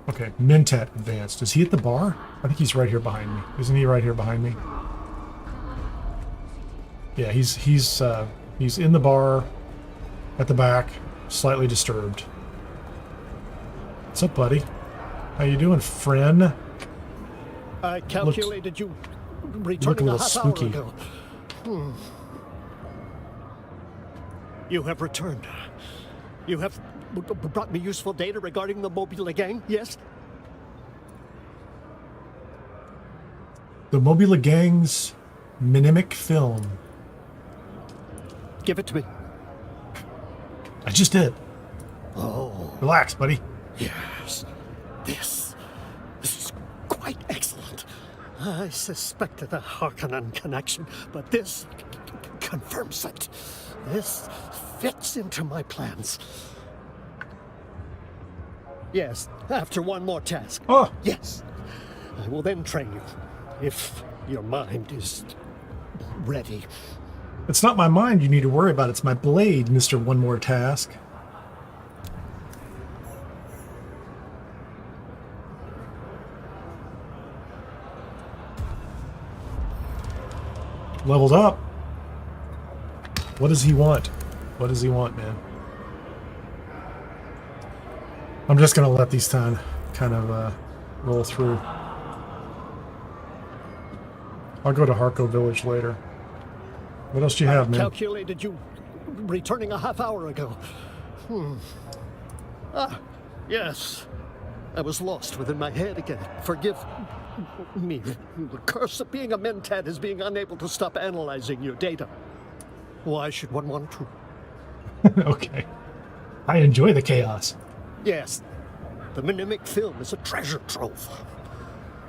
Okay, Mentat advanced. Is he at the bar? I think he's right here behind me. Isn't he right here behind me? Yeah, he's in the bar at the back, slightly disturbed. What's up, buddy? How you doing, friend? I calculated you Look returning a a little half spooky. hour ago. You have returned. You have brought me useful data regarding the Mobula gang, yes? The Mobula gang's mnemic film. Give it to me. I just did. Oh. Relax, buddy. Yes. This is quite excellent. I suspected a Harkonnen connection, but this confirms it. This fits into my plans. Yes, after one more task. Oh! Yes. I will then train you, if your mind is ready. It's not my mind you need to worry about. It's my blade, Mr. One More Task. Leveled up. What does he want? What does he want, man? I'm just gonna let these kind of roll through. I'll go to Harko Village later. What else do you have, man? Calculated you returning a half hour ago. Ah, yes. I was lost within my head again. Forgive me. The curse of being a mentat is being unable to stop analyzing your data. Why should one want to? Okay. I enjoy the chaos. Yes. The Mnemic film is a treasure trove.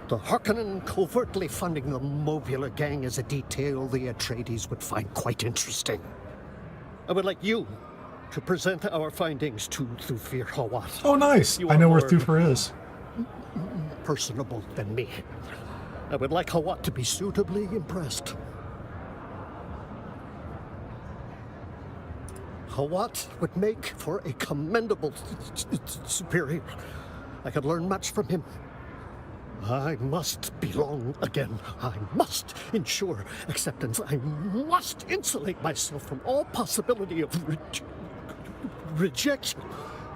The Harkonnen covertly funding the Mobula gang is a detail the Atreides would find quite interesting. I would like you to present our findings to Thufir Hawat. Oh, nice. I know where Thufir is. Personable than me. I would like Hawat to be suitably impressed. Hawat would make for a commendable superior. I could learn much from him. I must belong again. I must ensure acceptance. I must insulate myself from all possibility of rejection.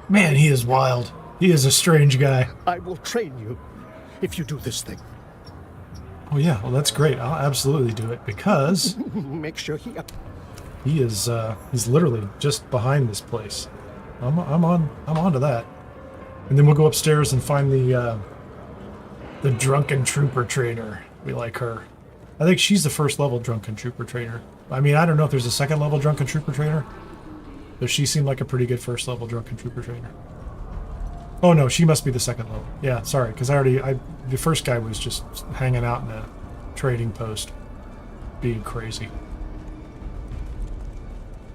Man, he is wild. He is a strange guy. I will train you if you do this thing. Oh yeah, well that's great. I'll absolutely do it because make sure he is he's literally just behind this place. I'm onto that. And then we'll go upstairs and find the drunken trooper trainer. We like her. I think she's the first level drunken trooper trainer. I mean, I don't know if there's a second level drunken trooper trainer, but she seemed like a pretty good first level drunken trooper trainer. Oh no, she must be the second level. Yeah, sorry, because the first guy was just hanging out in a trading post, being crazy.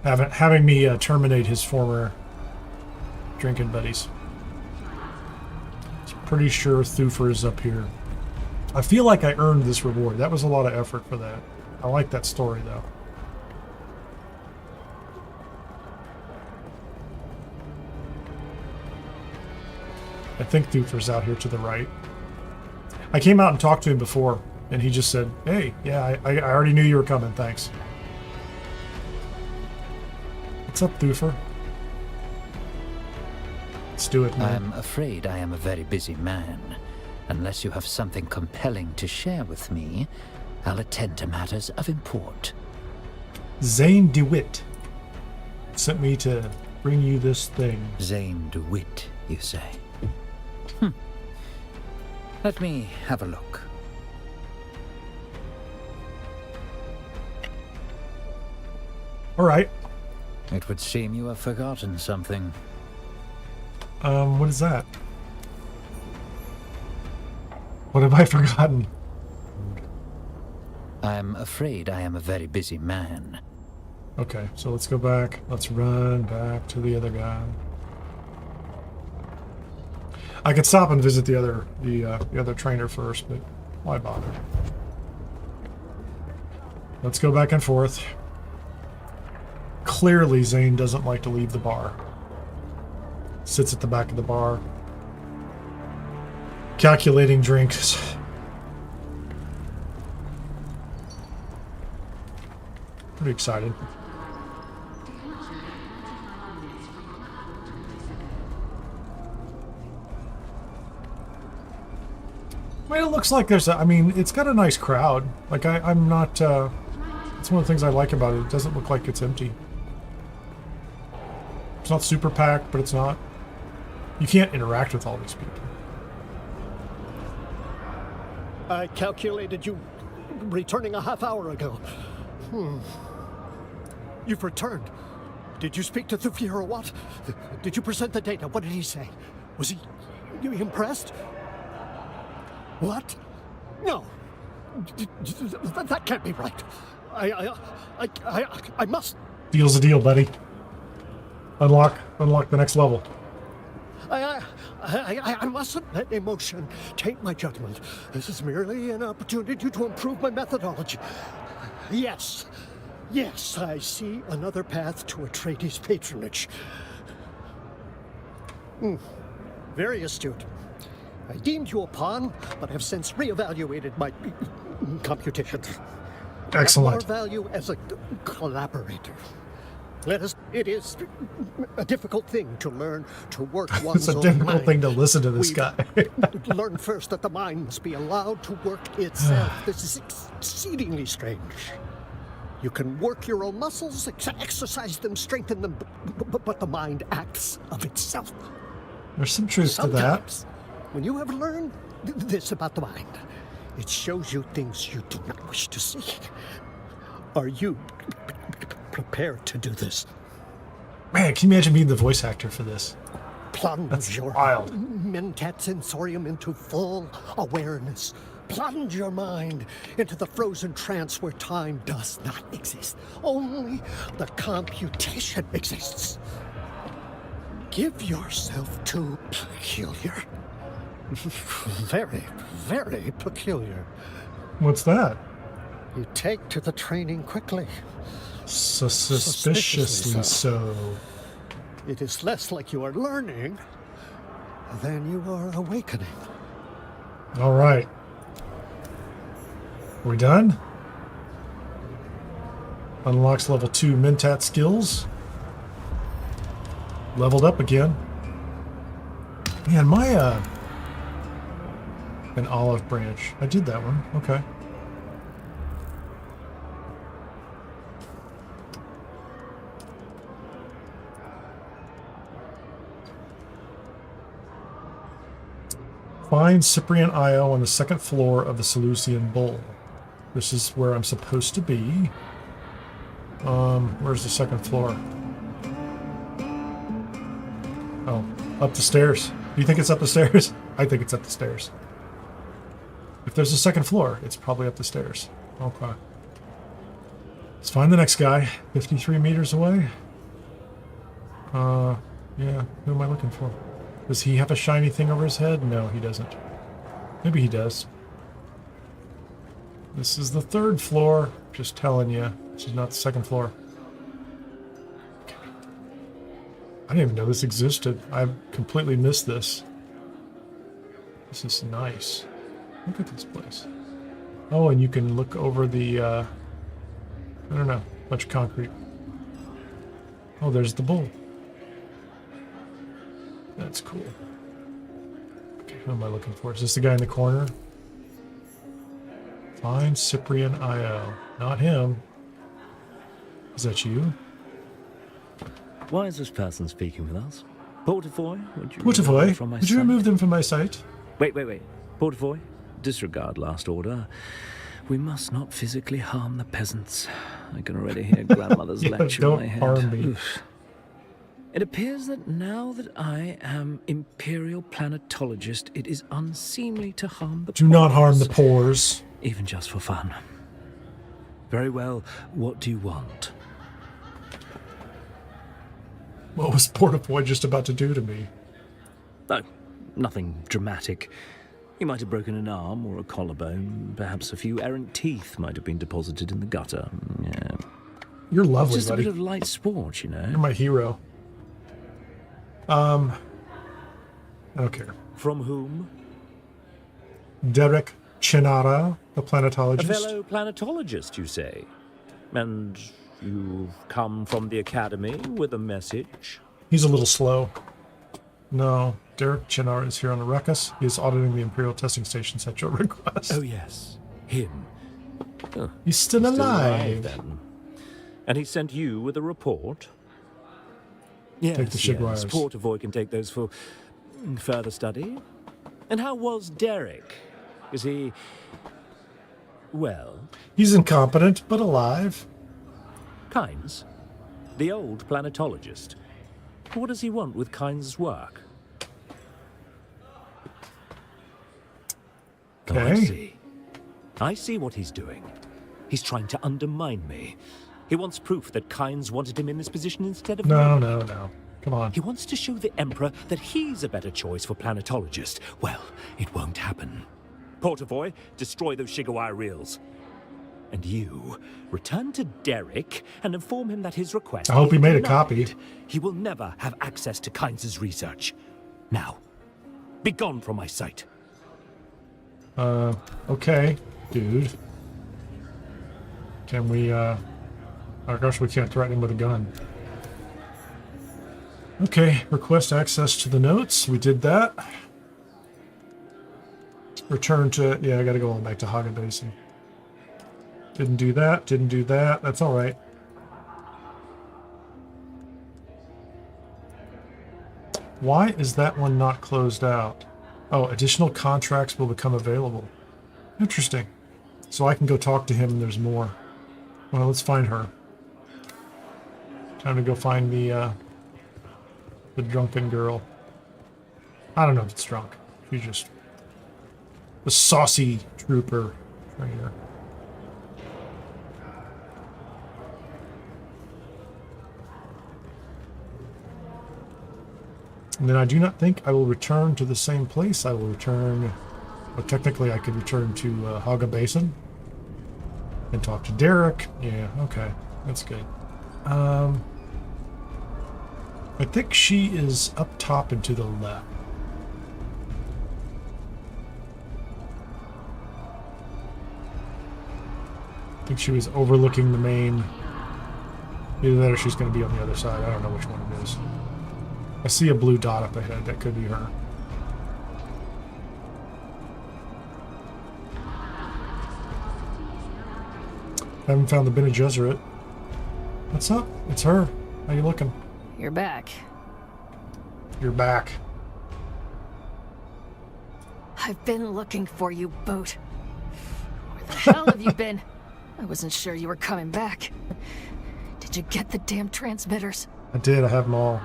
Having me terminate his former drinking buddies. Pretty sure Thufir is up here. I feel like I earned this reward. That was a lot of effort for that. I like that story, though. I think Thufir's out here to the right. I came out and talked to him before, and he just said, hey, yeah, I already knew you were coming, thanks. What's up, Thufir? Let's do it, man. I'm afraid I am a very busy man. Unless you have something compelling to share with me, I'll attend to matters of import. Zane DeWitt sent me to bring you this thing. Zane DeWitt, you say? Let me have a look. All right. It would seem you have forgotten something. What is that? What have I forgotten? I'm afraid I am a very busy man. Okay, so let's go back. Let's run back to the other guy. I could stop and visit the other trainer first, but why bother? Let's go back and forth. Clearly, Zane doesn't like to leave the bar. Sits at the back of the bar, calculating drinks. Pretty excited. I mean, it looks like there's I mean, it's got a nice crowd. Like, I'm not, it's one of the things I like about it. It doesn't look like it's empty. It's not super packed, but it's not. You can't interact with all these people. I calculated you returning a half hour ago. You've returned. Did you speak to Thufir or what? Did you present the data? What did he say? Was he impressed? What? No. That can't be right. I must. Deal's a deal, buddy. Unlock the next level. I mustn't let emotion taint my judgment. This is merely an opportunity to improve my methodology. Yes, I see another path to Atreides patronage. Very astute. I deemed you a pawn, but have since reevaluated my computations. Excellent. Have more value as a collaborator. It is a difficult thing to learn to work one's It's a own difficult mind. thing to listen to this We guy. learn first that the mind must be allowed to work itself. This is exceedingly strange. You can work your own muscles, exercise them, strengthen them, but the mind acts of itself. There's some truth to that. Sometimes, when you have learned this about the mind, it shows you things you do not wish to see. Are you prepared to do this? Man, can you imagine being the voice actor for this? Plunge That's your wild. mentat sensorium into full awareness. Plunge your mind into the frozen trance where time does not exist. Only the computation exists. Give yourself to peculiar. Very, very peculiar. What's that? You take to the training quickly. Suspiciously so. It is less like you are learning than you are awakening. All right. Are we done? Unlocks level 2 Mentat skills. Leveled up again. Man, my an olive branch. I did that one. Okay. Find Cyprian Io on the second floor of the Seleucian Bowl. This is where I'm supposed to be. Where's the second floor? Oh, up the stairs. Do you think it's up the stairs? I think it's up the stairs. If there's a second floor, it's probably up the stairs. Okay. Let's find the next guy. 53 meters away. Yeah, who am I looking for? Does he have a shiny thing over his head? No, he doesn't. Maybe he does. This is the third floor. Just telling you. This is not the second floor. I didn't even know this existed. I've completely missed this. This is nice. Look at this place. Oh, and you can look over the, I don't know, bunch of concrete. Oh, there's the bull. That's cool. Okay, who am I looking for? Is this the guy in the corner? Find Cyprian Io. Not him. Is that you? Why is this person speaking with us? Portafoy, would you Portafoy, from my would you sight? remove them from my sight? Wait. Portafoy, disregard last order. We must not physically harm the peasants. I can already hear grandmother's Yeah, lecture don't in my head. harm me. Oof. It appears that now that I am Imperial Planetologist, it is unseemly to harm the Do not harm the pores. even just for fun. Very well, what do you want? What was Portafoy just about to do to me? No, nothing dramatic. He might have broken an arm or a collarbone. Perhaps a few errant teeth might have been deposited in the gutter. Yeah. You're lovely, It's just buddy. a bit of light sport, you know. You're my hero. I don't care. From whom? Derek Chinara, the A planetologist. fellow planetologist, you say? And you've come from the Academy with a message? He's a little slow. No, Derek Chinara is here on Arrakis. He is auditing the Imperial testing stations at your request. Oh, yes. Him. Oh, He's still alive. then. And he sent you with a report? Yes, Take the shig wires. Portavoy can take those for further study. And how was Derek? Is he... well... He's incompetent, but alive. Kynes? The old planetologist. What does he want with Kynes' work? Oh, I Okay. see. I see what he's doing. He's trying to undermine me. He wants proof that Kynes wanted him in this position instead of No, me. no. Come on. He wants to show the Emperor that he's a better choice for planetologist. Well, it won't happen. Portavoy, destroy those Shigawai reels. And you, return to Derek and inform him that his request... I hope he if made a denied, copy. He will never have access to Kynes' research. Now, be gone from my sight. Okay, dude. Can we, oh gosh, we can't threaten him with a gun. Okay, request access to the notes. We did that. Return to, yeah, I gotta go all the way back to Hagga Basin. Didn't do that, didn't do that. That's all right. Why is that one not closed out? Oh, additional contracts will become available. Interesting. So I can go talk to him and there's more. Well, let's find her. Time to go find the drunken girl. I don't know if it's drunk. She's just the saucy trooper trainer. And then I do not think I will return to the same place. I will return... Well, technically I could return to Hagga Basin and talk to Derek. Yeah, okay. That's good. I think she is up top and to the left. I think she was overlooking the main... Either that or she's going to be on the other side. I don't know which one it is. I see a blue dot up ahead. That could be her. I haven't found the Bene Gesserit. What's up? It's her. How you looking? You're back. You're back. I've been looking for you, Boot. Where the hell have you been? I wasn't sure you were coming back. Did you get the damn transmitters? I did. I have them all.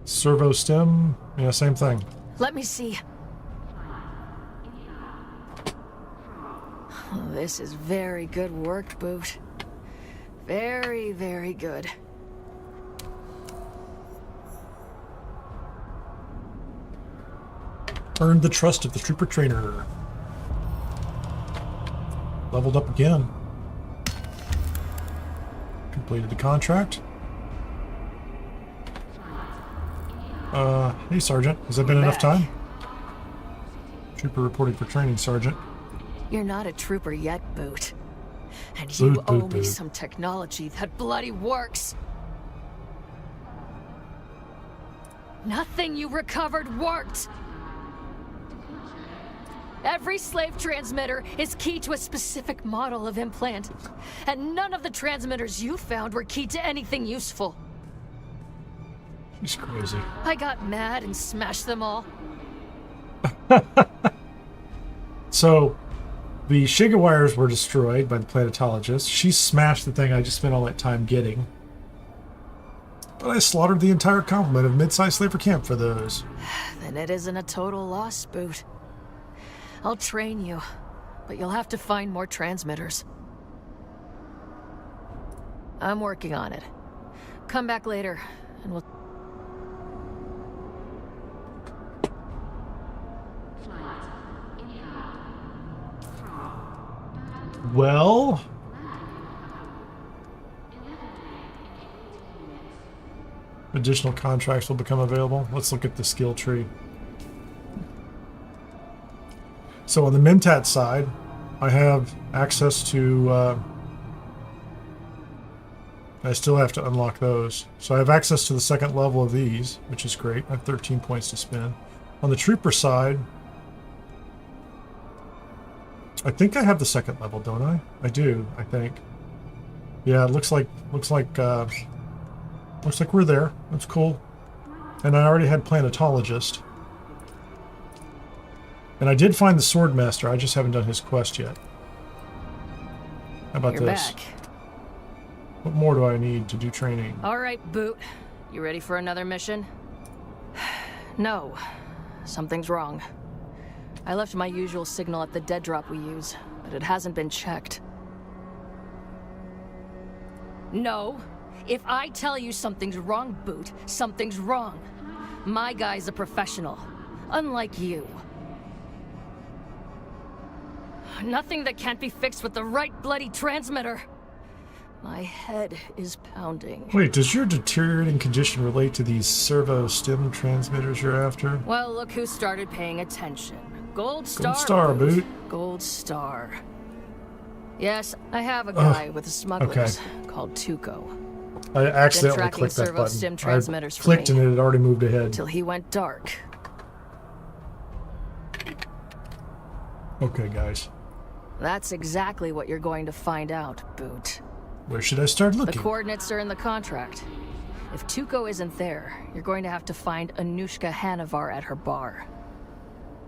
Servo stem, yeah, same thing. Let me see. Oh, this is very good work, Boot. Very, very good. Earned the trust of the trooper trainer. Leveled up again. Completed the contract. Hey, Sergeant. Has that been enough time? Trooper reporting for training, Sergeant. You're not a trooper yet, Boot. And you owe me some technology that bloody works. Nothing you recovered worked. Every slave transmitter is key to a specific model of implant. And none of the transmitters you found were key to anything useful. She's crazy. I got mad and smashed them all. So, the Shiga wires were destroyed by the planetologist. She smashed the thing I just spent all that time getting. But I slaughtered the entire complement of mid-sized slaver camp for those. Then it isn't a total loss, Boot. I'll train you, but you'll have to find more transmitters. I'm working on it. Come back later, and we'll... Well... Additional contracts will become available. Let's look at the skill tree. So on the Mentat side, I have access to... I still have to unlock those. So I have access to the second level of these, which is great. I have 13 points to spend. On the Trooper side, I think I have the second level, don't I? I do, I think. Yeah, it looks like we're there. That's cool. And I already had Planetologist. And I did find the Swordmaster. I just haven't done his quest yet. How about You're this? Back. What more do I need to do training? All right, Boot. You ready for another mission? No. Something's wrong. I left my usual signal at the dead drop we use, but it hasn't been checked. No. If I tell you something's wrong, Boot, something's wrong. My guy's a professional, unlike you. Nothing that can't be fixed with the right bloody transmitter. My head is pounding. Wait, does your deteriorating condition relate to these servo stim transmitters you're after? Well, look who started paying attention. Gold Star. Gold Star, boot. Gold Star. Yes, I have a guy with the smugglers called Tuco. I accidentally tracking clicked that servo button. stim transmitters I for clicked me. and it had already moved ahead. Till he went dark. Okay, guys. That's exactly what you're going to find out, Boot. Where should I start looking? The coordinates are in the contract. If Tuco isn't there, you're going to have to find Anushka Hanavar at her bar.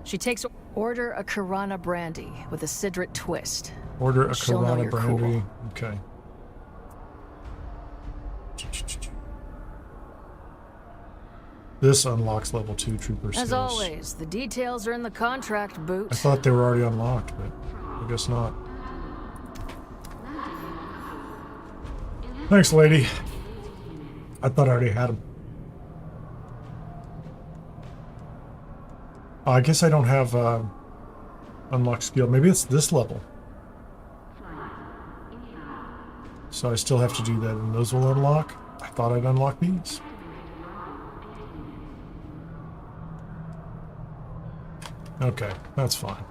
She takes order a Kirana brandy with a Sidrit twist. Order a She'll know Kirana you're brandy. cool. Okay. This unlocks level 2 trooper skills. As always, the details are in the contract, Boot. I thought they were already unlocked, but I guess not. Thanks, lady. I thought I already had them. I guess I don't have unlocked skill. Maybe it's this level. So I still have to do that, and those will unlock. I thought I'd unlock these. Okay, that's fine.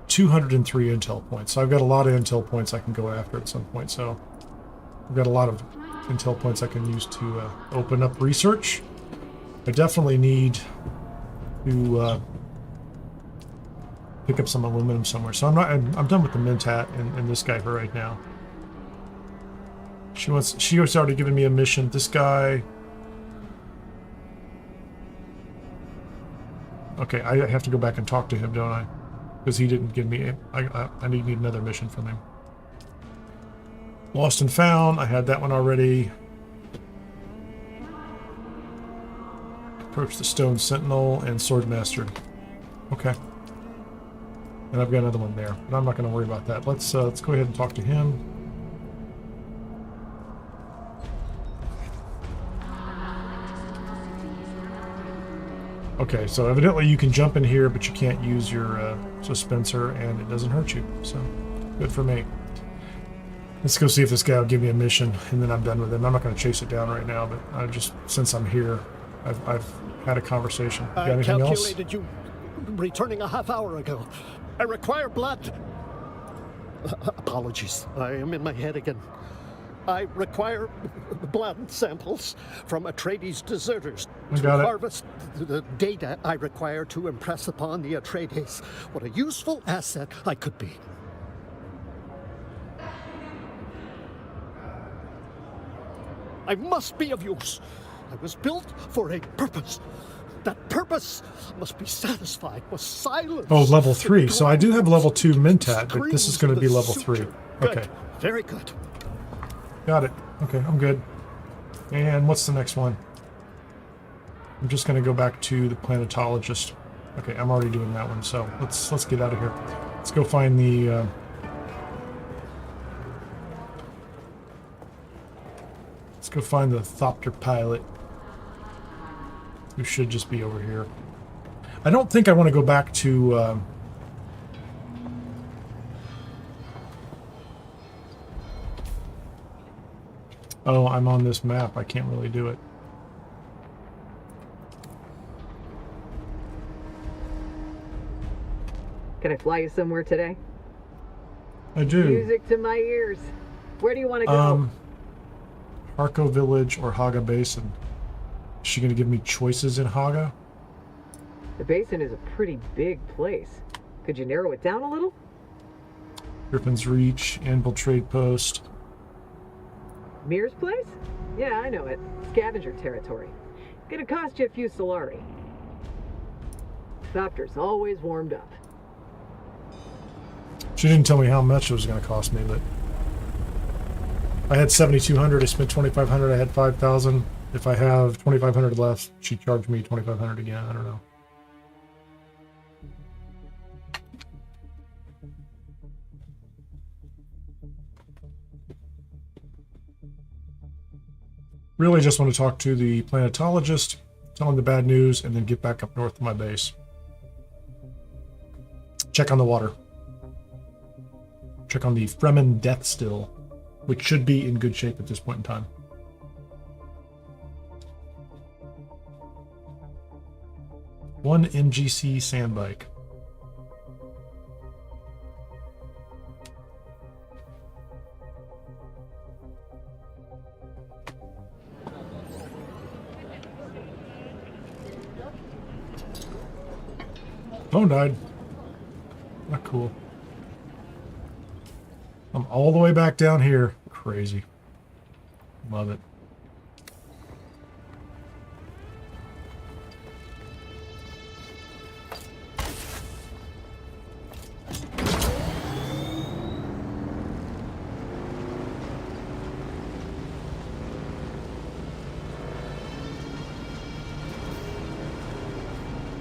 203 intel points. So I've got a lot of intel points I can go after at some point. So I've got a lot of intel points I can use to open up research. I definitely need to pick up some aluminum somewhere. So I'm done with the Mentat and this guy for right now. She was already given me a mission. This guy. Okay, I have to go back and talk to him, don't I? Because he didn't give me. I need another mission from him. Lost and Found. I had that one already. Approach the Stone Sentinel and Swordmaster. Okay. And I've got another one there, but I'm not going to worry about that. Let's go ahead and talk to him. Okay, so evidently you can jump in here, but you can't use your dispenser, and it doesn't hurt you. So, good for me. Let's go see if this guy will give me a mission, and then I'm done with him. I'm not going to chase it down right now, but I just, since I'm here, I've had a conversation. You got anything else? I calculated you returning a half hour ago. I require blood. Apologies, I am in my head again. I require blood samples from Atreides deserters to harvest the data I require to impress upon the Atreides what a useful asset I could be. I must be of use. I was built for a purpose. That purpose must be satisfied with silence. Oh, level 3. So I do have level 2 Mentat, but this is going to be level 3. Okay. Good. Very good. Got it. Okay, I'm good. And what's the next one? I'm just going to go back to the planetologist. Okay, I'm already doing that one, so let's get out of here. Let's go find the let's go find the Thopter pilot, who should just be over here. I don't think I want to go back to oh, I'm on this map. I can't really do it. Can I fly you somewhere today? I do. Music to my ears. Where do you want to go? Harko Village or Hagga Basin. Is she going to give me choices in Hagga? The basin is a pretty big place. Could you narrow it down a little? Griffin's Reach, Anvil Trade Post. Mir's place? Yeah, I know it. Scavenger territory. Gonna cost you a few Solari. Thopter's always warmed up. She didn't tell me how much it was going to cost me, but I had 7,200. I spent 2,500. I had 5,000. If I have 2,500 left, she charged me 2,500 again. I don't know. Really just want to talk to the planetologist, tell him the bad news, and then get back up north to my base. Check on the water. Check on the Fremen Deathstill. which should be in good shape at this point in time. One MGC sand bike. Phone died. Not cool. I'm all the way back down here. Crazy. Love it.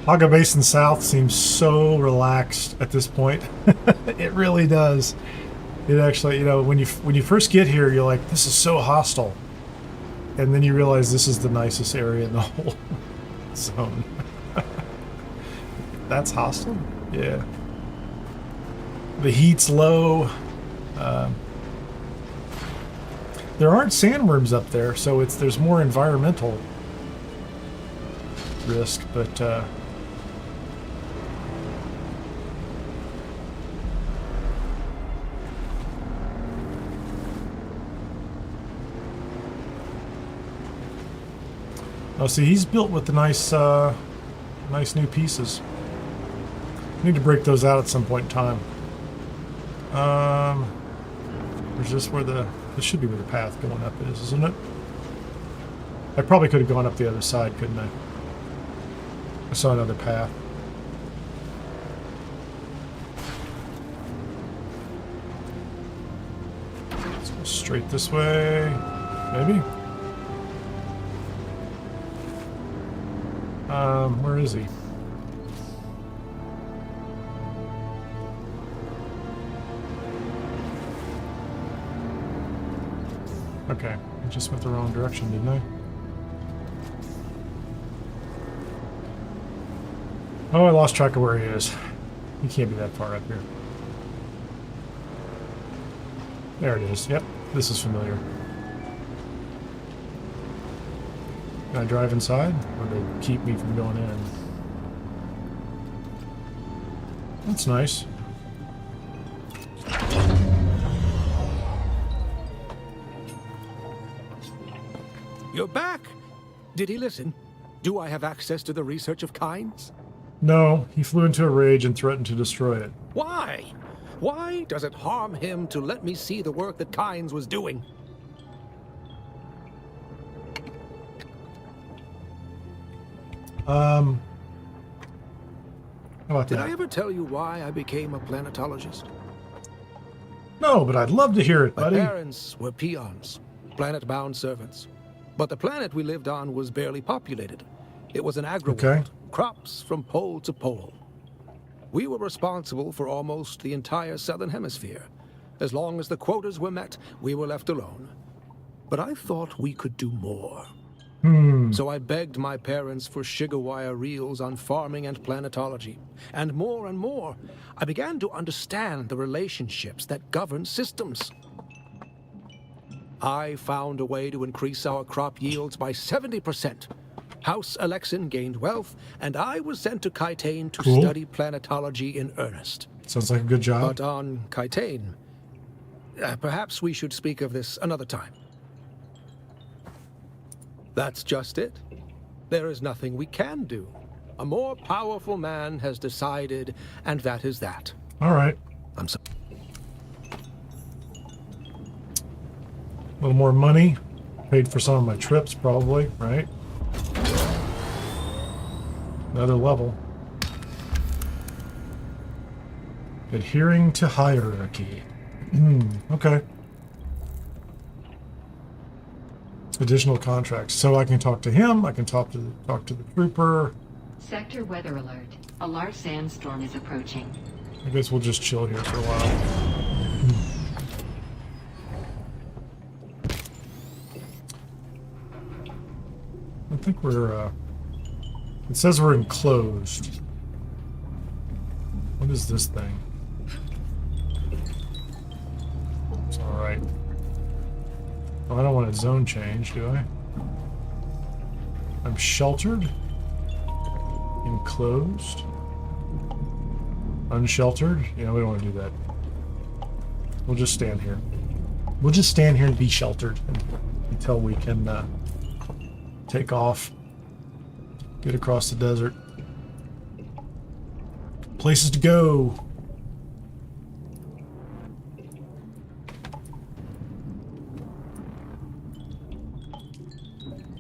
Hagga Basin South seems so relaxed at this point. It really does. It actually, you know, when you first get here, you're like, this is so hostile. And then you realize this is the nicest area in the whole zone. That's hostile? Yeah. The heat's low. There aren't sandworms up there, so there's more environmental risk, but oh, see, he's built with the nice new pieces. Need to break those out at some point in time. Is this where this should be where the path going up is, isn't it? I probably could have gone up the other side, couldn't I? I saw another path. Let's go straight this way. Maybe? Where is he? Okay, I just went the wrong direction, didn't I? Oh, I lost track of where he is. He can't be that far up here. There it is. Yep, this is familiar. Can I drive inside? Or do they keep me from going in? That's nice. You're back! Did he listen? Do I have access to the research of Kynes? No, he flew into a rage and threatened to destroy it. Why? Why does it harm him to let me see the work that Kynes was doing? How about Did that? I ever tell you why I became a planetologist? No, but I'd love to hear it, My buddy. parents were peons, planet-bound servants. But the planet we lived on was barely populated. It was an agri-world, Okay. crops from pole to pole. We were responsible for almost the entire southern hemisphere. As long as the quotas were met, we were left alone. But I thought we could do more. So I begged my parents for sugar wire reels on farming and planetology. And more, I began to understand the relationships that govern systems. I found a way to increase our crop yields by 70%. House Alexin gained wealth, and I was sent to Kitane to study planetology in earnest. Sounds like a good job. But on Kitane, perhaps we should speak of this another time. That's just it. There is nothing we can do. A more powerful man has decided, and that is that. All right. I'm sorry. A little more money. Paid for some of my trips, probably, right? Another level. Adhering to hierarchy. Okay. Additional contracts. So I can talk to him. I can talk to the trooper. Sector weather alert. A large sandstorm is approaching. I guess we'll just chill here for a while. I think we're, it says we're enclosed. What is this thing? It's alright. Oh, I don't want a zone change, do I? I'm sheltered. Enclosed. Unsheltered. Yeah, we don't want to do that. We'll just stand here. We'll just stand here and be sheltered until we can take off. Get across the desert. Places to go.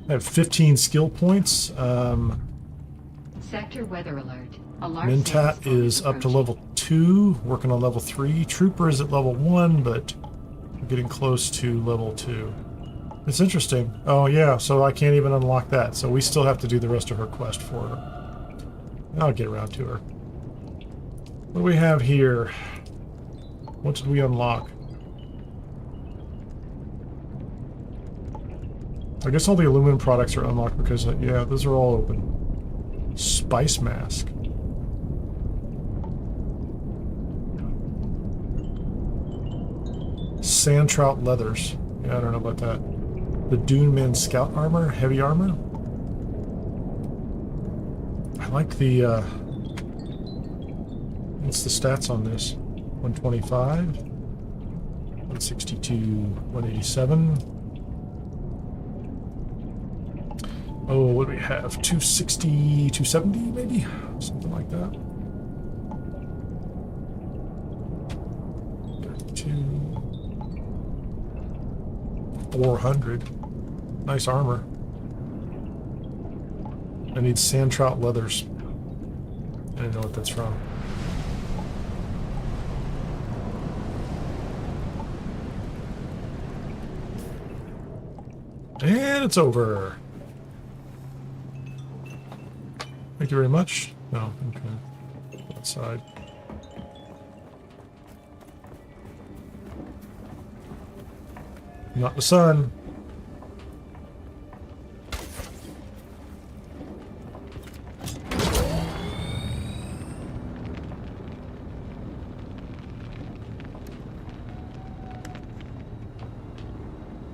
I have 15 skill points. Sector weather alert. A large Mentat sandstorm is up to approaching. level 2, working on level 3. Trooper is at level 1, but we're getting close to level 2. It's interesting. Oh yeah, so I can't even unlock that. So we still have to do the rest of her quest for her. I'll get around to her. What do we have here? What did we unlock? I guess all the aluminum products are unlocked because, yeah, those are all open. Spice mask. Sand trout leathers. Yeah, I don't know about that. The Dune Men scout armor, heavy armor. I like the, what's the stats on this? 125, 162, 187. Oh, what do we have? 260, 270 maybe? Something like that. 32. 400. Nice armor. I need sand trout leathers. I don't know what that's from. And it's over. Thank you very much. No, okay. Outside. Not the sun.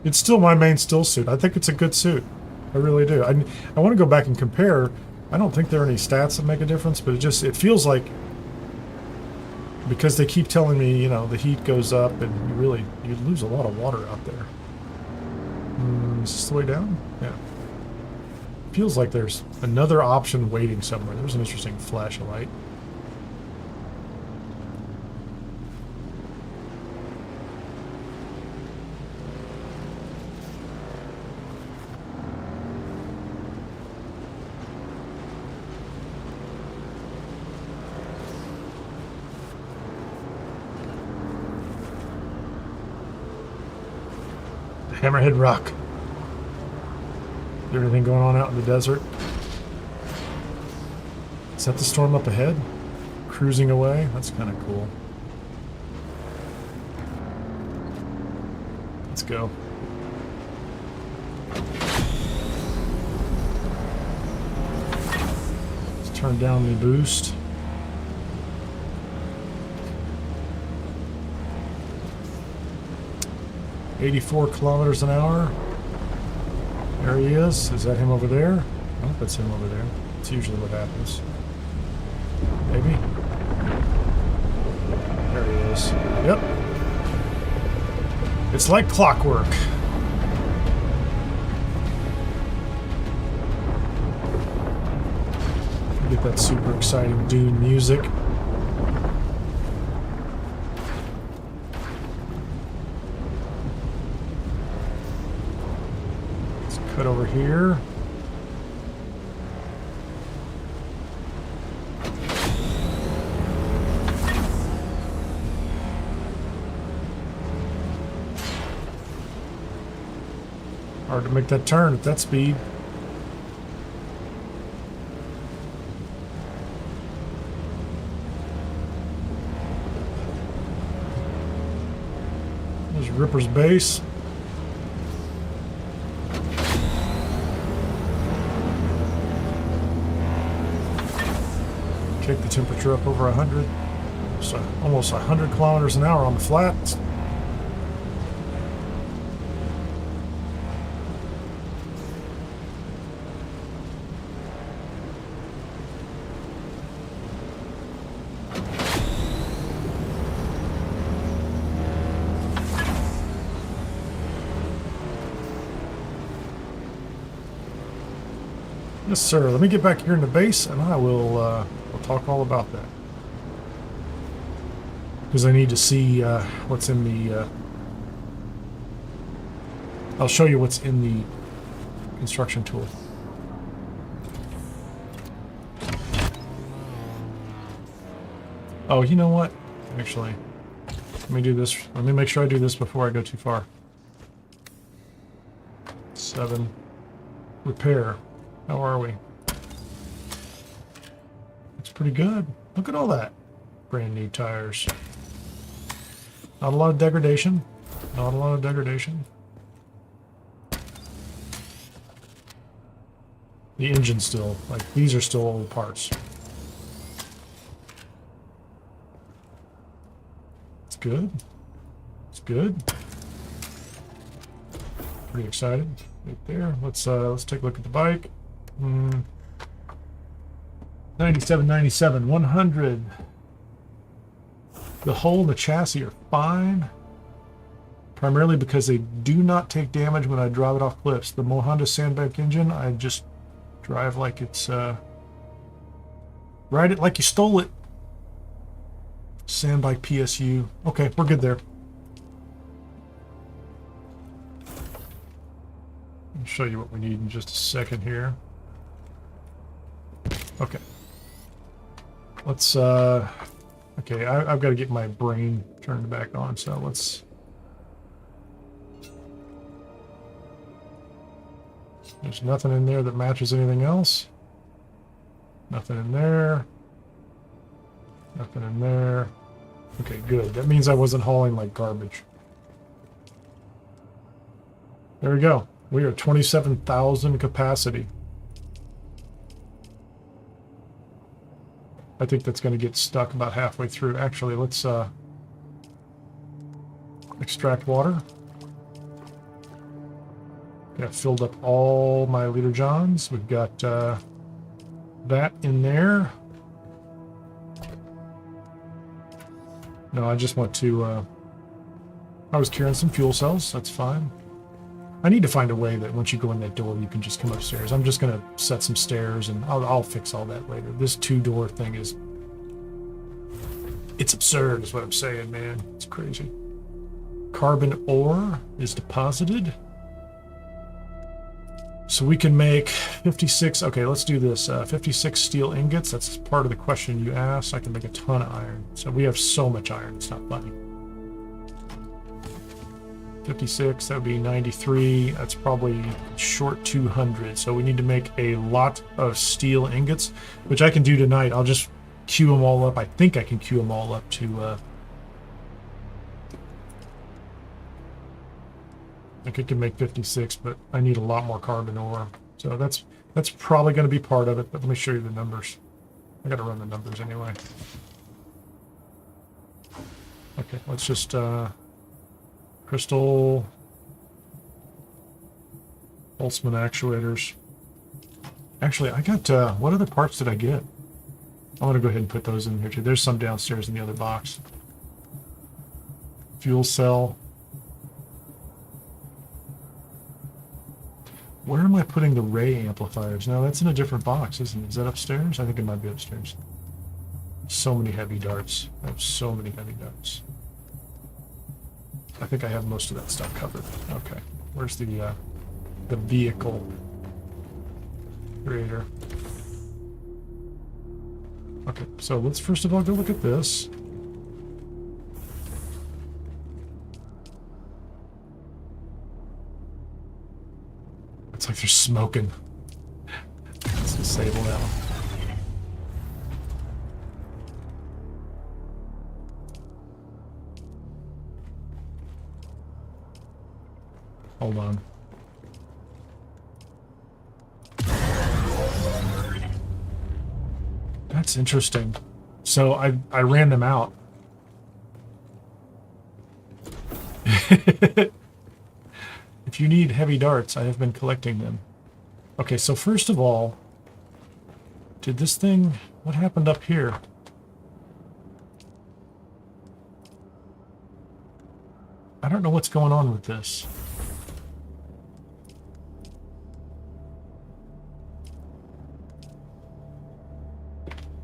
It's still my main still suit. I think it's a good suit. I really do. I want to go back and compare. I don't think there are any stats that make a difference, but it feels like, because they keep telling me, you know, the heat goes up and you lose a lot of water out there. Is this the way down? Yeah. Feels like there's another option waiting somewhere. There's an interesting flash of light. Hammerhead Rock. Is there anything going on out in the desert? Is that the storm up ahead? Cruising away? That's kind of cool. Let's go. Let's turn down the boost. .84 kilometers an hour. There he is. Is that him over there? I hope that's him over there. That's usually what happens. Maybe. There he is. Yep. It's like clockwork. Get that super exciting Dune music. Cut over here. Hard to make that turn at that speed. There's Ripper's base. Take the temperature up over 100. So almost 100 kilometers an hour on the flats. Yes, sir. Let me get back here in the base, and I will we'll talk all about that. Because I need to see what's in the... I'll show you what's in the construction tool. Oh, you know what? Actually, let me do this. Let me make sure I do this before I go too far. 7. Repair. How are we? It's pretty good. Look at all that. Brand new tires. Not a lot of degradation. Not a lot of degradation. The engine still, like, these are still old parts. It's good. It's good. Pretty excited. Right there. Let's take a look at the bike. 97, 100. The hull and the chassis are fine. Primarily because they do not take damage when I drive it off cliffs. The Mohonda sandbag engine, I just drive like it's ride it like you stole it. Sandbike PSU. Okay, we're good there. I'll show you what we need in just a second here. Okay. Let's okay, I've got to get my brain turned back on, so let's... There's nothing in there that matches anything else. Nothing in there. Nothing in there. Okay, good. That means I wasn't hauling like garbage. There we go. We are 27,000 capacity. I think that's going to get stuck about halfway through. Actually, let's extract water. I've filled up all my liter johns. We've got that in there. No, I just want to... I was carrying some fuel cells. That's fine. I need to find a way that once you go in that door, you can just come upstairs. I'm just going to set some stairs, and I'll fix all that later. This 2-door thing is... It's absurd, is what I'm saying, man. It's crazy. Carbon ore is deposited. So we can make 56... Okay, let's do this. 56 steel ingots. That's part of the question you asked. I can make a ton of iron. So we have so much iron. It's not funny. 56, that would be 93. That's probably short 200. So we need to make a lot of steel ingots, which I can do tonight. I'll just queue them all up. I think I can queue them all up to... I think I can make 56, but I need a lot more carbon ore. So that's probably going to be part of it, but let me show you the numbers. I got to run the numbers anyway. Okay, let's just... Crystal, Holtzman actuators. Actually, I got, what other parts did I get? I'm going to go ahead and put those in here too. There's some downstairs in the other box. Fuel cell. Where am I putting the ray amplifiers? No, that's in a different box, isn't it? Is that upstairs? I think it might be upstairs. So many heavy darts. I have so many heavy darts. I think I have most of that stuff covered. Okay, where's the vehicle creator? Okay, so let's first of all go look at this. It's like they're smoking. Let's disable that one. Hold on. That's interesting. So I ran them out. If you need heavy darts, I have been collecting them. Okay, so first of all, did this thing... What happened up here? I don't know what's going on with this.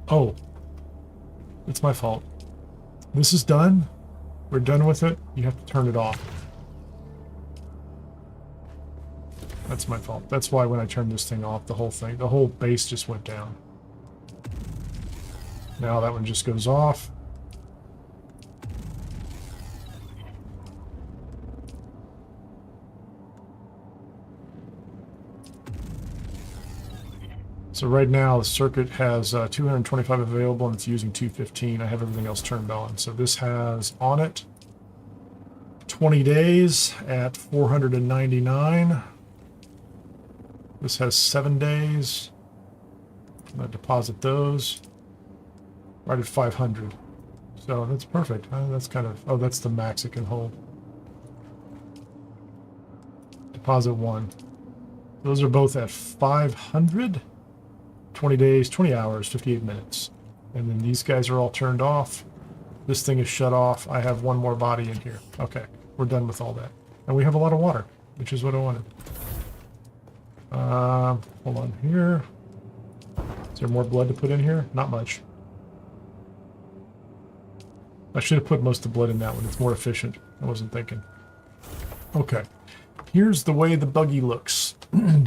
Oh, it's my fault. This is done. We're done with it. You have to turn it off. That's my fault. That's why when I turned this thing off, the whole base just went down. Now that one just goes off. So right now the circuit has 225 available and it's using 215. I have everything else turned on. So this has on it 20 days at 499. This has 7 days. I'm going to deposit those right at 500. So that's perfect. That's kind of, oh, that's the max it can hold. Deposit 1. Those are both at 500. 20 days, 20 hours, 58 minutes. And then these guys are all turned off. This thing is shut off. I have one more body in here. Okay, we're done with all that. And we have a lot of water, which is what I wanted. Hold on here. Is there more blood to put in here? Not much. I should have put most of the blood in that one. It's more efficient. I wasn't thinking. Okay. Here's the way the buggy looks.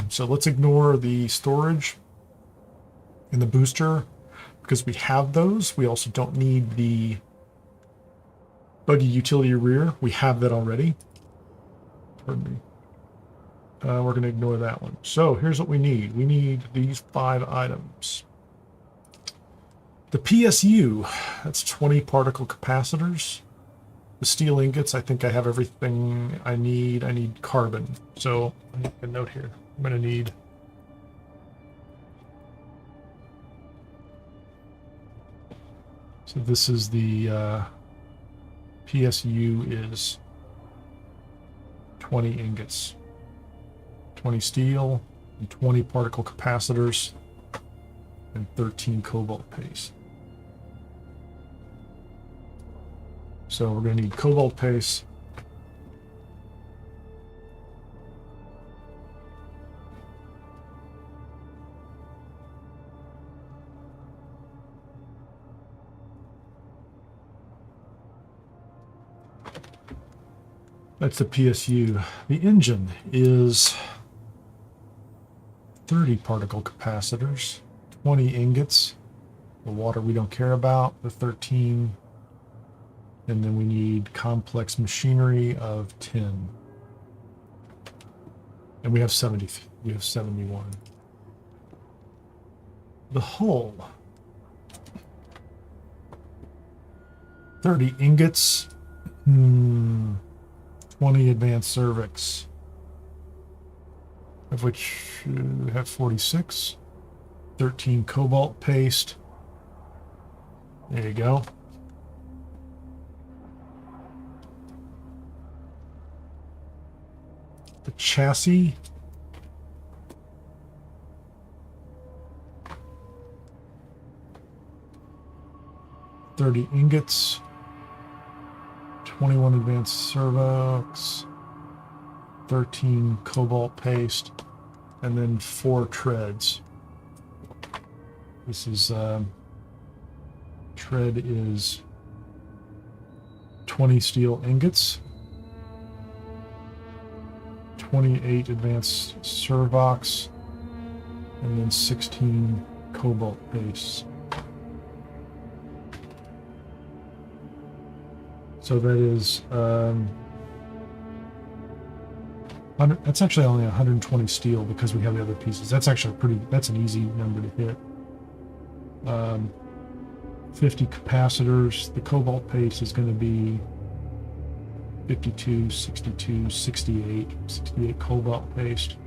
So let's ignore the storage in the booster because we have those. We also don't need the buggy utility rear. We have that already. Pardon me. We're going to ignore that one. So here's what we need. We need these 5 items. The PSU, that's 20 particle capacitors. The steel ingots, I think I have everything I need. I need carbon. So I make a note here. I'm going to need so this is the PSU is 20 ingots, 20 steel, and 20 particle capacitors, and 13 cobalt paste. So we're going to need cobalt paste. That's the PSU. The engine is 30 particle capacitors, 20 ingots, the water we don't care about, the 13, and then we need complex machinery of 10. And we have 70, we have 71. The hull, 30 ingots, 20 advanced cervix, of which we have 46, 13 cobalt paste. There you go. The chassis, ingots, 21 advanced cervix, 13 cobalt paste, and then 4 treads. This is tread is 20 steel ingots, 28 advanced cervox, and then 16 cobalt paste. So that is, that's actually only 120 steel because we have the other pieces. That's actually that's an easy number to hit. 50 capacitors. The cobalt paste is going to be 52, 62, 68 cobalt paste.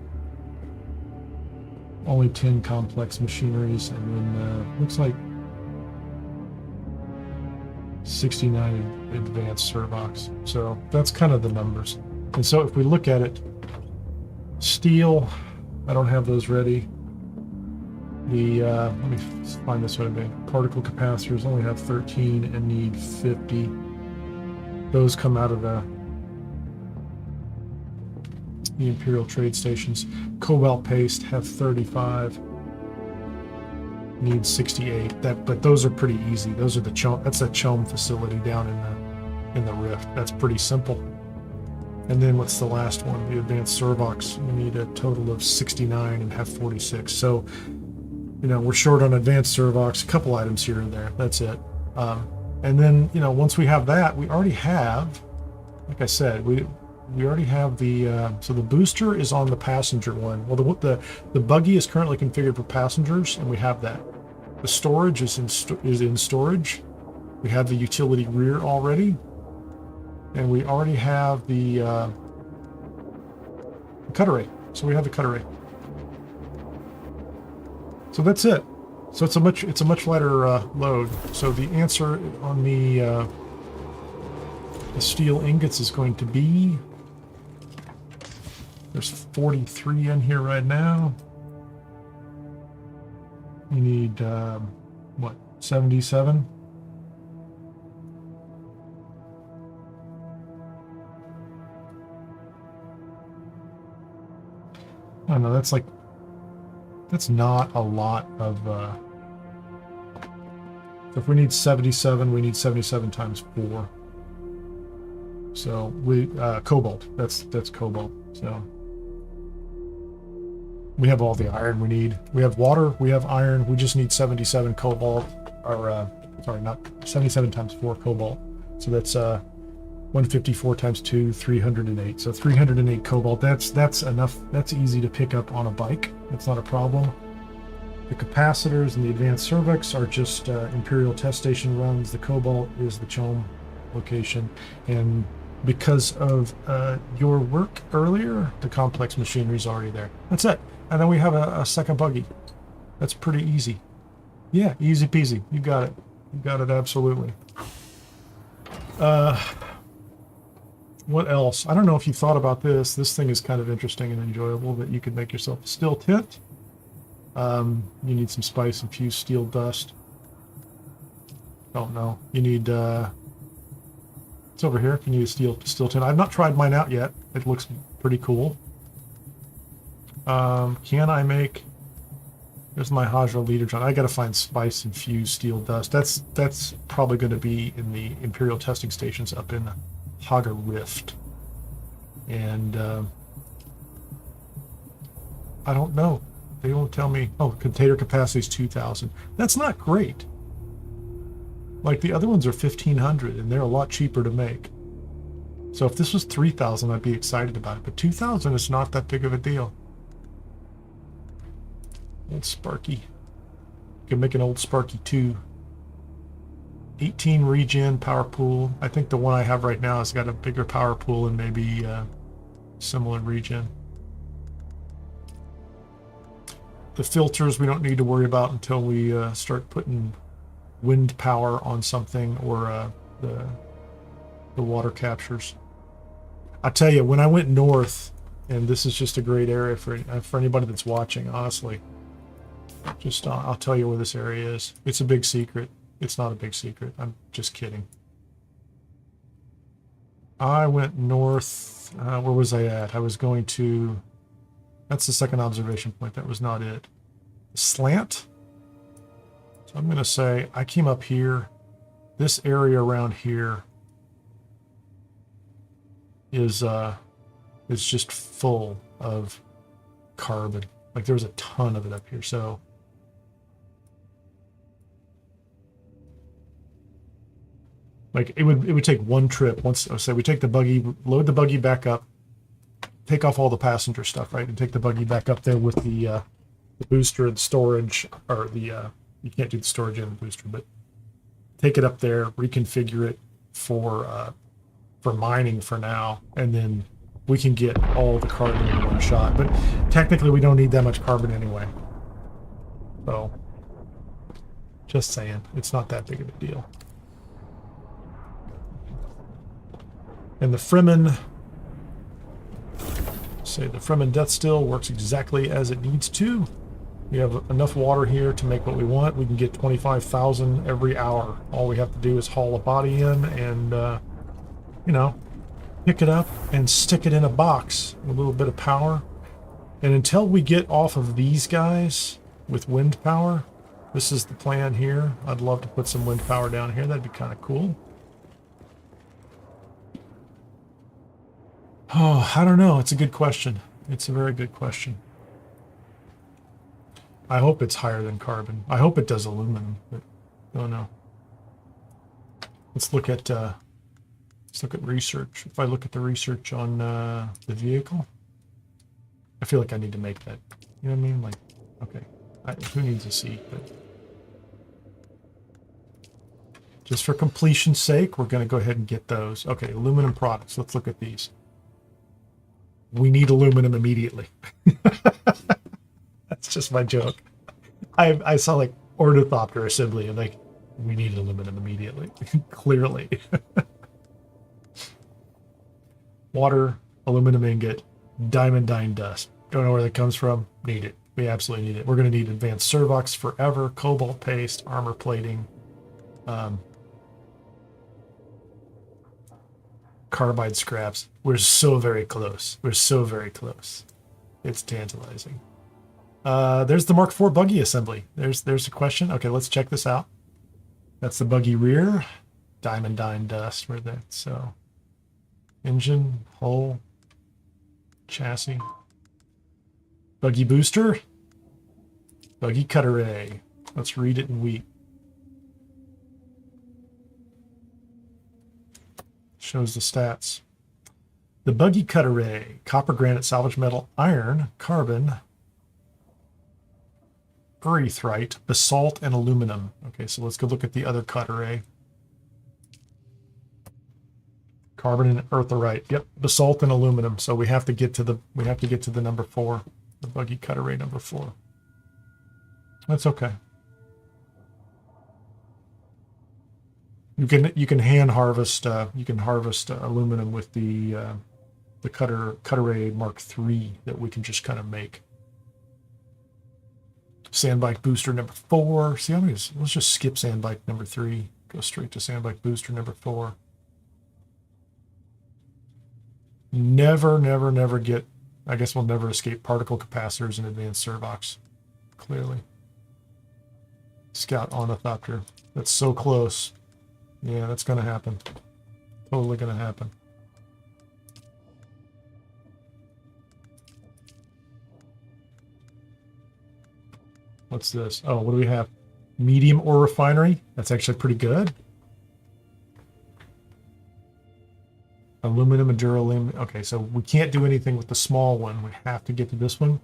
Only 10 complex machineries, and then looks like 69 advanced servox. So that's kind of the numbers. And so if we look at it, steel, I don't have those ready. The let me find this one. Particle capacitors only have 13 and need 50. Those come out of the Imperial trade stations. Cobalt paste have 35. needs 68. But those are pretty easy. Those are the Chome. That's a Chome facility down in the Rift. That's pretty simple. And then what's the last one? The advanced Servox. We need a total of 69 and have 46. So, you know, we're short on advanced Servox. A couple items here and there. That's it. And then, you know, once we have that, we already have, like I said, we already have the, so the booster is on the passenger one. Well, the buggy is currently configured for passengers, and we have that. The storage is in storage. We have the utility rear already, and we already have the cut array. So we have the cut array. So that's it. So it's a much lighter load. So the answer on the steel ingots is going to be, there's 43 in here right now. We need what, 77? I don't know, that's not a lot of so if we need 77, we need 77 times 4. So we cobalt, that's cobalt. So we have all the iron we need. We have water, we have iron, we just need 77 cobalt, or sorry, not 77 times 4 cobalt. So that's 154 times 2, 308. So 308 cobalt, that's enough. That's easy to pick up on a bike. That's not a problem. The capacitors and the advanced cervix are just Imperial test station runs. The cobalt is the Chome location. And because of your work earlier, the complex machinery is already there. That's it. And then we have a second buggy. That's pretty easy. Yeah, easy peasy. You got it. You got it, absolutely. What else? I don't know if you thought about this. This thing is kind of interesting and enjoyable, that you could make yourself a steel tent. You need some spice infused steel dust. Don't know. You need it's over here if you need a steel tin. I've not tried mine out yet. It looks pretty cool. Can I make, there's my Hajra leader John. I gotta find spice infused steel dust. That's probably gonna be in the Imperial testing stations up in Hagga Rift. And I don't know. They won't tell me. Oh, container capacity is 2,000. That's not great. Like the other ones are 1,500, and they're a lot cheaper to make. So if this was 3,000, I'd be excited about it. But 2,000 is not that big of a deal. Old Sparky. You can make an old Sparky too. 18 regen power pool. I think the one I have right now has got a bigger power pool and maybe similar regen. The filters we don't need to worry about until we start putting wind power on something, or the water captures. I tell you, when I went north, and this is just a great area for anybody that's watching, honestly. Just I'll tell you where this area is. It's a big secret. It's not a big secret. I'm just kidding. I went north. Where was I at? I was going to... That's the second observation point. That was not it. Slant. So I'm going to say I came up here. This area around here is just full of carbon. Like there's a ton of it up here. So like it would take one trip. Once say we take the buggy, load the buggy back up, take off all the passenger stuff, right, and take the buggy back up there with the booster and storage, or the you can't do the storage and the booster, but take it up there, reconfigure it for mining for now, and then we can get all the carbon in one shot. But technically, we don't need that much carbon anyway. So, just saying, it's not that big of a deal. And the Fremen, say the Fremen Deathstill works exactly as it needs to. We have enough water here to make what we want. We can get 25,000 every hour. All we have to do is haul a body in and, you know, pick it up and stick it in a box with a little bit of power. And until we get off of these guys with wind power, This is the plan here. I'd love to put some wind power down here. That'd be kind of cool. Oh, I don't know. It's a good question. It's a very good question. I hope it's higher than carbon. I hope it does aluminum, but I don't know. Let's look at research. If I look at the research on the vehicle, I feel like I need to make that. You know what I mean? Like, okay, who needs a seat? But just for completion's sake, we're going to go ahead and get those. Okay, aluminum products. Let's look at these. We need aluminum immediately. That's just my joke. I saw like ornithopter assembly and like, we need aluminum immediately. Clearly. Water, aluminum ingot, diamondine dust. Don't know where that comes from. Need it. We absolutely need it. We're going to need advanced servox forever, cobalt paste, armor plating, carbide scraps. We're so very close. We're so very close. It's tantalizing. There's the Mark IV buggy assembly. There's a question. Okay, let's check this out. That's the buggy rear. Diamondine dust. Where that? So engine, hull, chassis. Buggy booster. Buggy cutter A. Let's read it in wheat. Shows the stats. The buggy cutter A. Copper, granite, salvage metal, iron, carbon, erythrite, basalt, and aluminum. Okay, so let's go look at the other cutter A. Carbon and erythrite. Yep, basalt and aluminum. So we have to get to the number 4, the buggy cutter A number 4. That's okay. You can hand harvest. You can harvest aluminum with the cutter A Mark III that we can just kind of make. Sandbike booster number 4. See how many? Let's just skip sandbike number 3. Go straight to sandbike booster number 4. Never get. I guess we'll never escape particle capacitors and advanced servox. Clearly. Scout ornithopter. That's so close. Yeah, that's going to happen. Totally going to happen. What's this? Oh, what do we have? Medium ore refinery. That's actually pretty good. Aluminum and duralumin. Okay, so we can't do anything with the small one. We have to get to this one.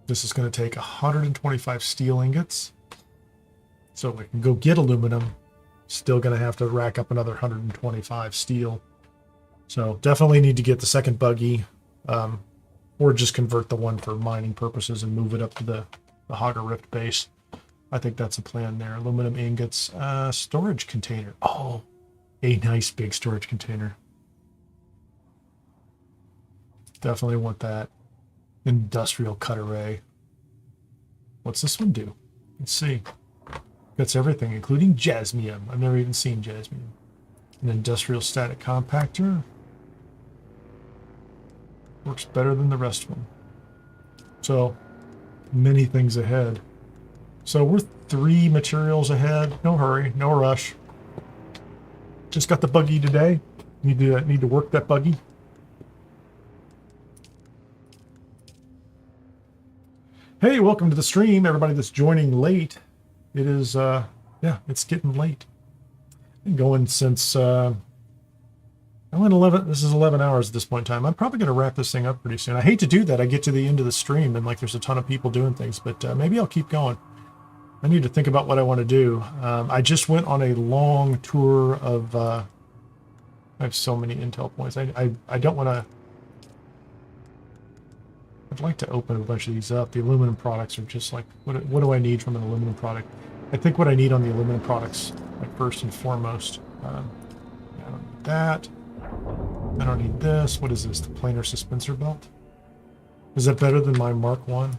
This is going to take 125 steel ingots. So we can go get aluminum. Still going to have to rack up another 125 steel. So definitely need to get the second buggy. Or just convert the one for mining purposes and move it up to the Hagga Rift base. I think that's a plan there. Aluminum ingots. Storage container. Oh, a nice big storage container. Definitely want that. Industrial cutter A. What's this one do? Let's see. That's everything, including jasmium. I've never even seen jasmium. An industrial static compactor. Works better than the rest of them. So, many things ahead. So we're 3 materials ahead. No hurry, no rush. Just got the buggy today. Need to work that buggy. Hey, welcome to the stream, everybody that's joining late. It is, yeah, it's getting late. Been going since, I went 11, this is 11 hours at this point in time. I'm probably going to wrap this thing up pretty soon. I hate to do that. I get to the end of the stream and like there's a ton of people doing things, but maybe I'll keep going. I need to think about what I want to do. I just went on a long tour of, I have so many intel points. I don't want to, I'd like to open a bunch of these up. The aluminum products are just like, what do I need from an aluminum product? I think what I need on the aluminum products, like first and foremost, I don't need that. I don't need this. What is this? The planar suspensor belt? Is that better than my Mark 1?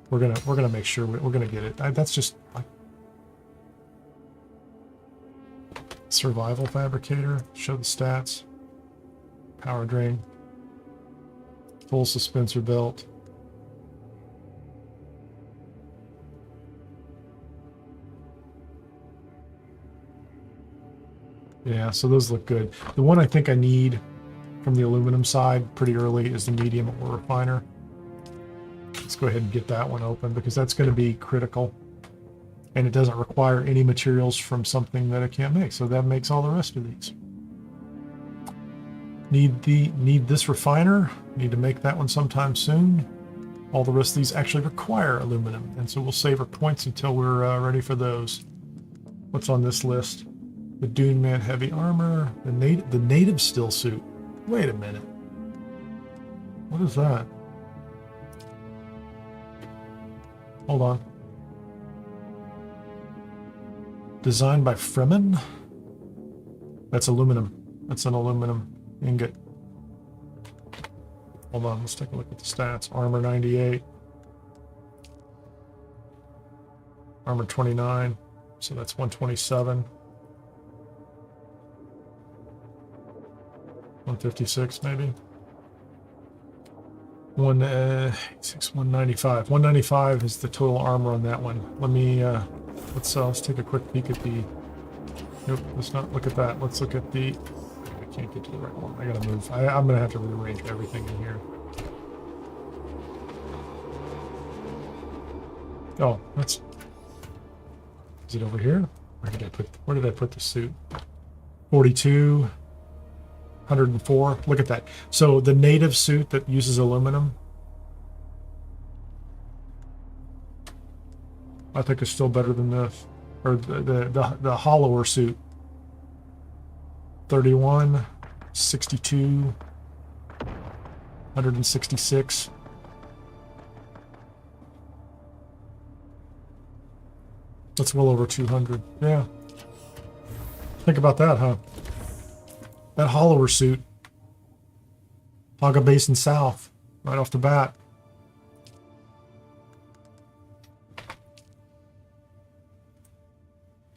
We're gonna make sure we're gonna get it. That's just like survival fabricator. Show the stats. Power drain. Full suspensor belt. Yeah, so those look good. The one I think I need from the aluminum side pretty early is the medium ore refiner. Let's go ahead and get that one open because that's going to be critical. And it doesn't require any materials from something that I can't make. So that makes all the rest of these. Need this refiner. Need to make that one sometime soon. All the rest of these actually require aluminum. And so we'll save our points until we're ready for those. What's on this list? The Dune Man heavy armor. The native still suit. Wait a minute. What is that? Hold on. Designed by Fremen? That's aluminum. That's an aluminum ingot. Hold on, let's take a look at the stats. Armor 98. Armor 29. So that's 127. 156 maybe. 195. 195 is the total armor on that one. Let me let's take a quick peek at the. Nope, let's not look at that. Let's look at the. I can't get to the right one. I gotta move. I'm gonna have to rearrange everything in here. Oh, that's. Is it over here? Where did I put the suit? 42, 104. Look at that. So the native suit that uses aluminum, I think is still better than this, or the hollower suit. 31, 62, 166. That's well over 200. Yeah. Think about that, huh? That hollower suit. Hagga Basin South, right off the bat.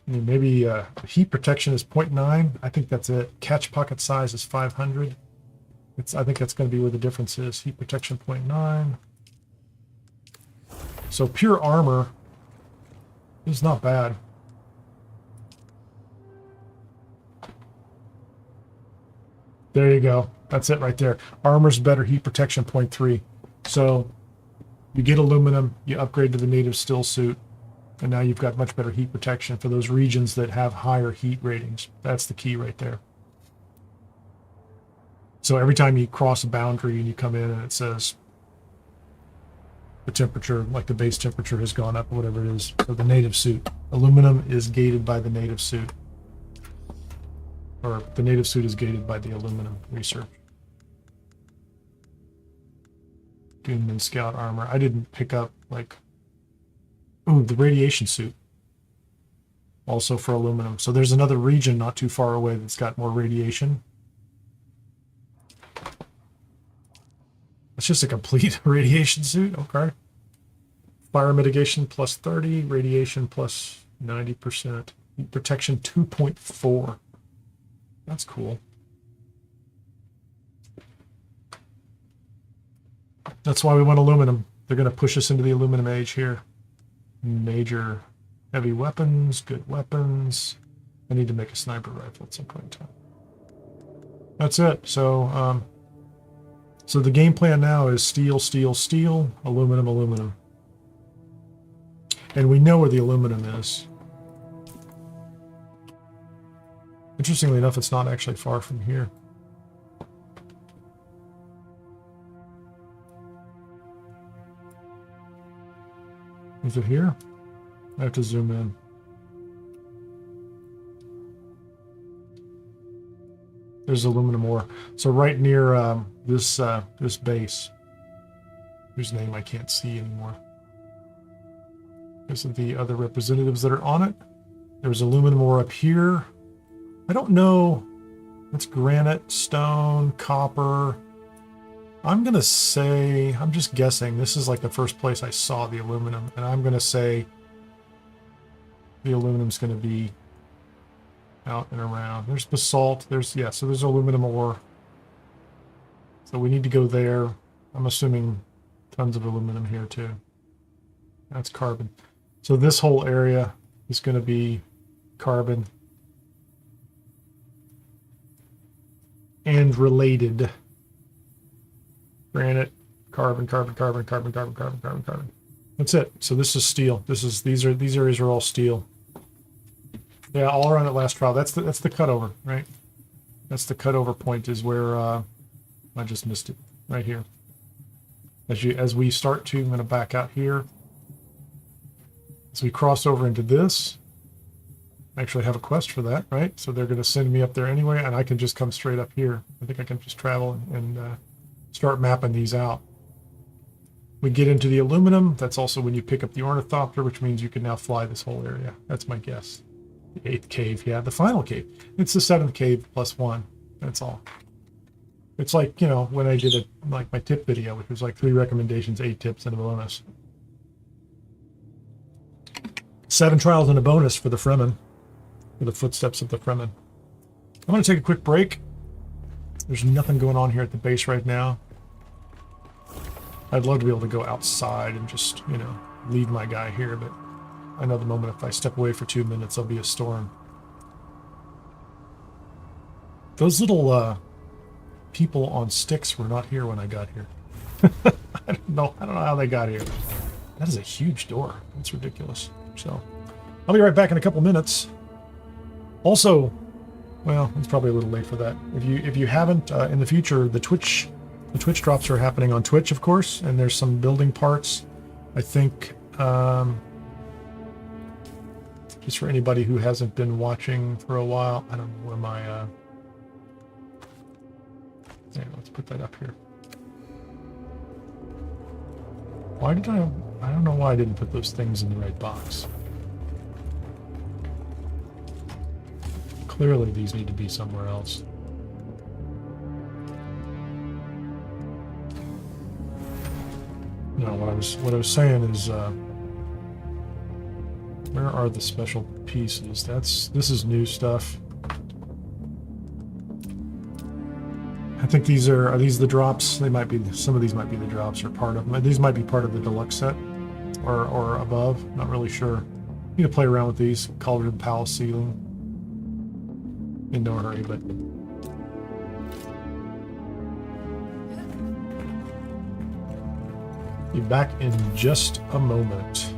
I mean, maybe heat protection is 0.9. I think that's it. Catch pocket size is 500. I think that's going to be where the difference is. Heat protection 0.9. So pure armor is not bad. There you go. That's it right there. Armor's better, heat protection 0.3. So you get aluminum, you upgrade to the native still suit, and now you've got much better heat protection for those regions that have higher heat ratings. That's the key right there. So every time you cross a boundary and you come in and it says the temperature, like the base temperature has gone up or whatever it is, so the native suit. Aluminum is gated by the native suit. Or the native suit is gated by the aluminum research. Dune Scout armor. I didn't pick up, like... Ooh, the radiation suit. Also for aluminum. So there's another region not too far away that's got more radiation. It's just a complete radiation suit. Okay. Fire mitigation plus 30. Radiation plus 90%. Heat protection 2.4. That's cool. That's why we want aluminum. They're going to push us into the aluminum age here. Major heavy weapons, good weapons. I need to make a sniper rifle at some point in time. That's it. So, so the game plan now is steel, steel, steel, aluminum, aluminum. And we know where the aluminum is. Interestingly enough, it's not actually far from here. Is it here? I have to zoom in. There's aluminum ore. So right near this base, whose name I can't see anymore. Because of the other representatives that are on it. There's aluminum ore up here. I don't know. That's granite, stone, copper. I'm going to say, I'm just guessing, this is like the first place I saw the aluminum, and I'm going to say the aluminum's going to be out and around. There's basalt, so there's aluminum ore. So we need to go there. I'm assuming tons of aluminum here too. That's carbon. So this whole area is going to be carbon. and related. Granite, carbon, carbon, carbon, carbon, carbon, carbon, carbon, carbon. That's it. So this is steel. These areas are all steel. Yeah, all around that last trial. That's the cutover, right? That's the cutover point is where I just missed it right here. As we start to, I'm going to back out here. As we cross over into this, I actually have a quest for that, right? So they're going to send me up there anyway, and I can just come straight up here. I think I can just travel and start mapping these out. We get into the aluminum. That's also when you pick up the ornithopter, which means you can now fly this whole area. That's my guess. The 8th cave, yeah, the final cave. It's the 7th cave plus 1. That's all. It's like, you know, when I did it, like my tip video, which was like 3 recommendations, 8 tips, and a bonus. 7 trials and a bonus for the Fremen, for the footsteps of the Fremen. I'm going to take a quick break. There's nothing going on here at the base right now. I'd love to be able to go outside and just, you know, leave my guy here, but I know the moment if I step away for 2 minutes, there'll be a storm. Those little people on sticks were not here when I got here. I don't know how they got here. That is a huge door. That's ridiculous. So I'll be right back in a couple minutes. Also, well, it's probably a little late for that. If you haven't in the future, the Twitch drops are happening on Twitch, of course, and there's some building parts. I think just for anybody who hasn't been watching for a while, I don't know where my yeah, let's put that up here. Why did I don't know why I didn't put those things in the right box. Clearly these need to be somewhere else. No, what I was saying is where are the special pieces? This is new stuff. I think these are these the drops? They might be, some of these might be the drops or part of them. These might be part of the deluxe set or above. Not really sure. Need to play around with these. Cauldron Palace ceiling. In no hurry, but be back in just a moment.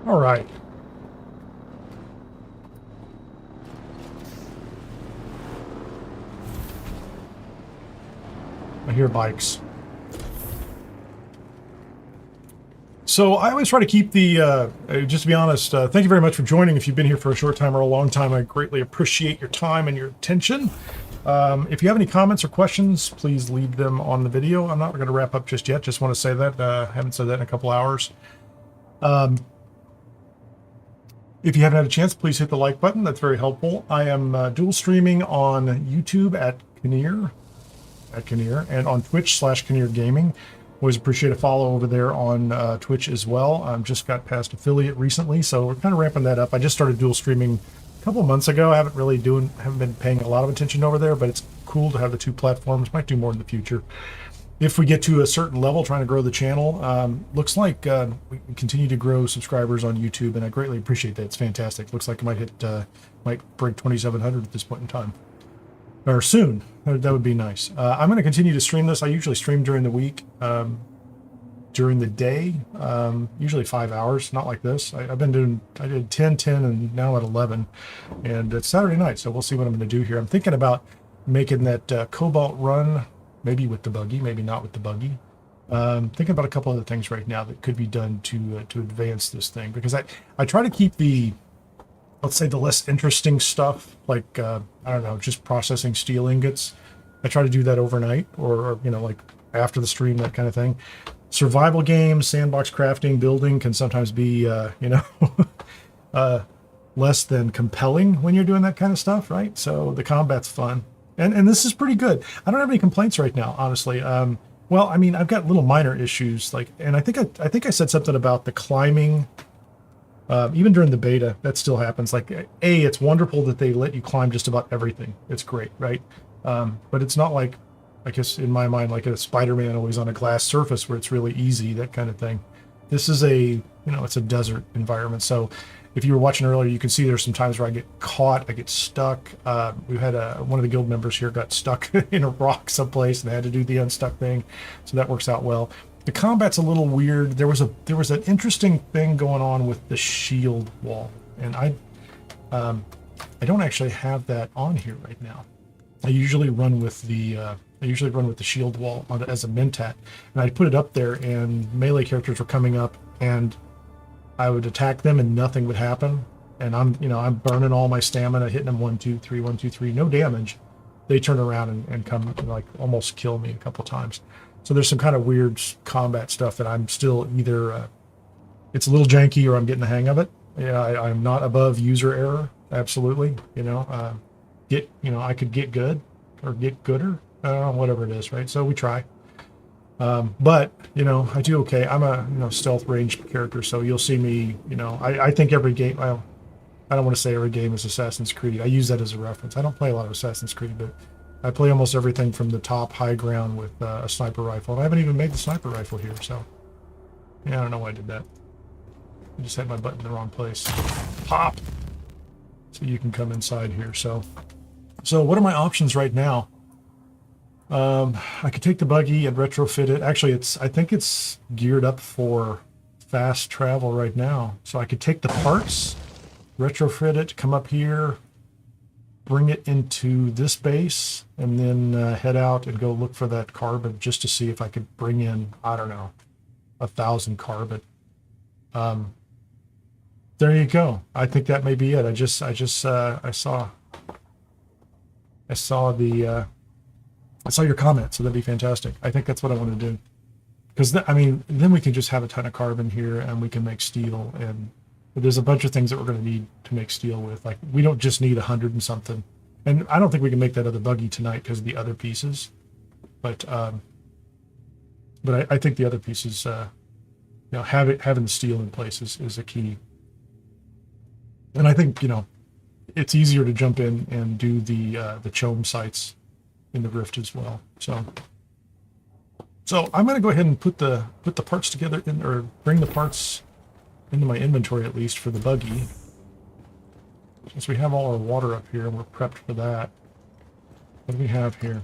All right. I hear bikes. So I always try to keep the, just to be honest, thank you very much for joining. If you've been here for a short time or a long time, I greatly appreciate your time and your attention. If you have any comments or questions, please leave them on the video. I'm not going to wrap up just yet. Just want to say that. Haven't said that in a couple hours. If you haven't had a chance, please hit the like button. That's very helpful. I am dual streaming on YouTube at Kineer, and on Twitch /Kineer Gaming. Always appreciate a follow over there on Twitch as well. Just got past affiliate recently, so we're kind of ramping that up. I just started dual streaming a couple of months ago. I haven't been paying a lot of attention over there, but it's cool to have the two platforms. Might do more in the future. If we get to a certain level, trying to grow the channel, looks like we continue to grow subscribers on YouTube, and I greatly appreciate that. It's fantastic. Looks like it might break 2,700 at this point in time, or soon. That would be nice. I'm going to continue to stream this. I usually stream during the week, during the day, usually 5 hours. Not like this. I did 10, and now at 11, and it's Saturday night, so we'll see what I'm going to do here. I'm thinking about making that Cobalt run. Maybe with the buggy, maybe not with the buggy. Thinking about a couple other things right now that could be done to advance this thing, because I try to keep the, let's say, the less interesting stuff, like I don't know, just processing steel ingots. I try to do that overnight, or like after the stream, that kind of thing. Survival games, sandbox crafting, building can sometimes be less than compelling when you're doing that kind of stuff, right? So the combat's fun. And this is pretty good. I don't have any complaints right now, honestly. Well, I mean, I've got little minor issues, and I think I said something about the climbing. Even during the beta, that still happens. It's wonderful that they let you climb just about everything. It's great, right? But it's not like, I guess in my mind, like a Spider-Man always on a glass surface where it's really easy, that kind of thing. This is it's a desert environment. So if you were watching earlier, you can see there's some times where I get caught, I get stuck. We had one of the guild members here got stuck in a rock someplace and had to do the unstuck thing. So that works out well. The combat's a little weird. There was an interesting thing going on with the shield wall, and I don't actually have that on here right now. I usually run with the shield wall as a mentat, and I put it up there, and melee characters were coming up, and I would attack them and nothing would happen. And I'm burning all my stamina, hitting them 1, 2, 3, 1, 2, 3, no damage. They turn around and come like almost kill me a couple times. So there's some kind of weird combat stuff that I'm still either, it's a little janky or I'm getting the hang of it. Yeah, I'm not above user error. Absolutely. I could get good or get gooder. Whatever it is. Right. So we try. But I do okay. I'm a stealth range character, so you'll see me. I think every game. Well, I don't want to say every game is Assassin's Creed. I use that as a reference. I don't play a lot of Assassin's Creed, but I play almost everything from the top high ground with a sniper rifle. And I haven't even made the sniper rifle here, so yeah, I don't know why I did that. I just had my button in the wrong place. Pop. So you can come inside here. So what are my options right now? I could take the buggy and retrofit it. Actually, I think it's geared up for fast travel right now. So I could take the parts, retrofit it, come up here, bring it into this base, and then head out and go look for that carbon just to see if I could bring in, I don't know, 1,000 carbon. There you go. I think that may be it. I saw your comment, so that'd be fantastic. I think that's what I want to do, because then we can just have a ton of carbon here, and we can make steel. And there's a bunch of things that we're going to need to make steel with. Like, we don't just need 100 and something. And I don't think we can make that other buggy tonight because of the other pieces. But I think the other pieces, having the steel in place is a key. And I think it's easier to jump in and do the chome sites in the Rift as well. So I'm going to go ahead and put the parts together or bring the parts into my inventory, at least for the buggy, since we have all our water up here and we're prepped for that. What do we have here?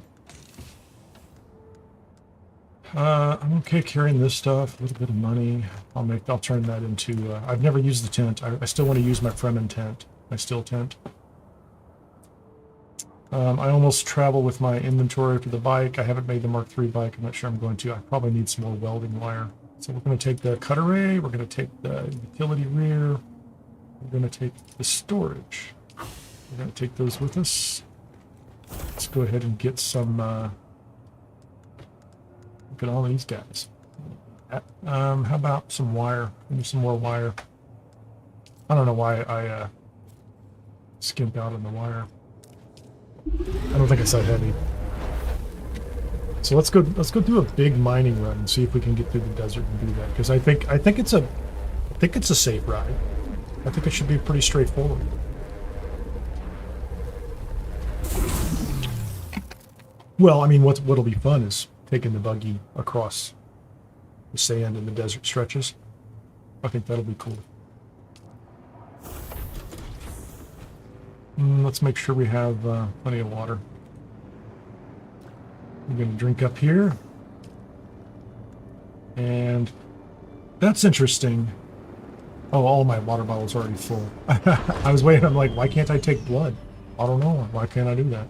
I'm okay carrying this stuff, a little bit of money. I'll turn that into, I've never used the tent. I still want to use my Fremen tent, my steel tent. I almost travel with my inventory for the bike. I haven't made the Mark III bike. I'm not sure I'm going to. I probably need some more welding wire. So we're going to take the cut array, we're going to take the utility rear, we're going to take the storage. We're going to take those with us. Let's go ahead and get some, look at all these guys. How about some wire? Give me some more wire. I don't know why I skimped out on the wire. I don't think it's that heavy. So let's go do a big mining run and see if we can get through the desert and do that. Because I think it's a safe ride. I think it should be pretty straightforward. Well, I mean, what'll be fun is taking the buggy across the sand and the desert stretches. I think that'll be cool. Let's make sure we have plenty of water. I'm going to drink up here. And that's interesting. Oh, all my water bottles are already full. I was waiting, I'm like, why can't I take blood? I don't know. Why can't I do that?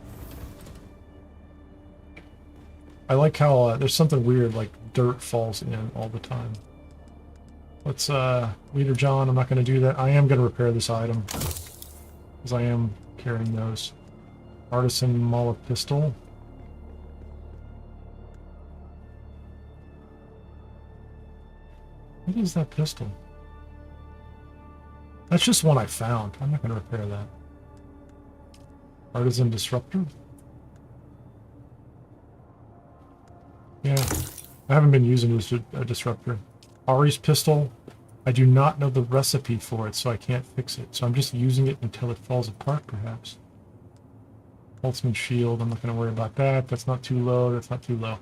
I like how there's something weird, like dirt falls in all the time. Let's, Leader John, I'm not going to do that. I am going to repair this item. Because I am carrying those. Artisan Mala pistol. What is that pistol? That's just one I found. I'm not going to repair that. Artisan disruptor. Yeah, I haven't been using this disruptor. Ari's pistol. I do not know the recipe for it, so I can't fix it. So I'm just using it until it falls apart, perhaps. Holtzman shield. I'm not going to worry about that. That's not too low. That's not too low.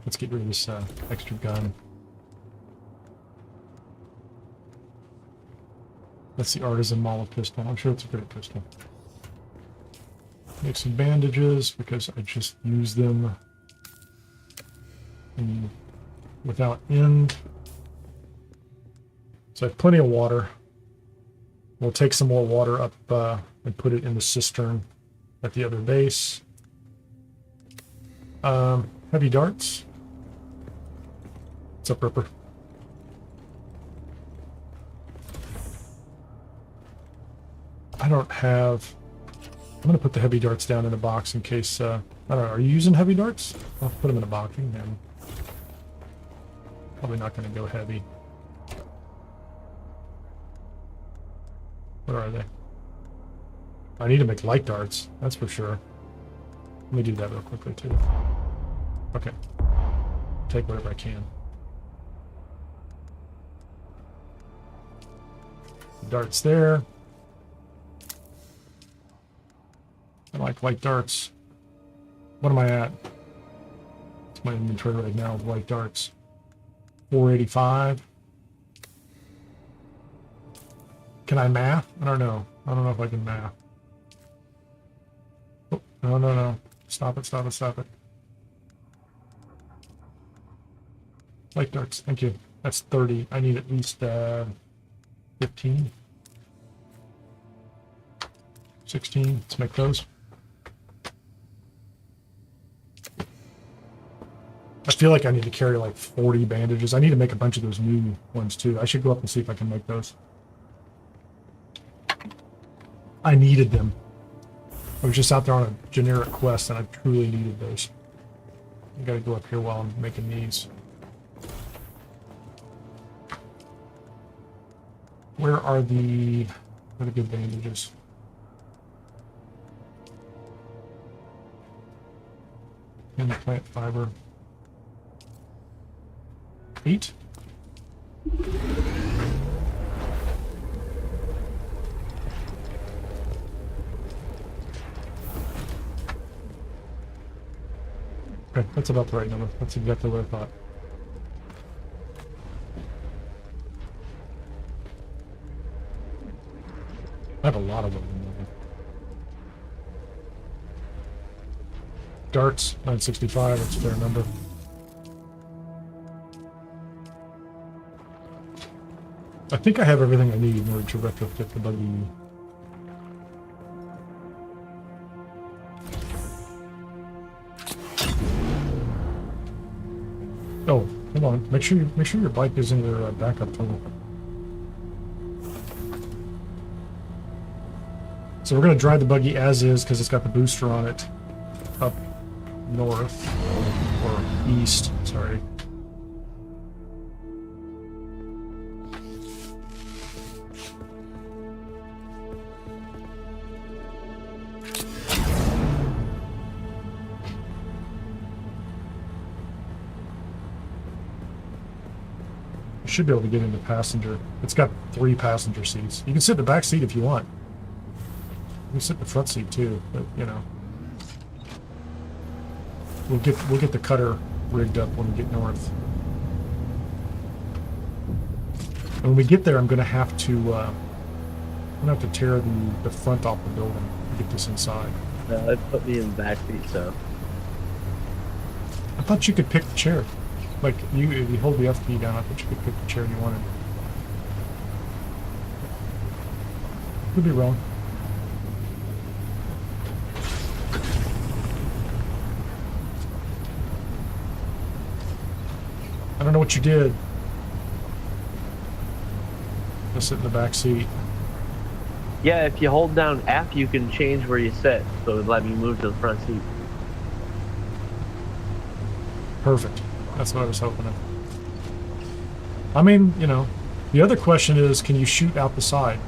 Let's get rid of this extra gun. That's the Artisan Mala pistol. I'm sure it's a great pistol. Make some bandages because I just use them without end. So I have plenty of water. We'll take some more water up and put it in the cistern at the other base. Heavy darts. What's up, Ripper? I don't have... I'm going to put the heavy darts down in a box in case... I don't know, are you using heavy darts? I'll put them in a box. And probably not going to go heavy. What are they? I need to make light darts, that's for sure. Let me do that real quickly, too. Okay. Take whatever I can. Darts there. I like light darts. What am I at? It's my inventory right now of light darts. 485. Can I math? I don't know. I don't know if I can math. Oh, no, no, no. Stop it, stop it, stop it. Light darts, thank you. That's 30. I need at least 15. 16. Let's make those. I feel like I need to carry like 40 bandages. I need to make a bunch of those new ones too. I should go up and see if I can make those. I needed them. I was just out there on a generic quest and I truly needed those. I gotta go up here while I'm making these. Where are the good bandages? And the plant fiber. 8. Okay, that's about the right number. That's exactly what I thought. I have a lot of them. Darts, 965, that's a fair number. I think I have everything I need in order to retrofit the buggy. Oh, come on. Make sure your bike is in your backup tunnel. So we're gonna drive the buggy as is because it's got the booster on it. Up north or east. Sorry. Should be able to get into passenger. It's got 3 passenger seats. You can sit in the back seat if you want. You can sit in the front seat too, but you know. We'll get the cutter rigged up when we get north. And when we get there, I'm gonna have to tear the front off the building to get this inside. No, they put me in the back seat, so. I thought you could pick the chair. Like, if you hold the F key down, I thought you could pick the chair you wanted. Could be wrong. I don't know what you did. Just sit in the back seat. Yeah, if you hold down F, you can change where you sit, so it would let me move to the front seat. Perfect. That's what I was hoping of. I mean, you know, the other question is, can you shoot out the side?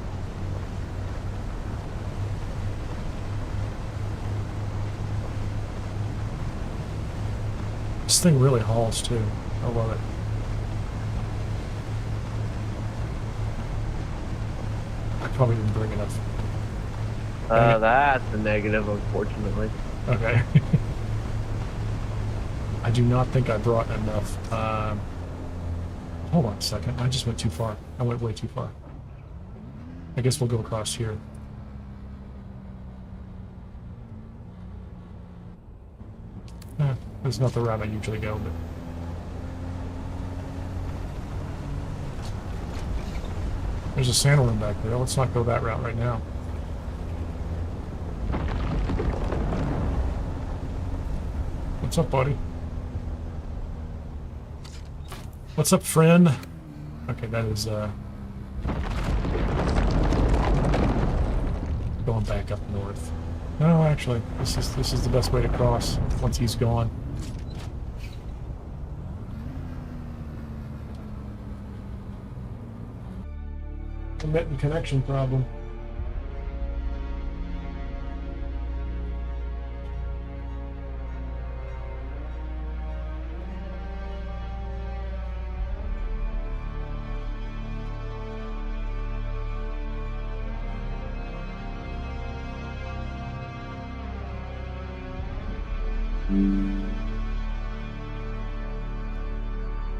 This thing really hauls too. I love it. I probably didn't bring enough. That's a negative, unfortunately. Okay. I do not think I brought enough. Hold on a second. I just went too far. I went way too far. I guess we'll go across here. That's not the route I usually go, but... There's a sandworm back there. Let's not go that route right now. What's up, buddy? What's up, friend? Okay, that is going back up north. No, actually, this is the best way to cross once he's gone. Intermittent connection problem.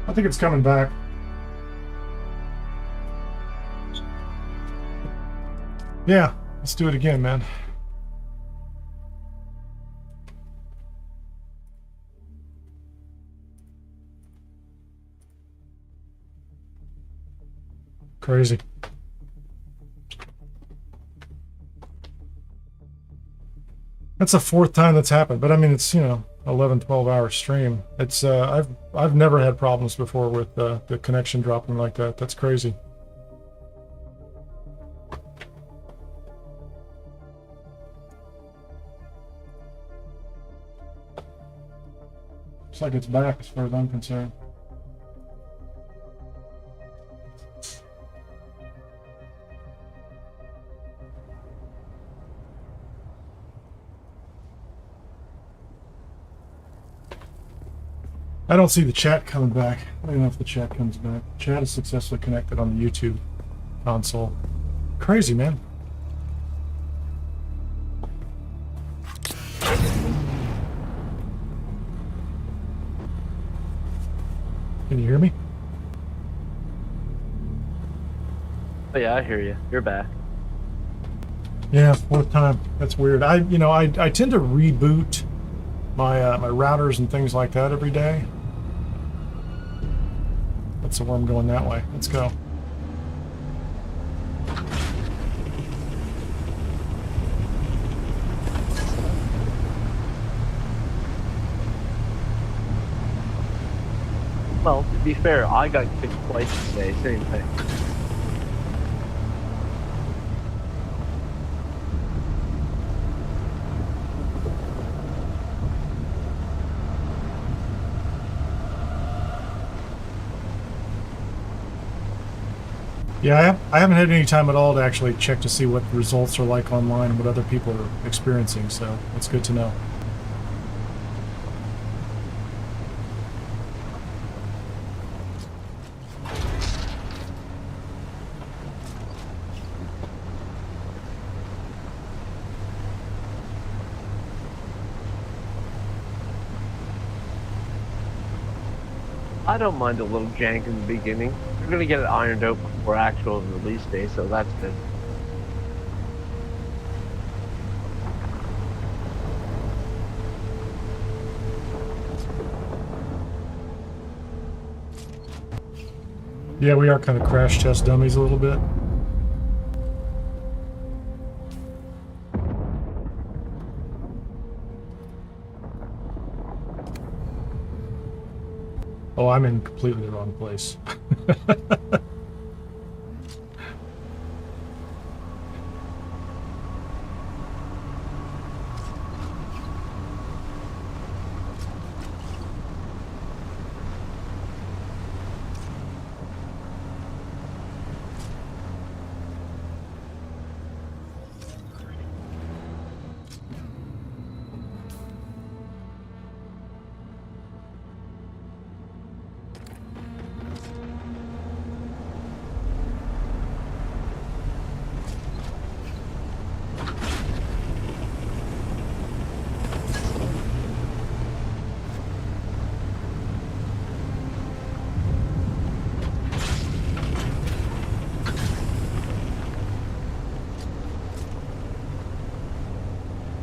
I think it's coming back. Yeah, let's do it again, man. Crazy. That's the 4th time that's happened, but I mean, it's, you know, 11-12 hour stream. It's I've never had problems before with the connection dropping like that. That's crazy. Looks like it's back as far as I'm concerned. I don't see the chat coming back. I don't know if the chat comes back. Chat is successfully connected on the YouTube console. Crazy, man. Can you hear me? Oh yeah, I hear you. You're back. Yeah, 4th time. That's weird. I tend to reboot my my routers and things like that every day. That's the worm going that way. Let's go. Well, to be fair, I got kicked twice today, same thing. Yeah, I haven't had any time at all to actually check to see what results are like online and what other people are experiencing, so it's good to know. I don't mind a little jank in the beginning. We're gonna get it ironed out before actual release day, so that's good. Yeah, we are kind of crash test dummies a little bit. Oh, I'm in completely the wrong place.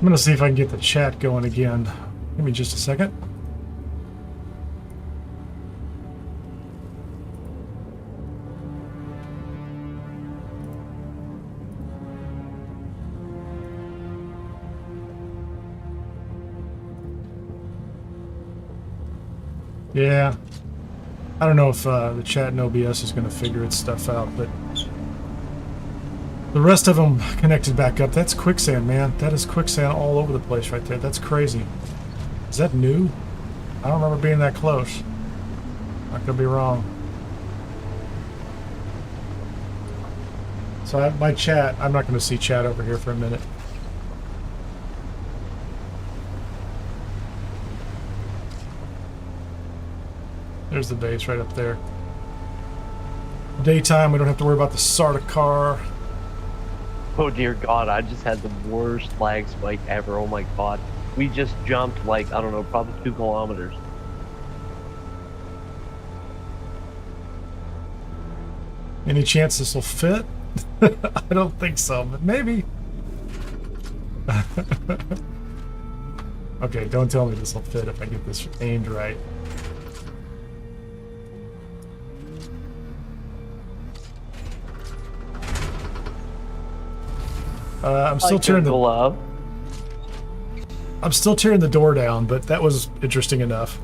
I'm gonna see if I can get the chat going again. Give me just a second. Yeah, I don't know if the chat in OBS is going to figure its stuff out, but the rest of them connected back up. That's quicksand, man. That is quicksand all over the place right there. That's crazy. Is that new? I don't remember being that close. I could be wrong. So my chat, I'm not going to see chat over here for a minute. There's the base right up there. Daytime, we don't have to worry about the Sardaukar. Oh dear God, I just had the worst lag spike ever. Oh my God. We just jumped like, I don't know, probably 2 kilometers. Any chance this will fit? I don't think so, but maybe. Okay, don't tell me this will fit if I get this aimed right. I'm still tearing the I'm still tearing the door down, but that was interesting enough.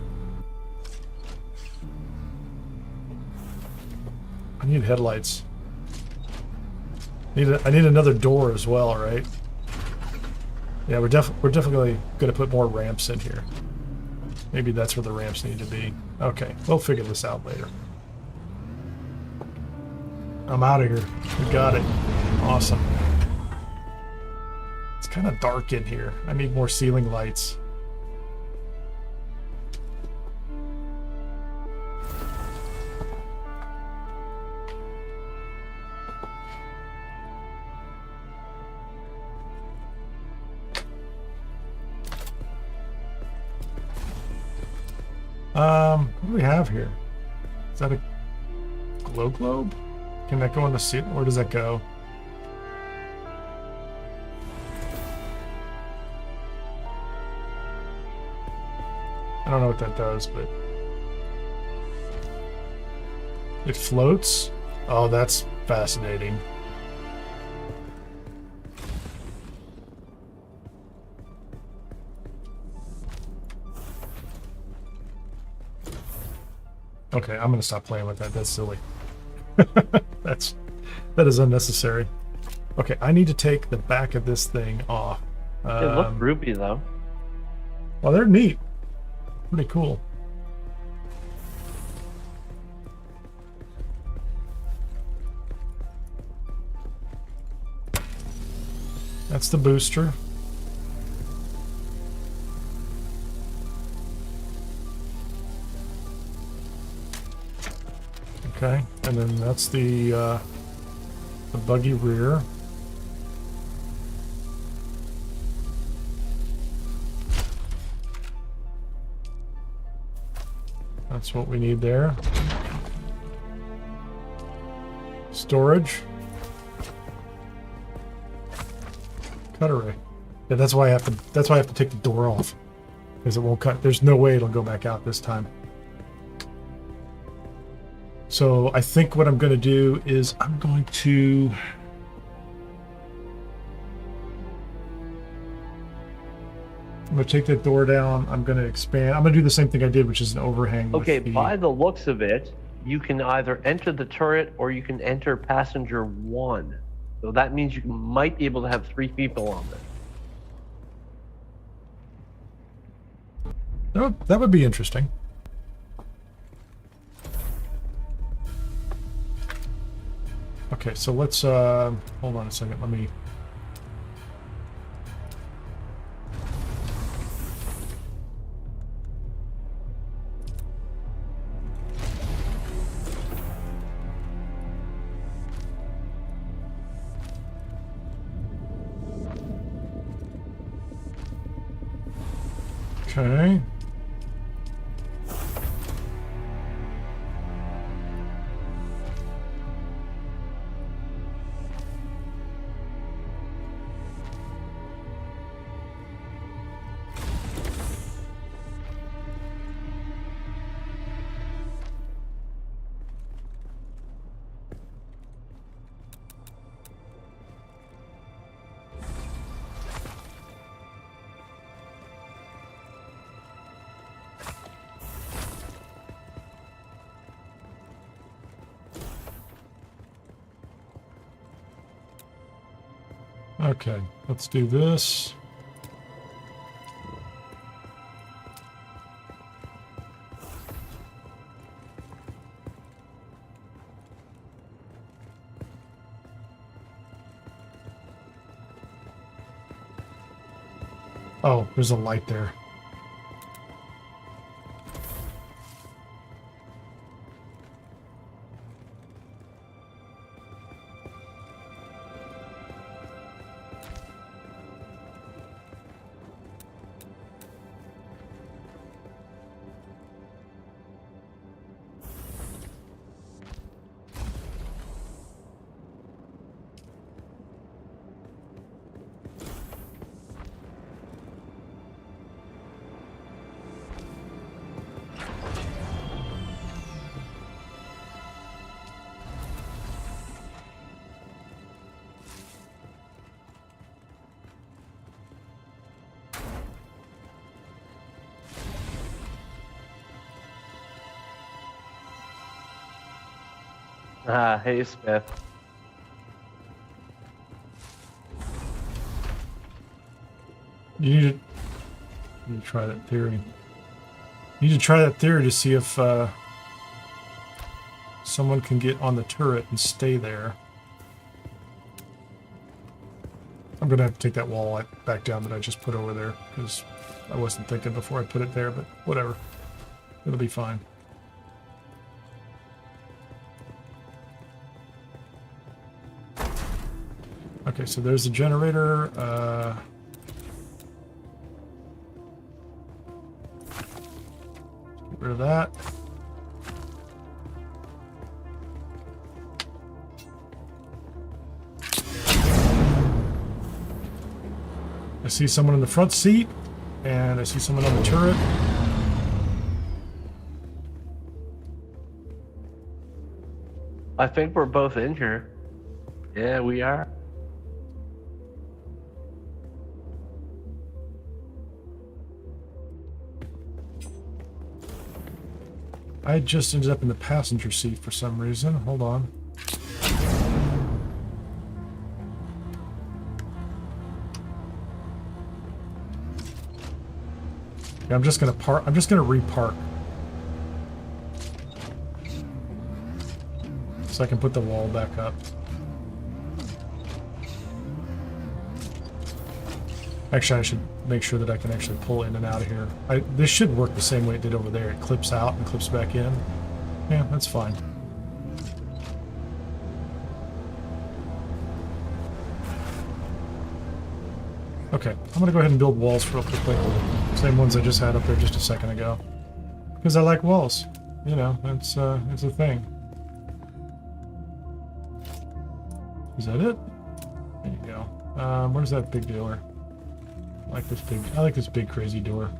I need headlights. I need another door as well, right? Yeah, we're definitely going to put more ramps in here. Maybe that's where the ramps need to be. Okay, we'll figure this out later. I'm out of here. We got it. Awesome. It's kind of dark in here. I need more ceiling lights. What do we have here? Is that a glow globe? Can that go in the ceiling? Where does that go? I don't know what that does, but it floats? Oh, that's fascinating. Okay, I'm gonna stop playing with that. That's silly. that is unnecessary. Okay, I need to take the back of this thing off. They look ruby though. Well, they're neat. Pretty cool. That's the booster. Okay, and then that's the buggy rear. That's what we need there. Storage. Cut array. Yeah, that's why I have to take the door off. Because it won't cut. There's no way it'll go back out this time. So I think what I'm going to do is I'm going to take that door down. I'm going to expand. I'm going to do the same thing I did, which is an overhang. Okay, by the looks of it, you can either enter the turret or you can enter passenger 1. So that means you might be able to have 3 people on there. That would be interesting. Okay, so let's hold on a second. Let me. Okay. Okay, let's do this. Oh, there's a light there. Ah, hey, Smith. You need to try that theory. You need to try that theory to see if someone can get on the turret and stay there. I'm gonna have to take that wall back down that I just put over there because I wasn't thinking before I put it there, but whatever. It'll be fine. Okay, so there's the generator. Get rid of that. I see someone in the front seat, and I see someone on the turret. I think we're both in here. Yeah, we are. I just ended up in the passenger seat for some reason. Hold on. Yeah, I'm just gonna park. I'm just gonna repark. So I can put the wall back up. Actually, I should make sure that I can actually pull in and out of here. This should work the same way it did over there. It clips out and clips back in. Yeah, that's fine. Okay, I'm gonna go ahead and build walls real quickly. Same ones I just had up there just a second ago. Because I like walls. You know, it's a thing. Is that it? There you go. Where's that big door? I like this big crazy door.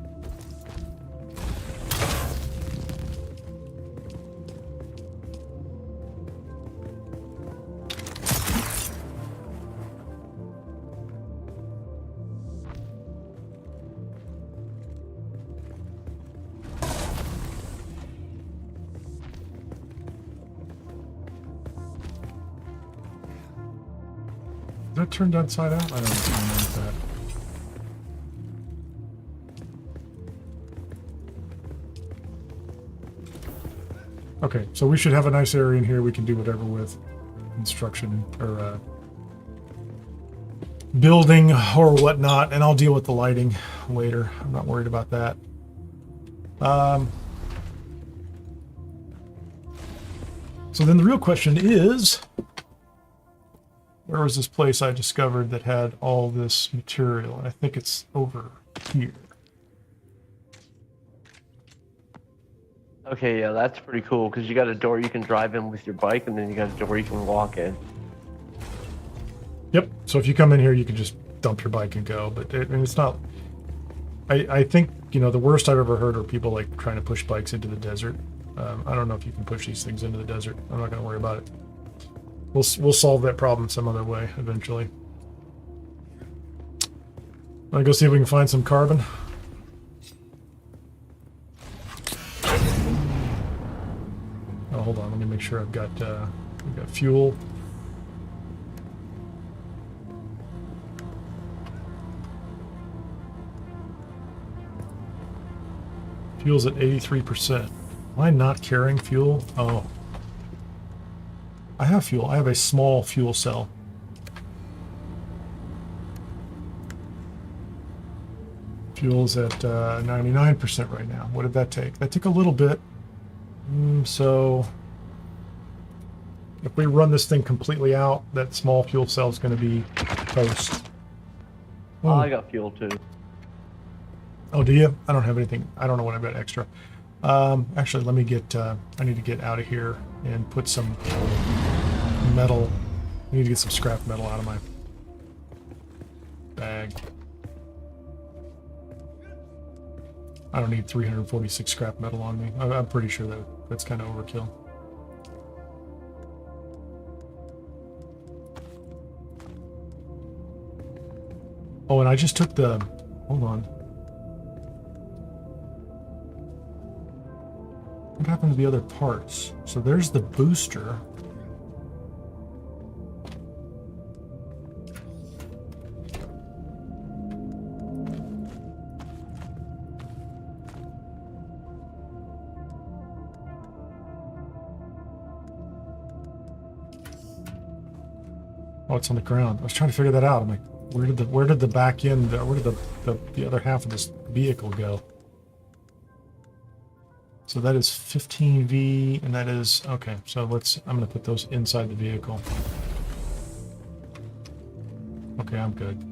Is that turned inside out? I don't know that. Okay, so we should have a nice area in here we can do whatever with. Construction, or building, or whatnot, and I'll deal with the lighting later. I'm not worried about that. So then the real question is, where was this place I discovered that had all this material? I think it's over here. Okay, yeah, that's pretty cool, because you got a door you can drive in with your bike, and then you got a door you can walk in. Yep, so if you come in here, you can just dump your bike and go, but it's not... I think, you know, the worst I've ever heard are people, like, trying to push bikes into the desert. I don't know if you can push these things into the desert. I'm not going to worry about it. We'll solve that problem some other way eventually. Want to go see if we can find some carbon? Oh, hold on. Let me make sure I've got we've got fuel. Fuel's at 83%. Am I not carrying fuel? Oh. I have fuel. I have a small fuel cell. Fuel's at 99% right now. What did that take? That took a little bit. So if we run this thing completely out, that small fuel cell is going to be toast. Oh, I got fuel too. Oh, do you? I don't have anything. I don't know what I've got extra. Actually, let me get, I need to get out of here and put some metal. I need to get some scrap metal out of my bag. I don't need 346 scrap metal on me. I'm pretty sure that's kind of overkill. Oh, and I just took the, hold on. What happened to the other parts? So there's the booster. Oh, it's on the ground. I was trying to figure that out. I'm like, where did the back end, where did the other half of this vehicle go? So that is 15V, and that is, okay, so I'm gonna put those inside the vehicle. Okay, I'm good.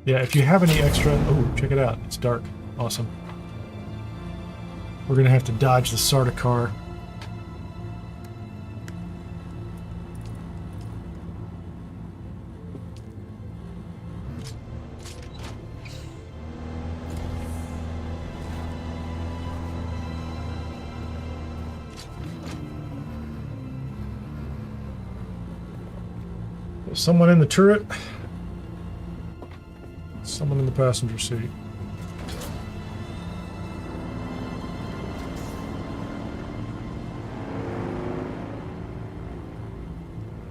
Yeah, if you have any extra, oh, check it out, it's dark, awesome. We're gonna have to dodge the Sardaukar. Someone in the turret, someone in the passenger seat.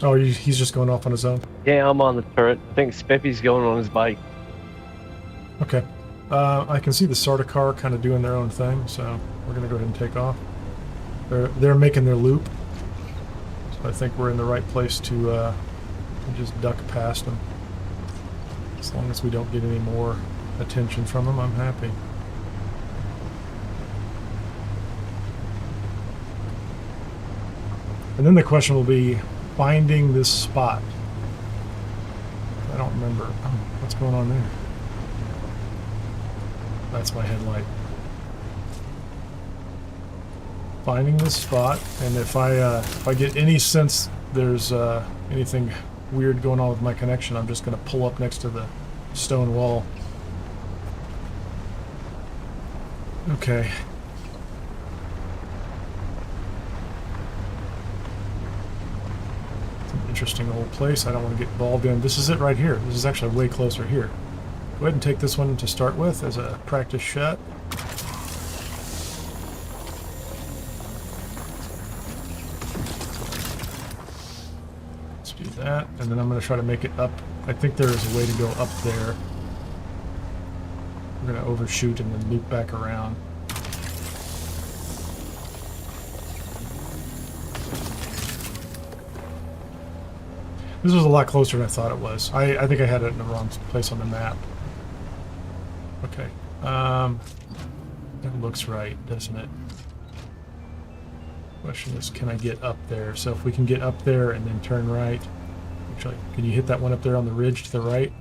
Oh, he's just going off on his own? Yeah, I'm on the turret. I think Spiffy's going on his bike. Okay. I can see the Sardaukar kind of doing their own thing, so we're going to go ahead and take off. They're making their loop. So I think we're in the right place to just duck past them. As long as we don't get any more attention from them, I'm happy. And then the question will be finding this spot. I don't remember. Oh, what's going on there? That's my headlight. Finding this spot, and if I get any sense there's anything weird going on with my connection, I'm just going to pull up next to the stone wall. Okay. It's an interesting old place. I don't want to get involved in. This is it right here. This is actually way closer here. Go ahead and take this one to start with as a practice shot. Let's do that, and then I'm going to try to make it up. I think there is a way to go up there. We're going to overshoot and then loop back around. This was a lot closer than I thought it was. I think I had it in the wrong place on the map. Okay. That looks right, doesn't it? Question is, can I get up there? So if we can get up there and then turn right. Actually, can you hit that one up there on the ridge to the right?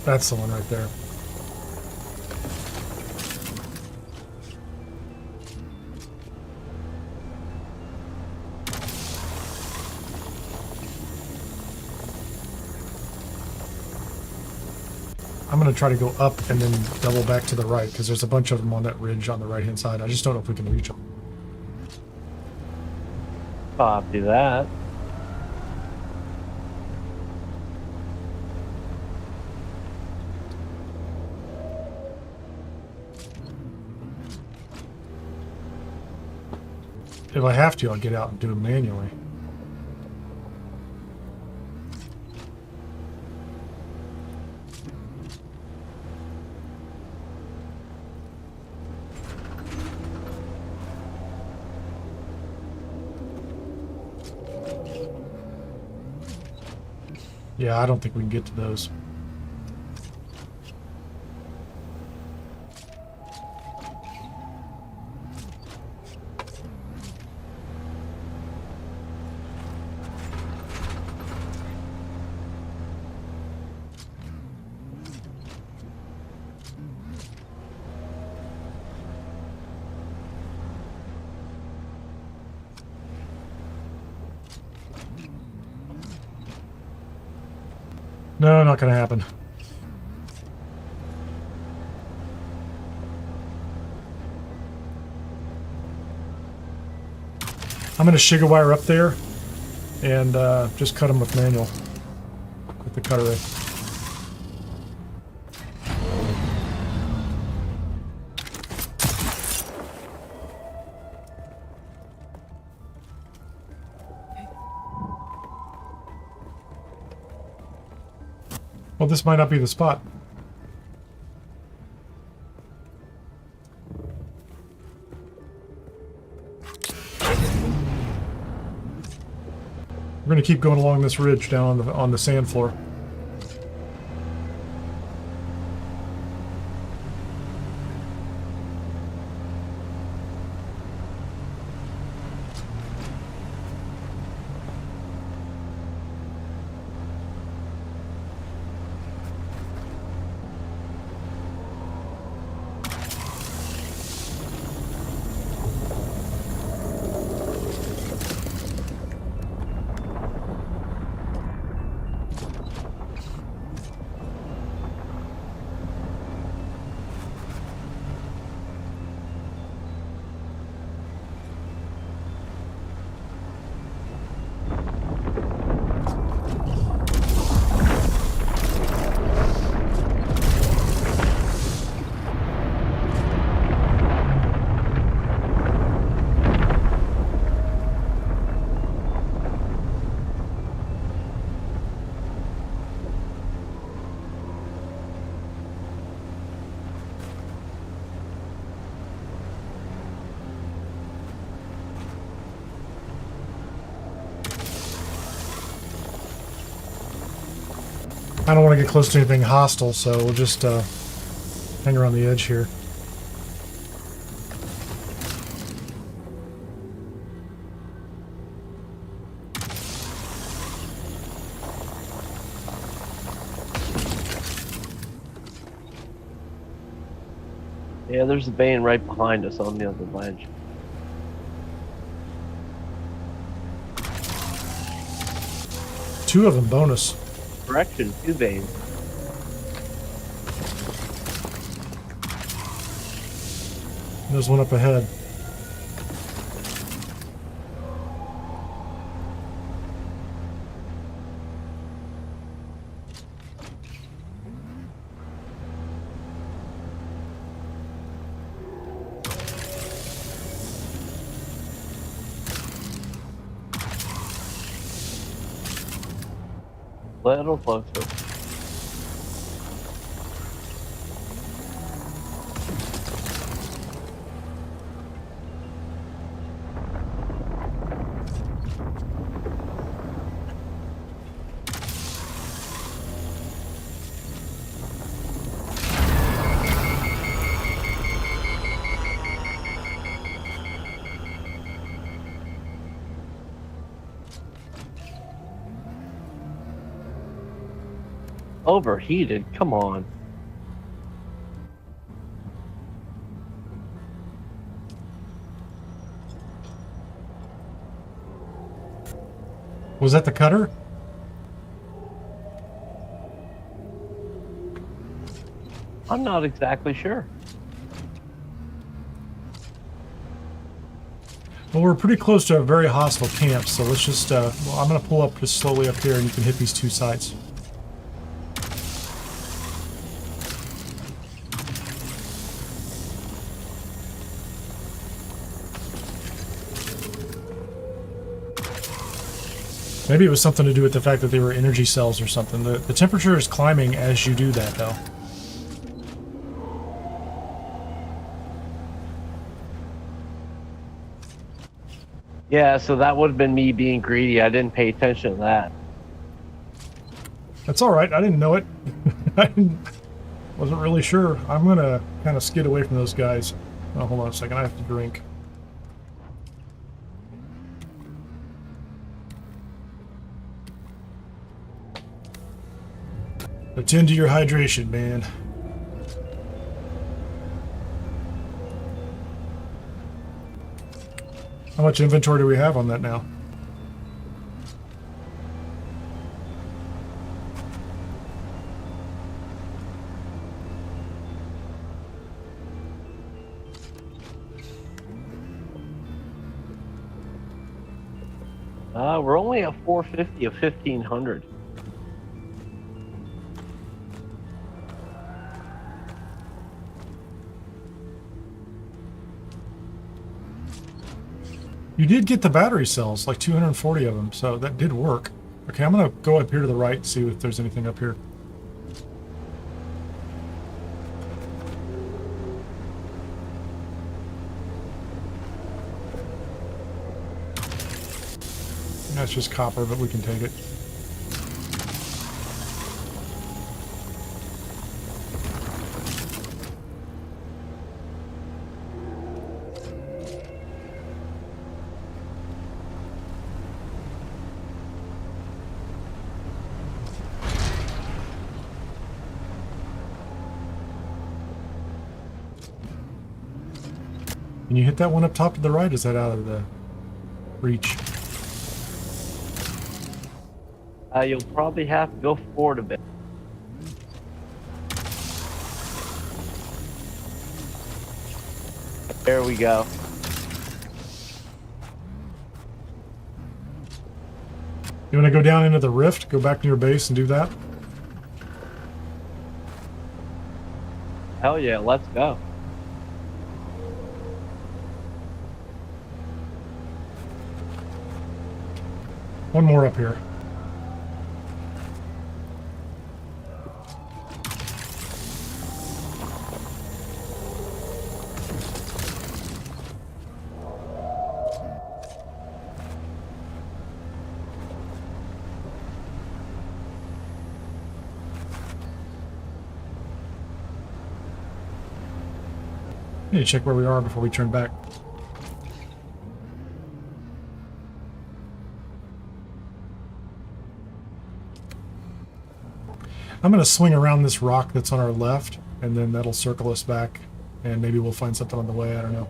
That's the one right there. I'm going to try to go up and then double back to the right, because there's a bunch of them on that ridge on the right-hand side. I just don't know if we can reach them. Copy that. If I have to, I'll get out and do it manually. Yeah, I don't think we can get to those. No, not gonna happen. I'm gonna Shiga wire up there and just cut them with manual with the cutter ray. Well, this might not be the spot. We're going to keep going along this ridge down on the sand floor. I don't want to get close to anything hostile, so we'll just hang around the edge here. Yeah, there's a Bane right behind us on the other ledge. Two of them bonus. Correction, 2 Banes. There's one up ahead. Little closer. Overheated? Come on. Was that the cutter? I'm not exactly sure. Well, we're pretty close to a very hostile camp, so let's just, well, I'm going to pull up just slowly up here and you can hit these two sites. Maybe it was something to do with the fact that they were energy cells or something. The temperature is climbing as you do that, though. Yeah, so that would have been me being greedy. I didn't pay attention to that. That's all right. I didn't know it. Wasn't really sure. I'm going to kind of skid away from those guys. Oh, hold on a second. I have to drink. Attend to your hydration, man. How much inventory do we have on that now? We're only at 450 of 1500. You did get the battery cells, like 240 of them, so that did work. Okay, I'm gonna go up here to the right and see if there's anything up here. That's just copper, but we can take it. Can you hit that one up top to the right? Is that out of the reach? You'll probably have to go forward a bit. There we go. You want to go down into the rift? Go back to your base and do that? Hell yeah, let's go. One more up here. I need to check where we are before we turn back. I'm going to swing around this rock that's on our left, and then that'll circle us back, and maybe we'll find something on the way, I don't know.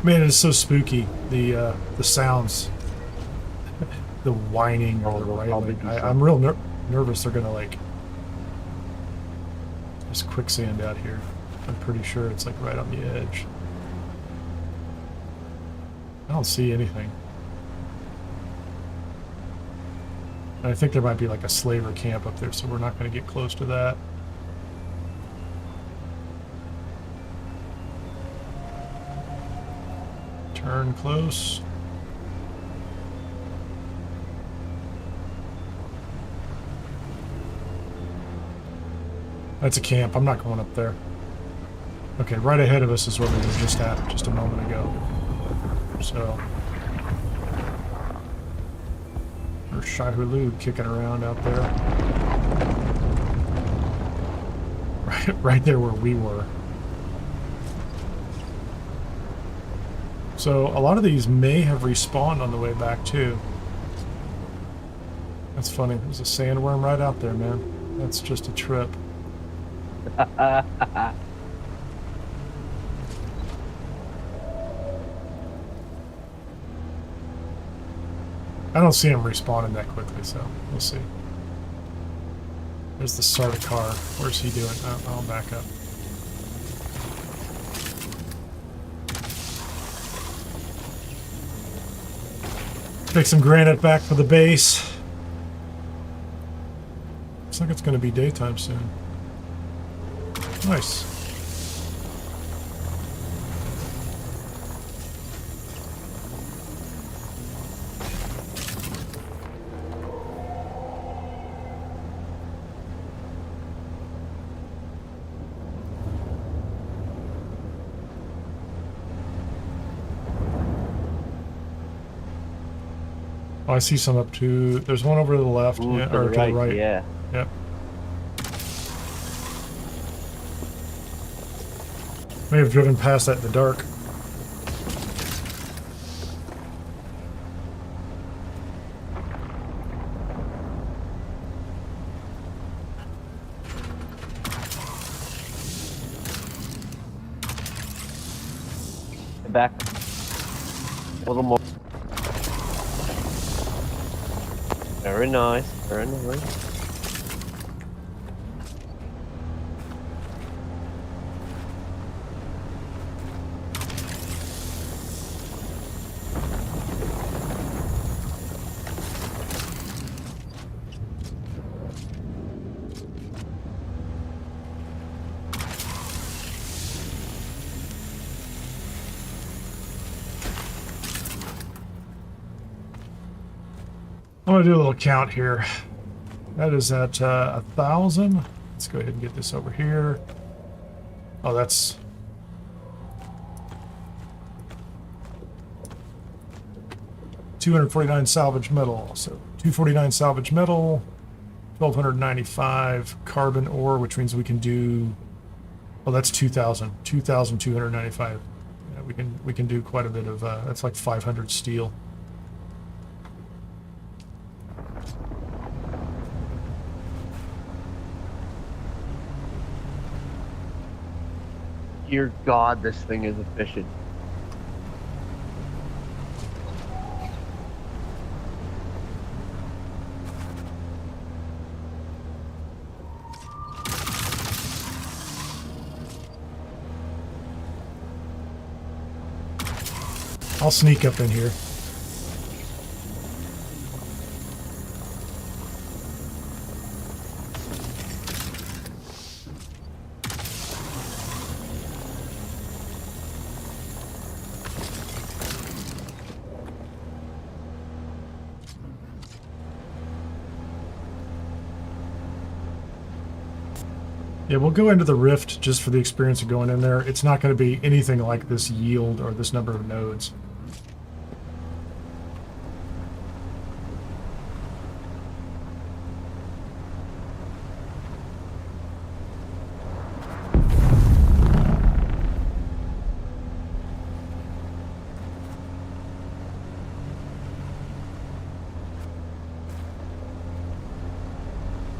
Man, it is so spooky, the sounds. The whining or the railing. I'm real nervous they're gonna like... There's quicksand out here. I'm pretty sure it's like right on the edge. I don't see anything. I think there might be like a slaver camp up there, so we're not going to get close to that. Turn close. That's a camp. I'm not going up there. Okay, right ahead of us is where we were just at just a moment ago. So, there's Shai-Hulud kicking around out there. Right there where we were. So, a lot of these may have respawned on the way back, too. That's funny. There's a sandworm right out there, man. That's just a trip. I don't see him respawning that quickly, so we'll see. There's the Sardaukar. Where's he doing? Oh, I'll back up. Take some granite back for the base. Looks like it's going to be daytime soon. Nice. Oh, I see some up to... There's one over to the left. Ooh, yeah, to or the to right, the right. yeah. Yep. May have driven past that in the dark. Back a little more. Very nice, very nice. I'm going to do a little count here. That is at 1,000. Let's go ahead and get this over here. Oh, that's... $249 salvage metal. So 249 salvage metal, 1,295 carbon ore, which means we can do... Oh, that's 2,000. 2,295. Yeah, we can do quite a bit of... that's like 500 steel. Dear God, this thing is efficient. I'll sneak up in here. Yeah, we'll go into the Rift just for the experience of going in there. It's not going to be anything like this yield or this number of nodes.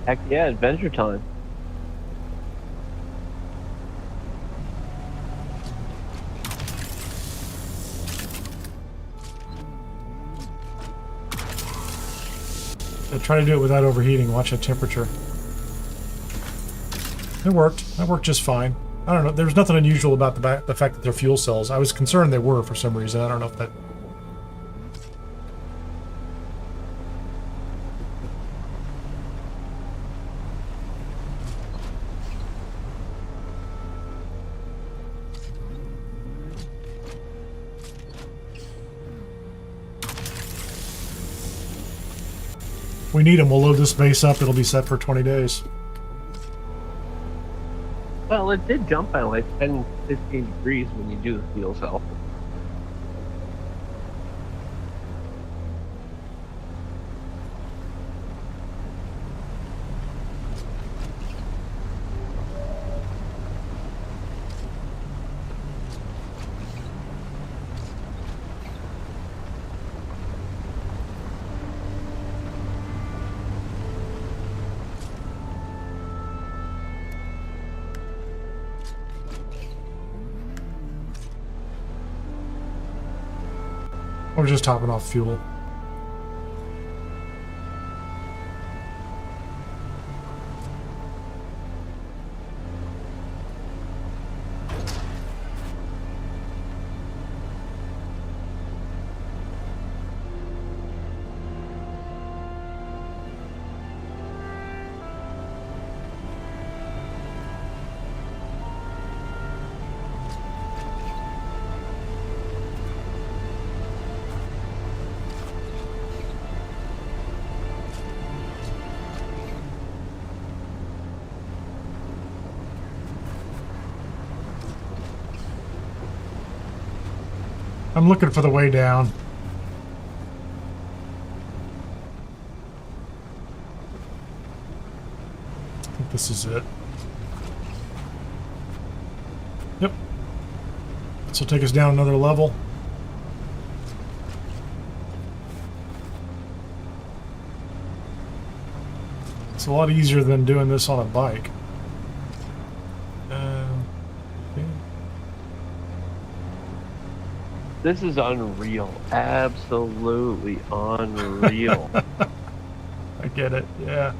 Heck yeah, adventure time. Try to do it without overheating. Watch that temperature. It worked. That worked just fine. I don't know. There's nothing unusual about the fact that they're fuel cells. I was concerned they were for some reason. I don't know if that... If we need them, we'll load this base up. It'll be set for 20 days. Well, it did jump by like 10, 15 degrees when you do the fuel cell. We're just topping off fuel. I'm looking for the way down. I think this is it. Yep. This will take us down another level. It's a lot easier than doing this on a bike. This is unreal. Absolutely unreal. I get it, yeah.